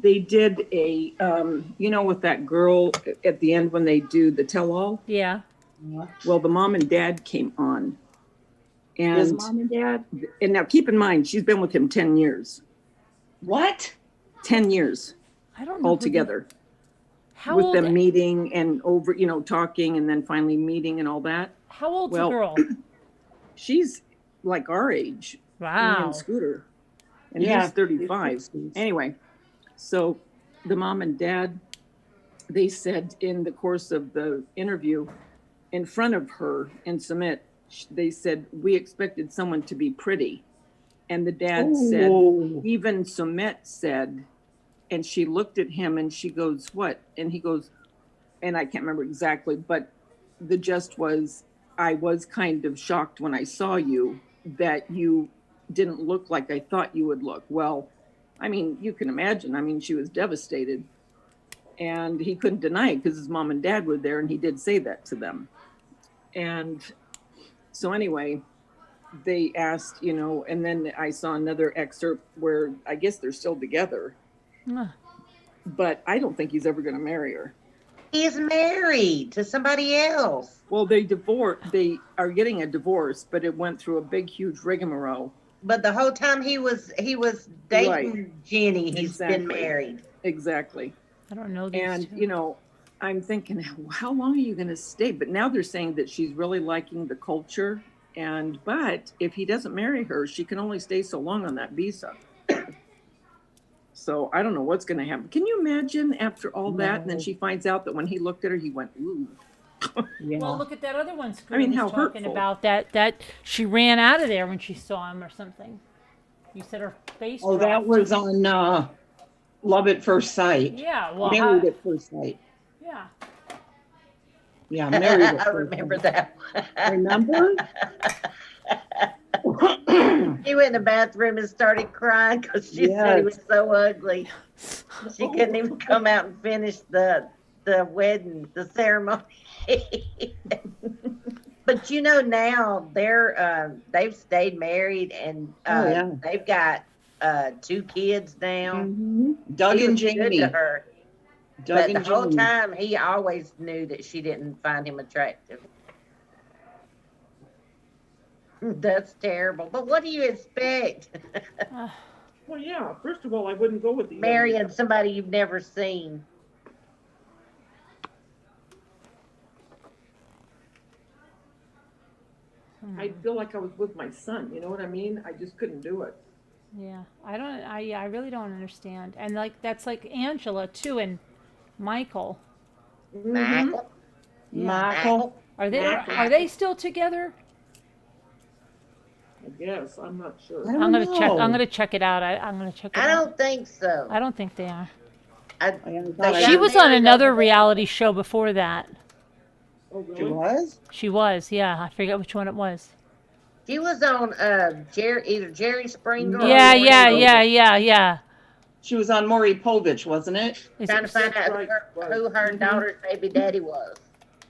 they did a, with that girl at the end when they do the tell-all. Yeah. Well, the mom and dad came on. His And, mom and dad? and now keep in mind, she's been with him 10 years. What? 10 years I don't know. altogether. How With old? them meeting and talking and then finally meeting and all that. How old's Well, the girl? She's like our age. Me Wow. and Scooter. And Yeah, he's 35. Anyway, so the mom and dad, they said in the course of the interview, in front of her and Sumit, they said, we expected someone to be pretty. And the dad said, even Sumit said, and she looked at him and she goes, what? And he goes, and I can't remember exactly, but the gist was, I was kind of shocked when I saw you that you didn't look like I thought you would look. Well, I mean, you can imagine. I mean, she was devastated. And he couldn't deny it because his mom and dad were there, and he did say that to them. And so anyway, they asked, you know, and then I saw another excerpt where I guess they're still together. But I don't think he's ever going to marry her. He's married to somebody else. Well, they are getting a divorce, but it went through a big, huge rigmarole. But the whole time he was dating Right. Jenny, he's Exactly. been married. Exactly. I don't know these And, two. you know, I'm thinking, how long are you going to stay? But now they're saying that she's really liking the culture. But if he doesn't marry her, she can only stay so long on that visa. So I don't know what's going to happen. Can you imagine after all that? And then she finds out that when he looked at her, he went, ooh. Well, look at that other one. Scooter I mean, was how talking hurtful. about that she ran out of there when she saw him or something. You said her face. Oh, that dropped. was on Love at First Sight. Yeah, well, Married at First Sight. yeah. Yeah, Married at I First remember Sight. that. Remember? He went in the bathroom and started crying because she said he was so ugly. She couldn't even come out and finish the wedding, the ceremony. But you know, now they've stayed married and they've got 2 kids now. Mm-hmm. Doug and Jamie. Good to her. Doug But and the whole Jamie. time he always knew that she didn't find him attractive. That's terrible. But what do you expect? Well, yeah. First of all, I wouldn't go with the Marrying somebody you've never seen. I feel like I was with my son. You know what I mean? I just couldn't do it. Yeah, I really don't understand. And like that's like Angela too and Michael. Michael. Yeah. Michael. Are they still together? I guess I'm not sure. I'm gonna check it out. I'm gonna check it I out. don't think so. I don't think they are. They She got was on married another over- reality show before that. Oh, really? She was? She was, yeah. I forget which one it was. She was on either Jerry Springer. Yeah, or yeah. She was on Maury Povich, wasn't it? Trying to find out who her daughter's baby daddy was.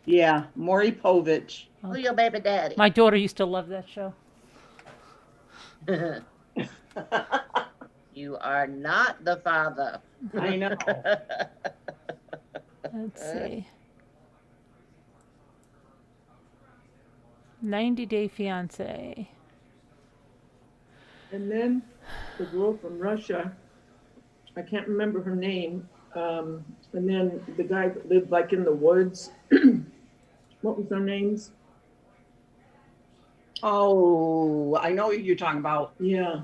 Yeah, Maury Povich. Who your baby daddy? My daughter used to love that show. You are not the father. I know. Let's see. 90 Day Fiance. And then the girl from Russia, I can't remember her name. And then the guy that lived like in the woods. What was their names? Oh, I know what you're talking about. Yeah.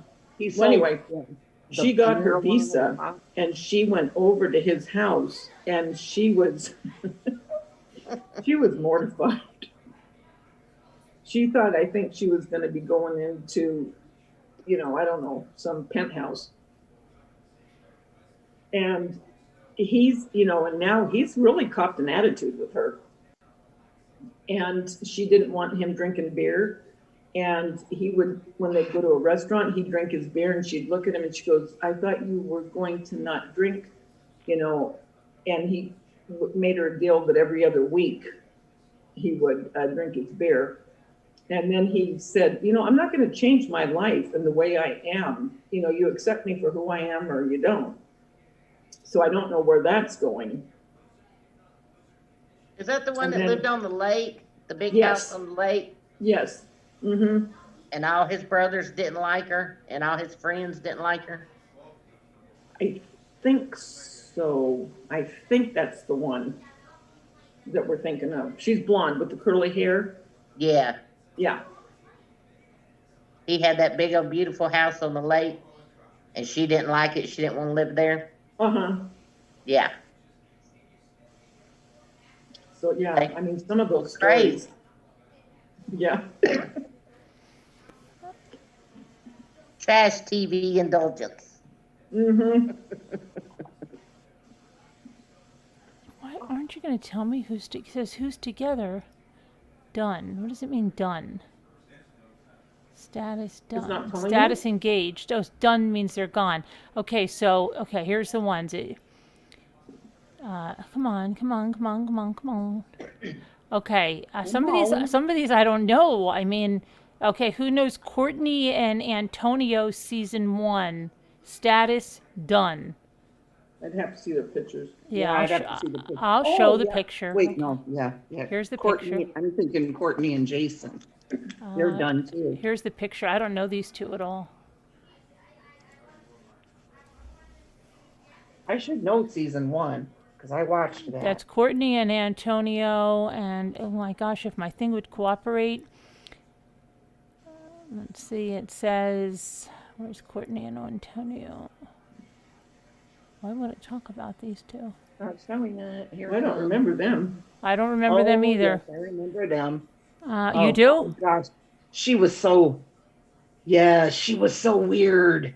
Well, anyway, she got her visa and she went over to his house and she was she was mortified. She thought, I think she was going to be going into, you know, I don't know, some penthouse. And he's, you know, and now he's really copped an attitude with her. And she didn't want him drinking beer. And he would, when they'd go to a restaurant, he'd drink his beer and she'd look at him and she goes, I thought you were going to not drink, you know. And he made her a deal that every other week he would drink his beer. And then he said, you know, I'm not going to change my life and the way I am. You know, you accept me for who I am or you don't. So I don't know where that's going. Is that the one And that then- lived on the lake? The big Yes. house on the lake? Yes. Mm-hmm. And all his brothers didn't like her? And all his friends didn't like her? I think so. I think that's the one that we're thinking of. She's blonde with the curly hair. Yeah. Yeah. He had that big old beautiful house on the lake, and she didn't like it. She didn't want to live there. Uh-huh. Yeah. So yeah, I mean, some of those Crazy. stories. Yeah. Trash TV indulgence. Mm-hmm. Why aren't you going to tell me who's it says who's together? Done. What does it mean done? Status It's not done. telling Status you? engaged. Oh, done means they're gone. Okay, so here's the ones. Come on. Okay, some of these I don't know. I mean, okay, who knows Courtney and Antonio season 1? Status done. I'd have to see the pictures. Yeah, I'd have to see the picture. I'll show the picture. Wait, Okay. no, yeah. Here's the Courtney, picture. I'm thinking Courtney and Jason. They're done too. Here's the picture. I don't know these two at all. I should know season 1 because I watched that. That's Courtney and Antonio, and oh my gosh, if my thing would cooperate. Let's see, it says, where's Courtney and Antonio? Why would it talk about these two? Oh, showing that here. I don't remember them. I don't remember them either. Yes, I remember them. You do? Oh gosh, she was so weird.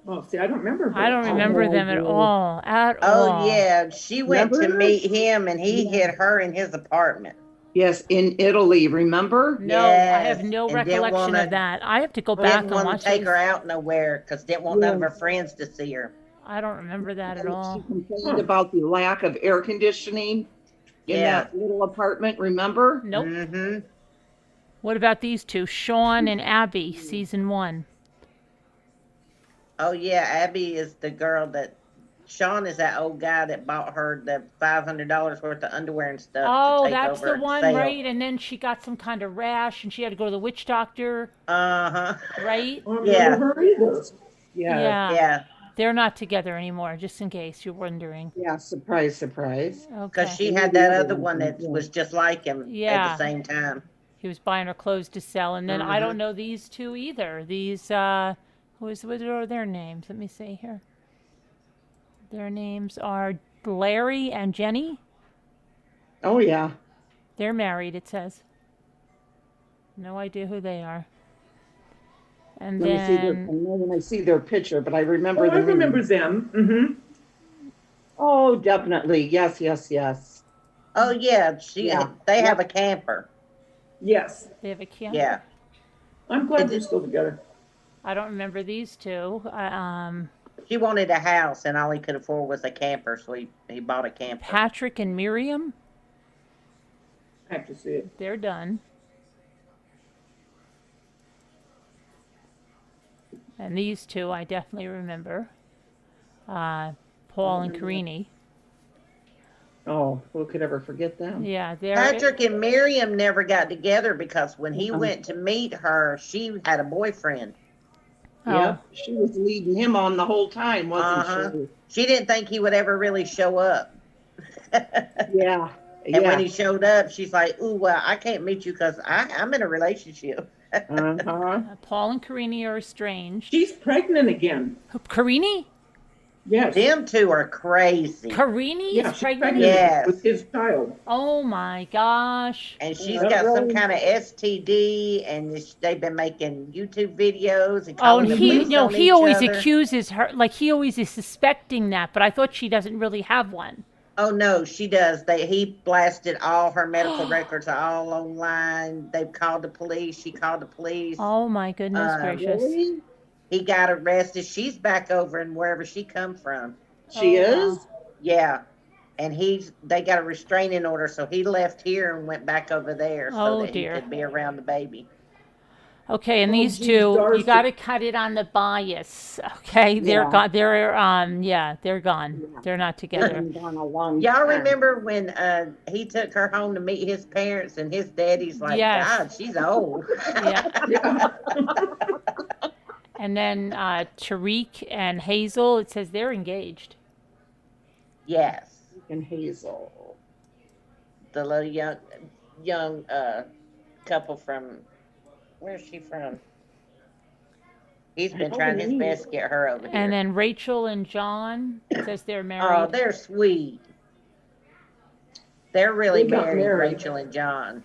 Oh, see, I don't remember her. I don't remember them at all. Oh yeah, she went Remember? to meet him, and he hid her in his apartment. Yes, in Italy, remember? No, I have Yes, no and didn't recollection wanna- of that. I have to go back Didn't and want watch to take these. her out nowhere because didn't want none of her friends to see her. I don't remember that at all. She complained about the lack of air conditioning in Yeah. that little apartment, remember? Nope. Mm-hmm. What about these two? Sean and Abby, season 1. Oh yeah, Abby is the girl that. Sean is that old guy that bought her the $500 worth of underwear and stuff. Oh, to take that's over the one, sale. right? And then she got some kind of rash, and she had to go to the witch doctor, Uh-huh. right? I don't Yeah. remember her either. Yeah. Yeah. They're not together anymore, just in case you're wondering. Yeah, surprise. Okay. Because she had that other one that was just like him at Yeah. the same time. He was buying her clothes to sell, and then I Mhm. don't know these two either. These, what are their names? Let me see here. Their names are Larry and Jenny. Oh yeah. They're married, it says. No idea who they are. And Let me see their, I then, know when I see their picture, but I remember Oh, I the name. remember them. Mm-hmm. Oh, definitely. Yes. Oh yeah, Yeah. they have a camper. Yes. they have a camper. Yeah. I'm glad they're still together. I don't remember these two. She wanted a house, and all he could afford was a camper, so he bought a camper. Patrick and Miriam, I have to see it. they're done. And these two I definitely remember. Paul and Carini. Oh, who could ever forget them? Yeah, they're Patrick and Miriam never got together because when he went to meet her, she had a boyfriend. Yep. She was leading him on the whole time, wasn't She didn't think he would ever really show up. she? Yeah. And when he showed up, she's like, "Ooh, well, I can't meet you because I'm in a relationship." Paul and Carini are estranged. She's pregnant again. Carini? Yes. Them two are crazy. Carini Yeah, is she's pregnant? Yes. with his child. Oh my gosh. And she's got some kind of STD, and they've been making YouTube videos and Oh, calling and the he police on he each always other. accuses her, like he always is suspecting that, but I thought she doesn't really have one. Oh no, she does. He blasted all her medical records all online. They've called the police. She called the police. Oh my goodness gracious. Really? He got arrested. She's back over in wherever she come from. She is? Yeah. And they got a restraining order, so he left here and went back over there Oh, so that dear. he could be around the baby. Okay, and Oh, these geez, two, Darcy. you got to cut it on the bias. Okay, they're Yeah. gone. They're gone. They're not together. Been gone a long Y'all time. remember when he took her home to meet his parents, and his daddy's like, Yes. God, she's old. Yeah. And then Tariq and Hazel, it says they're engaged. Yes. And Hazel. The little young couple from, where's she from? He's been trying his best to get her over here. And then Rachel and John, it says they're Oh, married. they're sweet. They're really They got married, married. Rachel and John.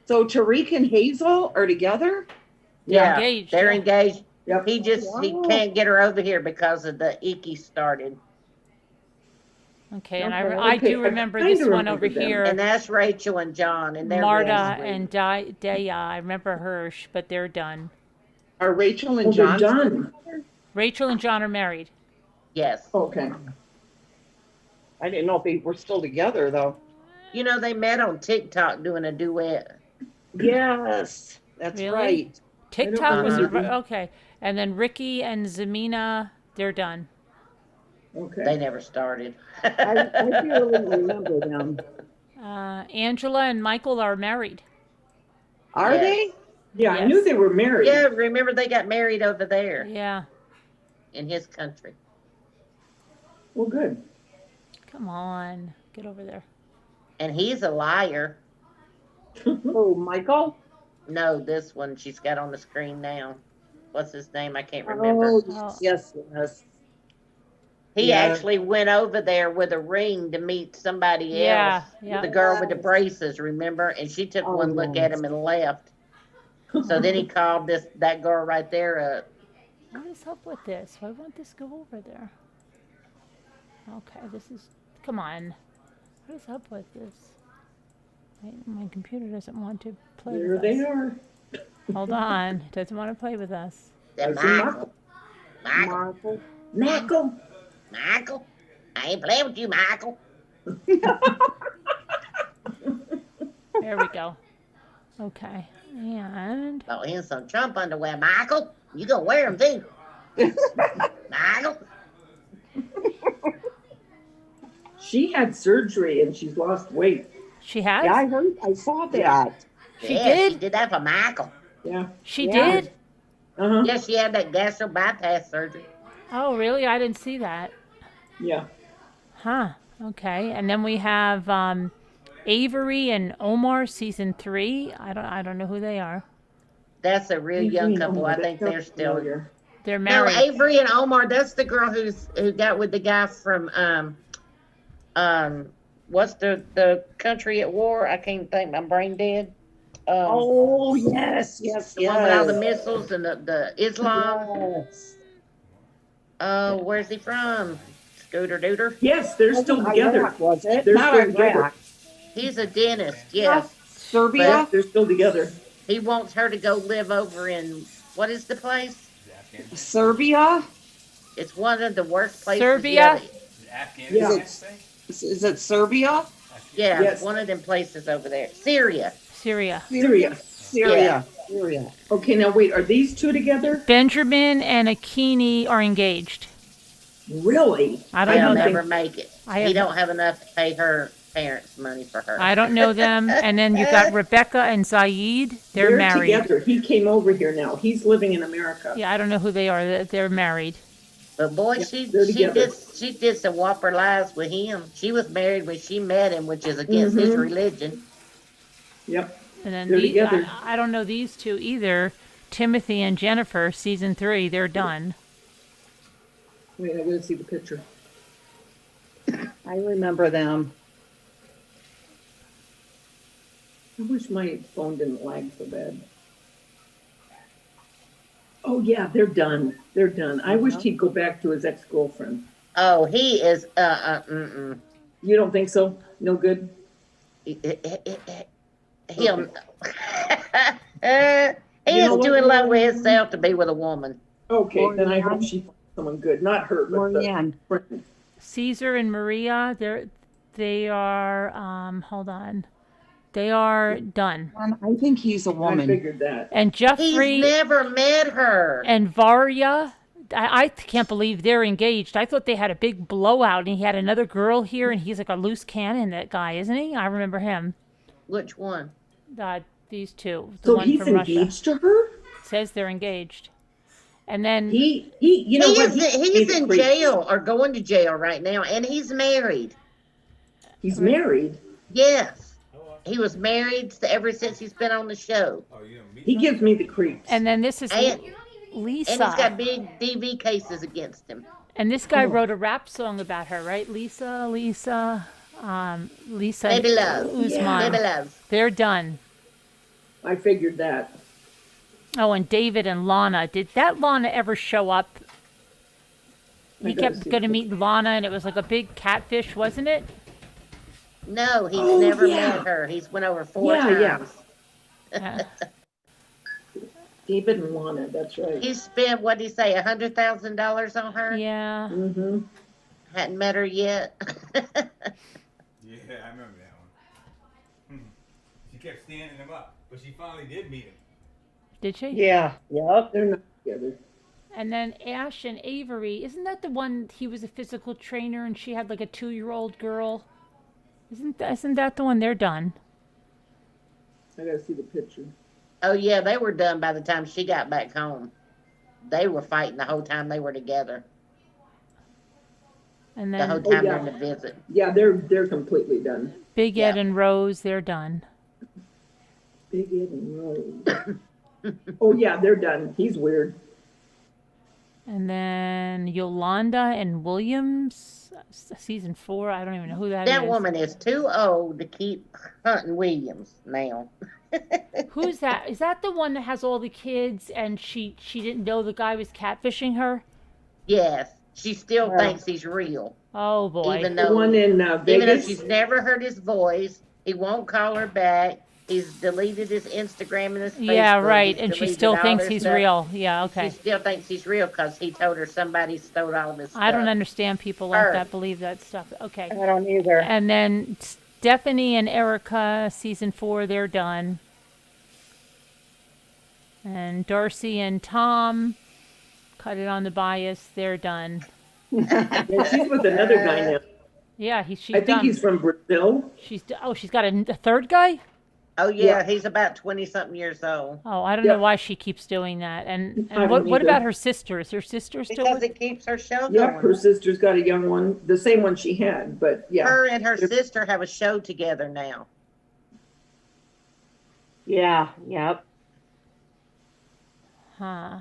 So Tariq and Hazel are together? Yeah, engaged, they're yeah. engaged. Yep. He can't get her over here because of the icky started. Okay, and Okay, I okay, do I remember kinda this one remember over them. here. And that's Rachel and John, and they're Marta really and Daya. I remember her, but they're done. Are Rachel and Oh, they're John? done. Rachel and John are married. Yes. Okay. I didn't know if they were still together though. You know, they met on TikTok doing a duet. Yes, that's Really? right. TikTok was remember. okay. And then Ricky and Zamina, they're done. Okay. They never started. I barely remember them. Angela and Michael are married. Are Yes. they? Yeah, I Yes. knew they were married. Yeah, remember they got married over there Yeah. in his country. Well, good. Come on, get over there. And he's a liar. Oh, Michael? No, this one she's got on the screen now. What's his name? I can't remember. Oh, yes, yes. He Yeah. actually went over there with a ring to meet somebody Yeah, else. yeah. The girl with the braces, remember? And she took one look at him and left. So then he called that girl right there up. What is up with this? Why won't this go over there? Okay, this is. Come on. What is up with this? My computer doesn't want to play There with they us. are. Hold on. It doesn't want to play with us. That I see Michael. Michael. Michael. Michael. I ain't playing with you, Michael. There we go. Okay. And Oh, here's some Trump underwear, Michael. You gonna wear them too. Michael. She had surgery and she's lost weight. she has? Yeah, I saw that. She Yeah, did? She did that for Michael. Yeah. She Yeah. did? Uh-huh. Yeah, she had that gastro bypass surgery. Oh, really? I didn't see that. Yeah. Huh. Okay. And then we have Avery and Omar, season 3. I don't know who they are. That's a real young couple. I think they're still. They're No, married. Avery and Omar. That's the girl who got with the guy from what's the country at war? I can't think. My brain dead. Oh, yes, yes, The one with all the yes. missiles and the Islam. Yes. Oh, where's he from? Scooter Dooter. Yes, they're still together. Iraq, was it? They're Not still together. Iraq. He's a dentist. Yes. Serbia? Yes, they're still together. He wants her to go live over in what is the place? Serbia? It's one of the worst places. Serbia? Yeah. Is it Serbia? Yeah, Yes. one of them places over there. Syria. Syria. Syria. Syria. Syria. Okay, now wait, are these two together? Benjamin and Akini are engaged. Really? I don't know They'll them. never make it. I He have- don't have enough to pay her parents' money for her. I don't know them. And then you've got Rebecca and Zaid. They're married. together. He came over here now. He's living in America. Yeah, I don't know who they are. They're married. But boy, Yeah, she they're together. did some whopper lies with him. She was married when she met him, which is against his Mhm. religion. Yep. And then They're together. I don't know these two either. Timothy and Jennifer, season 3, they're done. Wait, I gotta see the picture. I remember them. I wish my phone didn't lag so bad. Oh yeah, they're done. They're done. I wished he'd go back to his ex-girlfriend. Oh, he is You don't think so? No good? He'll he You know is what, too in love with Lorianne? himself to be with a woman. Okay, then I hope Lorianne? she finds someone good. Not her, but Lorianne. the friend. Caesar and Maria, they are hold on. They are done. I think he's a I woman. figured that. And Jeffrey He's never met her. and Varya, I can't believe they're engaged. I thought they had a big blowout, and he had another girl here, and he's like a loose cannon, that guy, isn't he? I remember him. Which one? These two. The So one he's from Russia. engaged to her? Says they're engaged. And then You know what? He's in creeps. jail or going to jail right now, and he's married. He's married. Yes. He was married ever since he's been on the show. He gives me the creeps. and then this is And Lisa. And he's got big DV cases against him. And this guy wrote a rap song about her, right? Lisa, Lisa Baby Love. Usman. Baby Love. They're done. I figured that. Oh, and David and Lana. Did that Lana ever show up? He kept going to meet Lana, and it was like a big catfish, wasn't it? No, he's never met her. He's went over 4 times. Yeah. David and Lana, that's right. He spent, what did he say, $100,000 on her? Yeah. Mm-hmm. Hadn't met her yet. Yeah, I remember that one. She kept standing him up, but she finally did meet him. Did she? Yeah. Yep, they're not together. And then Ash and Avery, isn't that the one, he was a physical trainer and she had like a 2-year-old girl? Isn't that the one? They're done. I gotta see the picture. Oh, yeah, they were done by the time she got back home. They were fighting the whole time they were together. And The then whole time during the visit. Yeah, they're completely done. Big Ed and Rose, they're done. Big Ed and Rose. Oh yeah, they're done. He's weird. And then Yolanda and Williams, season 4. I don't even know who that is. That woman is too old to keep hunting Williams now. Who's that? Is that the one that has all the kids and she didn't know the guy was catfishing her? Yes, she still thinks he's real. Oh boy. Even The though, one in even though Vegas. she's never heard his voice, he won't call her back. He's deleted his Instagram and his Facebook. Yeah, right. He's And she deleted still all thinks their he's stuff. real. Yeah, okay. She still thinks he's real because he told her somebody stole all of his stuff. I don't understand people like Her. that, believe that stuff. Okay. I don't either. And then Stephanie and Erica, season 4, they're done. And Darcy and Tom, cut it on the bias, they're done. Yeah, she's with another guy now. Yeah, she's I think done. he's from Brazil. She's got a third guy? Oh, yeah, he's about 20-something years old. Oh, I don't know why she keeps doing that. And I what don't what either. about her sister? Is her sister still Because with? it keeps her show Yep, going. her sister's got a young one, the same one she had, but yeah. Her and her sister have a show together now. Yeah, yep. Huh.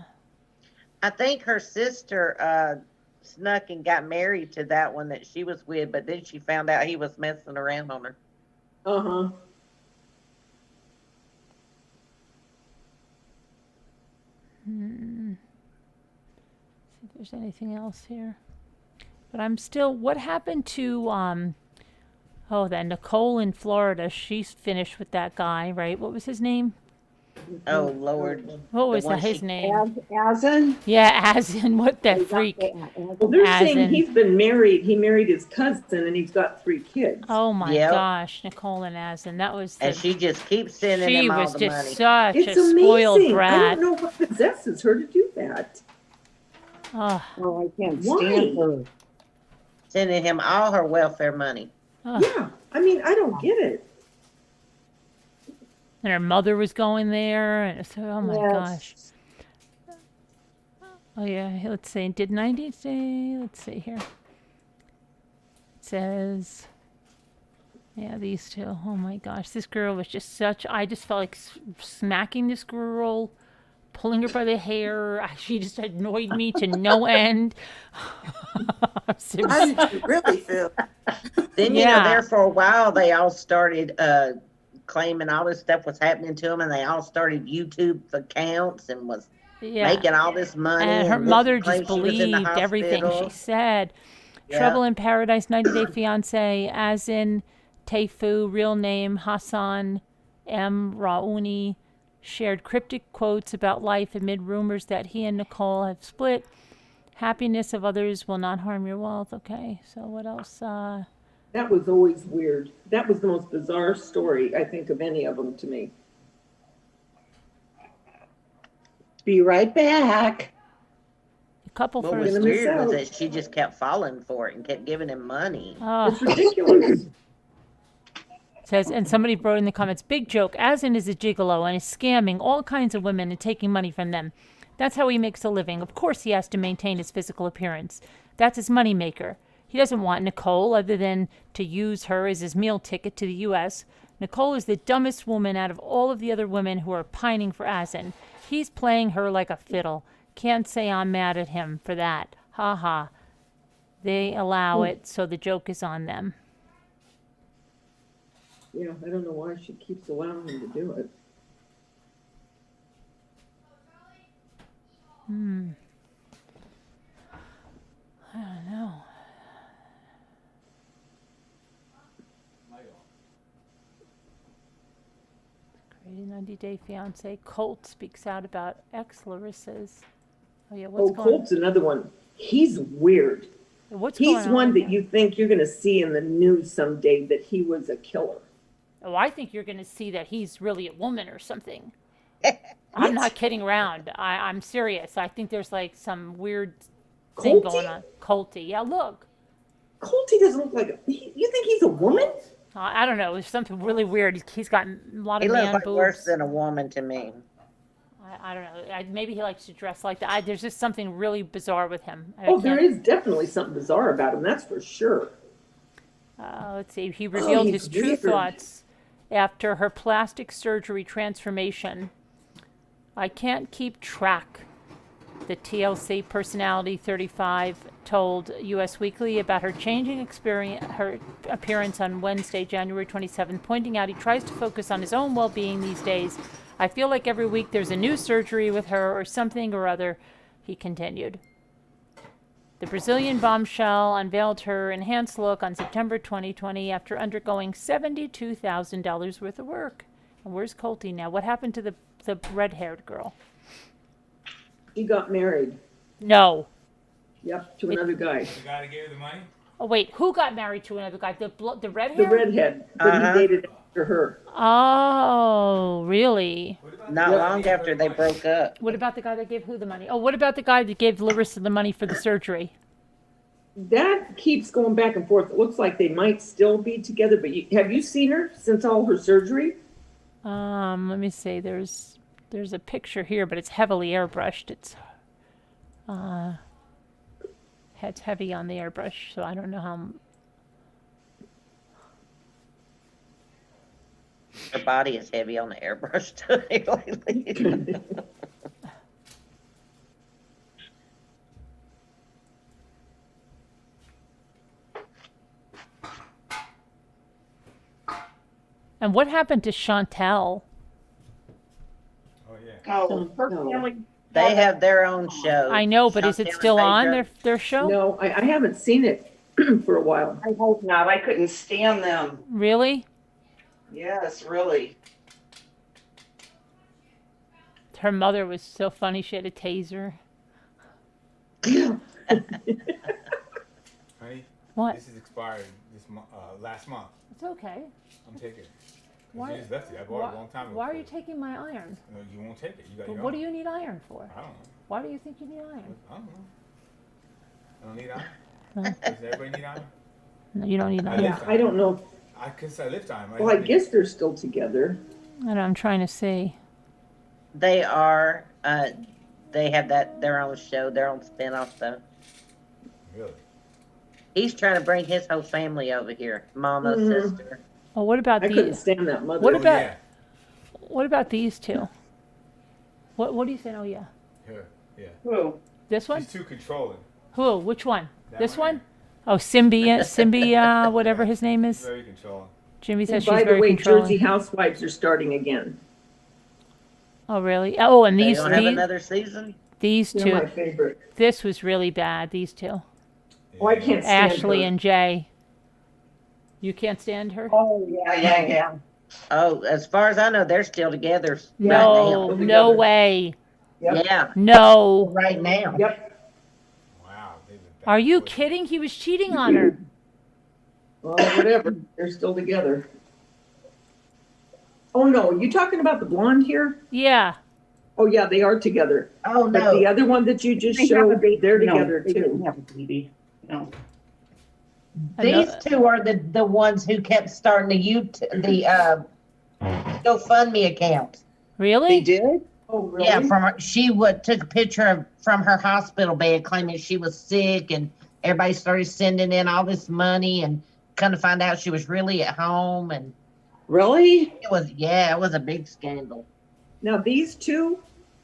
I think her sister snuck and got married to that one that she was with, but then she found out he was messing around on her. Uh-huh. See if there's anything else here. But I'm still. What happened to that Nicole in Florida? She's finished with that guy, right? What was his name? Oh, Lord. What was The one his she- name? Asin? Yeah, Asin. What that freak? Well, they're saying Asin. he's been married. He married his cousin and he's got 3 kids. Oh my Yep. gosh, Nicole and Asin. That was. And the- she just keeps sending she him all was the just money. such It's a spoiled amazing. I brat. don't know what possesses her to do that. Oh, Oh, I can't Why? stand her. Sending him all her welfare money. Yeah, I mean, I don't get it. and her mother was going there, and so oh my gosh. Oh yeah, let's see. Did 90 say? Let's see here. It says, yeah, these two. Oh my gosh, this girl was just such. I just felt like smacking this girl, pulling her by the hair. She just annoyed me to no end. How did you really feel? Then, there for a while, they all started claiming all this stuff was happening to them, and they all started YouTube accounts and was making all this money. And her this mother claimed just she was in the believed everything she hospital. said. Yeah. Trouble in Paradise, 90 Day Fiance, Azin Teifu, real name Hassan M. Raouni, shared cryptic quotes about life amid rumors that he and Nicole have split. Happiness of others will not harm your wealth. Okay, so what else? That was always weird. That was the most bizarre story, I think, of any of them to me. Be right back. A couple What for was Gonna weird miss was out. that she just kept falling for it and kept giving him money. It's ridiculous. Says, and somebody wrote in the comments, big joke, Azin is a gigolo and is scamming all kinds of women and taking money from them. That's how he makes a living. Of course he has to maintain his physical appearance. That's his moneymaker. He doesn't want Nicole other than to use her as his meal ticket to the U.S. Nicole is the dumbest woman out of all of the other women who are pining for Azin. He's playing her like a fiddle. Can't say I'm mad at him for that. Ha ha. They allow it, so the joke is on them. Yeah, I don't know why she keeps allowing him to do it. I don't know. Creating 90-day fiance. Colt speaks out about ex Larissa's. Oh yeah, what's going Colt's another one. He's weird. What's He's going on one with that him? you think you're going to see in the news someday that he was a killer. Oh, I think you're going to see that he's really a woman or something. I'm not kidding around. I'm serious. I think there's like some weird thing going on. Colty. Yeah, look. Colty doesn't look like you think he's a woman? I don't know. There's something really weird. He's got a lot He of looks man like boobs. worse than a woman to me. I don't know. Maybe he likes to dress like that. There's just something really bizarre with him. There is definitely something bizarre about him. That's for sure. Let's see. He revealed he's his true weird. thoughts after her plastic surgery transformation. I can't keep track, the TLC personality 35 told US Weekly about her changing her appearance on Wednesday, January 27th, pointing out he tries to focus on his own well-being these days. I feel like every week there's a new surgery with her or something or other, he continued. The Brazilian bombshell unveiled her enhanced look on September 2020 after undergoing $72,000 worth of work. And where's Colty now? What happened to the red-haired girl? He got married. No. Yep, to another guy. The guy that gave her the money? Oh, wait. Who got married to another guy? The redhead? The redhead, but he dated after her. Oh, really? Not long after they broke up. What about the guy that gave who the money? Oh, what about the guy that gave Larissa the money for the surgery? That keeps going back and forth. It looks like they might still be together, but have you seen her since all her surgery? Let me see. There's a picture here, but it's heavily airbrushed. It's heavy on the airbrush, so I don't know how. Her body is heavy on the airbrush lately. And what happened to Chantel? Oh, Her family. They have their own show. I know, but is it still on their show? No, I haven't seen it for a while. I hope not. I couldn't stand them. Really? Yes, really. Her mother was so funny. She had a taser. Honey? What? This is expired last month. It's okay. I'm taking it. Why? You just left it. I bought it a long time ago. Why are you taking my iron? No, you won't take it. You got But your what own. do you need iron for? I don't know. Why do you think you need iron? I don't know. I don't need iron. No. Does everybody need iron? No, you don't need iron. Yeah, I don't know. I guess I lift iron. Right? Well, I guess they're still together. I don't know, I'm trying to see. They are. They have their own show, their own spinoff though. Really? He's trying to bring his whole family over here. Mama, sister. Oh, what about I these? couldn't stand that mother. What Oh, about yeah. what about these two? What do you say? Oh yeah. Yeah. Who? This one? She's too controlling. Who? Which one? That This one, one? Oh, Symbia, whatever his name is. Very controlling. Jimmy says And she's by the very way, controlling. Jersey Housewives are starting again. Oh really? Oh, and They these don't have another season. these They're two. my favorite. This was really bad. These two. Oh, I can't stand Ashley her. and Jay. You can't stand her? Oh, yeah. Oh, as far as I know, they're still together. No, right no way. now. Yeah, No. right now. Yep. Wow. They've been back Are and you forth. kidding? He was cheating on her. Well, whatever. They're still together. Oh no, you talking about the blonde here? Yeah. Oh yeah, they are together. Oh But no. the other one that you just They have a showed, baby. they're No, together they didn't too. have a baby. No. These two are the ones who kept starting the GoFundMe account. Really? did? Oh really? Yeah, she took a picture from her hospital bed claiming she was sick, and everybody started sending in all this money, and come to find out she was really at home, and Really? it was a big scandal. Now these two,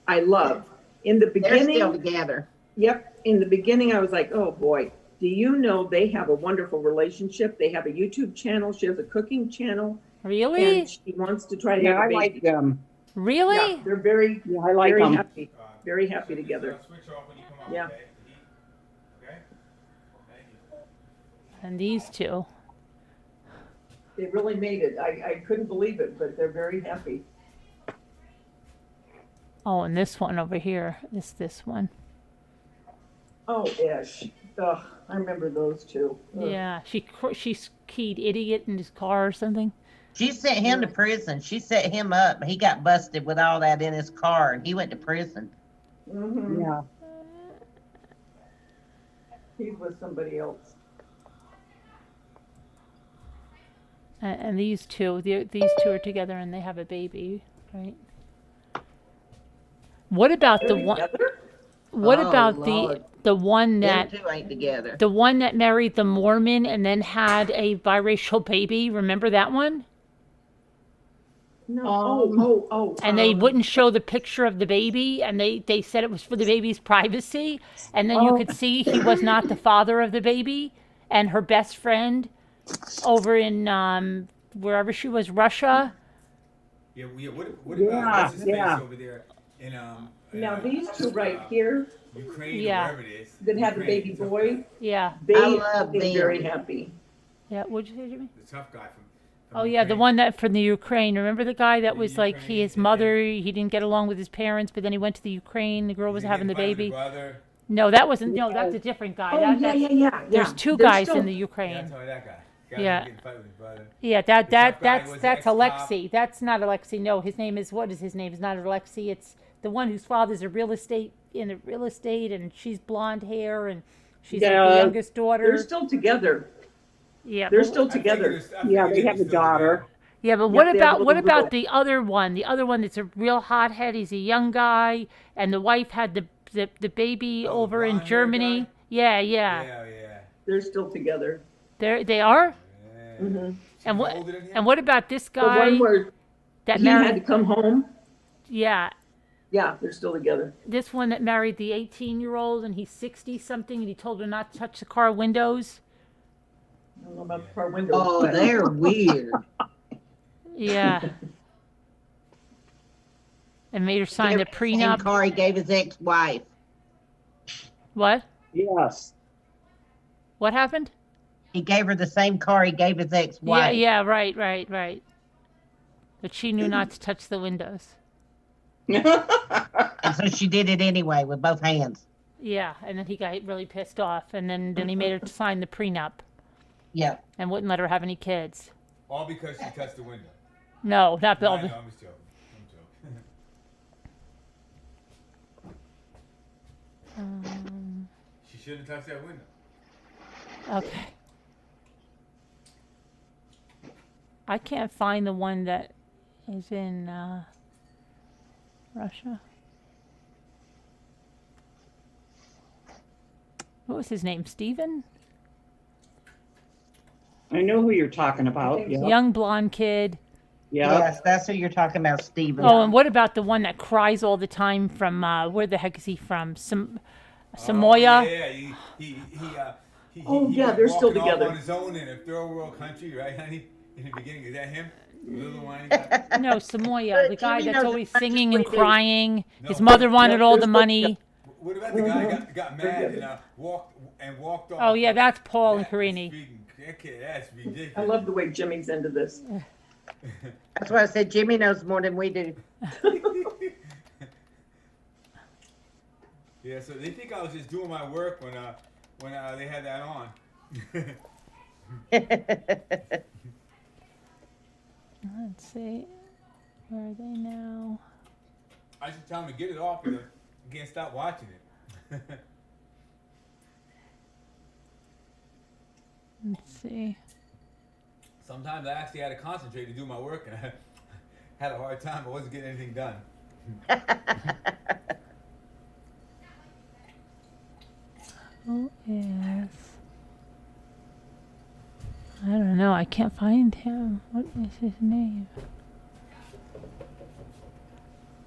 I love. In the They're still beginning, together. yep, in the beginning, I was like, oh boy, do you know they have a wonderful relationship? They have a YouTube channel. She has a cooking channel. Really? And she wants to try to Yeah, have a I baby. like them. Really? Yeah, they're very, Yeah, I like very them. happy. Very happy together. Yeah. And these two. They really made it. I couldn't believe it, but they're very happy. Oh, and this one over here is this one. Oh, Ish. Ugh, I remember those two. Ugh. Yeah, she keyed idiot in his car or something. She sent him to prison. She set him up. He got busted with all that in his car, and he went to prison. Mm-hmm. Yeah. He's with somebody else. And these two are together and they have a baby, right? What about the one? What Oh, about Lord. the one Them that two ain't together. the one that married the Mormon and then had a biracial baby? Remember that one? No. And they wouldn't show the picture of the baby, and they said it was for the baby's privacy. And then you could see he was not the father of the baby, and her best friend over in wherever she was, Russia. Yeah. What about what's his face over there in Now these two right here Ukraine Yeah. or wherever it is? that had the Ukraine, baby boy, Yeah. they I love seem them. very happy. Yeah. What'd you say, Jimmy? The tough guy from Oh yeah, the one that from the Ukraine. Remember the guy that was like his mother? He didn't get along with his parents, but then he went to the Ukraine. The girl was having the baby. No, that wasn't. No, that's a different guy. Yeah. There's two They're guys still- in the Yeah, Ukraine. tell me that guy. Yeah. Getting fight with his brother. Yeah, The tough guy was that's ex-cop. Alexei. That's not Alexei. No, his name is what is his name? It's not Alexei. It's the one whose father's a real estate and she's blonde hair and she's like the youngest daughter. They're still together. Yeah, They're but- still together. Yeah, they have a daughter. Yeah, but Yep, what they have a about little what about girl. the other one? The other one that's a real hothead. He's a young guy, and the wife had the baby over in blonde-haired Germany. guy? Yeah. Yeah. They're still together. They are. Mm-hmm. And what older than him? and what about this The guy one where that he had to married? come home. Yeah, Yeah, they're still together. this one that married the 18-year-old, and he's 60 something, and he told her not to touch the car windows. I don't know about the car window. Oh, they're weird. Yeah. And made her sign the Same prenup. car he gave his ex-wife. What? Yes. What happened? He gave her the same car he gave his ex-wife. Yeah, right. But she knew not to touch the windows. And so she did it anyway with both hands. Yeah, and then he got really pissed off, and then he made her sign the prenup Yeah. and wouldn't let her have any kids. All because she touched the window. No, not No, Bill. I know, I'm just joking. She shouldn't have touched that window. Okay. I can't find the one that is in Russia. What was his name? Steven? I know who you're talking about. Yeah. Young blonde kid. Yeah. Yes, that's who you're talking about, Steven. Oh, and what about the one that cries all the time from where the heck is he from? Samoya? Yeah, he they're still walking off together. on his own in a third world country, right, honey? In the beginning, is that him? The little whiny guy? No, Samoya, the guy Jimmy that's knows always as much as singing and we do. crying. His No. mother wanted all the there's money. What about the guy who got mad and walked off? Oh yeah, that's Paul and That is Karini. freaking- okay, that's ridiculous. I love the way Jimmy's into this. That's why I said Jimmy knows more than we do. Yeah, so they think I was just doing my work when they had that on. Let's see. Where are they now? I should tell them to get it off because I can't stop watching it. Let's see. Sometimes I actually had to concentrate to do my work, and I had a hard time. I wasn't getting anything done. Who is? I don't know. I can't find him. What is his name?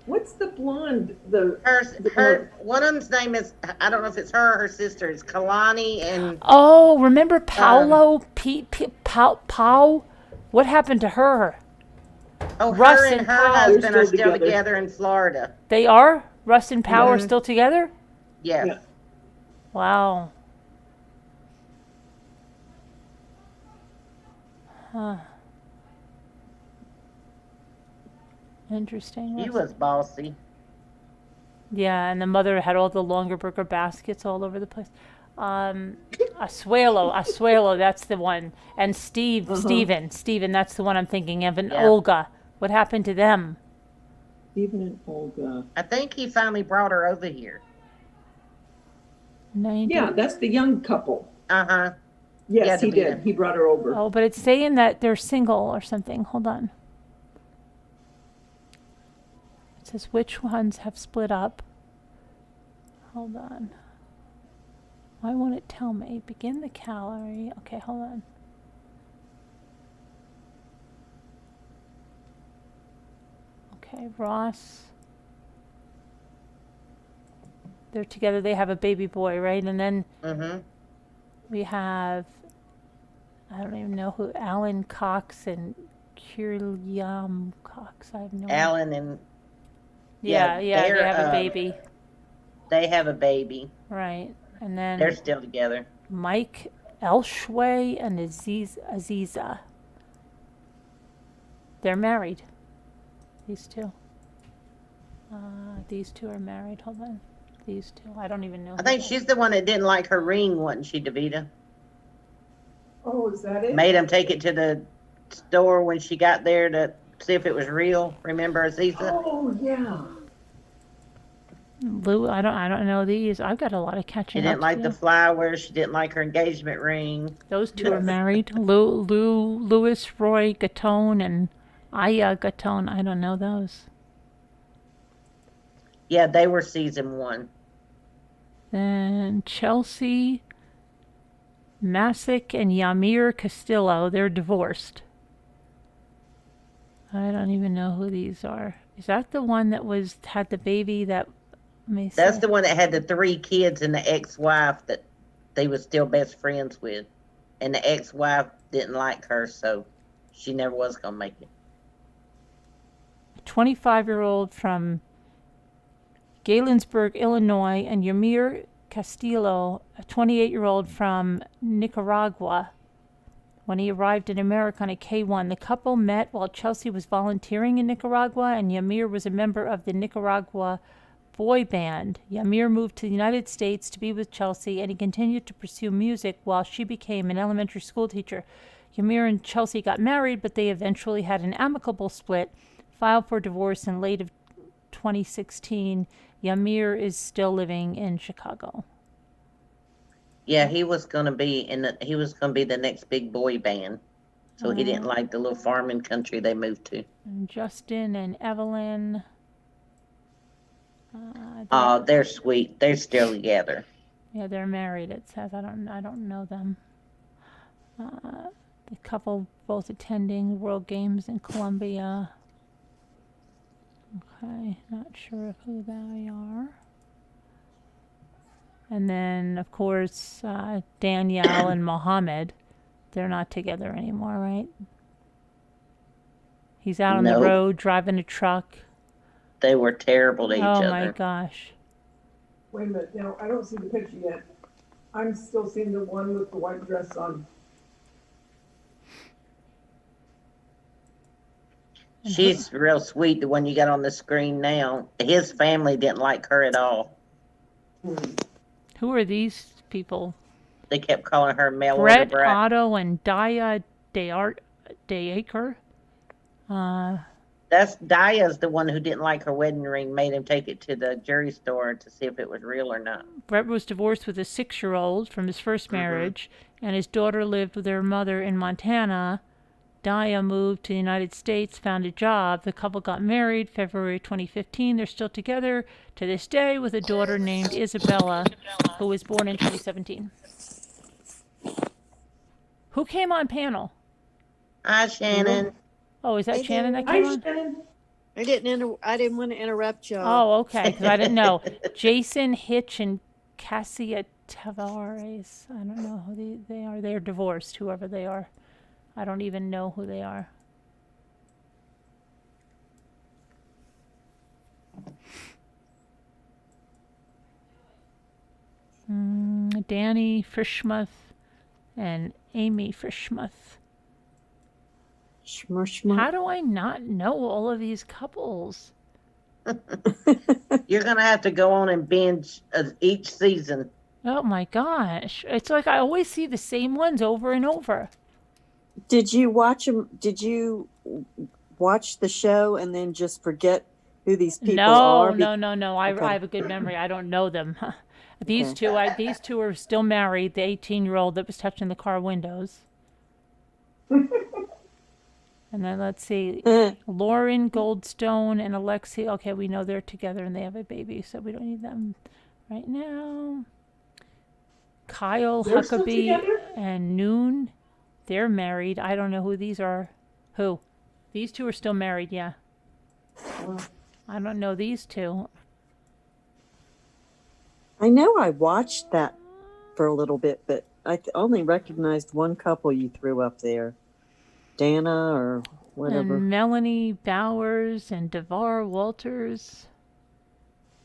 What What's the blonde? The Her one of them's name is, I don't know if it's her or her sister. It's Kalani and Oh, remember Paolo? Pau? What happened to her? Russ her and her Powell. husband are still together in Florida. They are? Russ and Powell are Mhm. still together? Yes. Yeah. Wow. Huh. Interesting. He was bossy. Yeah, and the mother had all the longer burger baskets all over the place. Asuelo, that's the one. And Steven, that's the one I'm thinking of. And Yeah. Olga. What happened to them? Stephen and Olga. I think he finally brought her over here. Yeah, that's the young couple. Uh-huh. Yes, Yeah, he did. He brought her over. Oh, but it's saying that they're single or something. Hold on. It says which ones have split up. Hold on. Why won't it tell me? Begin the calorie. Okay, hold on. Okay, Ross. They're together. They have a baby boy, right? And then we have, I don't even know who, Alan Cox and Kiriam Cox. I have no idea. Alan and Yeah, they have a baby. They have a baby. Right. And then They're still together. Mike Elshway and Aziza. They're married. These two. These two are married. Hold on. These two. I don't even know. I think she's the one that didn't like her ring, wasn't she, Davita? Oh, is that it? Made him take it to the store when she got there to see if it was real. Remember Aziza? Oh, yeah. Lou, I don't know these. I've got a lot of catching She up didn't like to the do. flowers. She didn't like her engagement ring. Those two are married. Louis Roy Gatone and Aya Gatone. I don't know those. Yeah, they were season 1. Then Chelsea Masick and Yamir Castillo. They're divorced. I don't even know who these are. Is that the one that had the baby that? That's the one that had the 3 kids and the ex-wife that they were still best friends with. And the ex-wife didn't like her, so she never was going to make it. A 25-year-old from Galensburg, Illinois, and Yamir Castillo, a 28-year-old from Nicaragua. When he arrived in America on a K-1, the couple met while Chelsea was volunteering in Nicaragua, and Yamir was a member of the Nicaragua boy band. Yamir moved to the United States to be with Chelsea, and he continued to pursue music while she became an elementary school teacher. Yamir and Chelsea got married, but they eventually had an amicable split, filed for divorce in late of 2016. Yamir is still living in Chicago. Yeah, he was going to be the next big boy band. So he didn't like the little farming country they moved to. And Justin and Evelyn. Oh, they're sweet. They're still together. Yeah, they're married. It says I don't know them. The couple both attending World Games in Colombia. Okay, not sure of who they are. And then, of course, Danielle and Mohammed. They're not together anymore, right? He's out on the road driving a truck. They were terrible to each other. Oh my gosh. Wait a minute. Now, I don't see the picture yet. I'm still seeing the one with the white dress on. She's real sweet, the one you got on the screen now. His family didn't like her at all. Who are these people? They kept calling her Mel Brett Brat. Otto and Daya Deacre. That's Daya's the one who didn't like her wedding ring, made him take it to the jury store to see if it was real or not. Brett was divorced with a 6-year-old from his first marriage, and his daughter lived with her mother in Montana. Daya moved to the United States, found a job. The couple got married February 2015. They're still together to this day with a daughter named Isabella, who was born in 2017. Who came on panel? Hi, Shannon. Oh, is that Shannon that came on? Shannon. I didn't want to interrupt y'all. Oh, okay, because I didn't know. Jason Hitch and Cassia Tavares. I don't know who they are. They're divorced, whoever they are. I don't even know who they are. Danny Frischmuth and Amy Frischmuth. How do I not know all of these couples? You're gonna have to go on and binge each season. Oh my gosh. It's like I always see the same ones over and over. Did you watch them? Did you watch the show and then just forget who these people are? No. I have a good memory. I don't know them. These two are still married. The 18-year-old that was touching the car windows. And then let's see, Lauren Goldstone and Alexi. Okay, we know they're together and they have a baby, so we don't need them right now. Kyle They're still Huckabee together? and Noon, they're married. I don't know who these are. Who? These two are still married, yeah. I don't know these two. I know I watched that for a little bit, but I only recognized one couple you threw up there. Dana or whatever. And Melanie Bowers and DeVar Walters.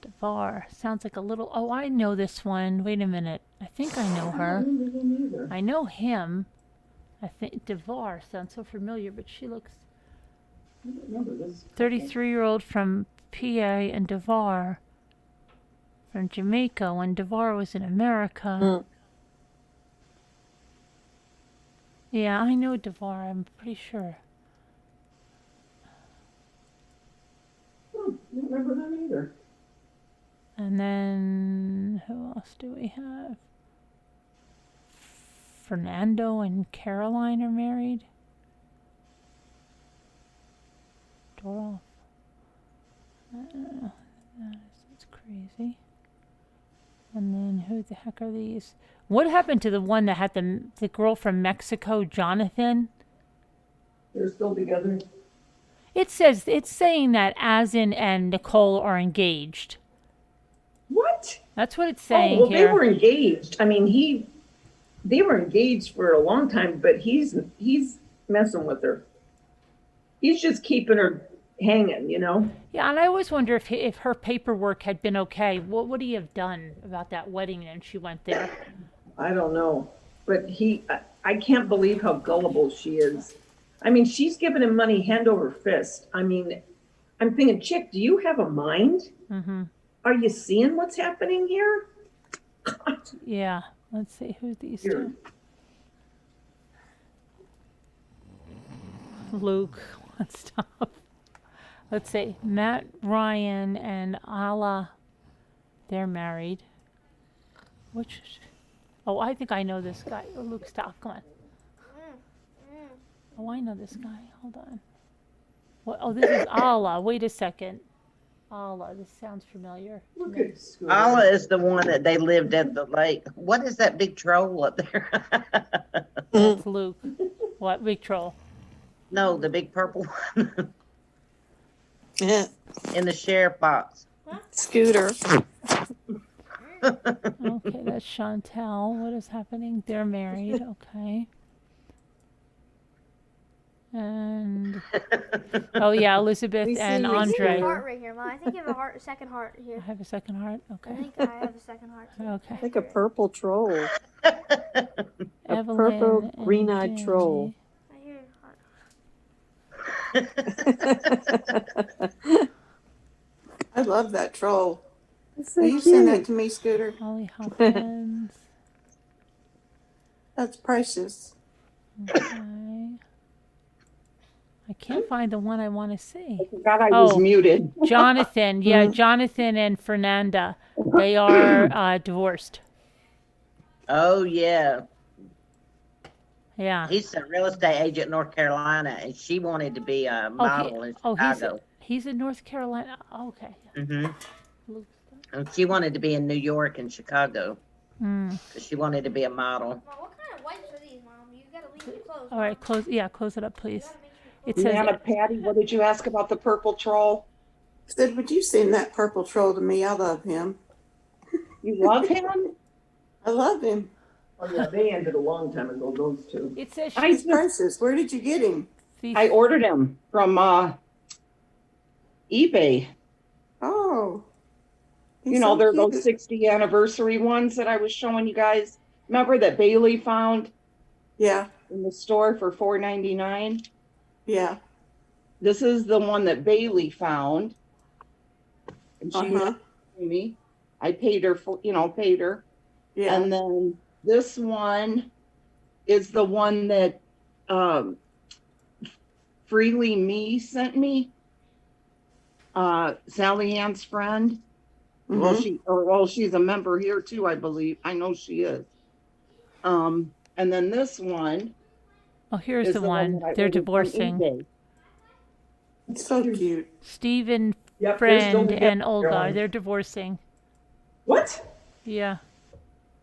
DeVar sounds like a little. Oh, I know this one. Wait a minute. I think I know her. I know him. I think DeVar sounds so familiar, but she looks 33-year-old from PA and DeVar from Jamaica when DeVar was in America. Yeah, I know DeVar. I'm pretty sure. Don't remember them either. And then who else do we have? Fernando and Caroline are married. Dorolf. That's crazy. And then who the heck are these? What happened to the one that had the girl from Mexico, Jonathan? They're still together. It's saying that Azin and Nicole are engaged. What? That's what it's saying well, here. they were engaged. I mean, they were engaged for a long time, but he's messing with her. He's just keeping her hanging, you know? Yeah, and I always wonder if her paperwork had been okay. What would he have done about that wedding and she went there? I don't know. But I can't believe how gullible she is. I mean, she's giving him money hand over fist. I mean, I'm thinking, chick, do you have a mind? Mm-hmm. Are you seeing what's happening here? Yeah. Let's see who these two. Luke, stop. Let's see. Matt Ryan and Ala, they're married. I think I know this guy. Oh, Luke, stop. Come on. Oh, I know this guy. Hold on. What? Oh, this is Ala. Wait a second. Ala, this sounds familiar. Ala is the one that they lived at the lake. What is that big troll up there? That's Luke. What big troll? No, the big purple one. In the sheriff box. Scooter. Okay, that's Chantel. What is happening? They're married. Okay. And oh yeah, Elizabeth and Andre. I think you have a heart right here, Mom. I think you have a second heart here. I have a second heart. Okay. I think I have a second heart too. Okay. Like a purple troll. A Evelyn purple and green-eyed Jenny. troll. I hear heart. I love that troll. So Will you send that cute. to me, Scooter? Holly Hopkins. That's precious. Okay. I can't find the one I want to see. I forgot I was muted. Jonathan. Yeah, Jonathan and Fernanda. They are divorced. Oh, yeah. Yeah. He's a real estate agent in North Carolina, and she wanted to be a model in Chicago. He's in North Carolina. Okay. And she wanted to be in New York and Chicago. Mm. Because she wanted to be a model. Mom, what kind of wipes are these, Mom? You gotta leave it closed. All right, close it up, please. It says Nana Patty, what did you ask about the purple troll? Said, would you send that purple troll to me? I love him. You love him? I love him. Oh yeah, they ended a long time ago, those two. It says He's precious. Where did you get him? I ordered him from eBay. Oh. You know, they're those 60 anniversary ones that I was showing you guys. Remember that Bailey found? Yeah. In the store for $4.99? Yeah. This is the one that Bailey found. And she mailed it to me. I paid her for, paid her. Yeah. And then this one is the one that Freely Me sent me. Sally Ann's friend. Well, she's a member here too, I believe. I know she is. And then this one. Oh, here's is the one. that I They're ordered from divorcing. eBay. It's so cute. Steve and Yep, they're still Friend together, and Olga, Caroline. they're divorcing. What? Yeah.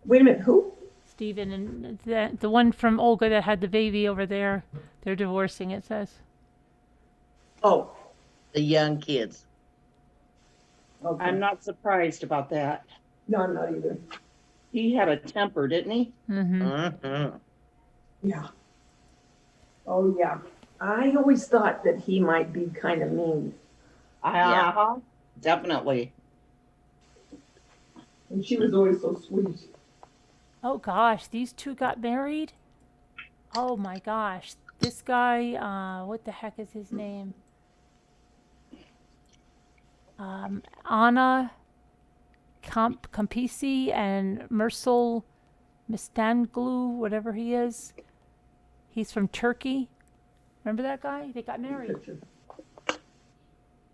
Wait a minute, who? Steven and the one from Olga that had the baby over there, they're divorcing, it says. Oh. The young kids. Okay. I'm not surprised about that. No, I'm not either. He had a temper, didn't he? Mm-hmm. Yeah. Oh yeah. I always thought that he might be kind of mean. Yeah, definitely. And she was always so sweet. Oh gosh, these two got married? Oh my gosh. This guy, what the heck is his name? Anna Campisi and Mersel Mistanglu, whatever he is. He's from Turkey. Remember that guy? They got married.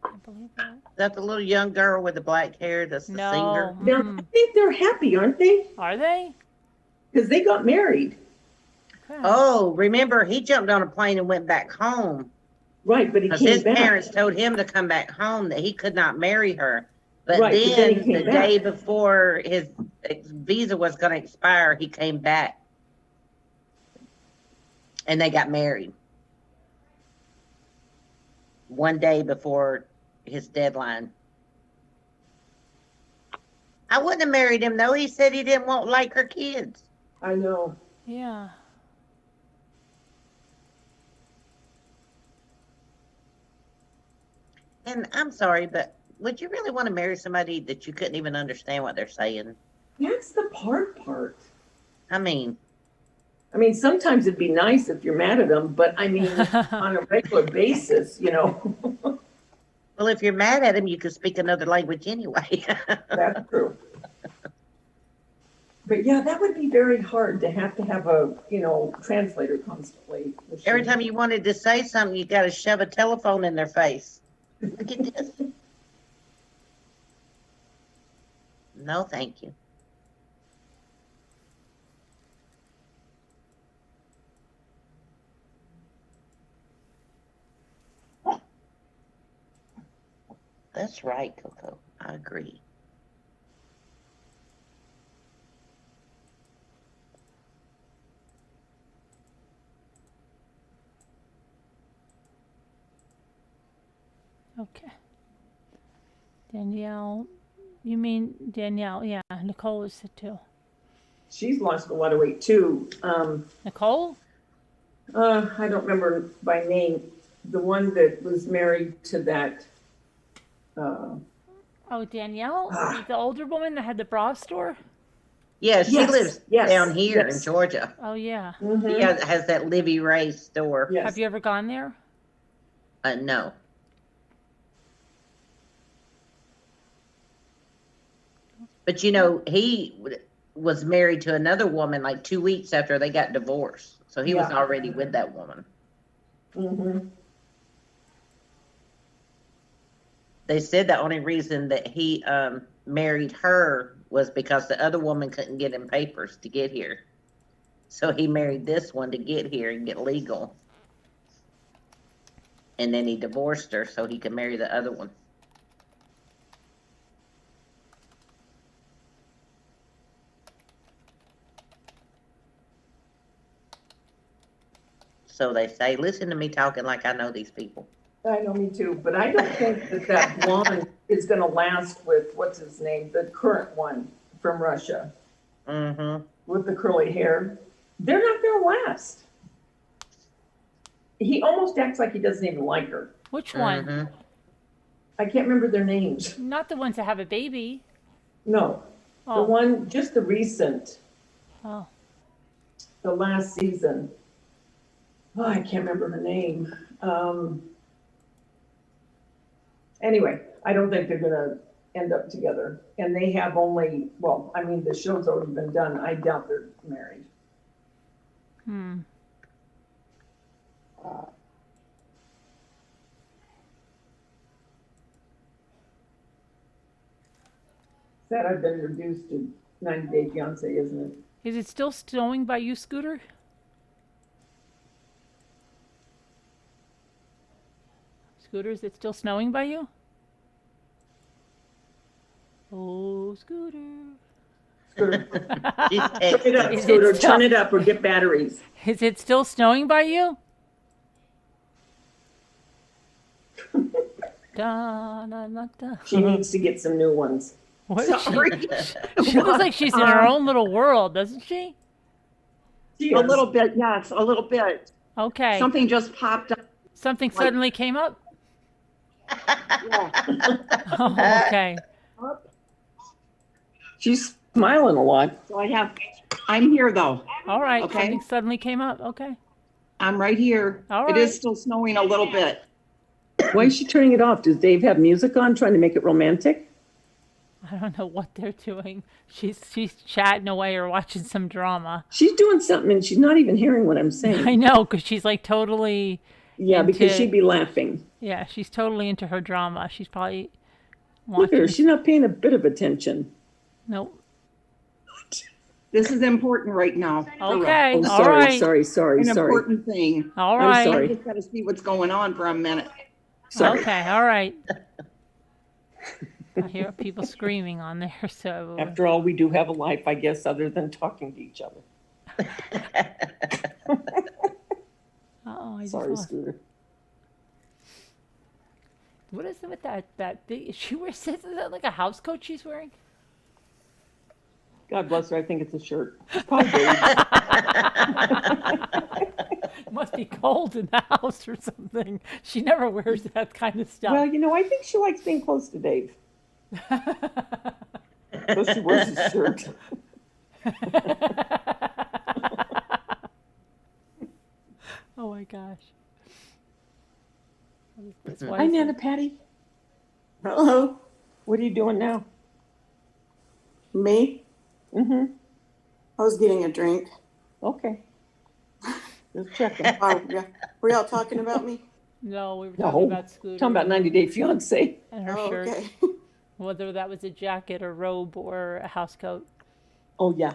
I believe that. Is that the little young girl with the black hair that's the singer? Now, I think they're happy, aren't they? Are they? Because they got married. Okay. Oh, remember, he jumped on a plane and went back home. Right, but he Because came his back. parents told him to come back home, that he could not marry her. But Right, but then he then came the back. day before his visa was going to expire, he came back. And they got married. One day before his deadline. I wouldn't have married him, though. He said he didn't want like her kids. I know. Yeah. And I'm sorry, but would you really want to marry somebody that you couldn't even understand what they're saying? That's the part. I mean, sometimes it'd be nice if you're mad at them, but I mean, on a regular basis, well, if you're mad at him, you could speak another language anyway. That's true. But yeah, that would be very hard to have a, translator constantly. Every time you wanted to say something, you got to shove a telephone in their face. Look at this. No, thank you. That's right, Coco. I agree. Okay. Danielle, you mean Danielle? Yeah, Nicole is it too. She's lost a lot of weight too. Nicole? I don't remember by name. The one that was married to that. Oh, Danielle? The older woman that had the bra store? Yeah, she Yes, lives yes, down here yes. in Georgia. Oh, yeah. She has that Livy Ray store. Yes. Have you ever gone there? No. But he was married to another woman like 2 weeks after they got divorced. So he was Yeah. already with that woman. Mm-hmm. They said the only reason that he married her was because the other woman couldn't get him papers to get here. So he married this one to get here and get legal. And then he divorced her so he could marry the other one. So they say, listen to me talking like I know these people. I know, me too, but I don't think that blonde is gonna last with, what's his name, the current one from Russia. Mm-hmm. With the curly hair. They're not gonna last. He almost acts like he doesn't even like her. Which one? Mm-hmm. I can't remember their names. Not the ones that have a baby. No, the Oh. one, just the recent, Oh. the last season. Oh, I can't remember her name. Anyway, I don't think they're gonna end up together. And they have only, well, I mean, the show's already been done. I doubt they're married. Hmm. That I've been reduced to 90 Day Fiance, isn't it? Is it still snowing by you, Scooter? Scooter, is it still snowing by you? Oh, Scooter. Scooter. She's Turn it up, Is it Scooter. still- Turn it up or get batteries. Is it still snowing by you? Da, da, da, da. She needs to get some new ones. What is Sorry. She looks like she's in her own little world, doesn't she? A little bit, yes, a little bit. Okay. Something just popped up. Something like- suddenly came up? Yeah. Oh, okay. She's smiling a lot. So I'm here though. All right. Okay. Something suddenly came up. Okay. I'm right here. All It right. is still snowing a little bit. Why is she turning it off? Does Dave have music on, trying to make it romantic? I don't know what they're doing. She's chatting away or watching some drama. She's doing something and she's not even hearing what I'm saying. I know, because she's like totally. Yeah, because into- she'd be laughing. Yeah, she's totally into her drama. She's probably Look at her. watching. She's not paying a bit of attention. Nope. This is important right now. Okay. Oh, All sorry, right. sorry. An important thing. All I'm right. sorry. I just got to see what's going on for a minute. Sorry. Okay. All right. I hear people screaming on there. So. After all, we do have a life, I guess, other than talking to each other. Oh, I Sorry, just. Scooter. What is it with that big? She wears. Is that like a house coat she's wearing? God bless her. I think it's a shirt. It's probably It must be cold in the house or something. She never wears that kind of stuff. Well, I think she likes being close to Dave. So she wears his shirt. Oh my gosh. Hi, Nana Patty. Hello. What are you doing now? Me? Mm-hmm. I was getting a drink. Okay. Just checking. Oh, yeah. Were y'all talking about me? No, we were talking about Scooter. Talking about 90 Day Fiance. And her Oh, shirt. okay. Whether that was a jacket or robe or a house coat. Oh, yeah.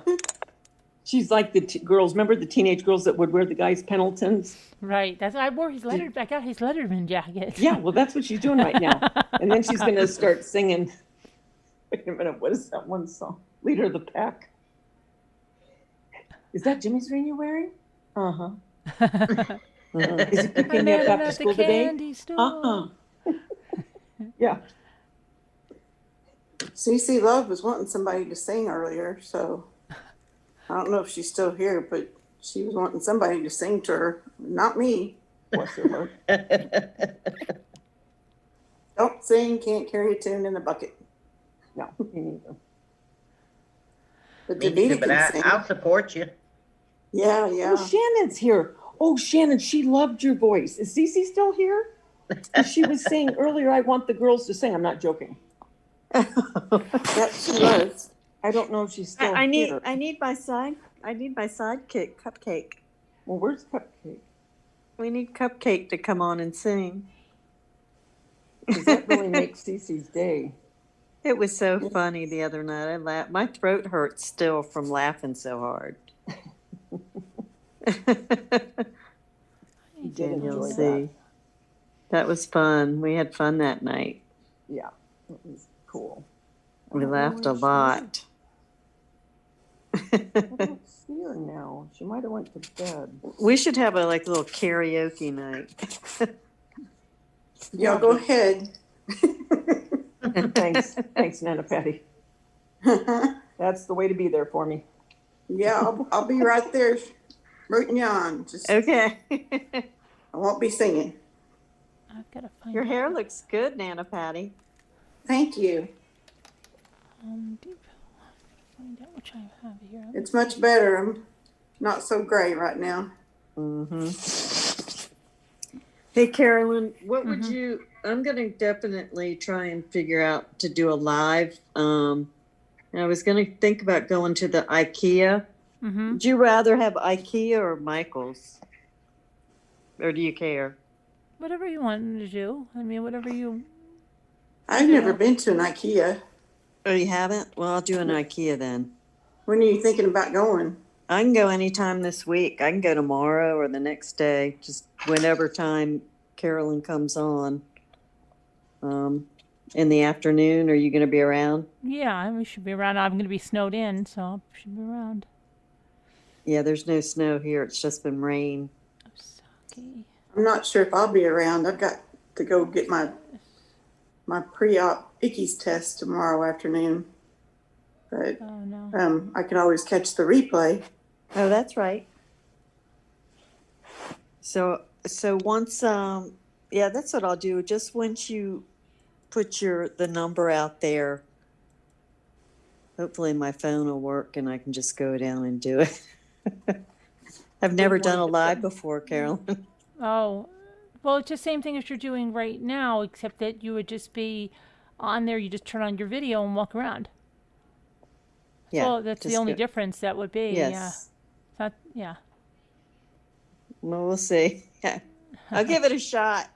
She's like the girls. Remember the teenage girls that would wear the guys' Pendletons? Right. That's I wore his I got his Letterman jacket. Yeah, well, that's what she's doing right now. And then she's going to start singing. Wait a minute. What is that one song? Leader of the Pack. Is that Jimmy's ring you're wearing? Uh-huh. Is he picking me up after school today? Uh-huh. Yeah. CC Love was wanting somebody to sing earlier, so I don't know if she's still here, but she was wanting somebody to sing to her, not me. Bless her heart. Don't sing, can't carry a tune in a bucket. No, me neither. But Me Davina too, but can sing. I'll support you. Yeah, yeah. Oh, Shannon's here. Oh, Shannon, she loved your voice. Is Cece still here? She was saying earlier, I want the girls to sing. I'm not joking. Yep, she was. I don't know if she's still I need here. I need my sidekick, Cupcake. Well, where's Cupcake? We need Cupcake to come on and sing. Because that really makes Cece's day. It was so funny the other night. I laughed. My throat hurts still from laughing so hard. You did You'll enjoy see. that. That was fun. We had fun that night. Yeah, it was cool. We laughed a lot. I don't see her now. She might have went to bed. We should have a like little karaoke night. Y'all go ahead. Thanks, Nana Patty. That's the way to be there for me. Yeah, I'll be right there rooting you on. Just, Okay. I won't be singing. I've got to find Your out. hair looks good, Nana Patty. Thank you. Find out which I have here. It's much better. I'm not so gray right now. Mm-hmm. Hey, Carolyn, what would you? I'm going to definitely try and figure out to do a live. I was going to think about going to the IKEA. Would you rather have IKEA or Michael's? Or do you care? Whatever you want to do. I mean, whatever you. I've never been to an IKEA. Oh, you haven't? Well, I'll do an IKEA then. When are you thinking about going? I can go anytime this week. I can go tomorrow or the next day, just whenever time Carolyn comes on. In the afternoon, are you going to be around? Yeah, we should be around. I'm going to be snowed in, so I should be around. Yeah, there's no snow here. It's just been rain. Okay. I'm not sure if I'll be around. I've got to go get my pre-op Ickes test tomorrow afternoon. But I can always catch the replay. Oh, that's right. So once yeah, that's what I'll do. Just once you put the number out there, hopefully my phone will work and I can just go down and do it. I've never done a live before, Carolyn. Oh, well, it's the same thing as you're doing right now, except that you would just be on there. You just turn on your video and walk around. Yeah, so that's the only difference that would be. Yes. Yeah. Well, we'll see. Yeah. I'll give it a shot.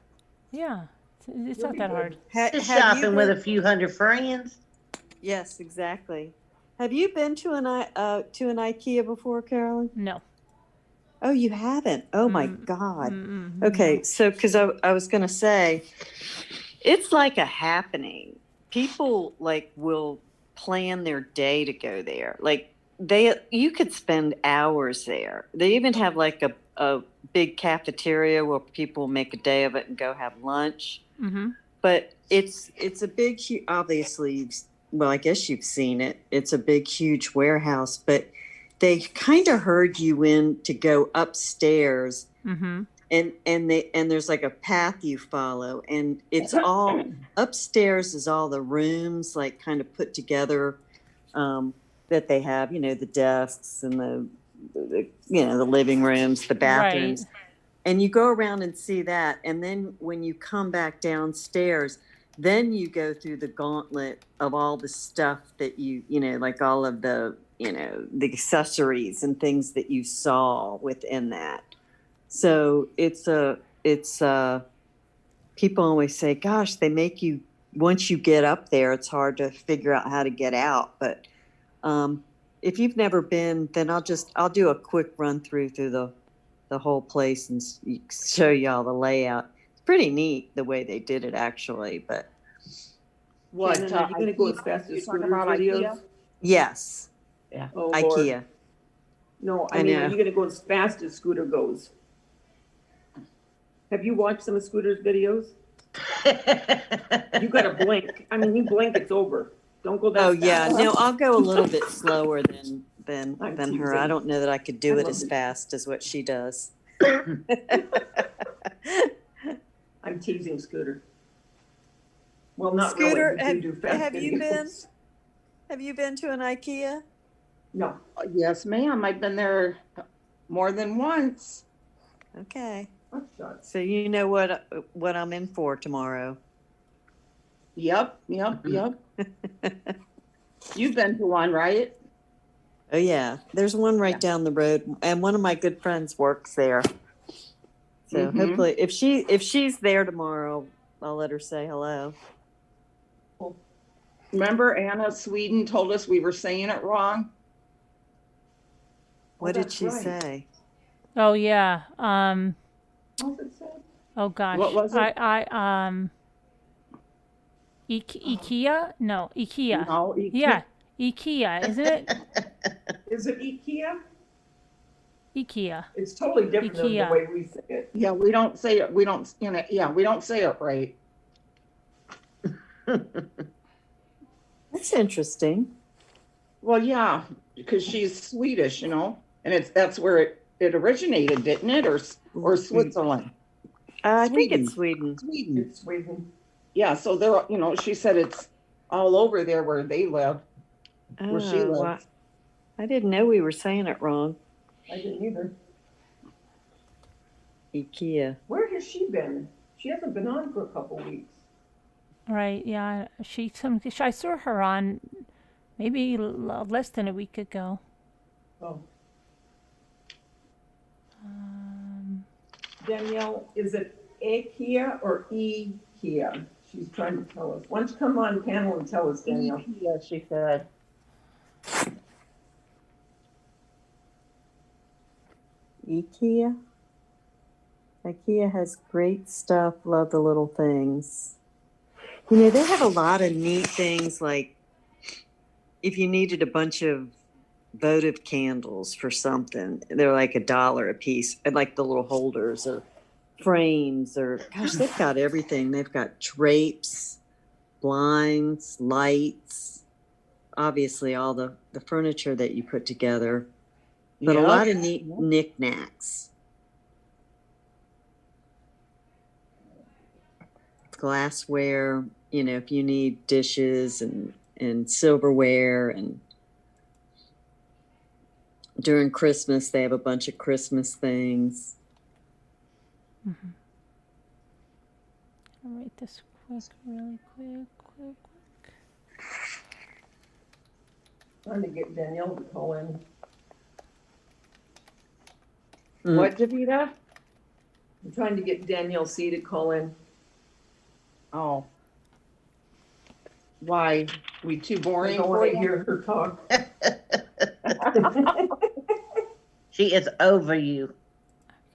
Yeah. It's not that hard. Just shopping with a few hundred friends. Yes, exactly. Have you been to an IKEA before, Carolyn? No. Oh, you haven't? Oh my God. Okay, so because I was going to say, it's like a happening. People will plan their day to go there. You could spend hours there. They even have a big cafeteria where people make a day of it and go have lunch. But it's a big, obviously, well, I guess you've seen it. It's a big, huge warehouse, but they kind of herd you in to go upstairs, and there's like a path you follow, and it's all upstairs is all the rooms kind of put together that they have, the desks and the living rooms, the bathrooms. Right. And you go around and see that. And then when you come back downstairs, then you go through the gauntlet of all the stuff that like all of the, the accessories and things that you saw within that. So people always say, gosh, they make you, once you get up there, it's hard to figure out how to get out. But if you've never been, then I'll do a quick run through the whole place and show you all the layout. It's pretty neat the way they did it, actually. But what? Are you going to go as fast as Scooter's videos? Yes. Yeah. Oh, IKEA. Lord. No, I mean, are you going to go as fast as Scooter goes? Have you watched some of Scooter's videos? You got to blink. I mean, you blink, it's over. Don't go that fast. Oh yeah, no, I'll go a little bit slower than her. I don't know that I could do it as fast as what she does. I'm teasing Scooter. Well, not Scooter, really. Have you been to an IKEA? No. Yes, ma'am. I've been there more than once. Okay. So you know what I'm in for tomorrow. Yep. You've been to one, right? Oh yeah, there's one right down the road, and one of my good friends works there. So hopefully, if she's there tomorrow, I'll let her say hello. Remember, Anna Sweden told us we were saying it wrong. What did she say? Oh yeah. What did it say? Oh gosh. What was it? IKEA? No, IKEA. No, IKEA. Yeah, IKEA, isn't it? Is it IKEA? IKEA. It's totally different than the IKEA. way we say it. Yeah, we don't say it, we don't, we don't say it right. That's interesting. Well, yeah, because she's Swedish, and that's where it originated, didn't it? Or Switzerland? I think it's Sweden. Sweden. It's Sweden. Yeah, so they're, she said it's all over there where they live, where she Oh, lives. I didn't know we were saying it wrong. I didn't either. IKEA. Where has she been? She hasn't been on for a couple weeks. Right, yeah. I saw her on maybe less than a week ago. Oh. Danielle, is it IKEA or IKEA? She's trying to tell us. Why don't you come on panel and tell us, Danielle? IKEA, she said. IKEA? IKEA has great stuff. Love the little things. They have a lot of neat things, like if you needed a bunch of votive candles for something, they're like $1 a piece, and like the little holders or frames, or gosh, they've got everything. They've got drapes, blinds, lights, obviously all the furniture that you put together, but a lot of neat knickknacks. Glassware, if you need dishes and silverware, and during Christmas they have a bunch of Christmas things. Mm-hmm. I'll write this really quick. Trying to get Danielle to call in. What, Davida? I'm trying to get Danielle C to call in. Oh. Why? We too boring? I don't want to hear her talk. She is over you.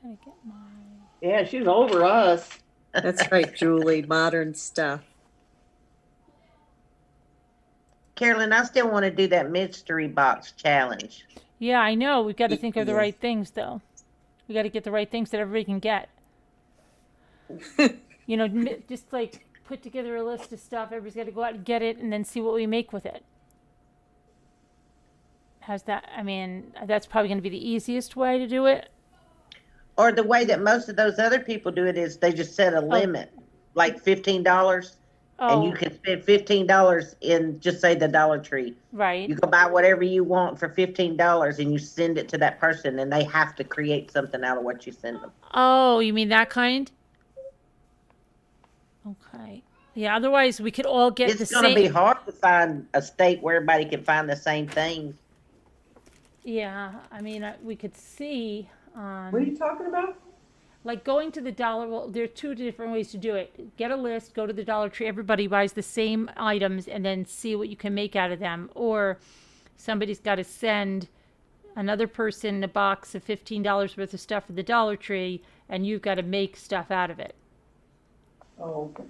I gotta get Yeah, she's over us. That's right, Julie. Modern stuff. Carolyn, I still want to do that mystery box challenge. Yeah, I know. We've got to think of the right things, though. We got to get the right things that everybody can get. Just like put together a list of stuff. Everybody's got to go out and get it, and then see what we make with it. How's that? I mean, that's probably going to be the easiest way to do it. Or the way that most of those other people do it is they just set a limit, like $15. And you can spend $15 in, just say, the Dollar Tree. Right. You go buy whatever you want for $15 and you send it to that person, and they have to create something out of what you send them. Oh, you mean that kind? Okay. Yeah, otherwise we could all get the same. It's going to be hard to find a state where everybody can find the same things. Yeah, I mean, we could see. What are you talking about? Like going to the dollar, well, there are two different ways to do it. Get a list, go to the Dollar Tree, everybody buys the same items, and then see what you can make out of them. Or somebody's got to send another person a box of $15 worth of stuff for the Dollar Tree, and you've got to make stuff out of it. Oh, okay.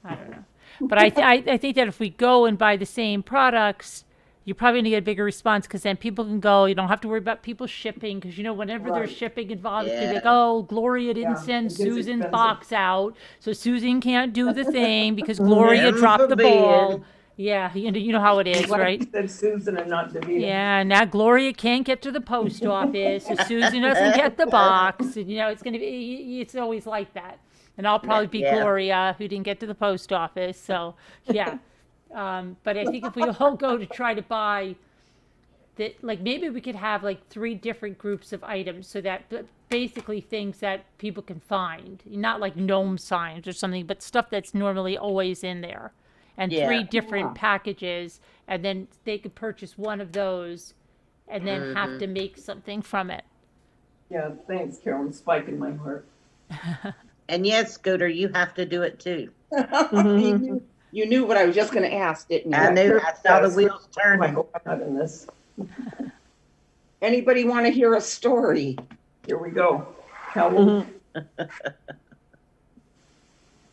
I don't know. But I think that if we go and buy the same products, you're probably going to get a bigger response, because then people can go. You don't have to worry about people shipping, because, whenever there's shipping involved, it's going to be like, oh, Gloria didn't send Susan's box out, so Susan can't do the thing because Gloria dropped the ball. Yeah, you know how it is, right? You said Susan and not Davida. Yeah, now Gloria can't get to the post office, so Susan doesn't get the box. And, it's going to be, it's always like that. And I'll probably be Gloria, who didn't get to the post office. So, yeah. But I think if we all go to try to buy that, like, maybe we could have like 3 different groups of items, so that basically things that people can find, not like gnome signs or something, but stuff that's normally always in there, and 3 different packages, and then they could purchase one of those and then have to make something from it. Yeah, thanks, Carolyn. Spiking my heart. And yes, Scooter, you have to do it too. You knew what I was just going to ask, didn't you? I knew. I saw the wheels turning. In this. Anybody want to hear a story? Here we go. Don't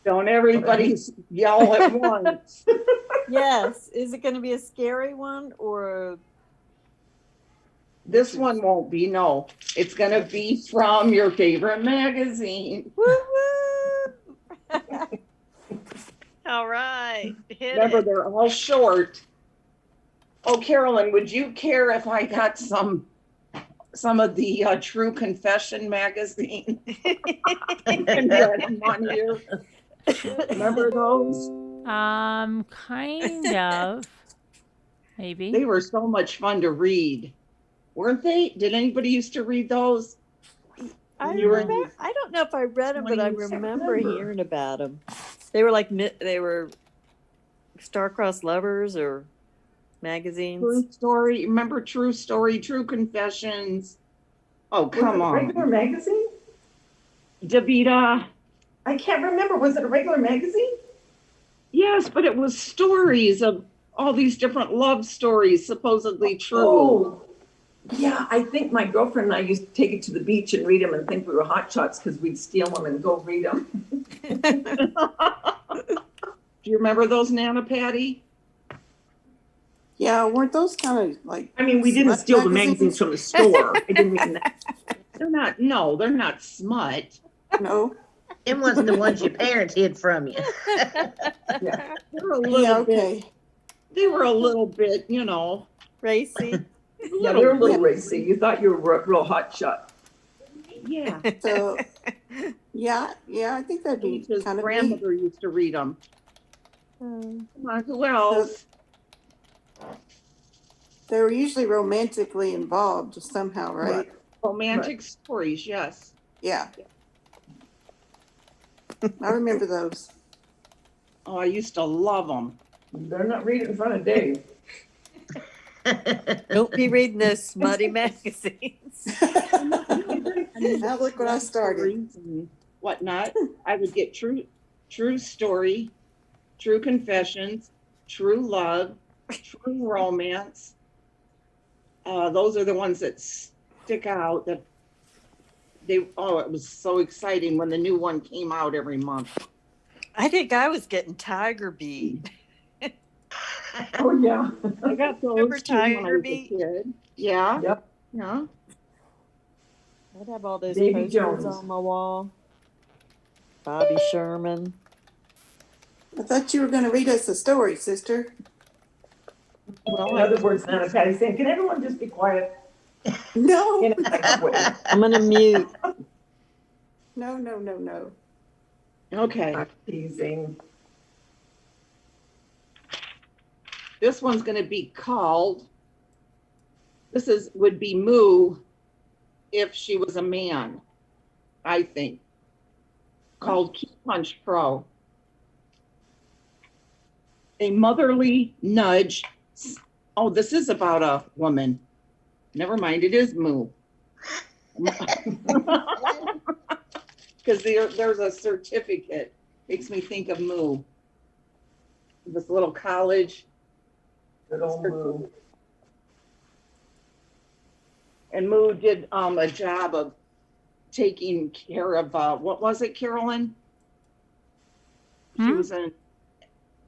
everybody yell at once. Yes. Is it going to be a scary one or? This one won't be, no. It's gonna be from your favorite magazine. Woo woo! All right, hit Remember, it. they're all short. Oh, Carolyn, would you care if I got some of the True Confession magazine? And read them on here? Remember those? Kind of. Maybe. They were so much fun to read, weren't they? Did anybody used to read those? I You were in remember. I don't know if I read them, but I 20s. remember hearing about them. They were like they were star-crossed lovers or magazines. True Story. Remember True Story, True Confessions? Oh, come on. Regular magazine? Davida. I can't remember. Was it a regular magazine? Yes, but it was stories of all these different love stories, supposedly true. Oh, yeah. I think my girlfriend and I used to take it to the beach and read them and think we were hotshots because we'd steal them and go read them. Do you remember those, Nana Patty? Yeah, weren't those kind of like? I mean, we didn't steal the magazines from the store. I didn't mean that. They're not. No, they're not smut. No. It wasn't the ones your parents hid from you. Yeah, they were a little bit. They were a little bit, you know, racy. Yeah, they were a little racy. You thought you were a real hot shot. Yeah. So, yeah, I think that'd be his kind of grandmother used to read them. Come on, who else? They were usually romantically involved somehow, right? Romantic stories, yes. Yeah. I remember those. Oh, I used to love them. They're not reading in front of Dave. Don't be reading those smutty magazines. Now look what I started. Whatnot. I would get true story, True Confessions, True Love, True Romance. Those are the ones that stick out. That it was so exciting when the new one came out every month. I think I was getting Tiger Beat. Oh yeah, I got those Remember too when I Tiger was a Beat? kid. Yeah. Yep. Yeah. I'd have all those Davy posters Jones. on my wall. Bobby Sherman. I thought you were going to read us a story, sister. Well, in other words, Nana Patty saying, "Can everyone just be quiet?" No. In a nice way. I'm gonna mute. No. Okay. I'm teasing. This one's going to be called. Would be Moo if she was a man, I think. Called Key Punch Pro. A motherly nudge. Oh, this is about a woman. Never mind, it is Moo. Because there's a certificate. Makes me think of Moo. This little college. Good old Moo. And Moo did a job of taking care of, what was it, Carolyn? She was in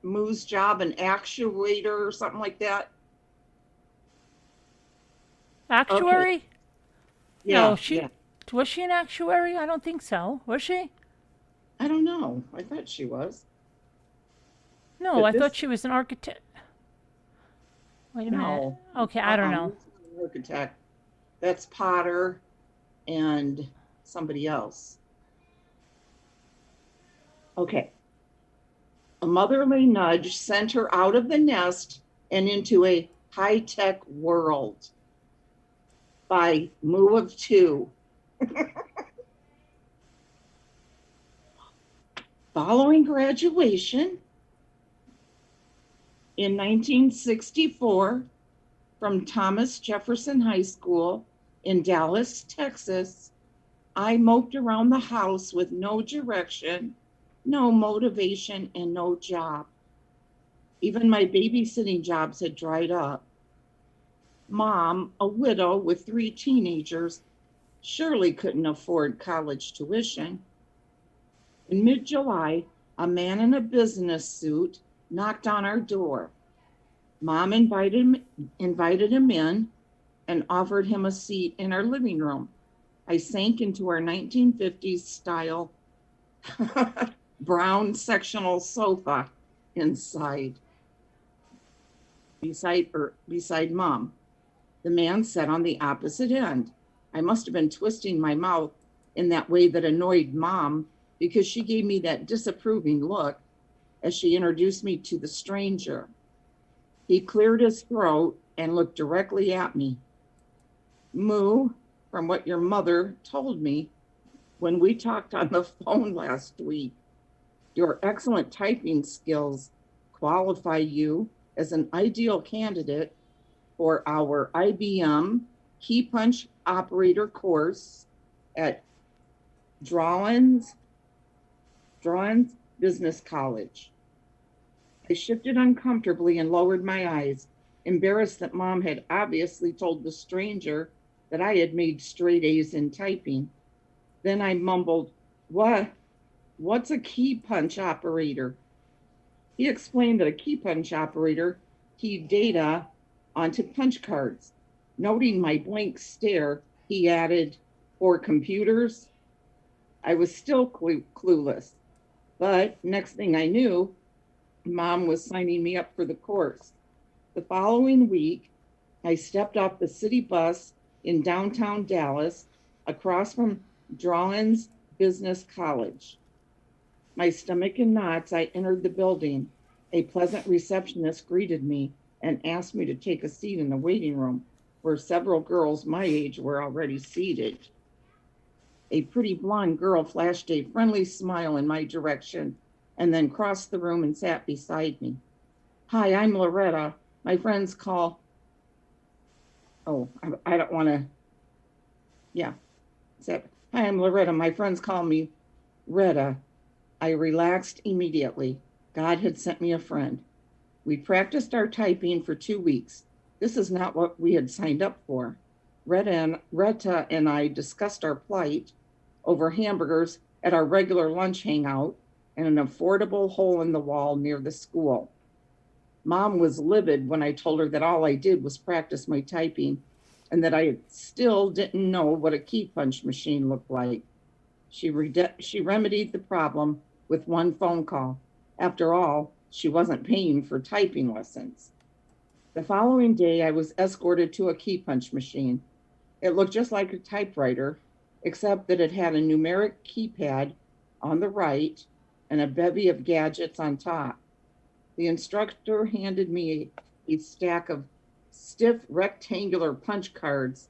Moo's job, an actuator or something like that. Actuary? Okay. Yeah, No, was she an actuary? I don't think so. Was she? I don't know. I thought she was. No, But I this- thought she was an architect. Wait a minute. No. Okay, I don't know. Architect. That's Potter and somebody else. Okay. A motherly nudge sent her out of the nest and into a high-tech world by Moo of Two. Following graduation in 1964 from Thomas Jefferson High School in Dallas, Texas, I moped around the house with no direction, no motivation, and no job. Even my babysitting jobs had dried up. Mom, a widow with 3 teenagers, surely couldn't afford college tuition. In mid-July, a man in a business suit knocked on our door. Mom invited him in, and offered him a seat in our living room. I sank into our 1950s style brown sectional sofa beside Mom. The man sat on the opposite end. I must have been twisting my mouth in that way that annoyed Mom, because she gave me that disapproving look as she introduced me to the stranger. He cleared his throat and looked directly at me. Moo, from what your mother told me when we talked on the phone last week, your excellent typing skills qualify you as an ideal candidate for our IBM Key Punch Operator course at Drawins Business College. I shifted uncomfortably and lowered my eyes, embarrassed that Mom had obviously told the stranger that I had made straight A's in typing. Then I mumbled, What's a key punch operator? He explained that a key punch operator keyed data onto punch cards. Noting my blank stare, he added, for computers? I was still clueless, but next thing I knew, Mom was signing me up for the course. The following week, I stepped off the city bus in downtown Dallas across from Drawins Business College. My stomach in knots, I entered the building. A pleasant receptionist greeted me and asked me to take a seat in the waiting room, where several girls my age were already seated. A pretty blonde girl flashed a friendly smile in my direction and then crossed the room and sat beside me. Hi, I'm Loretta. My friends call, I don't want to, hi, I'm Loretta. My friends call me Retta. I relaxed immediately. God had sent me a friend. We practiced our typing for 2 weeks. This is not what we had signed up for. Retta and I discussed our plight over hamburgers at our regular lunch hangout and an affordable hole in the wall near the school. Mom was livid when I told her that all I did was practice my typing and that I still didn't know what a key punch machine looked like. She remedied the problem with one phone call. After all, she wasn't paying for typing lessons. The following day, I was escorted to a key punch machine. It looked just like a typewriter, except that it had a numeric keypad on the right and a bevy of gadgets on top. The instructor handed me a stack of stiff rectangular punch cards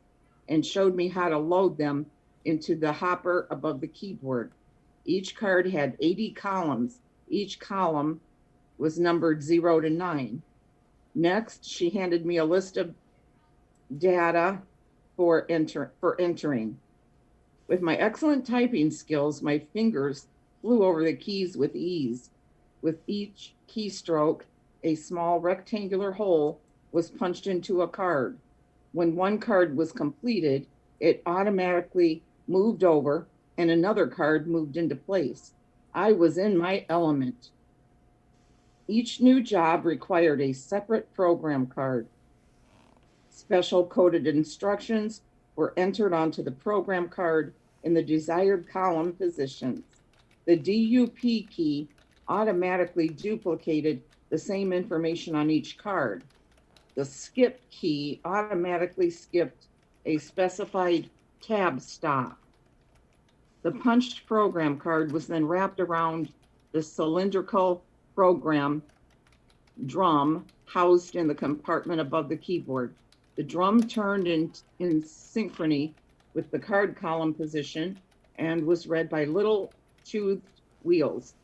and showed me how to load them into the hopper above the keyboard. Each card had 80 columns. Each column was numbered 0 to 9. Next, she handed me a list of data for entering. With my excellent typing skills, my fingers flew over the keys with ease. With each keystroke, a small rectangular hole was punched into a card. When one card was completed, it automatically moved over and another card moved into place. I was in my element. Each new job required a separate program card. Special coded instructions were entered onto the program card in the desired column positions. The DUP key automatically duplicated the same information on each card. The skip key automatically skipped a specified tab stop. The punched program card was then wrapped around the cylindrical program drum housed in the compartment above the keyboard. The drum turned in synchrony with the card column position and was read by little toothed wheels.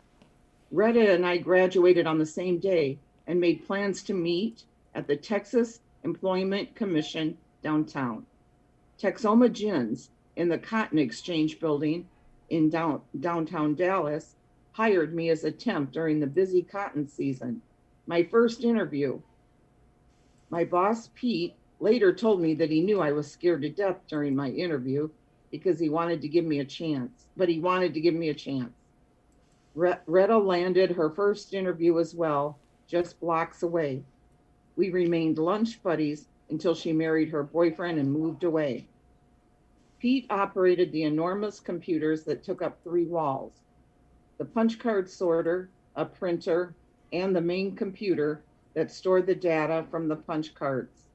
Retta and I graduated on the same day and made plans to meet at the Texas Employment Commission downtown. Texoma Gins in the Cotton Exchange building in downtown Dallas hired me as a temp during the busy cotton season. My first interview. My boss, Pete, later told me that he knew I was scared to death during my interview because he wanted to give me a chance, Retta landed her first interview as well, just blocks away. We remained lunch buddies until she married her boyfriend and moved away. Pete operated the enormous computers that took up 3 walls: the punch card sorter, a printer, and the main computer that stored the data from the punch cards.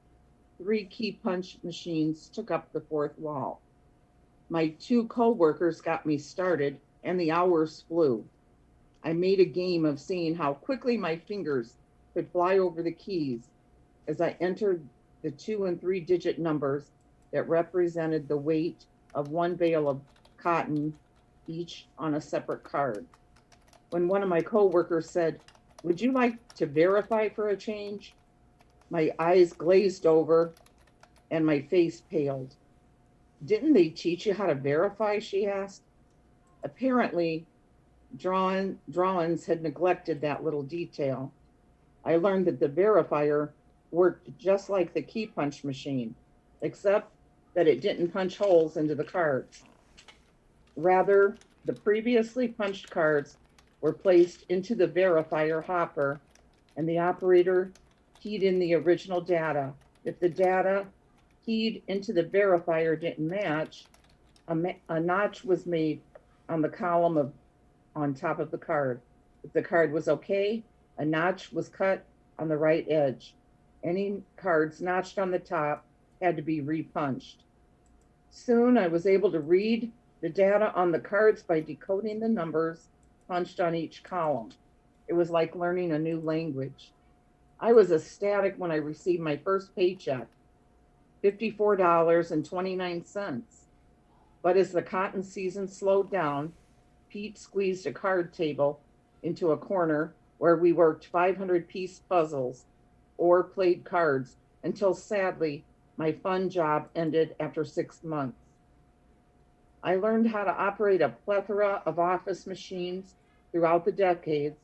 3 key punch machines took up the 4th wall. My 2 co-workers got me started, and the hours flew. I made a game of seeing how quickly my fingers could fly over the keys as I entered the 2 and 3-digit numbers that represented the weight of 1 bale of cotton, each on a separate card. When one of my co-workers said, "Would you like to verify for a change?" my eyes glazed over and my face paled. "Didn't they teach you how to verify?" she asked. Apparently, drawings had neglected that little detail. I learned that the verifier worked just like the key punch machine, except that it didn't punch holes into the cards. Rather, the previously punched cards were placed into the verifier hopper, and the operator keyed in the original data. If the data keyed into the verifier didn't match, a notch was made on the column on top of the card. If the card was okay, a notch was cut on the right edge. Any cards notched on the top had to be repunched. Soon I was able to read the data on the cards by decoding the numbers punched on each column. It was like learning a new language. I was ecstatic when I received my first paycheck, $54.29. But as the cotton season slowed down, Pete squeezed a card table into a corner where we worked 500-piece puzzles or played cards until, sadly, my fun job ended after 6 months. I learned how to operate a plethora of office machines throughout the decades,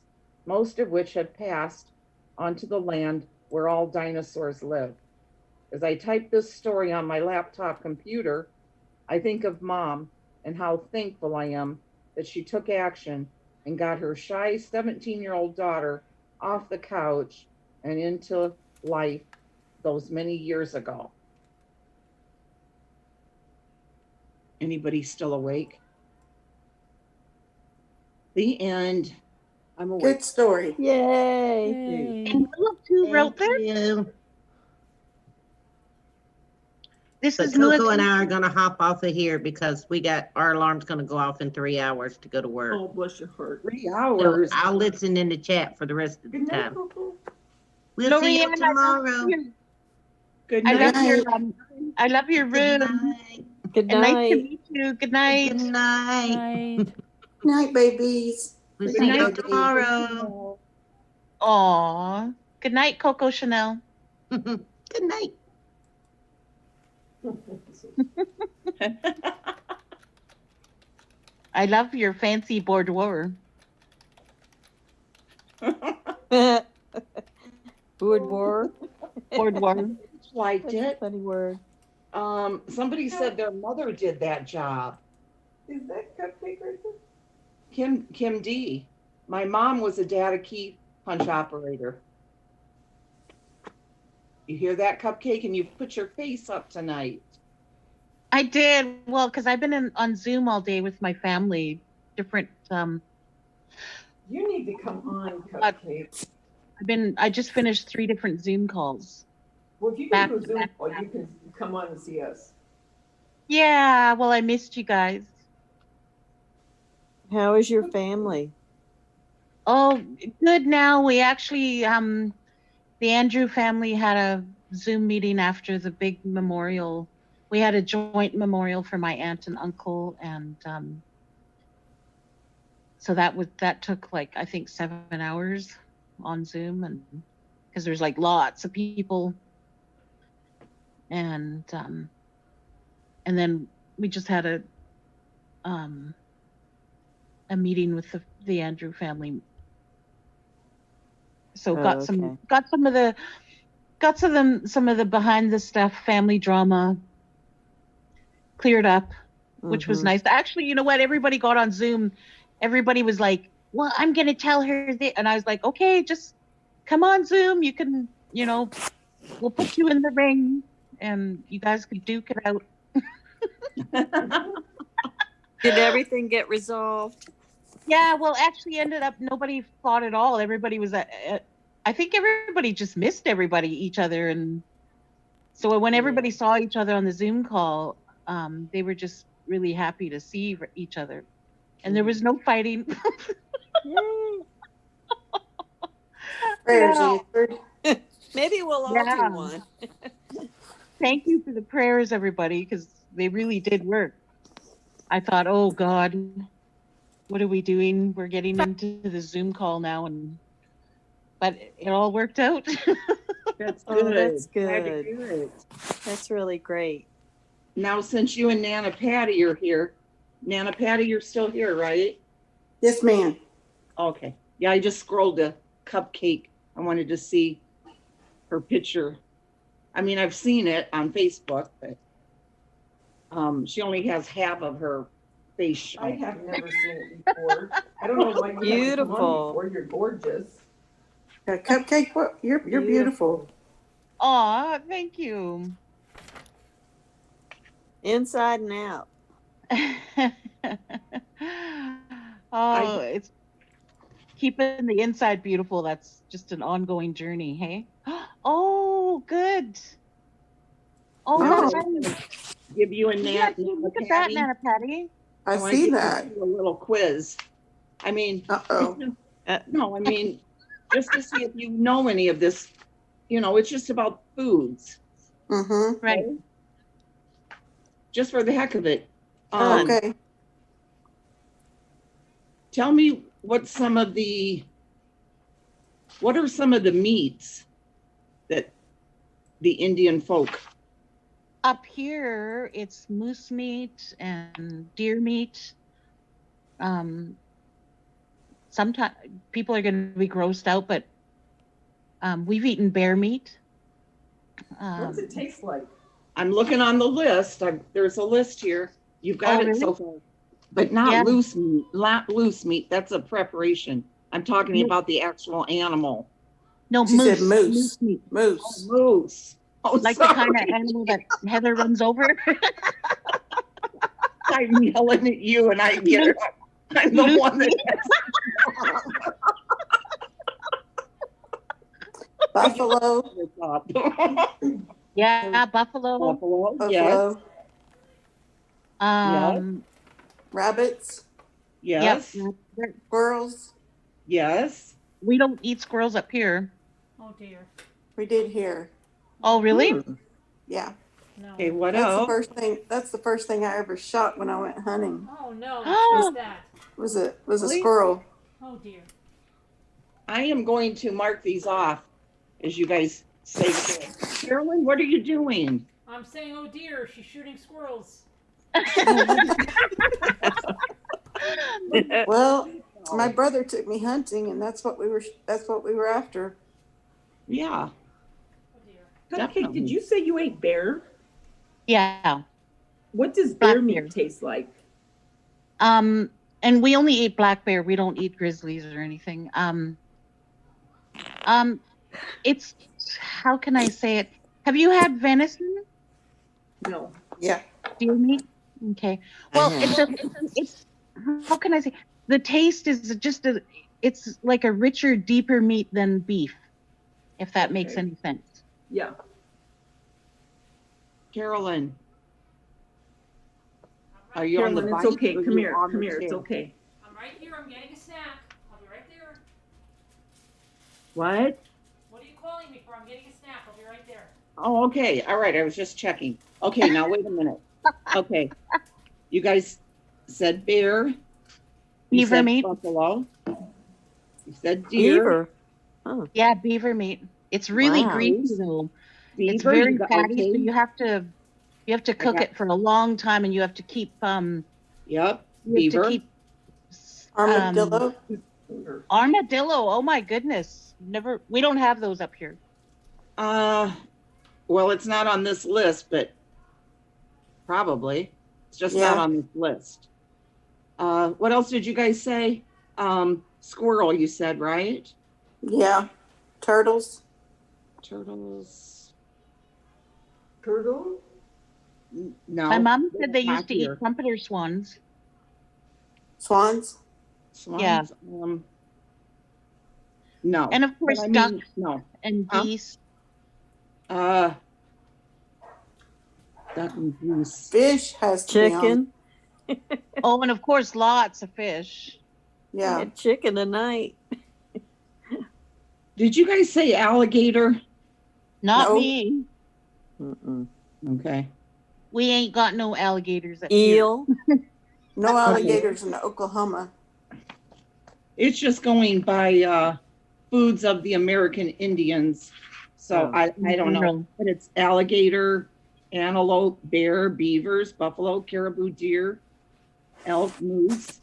most of which have passed onto the land where all dinosaurs live. As I type this story on my laptop computer, I think of Mom and how thankful I am that she took action and got her shy 17-year-old daughter off the couch and into life those many years ago. Anybody still awake? The end. I'm awake. Good story. Yay. And who wrote Thank this? you. This But is Coco and Melissa. I are going to hop off of here because our alarm's going to go off in 3 hours to go to work. Oh, bless your heart. 3 So hours. I'll listen in the chat for the rest of the Good night, time. Coco. We'll see you Lorianne, tomorrow. Good I night. love your I love your Good room. night. Good And nice to night. meet you. Good night. Good night. Night. Night, babies. We'll Good see you night. tomorrow. Aw. Good night, Coco Chanel. Good night. I love your fancy boudoir. Boudoir. Boudoir. Liked That's a it. funny word. Somebody said their mother did that job. Is that cupcake right there? Kim D. My mom was a data key punch operator. You hear that, Cupcake? And you've put your face up tonight. I did. Well, because I've been on Zoom all day with my family, different You need to come on, Cupcake. I just finished 3 different Zoom calls. Well, if you can do a Zoom call, you can come on and see us. Yeah, well, I missed you guys. How is your family? Oh, good now. We actually, the Andrew family had a Zoom meeting after the big memorial. We had a joint memorial for my aunt and uncle, and so that took like I think 7 hours on Zoom, and because there's like lots of people, and then we just had a meeting with the Andrew family. So got some of the behind the stuff family drama cleared up, which was nice. Actually, you know what? Everybody got on Zoom. Everybody was like, "Well, I'm gonna tell her this," and I was like, "Okay, just come on Zoom. You can, we'll put you in the ring and you guys could duke it out. Did everything get resolved? Yeah, well, actually ended up nobody fought at all. Everybody was I think everybody just missed each other. And so when everybody saw each other on the Zoom call, they were just really happy to see each other. And there was no fighting. Prayers Yeah. answered. Maybe we'll all Yeah. do one. Thank you for the prayers, everybody, because they really did work. I thought, oh God, what are we doing? We're getting into the Zoom call now, but it all worked out. That's Oh, good. that's Glad to good. hear it. That's really great. Now, since you and Nana Patty are here, Nana Patty, you're still here, right? Yes, ma'am. Okay. Yeah, I just scrolled a cupcake. I wanted to see her picture. I mean, I've seen it on Facebook, but she only has half of her face shown. I have never seen it before. I don't know why you haven't come on Beautiful. before. You're gorgeous. A cupcake? What? You're beautiful. Aw, thank you. Inside and out. Oh, it's keeping the inside beautiful. That's just an ongoing journey, hey? Oh, good. Oh, No. nice. Give you and Yeah, Nana look at that, Patty. Nana Patty. I wanna see give that. you a little quiz. I mean, no, I mean, just to see if you know any of this. You know, it's just about foods. Mm-hmm. Right. Just for the heck of it. Okay. Tell me what are some of the meats that the Indian folk? Up here, it's moose meat and deer meat. Sometimes people are going to be grossed out, but we've eaten bear meat. What does it taste like? I'm looking on the list. There's a list here. You've got it so far, but not loose meat. Not loose meat. That's a preparation. I'm talking about the actual animal. No, She moose. said moose. Moose meat. Moose. Oh, moose. Oh, Like the kind of animal that Heather runs over. I'm yelling at you and I get it. I'm the one that Buffalo. Yeah, buffalo. Buffalo. Buffalo. Yes. Rabbits. Yes. Yep. Squirrels. Yes. We don't eat squirrels up here. Oh dear. We did here. Oh, really? Yeah. No. Okay, what That's else? That's the first thing I ever shot when I went hunting. Oh no, what's that? Was a Really? squirrel. Oh dear. I am going to mark these off as you guys say. Carolyn, what are you doing? I'm saying, oh dear, she's shooting squirrels. Well, my brother took me hunting, and that's what we were after. Yeah. Cupcake, did you say you ate bear? Yeah. What does bear meat taste like? And we only eat black bear. We don't eat grizzlies or anything. It's, how can I say it? Have you had venison? No. Yeah. Deer meat? Okay. Well, it's how can I say? The taste is just it's like a richer, deeper meat than beef, if that makes any sense. Yeah. Carolyn, are you Carolyn, on the it's bike? okay. or Come you here. on Come the here. It's chair? okay. I'm right here. I'm getting a snack. I'll be right there. What? What are you calling me for? I'm getting a snack. I'll be right there. Oh, okay. All right. I was just checking. Okay, now wait a minute. Okay. You guys said bear. You Beaver said meat. buffalo. You said deer. Beaver. Oh. Yeah, beaver meat. It's really Wow. greasy though. It's Beaver, very you got- fatty, okay. so you have to cook got- it for a long time, and you have to keep Yep. you have Beaver. to keep Armadillo. armadillo. Oh my goodness, we don't have those up here. Well, it's not on this list, but probably. It's just not Yeah. on this list. What else did you guys say? Squirrel, you said, right? Yeah. Turtles. Turtles. Turtle? No. My mom said they're they not used to here. eat trumpeter swans. Swans? Yeah. Swans? No. And of But course, I mean, ducks no. and Huh? geese. Duck and goose. Fish has to be on. Chicken. Oh, and of course, lots of fish. Yeah. Had chicken tonight. Did you guys say alligator? Not No. me. Mm-mm. Okay. We ain't got no alligators up here. Eel. No alligators in Oklahoma. It's just going by foods of the American Indians. So Oh. I don't know. But it's alligator, antelope, bear, beavers, buffalo, caribou, deer, elk, moose,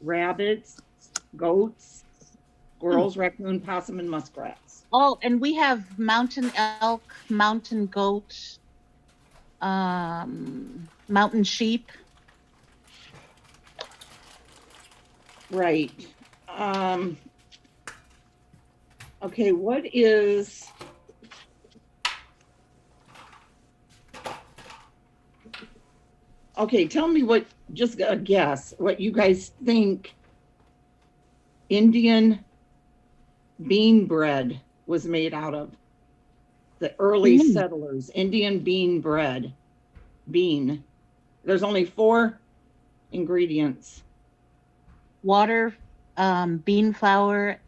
rabbits, goats, squirrels, raccoon, possum, and muskrats. Oh, and we have mountain elk, mountain goat, mountain sheep. Right. Okay, what is okay, tell me what, just a guess, what you guys think Indian bean bread was made out of. The early settlers, Indian bean bread. Bean. There's only 4 ingredients. Water, bean flour,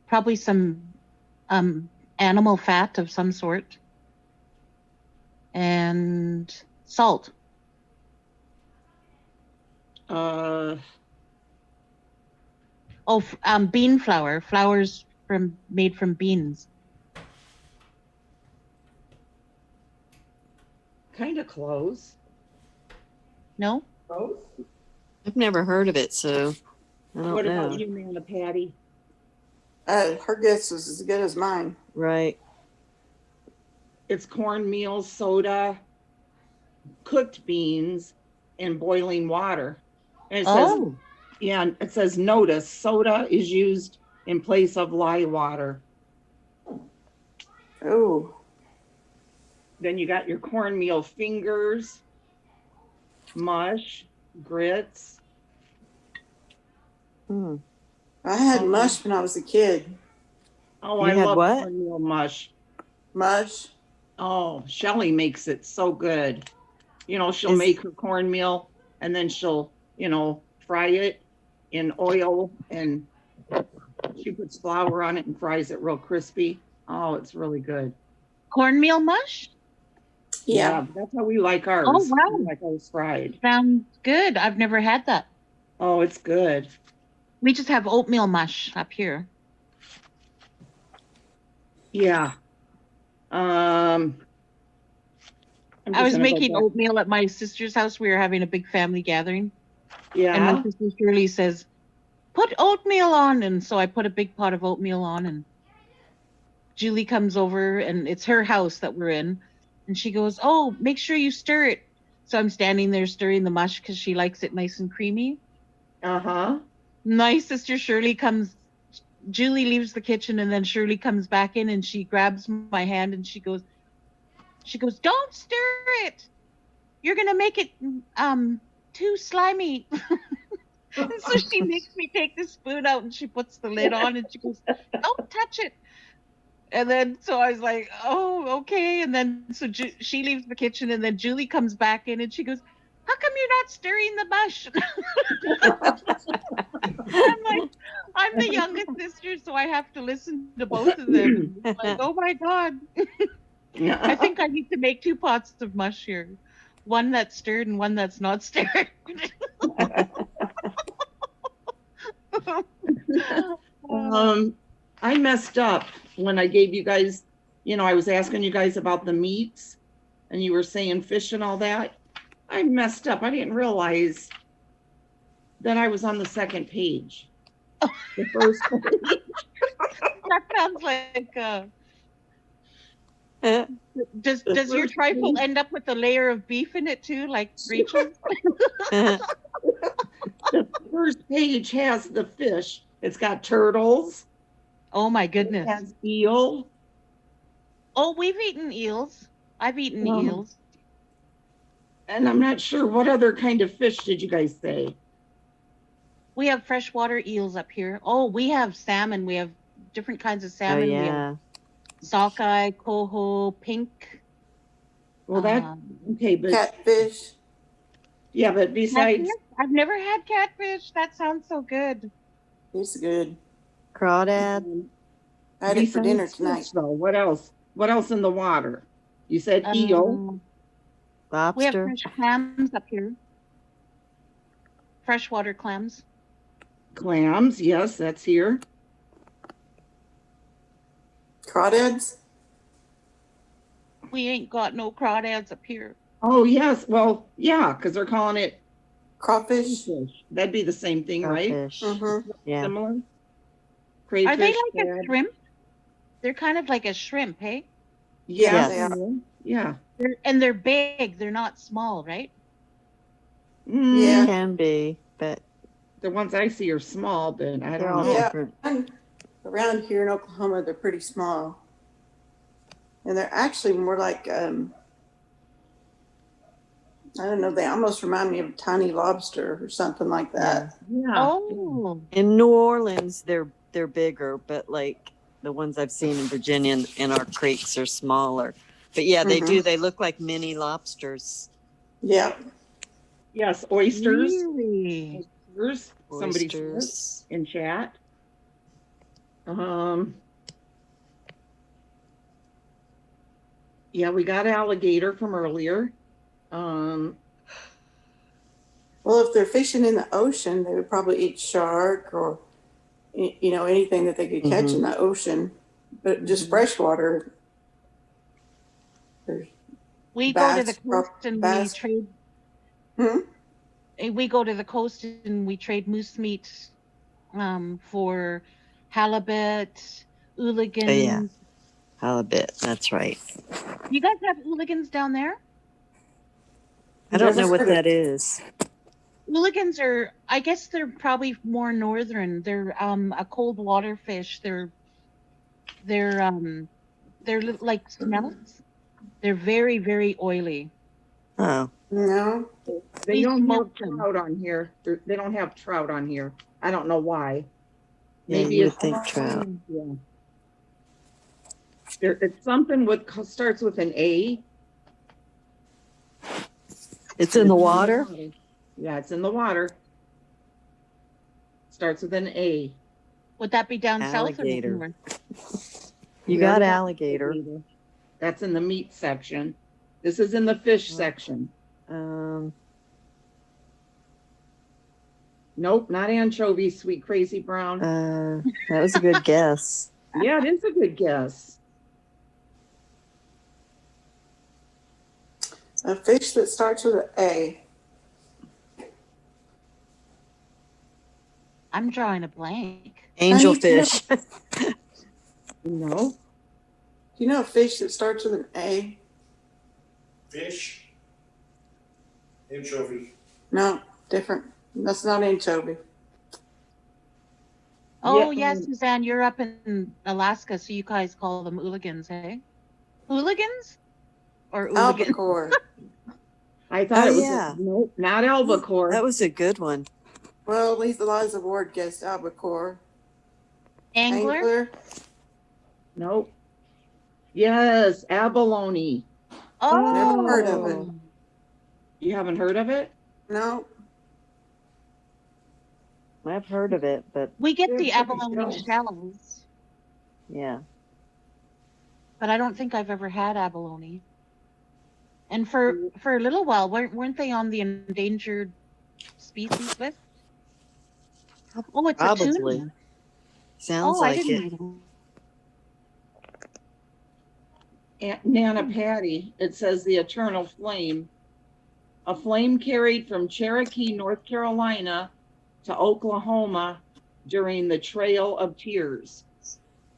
probably some animal fat of some sort, and salt. Bean flour. Flour's made from beans. Kind of close. No? I've never heard of it, so I don't What know. about you, Nana Patty? Her guess was as good as mine. Right. It's cornmeal, soda, cooked beans, and boiling water. And it says, yeah, and it says, notice, soda is used in place of lye water. Oh. Then you got your cornmeal fingers, mush, grits. I had mush when I was a kid. Oh, You I had love what? cornmeal mush. Mush? Oh, Shelly makes it so good. You know, she'll Is- make her cornmeal and then she'll, you know, fry it in oil and she puts flour on it and fries it real crispy. Oh, it's really good. Cornmeal mush? Yeah, that's how we like ours. Oh, wow. We like ours fried. Sounds good. I've never had that. Oh, it's good. We just have oatmeal mush up here. Yeah. I was making oatmeal at my sister's house. We were having a big family gathering. Yeah. And my sister Shirley says, put oatmeal on. And so I put a big pot of oatmeal on, and Julie comes over, and it's her house that we're in. And she goes, oh, make sure you stir it. So I'm standing there stirring the mush because she likes it nice and creamy. Uh-huh. My sister Shirley comes, Julie leaves the kitchen, and then Shirley comes back in and she grabs my hand and she goes, don't stir it. You're going to make it too slimy. And so she makes me take the spoon out and she puts the lid on and she goes, don't touch it. And then, so I was like, oh, okay. And then, so she leaves the kitchen, and then Julie comes back in and she goes, how come you're not stirring the mush? I'm like, I'm the youngest sister, so I have to listen to both of them. And I'm like, oh my God. I think I need to make 2 pots of mush here. One that's stirred and one that's not stirred. I messed up when I gave you guys, you know, I was asking you guys about the meats and you were saying fish and all that. I messed up. I didn't realize that I was on the second page. The first page. That sounds like does your trifle end up with a layer of beef in it too, like Rachel? The first page has the fish. It's got turtles, Oh my goodness. Has eel. Oh, we've eaten eels. I've eaten Um, eels. And I'm not sure what other kind of fish did you guys say? We have freshwater eels up here. Oh, we have salmon. We have different kinds of Oh salmon. We have yeah. sockeye, coho, pink. Well, that okay, but Catfish. yeah, but besides, Catfish? I've never had catfish. That sounds so good. It's good. Crawdad. I had it for dinner besides tonight. fish, though, what else? What else in the water? You said eel, We have Lobster. fresh clams up here. Freshwater clams. clams. Yes, that's here. Crawdads. We ain't got no crawdads up here. Oh yes, well, yeah, because they're calling it crawfish. crayfish. That'd be the same thing, right? Crawfish. Mm-hmm. Yeah. Similar. Are Crayfish. they like a crab. shrimp? They're kind of like a shrimp, hey? Yeah. Yes. Yeah. They're big. They're not small, right? Yeah. Can be, but The ones I see are small, but I they're don't all know. Yeah. different. And around here in Oklahoma, they're pretty small. And they're actually more like, I don't know, they almost remind me of tiny lobster or something like that. Yeah. Oh. In New Orleans, they're bigger, but like the ones I've seen in Virginia in our creeks are smaller. But yeah, they do. They look like mini lobsters. Yeah. Yes, oysters. Really? Oysters. Somebody Oysters. said in chat. Yeah, we got alligator from earlier. Well, if they're fishing in the ocean, they would probably eat shark or, anything that they could catch in the ocean. But just freshwater. We go to the Bass, coast and bass. we trade. Hmm? We go to the coast and we trade moose meat for halibut, oologans. Oh yeah, halibut. That's right. You guys have oologans down there? I don't Never know what heard of that is. Oologans are, I guess they're probably more northern. They're a cold water fish. They're like smelts. They're very, very oily. Oh, No. They We don't have smoked them. trout on here. They don't have trout on here. I don't know why. yeah, Maybe you would it's think trout. Yeah. It's something starts with an A. It's in the water. Yeah, it's in the water. Starts with an A. Would that be down south or Alligator. north? You We got already alligator. That's in the meat section. This is in the fish section. Nope, not anchovy, sweet crazy brown. That was a good guess. Yeah, it is a good guess. A fish that starts with an A. I'm drawing a blank. Angelfish. No. Do you know a fish that starts with an A? Fish. Anchovy. No, different. That's not anchovy. Oh, Yeah, yes, Suzanne, you're up in Alaska, so you guys call them hooligans, hey? Hooligans? Or hooligans? Albacore. I thought it was yeah. nope, not albacore. That was a good one. Well, at least Eliza Ward guessed albacore. Angler? Nope. Yes, abalone. Oh. Never heard of it. You haven't heard of it? No. I've heard of it, but We get They're the pretty abalone shells. shells, yeah. but I don't think I've ever had abalone. And for a little while, weren't they on the endangered species list? Oh, it's a Probably. tuna. Sounds Oh, I like didn't it. know. Aunt Nana Patty, it says the eternal flame. A flame carried from Cherokee, North Carolina to Oklahoma during the Trail of Tears.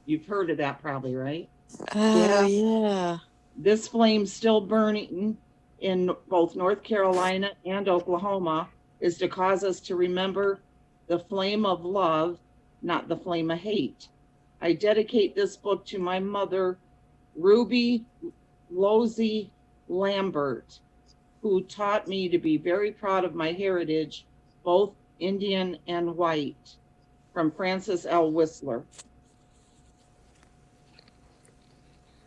You've heard of that probably, right? Oh, yeah. This flame still burning in both North Carolina and Oklahoma is to cause us to remember the flame of love, not the flame of hate. I dedicate this book to my mother, Ruby Losey Lambert, who taught me to be very proud of my heritage, both Indian and white. From Francis L. Whistler.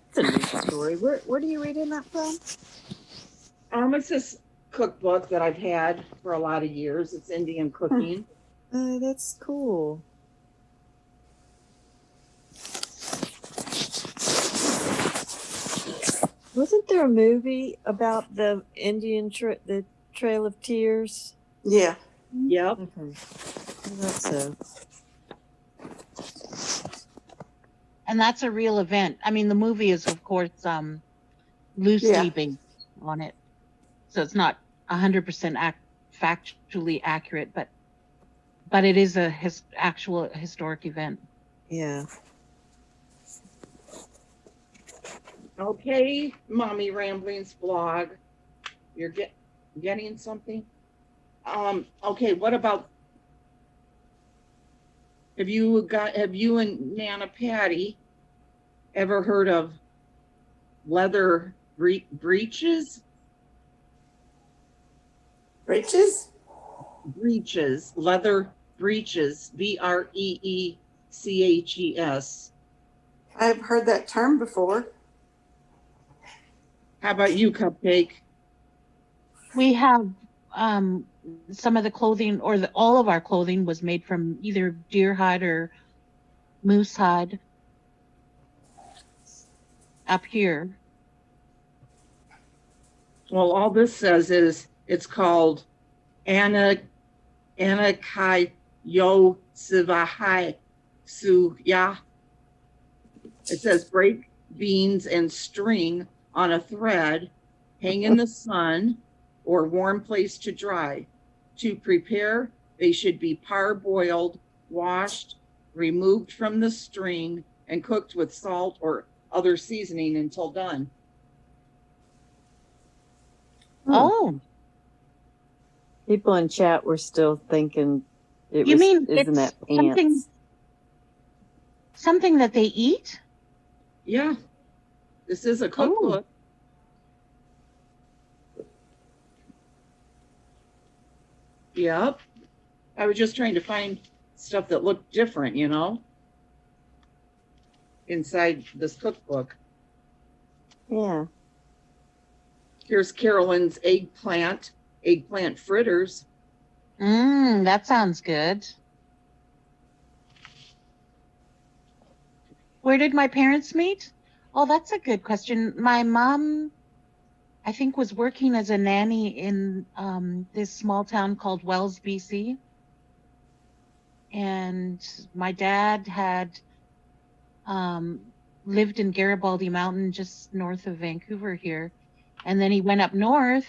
It's a neat story. Where do you read in that from? It's this cookbook that I've had for a lot of years. It's Indian cooking. That's cool. Wasn't there a movie about the Indian the Trail of Tears? Yeah. Yep. Okay. I thought so. And that's a real event. I mean, the movie is, of course, loosely based on it. So it's not 100% factually accurate, but it is a actual historic event. Yeah. Okay, Mommy Ramblings blog. You're getting something? Okay, what about, have you and Nana Patty ever heard of leather breeches? Breeches? Breeches, leather breeches, breeches. I've heard that term before. How about you, Cupcake? We have some of the clothing, or all of our clothing was made from either deer hide or moose hide up here. Well, all this says is it's called Anakayo Sivahai Suya. It says break beans and string on a thread, hang in the sun or warm place to dry. To prepare, they should be parboiled, washed, removed from the string, and cooked with salt or other seasoning until done. Oh. People in chat were still thinking Isn't that ants? Something that they eat? Yeah. This is a cookbook. Yep. I was just trying to find stuff that looked different, you know, inside this cookbook. Yeah. Here's Carolyn's eggplant fritters. That sounds good. Where did my parents meet? Oh, that's a good question. My mom, I think, was working as a nanny in this small town called Wells, BC. And my dad had lived in Garibaldi Mountain, just north of Vancouver here. And then he went up north,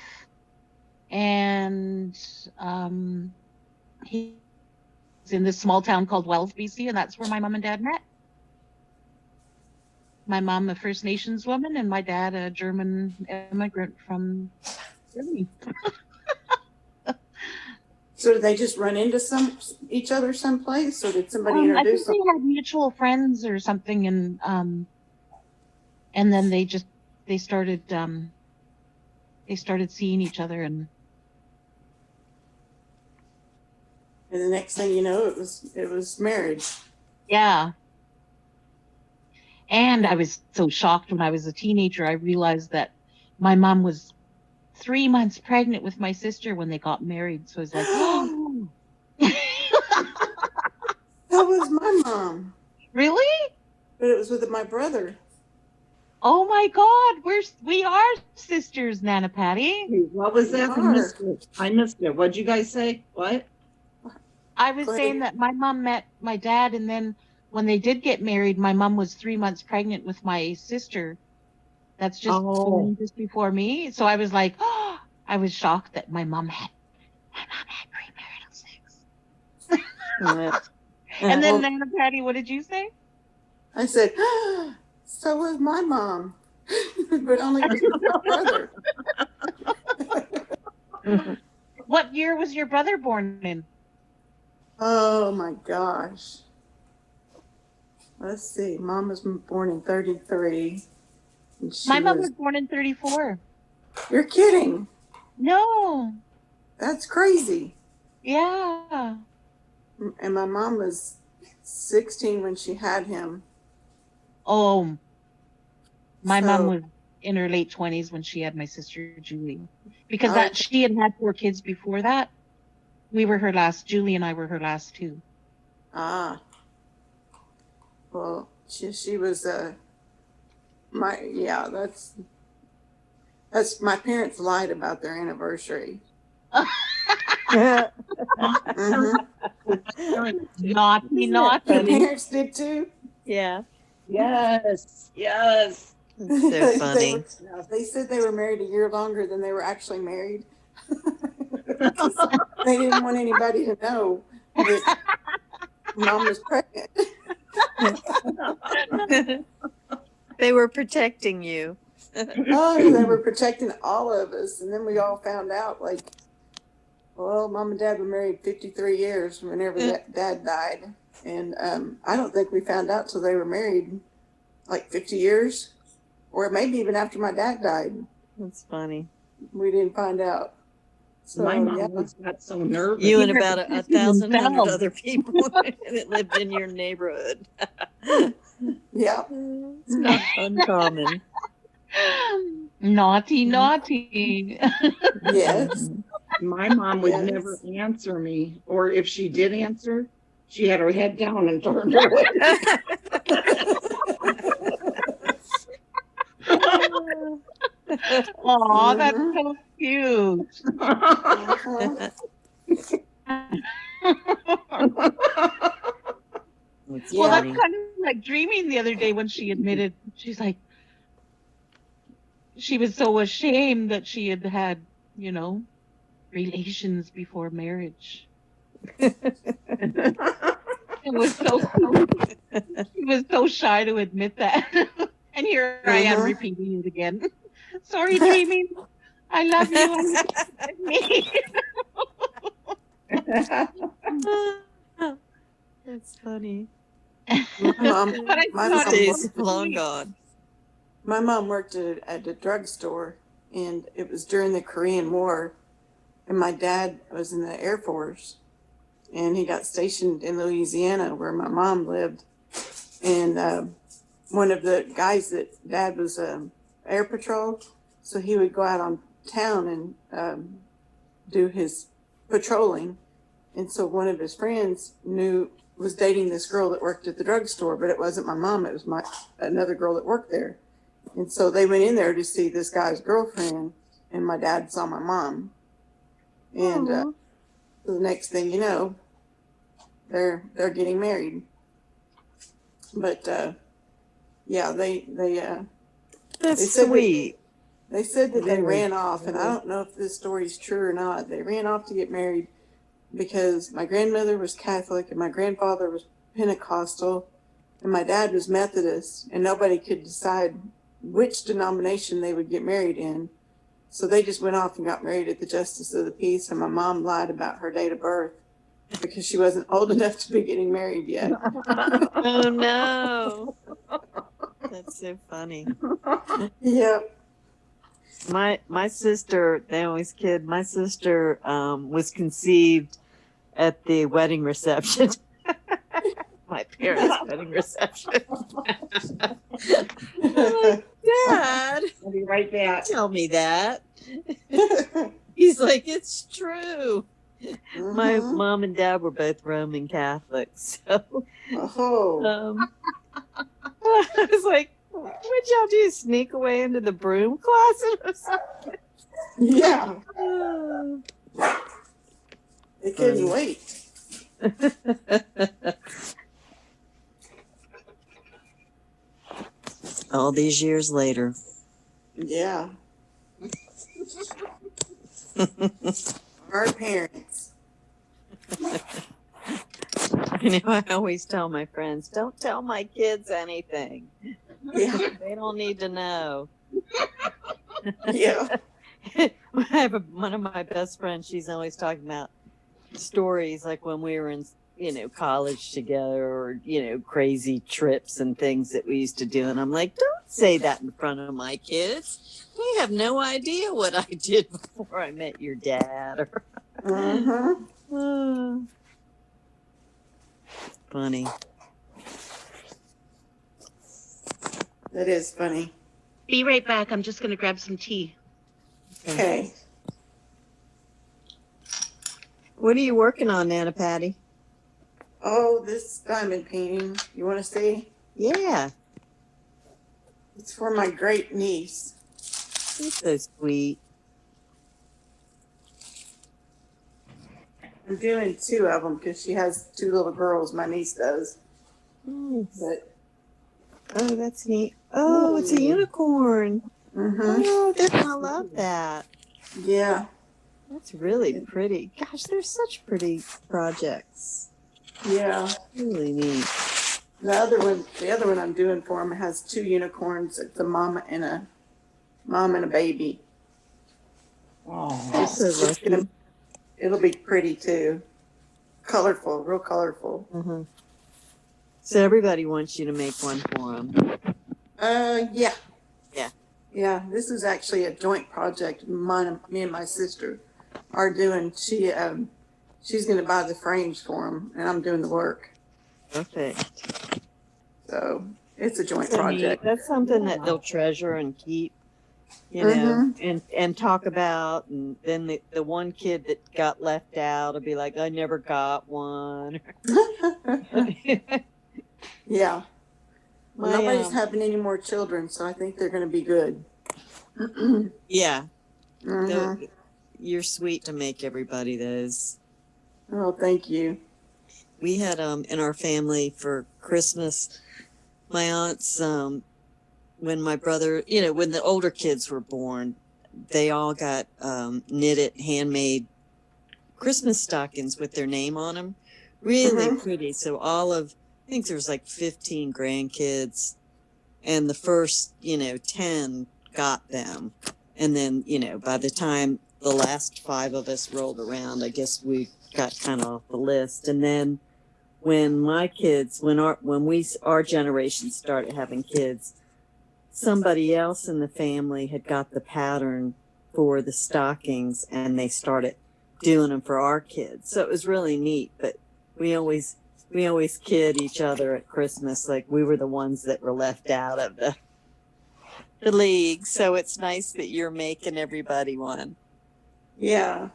and he was in this small town called Wells, BC, and that's where my mom and dad met. My mom, a First Nations woman, and my dad, a German immigrant from Germany. So did they just run into each other someplace, or did somebody introduce them? I think they had mutual friends or something, and then they started seeing each other, and the next thing you know, it was marriage. Yeah. And I was so shocked when I was a teenager. I realized that my mom was 3 months pregnant with my sister when they got married. So I was like, oh. That was my mom. Really? But it was with my brother. Oh my God, we are sisters, Nana Patty. What was that? I missed it. What'd you guys say? What? I was saying that my mom met my dad, and then when they did get married, my mom was 3 months pregnant with my sister. That's just born just before me. So I was like, oh, I was shocked that my mom had premarital sex. And then Nana Patty, what did you say? I said, so was my mom, but only with my brother. What year was your brother born in? Oh my gosh. let's see. Mom was born in 33. And My mom was born in 34. You're kidding. No. That's crazy. Yeah. And my mom was 16 when she had him. Oh, my mom was in her late 20s when she had my sister Julie, because she had had 4 kids before that. We were her last. Julie and I were her last 2. Ah. Well, she was that's my parents lied about their anniversary. Naughty. Your parents did too? Yeah. Yes. Yes. That's so funny. They said they were married a year longer than they were actually married. They didn't want anybody to know that Mom was pregnant. They were protecting you. Oh, they were protecting all of us. And then we all found out, like, well, Mom and Dad were married 53 years whenever Dad died. And I don't think we found out till they were married like 50 years. Or maybe even after my dad died. That's funny. We didn't find out. So, my mom got so nervous. You and about 1,100 other people that lived in your neighborhood. Yeah. It's not uncommon. Naughty. Yes. My mom would never answer me, or if she did answer, she had her head down and turned away. Oh, that's so cute. Well, that's kind of like Dreaming the other day when she admitted, she's like, she was so ashamed that she had had, relations before marriage. She was so shy to admit that. And here I am repeating it again. Sorry, Dreaming. I love you. That's funny. My days long gone. My mom worked at a drugstore, and it was during the Korean War. And my dad was in the Air Force, and he got stationed in Louisiana where my mom lived. And one of the guys that Dad was air patrol, so he would go out on town and do his patrolling. And so one of his friends was dating this girl that worked at the drugstore, but it wasn't my mom, it was another girl that worked there. And so they went in there to see this guy's girlfriend, and my dad saw my mom. And the next thing you know, they're getting married. But yeah, they That's sweet. They said that they ran off, and I don't know if this story's true or not. They ran off to get married because my grandmother was Catholic and my grandfather was Pentecostal and my dad was Methodist, and nobody could decide which denomination they would get married in. So they just went off and got married at the Justice of the Peace, and my mom lied about her date of birth because she wasn't old enough to be getting married yet. Oh no. That's so funny. Yep. My sister, they always kid, my sister was conceived at the wedding reception. My parents' wedding reception. Like, Dad, I'll be right back. Tell me that. He's like, it's true. My mom and dad were both Roman Catholics, so I was like, what'd y'all do? Sneak away into the broom closet or something? Yeah. They couldn't wait. All these years later. Yeah. Our parents. I always tell my friends, don't tell my kids anything. Yeah. They don't need to know. Yeah. I have one of my best friends, she's always talking about stories like when we were in college together, or, crazy trips and things that we used to do. And I'm like, don't say that in front of my kids. They have no idea what I did before I met your dad. Funny. That is funny. Be right back. I'm just going to grab some tea. Okay. What are you working on, Nana Patty? Oh, this diamond painting. You want to see? Yeah. It's for my great niece. She's so sweet. I'm doing 2 of them because she has 2 little girls. My niece does. But oh, that's neat. Oh, it's a unicorn. Oh, I love that. Yeah. That's really pretty. Gosh, they're such pretty projects. Yeah. Really neat. The other one I'm doing for him has 2 unicorns. It's a mom and a baby. Oh, so lucky. It'll be pretty too. Colorful, real colorful. So everybody wants you to make one for them. Yeah. Yeah. Yeah, this is actually a joint project. Me and my sister are doing. She's going to buy the frames for them, and I'm doing the work. Perfect. So it's a joint So project. neat. That's something that they'll treasure and keep, and talk about. And then the one kid that got left out will be like, I never got one. Yeah. Well, nobody's having any more children, so I think they're going to be good. Yeah. You're sweet to make everybody those. Oh, thank you. We had in our family for Christmas, my aunts, when my brother, when the older kids were born, they all got knitted, handmade Christmas stockings with their name on them. Really pretty. So I think there's like 15 grandkids, and the first, 10 got them. And then, by the time the last 5 of us rolled around, I guess we got kind of off the list. And then when my kids, our generation started having kids, somebody else in the family had got the pattern for the stockings, and they started doing them for our kids. So it was really neat, but we always kid each other at Christmas like we were the ones that were left out of the league. So it's nice that you're making everybody one. Yeah.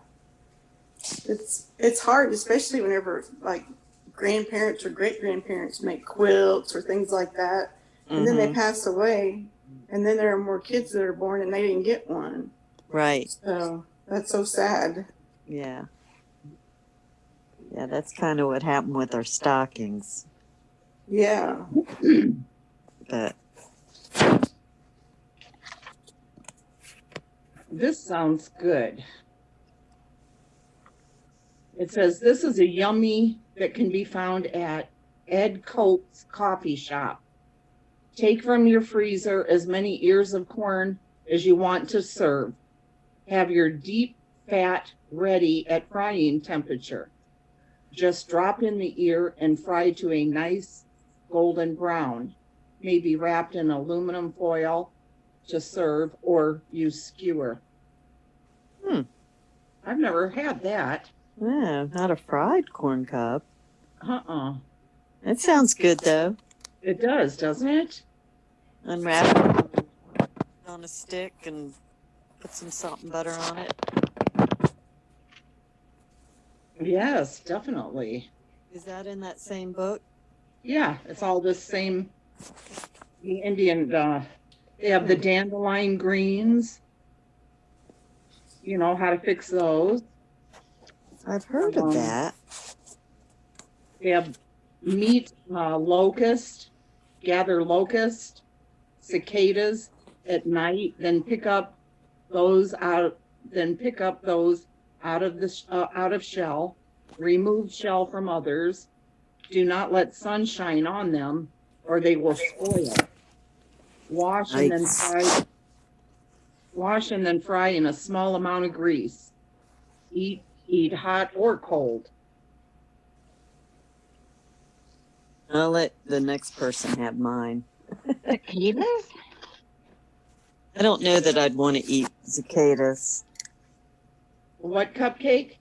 It's hard, especially whenever like grandparents or great grandparents make quilts or things like that, and then they pass away, and then there are more kids that are born and they didn't get one. Right. So that's so sad. Yeah. Yeah, that's kind of what happened with our stockings. Yeah. But this sounds good. It says this is a yummy that can be found at Ed Coates Coffee Shop. Take from your freezer as many ears of corn as you want to serve. Have your deep fat ready at frying temperature. Just drop in the ear and fry to a nice golden brown, maybe wrapped in aluminum foil to serve, or use skewer. I've never had that. yeah, not a fried corn cob. That sounds good though. It does, doesn't it? Unwrap it on a stick and put some salt and butter on it. Yes, definitely. Is that in that same book? Yeah, it's all the same. The Indian, they have the dandelion greens. You know how to fix those. I've heard of that. They have meat, locust, gather locust, cicadas at night, then pick up those out of shell, remove shell from others. Do not let sun shine on them or they will spoil. Wash and then fry in a small amount of grease. Eat hot or cold. I'll let the next person have mine. Cicadas? I don't know that I'd want to eat cicadas. What cupcake?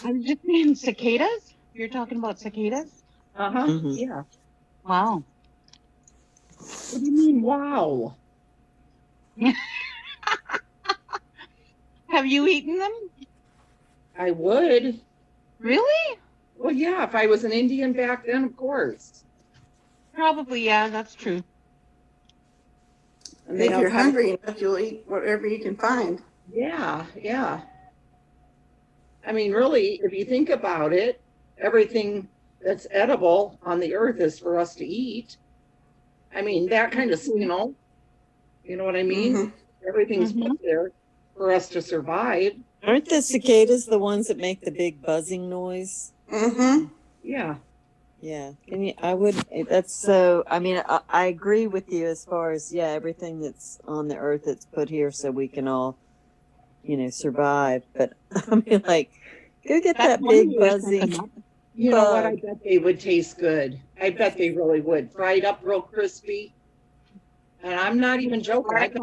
I'm just saying cicadas? You're talking about cicadas? Uh-huh. Mhm. Yeah. Wow. What do you mean, wow? Have you eaten them? I would. Really? Well, yeah, if I was an Indian back then, of course. Probably, yeah, that's true. And they If know you're how to- hungry enough, you'll eat whatever you can find. Yeah, yeah. I mean, really, if you think about it, everything that's edible on the earth is for us to eat. I mean, that kind of, you know what I mean? Mhm. Everything's put there for us to survive. Aren't the cicadas the ones that make the big buzzing noise? Mm-hmm. Yeah. Yeah. Can you, I would, that's so, I mean, I agree with you as far as, yeah, everything that's on the earth that's put here so we can all, survive. But I mean, like, go get that big buzzing. You know what? I bet they would taste good. I bet they really would. Fried up real crispy. And I'm not even joking. I bet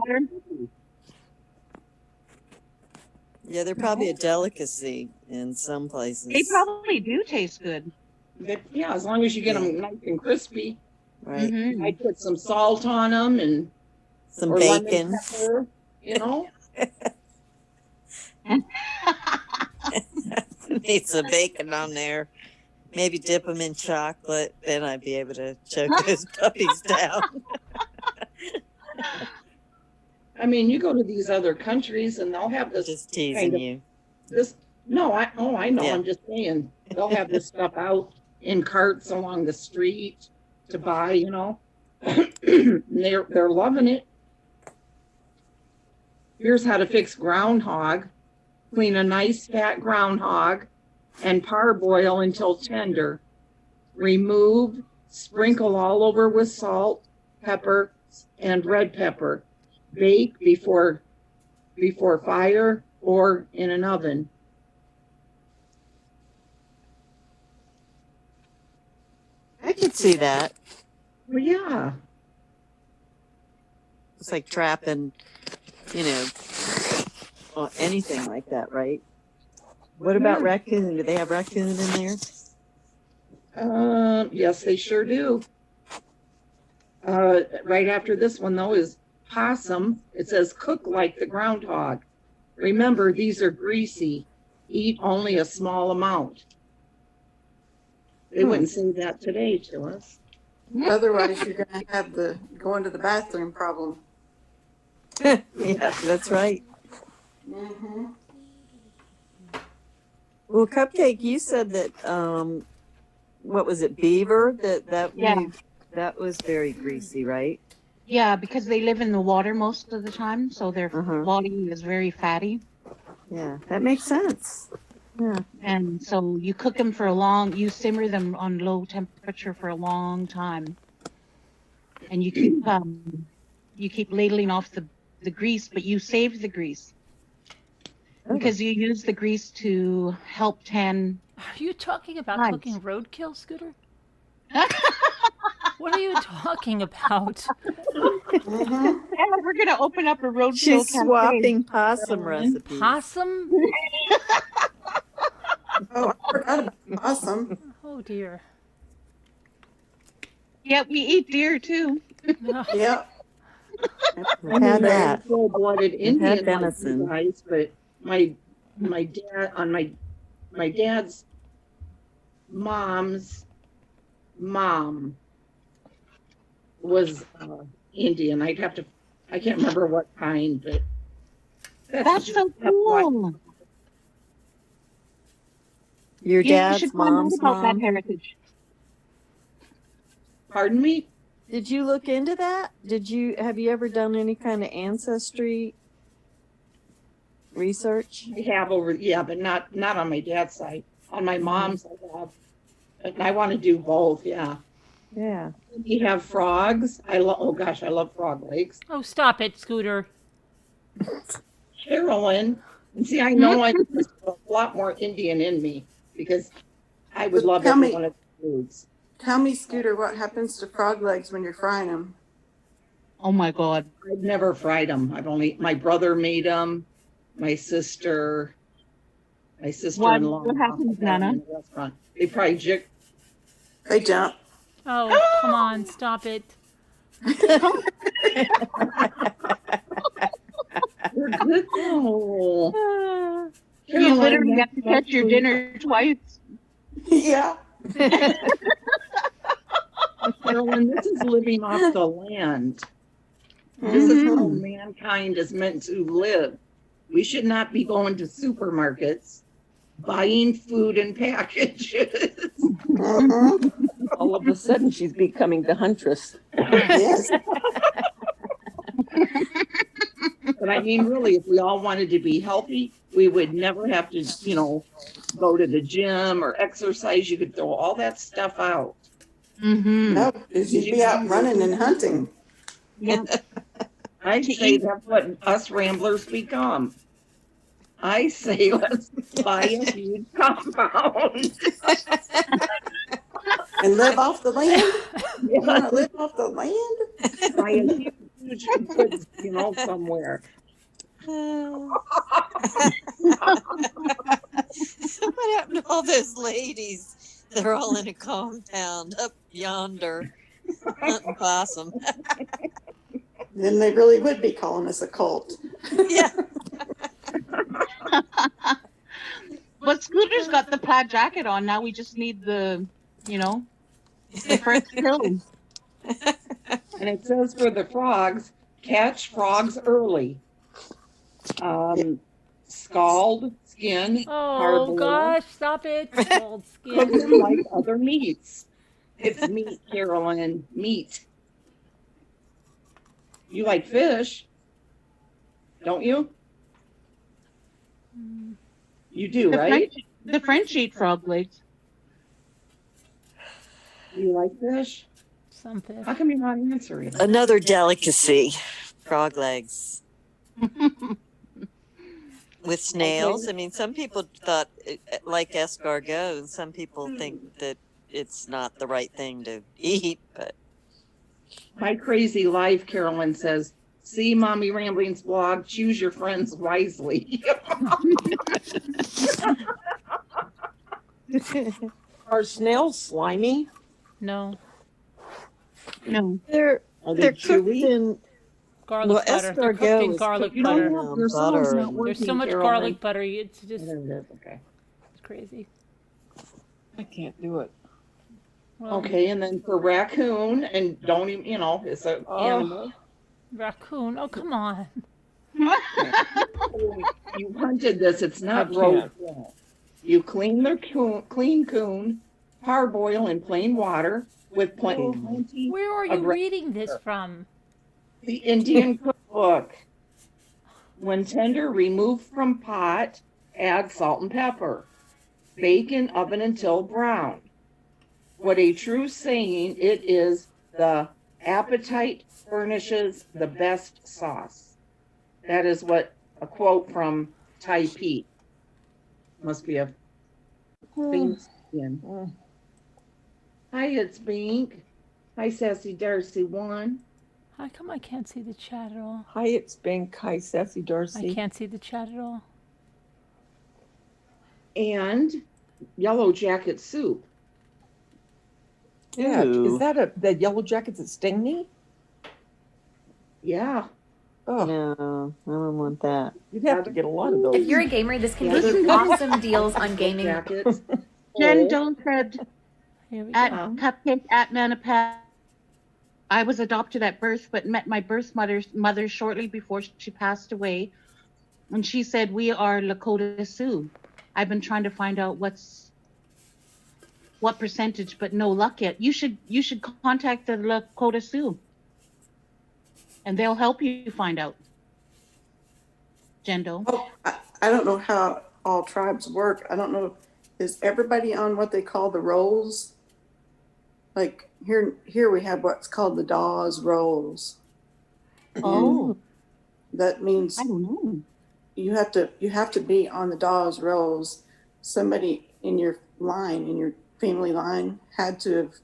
Yeah, they're probably a delicacy in some places. They probably do taste good. yeah, as long as you get them nice and crispy. Right. Mm-hmm. I'd put some salt on them and some or bacon. Lemon pepper, Need some bacon on there. Maybe dip them in chocolate. Then I'd be able to choke those puppies down. I mean, you go to these other countries and they'll have this. Just teasing you. No, I know. Yeah. I'm just saying they'll have this stuff out in carts along the street to buy. They're loving it. Here's how to fix groundhog. Clean a nice fat groundhog and parboil until tender. Remove, sprinkle all over with salt, pepper, and red pepper. Bake before fire or in an oven. I could see that. Well, yeah. It's like trapping, anything like that, right? What about raccoon? Do they have raccoon in there? Yes, they sure do. Right after this one, though, is possum. It says cook like the groundhog. Remember, these are greasy. Eat only a small amount. They wouldn't say that today to us. Otherwise, you're going to have the going to the bathroom problem. Yeah, that's right. Mm-hmm. Well, Cupcake, you said that, what was it, beaver? That was very greasy, right? Yeah, because they live in the water most of the time, so their body is very fatty. Yeah, that makes sense. Yeah. And so you cook them you simmer them on low temperature for a long time. And you keep ladling off the grease, but you save the grease. Because you use the grease to help tan. Are you talking about hides. cooking roadkill, Scooter? What are you talking about? Yeah, we're gonna open up a roadkill She's cafe. swapping possum recipes. Possum? Oh, I forgot about possum. Oh dear. Yeah, we eat deer too. Yep. I've had that. Full-blooded I've Indian had like venison. you guys, but my dad on my dad's mom's mom was Indian. I can't remember what kind, but That's so cool. Your You dad's should find out mom's about that mom. heritage. Pardon me? Did you look into that? Have you ever done any kind of ancestry research? I have but not on my dad's side. On my mom's, I have. And I want to do both. Yeah. Yeah. We have frogs. I love frog legs. Oh, stop it, Scooter. Carolyn, and see, I know there's a lot more Indian in me because I would love every one of the foods. Tell me, Scooter, what happens to frog legs when you're frying them? Oh my God. I've never fried them. My brother made them, my sister-in-law. What happens, had 'em Nana? in a restaurant. They probably They jump. Oh, come on, stop it. Oh. You literally have to catch your dinner twice. Yeah. Carolyn, this is living off the land. This is how mankind is meant to live. We should not be going to supermarkets, buying food in packages. All of a sudden, she's becoming the huntress. Yes. But I mean, really, if we all wanted to be healthy, we would never have to, go to the gym or exercise. You could throw all that stuff out. No, because you'd be out running and hunting. Yeah. I say that's what us ramblers become. I say let's buy a huge compound. And live off the land? You want to live off the land? Buy a huge woods, somewhere. What happened to all those ladies? They're all in a compound up yonder, hunting possum. Then they really would be calling us a cult. Yeah. But Scooter's got the plaid jacket on. Now we just need the first kill. And it says for the frogs, catch frogs early. Scald, skin, Oh hard-boiled, gosh, stop it. Cold cook skin. them like other meats. It's meat, Carolyn, meat. You like fish, don't you? You do, right? The French eat frog legs. You like fish? Some fish. How come you're not answering? Another delicacy, frog legs. With snails, I mean, some people thought like escargot, and some people think that it's not the right thing to eat, but. My crazy life, Carolyn says, see Mommy Rambling's blog, choose your friends wisely. Are snails slimy? No. No. They're cooked chewy? in Garlic butter. They're cooked in garlic butter. There's so much garlic butter. It's just okay. It's crazy. I can't do it. Well, Okay, and then for raccoon, and don't even, it's an animal. Raccoon. Oh, come on. You hunted this. It's not I roast. can't. You clean coon, parboil in plain water with plenty. Where are you reading this from? The Indian cookbook. When tender, remove from pot, add salt and pepper. Bake in oven until brown. What a true saying it is, the appetite furnishes the best sauce. That is what a quote from Ty Pete. Must be a famous skin. Hi, it's Bink. Hi, Sassy Darcy 1. How come I can't see the chat at all? Hi, it's Bink. Hi, Sassy Darcy. I can't see the chat at all. And yellow jacket soup. Yeah, Ooh. is that the yellow jackets that sting me? Yeah. Oh, No, I don't want that. you'd have to get a lot of those. If you're a gamer, this can Yeah, be they're awesome deals on gaming. Jackets. Jen Doe said Here we at go. Cupcake at Manapad, I was adopted at birth, but met my birth mother shortly before she passed away. And she said, we are Lakota Sioux. I've been trying to find out what percentage, but no luck yet. You should contact the Lakota Sioux, and they'll help you find out. Jendo. Oh, I don't know how all tribes work. I don't know. Is everybody on what they call the rolls? Like here we have what's called the Dawes rolls. Oh, That means I don't know. you have to be on the Dawes rolls. Somebody in your family line had to have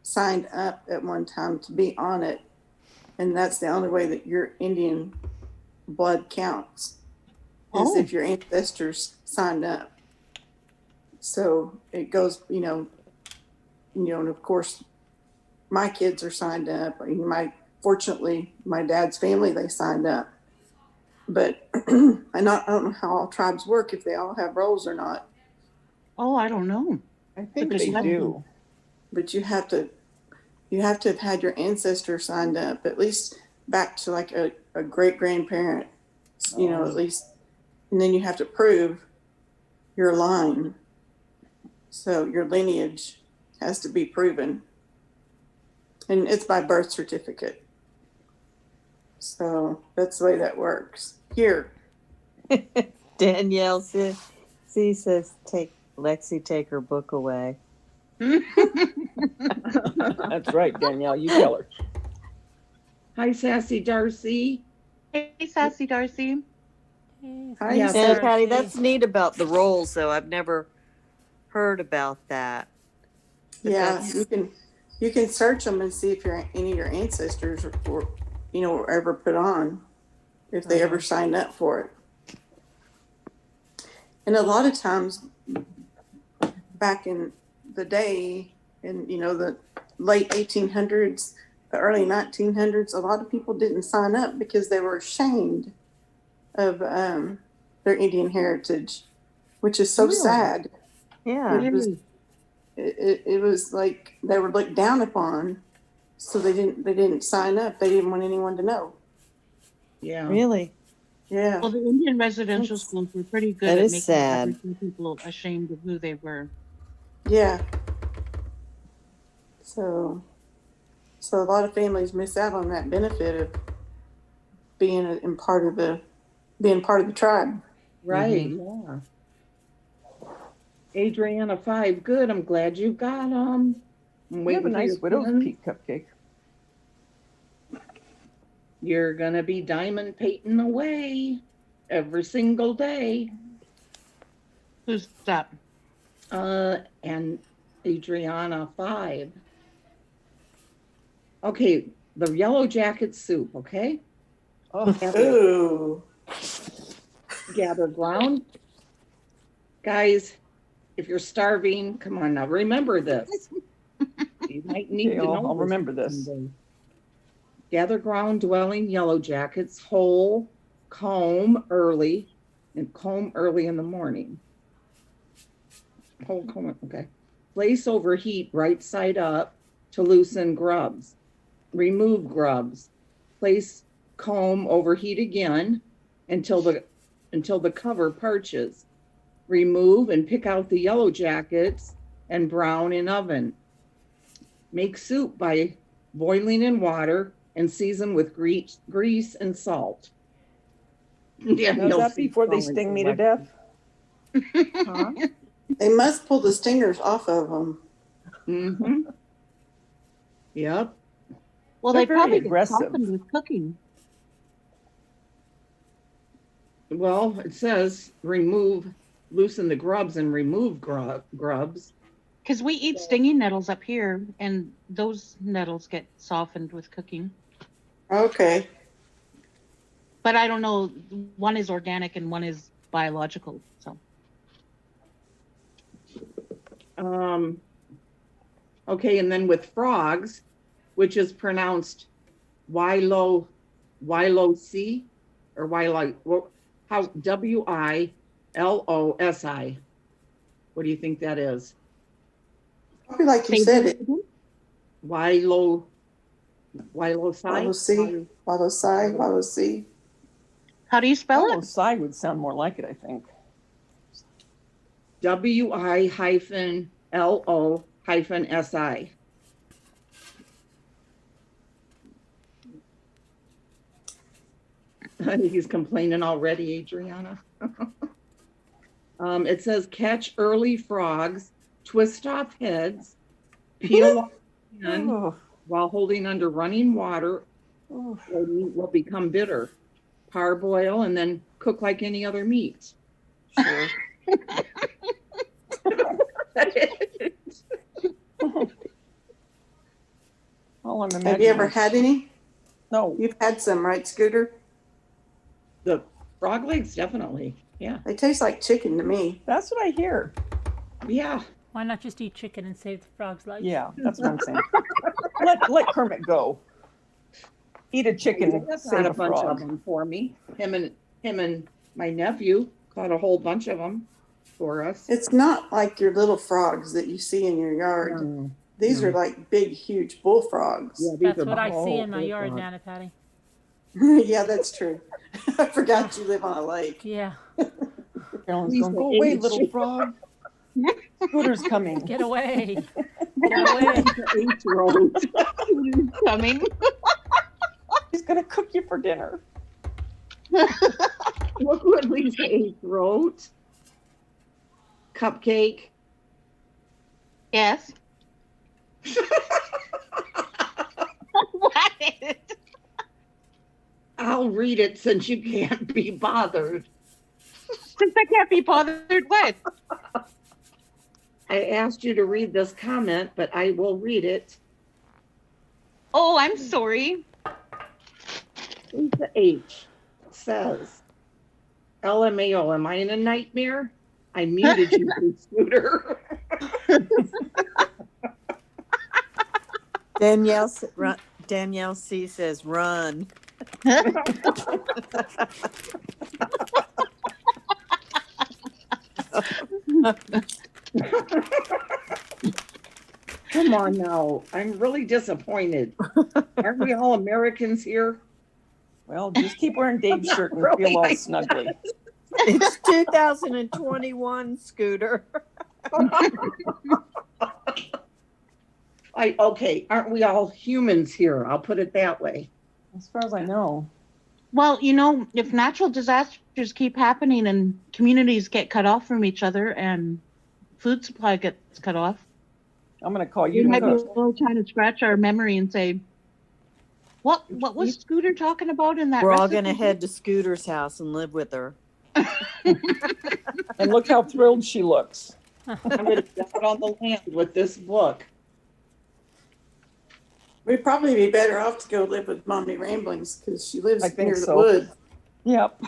signed up at one time to be on it. And that's the only way that your Indian blood counts, is if your ancestors signed up. So it goes, and of course, my kids are signed up. Fortunately, my dad's family, they signed up. But I don't know how all tribes work, if they all have rolls or not. Oh, I don't know. I think they do. But you have to have had your ancestor signed up, at least back to like a great grandparent, at least. And then you have to prove your line. So your lineage has to be proven. And it's by birth certificate. So that's the way that works. Here. Danielle says, take her book away. That's right, Danielle. You tell her. Hi, Sassy Darcy. Hey, Sassy Darcy. Hi, Yeah, Sassy. Patty, that's neat about the rolls, though. I've never heard about that. But Yeah, you can search them and see if any of your ancestors were ever put on, if they ever signed up for it. And a lot of times back in the day, in the late 1800s, the early 1900s, a lot of people didn't sign up because they were ashamed of their Indian heritage, which is so sad. Yeah. It was like they were looked down upon, so they didn't sign up. They didn't want anyone to know. Yeah. Really? Yeah. Well, the Indian residential schools were pretty good That at is making sad. Aboriginal people ashamed of who they were. Yeah. So a lot of families miss out on that benefit of being part of the tribe. Right. Mm-hmm. Yeah. Adriana 5. Good. I'm glad you got them. We have a nice widow's peak cupcake. You're gonna be diamond painting away every single day. Who's that? And Adriana 5. Okay, the yellow jacket soup, okay? Ooh. Gather ground. Guys, if you're starving, come on now, remember this. You might need to know. I'll remember this. Someday. Gather ground dwelling yellow jackets, whole, comb early in the morning. Whole comb, okay. Place over heat right side up to loosen grubs. Remove grubs. Place comb over heat again until the cover parches. Remove and pick out the yellow jackets and brown in oven. Make soup by boiling in water and season with grease and salt. Yeah, is that before they sting me to death? Huh? They must pull the stingers off of them. Mm-hmm. Yep. Well, They're they very probably get aggressive. softened with cooking. Well, it says loosen the grubs and remove grubs. Because we eat stinging nettles up here, and those nettles get softened with cooking. Okay. But I don't know, one is organic and one is biological, so. Okay, and then with frogs, which is pronounced Wilo-C or how W-I-L-O-S-I. What do you think that is? Probably like you said it. Wilo-C. How do you spell it? Wilo-Si would sound more like it, I think. W-I-L-O-S-I. He's complaining already, Adriana. It says catch early frogs, twist off heads, peel off skin while holding under running water, or meat will become bitter. Parboil and then cook like any other meat. Sure. All I'm Have you ever imagining- had any? No. You've had some, right, Scooter? The frog legs, definitely. Yeah. They taste like chicken to me. That's what I hear. Yeah. Why not just eat chicken and save the frog's life? Yeah, that's what I'm saying. let Kermit go. Eat a chicken, That's save not a a bunch of frog. them for me. Him and my nephew caught a whole bunch of them for us. It's not like your little frogs that you see in your yard. No, These no. are like big, huge bullfrogs. Yeah, these That's are what I see in my bullfrogs. yard, Nana Patty. Yeah, that's true. I forgot you live on a lake. Yeah. Carolyn's going, go away, little frog. Scooter's coming. Get away. Get away. 8-year-old. Coming. He's going to cook you for dinner. Look what Lisa wrote. Cupcake. Yes. What is it? I'll read it since you can't be bothered. Since I can't be bothered with. I asked you to read this comment, but I will read it. Oh, I'm sorry. Lisa H says, LMAO, am I in a nightmare? I muted you from Scooter. Danielle C says, run. Come on now. I'm really disappointed. Aren't we all Americans here? Well, just keep wearing Dave's shirt and Really, feel all I snuggly. It's 2021, Scooter. Okay, aren't we all humans here? I'll put it that way. As far as I know. Well, you know, if natural disasters keep happening and communities get cut off from each other and food supply gets cut off, I'm going to call we you to might be cook. all trying to scratch our memory and say, what was Scooter talking about in that We're all recipe? going to head to Scooter's house and live with her. And look how thrilled she looks. I'm going to get out on the land with this book. We'd probably be better off to go live with Mommy Ramblings because she lives I think near the so. wood Yep.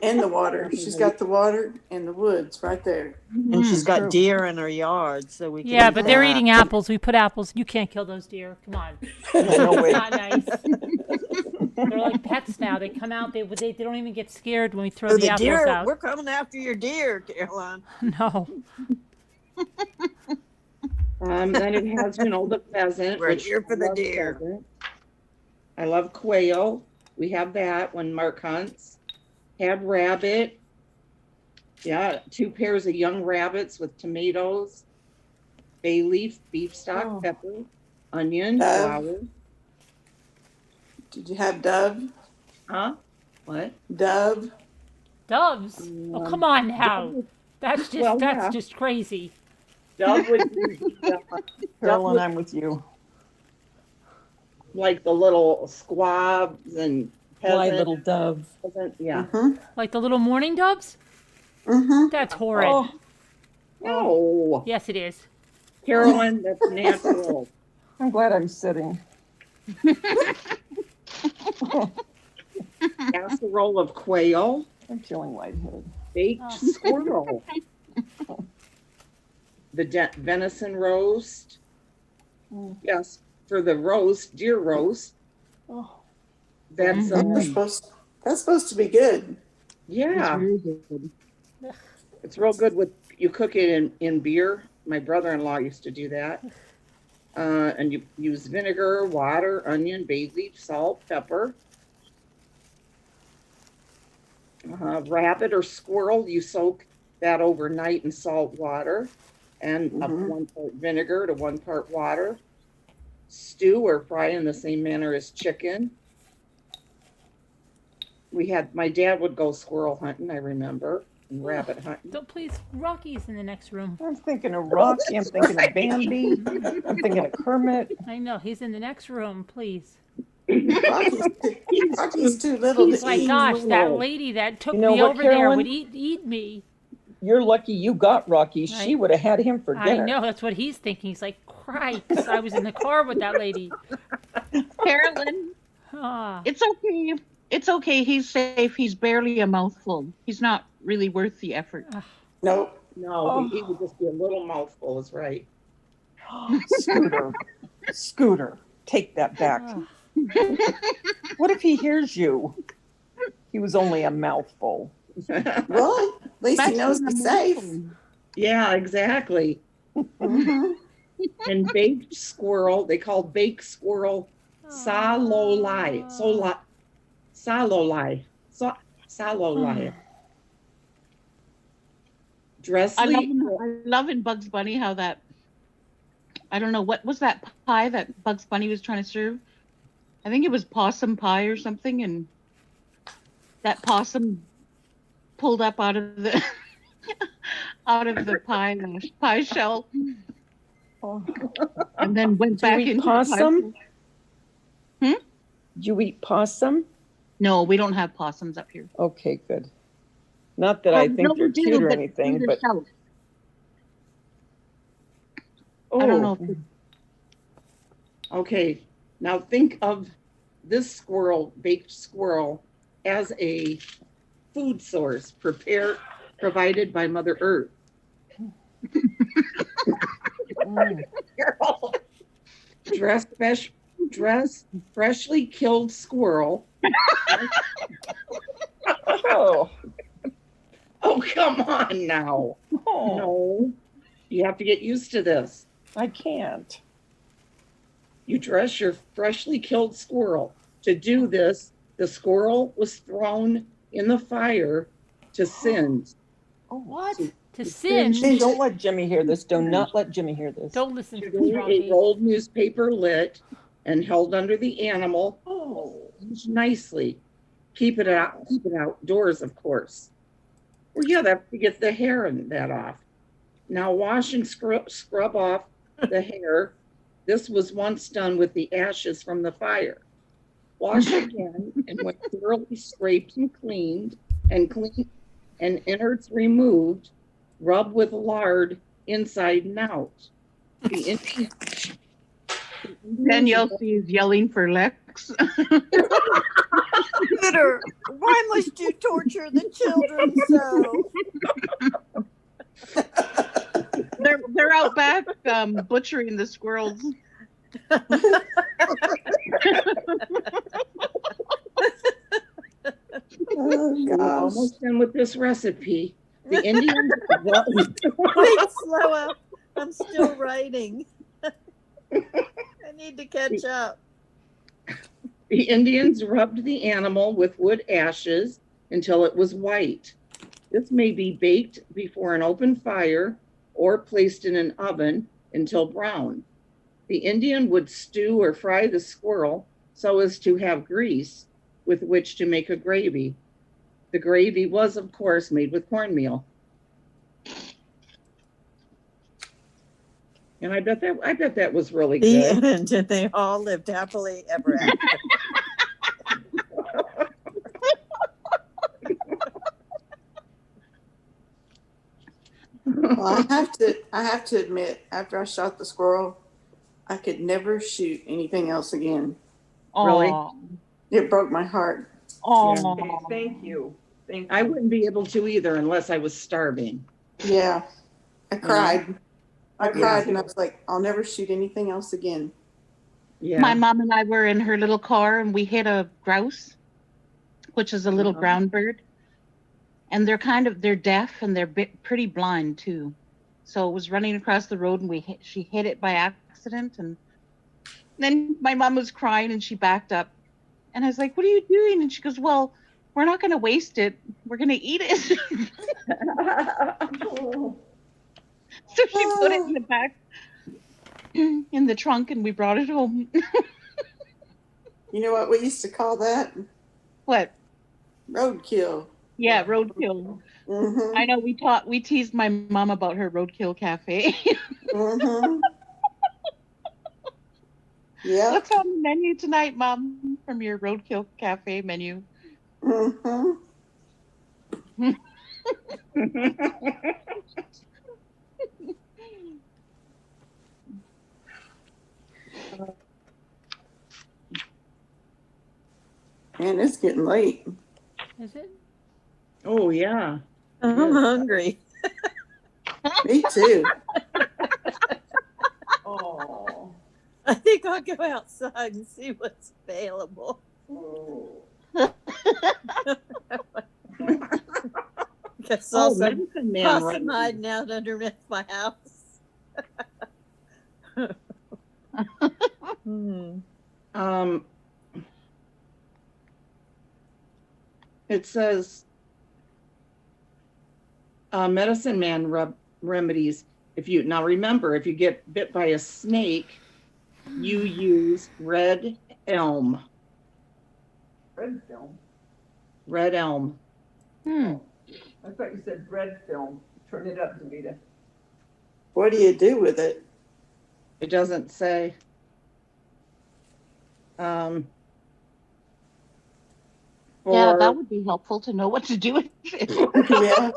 and the water. She's got the water and the woods right there. And she's got deer in her yard, so we can Yeah, eat but they're that. eating apples. We put apples. You can't kill those deer. Come on. No way. It's not nice. They're like pets now. They come out. They don't even get scared when we throw Oh, the apples deer, out. we're coming after your deer, Caroline. No. Then it has, the pheasant. We're which here for I the love deer. pheasant. I love quail. We have that when Mark hunts. Had rabbit. Yeah, 2 pairs of young rabbits with tomatoes, bay leaf, beef stock, pepper, onion, flour. Did you have dove? Huh? What? Dove? Doves? Oh, come on now. That's just Well, that's yeah. just crazy. Dove would be Carolyn, I'm with you. like the little squabs and Fly pheasant. little dove. Pheasant, yeah. Like the little mourning doves? Mm-hmm. That's horrid. Oh, No. Yes, it is. Carolyn, that's natural. I'm glad I'm sitting. Casserole of quail. I'm feeling lightheaded. Baked squirrel. The venison roast. Yes, for the roast, deer roast. Oh. That's That's supposed to be good. yeah. It's really good. It's real good with you cook it in beer. My brother-in-law used to do that. And you use vinegar, water, onion, bay leaf, salt, pepper. Rabbit or squirrel, you soak that overnight in salt water and 1 part vinegar to 1 part water. Stew or fry in the same manner as chicken. My dad would go squirrel hunting, I remember, and rabbit hunting. Don't please. Rocky's in the next room. I'm thinking of Rocky. I'm thinking of Bambi. I'm thinking of Kermit. I know he's in the next room. Please. Rocky's too little Oh to my eat. gosh, that lady that took You know me what, over there Carolyn? would eat me. You're lucky you got Rocky. She would have had him for I dinner. know, that's what he's thinking. He's like, Christ, I was in the car with that lady. Carolyn, Ah. it's okay. It's okay. He's safe. He's barely a mouthful. He's not really worth the effort. Nope. No, Oh. he would just be a little mouthful, is right. Scooter, Scooter, take that back. What if he hears you? He was only a mouthful. Well, at least he knows he's safe. Yeah, exactly. Mm-hmm. And baked squirrel, they call baked squirrel salolai. Salolai. Salolai. I love in Bugs Bunny how that, I don't know, what was that pie that Bugs Bunny was trying to serve? I think it was possum pie or something, and that possum pulled up out of the pie shell, and then went back into possum. Hmm? Did you eat possum? No, we don't have possums up here. Okay, good. Not that I think no, they're we do, cute or but anything, through the but south. I don't know. Okay, now think of this squirrel, baked squirrel, as a food source provided by Mother Earth. Dress freshly killed squirrel. Oh, come on now. Oh. No, you have to get used to this. I can't. You dress your freshly killed squirrel. To do this, the squirrel was thrown in the fire to singe. What? To singe. singe? Don't let Jimmy hear this. Do not let Jimmy hear this. Don't listen to Today, Rocky. a rolled newspaper lit and held under the animal nicely. Keep it outdoors, of course. Well, yeah, that to get the hair and that off. Now wash and scrub off the hair. This was once done with the ashes from the fire. Wash again, and when thoroughly scraped and cleaned and innards removed, rub with lard inside and out. Danielle is yelling for Lex. Peter, why must you torture the children so? They're out back butchering the squirrels. We're almost done with this recipe. The Indians. Wait, slow up. I'm still writing. I need to catch up. The Indians rubbed the animal with wood ashes until it was white. This may be baked before an open fire or placed in an oven until brown. The Indian would stew or fry the squirrel so as to have grease with which to make a gravy. The gravy was, of course, made with cornmeal. And I bet that was really good. And they all lived happily ever after. Well, I have to admit, after I shot the squirrel, I could never shoot anything else again. Really? It broke my heart. Oh, okay, thank you. Thank you. I wouldn't be able to either unless I was starving. Yeah, I cried. Yeah. I cried, and I was like, I'll never shoot anything else again. Yeah. My mom and I were in her little car, and we hit a grouse, which is a little ground bird. And they're deaf, and they're pretty blind too. So it was running across the road, and she hit it by accident. And then my mom was crying, and she backed up. And I was like, "What are you doing?" And she goes, "Well, we're not going to waste it. We're going to eat it." So she put it in the back, in the trunk, and we brought it home. You know what we used to call that? What? Roadkill. Yeah, roadkill. Mm-hmm. I know we teased my mom about her roadkill cafe. Mm-hmm. Yeah. What's on the menu tonight, Mom, from your roadkill cafe menu? Mm-hmm. Man, it's getting late. Is it? Oh, yeah. I'm hungry. Me too. Oh. I think I'll go outside and see what's available. Guess I'll Medicine Man possum remedies. hiding out underneath my house. It says medicine man remedies. If you now remember, if you get bit by a snake, you use red elm. Red film. Red elm. I thought you said red film. Turn it up, Davita. What do you do with it? It doesn't say. Yeah, that would be helpful to know what to do with it. Yeah.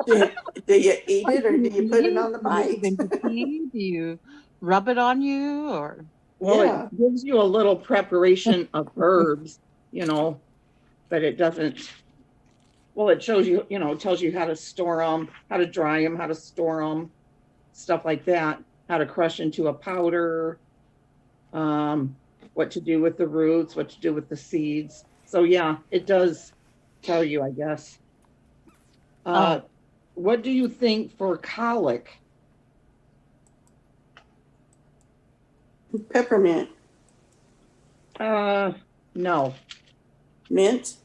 Do you eat it or do you put it on the bite? Do you rub it on you or? Well, it gives you a little preparation of herbs, you know, but it doesn't. Well, it shows you, you know, tells you how to store them, how to dry them, how to store them, stuff like that, how to crush into a powder, what to do with the roots, what to do with the seeds. So yeah, it does tell you, I guess. What do you think for colic? Peppermint. No. Mint?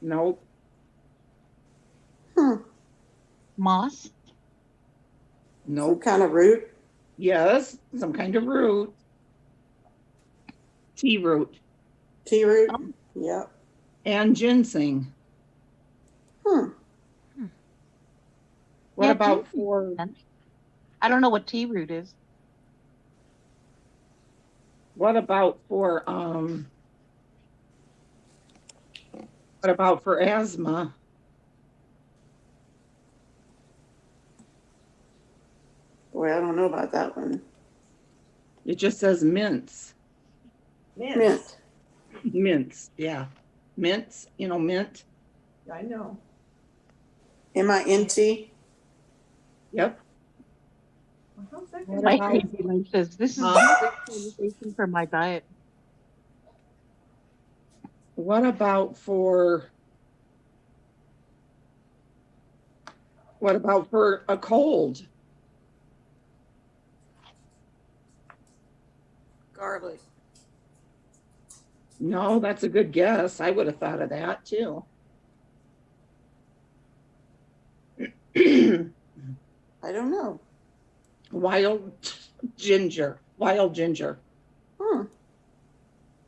Nope. Moss? Nope. Some kind of root? Yes, some kind of root. Tea root. Tea root? Yep. And ginseng. What Yeah, about ginseng for? makes sense. I don't know what tea root is. What about for asthma? Boy, I don't know about that one. It just says mints. Mint. Mints, yeah. Mints, you know, mint. I know. MINT? Yep. How's that My gonna crazy life says this is conversation for my diet. What about for a cold? Garlic. No, that's a good guess. I would have thought of that too. I don't know. Wild ginger. You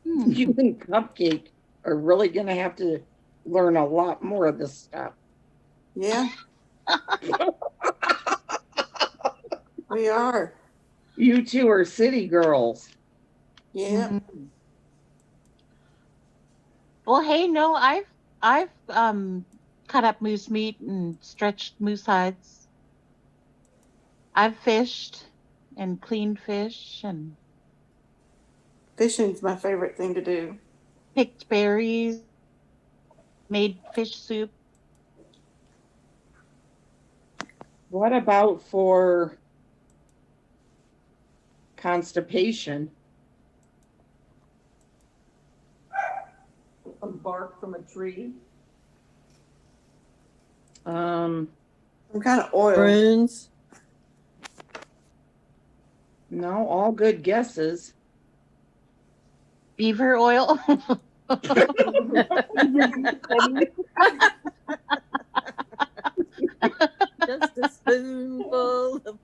and Cupcake are really going to have to learn a lot more of this stuff. Yeah. We are. You two are city girls. Yeah. Well, hey, no, I've cut up moose meat and stretched moose hides. I've fished and cleaned fish and Fishing's my favorite thing to do. picked berries, made fish soup. What about for constipation? Some bark from a tree. Some kind of oil. Prunes. No, all good guesses. Beaver oil. Just a spoonful of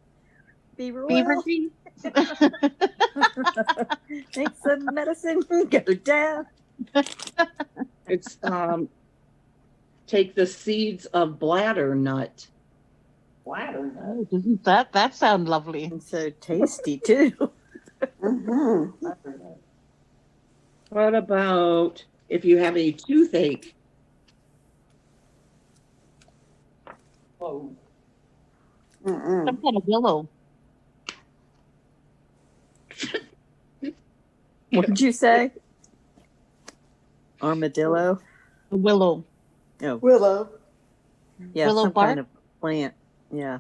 beaver oil. Beaver grease. Make some medicine go down. It's take the seeds of bladder nut. Bladder nut. Oh, doesn't that sound lovely? And so tasty too. What about if you have a toothache? Oh. Some kind of willow. What did you say? Armadillo. Willow. Oh, Willow. yeah, Willow some bark? kind of plant. Yeah.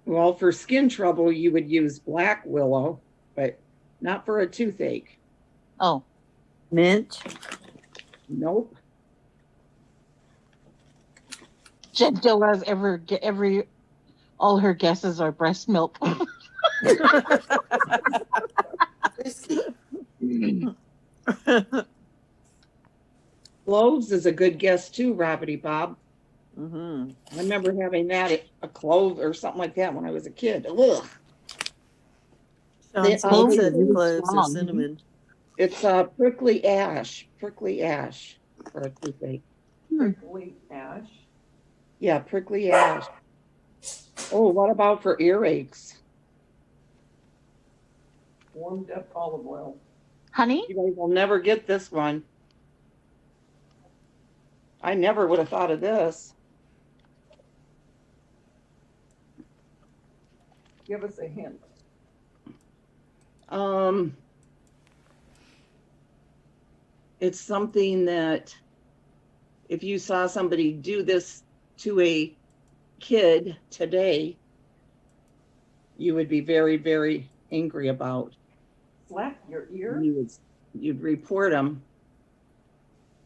Well, for skin trouble, you would use black willow, but not for a toothache. Oh. Mint. Nope. Jen Dora's all her guesses are breast milk. Cloves is a good guess too, Robbity Bob. Mm-hmm. I remember having that, a clove or something like that when I was a kid. Ugh. Sean said cloves or cinnamon. It's prickly ash for a toothache. Prickly ash. Yeah, prickly ash. Oh, what about for earaches? Warmed up olive oil. Honey? You guys will never get this one. I never would have thought of this. Give us a hint. It's something that if you saw somebody do this to a kid today, you would be very, very angry about. Slap your ear? You'd report them,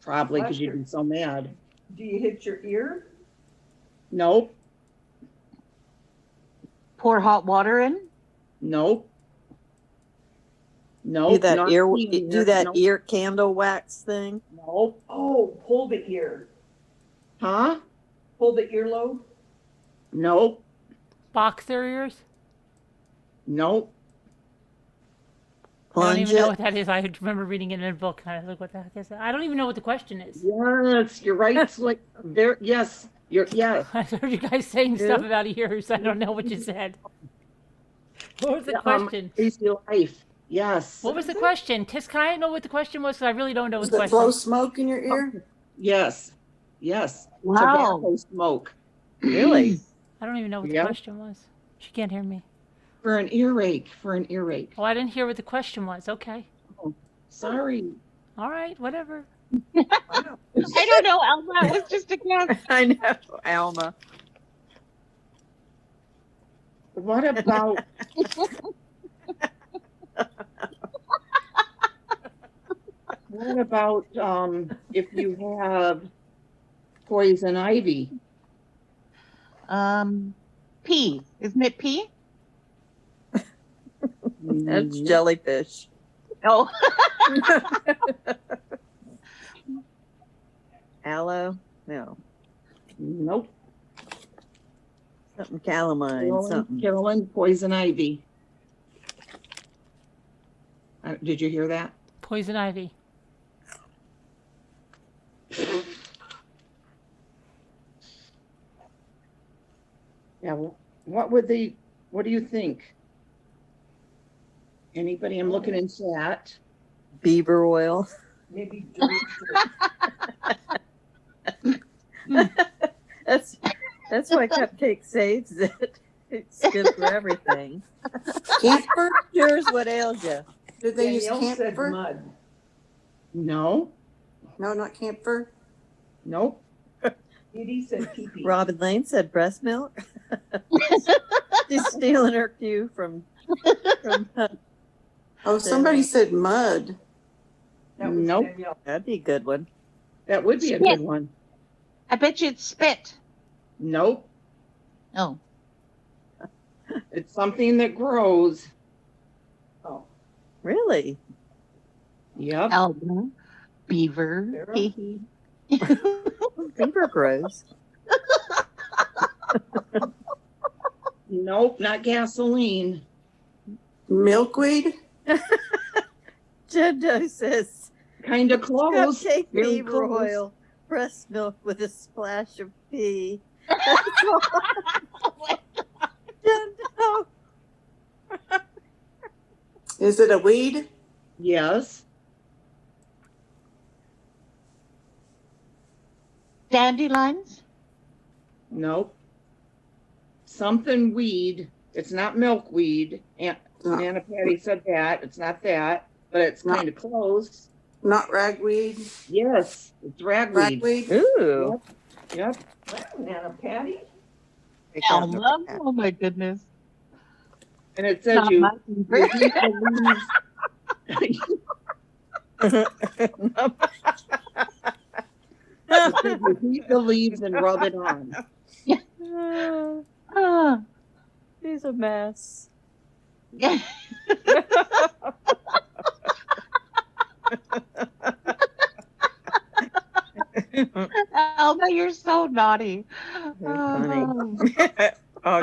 probably, because Slap you'd be so mad. Do you hit your ear? Nope. Pour hot water in? Nope. Nope. Do that not ear. ear. Do that Nope. ear candle wax thing. Nope. Oh, pull the ear. Huh? Pull the earlobe? Nope. Boxer ears? Nope. I don't Plunge even know it. what that is. I remember reading it in a book. I was like, what the heck is that? I don't even know what the question is. Yes, you're right. It's like there. Yes, yes. I heard you guys saying Yeah. stuff about ears. I don't know what you said. What was the question? Crazy life. Yes. What was the question? Tis, can I know what the question was? 'Cause I really don't know what Does the it question blow was. smoke in your ear? Yes. Yes. Wow. Tobacco smoke. Really? I don't even know what the Yep. question was. She can't hear me. For an earache. For an earache. Oh, I didn't hear what the question was. Okay. Oh, sorry. All right, whatever. I don't know, Alma. It was just a guess. I know, Alma. What about what about if you have poison ivy? Pea. Isn't it pea? That's jellyfish. Oh. Aloe? No. Nope. Something calamine. Something. Carolyn, poison ivy. Did you hear that? Poison ivy. Yeah. Well, what do you think? Anybody? I'm looking in chat. Beaver oil. Maybe That's why Cupcake saves it. It's good for everything. Camphor? Here's what ails you. Did they use Danielle said camphor? mud. No. No, not camphor. Nope. Edie said pee-pee. Robin Lane said breast milk. She's stealing her cue from Oh, somebody said mud. That was Nope. Danielle. That'd be a good one. That would be a good one. I bet you it's spit. Nope. Oh. It's something that grows. Oh. Really? Yep. Alma. Beaver. Sarah? Hee Beaver grows. Nope, not gasoline. Milkweed? Jendo says Kind of close. cupcake Very beaver close. oil, breast milk with a splash of pea. Jendo. Is it a weed? Yes. Dandelions? Nope. Something weed It's not milkweed. Nana Patty said that. It's not that, but it's kind of close. Not ragweed. Yes, it's ragweed. Ragweed. Ooh. Yep. Wow, Nana Patty. Elma? Oh my goodness. And it says Not you my favorite. heat the leaves. It says you heat the leaves and rub it on. He's a mess. Elma, you're so naughty. Funny. Oh,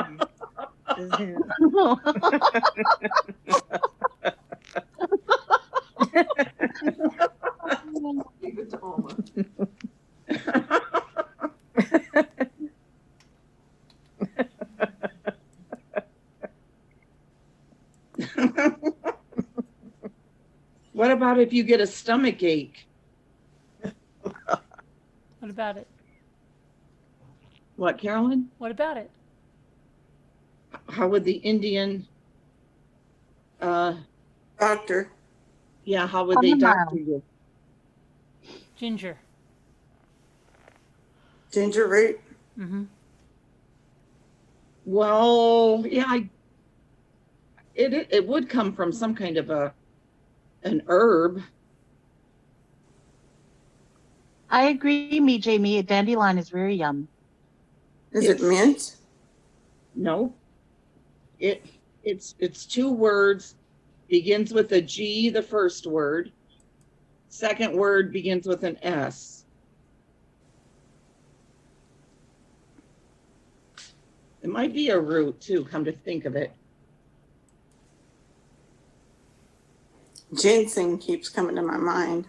Leave it to Alma. What about if you get a stomach ache? What about it? What, Carolyn? What about it? How would the Indian doctor? Yeah, how would they doctor you? Ginger. Ginger root. Mm-hmm. Well, yeah, it would come from some kind of an herb. I agree, me, Jamie. A dandelion is very yum. Is it mint? No. It's two words. Begins with a G, the first word. Second word begins with an S. It might be a root too, come to think of it. Ginseng keeps coming to my mind.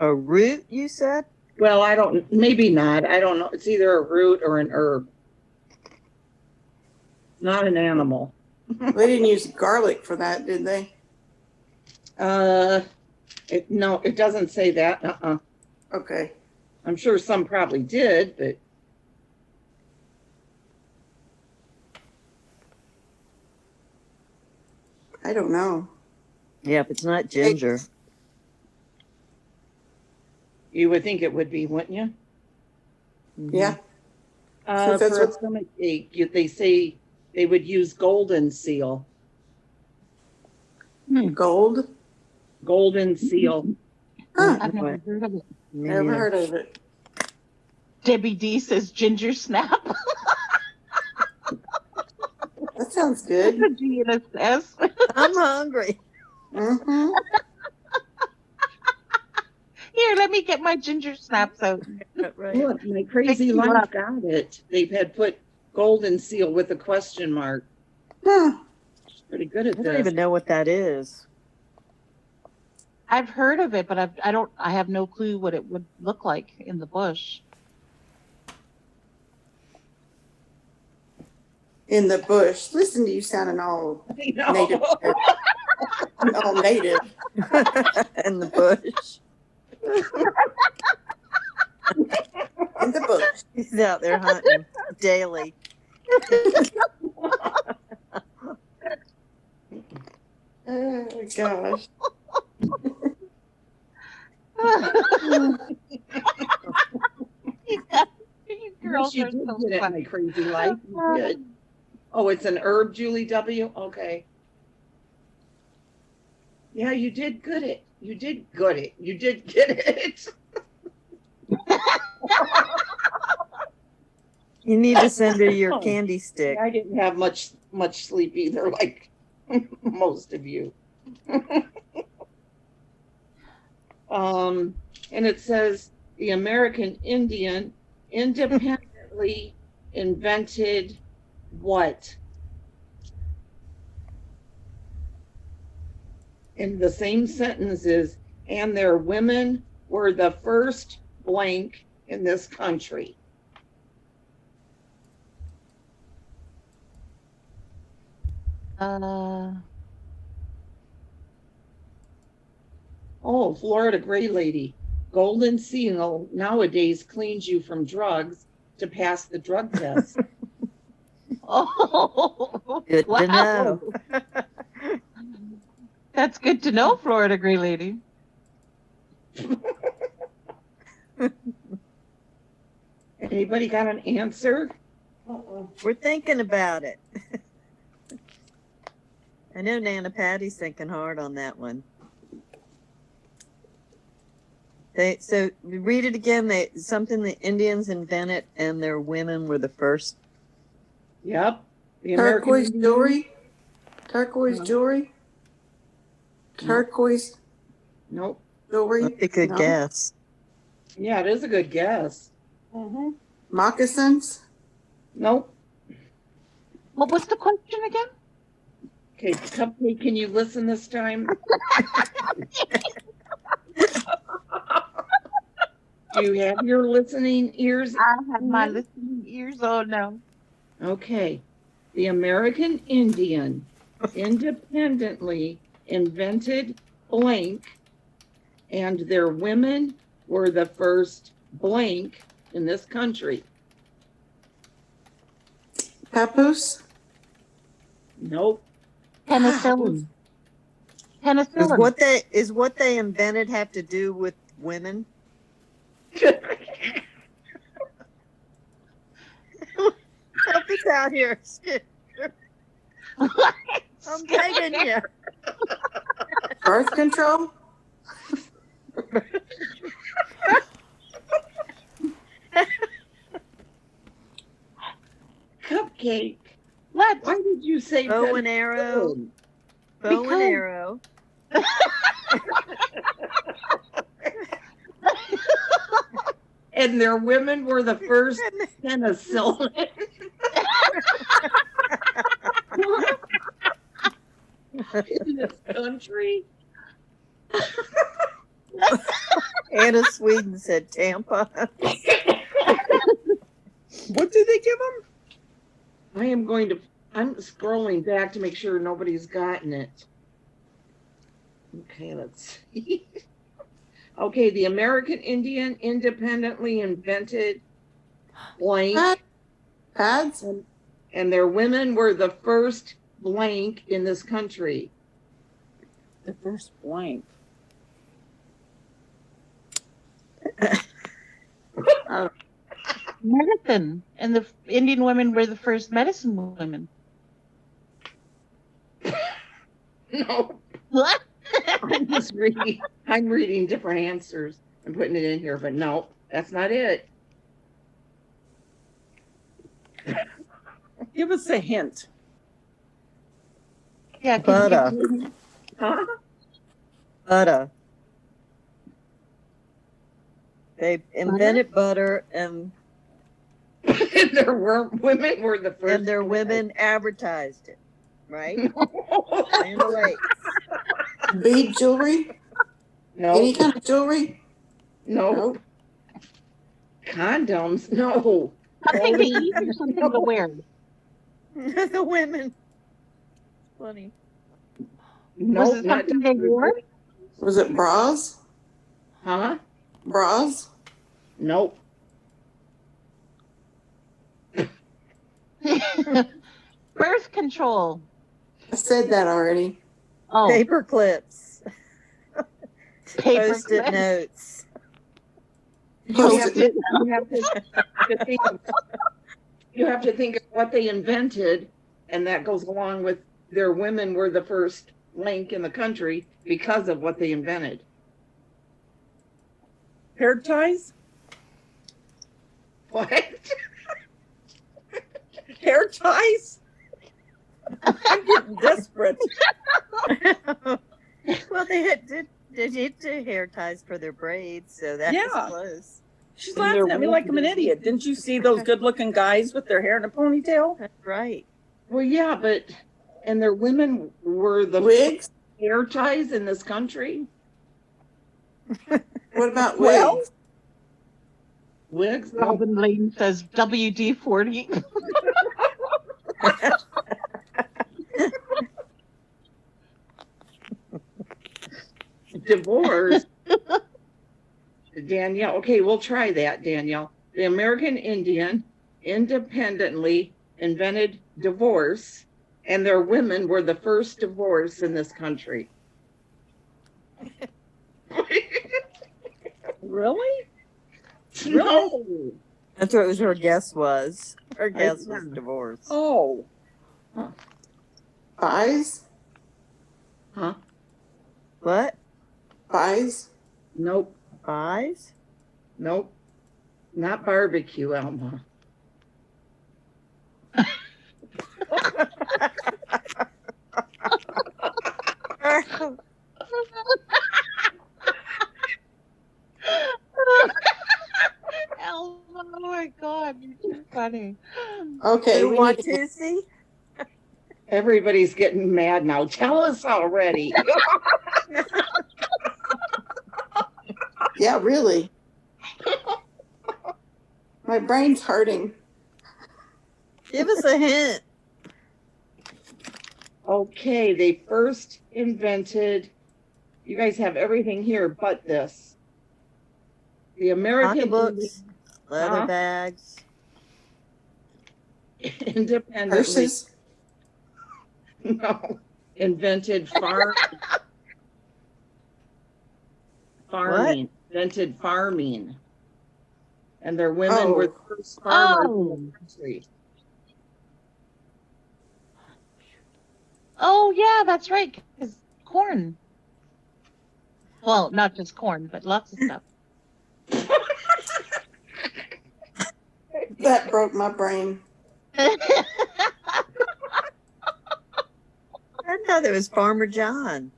a root, you said? Well, maybe not. I don't know. It's either a root or an herb. Not an animal. They didn't use garlic for that, did they? No, it doesn't say that. Okay. I'm sure some probably did, but I don't know. Yeah, if it's not ginger. You would think it would be, wouldn't you? Yeah. For a stomach ache, they say they would use golden seal. Gold? Golden seal. Huh. I've never heard of it. Never heard of it. Debbie D says ginger snap. That sounds good. That's a G and a S. I'm hungry. Mm-hmm. Here, let me get my ginger snaps out. Right. Look, my crazy life got it. They've had put golden seal with a question mark. Huh. Pretty good at I this. don't even know what that is. I've heard of it, but I have no clue what it would look like in the bush. In the bush. Listen to you sounding all native. All native. In the bush. In the bush. He's out there hunting daily. Oh gosh. You girls you are did so get it in funny. my crazy life. You did. Oh, it's an herb, Julie W. Okay. Yeah, you did good it. You did good it. You did get it. You need to send her your candy stick. I didn't have much sleep either, like most of you. And it says the American Indian independently invented what? In the same sentences, and their women were the first blank in this country. Oh, Florida Gray Lady. Golden Seal nowadays cleans you from drugs to pass the drug test. Oh, Good to know. That's good to know, Florida Gray Lady. Anybody got an answer? We're thinking about it. I know Nana Patty's thinking hard on that one. So read it again. Something the Indians invented, and their women were the first. Yep. The Turquoise American jewelry. Turquoise No. jewelry. Turquoise Nope. jewelry. That's a good No. guess. Yeah, it is a good guess. Moccasins. Nope. What was the question again? Okay, Cupcake, can you listen this time? Do you have your listening ears? I have my listening ears. Oh no. Okay. The American Indian independently invented blank, and their women were the first blank in this country. Papoose. Nope. Penicillin. Does Penicillin. what they invented have to do with women? Help us out here. I'm begging you. Birth control. Cupcake. What? Why did you say Bow and arrow? Bow and arrow. And their women were the first penicillin. In this country. Anna Sweden said Tampa. What did they give them? I'm scrolling back to make sure nobody's gotten it. Okay, let's see. Okay, the American Indian independently invented blank. Pads. And their women were the first blank in this country. The first blank. Medicine. And the Indian women were the first medicine women. No. What? I'm reading different answers and putting it in here, but no, that's not it. Give us a hint. Yeah, Butter. Huh? Butter. They invented butter and There were women were the first. and their women advertised it, right? And wait. Bead jewelry. No. Any kind of jewelry. No. Condoms. No. Something to eat or something to wear. The women. Funny. No, Was it not something they wore? Was it bras? Huh? Bras. Nope. Birth control. I said that already. Oh, Paper clips. paper Post-it clips. notes. You have to think you have to think of what they invented, and that goes along with their women were the first link in the country because of what they invented. Hair ties? What? Hair ties? I'm getting desperate. Well, they did do hair ties for their braids, so that Yeah. was close. She's laughing at me like I'm an idiot. Didn't you see those good-looking guys with their hair in a ponytail? That's right. Well, yeah, but and their women were the Wigs. hair ties in this country. What about Well, wigs? Wigs? No. Robin Lane says WD-40. Divorce. Danielle. Okay, we'll try that, Danielle. The American Indian independently invented divorce, and their women were the first divorce in this country. Really? No. That's what her guess was. Her guess was divorce. Oh. Pies? Huh? What? Pies? Nope. Pies? Nope. Not barbecue, Elma. Elmo, oh my God, you're too funny. Okay. Who we want need to- to see? Everybody's getting mad now. Tell us already. Yeah, really. My brain's hurting. Give us a hint. Okay, they first invented, you guys have everything here but this. The American Pocketbooks, leather Huh? bags. independently Purses? no, invented farming. Invented farming. And their women were the first farmers in the country. Oh, yeah, that's right. 'Cause corn. Well, not just corn, but lots of stuff. That broke my brain. I thought it was Farmer John.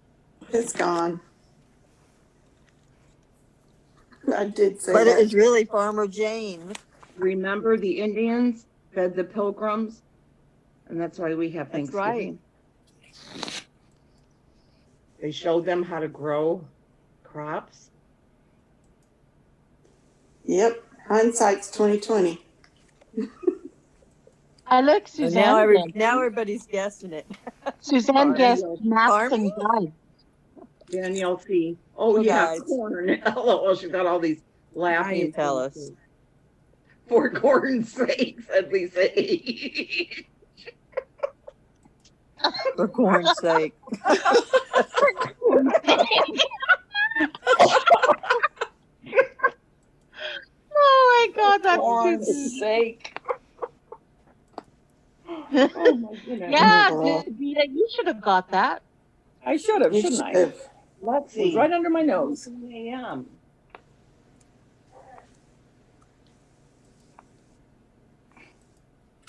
It's gone. I did say But that. it was really Farmer Jane. Remember the Indians fed the pilgrims? And that's why we have That's Thanksgiving. They showed them how to grow crops. Yep. Hindsight's 2020. I look, So Suzanne. now everybody's guessing it. Suzanne guessed maps and guides. Danielle C. Oh, Two yeah, guides. corn. Oh, she got all these laughing. You tell us. faces. For corn's sake, said Lisa H. For corn's sake. Oh my God, that's Corn's too sake. Oh my goodness. Yeah, Vita, you should have got that. I should have, You shouldn't I? should have. Let's It was see. right under my nose. 2 a.m.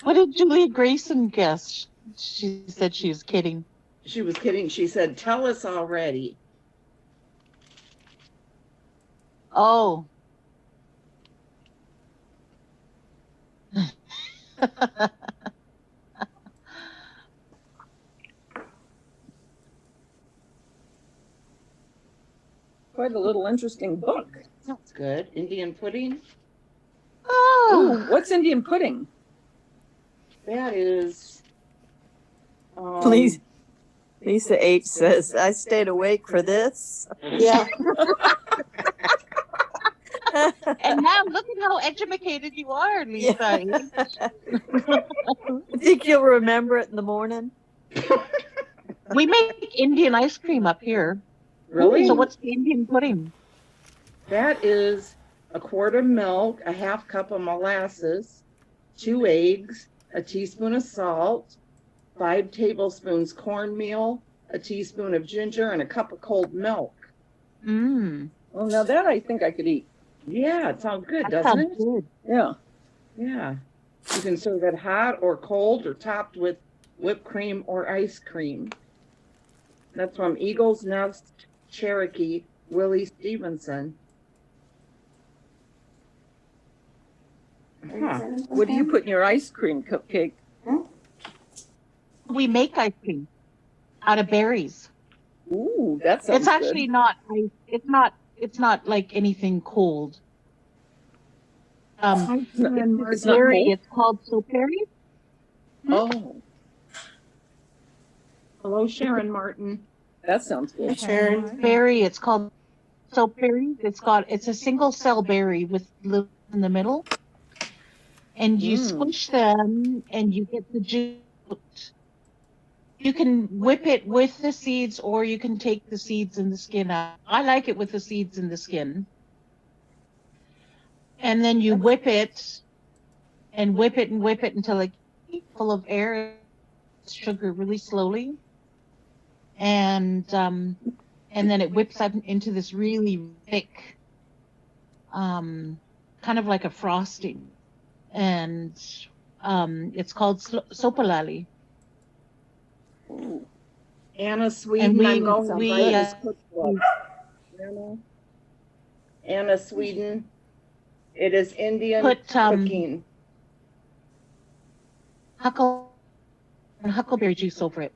What did Julia Grayson guess? She said she was kidding. She was kidding. She said, tell us already. Oh. Quite a little interesting book. Sounds good. Indian pudding. Oh. Ooh, what's Indian pudding? That is. Please. Lisa H says, I stayed awake for this. Yeah. And now look at how educated you are, Lisa. I think you'll remember it in the morning. We make Indian ice cream up here. Really? So what's the Indian pudding? That is a quart of milk, a half cup of molasses, 2 eggs, a teaspoon of salt, 5 tablespoons cornmeal, a teaspoon of ginger, and a cup of cold milk. Mmm. Well, now that I think I could eat. Yeah, it sounds good, That doesn't sounds it? good. Yeah. Yeah. You can serve it hot or cold or topped with whipped cream or ice cream. That's from Eagles Nest, Cherokee, Willie Stevenson. Huh. What do you put in your ice cream cupcake? We make ice cream out of berries. Ooh, that sounds It's actually good. not ice. It's not like anything cold. It's not Berry, cold? it's called soapberry. Oh, Hello, Sharon Martin. that sounds good. Sharon. Berry, it's called soap berries. It's a single cell berry with little in the middle, and you squish them and you get the juice. You can whip it with the seeds, or you can take the seeds and the skin out. I like it with the seeds and the skin. And then you whip it and whip it and whip it until it's full of air, sugar really slowly. And then it whips up into this really thick, kind of like a frosting. And it's called sopalali. Anna Sweden, I'm going to write this cookbook. Anna Sweden, it is Indian cooking. Huckleberry juice over it.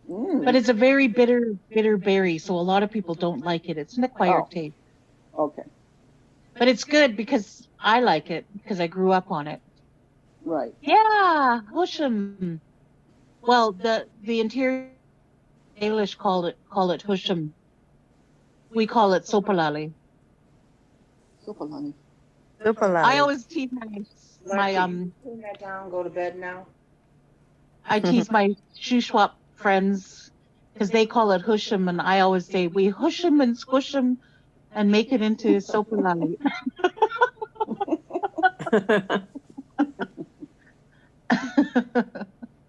But it's a very bitter berry, so a lot of people don't like it. It's an acquired taste. Okay. But it's good because I like it, because I grew up on it. Right. Yeah, Husham. Well, the interior English call it Husham. We call it sopalali. Sopalali. I always tease my Turn that down, go to bed now. I tease my Shuswap friends because they call it Husham, and I always say we Husham and squish 'em and make it into sopalali.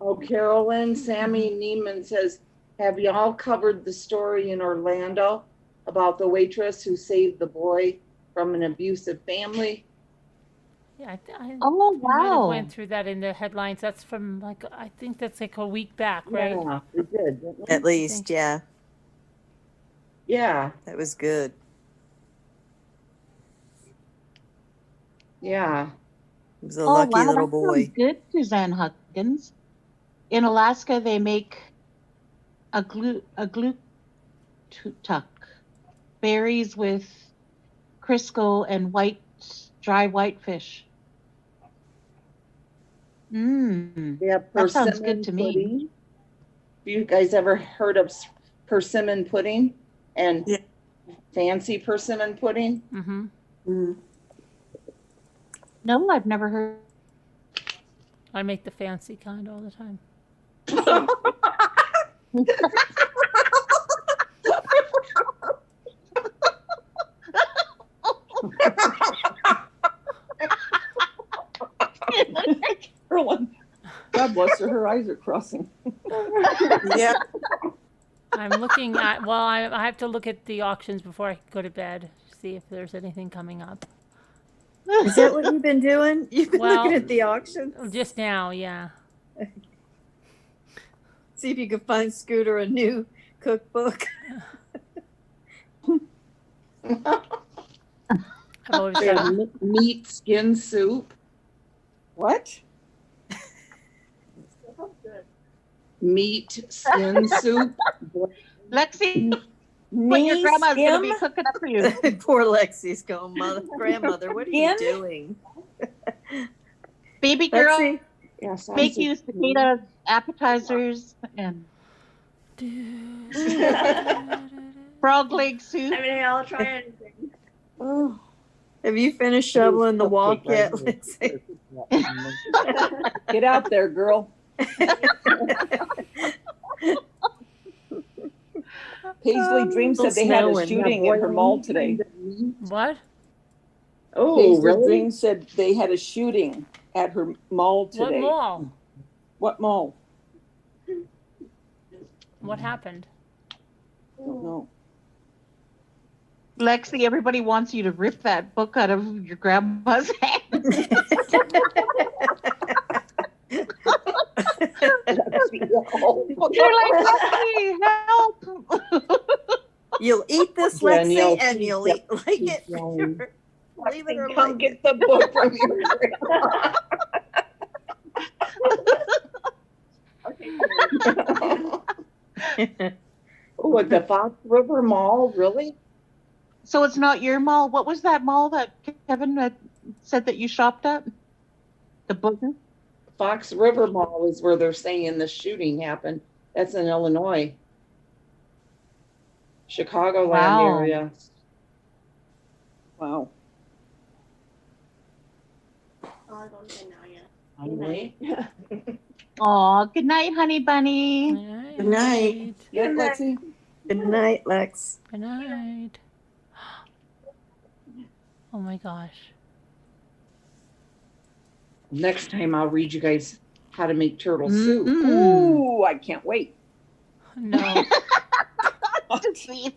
Oh, Carolyn, Sammy Neiman says, have y'all covered the story in Orlando about the waitress who saved the boy from an abusive family? Yeah, I Oh, might have wow. went through that in the headlines. That's from like, I think that's like a week back, right? Yeah, we did, didn't we? At least, yeah. Yeah, That was good. yeah. He was a lucky wow, little that boy. sounds good, Suzanne Huckins. In Alaska, they make a glutuk, berries with Crisco and dry whitefish. Yeah, That sounds good persimmon to me. pudding. Have you guys ever heard of persimmon pudding and fancy persimmon pudding? Mm-hmm. No, I've never heard. I make the fancy kind all the time. Carolyn, God bless her. Her eyes are crossing. Yeah. I'm looking at, well, I have to look at the auctions before I go to bed, see if there's anything coming up. Is that what you've been doing? You've been Well, looking at the auctions? Just now, yeah. See if you can find Scooter a new cookbook. I've always They have got meat skin soup. What? Meat skin soup. Lexi, what your grandma's going to be cooking up for you. Poor Lexi's going, grandmother, what are you doing? Baby girl, Lexi? Yes, make you cicada appetizers and frog leg soup. I mean, I'll try anything. Oh. Have you finished shoveling the walk yet, Lexi? Get out there, girl. Paisley Dream said they had a shooting in her mall today. What? Oh, Paisley really? Dream said they had a shooting at her mall today. What mall? What mall? What happened? Don't know. Lexi, everybody wants you to rip that book out of your grandma's hand. You're like, Lexi, help. You'll eat this, Lexi, and you'll eat like it. Leave it or Come get the book from your Oh, at the Fox River Mall, really? So it's not your mall. What was that mall that Kevin said that you shopped at? The booger? Fox River Mall is where they're saying the shooting happened. That's in Illinois. Chicagoland Wow. area. Wow. Oh, I don't say now yet. Hungry? Aw, good night, honey bunny. Good night. Good, Lexi. Good night, Lex. Good night. Oh my gosh. Next time I'll read you guys how to make turtle soup. Ooh, I can't wait. No. To see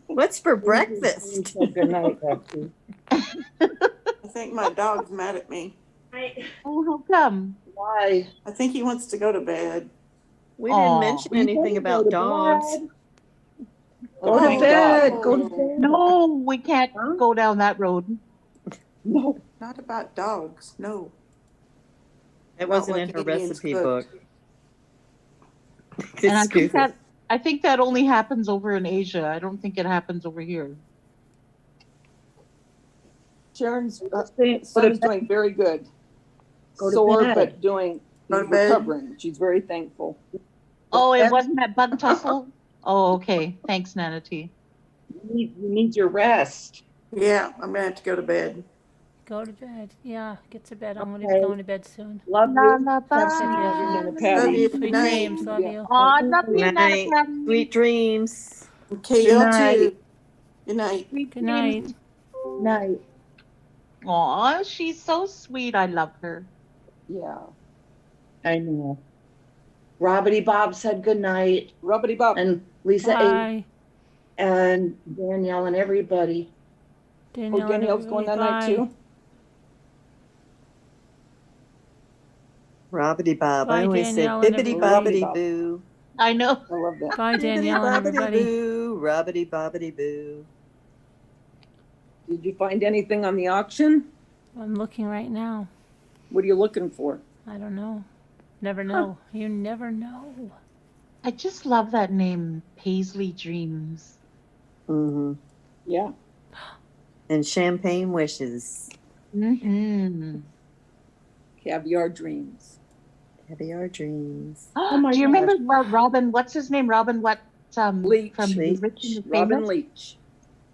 What's for breakfast? Good night, Lexi. I think my dog's mad at me. Oh, how come? Why? I think he wants to go to bed. We didn't mention anything about dogs. Go to bed. Go to bed. No, we can't go down that road. No. Not about dogs. No. It About wasn't what in her Canadians recipe cook. book. And Excuse me. I think that only happens over in Asia. I don't think it happens over here. Sharon's son is doing very good. Go to Sore, bed. but doing, Go to he's bed. recovering. She's very thankful. Oh, it wasn't that bug tussle? Oh, okay. Thanks, Nana T. You need your rest. Yeah, I'm gonna have to go to bed. Go to bed. Yeah, get to bed. I'm gonna Okay. be going to bed soon. Love you. Have some Bye. Nana Love Patty. you. Sweet Good night. dreams. Love you. Oh, love you, Good Nana night. Patty. Sweet dreams. Okay, Good y'all night. too. Good night. Sweet Good night. dreams. Night. Aw, she's so sweet. I love her. Yeah. I know. Robbity Bob said good night. Rubbity Bob. And Lisa A. Bye. And Danielle and everybody. Danielle, Danielle's going that night too. Robbity Bob. Bye, I always Danielle, say and bibbity everybody. bobbity boo. I know. I love that. Bye, Bibbity Danielle and bobbity everybody. boo. Robbity bobbity boo. Did you find anything on the auction? I'm looking right now. What are you looking for? I don't know. Never know. You never know. I just love that name, Paisley Dreams. Mm-hmm. Yeah. And champagne wishes. Mm-hmm. Caviar dreams. Caviar dreams. Do you remember Robin? What's his name? Robin? What? Leach. From Leach. Rich and the Robin Famous? Leach.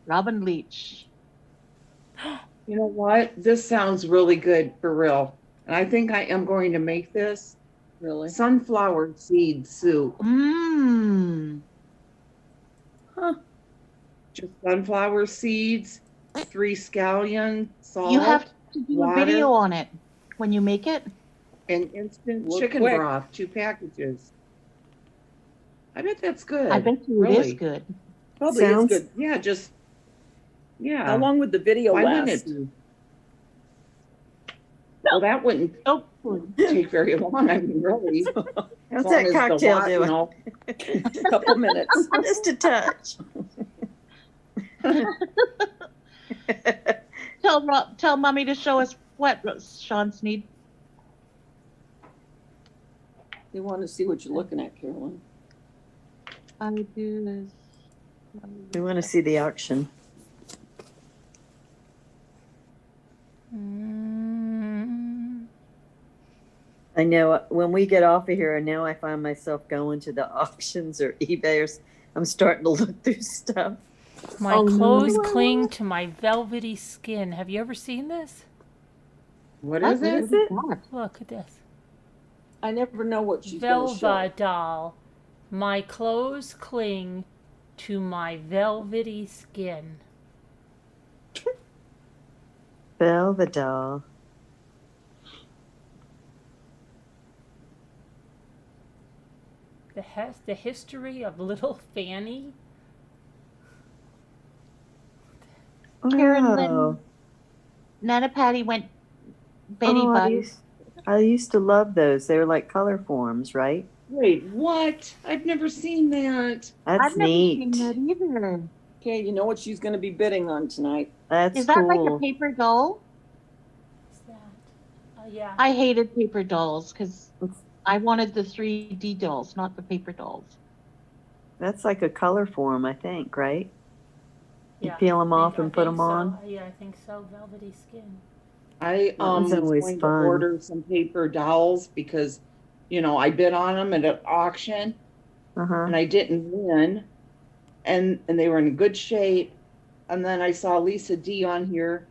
Robin Leach. You know what? This sounds really good for real. And I think I am going to make this Really? sunflower seed soup. Mmm. Just sunflower seeds, 3 scallions, salt, You have to do water, a video on it when you make it. and instant Look chicken quick. broth, 2 packages. I bet that's good. I bet you it really. is good. Probably Sounds- is good. Yeah, just yeah. How long would the video Why wouldn't last? it be? Well, that wouldn't Oh, take very long. I mean, really. How's As long that as the cocktail wa- you doing? know, A couple minutes. Just a touch. Tell Mommy to show us what Sean Sneed. They want to see what you're looking at, Carolyn. I do this. We want to see the auction. I know when we get off of here, and now I find myself going to the auctions or eBay, or I'm starting to look through stuff. My clothes cling to my velvety skin. Have you ever seen this? what is it? Look at this. I never know what she's going to show. Velva doll. My clothes cling to my velvety skin. Belvedere. The history of little Fanny. Carolyn, Oh. Nana Patty went Betty Oh, Buns. I used to love those. They were like color forms, right? Wait, what? I've never seen that. That's I've never neat. seen that either. Okay, you know what she's going to be bidding on tonight. That's Is that like cool. a paper doll? What's that? Yeah. I hated paper dolls because I wanted the 3D dolls, not the paper dolls. That's like a color form, I think, right? You Yeah, peel them I off think- and I put think them so. on. Yeah, I think so. Velvety skin. I was was always going fun. to order some paper dolls because, you know, I bid on them at an auction Uh-huh. and I didn't win. and they were in good shape. And then I saw Lisa D on here,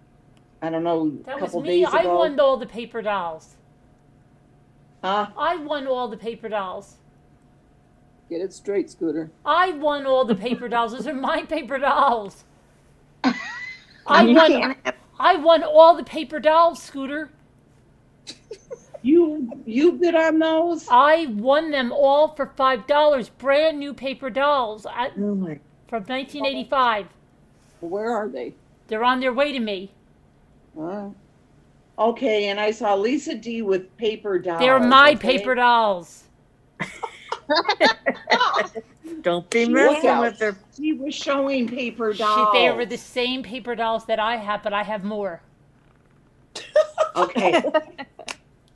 I don't know, That a was couple me. days I ago. won all the paper dolls. Huh? I won all the paper dolls. Get it straight, Scooter. I won all the paper dolls. Those are my paper dolls. I won all the paper dolls, Scooter. You bid on those? I won them all for $5. Brand new paper dolls Oh my. from 1985. Where are they? They're on their way to me. Okay, and I saw Lisa D with paper dolls. They're my okay? paper dolls. Don't be She messing was- with her. She was showing paper dolls. They were the same paper dolls that I have, but I have more. Okay.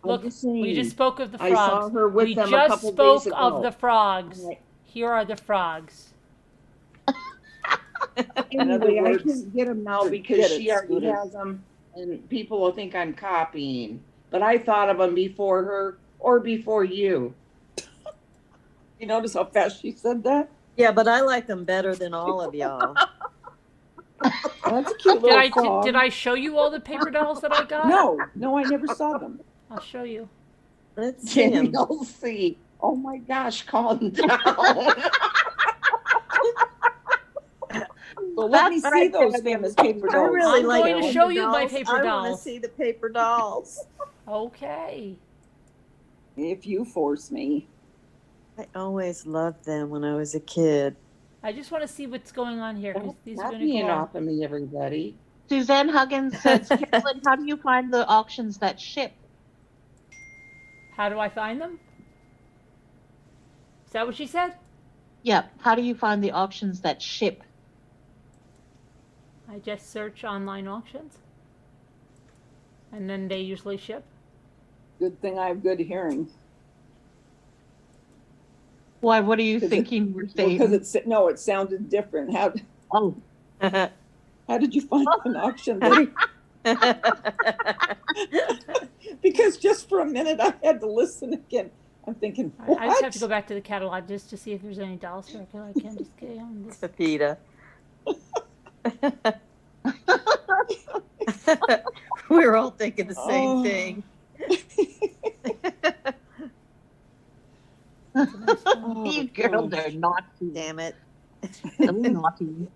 Look, we just spoke of the I frogs. saw her with we them a just couple spoke days of ago. the frogs. Here are the frogs. Anyway, I words, can't get them now because forget she it, already Scooter. has them, and people will think I'm copying. But I thought of them before her or before you. You notice how fast she said that? Yeah, but I like them better than all of y'all. That's a cute little frog. Did I show you all the paper dolls that I got? No, I never saw them. I'll show you. Let's see 'em. You'll see. Oh my gosh, calm down. Well, let me That's see right, those Debbie. famous paper I dolls. really I'm like going to paper show you my dolls. paper I want dolls. to see the paper dolls. Okay. If you force me. I always loved them when I was a kid. I just want to see what's going on here. 'Cause these are Not going to being go off of me, everybody. Suzanne Huggins says, Carolyn, how do you find the auctions that ship? How do I find them? Is that what she said? Yep. How do you find the auctions that ship? I just search online auctions. And then they usually ship. Good thing I have good hearing. Why? What are you thinking we're saying? Because it sounded different. How did you find an auction? Because just for a minute I had to listen again. I'm thinking, what? I just have to go back to the catalog just to see if there's any dolls here. I can just get on this. Pepita. We were all thinking the same thing. You girls are naughty. Damn it. So naughty.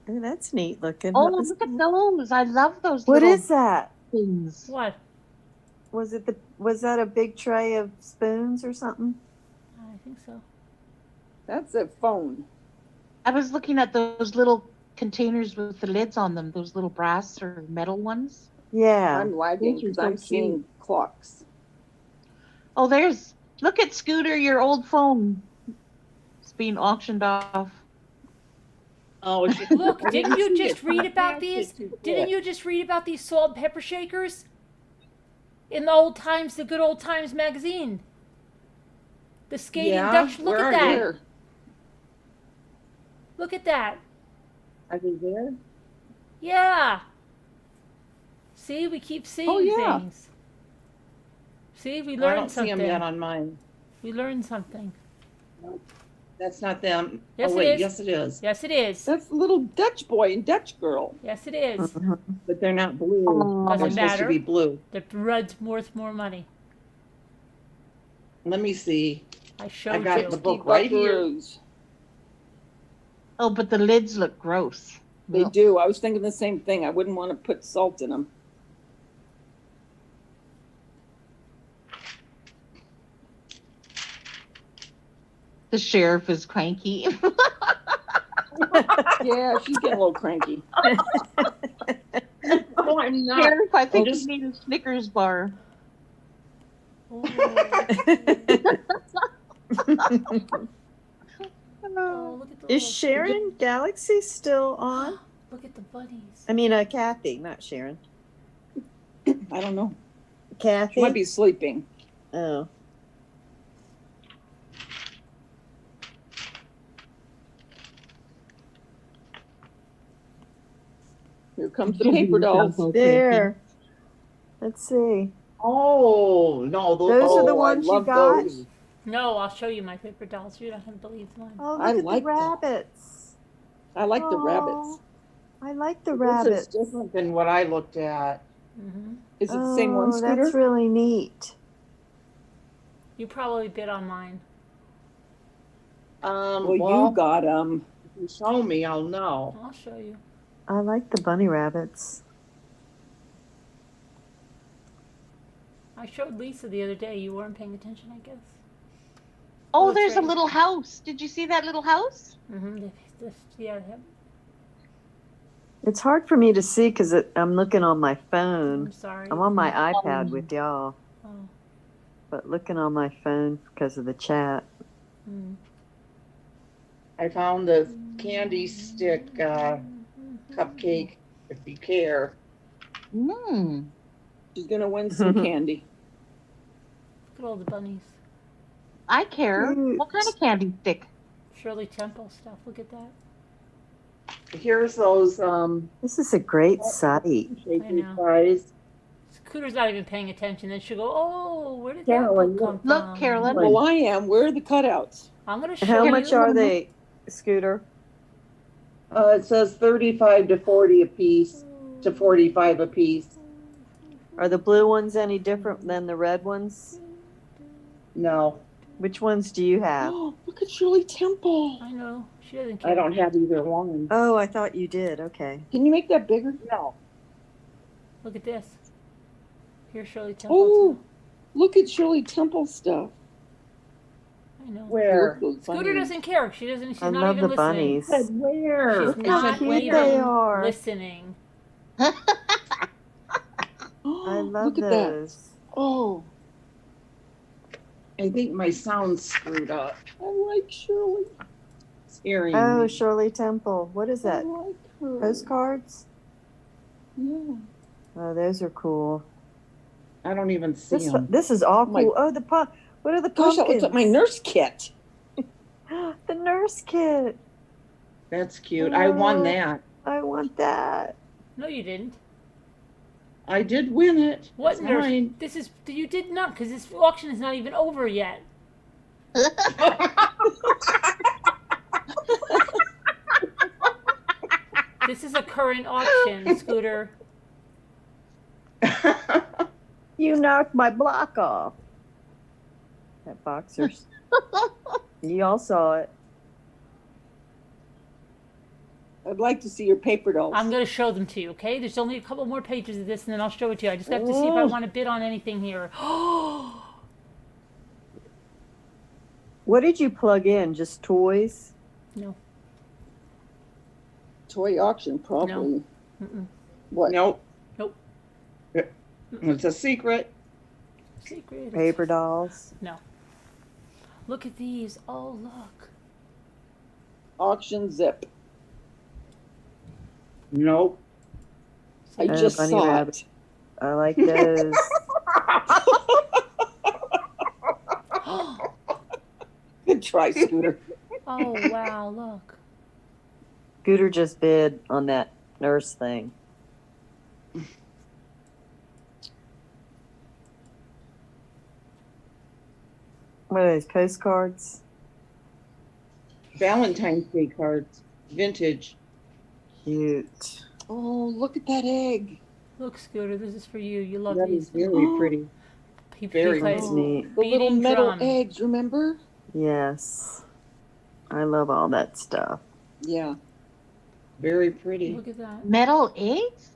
Oh, that's neat looking. Oh, What was look at those. I love those What little is that? things. What? Was that a big tray of spoons or something? I think so. That's a phone. I was looking at those little containers with the lids on them, those little brass or metal ones. Yeah. I'm lagging Those are because so I'm seeing cute. clocks. Oh, look at Scooter, your old phone. It's being auctioned off. Oh, Look, didn't you just read about these? Didn't you just read about these salt and pepper shakers? In the old times, the good old times magazine. The skating Dutch, look at that. Where? Look at that. Are they there? Yeah. See, we keep seeing things. See, we I learned don't see something. them yet on mine. We learned something. That's not them. Yes, oh, wait, it is. yes, it is. Yes, it is. That's a little Dutch boy and Dutch girl. Yes, it is. But they're not blue. Doesn't They're supposed matter. to be blue. The red's worth more money. Let me see. I I showed got you. the book right here. Buckaroos. Oh, but the lids look gross. They do. I was thinking the same thing. I wouldn't want to put salt in them. The sheriff is cranky. Yeah, she's getting a little cranky. Oh, I'm not. Sheriff, I think just- you need a Snickers bar. Oh, look at the Is little- Sharon Galaxy still on? Look at the buddies. I mean, Kathy, not Sharon. I don't know. Kathy? She might be sleeping. Oh. Here comes the paper dolls. There. Let's see. Oh, no. Those are the I ones you love got? those. No, I'll show you my paper dolls. You're not going to believe mine. Oh, I look at like the them. rabbits. I like the Aw, rabbits. I like the This rabbits. is different than what I looked at. Mm-hmm. Is it the same one, Oh, Scooter? that's really neat. You probably bid on mine. Well, Well, you got if you show me, I'll know. I'll show you. I like the bunny rabbits. I showed Lisa the other day. You weren't paying attention, I guess. Oh, that's there's a right. little house. Did you see that little house? Mm-hmm. Yeah. It's hard for me to see because I'm looking on my phone. I'm sorry. I'm on my iPad with y'all, Oh. but looking on my phone because of the chat. Mm. I found the candy stick cupcake, if you care. Mm. She's gonna win some candy. Look at all the bunnies. I care. What kind of candy stick? Shirley Temple stuff. Look at that. Here's those This is a great site. shaky know. fries. Scooter's not even paying attention. Then she'll go, oh, where did Carolyn, that book come from? Look, Carolyn. Well, I am. Where are the cutouts? I'm going to show How you. much are they, Scooter? It says 35 to 40 a piece to 45 a piece. Are the blue ones any different than the red ones? No, Which ones do you have? Oh, look at Shirley Temple. I know. She doesn't care. I don't have either one. Oh, I thought you did. Okay. Can you make that bigger? No. Look at this. Here's Shirley Temple. Oh, look at Shirley Temple stuff. I know. Where? Scooter doesn't care. She's I not love even the listening. bunnies. Where? She's Look how not cute even they are. listening. I love Look at those. that. Oh, I think my sound's screwed up. I like Shirley. It's hearing Oh, me. Shirley Temple. What is I that? like her. Postcards? Yeah. Oh, those are cool. I don't even see them. This is all My- cool. Oh, what are the Gosh, that pumpkins? looks like my nurse kit. The nurse kit. That's cute. I won Oh. that. I want that. No, you didn't. I did win it. What It's nurse? mine. This is you did not, because this auction is not even over yet. This is a current auction, Scooter. You knocked my block off. That boxers. You all saw it. I'd like to see your paper dolls. I'm going to show them to you, okay? There's only a couple more pages of this, and then I'll show it to you. I just have to see if I want to bid on anything here. What did you plug in? Just toys? No. Toy auction, probably. Mm-mm. What? Nope. Nope. It's a secret. Secret. Paper dolls? No. Look at these. Oh, look. Auction zip. Nope. I just bunny saw rabbit. it. I like those. Good try, Scooter. Oh, wow, look. Scooter just bid on that nurse thing. What are those, postcards? Valentine's Day cards. Vintage. Cute. Oh, look at that egg. Look, Scooter, this is for you. You love That these. is very pretty. Very play That's neat. The little beating metal drum. eggs, remember? Yes. I love all that stuff. Yeah. Very pretty. Look at that. Metal eggs?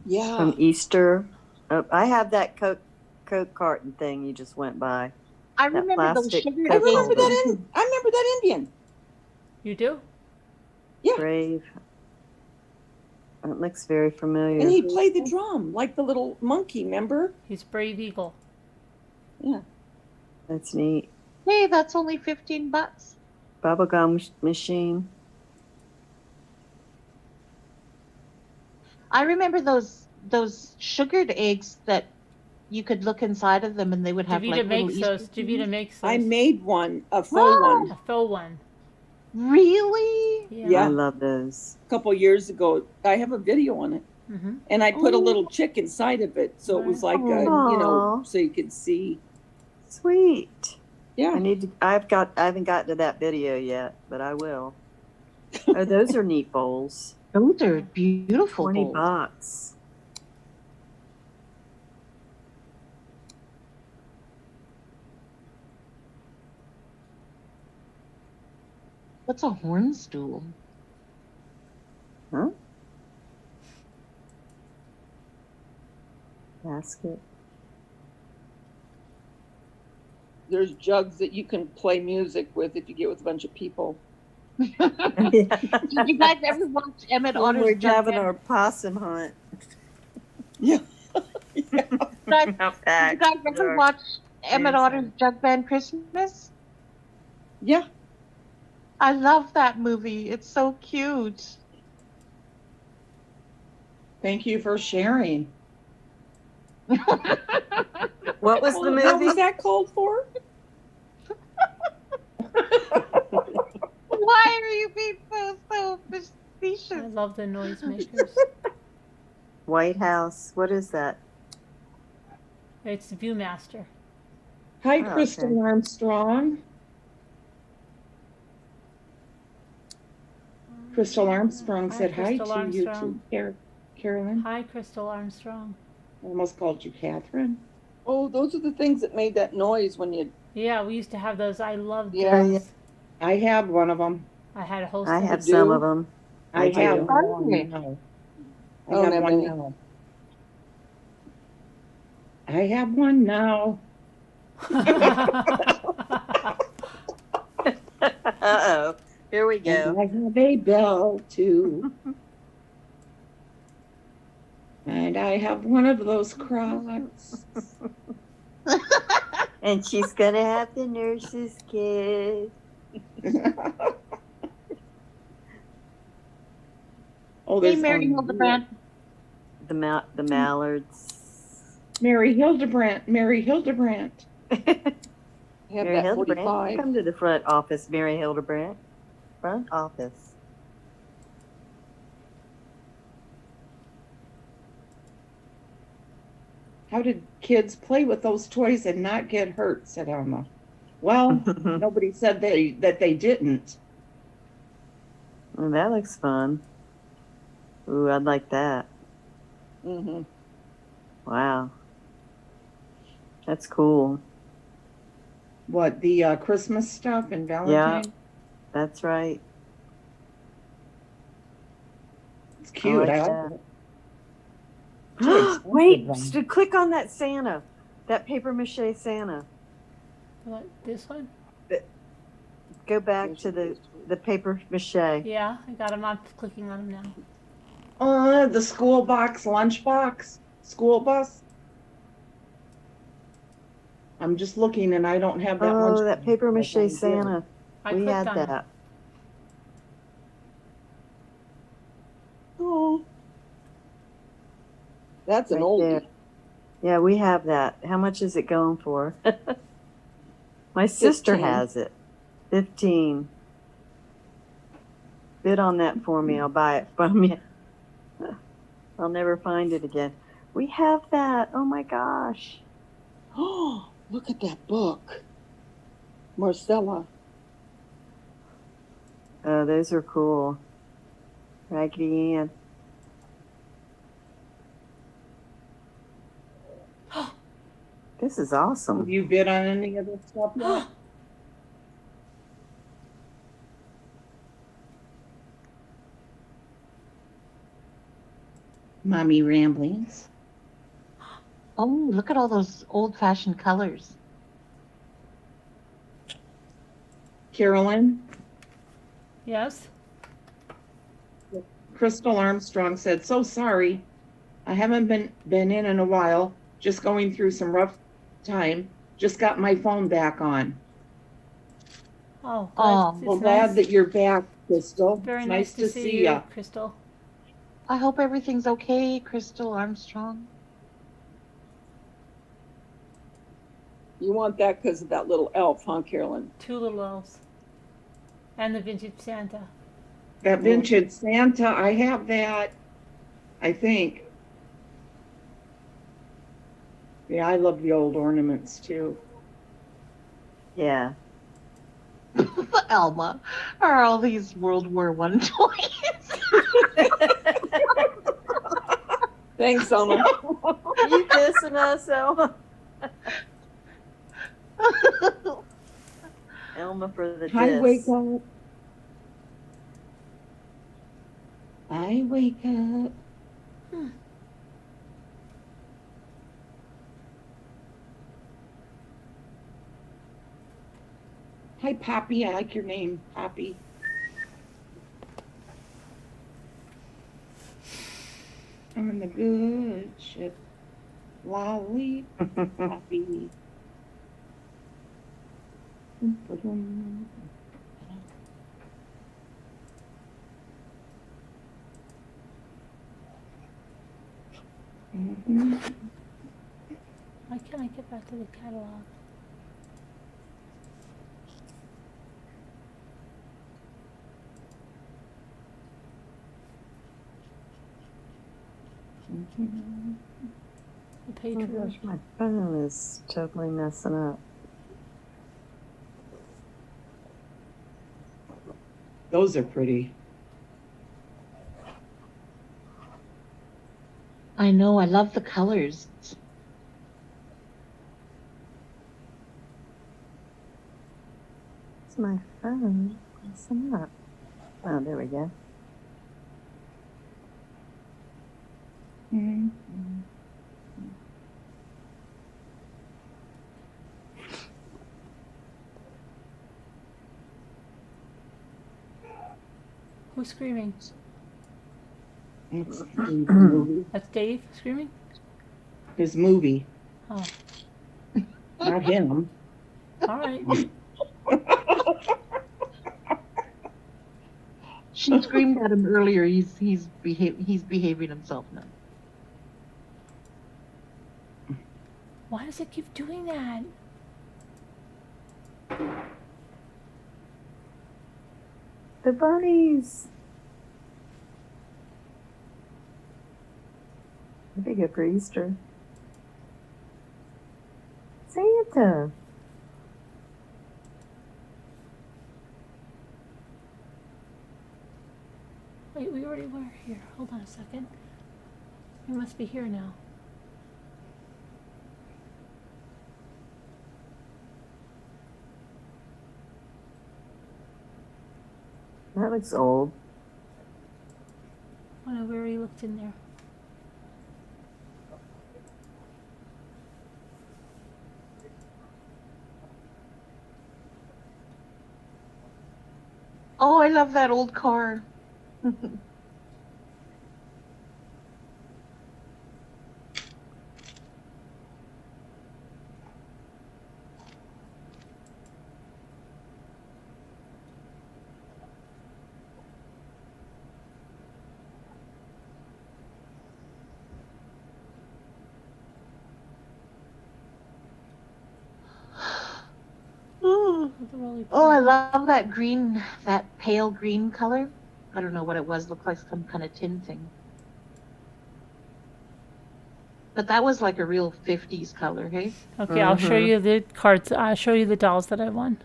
Yeah. From Easter. Oh, I have that Coke carton thing you just went by. I That remember those plastic sugar I Coke remember holder. that. I remember that Indian. You do? Yeah. Brave. It looks very familiar. And he played the drum like the little monkey, remember? He's Brave Eagle. Yeah. That's neat. Hey, that's only $15. Bubblegum machine. I remember those sugared eggs that you could look inside of them and they would have Davita like little makes Easter those. Davita makes those. I made one, a faux one. A faux one. Really? Yeah. I love those. A couple years ago. I have a video on it. Mm-hmm. And I put a little chick inside of it. So it was like, Aw. so you could see. Sweet. Yeah. I haven't gotten to that video yet, but I will. Oh, those are neat bowls. Those are beautiful $20. bowls. What's a horn stool? Huh? Basket. There's jugs that you can play music with if you get with a bunch of people. Did you guys ever watch Emmett When Otter's we're Jug having Band? our possum hunt. Guys, Out did back. you guys ever watch Emmett Otter's Jug Band Christmas? Yeah. I love that movie. It's so cute. Thank you for sharing. What was the movie? What was that called for? Why are you being so facetious? I love the noisemakers. White House. What is that? It's Viewmaster. Hi, Oh, Crystal okay. Armstrong. Crystal Armstrong said hi Crystal to you Armstrong. too, Carolyn. Hi, Crystal Armstrong. Almost called you Catherine. Oh, those are the things that made that noise when you. Yeah, we used to have those. I loved Yeah. those. I have one of them. I had a whole I set. have some of them. I have do. one now. I don't have have one any. now. I have one now. Uh-oh. Here we go. And I have a bell too. And I have one of those Crocs. And she's gonna have the nurse's kid. Oh, Hey, there's Mary Hildebrandt. The mallards. Mary Hildebrandt. Mary Hildebrandt. Have Mary that Hildebrandt. 45. Come to the front office, Mary Hildebrandt. Front office. How did kids play with those toys and not get hurt? Said Alma. Well, nobody said that they didn't. Well, that looks fun. Ooh, I'd like that. Mm-hmm. Wow. That's cool. What, the Christmas stuff and Valentine? Yeah, that's right. It's cute. I I like like that. it. Too expensive, Wait, though. click on that Santa. That paper mache Santa. What, this one? Go back to the paper mache. Yeah, I got them. I'm clicking on them now. The school box, lunch box, school bus. I'm just looking and I don't have that lunch Oh, that box. paper Like I mache did. Santa. I We clicked had on it. that. Oh, that's an Right old. there. Yeah, we have that. How much is it going for? My sister 15. has it. 15. Bid on that for me. I'll buy it from you. I'll never find it again. We have that. Oh my gosh. Oh, look at that book, Marcella. Oh, those are cool. Raggedy Ann. This is awesome. Have you bid on any of this stuff yet? Mommy ramblings. Oh, look at all those old-fashioned colors. Carolyn, Yes? Crystal Armstrong said, so sorry. I haven't been in a while. Just going through some rough time. Just got my phone back on. Oh, Oh, it's Well, glad nice. that you're back, Crystal. Very It's nice to see ya. you, Crystal. I hope everything's okay, Crystal Armstrong. You want that because of that little elf, huh, Carolyn? 2 little elves. And the vintage Santa. That vintage Santa, I have that. I think. Yeah, I love the old ornaments too. Yeah. Elma, are all these World War I toys? Thanks, Elma. You dissing us, Elma? Elma for the I wake diss. up. I wake up. Hi, Poppy. I like your name, Poppy. On the good ship. Lolly, Poppy. Why can't I get back to the catalog? The page Oh gosh, my phone is totally messing up. Those are pretty. I know, I love the colors. It's my phone messing up. Oh, there we go. Who's screaming? It's Dave's movie. That's Dave screaming? His movie. Oh, Not him. all right. She screamed at him earlier. He's behaving himself now. Why does it keep doing that? The bunnies. That'd be good for Easter. Santa. Wait, we already were here. Hold on a second. We must be here now. That looks old. Oh no, we already looked in there. Oh, I love that old car. Oh, I love that green, that pale green color. I don't know what it was. Looked like some kind of tin thing. But that was like a real 50s color, hey? Okay, I'll show you the cards. I'll show you the dolls that I won.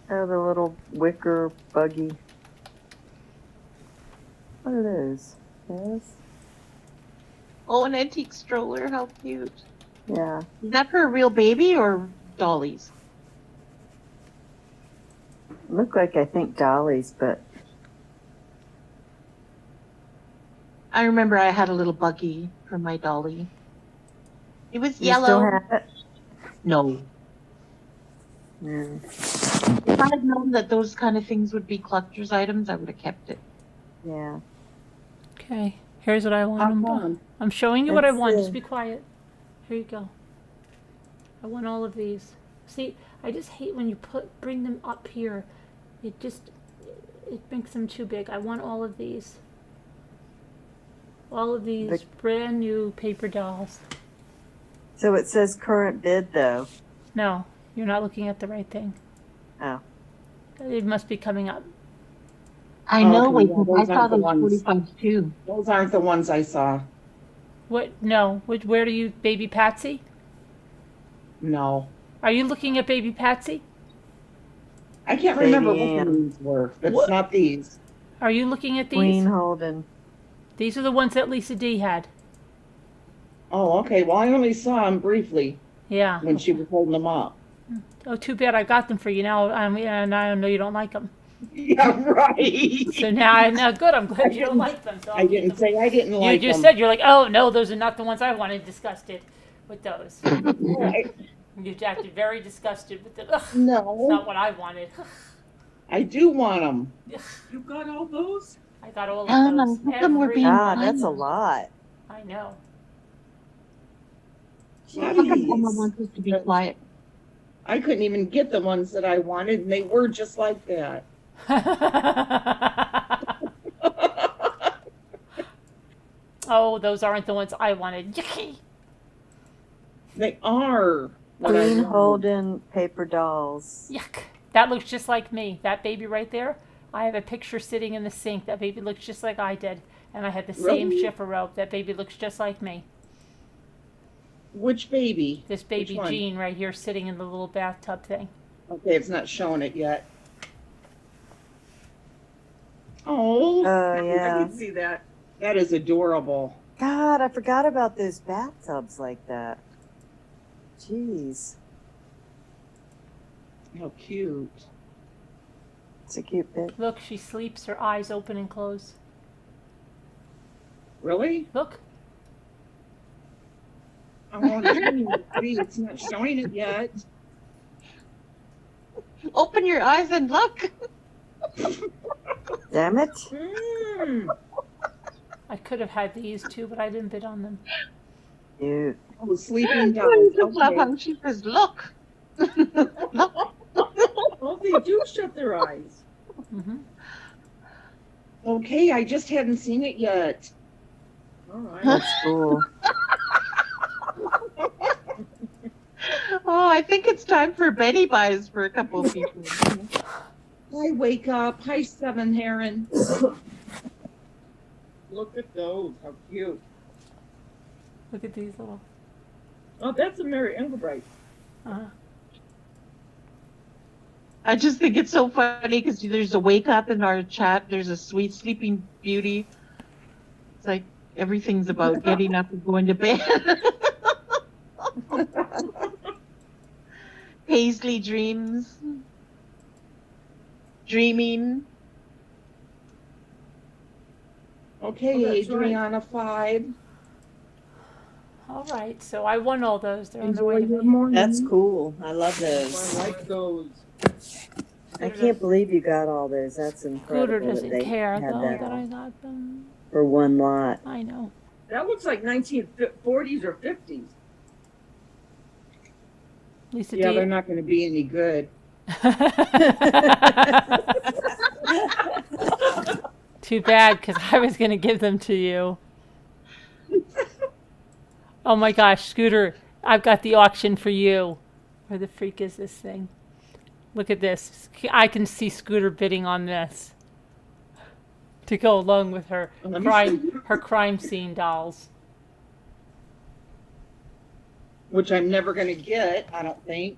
Oh, the little wicker buggy. What are those? Yes. Oh, an antique stroller. How cute. Yeah. Is that for a real baby or dollies? Look like, I think, dollies, but I remember I had a little buggy for my dolly. It was you yellow. still have it? No. Yeah. If I had known that those kind of things would be collector's items, I would have kept it. Yeah. Okay, here's what I won. I'm showing you what I Let's won. see. Just be quiet. Here you go. I won all of these. See, I just hate when you bring them up here. It makes them too big. I won all of these. All of these brand new paper dolls. So it says current bid, though. No, you're not looking at the right thing. Oh. It must be coming up. I know. Okay, Wait, yeah, I those saw aren't the those ones. 45s too. Those aren't the ones I saw. What? No. Where do you, baby Patsy? No. Are you looking at baby Patsy? I can't Baby remember what Ann. these were. It's What? not these. Are you looking at these? Queen Holden. These are the ones that Lisa D had. Oh, okay. Well, I only saw them briefly Yeah. when she was holding them up. Oh, too bad I got them for you now. And I know you don't like them. Yeah, right. So now good. I'm glad you don't like them. So I didn't say I didn't like them. You just said you're like, oh no, those are not the ones I wanted. Disgusted with those. Right. You acted very disgusted with them. Ugh, No. it's not what I wanted. I do want them. You got all those? I got all of How those. come we're being God, quiet? that's a lot. I know. How come Mama Jeez. wants us to be quiet? I couldn't even get the ones that I wanted, and they were just like that. Oh, those aren't the ones I wanted. Yucky. They are. what I Queen wanted. Holden paper dolls. Yuck. That looks just like me. That baby right there. I have a picture sitting in the sink. That baby looks just like I did. And I had the same Really? shiffer robe. That baby looks just like me. Which baby? This baby Which one? Jean right here sitting in the little bathtub thing. Okay, it's not showing it yet. Oh. Oh, I yeah. can see that. That is adorable. God, I forgot about those bathtubs like that. Jeez. How cute. It's a cute bit. Look, she sleeps, her eyes open and close. Really? Look. Oh, it's not showing it yet. Open your eyes and look. Damn it. I could have had these too, but I didn't bid on them. Cute. Oh, sleeping I dolls. just love Okay. how she says, look. Oh, they do shut their eyes. Mm-hmm. Okay, I just hadn't seen it yet. All right. That's cool. Oh, I think it's time for Betty buys for a couple of people. Hi, wake up. Hi, Seven Heron. Look at those. How cute. Look at these little. Oh, that's a Mary Engelbright. I just think it's so funny because there's a wake up in our chat. There's a sweet sleeping beauty. It's like everything's about getting up and going to bed. Paisley dreams. Dreaming. Okay, Oh, that's right. Adriana 5. All right, so I won all those. They're on their way Enjoy to your me. morning. That's cool. I love those. I like those. I can't believe you got all those. That's incredible. Scooter that doesn't they care had though that that I all got them. for one lot. I know. That looks like 1940s or 50s. Lisa, Yeah, do they're you? not going to be any good. Too bad, because I was going to give them to you. Oh my gosh, Scooter, I've got the auction for you. Where the freak is this thing? Look at this. I can see Scooter bidding on this to go along with her Let me see. crime scene dolls. Which I'm never going to get, I don't think.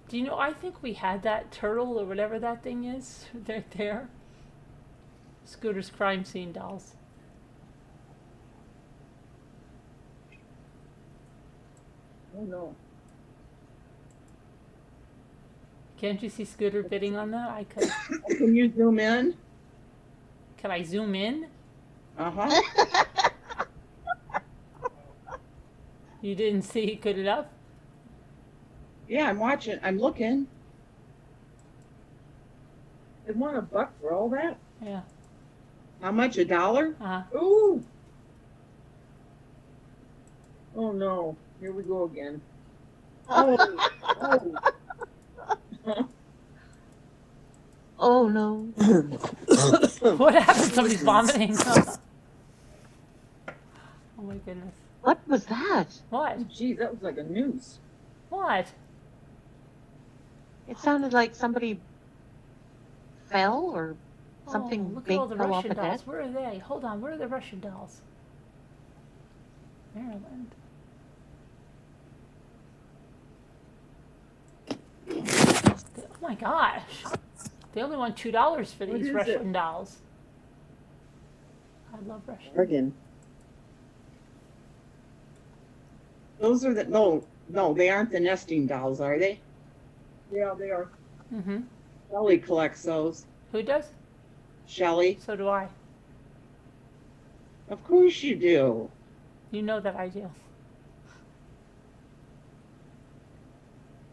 Do you know, I think we had that turtle or whatever that thing is right there. Scooter's crime scene dolls. Oh, no. Can't you see Scooter bidding on that? I could. Can you zoom in? Can I zoom in? Uh-huh. You didn't see good enough? Yeah, I'm watching. I'm looking. They want $1 for all that? Yeah. How much? $1? Ooh. Oh, no. Here we go again. Oh, oh. Oh no. What happened? Somebody's vomiting. Oh my goodness. What was that? What? Geez, that was like a noose. What? It sounded like somebody fell or something Look big at all the fell off Russian a dolls. desk. Where are they? Hold on. Where are the Russian dolls? Maryland. my gosh. They only want $2 for What these is Russian it? dolls. I love Russian. Bargain. Those are the, no, they aren't the nesting dolls, are they? Yeah, they are. Mm-hmm. Shelley collects those. Who does? Shelley. So do I. Of course you do. You know that I do.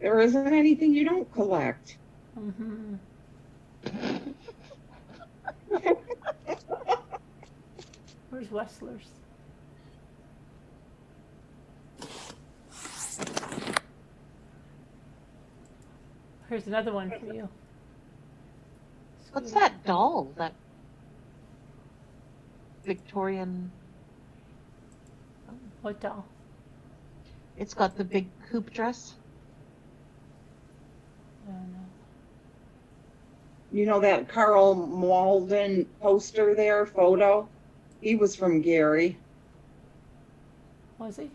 There isn't anything you don't collect. Mm-hmm. Where's Westlers? Here's another one for you. What's that doll? That Victorian. What doll? It's got the big hoop dress. I don't know. You know that Carl Malden poster there, photo? He was from Gary. Was he?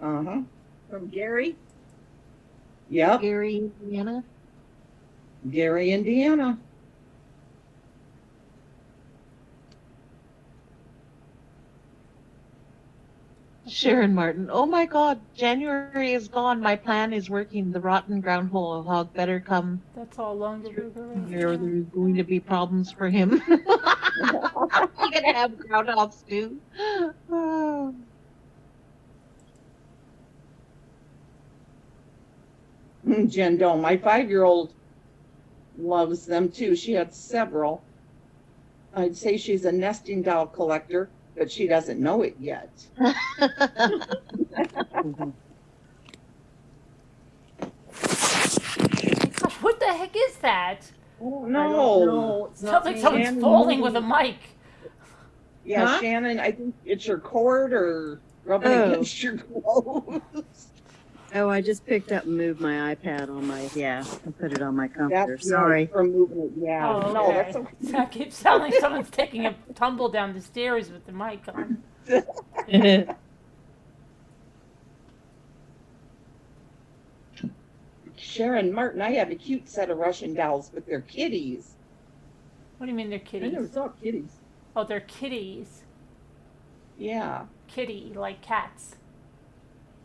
Uh-huh. From Gary? Yep. Gary, Indiana. Gary, Indiana. Sharon Martin. Oh my God, January is gone. My plan is working. The rotten groundhog better come. That's all longer burger right There's going to be problems for him. You're gonna have groundhog stew. Oh. Jen Doe, my 5-year-old loves them too. She had several. I'd say she's a nesting doll collector, but she doesn't know it yet. Gosh, what the heck is that? No. Sounds like someone's falling with a mic. Yeah, Huh? Shannon, I think it's your cord or rubbing against your clothes. Oh, I just picked up and moved my iPad on my, and put it on my computer. That's Sorry. for moving it, yeah. Oh, No, okay. that's okay. That keeps sounding like someone's taking a tumble down the stairs with the mic on. Sharon Martin, I have a cute set of Russian dolls, but they're kitties. What do you mean they're I kitties? never saw kitties. Oh, they're kitties. Yeah. Kitty, like cats.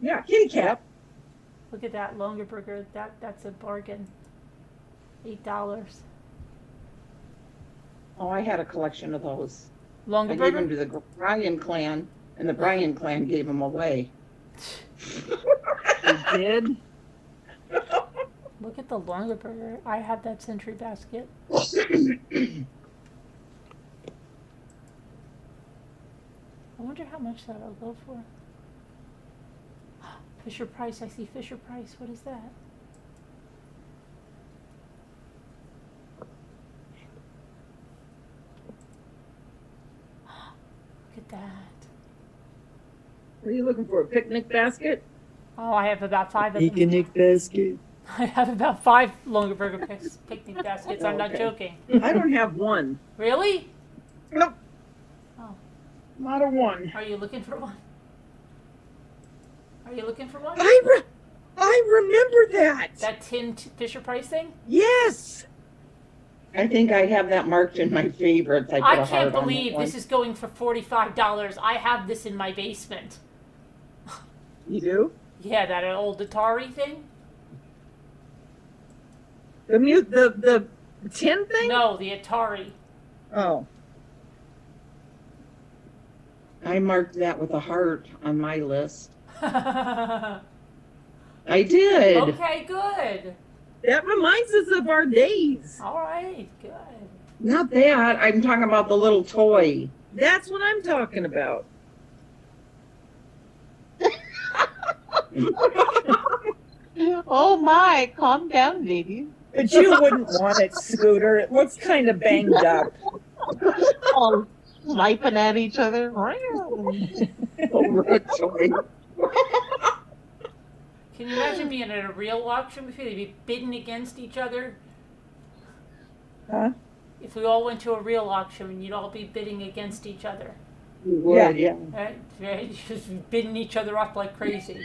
Yeah, kitty cat. Look at that longer burger. That's a bargain. $8. Oh, I had a collection of those. Longer I burger? gave them to the Bryan clan, and the Bryan clan gave them away. They did? Look at the longer burger. I have that century basket. I wonder how much that'll go for. Fisher Price. I see Fisher Price. What is that? Look at that. What are you looking for? A picnic basket? Oh, I have about 5 of them. Picnic basket. I have about 5 longer burger picnic baskets. I'm not Okay. joking. I don't have one. Really? Nope. Oh. Not a one. Are you looking for one? Are you looking for one? I remember that. That tin Fisher Price thing? Yes. I think I have that marked in my favorites. I put I a can't heart on that believe one. this is going for $45. I have this in my basement. You do? Yeah, that old Atari thing? The tin thing? No, the Atari. Oh. I marked that with a heart on my list. Okay, I did. good. That reminds us of our days. All right, good. Not that. I'm talking about the little toy. That's what I'm talking about. Oh my, calm down, lady. But you wouldn't want it, Scooter. It looks kind of banged up. All sniping at each other. Over a toy. Can you imagine being at a real auction before they'd be bidding against each other? Huh? If we all went to a real auction and you'd all be bidding against each other. You would, yeah. Right? Just bidding each other up like crazy.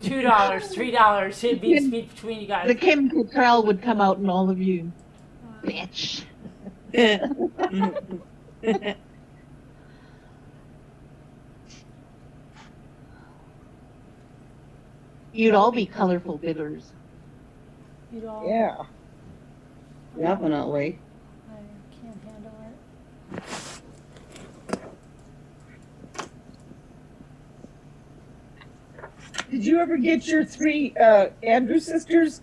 $2, $3. It'd be a speech between you guys. The Kim Cattrall would come out in all of you. Bitch. You'd all be colorful bitters. You'd all. Yeah. Definitely. I can't handle it. Did you ever get your 3 Andrew sisters,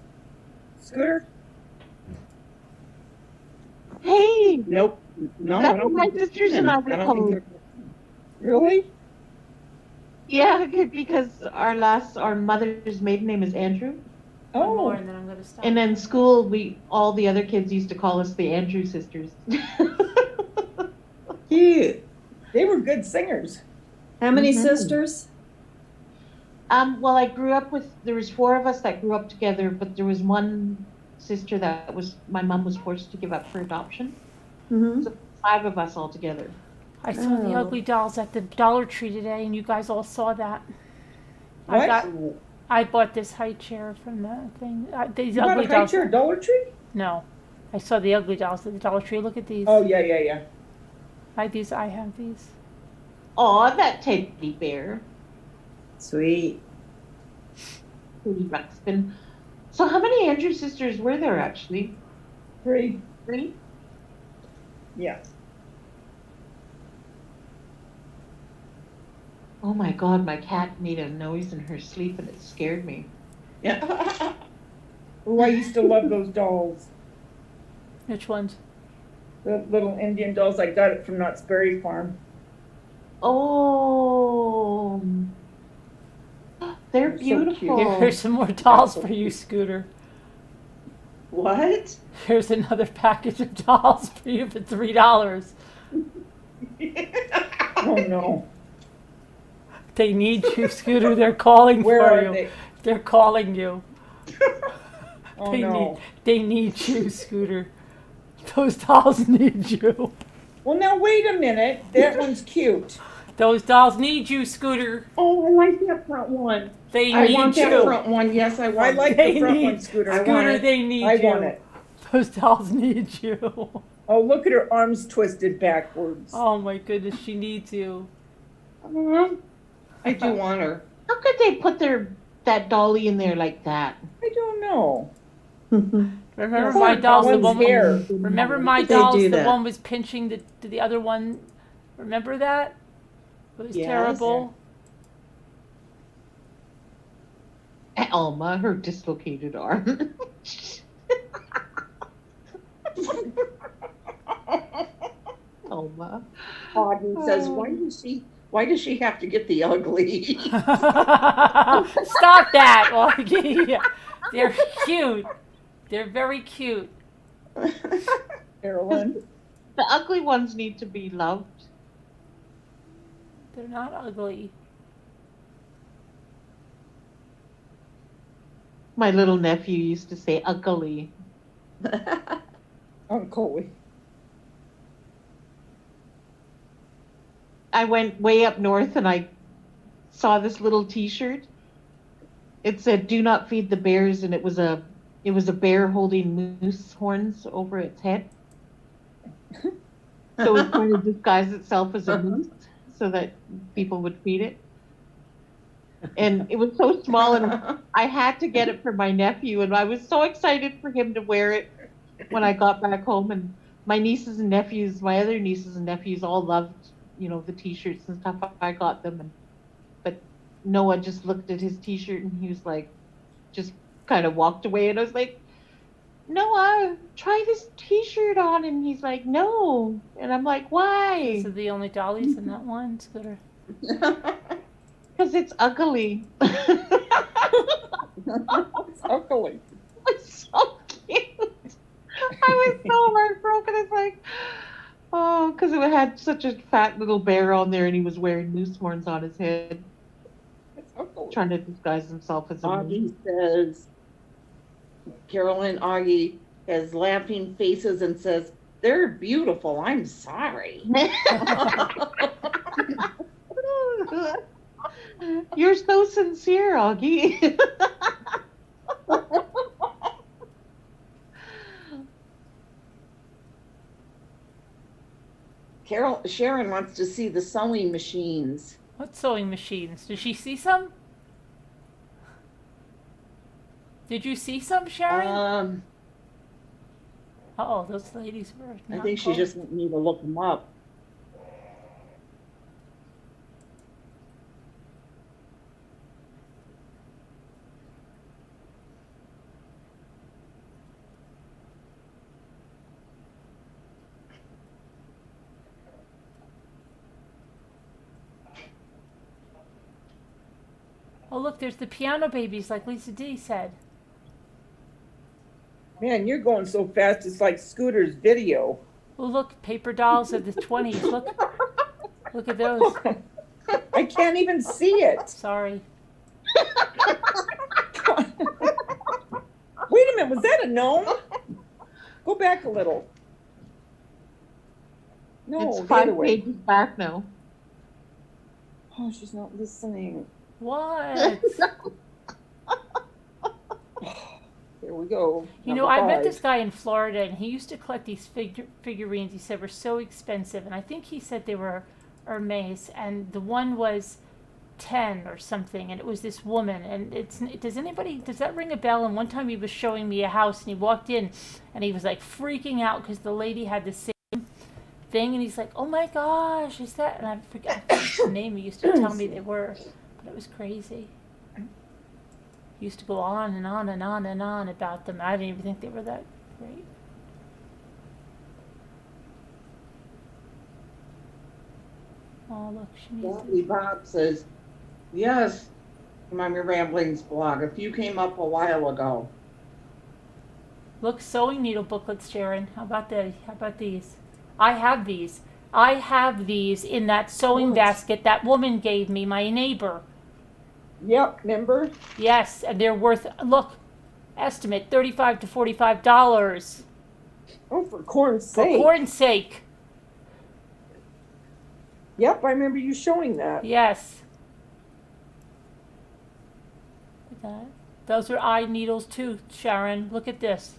Scooter? Hey. Nope. No, I That's don't what my think they're sisters and I twins. were don't think called. they're- Really? Yeah, because our mother's maiden name is Andrew. One Oh. more and then I'm gonna stop. And in school, all the other kids used to call us the Andrew sisters. Cute. They were good singers. How many Mhm. sisters? Well, I grew up there was 4 of us that grew up together, but there was one sister that my mom was forced to give up for adoption. Mm-hmm. So 5 of us all together. I saw the Oh. ugly dolls at the Dollar Tree today, and you guys all saw that. What? I bought this high chair from the thing. These You bought ugly a high dolls. chair at Dollar Tree? No, I saw the ugly dolls at the Dollar Tree. Look at these. Oh, yeah. I have these. Aw, that teddy bear. Sweet. Pretty Ruxpin. So how many Andrew sisters were there actually? 3. 3? Yeah. Oh my God, my cat made a noise in her sleep and it scared me. Yeah. Oh, I used to love those dolls. Which ones? The little Indian dolls. I got it from Knott's Berry Farm. Oh, they're So beautiful. Here's some more dolls for you, Scooter. What? Here's another package of dolls for you for $3. Oh, no. They need you, Scooter. They're calling Where for are you. they? They're calling you. Oh, they no. they need you, Scooter. Those dolls need you. Well, now, wait a minute. That one's cute. Those dolls need you, Scooter. Oh, I like that front one. They I need want you. that front one. Yes, I want. I like They the front need- one, Scooter. Scooter, they need I you. want it. Those dolls need you. Oh, look at her arms twisted backwards. Oh my goodness, she needs you. I do want her. How could they put that dolly in there like that? I don't know. Remember Poor my dolls, the one's one. hair. Remember my How could they dolls, do the that? one was pinching the other one. Remember that? It was Yes. terrible. Alma, her dislocated arm. Alma. Auden says, why does she have to get the ugly? Stop that, Augie. They're cute. They're very cute. Carolyn. The ugly ones need to be loved. They're not ugly. My little nephew used to say ugly. Uncle. I went way up north and I saw this little T-shirt. It said "Do not feed the bears," and it was a bear holding moose horns over its head. So it was trying to disguise itself as a moose so that people would feed it. And it was so small, and I had to get it for my nephew, and I was so excited for him to wear it when I got back home. And my nieces and nephews, my other nieces and nephews, all loved, the T-shirts and stuff I got them. But Noah just looked at his T-shirt and he was like, just kind of walked away, and I was like, Noah, try this T-shirt on, and he's like, no, and I'm like, why? These are the only dollies in that one, Scooter. Because it's ugly. It's ugly. It's so cute. I was so heartbroken. It's like, oh, because it had such a fat little bear on there, and he was wearing moose horns on his head, trying to disguise himself as a moose. Augie says, Carolyn, Augie has laughing faces and says, they're beautiful. I'm sorry. You're so sincere, Augie. Sharon wants to see the sewing machines. What sewing machines? Did she see some? Did you see some, Sharon? Uh-oh, those ladies were I not think she close. just want me to look them up. Oh, look, there's the piano babies, like Lisa D said. Man, you're going so fast, it's like Scooter's video. Oh, look, paper dolls of the 20s. Look. Look at those. I can't even see it. Sorry. Wait a minute, was that a gnome? Go back a little. No, It's the 5 other way. pages back now. Oh, she's not listening. What? Here we go. You know, I met this guy in Florida, and he used to collect these figurines. He said were so expensive, and I think he said they were Hermes, and the one was 10 or something, and it was this woman. And does that ring a bell? And one time he was showing me a house, and he walked in, and he was like freaking out because the lady had the same thing, and he's like, "Oh my gosh, is that?" And I forgot the name he used to tell me they were, but it was crazy. He used to go on and on and on and on about them. I didn't even think they were that great. Oh, look, she needs Lovely Bob says, yes, Mommy Ramblings blog. A few came up a while ago. Look, sewing needle booklets, Sharon. How about that? How about these? I have these. I have these in that sewing basket that woman gave me, my neighbor. Yep, remember? Yes, and they're worth, look, estimate $35 to $45. Oh, for corn's sake. For corn's sake. Yep, I remember you showing that. Yes. Look at that. Those are eye needles too, Sharon. Look at this.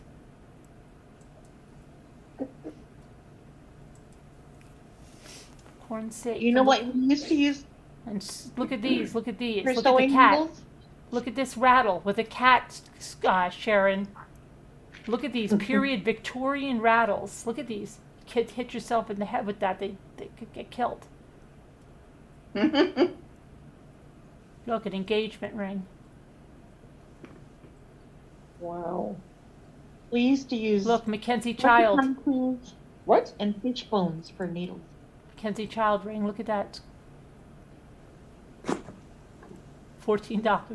Corn's sake. You know what we used to use? And look at these. Look at these. For Look at the sewing cat. needles? Look at this rattle with a cat, Sharon. Look at these period Victorian rattles. Look at these. Kid, hit yourself in the head with that. They could get killed. Look, an engagement ring. Wow. We used to use. Look, Mackenzie Child. What? And fish bones for needles. Mackenzie Child ring. Look at that. $14.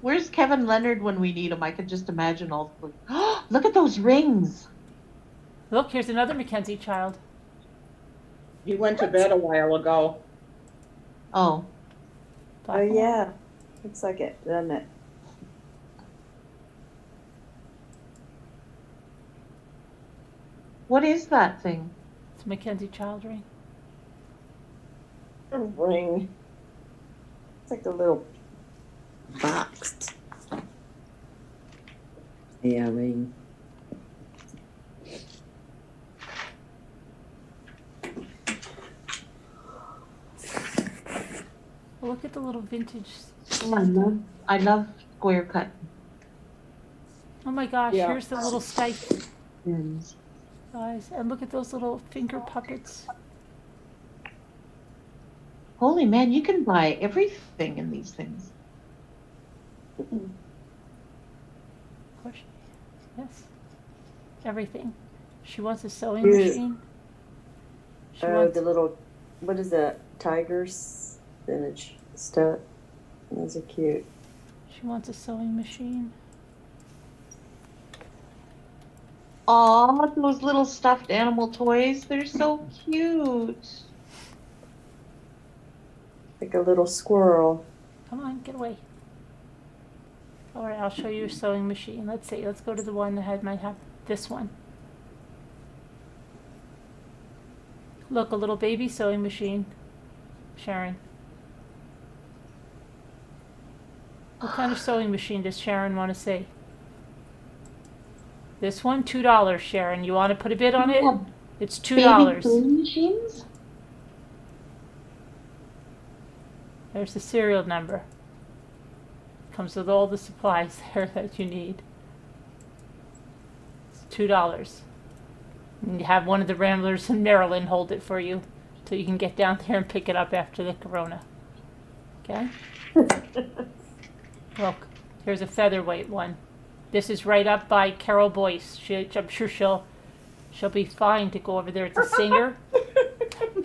Where's Kevin Leonard when we need him? I could just imagine all the. Look at those rings. Look, here's another Mackenzie Child. He went to bed a while ago. Oh. Oh yeah, looks like it, doesn't it? What is that thing? It's a Mackenzie Child ring. A ring. It's like a little box. Yeah, ring. Well, look at the little vintage. Oh, I love square cut. Oh my gosh, Yeah. here's the little Skype. Pins. Guys, and look at those little finger puppets. Holy man, you can buy everything in these things. Of course. Yes. Everything. She wants a sewing Here's- machine. She Oh, wants the little, what is that? Tigers vintage stuff. Those are cute. She wants a sewing machine. Aw, those little stuffed animal toys. They're so cute. Like a little squirrel. Come on, get away. All right, I'll show you a sewing machine. Let's see. Let's go to the one that might have this one. Look, a little baby sewing machine. Sharon. What kind of sewing machine does Sharon want to see? This one, $2, Sharon. You want to put a bid on it? It's $2. Baby sewing machines? There's the serial number. Comes with all the supplies there that you need. It's $2. And you have one of the Ramblers in Maryland hold it for you till you can get down there and pick it up after the corona. Okay? Look, here's a featherweight one. This is right up by Carol Boyce. I'm sure she'll be fine to go over there. It's a singer.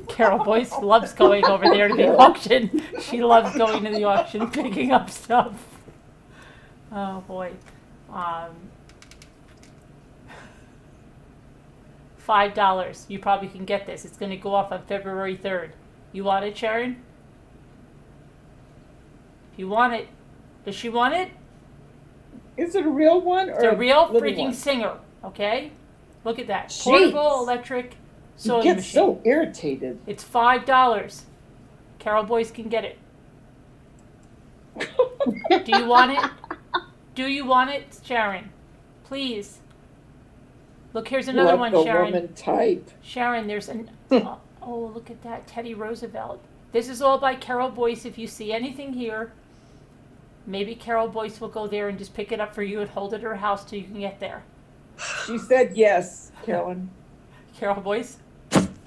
Carol Boyce loves going over there to the auction. She loves going to the auction, picking up stuff. Oh boy. $5. You probably can get this. It's going to go off on February 3rd. You want it, Sharon? If you want it. Does she want it? Is it a real one? Or It's a real living freaking one? singer. Okay? Look at that. Jeez. Portable electric You sewing get machine. so irritated. It's $5. Carol Boyce can get it. Do you want it? Do you want it, Sharon? Please. Look, here's another Let one, the Sharon. woman type. Sharon, there's an... oh, look at that. Teddy Roosevelt. This is all by Carol Boyce. If you see anything here, maybe Carol Boyce will go there and just pick it up for you and hold it at her house till you can get there. She said yes, Carolyn. Carol Boyce?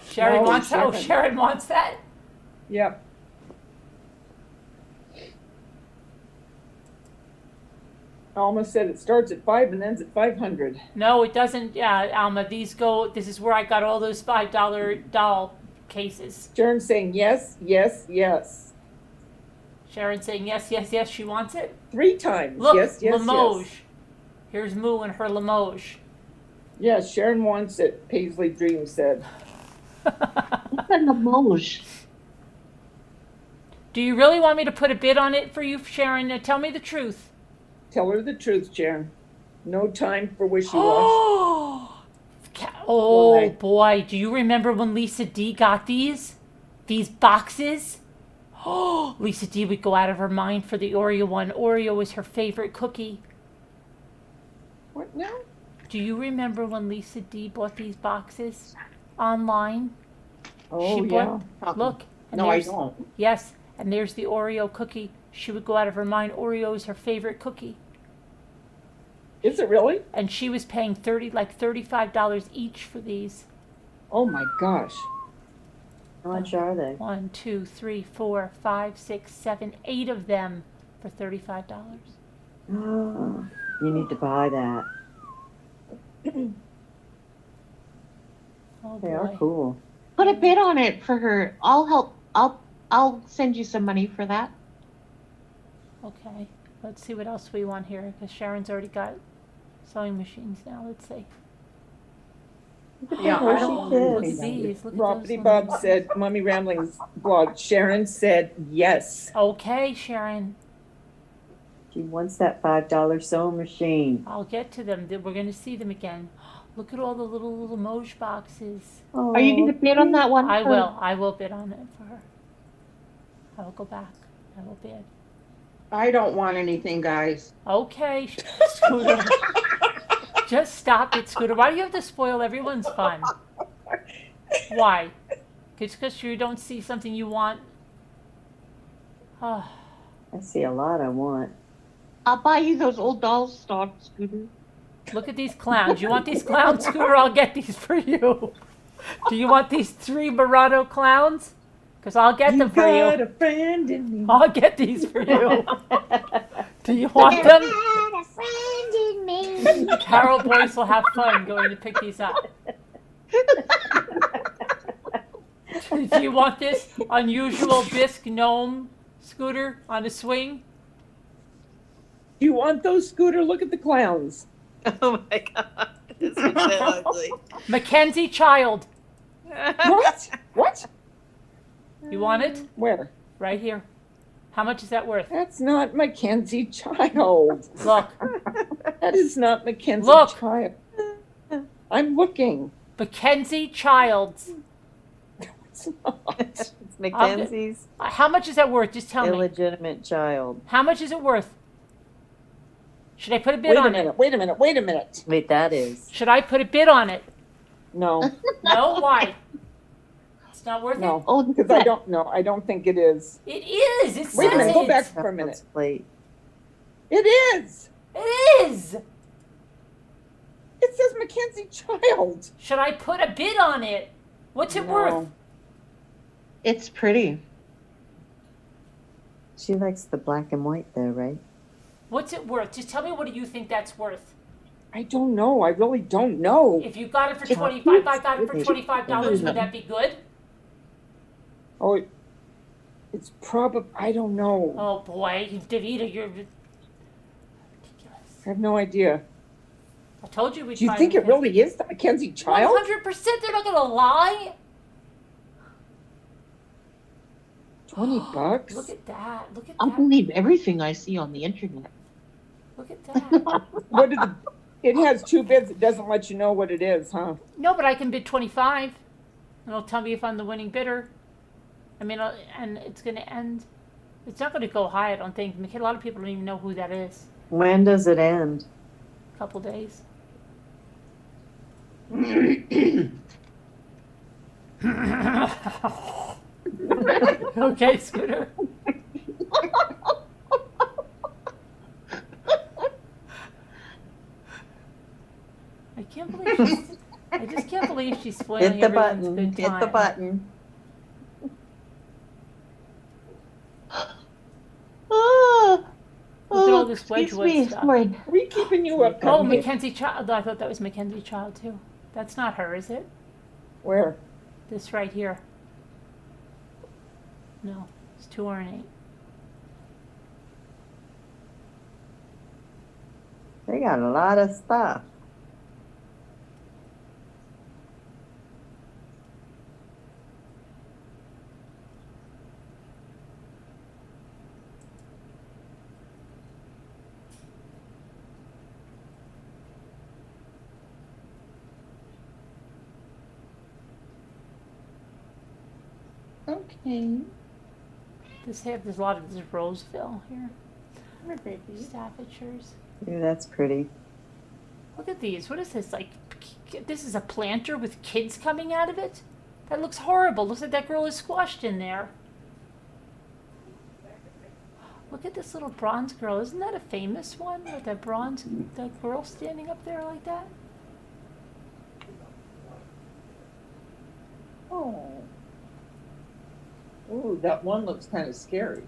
Sharon No, wants that? Oh, Sharon. Sharon wants that? Yep. Alma said it starts at 5 and ends at 500. No, it doesn't. Yeah, Alma, this is where I got all those $5 doll cases. Sharon saying yes, yes, yes. Sharon saying yes, yes, yes, she wants it. 3 times. Look, yes, yes, Limoges. yes. Here's Moo and her Limoges. Yes, Sharon wants it, Paisley Dream said. What's a Limoges? Do you really want me to put a bid on it for you, Sharon? Now tell me the truth. Tell her the truth, Sharon. No time for wishy-wash. Oh, Why? boy. Do you remember when Lisa D got these? These boxes? Oh, Lisa D would go out of her mind for the Oreo one. Oreo is her favorite cookie. What now? Do you remember when Lisa D bought these boxes online? Oh, She yeah. bought, look. And No, I there's- don't. Yes, and there's the Oreo cookie. She would go out of her mind. Oreo is her favorite cookie. Is it really? And she was paying $35 each for these. Oh my gosh. How much are they? 1, 2, 3, 4, 5, 6, 7, 8 of them for $35. Oh, you need to buy that. Oh They are boy. cool. Put a bid on it for her. I'll help. I'll send you some money for that. Okay, let's see what else we want here because Sharon's already got sewing machines now. Let's see. Yeah, I don't Look at these. Look at Robbie those Bob ones. said, Mommy Rambling's blog, Sharon said yes. Okay, Sharon. She wants that $5 sewing machine. I'll get to them. We're going to see them again. Look at all the little Limoges boxes. Are you going to bid on that one? I for- will. I will bid on it for her. I will go back. I will bid. I don't want anything, guys. Okay, Scooter. Just stop it, Scooter. Why do you have to spoil everyone's fun? Why? It's because you don't see something you want. Oh, I see a lot I want. I'll buy you those old doll stock, Scooter. look at these clowns. You want these clowns, Scooter? I'll get these for you. Do you want these 3 Murano clowns? Because I'll get them for got you. a friend in me. I'll get these for you. Do you want them? Carol Boyce will have fun going to pick these up. Do you want this unusual bisque gnome Scooter on a swing? You want those, Scooter? Look at the clowns. Oh my God. This is so ugly. Mackenzie Child. What? What? You want it? Where? Right here. How much is that worth? That's not Mackenzie Child. Look. That is not Mackenzie Look. Child. I'm looking. Mackenzie Childs. It's not. It's Mackenzie's How much is that worth? Just tell me. illegitimate child. How much is it worth? Should I put a bid on it? Wait a minute. Wait, that is. Should I put a bid on it? No. No? Why? It's not worth No. it? Oh, because I don't know. I don't think it is. It is. It Wait a minute. says Go it. back for a minute. Plate. It is. It is. It says Mackenzie Child. Should I put a bid on it? What's it worth? It's pretty. She likes the black and white though, right? What's it worth? Just tell me what do you think that's worth. I don't know. I really don't know. If you got it for $25, I got it for $25, would that be good? Oh, it's probably, I don't know. Oh boy, Davida, you're ridiculous. I have no idea. I told you we'd Do you find think it Mackenzie. really is the Mackenzie Child? 100%, they're not gonna lie. $20? Look at that. Look at I that. believe everything I see on the internet. Look at that. What did it has two bids. It doesn't let you know what it is, huh? No, but I can bid 25, and it'll tell me if I'm the winning bidder. I mean, and it's going to end. It's not going to go high, I don't think. A lot of people don't even know who that is. When does it end? A couple days. Okay, Scooter. I can't believe she's. I just can't believe she's spoiling Hit the everyone's button. good Hit the time. button. Oh, Look at all this excuse Wedgwood me, stuff. sorry. We keeping you up. Oh, Mackenzie Child. I thought that was Mackenzie Child too. That's not her, is it? Where? This right here. No, it's too ornate. They got a lot of stuff. Okay. There's a lot of this Roseville here. Staffordshires. Ooh, that's pretty. Look at these. What is this? Like, this is a planter with kids coming out of it? That looks horrible. Looks like that girl is squashed in there. Look at this little bronze girl. Isn't that a famous one? With that bronze, that girl standing up there like that? Oh. Ooh, that one looks kind of scary.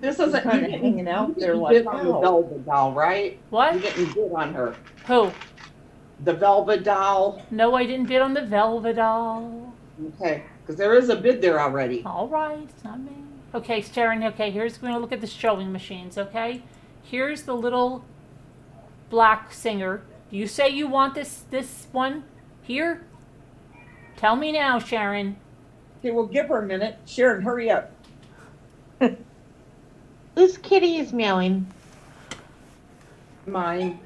This isn't kind you of didn't- hanging out there you like bid on the wow. Velvet doll, right? What? You didn't bid on her. Who? The Velvet doll. No, I didn't bid on the Velvet doll. Okay, because there is a bid there already. All right, it's not me. Okay, Sharon, okay, we're going to look at the showing machines, okay? Here's the little black singer. You say you want this one here? Tell me now, Sharon. Okay, we'll give her a minute. Sharon, hurry up. Whose kitty is meowing? Mine.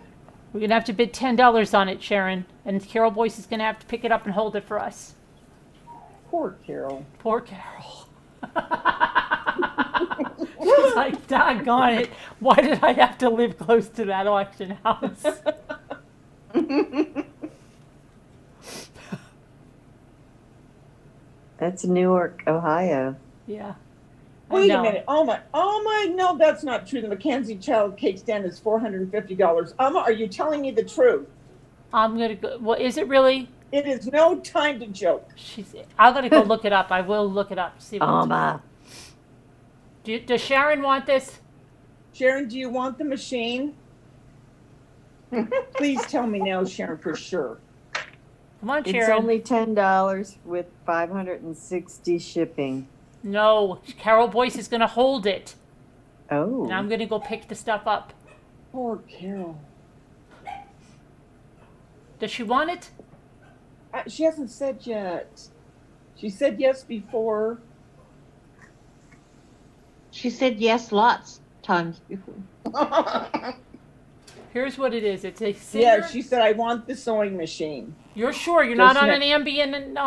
We're going to have to bid $10 on it, Sharon. And Carol Boyce is going to have to pick it up and hold it for us. Poor Carol. Poor Carol. She's like, doggone it. Why did I have to live close to that auction house? That's Newark, Ohio. Yeah. Wait a minute. Oh my, no, that's not true. The Mackenzie Child cake stand is $450. Are you telling me the truth? I'm going to go. Well, is it really? It is no time to joke. I'm going to go look it up. I will look it up. See Alma. Does Sharon want this? Sharon, do you want the machine? Please tell me now, Sharon, for sure. Come on, It's Sharon. only $10 with $560 shipping. No, Carol Boyce is going to hold it. Oh. And I'm going to go pick the stuff up. Poor Carol. Does she want it? She hasn't said yet. She said yes before. She said yes lots times before. Here's what it is. It's a singer. Yeah, she said, I want the sewing machine. You're sure you're not Doesn't on it- an Ambien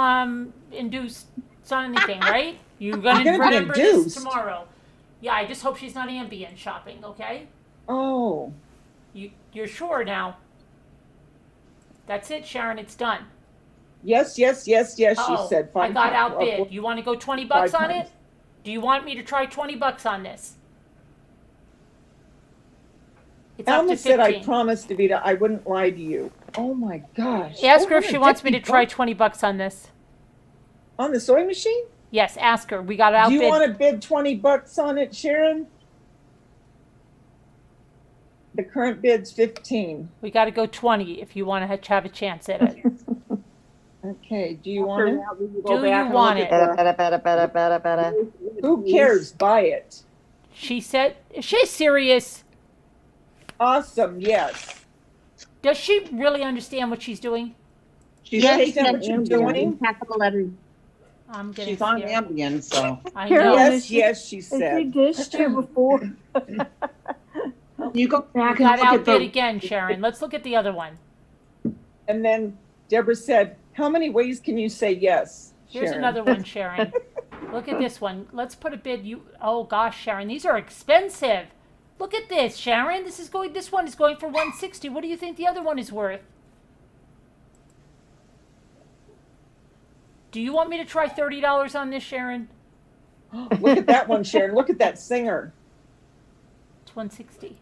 induced on anything, right? You're gonna I'm gonna be remember this induced. tomorrow. Yeah, I just hope she's not ambient shopping, okay? Oh, You're sure now? That's it, Sharon, it's done. yes, yes, yes, yes, she Oh, said. I got times. outbid. You wanna go $20 5 on times. it? Do you want me to try $20 on this? It's up Alma to said, I 15. promised, Davita, I wouldn't lie to you. Oh my gosh. Ask her if she wants me to try $450 $20 on this. On the sewing machine? Yes, ask her. We got Do outbid. you want to bid $20 on it, Sharon? The current bid's 15. We got to go 20 if you want to have a chance at it. Okay, do you want it? Do you want it? Who cares? Buy it. She said, is she serious? Awesome, yes. Does she really understand what she's doing? She's taking what you're doing. Capital letters. I'm getting She's on scared. Ambien, so. I Carol, know. yes, she said. dished you before. You go back We and got look at outbid the. again, Sharon. Let's look at the other one. And then Deborah said, how many ways can you say yes, Here's Sharon? another one, Sharon. Look at this one. Let's put a bid. Oh gosh, Sharon, these are expensive. Look at this, Sharon. This one is going for $160. What do you think the other one is worth? Do you want me to try $30 on this, Sharon? Look at that one, Sharon. Look at that singer. It's $160.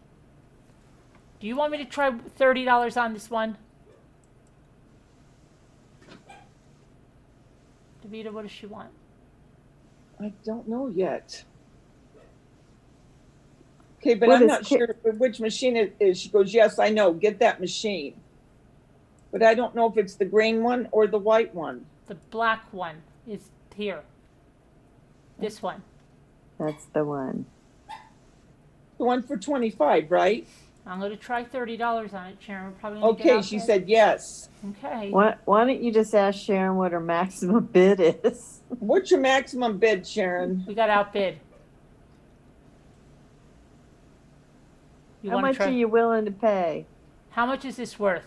Do you want me to try $30 on this one? Davita, what does she want? I don't know yet. Okay, but What I'm is not sure which machine it is. She goes, yes, I know. Get that machine. But I don't know if it's the green one or the white one. The black one is here. This one. That's the one. The one for 25, right? I'm going to try $30 on it, Sharon. We're probably gonna get Okay, out she there. said yes. Okay. Why don't you just ask Sharon what her maximum bid is? What's your maximum bid, Sharon? We got outbid. How much are you willing to pay? How much is this worth?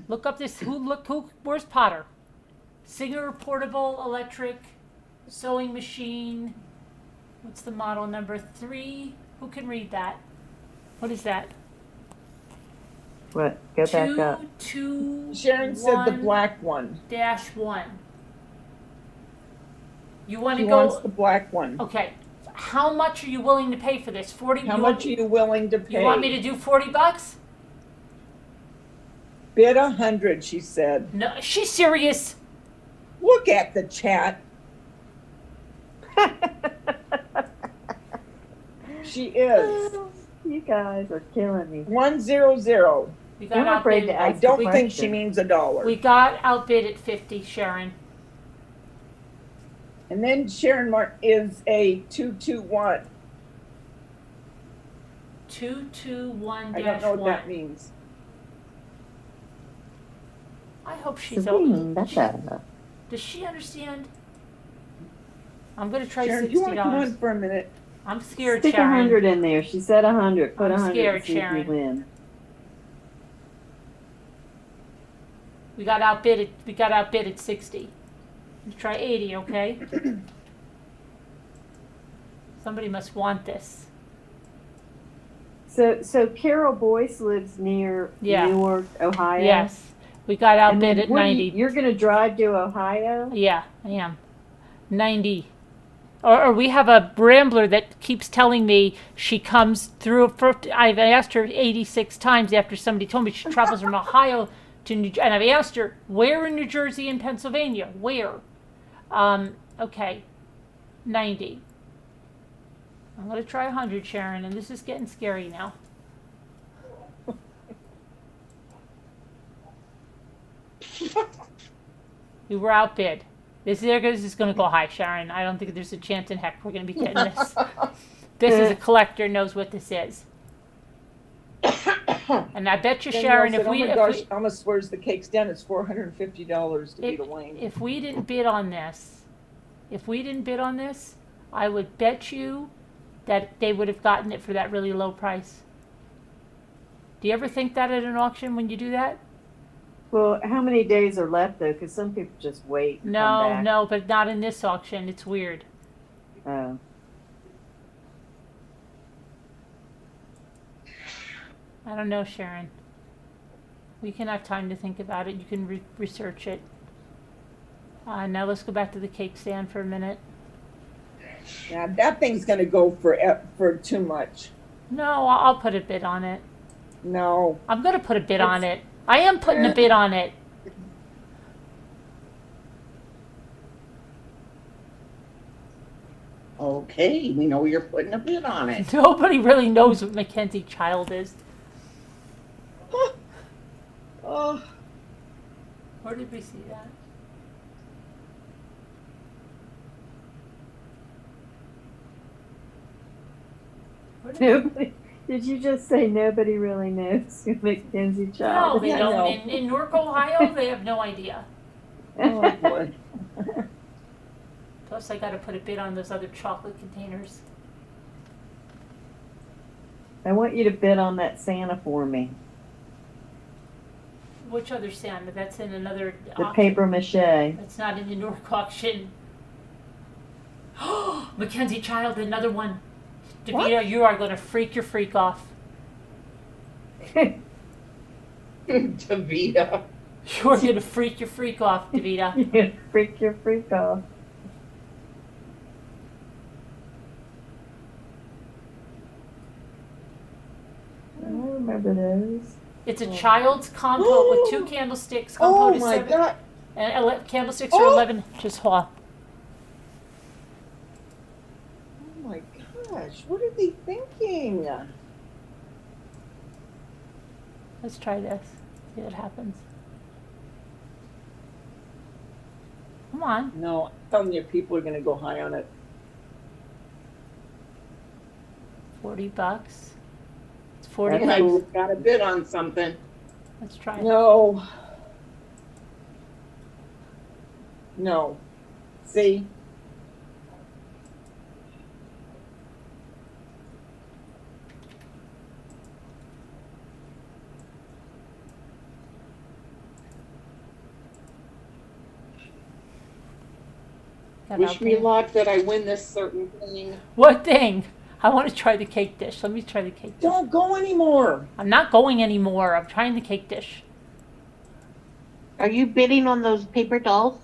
Look up this. Where's Potter? Singer portable electric sewing machine. What's the model number 3? Who can read that? What is that? What? Go back up. Sharon said the black one. -1. You want She to go? wants the black one. Okay. How much are you willing to pay for this? 40. How much are you willing to pay? You want me to do $40? Bid 100, she said. No, she's serious. Look at the chat. She is. You guys are killing me. 100. We got I'm afraid outbid. to I ask don't a think she question. means $1. We got outbid at 50, Sharon. And then Sharon is a 221. 221-1. I don't know what that means. I hope she's Sabine, open. better. Does she understand? I'm going to try Sharon, do you want to come on $60. for a minute? I'm scared, Stick Sharon. 100 in there. She said 100. Put I'm 100 scared, and see if Sharon. you win. We got outbid at 60. Let's try 80, okay? Somebody must want this. So Carol Boyce lives near Yeah. Newark, Ohio. Yes. We got And outbid then at what do 90. you're going to drive to Ohio? Yeah, I am. 90. Or we have a Rambler that keeps telling me she comes through. I've asked her 86 times after somebody told me she travels from Ohio to New Jersey. And I've asked her, where in New Jersey and Pennsylvania? Where? Okay, 90. I'm going to try 100, Sharon, and this is getting scary now. We were outbid. This is going to go high, Sharon. I don't think there's a chance in heck we're going to be getting this. This is a collector knows what this is. And I bet you, Sharon, said, if we... oh my gosh, Alma swears the cake's done. It's $450 to be the Wayne. If we didn't bid on this, I would bet you that they would have gotten it for that really low price. Do you ever think that at an auction when you do that? Well, how many days are left though? Because some people just wait and come No, back. no, but not in this auction. It's weird. Oh. I don't know, Sharon. We can have time to think about it. You can research it. Now let's go back to the cake stand for a minute. Yeah, that thing's gonna go for too much. No, I'll put a bid on it. No. I'm going to put a bid on it. I am putting a bid on it. Okay, we know you're putting a bid on it. Nobody really knows what Mackenzie Child is. Oh. Where did we see that? Nobody. Did you just say nobody really knows who Mackenzie Child No, they is? don't. In Newark, Ohio, they have no idea. Oh boy. Plus, I got to put a bid on those other chocolate containers. I want you to bid on that Santa for me. Which other Santa? That's in another The auction. paper mache. That's not in the Newark auction. Mackenzie Child, another one. Davida, you are going to freak your freak off. Davida. You're going to freak your freak off, Davida. You freak your freak off. I remember those. It's a child's compote with 2 candlesticks. Compote is 7. God. And candlesticks are 11 inches tall. Oh my gosh, what are they thinking? Let's try this. See what happens. Come on. No, I'm telling you, people are gonna go high on it. $40. It's 40 Okay, bucks. we've got a bid on something. Let's try it. No. No. See? Wish me luck that I win this certain thing. What thing? I want to try the cake dish. Let me try the cake dish. Don't go anymore. I'm not going anymore. I'm trying the cake dish. Are you bidding on those paper dolls?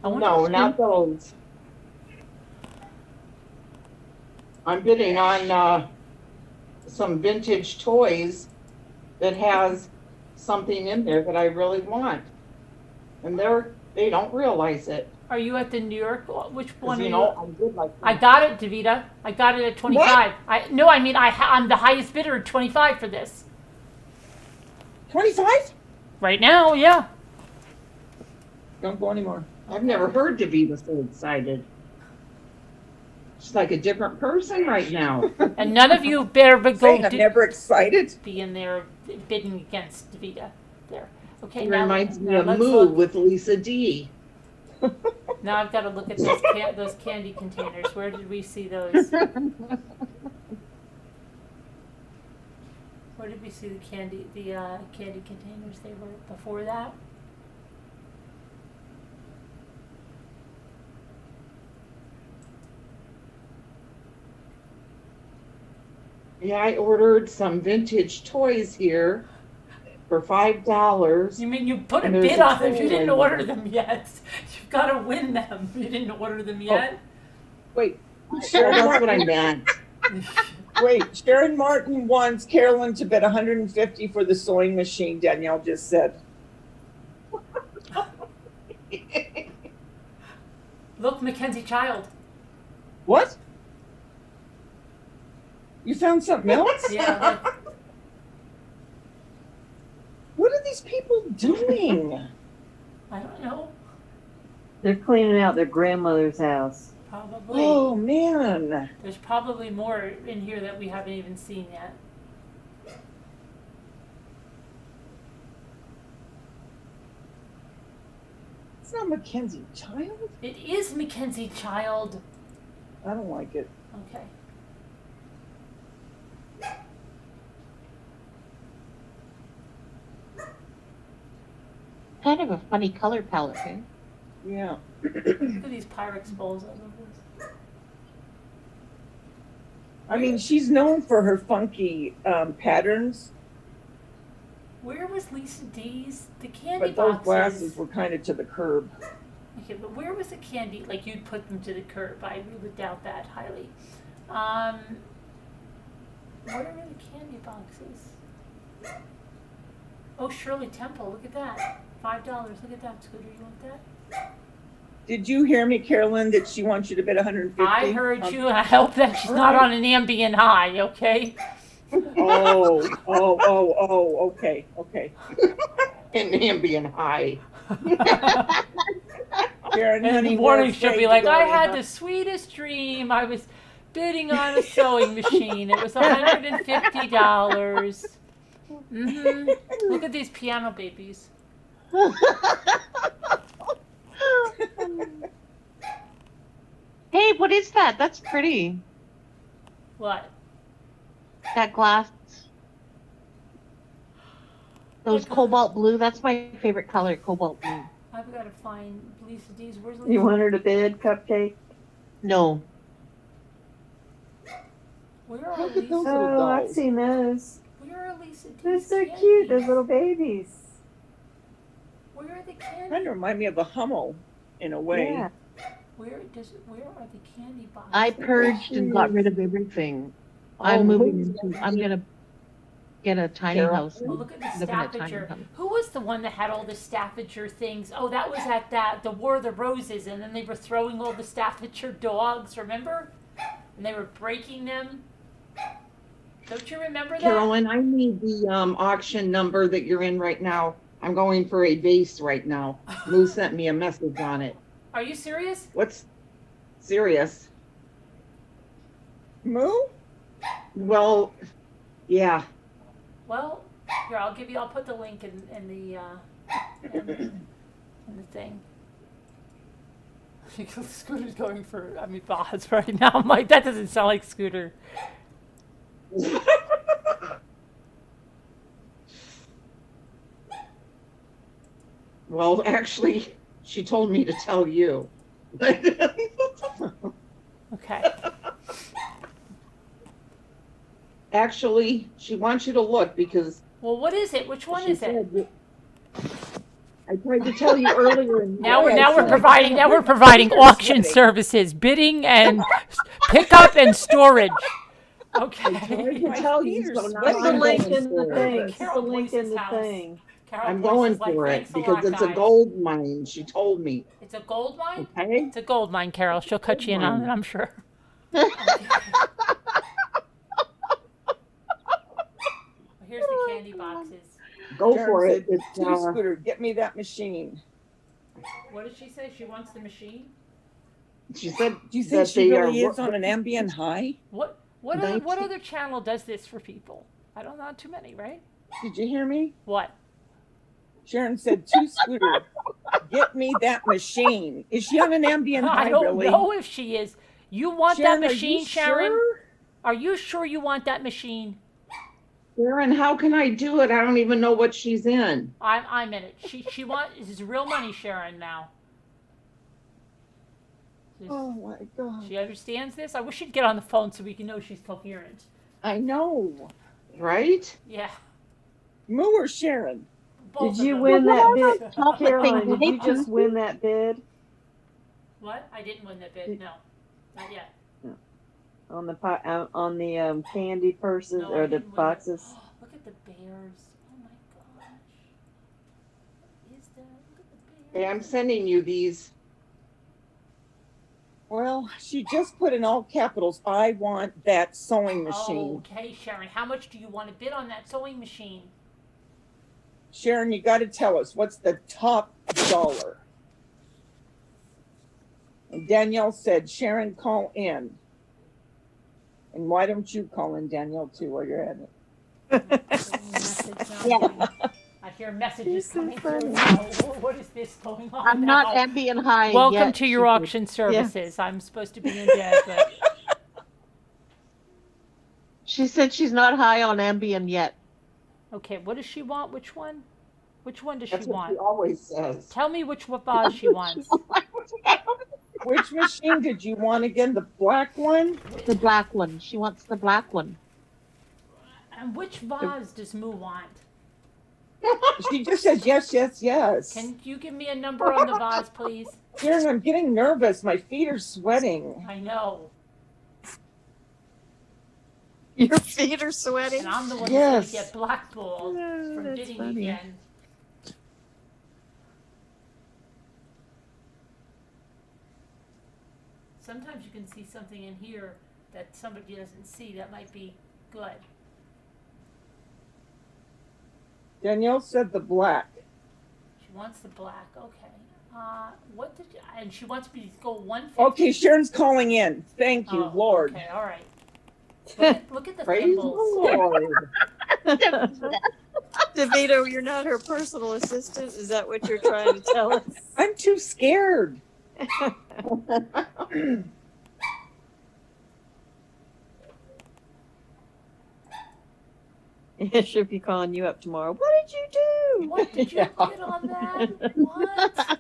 No, not those. I'm bidding on some vintage toys that has something in there that I really want. And they don't realize it. Are you at the New York? Which one are You you? know, I'm good like that. I got it, Davida. I got it at 25. I'm the highest bidder at 25 for this. 25? Right now, yeah. Don't go anymore. I've never heard Davida so excited. She's like a different person right now. And none of you better but go. I'm never excited. Be in there bidding against Davida. There. Okay. It now, reminds me now of let's Moo look. with Lisa D. Now I've got to look at those candy containers. Where did we see those? Where did we see the candy containers? They were before that. Yeah, I ordered some vintage toys here for $5. You mean you put a And there's bid a on them? You toy didn't in order there. them yet. You've got to win them. You didn't order them yet. Wait. That's what I meant. Wait, Sharon Martin wants Carolyn to bid 150 for the sewing machine, Danielle just said. Look, Mackenzie Child. What? You found something else? Yeah. Look. What are these people doing? I don't know. They're cleaning out their grandmother's house. Probably. Oh, man. There's probably more in here that we haven't even seen yet. It's not Mackenzie Child. It is Mackenzie Child. I don't like it. Okay. kind of a funny color palette, eh? Yeah. Look at these Pyrex bowls. I love this. I mean, she's known for her funky patterns, Where was Lisa D's? The candy but those boxes. glasses were kind of to the curb. Okay, but where was the candy? Like you'd put them to the curb. I would doubt that highly. Where are the candy boxes? Oh, Shirley Temple. Look at that. $5. Look at that, Scooter. You want that? Did you hear me, Carolyn, that she wants you to bid 150? I heard you, and I hope that she's not on an ambient high, okay? Okay. An ambient high. Sharon, In honey, the we're morning, she'll afraid be to like, go I in, had huh?" the sweetest dream. I was bidding on a sewing machine. It was $150. Look at these piano babies. Hey, what is that? That's pretty. What? That glass. Those cobalt blue. That's my favorite color, cobalt blue. I've got to find Lisa D's. Where's Lisa? You want her to bid, Cupcake? No. Where are Look at those Lisa? little Oh, I've dolls. seen those. Where are Lisa D's? They're so candies? cute, those little babies. Where are the candy? Kind of remind me of a Hummel in a way. Yeah. Where are the candy boxes? I purged and got rid of everything. I'm gonna get a tiny Carol? house. Oh, look at the Live in a tiny Staffordshire. house. Who was the one that had all the Staffordshire things? Oh, that was at the War of the Roses, and then they were throwing all the Staffordshire dogs, remember? And they were breaking them. Don't you remember that? Carolyn, I need the auction number that you're in right now. I'm going for a vase right now. Lou sent me a message on it. Are you serious? What's serious? Moo? Well, yeah. Well, here, I'll put the link in the thing. Because Scooter's going for, Boz right now. I'm like, that doesn't sound like Scooter. Well, actually, she told me to tell you. Okay. Actually, she wants you to look because Well, what is it? Which one is it? I tried to tell you earlier. Now we're providing auction services, bidding and pickup and storage. Okay. to tell you. So now What's the I'm link going in the for thing? it. What's the link in the thing? I'm going for it because it's a gold mine. She told me. It's a gold mine? Okay. It's a gold mine, Carol. She'll cut you in on it, I'm sure. Here's the candy boxes. Go Sharon for it. said, It's Scooter, get me that machine. What did she say? She wants the machine? she said. Do you that think she they really are- is on an ambient high? What other channel does this for people? I don't know, not too many, right? Did you hear me? What? Sharon said to Scooter, get me that machine. Is she on an ambient high, I don't really? know if she is. You want Sharon, that are you machine, Sharon? sure? Are you sure you want that machine? Sharon, how can I do it? I don't even know what she's in. I'm in it. She wants, this is real money, Sharon, now. Oh my God. She understands this? I wish she'd get on the phone so we can know she's coherent. I know. Right? Yeah. Moo or Sharon? Both Did of you them. win that bid? Chocolate Caroline, thing. did you just win that bid What? I didn't win that bid. No, not yet. on the candy purses No, I or the didn't win it. boxes? Oh, look at the bears. Oh my gosh. Is that? Look at the bears. Hey, I'm sending you these. Well, she just put in all capitals, I want that sewing machine. Okay, Sharon. How much do you want to bid on that sewing machine? Sharon, you got to tell us, what's the top dollar? And Danielle said, Sharon, call in. And why don't you call in, Danielle, too, while you're at it? Yeah. I hear messages coming through now. What is this going on I'm not now? ambient high. Welcome yet, to your Scooter. auction services. I'm supposed to be in bed, but She said she's not high on Ambien yet. okay. What does she want? Which one? Which one does That's she what she want? always says. Tell me which vase she wants. Which machine did you want again? The black one? The black one. She wants the black one. And which vase does Moo want? She just says yes, yes, yes. Can you give me a number on the vase, please? Karen, I'm getting nervous. My feet are sweating. I know. Your feet are sweating. And I'm the one Yes. that's going to get blackballed from that's bidding funny. again. Sometimes you can see something in here that somebody doesn't see. That might be good. Danielle said the black. She wants the black. Okay. What did you, and she wants me to go 150. Okay, Sharon's calling in. Thank you, Oh, Lord. Okay, all right. Look at the Praise thimbles. the Lord. DeVito, you're not her personal assistant. Is that what you're trying to tell us? I'm too scared. I should be calling you up tomorrow. What did you do? What did you get on that? What?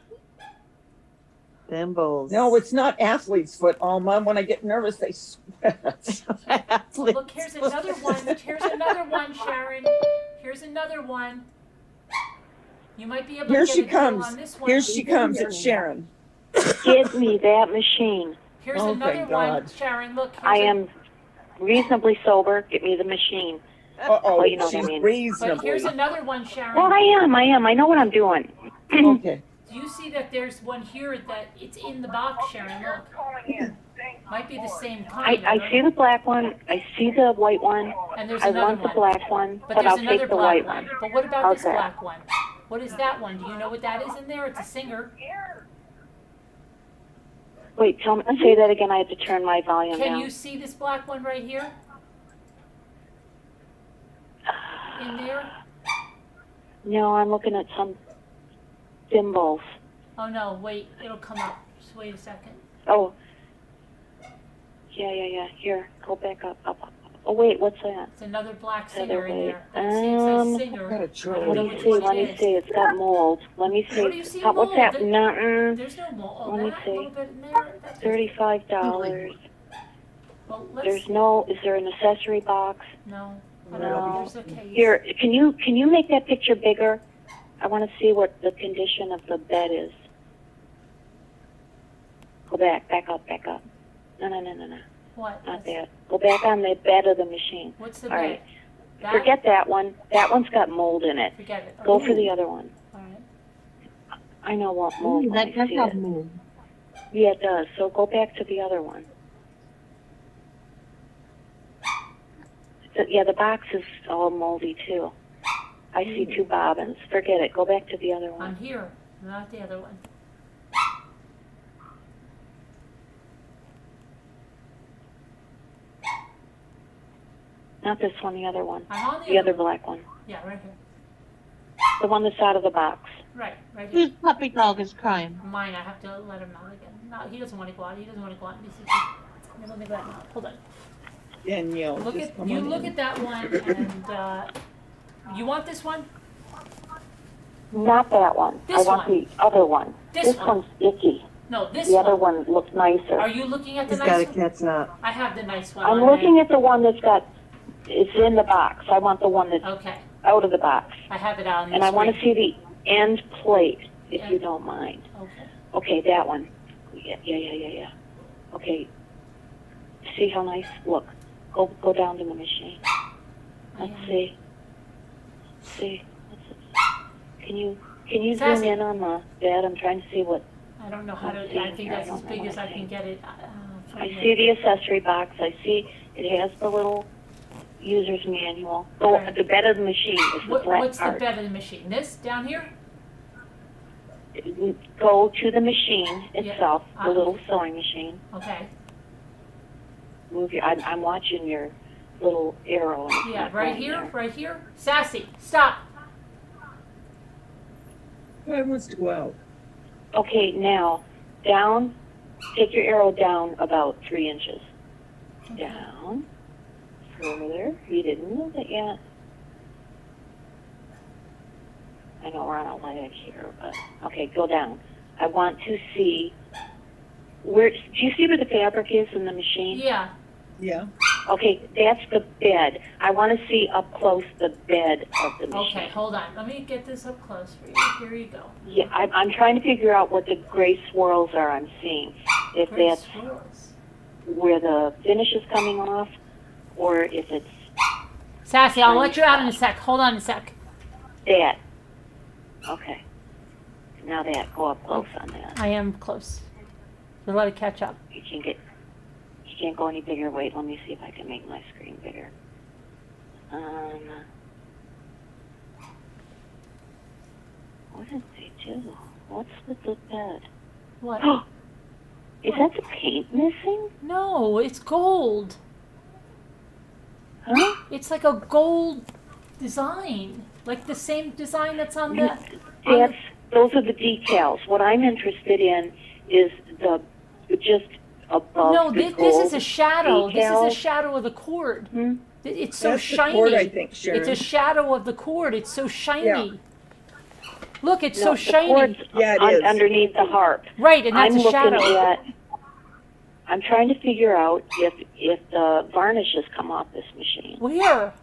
Thimbles. No, it's not athlete's foot, Alma. When I get nervous, they sweat. Look, here's another one. Here's another one, Sharon. Here's another one. You might be able Here to get she a deal comes. on this one. Here she comes. It's Sharon. Give me that machine. Here's Oh, another thank one, God. Sharon. Look. I am reasonably sober. Get me the machine. Uh-oh, Well, you know what I she's mean. But reasonably. here's another one, Sharon. Well, I am. I know what I'm doing. Okay. Do you see that there's one here that it's in the box, Sharon? Look. Might be the same kind. I see the black one. I see the white one. And there's I another want the one. black one, But but there's I'll another take the black white one. one. But what about How's this that? black one? What is that one? Do you know what that is in there? It's a singer. Wait, say that again. I have to turn my volume Can down. you see this black one right here? In there? No, I'm looking at some thimbles. Oh no, wait, it'll come up. Just wait a second. Oh. Yeah. Here, go back up. Oh, wait, what's that? It's another black Other singer in way. there. It says singer. Let me see. It's got mold. Let me see. What do you see What's mold? that? There's no mold. Oh, Let me that see. little bit in there. That's $35. Well, let's. There's no. Is there an accessory box? No. I don't No. know. There's a case. Here, can you make that picture bigger? I want to see what the condition of the bed is. Go back up. No. What? Not that. Go back on the bed of the machine. What's the All bed? right. That? Forget that one. That one's got mold in it. Forget it. Go Okay. for the other one. All right. I know what mold. when That I does see have it. mold. Yeah, it does. So go back to the other one. Yeah, the box is all moldy too. I see two bobbins. Forget it. Go back to the other I'm one. here, not the other one. Not this one, the other one. I'm on The other black one. Yeah, right here. The one that's out of the box. Right here. Whose puppy dog is crying? Mine. I have to let him out again. No, he doesn't want to go out. Let me go out. Hold on. Danielle, Look just at come you. on Look in. at that one, and you want this one? Not that one. This I want one. the other one. This one's icky. No, this The one. other one looks nicer. Are you looking at the He's nice got to one? catch up. I have the nice one. I'm on looking there. at the one that's got, it's in the box. I want the one that's Okay. out of the box. I have it on. And I want to see the end plate, if Yeah. you don't mind. Okay. Okay, that one. Yeah. Okay. See how nice? Look. Go down to the machine. Let's see. Can you zoom Sassy. in on the bed? I'm trying to see what. I don't know how to. Let's see I think here. that's I as don't big know as I what can get it. I see the accessory box. I see it has the little user's manual. Oh, Right. the bed of the machine is the black What's the part. bed of the machine? This down here? Go to the machine itself, Yeah. the little sewing machine. Okay. Move your. I'm watching your little arrow. And it's Yeah, not right going here, there. right here. Sassy, stop. Who wants to go out? Okay, now down. Take your arrow down about 3 inches. Down. Further. You didn't move it yet. I know we're on a ledge here, but okay, go down. I want to see where. Do you see where the fabric is in the machine? Yeah. Yeah. Okay, that's the bed. I want to see up close the bed of the machine. Okay, hold on. Let me get this up close for you. Here you go. Yeah, I'm trying to figure out what the gray swirls are I'm seeing. If Gray that's swirls. where the finish is coming off, or if it's Sassy, I'll let you out in a sec. Hold on a sec. that. Okay. Now that, go up close on that. I am close. So let it catch up. You can't go any bigger. Wait, let me see if I can make my screen bigger. What did they do? What's with the bed? What? Is that the paint missing? No, it's gold. Huh? It's like a gold design. Like the same design that's on the... Those are the details. What I'm interested in is just above No, the this is gold a shadow. details. This is a shadow of the cord. It's so That's the shiny. cord, I think, Sharon. It's a shadow of the cord. It's so shiny. Yeah. Look, it's No, so the shiny. cord's Yeah, it is. underneath the harp. Right, and that's I'm a shadow. I'm trying to figure out if the varnish has come off this machine. Where?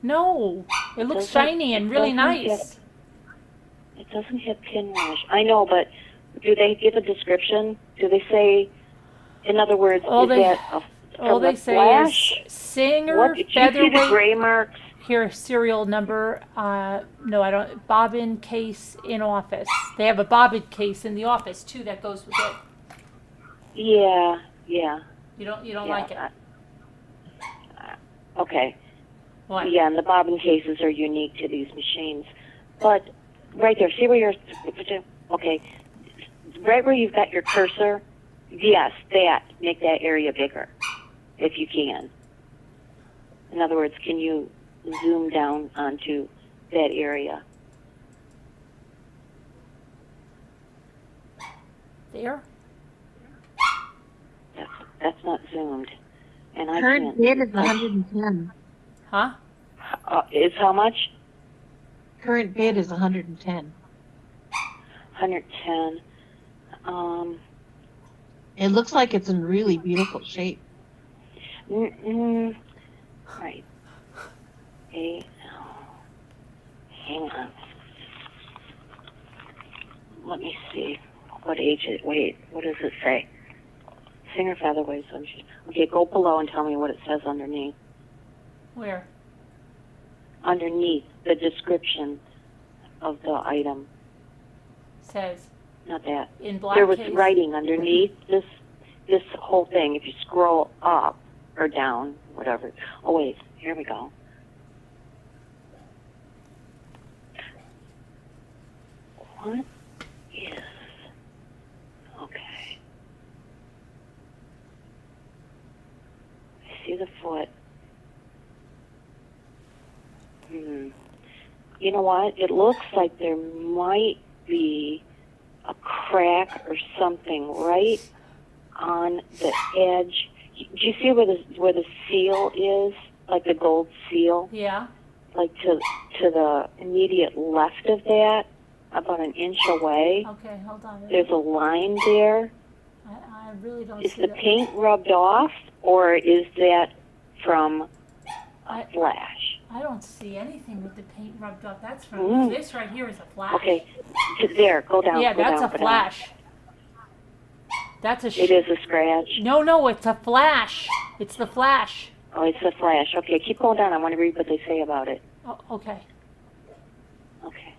No, it looks shiny and really nice. It doesn't have pin wash. I know, but do they give a description? Do they say, in other words, All is they- that All they say flash? is Singer, What, did you see the featherweight. gray marks? Here, serial number. No, I don't. Bobbin case in office. They have a bobbin case in the office too that goes with it. Yeah. You don't Yeah, like it? Okay. What? Yeah, and the bobbin cases are unique to these machines. But right there, see where you're, okay, right where you've got your cursor, yes, make that area bigger, if you can. In other words, can you zoom down onto that area? There. That's not zoomed. And I Current can't. bid is 110. Huh? Is how much? Current bid is 110. 110. It looks like it's in really beautiful shape. Right. Hang on. Let me see. What age it? Wait, what does it say? Singer featherweight. Okay, go below and tell me what it says underneath. Where? Underneath the description of the item. Says Not that. in black There was case. writing underneath this whole thing. If you scroll up or down, whatever. Oh wait, here we go. What is okay? I see the foot. You know what? It looks like there might be a crack or something right on the edge. Do you see where the seal is? Like the gold seal? Yeah. Like to the immediate left of that, about an inch away. Okay, hold on. There's a line there. I really don't Is see the that. paint rubbed off, or is that from a flash? I don't see anything with the paint rubbed off. That's from Mm. this right here is a flash. Okay, there, go down. Yeah, go that's down, a go down. flash. That's a. It is a scratch. No, it's a flash. It's the flash. Oh, it's a flash. Okay, keep going down. I want to read what they say about it. Oh, okay. Okay.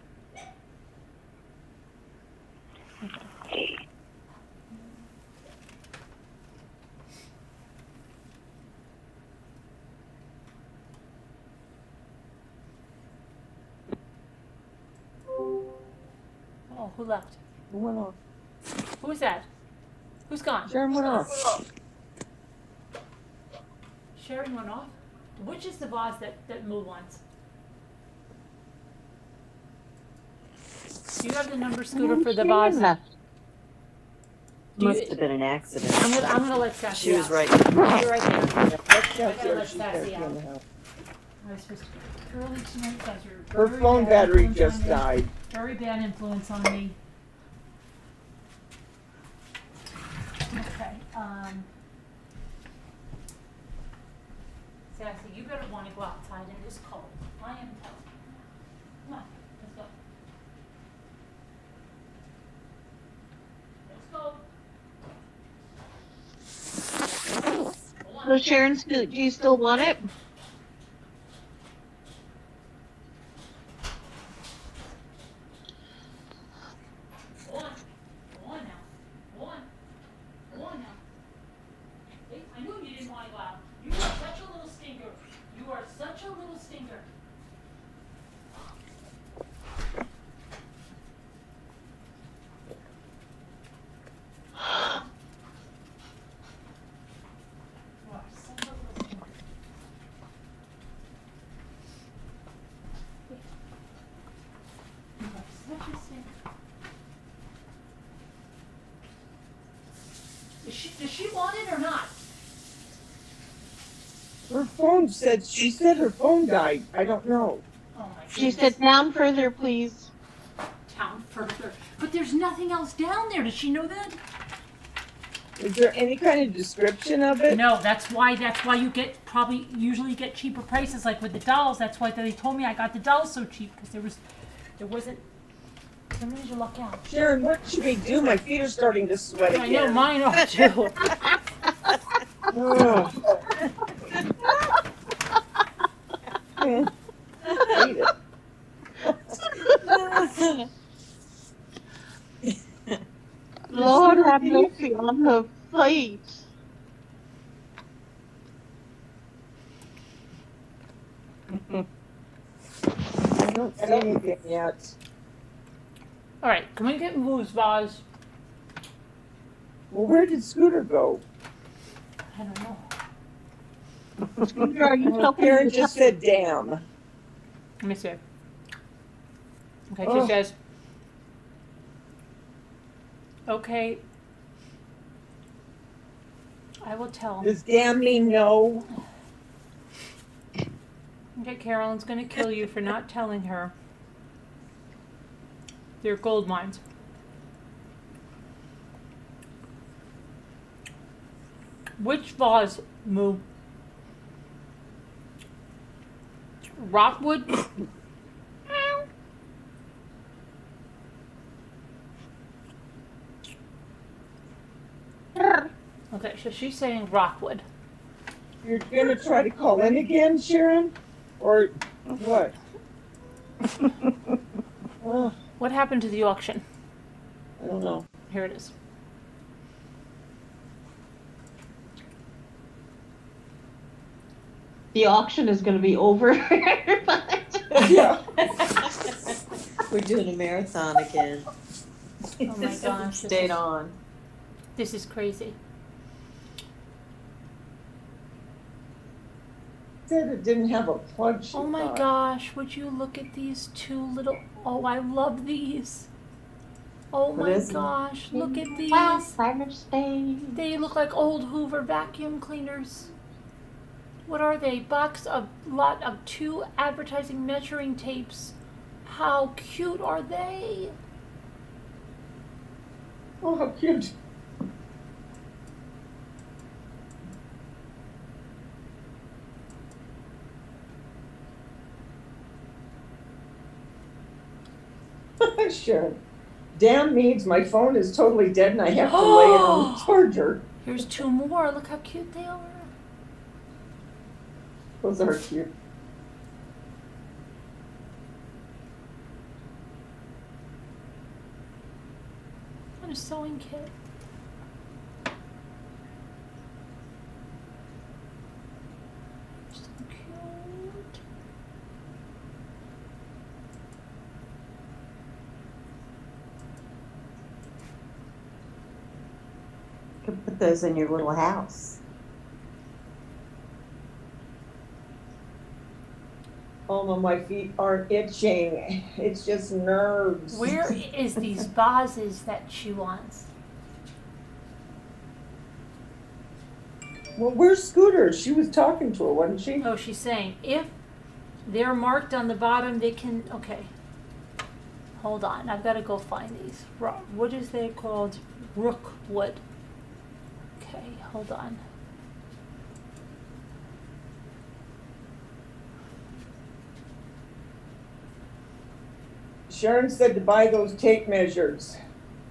Okay. Oh, who left? Who went off? Who's that? Who's gone? Sharon went off. Sharon went off? Which is the vase that moved once? Do you have the number, Scooter, for the vase? Do you- Must have been an accident. I'm gonna let Sassy She was out. right. You're right there. Let's I go gotta let she's Sassy in the out. house. I was supposed to go early tonight. Guys are Her very phone bad battery influence just on me. died. Very bad influence on me. Okay. Sassy, you better want to go outside in this cold. I am telling you. Come on, let's go. So Sharon, do you still want it? Go on. Go on now. Go on. Go on now. Hey, I knew you didn't want to go out. You are such a little stinker. You are such a little stinker. You are such a little stinker. You are such a stinker. Does she want it or not? Her phone said, she said her phone died. I don't know. Oh my goodness. She said, down further, please. Down further. But there's nothing else down there. Does she know that? Is there any kind of description of it? No, that's why you usually get cheaper prices, like with the dolls. That's why they told me I got the dolls so cheap, because there wasn't. Sometimes you luck out. Sharon, what should we do? My feet are starting to sweat I again. know, mine are too. I hate it. Lord have mercy on her face. I don't see anything yet. All right, can we get Moo's vase? Well, where did Scooter go? I don't know. Scooter, are you talking? Karen just said damn. Let me see. Okay, Oh. she says, okay, I will tell. Does damn mean no? Okay, Carolyn's gonna kill you for not telling her. They're gold mines. Which vase, Moo? Rockwood? Okay, so she's saying Rockwood. You're gonna try to call in again, Sharon? Or what? Oh, What happened to the auction? I don't know. Here it is. The auction is going to be over. Yeah. We're doing a marathon again. Oh my gosh. Stayed on. This is crazy. Said it didn't have a plug. She Oh my thought. gosh, would you look at these two little, oh, I love these. Oh What my is it? gosh, look at these. Wow, Father's Day. They look like old Hoover vacuum cleaners. What are they? Lot of 2 advertising measuring tapes. How cute are they? Oh, how cute. Sharon, damn means my phone is totally dead and I have to lay it on the charger. Here's 2 more. Look how cute they are. Those are cute. And a sewing kit. So cute. You could put those in your little house. Oh, no, my feet aren't itching. It's just nerves. Where is these vases that she wants? Well, where's Scooter? She was talking to her, wasn't she? Oh, she's saying if They're marked on the bottom. They can, okay. Hold on, I've got to go find these. What is they called? Rookwood. Okay, hold on. Sharon said to buy those tape measures.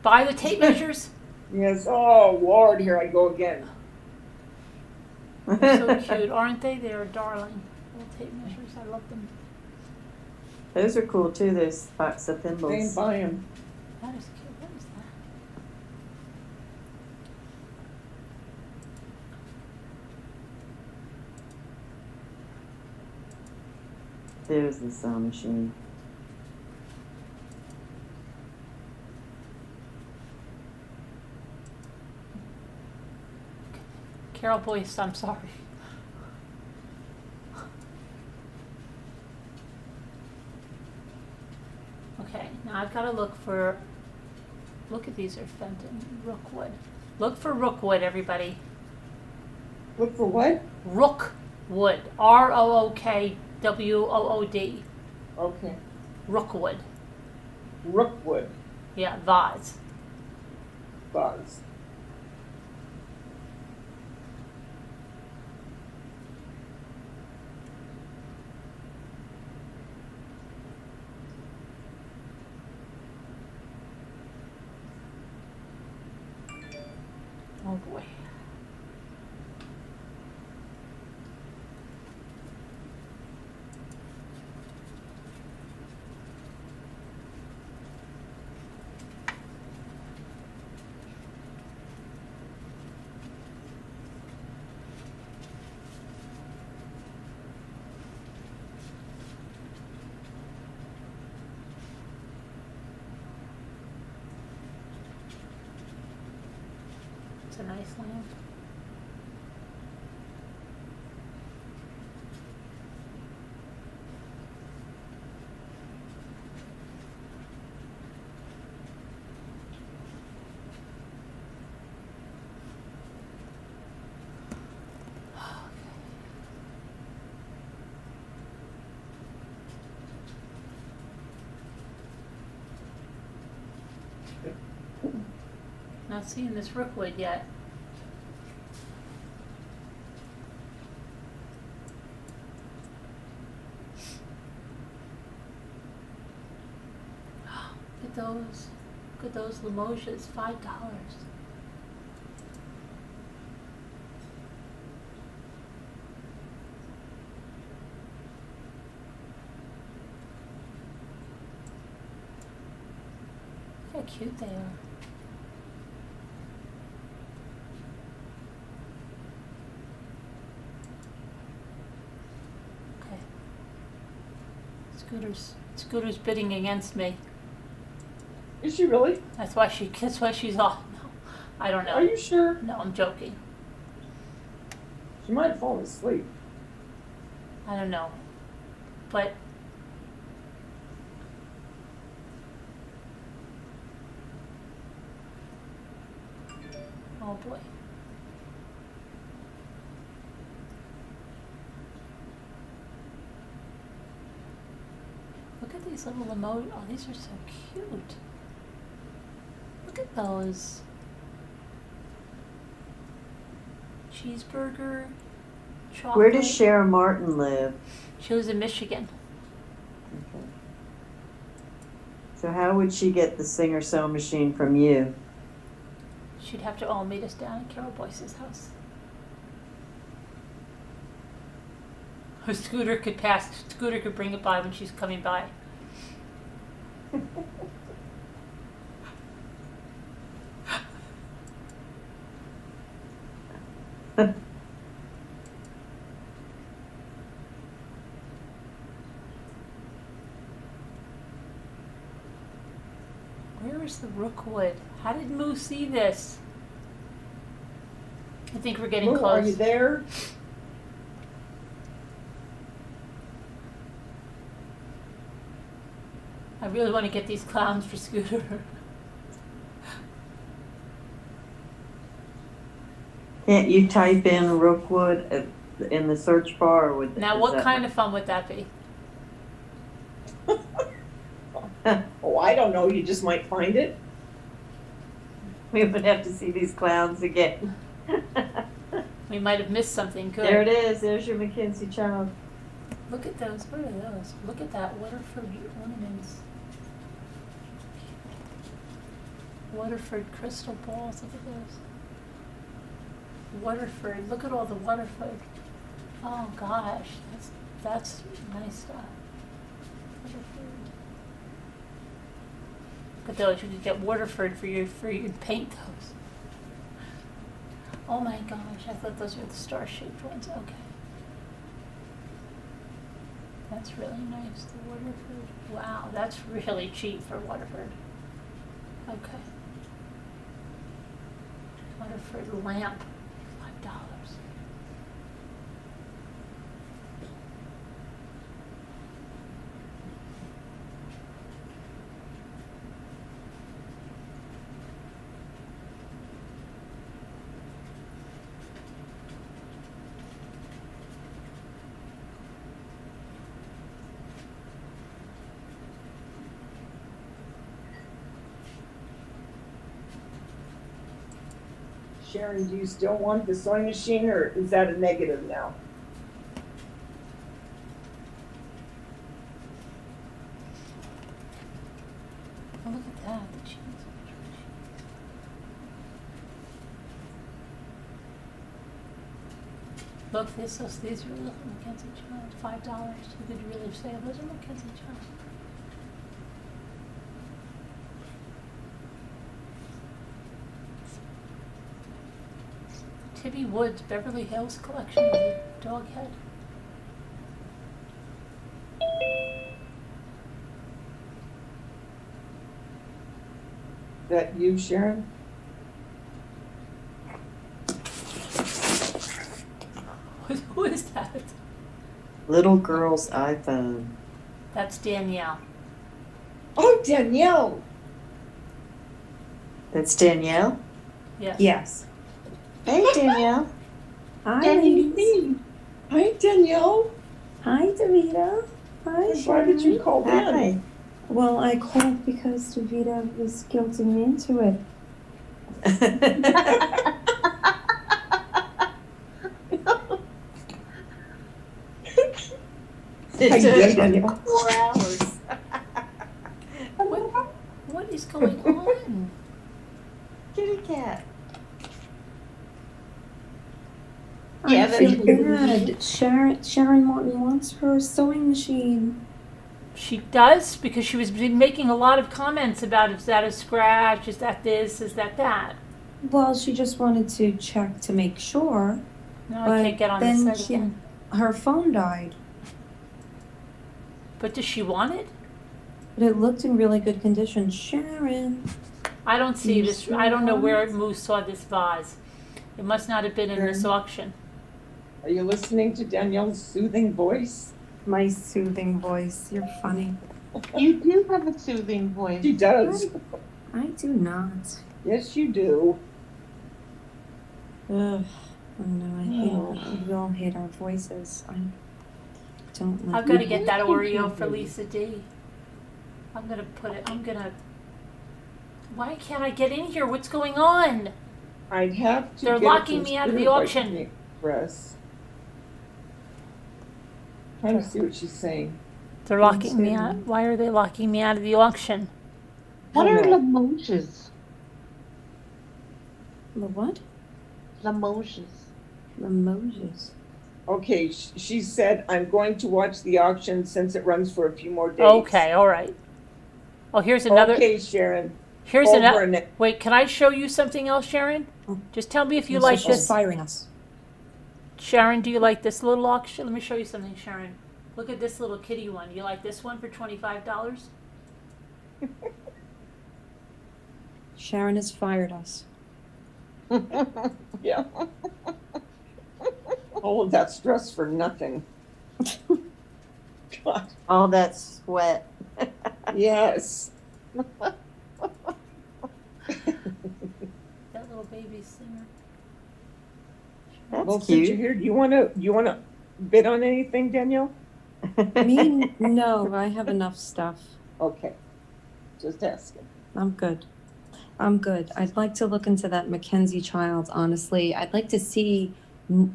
Buy the tape measures? Yes. Oh, Lord, here I go again. They're so cute, aren't they? They're darling. Little tape measures. I love them. Those are cool too, those box of thimbles. Same buy them. That is cute. What is that? There's the sewing machine. Carol Boyce, I'm sorry. Okay, now I've got to look at these are Fenton, Rookwood. Look for Rookwood, everybody. Look for what? Rookwood. ROOKWOOD. Okay. Rookwood. Rookwood. Yeah, vase. Vase. Oh boy. It's a nice lamp. Not seeing this Rookwood yet. Look at those Limoges, $5. Look how cute they are. Okay. Scooter's bidding against me. Is she really? That's why she's off. No, I don't know. Are you sure? No, I'm joking. She might have fallen asleep. I don't know. But oh boy. Look at these little emoji. Oh, these are so cute. Look at those. Cheeseburger, chocolate. Where does Sharon Martin live? She lives in Michigan. Okay. So how would she get the Singer sewing machine from you? She'd have to all meet us down at Carol Boyce's house. Her Scooter could bring it by when she's coming by. Where is the Rookwood? How did Moo see this? I think we're getting Moo, close. are you there? I really want to get these clowns for Scooter. Can't you type in Rookwood in the search bar? Or Now, what kind of fun would that be? Oh, I don't know. You just might find it. We would have to see these clowns again. We might have missed something good. There it is. There's your Mackenzie child. Look at those. What are those? Look at that. Waterford ornaments. Waterford crystal balls. Look at those. Waterford. Look at all the Waterford. Oh gosh, that's nice stuff. Waterford. Look at those. You could get Waterford for you to paint those. Oh my gosh, I thought those were the star-shaped ones. Okay. That's really nice, the Waterford. Wow, that's really cheap for Waterford. Okay. Waterford lamp, $5. Sharon, do you still want the sewing machine, or is that a negative now? Oh, look at that. The cheese. Look, these are little Mackenzie child. $5. You could really say those are Mackenzie child. Tibby Woods Beverly Hills collection of the dog head. That you, Sharon? Who is that? Little girl's iPhone. That's Danielle. Oh, Danielle. That's Danielle? Yes. Yes. Hey, Danielle. Hi, ladies. Hi, Danielle. Hi, Davita. Hi, Why did you call Hi. in? Well, I called because Davita was guilting me into it. It took Danielle. 4 hours. What is going on? Kitty cat. I that's feel good. bad. Sharon Martin wants her sewing machine. She does, because she was making a lot of comments about is that a scratch, is that this, is that that. Well, she just wanted to check to make sure. No, I can't get on the then site again. her phone died. But does she want it? But it looked in really good condition. Sharon. I don't see You this. sure I don't know where want it? Moose saw this vase. It must not have been in this auction. Are you listening to Danielle's soothing voice? My soothing voice. You're funny. You do have a soothing voice. She does. I do not. Yes, you do. Ugh. Oh no, I hate we all hate our voices. I don't like I've got to get that Oreo for Lisa D. I'm gonna put it. Why can't I get in here? What's going on? I'd have to. They're get it locking from me out of the Spirit by auction. Picnic Express. Trying to see what she's saying. They're locking me out. Why are they locking me out of the auction? What are no. Limoges? The what? Limoges. Limoges. Okay, she said, I'm going to watch the auction since it runs for a few more days. Okay, all right. Oh, here's another. Okay, Sharon. Here's Over another. and- Wait, can I show you something else, Sharon? Just tell me if you like She's this. firing us. Sharon, do you like this little auction? Let me show you something, Sharon. Look at this little kitty one. You like this one for $25? Sharon has fired us. Yeah. All of that stress for nothing. God. All that sweat. Yes. That little baby singer. That's Well, since cute. you're here, do you wanna bid on anything, Danielle? Me? No, I have enough stuff. Okay. Just asking. I'm good. I'm good. I'd like to look into that Mackenzie child, honestly. I'd like to see,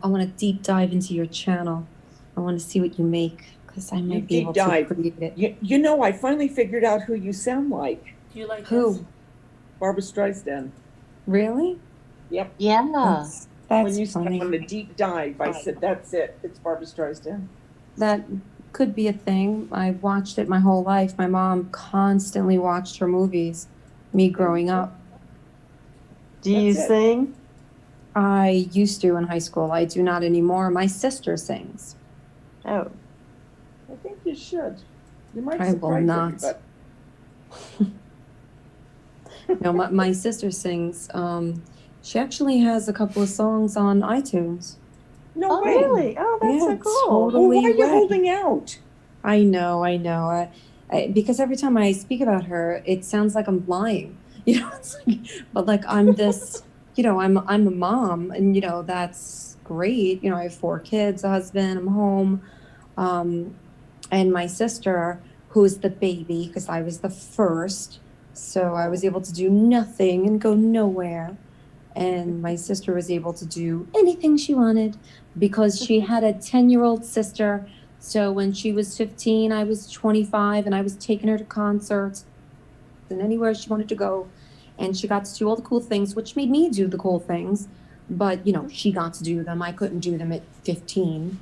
I want to deep dive into your channel. I want to see what you make because I You might be deep able dive. to create it. You know, I finally figured out who you sound like. Do you like Who? this? Barbara Streisand. Really? Yep. Yeah. That's When you funny. said on a deep dive, I said, that's it. It's Barbara Streisand. That could be a thing. I watched it my whole life. My mom constantly watched her movies, me growing up. Do you That's it. sing? I used to in high school. I do not anymore. My sister sings. Oh. I think you should. You might I will surprise not. everybody. No, my sister sings. She actually has a couple of songs on iTunes. No Oh, way. really? Oh, that's so Yeah, cool. Well, why are you red. holding out? I know. Because every time I speak about her, it sounds like I'm lying. You know, it's like, but like I'm this, you know, I'm a mom, and you know that's great. You know, I have 4 kids, a husband, I'm home, and my sister, who's the baby, because I was the first, so I was able to do nothing and go nowhere. And my sister was able to do anything she wanted because she had a 10-year-old sister. So when she was 15, I was 25, and I was taking her to concerts and anywhere she wanted to go. And she got to do all the cool things, which made me do the cool things. But, you know, she got to do them. I couldn't do them at 15.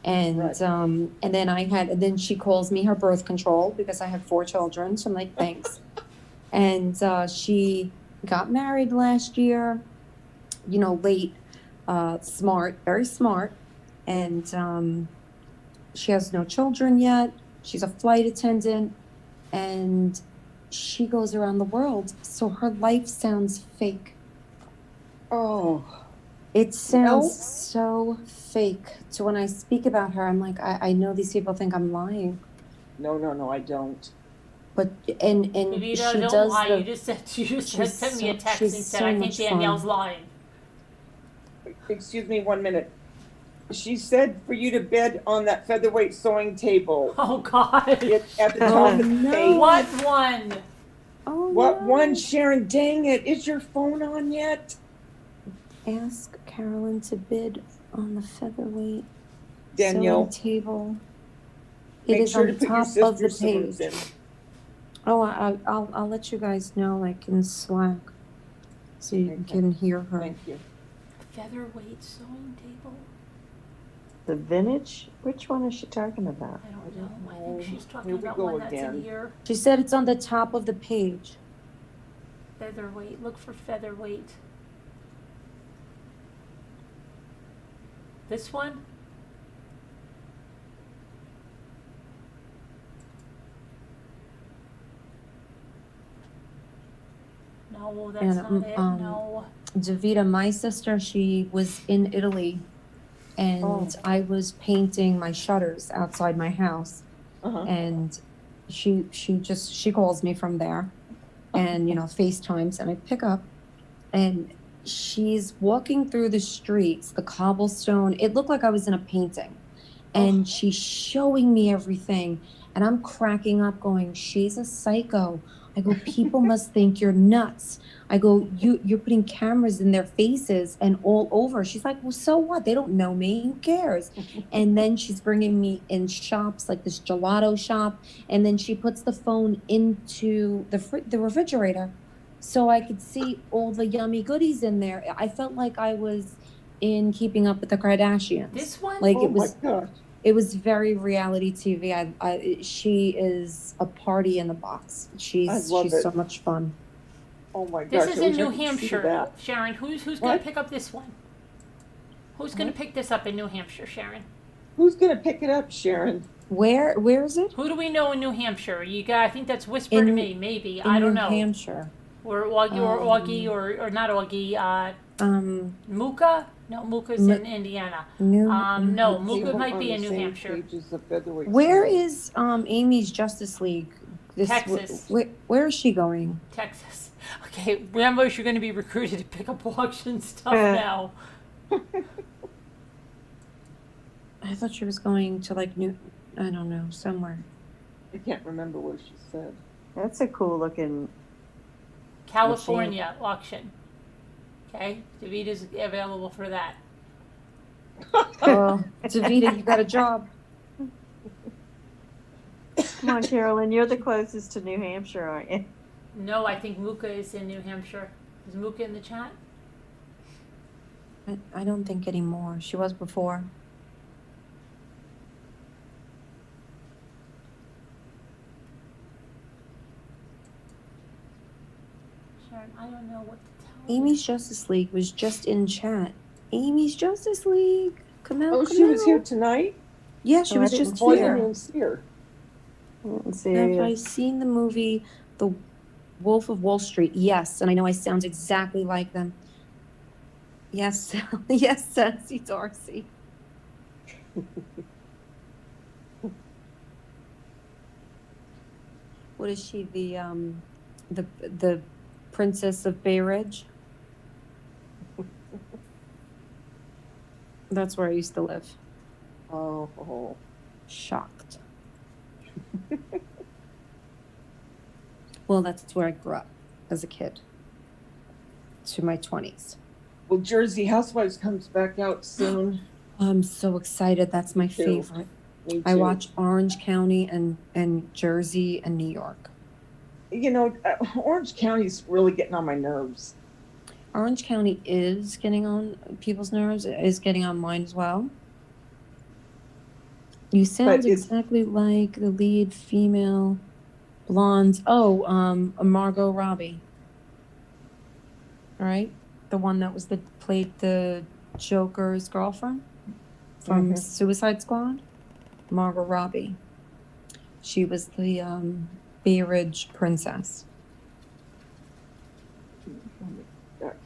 And Right. and then she calls me her birth control because I have 4 children. So I'm like, thanks. And she got married last year, you know, late, smart, very smart. And she has no children yet. She's a flight attendant, and she goes around the world. So her life sounds fake. Oh. It sounds so fake. So when I speak about her, I'm like, I know these people think I'm lying. No, I don't. But and Maybe she don't does lie. the. You just sent me a text she's and said, so I think much Danielle's fun. lying. Excuse me 1 minute. She said for you to bed on that featherweight sewing table. Oh, God. It's at the top of the page. What one? Oh, What no. one, Sharon? Dang it. Is your phone on yet? Ask Carolyn to bid on the featherweight Danielle, sewing table. It make is sure on to the put your top of the sister's symbols page. in. Oh, I'll let you guys know, like in Slack, so you Okay. can hear her. Thank you. Featherweight sewing table? The vintage? Which one is she talking about? I don't know. I think she's talking Here we about go one that's in again. here. She said it's on the top of the page. Featherweight. Look for featherweight. This one? No, that's And not it. No. Davida, my sister, she was in Italy, and I was painting my shutters outside my house, and she calls me from there, and you know, FaceTimes, and I pick up, and she's walking through the streets, the cobblestone. It looked like I was in a painting, and she's showing me everything, and I'm cracking up, going, "She's a psycho." I go, "People must think you're nuts." I go, you're putting cameras in their faces and all over. She's like, "Well, so what? They don't know me. Who cares?" And then she's bringing me in shops like this gelato shop, and then she puts the phone into the refrigerator, so I could see all the yummy goodies in there. I felt like I was in Keeping Up with the Kardashians. This one? Like Oh it was. my gosh. It was very reality TV. She is a party in the box. She's love it. so much fun. Oh my gosh. This I is in wish I New could see Hampshire. that. Sharon, who's going What? to pick up this one? Who's going to pick this up in New Hampshire, Sharon? Who's going to pick it up, Sharon? Where is it? Who do we know in New Hampshire? You got, I think that's Whisper to Me, maybe. I don't know. New Hampshire. Or Augie, or not Augie, Muka? No, Muka's in Indiana. No, Muka Table might on be the in New same Hampshire. page as the featherweight Where sewing. is Amy's Justice League? Texas. Where is she going? Texas. Okay, remember you're going to be recruited to pick up auction stuff now. I thought she was going to like I don't know, somewhere. I can't remember what she said. That's a cool looking. California auction. Okay, Davita's available for that. Davita, you got a job. Come on, Carolyn, you're the closest to New Hampshire, aren't you? No, I think Muka is in New Hampshire. Is Muka in the chat? I don't think anymore. She was before. Sharon, I don't know what to tell Amy's Justice League was just in chat. Amy's Justice League. Come out. Oh, come she was out. here tonight? Yeah, she Oh, I was didn't just Oh, I here. didn't even see her. Let's see. Have I seen the movie The Wolf of Wall Street? Yes, and I know I sound exactly like them. Yes, yes, Sassy Darcy. What is she? The Princess of Bay Ridge? That's where I used to live. Oh. Shocked. Well, that's where I grew up as a kid. To my 20s. Well, Jersey Housewives comes back out soon. I'm so excited. That's my too. favorite. Me I too. watch Orange County and Jersey and New York. You know, Orange County's really getting on my nerves. Orange County is getting on people's nerves. It is getting on mine as well. You sound exactly like the lead female blonde. Oh, Margot Robbie. All right, the one that was played the Joker's girlfriend from Suicide Squad. Margot Robbie. She was the Bay Ridge princess.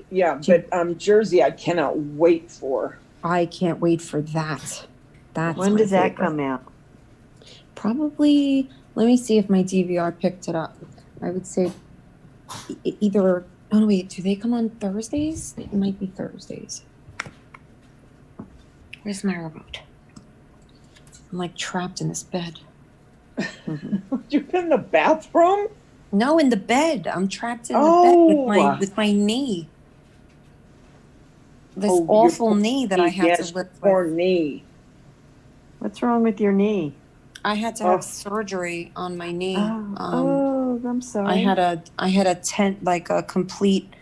Yeah, but Jersey, I cannot wait for. I can't wait for that. That's When my does that favorite. come out? Probably. Let me see if my DVR picked it up. I would say either. Oh wait, do they come on Thursdays? It might be Thursdays. Where's my remote? I'm like trapped in this bed. You've been in the bathroom? No, in the bed. I'm trapped in the bed with my knee. This awful knee that I had to live with. Poor knee. What's wrong with your knee? I had to have surgery on my knee. I'm sorry. I had a complete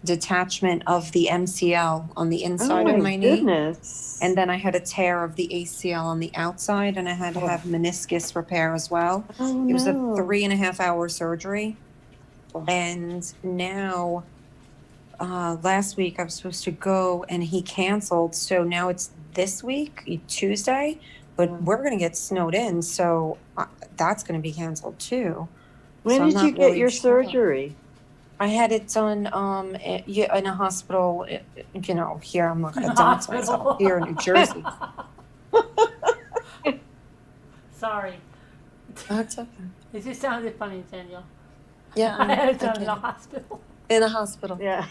detachment of the MCL on the inside of my knee. Goodness. And then I had a tear of the ACL on the outside, and I had to have meniscus repair as well. It was a 3.5 hour surgery. And now, last week I was supposed to go and he canceled. So now it's this week, Tuesday, but we're going to get snowed in. So that's going to be canceled too. When So I'm did you not get really your sure. surgery? I had it done in a hospital, here. I'm not going to dox myself, here in New Jersey. Sorry. That's okay. It just sounded funny, Daniel. Yeah. I had it done okay. in a hospital. In a hospital. Yeah.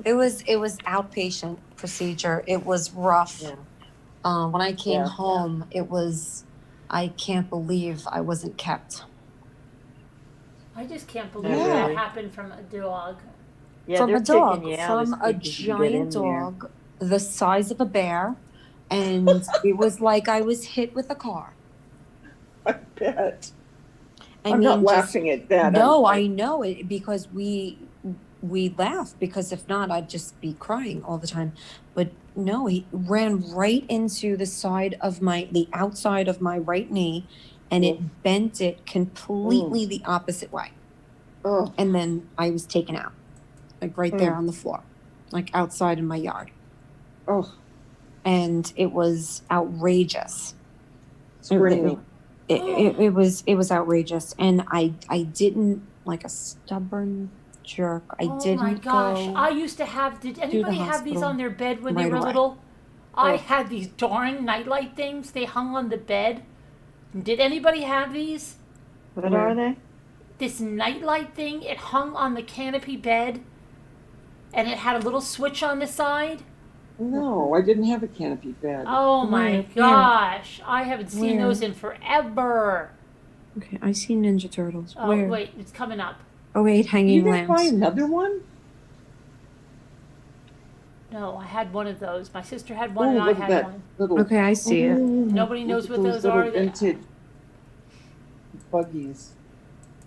It was outpatient procedure. It was rough. Yeah. When I came home, I can't believe I wasn't kept. I just can't believe Yeah. that happened from a dog. Yeah, From they're a dog, kicking you out from as a quick as you can get in giant there. dog the size of a bear, and it was like I was hit with a car. I bet. I I'm mean, not just- laughing at that. No, I know it because we laugh, because if not, I'd just be crying all the time. But no, he ran right into the outside of my right knee, and it bent it completely the opposite way. Oh. And then I was taken out, like right there on the floor, like outside in my yard. Oh. And it was outrageous. Screaming. It was outrageous, and I didn't, like a stubborn jerk. I didn't Oh my gosh. go. I used to have, did anybody have these hospital on their bed when they right were away. little? I had these darn nightlight things. They hung on the bed. Did anybody have these? What are they? This nightlight thing, it hung on the canopy bed, and it had a little switch on the side. No, I didn't have a canopy bed. Oh my Where? gosh. I haven't seen Where? those in forever. Okay, I see Ninja Turtles. Oh, Where? wait, it's coming up. Oh, wait, You hanging didn't buy lamps. another one? No, I had one of those. My sister had one Oh, and I look at had that one. little. Okay, I see it. Nobody knows Look at what those those little are. vintage buggies.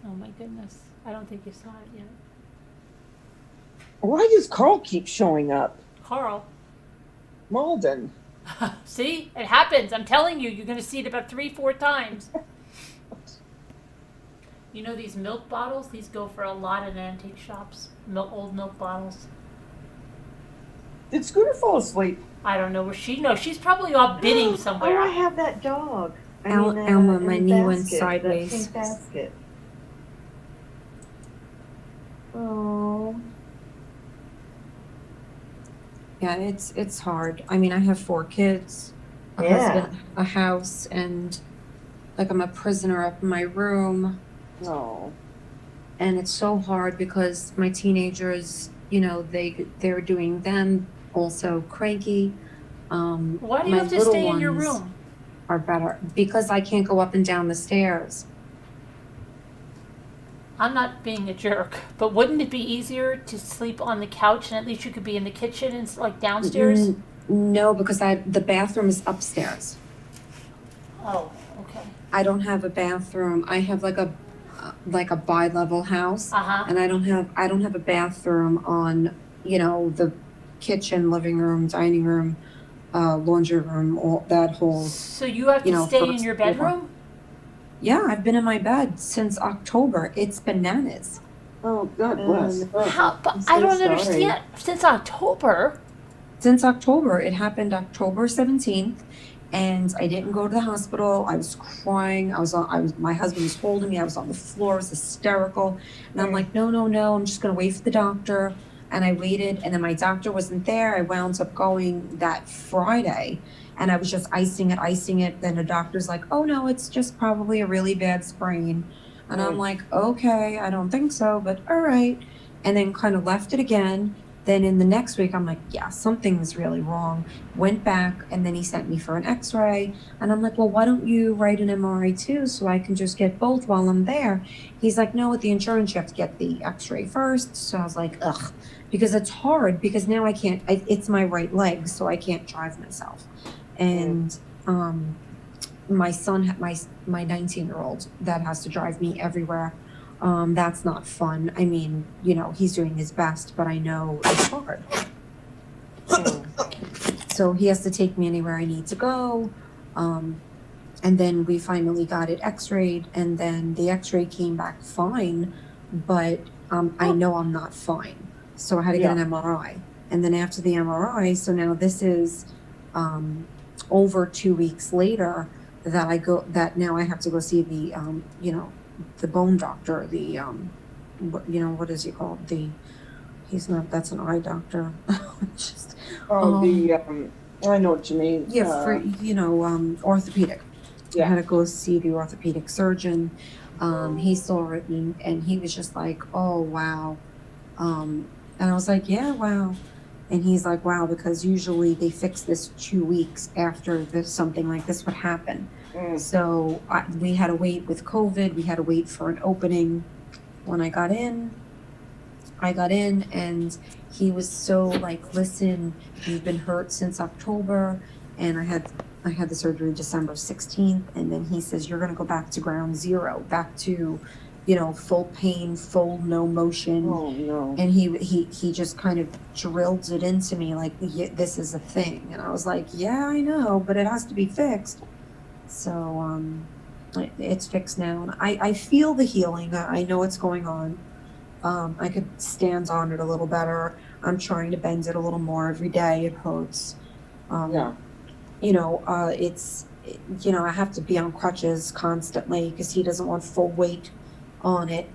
Oh my goodness. I don't think you saw it yet. Why does Carl keep showing up? Carl. Malden. See? It happens. I'm telling you, you're going to see it about 3-4 times. You know these milk bottles? These go for a lot in antique shops. Old milk bottles. Did Scooter fall asleep? I don't know where she knows. She's probably off bidding somewhere. Oh, I have that dog. Alma, my in knee the went basket, sideways. That pink basket. Oh. Yeah, it's hard. I mean, I have 4 kids, a Yeah. husband, a house, and like I'm a prisoner up in my room. No. And it's so hard because my teenagers, you know, they're doing them also cranky. Why do you My have to little stay in your ones room? are better because I can't go up and down the stairs. I'm not being a jerk, but wouldn't it be easier to sleep on the couch and at least you could be in the kitchen and like downstairs? No, because the bathroom is upstairs. Oh, okay. I don't have a bathroom. I have like a bi-level house, and I don't have a bathroom on, you know, the kitchen, living room, dining room, laundry room, all that whole. So you have to stay in your bedroom? Yeah, I've been in my bed since October. It's bananas. Oh, God bless. How? But I don't understand. Since October. Since October, it happened October 17th, and I didn't go to the hospital. I was crying. My husband was holding me. I was on the floor. I was hysterical, and I'm like, no. I'm just gonna wait for the doctor. And I waited, and then my doctor wasn't there. I wound up going that Friday, and I was just icing it. Then the doctor's like, oh no, it's just probably a really bad sprain. And I'm like, okay, I don't think so, but all right. And then kind of left it again. Then in the next week, I'm like, yeah, something's really wrong. Went back, and then he sent me for an x-ray. And I'm like, well, why don't you write an MRI too, so I can just get both while I'm there? He's like, no, with the insurance, you have to get the x-ray first. So I was like, ugh, because it's hard, because now I can't, it's my right leg, so I can't drive myself. And my son, my 19-year-old, that has to drive me everywhere. That's not fun. I mean, you know, he's doing his best, but I know it's hard. So he has to take me anywhere I need to go. And then we finally got it x-rayed, and then the x-ray came back fine, but I know I'm not fine. So I had to get an MRI. And then after the MRI, so now this is over 2 weeks later that now I have to go see the, you know, the bone doctor, the what is he called? That's an eye doctor. Just, I know what you mean. Yeah, for orthopedic. I had to go see the orthopedic surgeon. He saw it and he was just like, oh wow. And I was like, yeah, wow. And he's like, wow, because usually they fix this 2 weeks after something like this would happen. So we had to wait with COVID. We had to wait for an opening. When I got in, and he was so like, listen, you've been hurt since October. And I had the surgery December 16th. And then he says, you're going to go back to ground zero, back to, you know, full pain, full no motion. Oh, no. And he just kind of drilled it into me like, this is a thing. And I was like, yeah, I know, but it has to be fixed. So it's fixed now. And I feel the healing. I know what's going on. I could stand on it a little better. I'm trying to bend it a little more every day. It hurts. You know, I have to be on crutches constantly because he doesn't want full weight on it.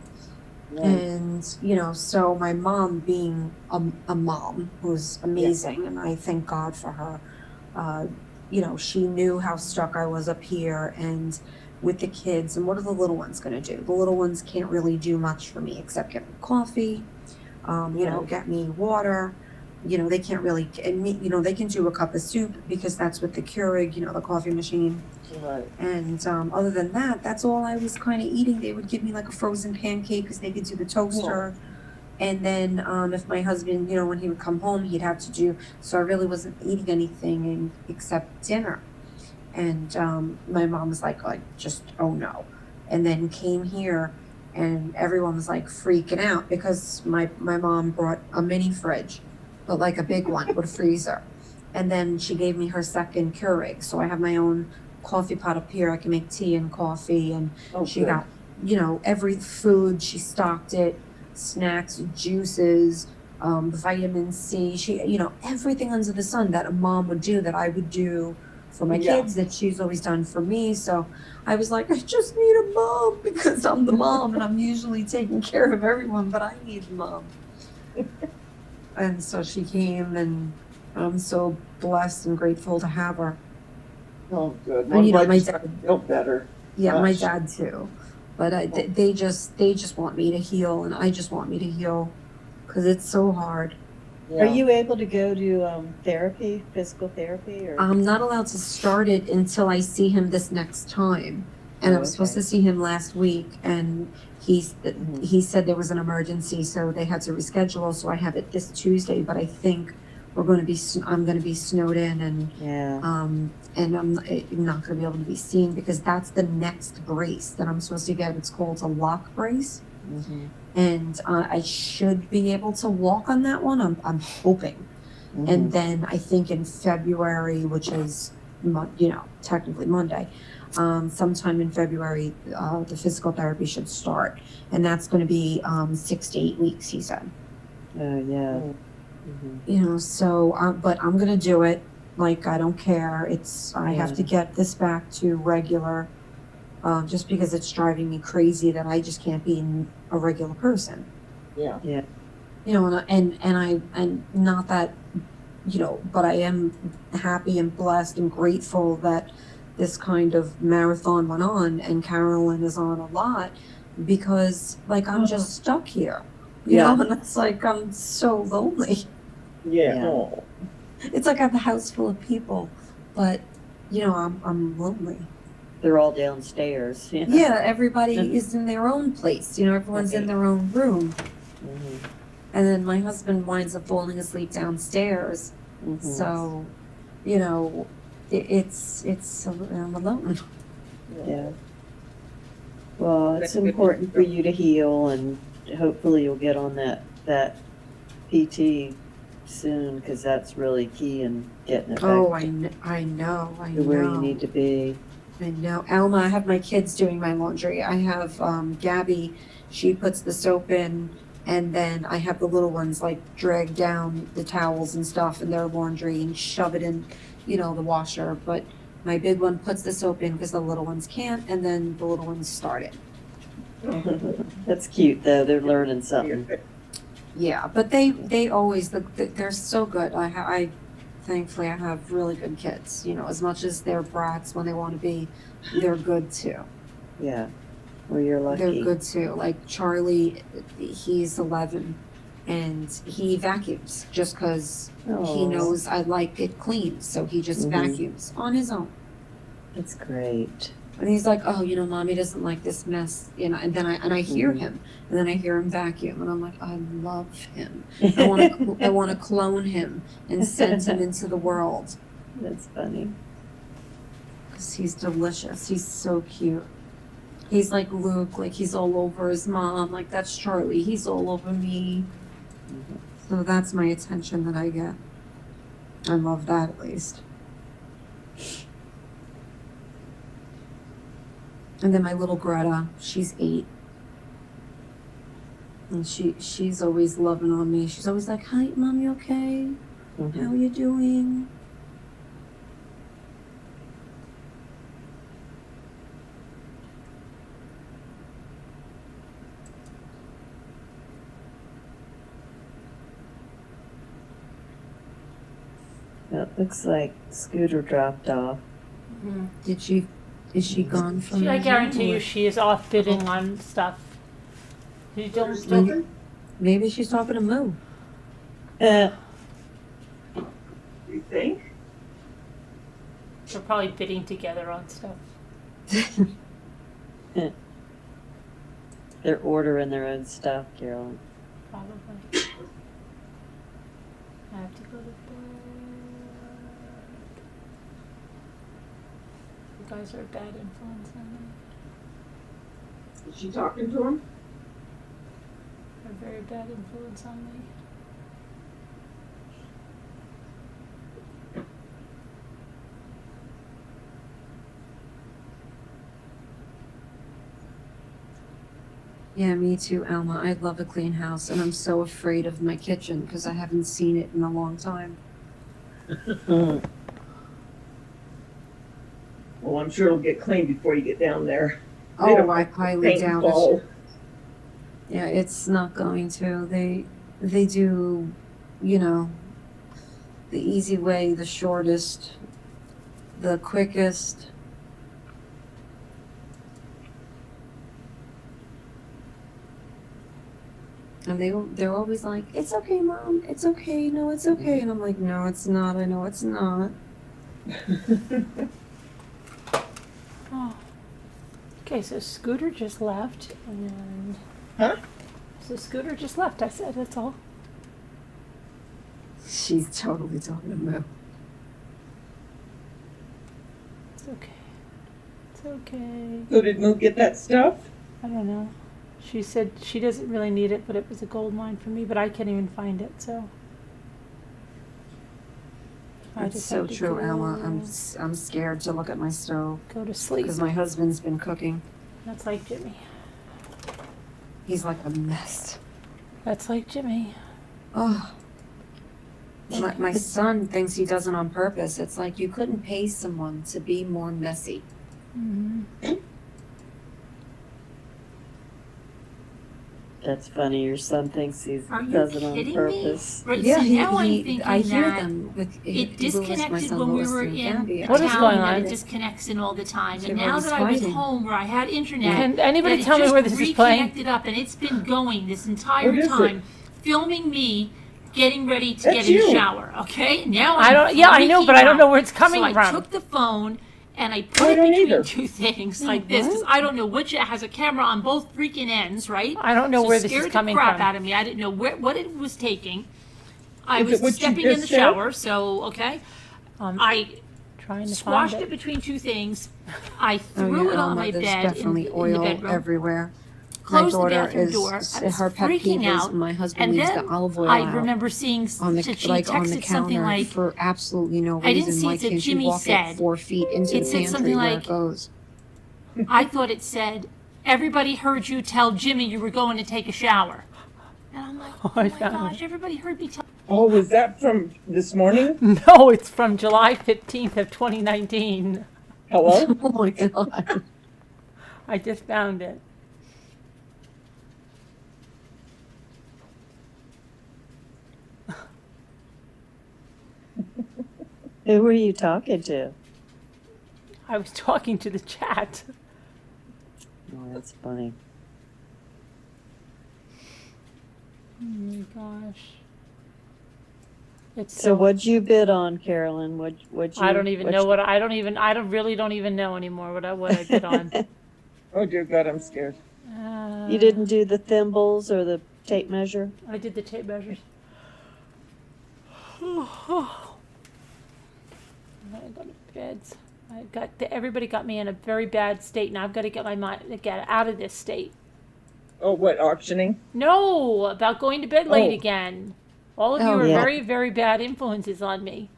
And, you know, so my mom being a mom who's amazing, and I thank God for her, you know, she knew how stuck I was up here and with the kids, and what are the little ones going to do? The little ones can't really do much for me except get me coffee, you know, get me water. they can't really, they can do a cup of soup because that's with the Keurig, the coffee machine. Right. And other than that, that's all I was kind of eating. They would give me like a frozen pancake because they could do the toaster. And then if my husband, when he would come home, he'd have to do, so I really wasn't eating anything except dinner. And my mom was like, just, oh no. And then came here and everyone was like freaking out because my mom brought a mini fridge, but like a big one with a freezer. And then she gave me her second Keurig. So I have my own coffee pot up here. I can make tea and coffee. And she got, every food, she stocked it, snacks, juices, vitamin C. She, everything under the sun that a mom would do that I would do for my kids that she's always done for me. So I was like, I just need a mom because I'm the mom and I'm usually taking care of everyone, but I need a mom. And so she came and I'm so blessed and grateful to have her. Oh, good. And, Well, my dad feel better. Yeah, my dad too. But they just want me to heal, and I just want me to heal because it's so hard. Are you able to go to therapy, physical therapy, or? I'm not allowed to start it until I see him this next time. And I was supposed to see him last week, and he said there was an emergency, so they had to reschedule. So I have it this Tuesday, but I think I'm going to be snowed in, and I'm not going to be able to be seen because that's the next brace that I'm supposed to get. It's called a lock brace. Mm-hmm. And I should be able to walk on that one. I'm hoping. Mm-hmm. And then I think in February, which is technically Monday, sometime in February, the physical therapy should start, and that's going to be 6 to 8 weeks. He said. Oh yeah. Mm-hmm. So but I'm going to do it. Like I don't care. I have to get this back to regular. Just because it's driving me crazy that I just can't be a regular person. Yeah. Yeah. And not that, but I am happy and blessed and grateful that this kind of marathon went on and Carolyn is on a lot because I'm just stuck here, you know, and it's like, I'm so lonely. Yeah. It's like I have a house full of people, but I'm lonely. They're all downstairs. Yeah, everybody is in their own place. Everyone's in their own room. Mm-hmm. And then my husband winds up falling asleep downstairs. Mm-hmm. So, I'm alone. Yeah. Well, it's important for you to heal, and hopefully you'll get on that PT soon because that's really key in getting it back I know. to where you need to be. I know. Alma, I have my kids doing my laundry. I have Gabby, she puts the soap in, and then I have the little ones drag down the towels and stuff in their laundry and shove it in, the washer. But my big one puts the soap in because the little ones can't, and then the little ones start it. That's cute though. They're learning something. Yeah, but they always they're so good. I thankfully I have really good kids. As much as they're brats when they want to be, they're good too. Yeah. Well, you're lucky. They're good too. Like Charlie, he's 11 and he vacuums just because he knows I like it clean. So he just vacuums on his own. That's great. And he's like, oh, mommy doesn't like this mess, and then I hear him, and then I hear him vacuum, and I'm like, I love him. I want to clone him and send him into the world. That's funny. Because he's delicious. He's so cute. He's like Luke, he's all over his mom. That's Charlie. He's all over me. So that's my attention that I get. I love that at least. And then my little Greta, she's 8. And she's always loving on me. She's always like, hi, Mom, you okay? How are you doing? It looks like Scooter dropped off. Is she gone from I guarantee you she is off bidding on stuff. You don't Maybe she's talking to Moo. think. They're probably bidding together on stuff. They're ordering their own stuff, Carolyn. Probably. I have to go to bed. You guys are a bad influence on me. Is she talking to him? They're a very bad influence on me. Yeah, me too, Alma. I love a clean house, and I'm so afraid of my kitchen because I haven't seen it in a long time. Well, I'm sure it'll get clean before you get down there. They don't Oh, I want highly paint doubt fall. it. Yeah, it's not going to. They do, you know, the easy way, the shortest, the quickest. And they're always like, "It's okay, Mom. It's okay. No, it's okay." And I'm like, "No, it's not. I know it's not." Oh. Okay, so Scooter just left, and Huh? so Scooter just left. I said that's all. She's totally talking to Moo. It's okay. It's okay. So did Moo get that stuff? I don't know. She said she doesn't really need it, but it was a gold mine for me. But I can't even find it, so. I It's just so have to true, go- Alma. I'm scared to look at my stove. Go to sleep. Because my husband's been cooking. That's like Jimmy. He's like a mess. That's like Jimmy. Oh. My son thinks he does it on purpose. It's like you couldn't pay someone to be more messy. Mm-hmm. That's funny. Your son thinks he Are you does it on kidding me? purpose. Right, Yeah, so now I'm I thinking hear that them with it Louis, my disconnected son when we Louis were and in Gabby. the What is town, going and on? it disconnects in all the time. And now Everybody's that I was fighting. home where I had internet, Can anybody that it tell me just where this is playing? reconnected up, and it's been going this entire What is it? time, filming me getting ready to That's get in the you. shower. Okay, now I don't. Yeah, I know, but I don't know where it's coming so from. I took the phone and I put I it don't between either. two things like this because I don't know which it has a camera on both freaking ends, right? I don't know So where this scared is coming the crap from. out of me. I didn't know what it was taking. I Is was it what you stepping in just the said? shower, so okay. I Trying to squashed find it it. between two things. I Oh threw yeah, it on Alma, my there's bed definitely in the oil bedroom. everywhere. Closed My the daughter bathroom is door. I was her pet freaking peeve is out. my husband And leaves then the olive oil I out remember seeing on the that she like on the texted something counter like, for absolutely no I didn't reason. see Why it said can't you Jimmy walk said. it 4 feet into It the said pantry something where like, it goes? I thought it said, everybody heard you tell Jimmy you were going to take a shower. And I'm like, oh my gosh, everybody heard me tell. Oh, was that from this morning? No, it's from July 15th of 2019. Hello? Oh my god. I just found it. Who were you talking to? I was talking to the chat. Oh, that's funny. Oh my gosh. It's So what'd you bid on, Carolyn? What'd you? I don't even know what I don't even know anymore what I bid on. Oh dear God, I'm scared. You didn't do the thimbles or the tape measure? I did the tape measures. I'm gonna go to bed. Everybody got me in a very bad state, and I've got to get my mind get out of this state. Oh, what, auctioning? No, about going to bed late Oh. again. All of you Oh, are yeah. very, very bad influences on me.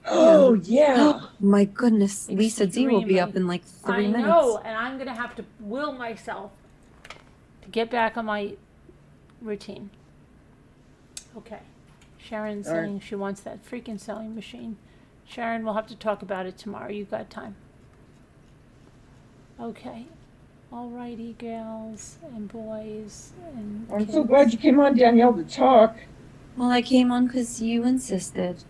Oh, yeah. My goodness, Lisa D will be up in like 3 minutes. I know, and I'm gonna have to will myself to get back on my routine. Okay. Sharon's All right. saying she wants that freaking sewing machine. Sharon, we'll have to talk about it tomorrow. You got time. Okay. Alrighty, gals and boys and I'm kids. so glad you came on, Danielle, to talk. Well, I came on because you insisted.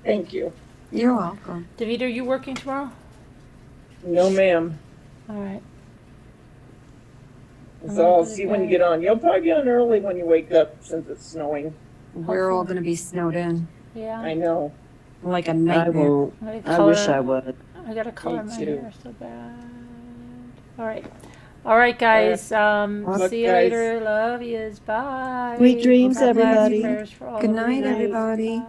Thank you. You're welcome. David, are you working tomorrow? No, ma'am. All right. So I'll see when you get on. You'll probably be on early when you wake up since it's snowing. We're all going to be snowed in. Yeah. I know. like a I nightmare. won't. I I wish color- I would. I gotta color my too. hair so bad. All right, guys. Look, See you guys. later. Love yous. Bye. Sweet dreams, God bless. everybody. Prayers for all Good of you night, guys. everybody. Bye.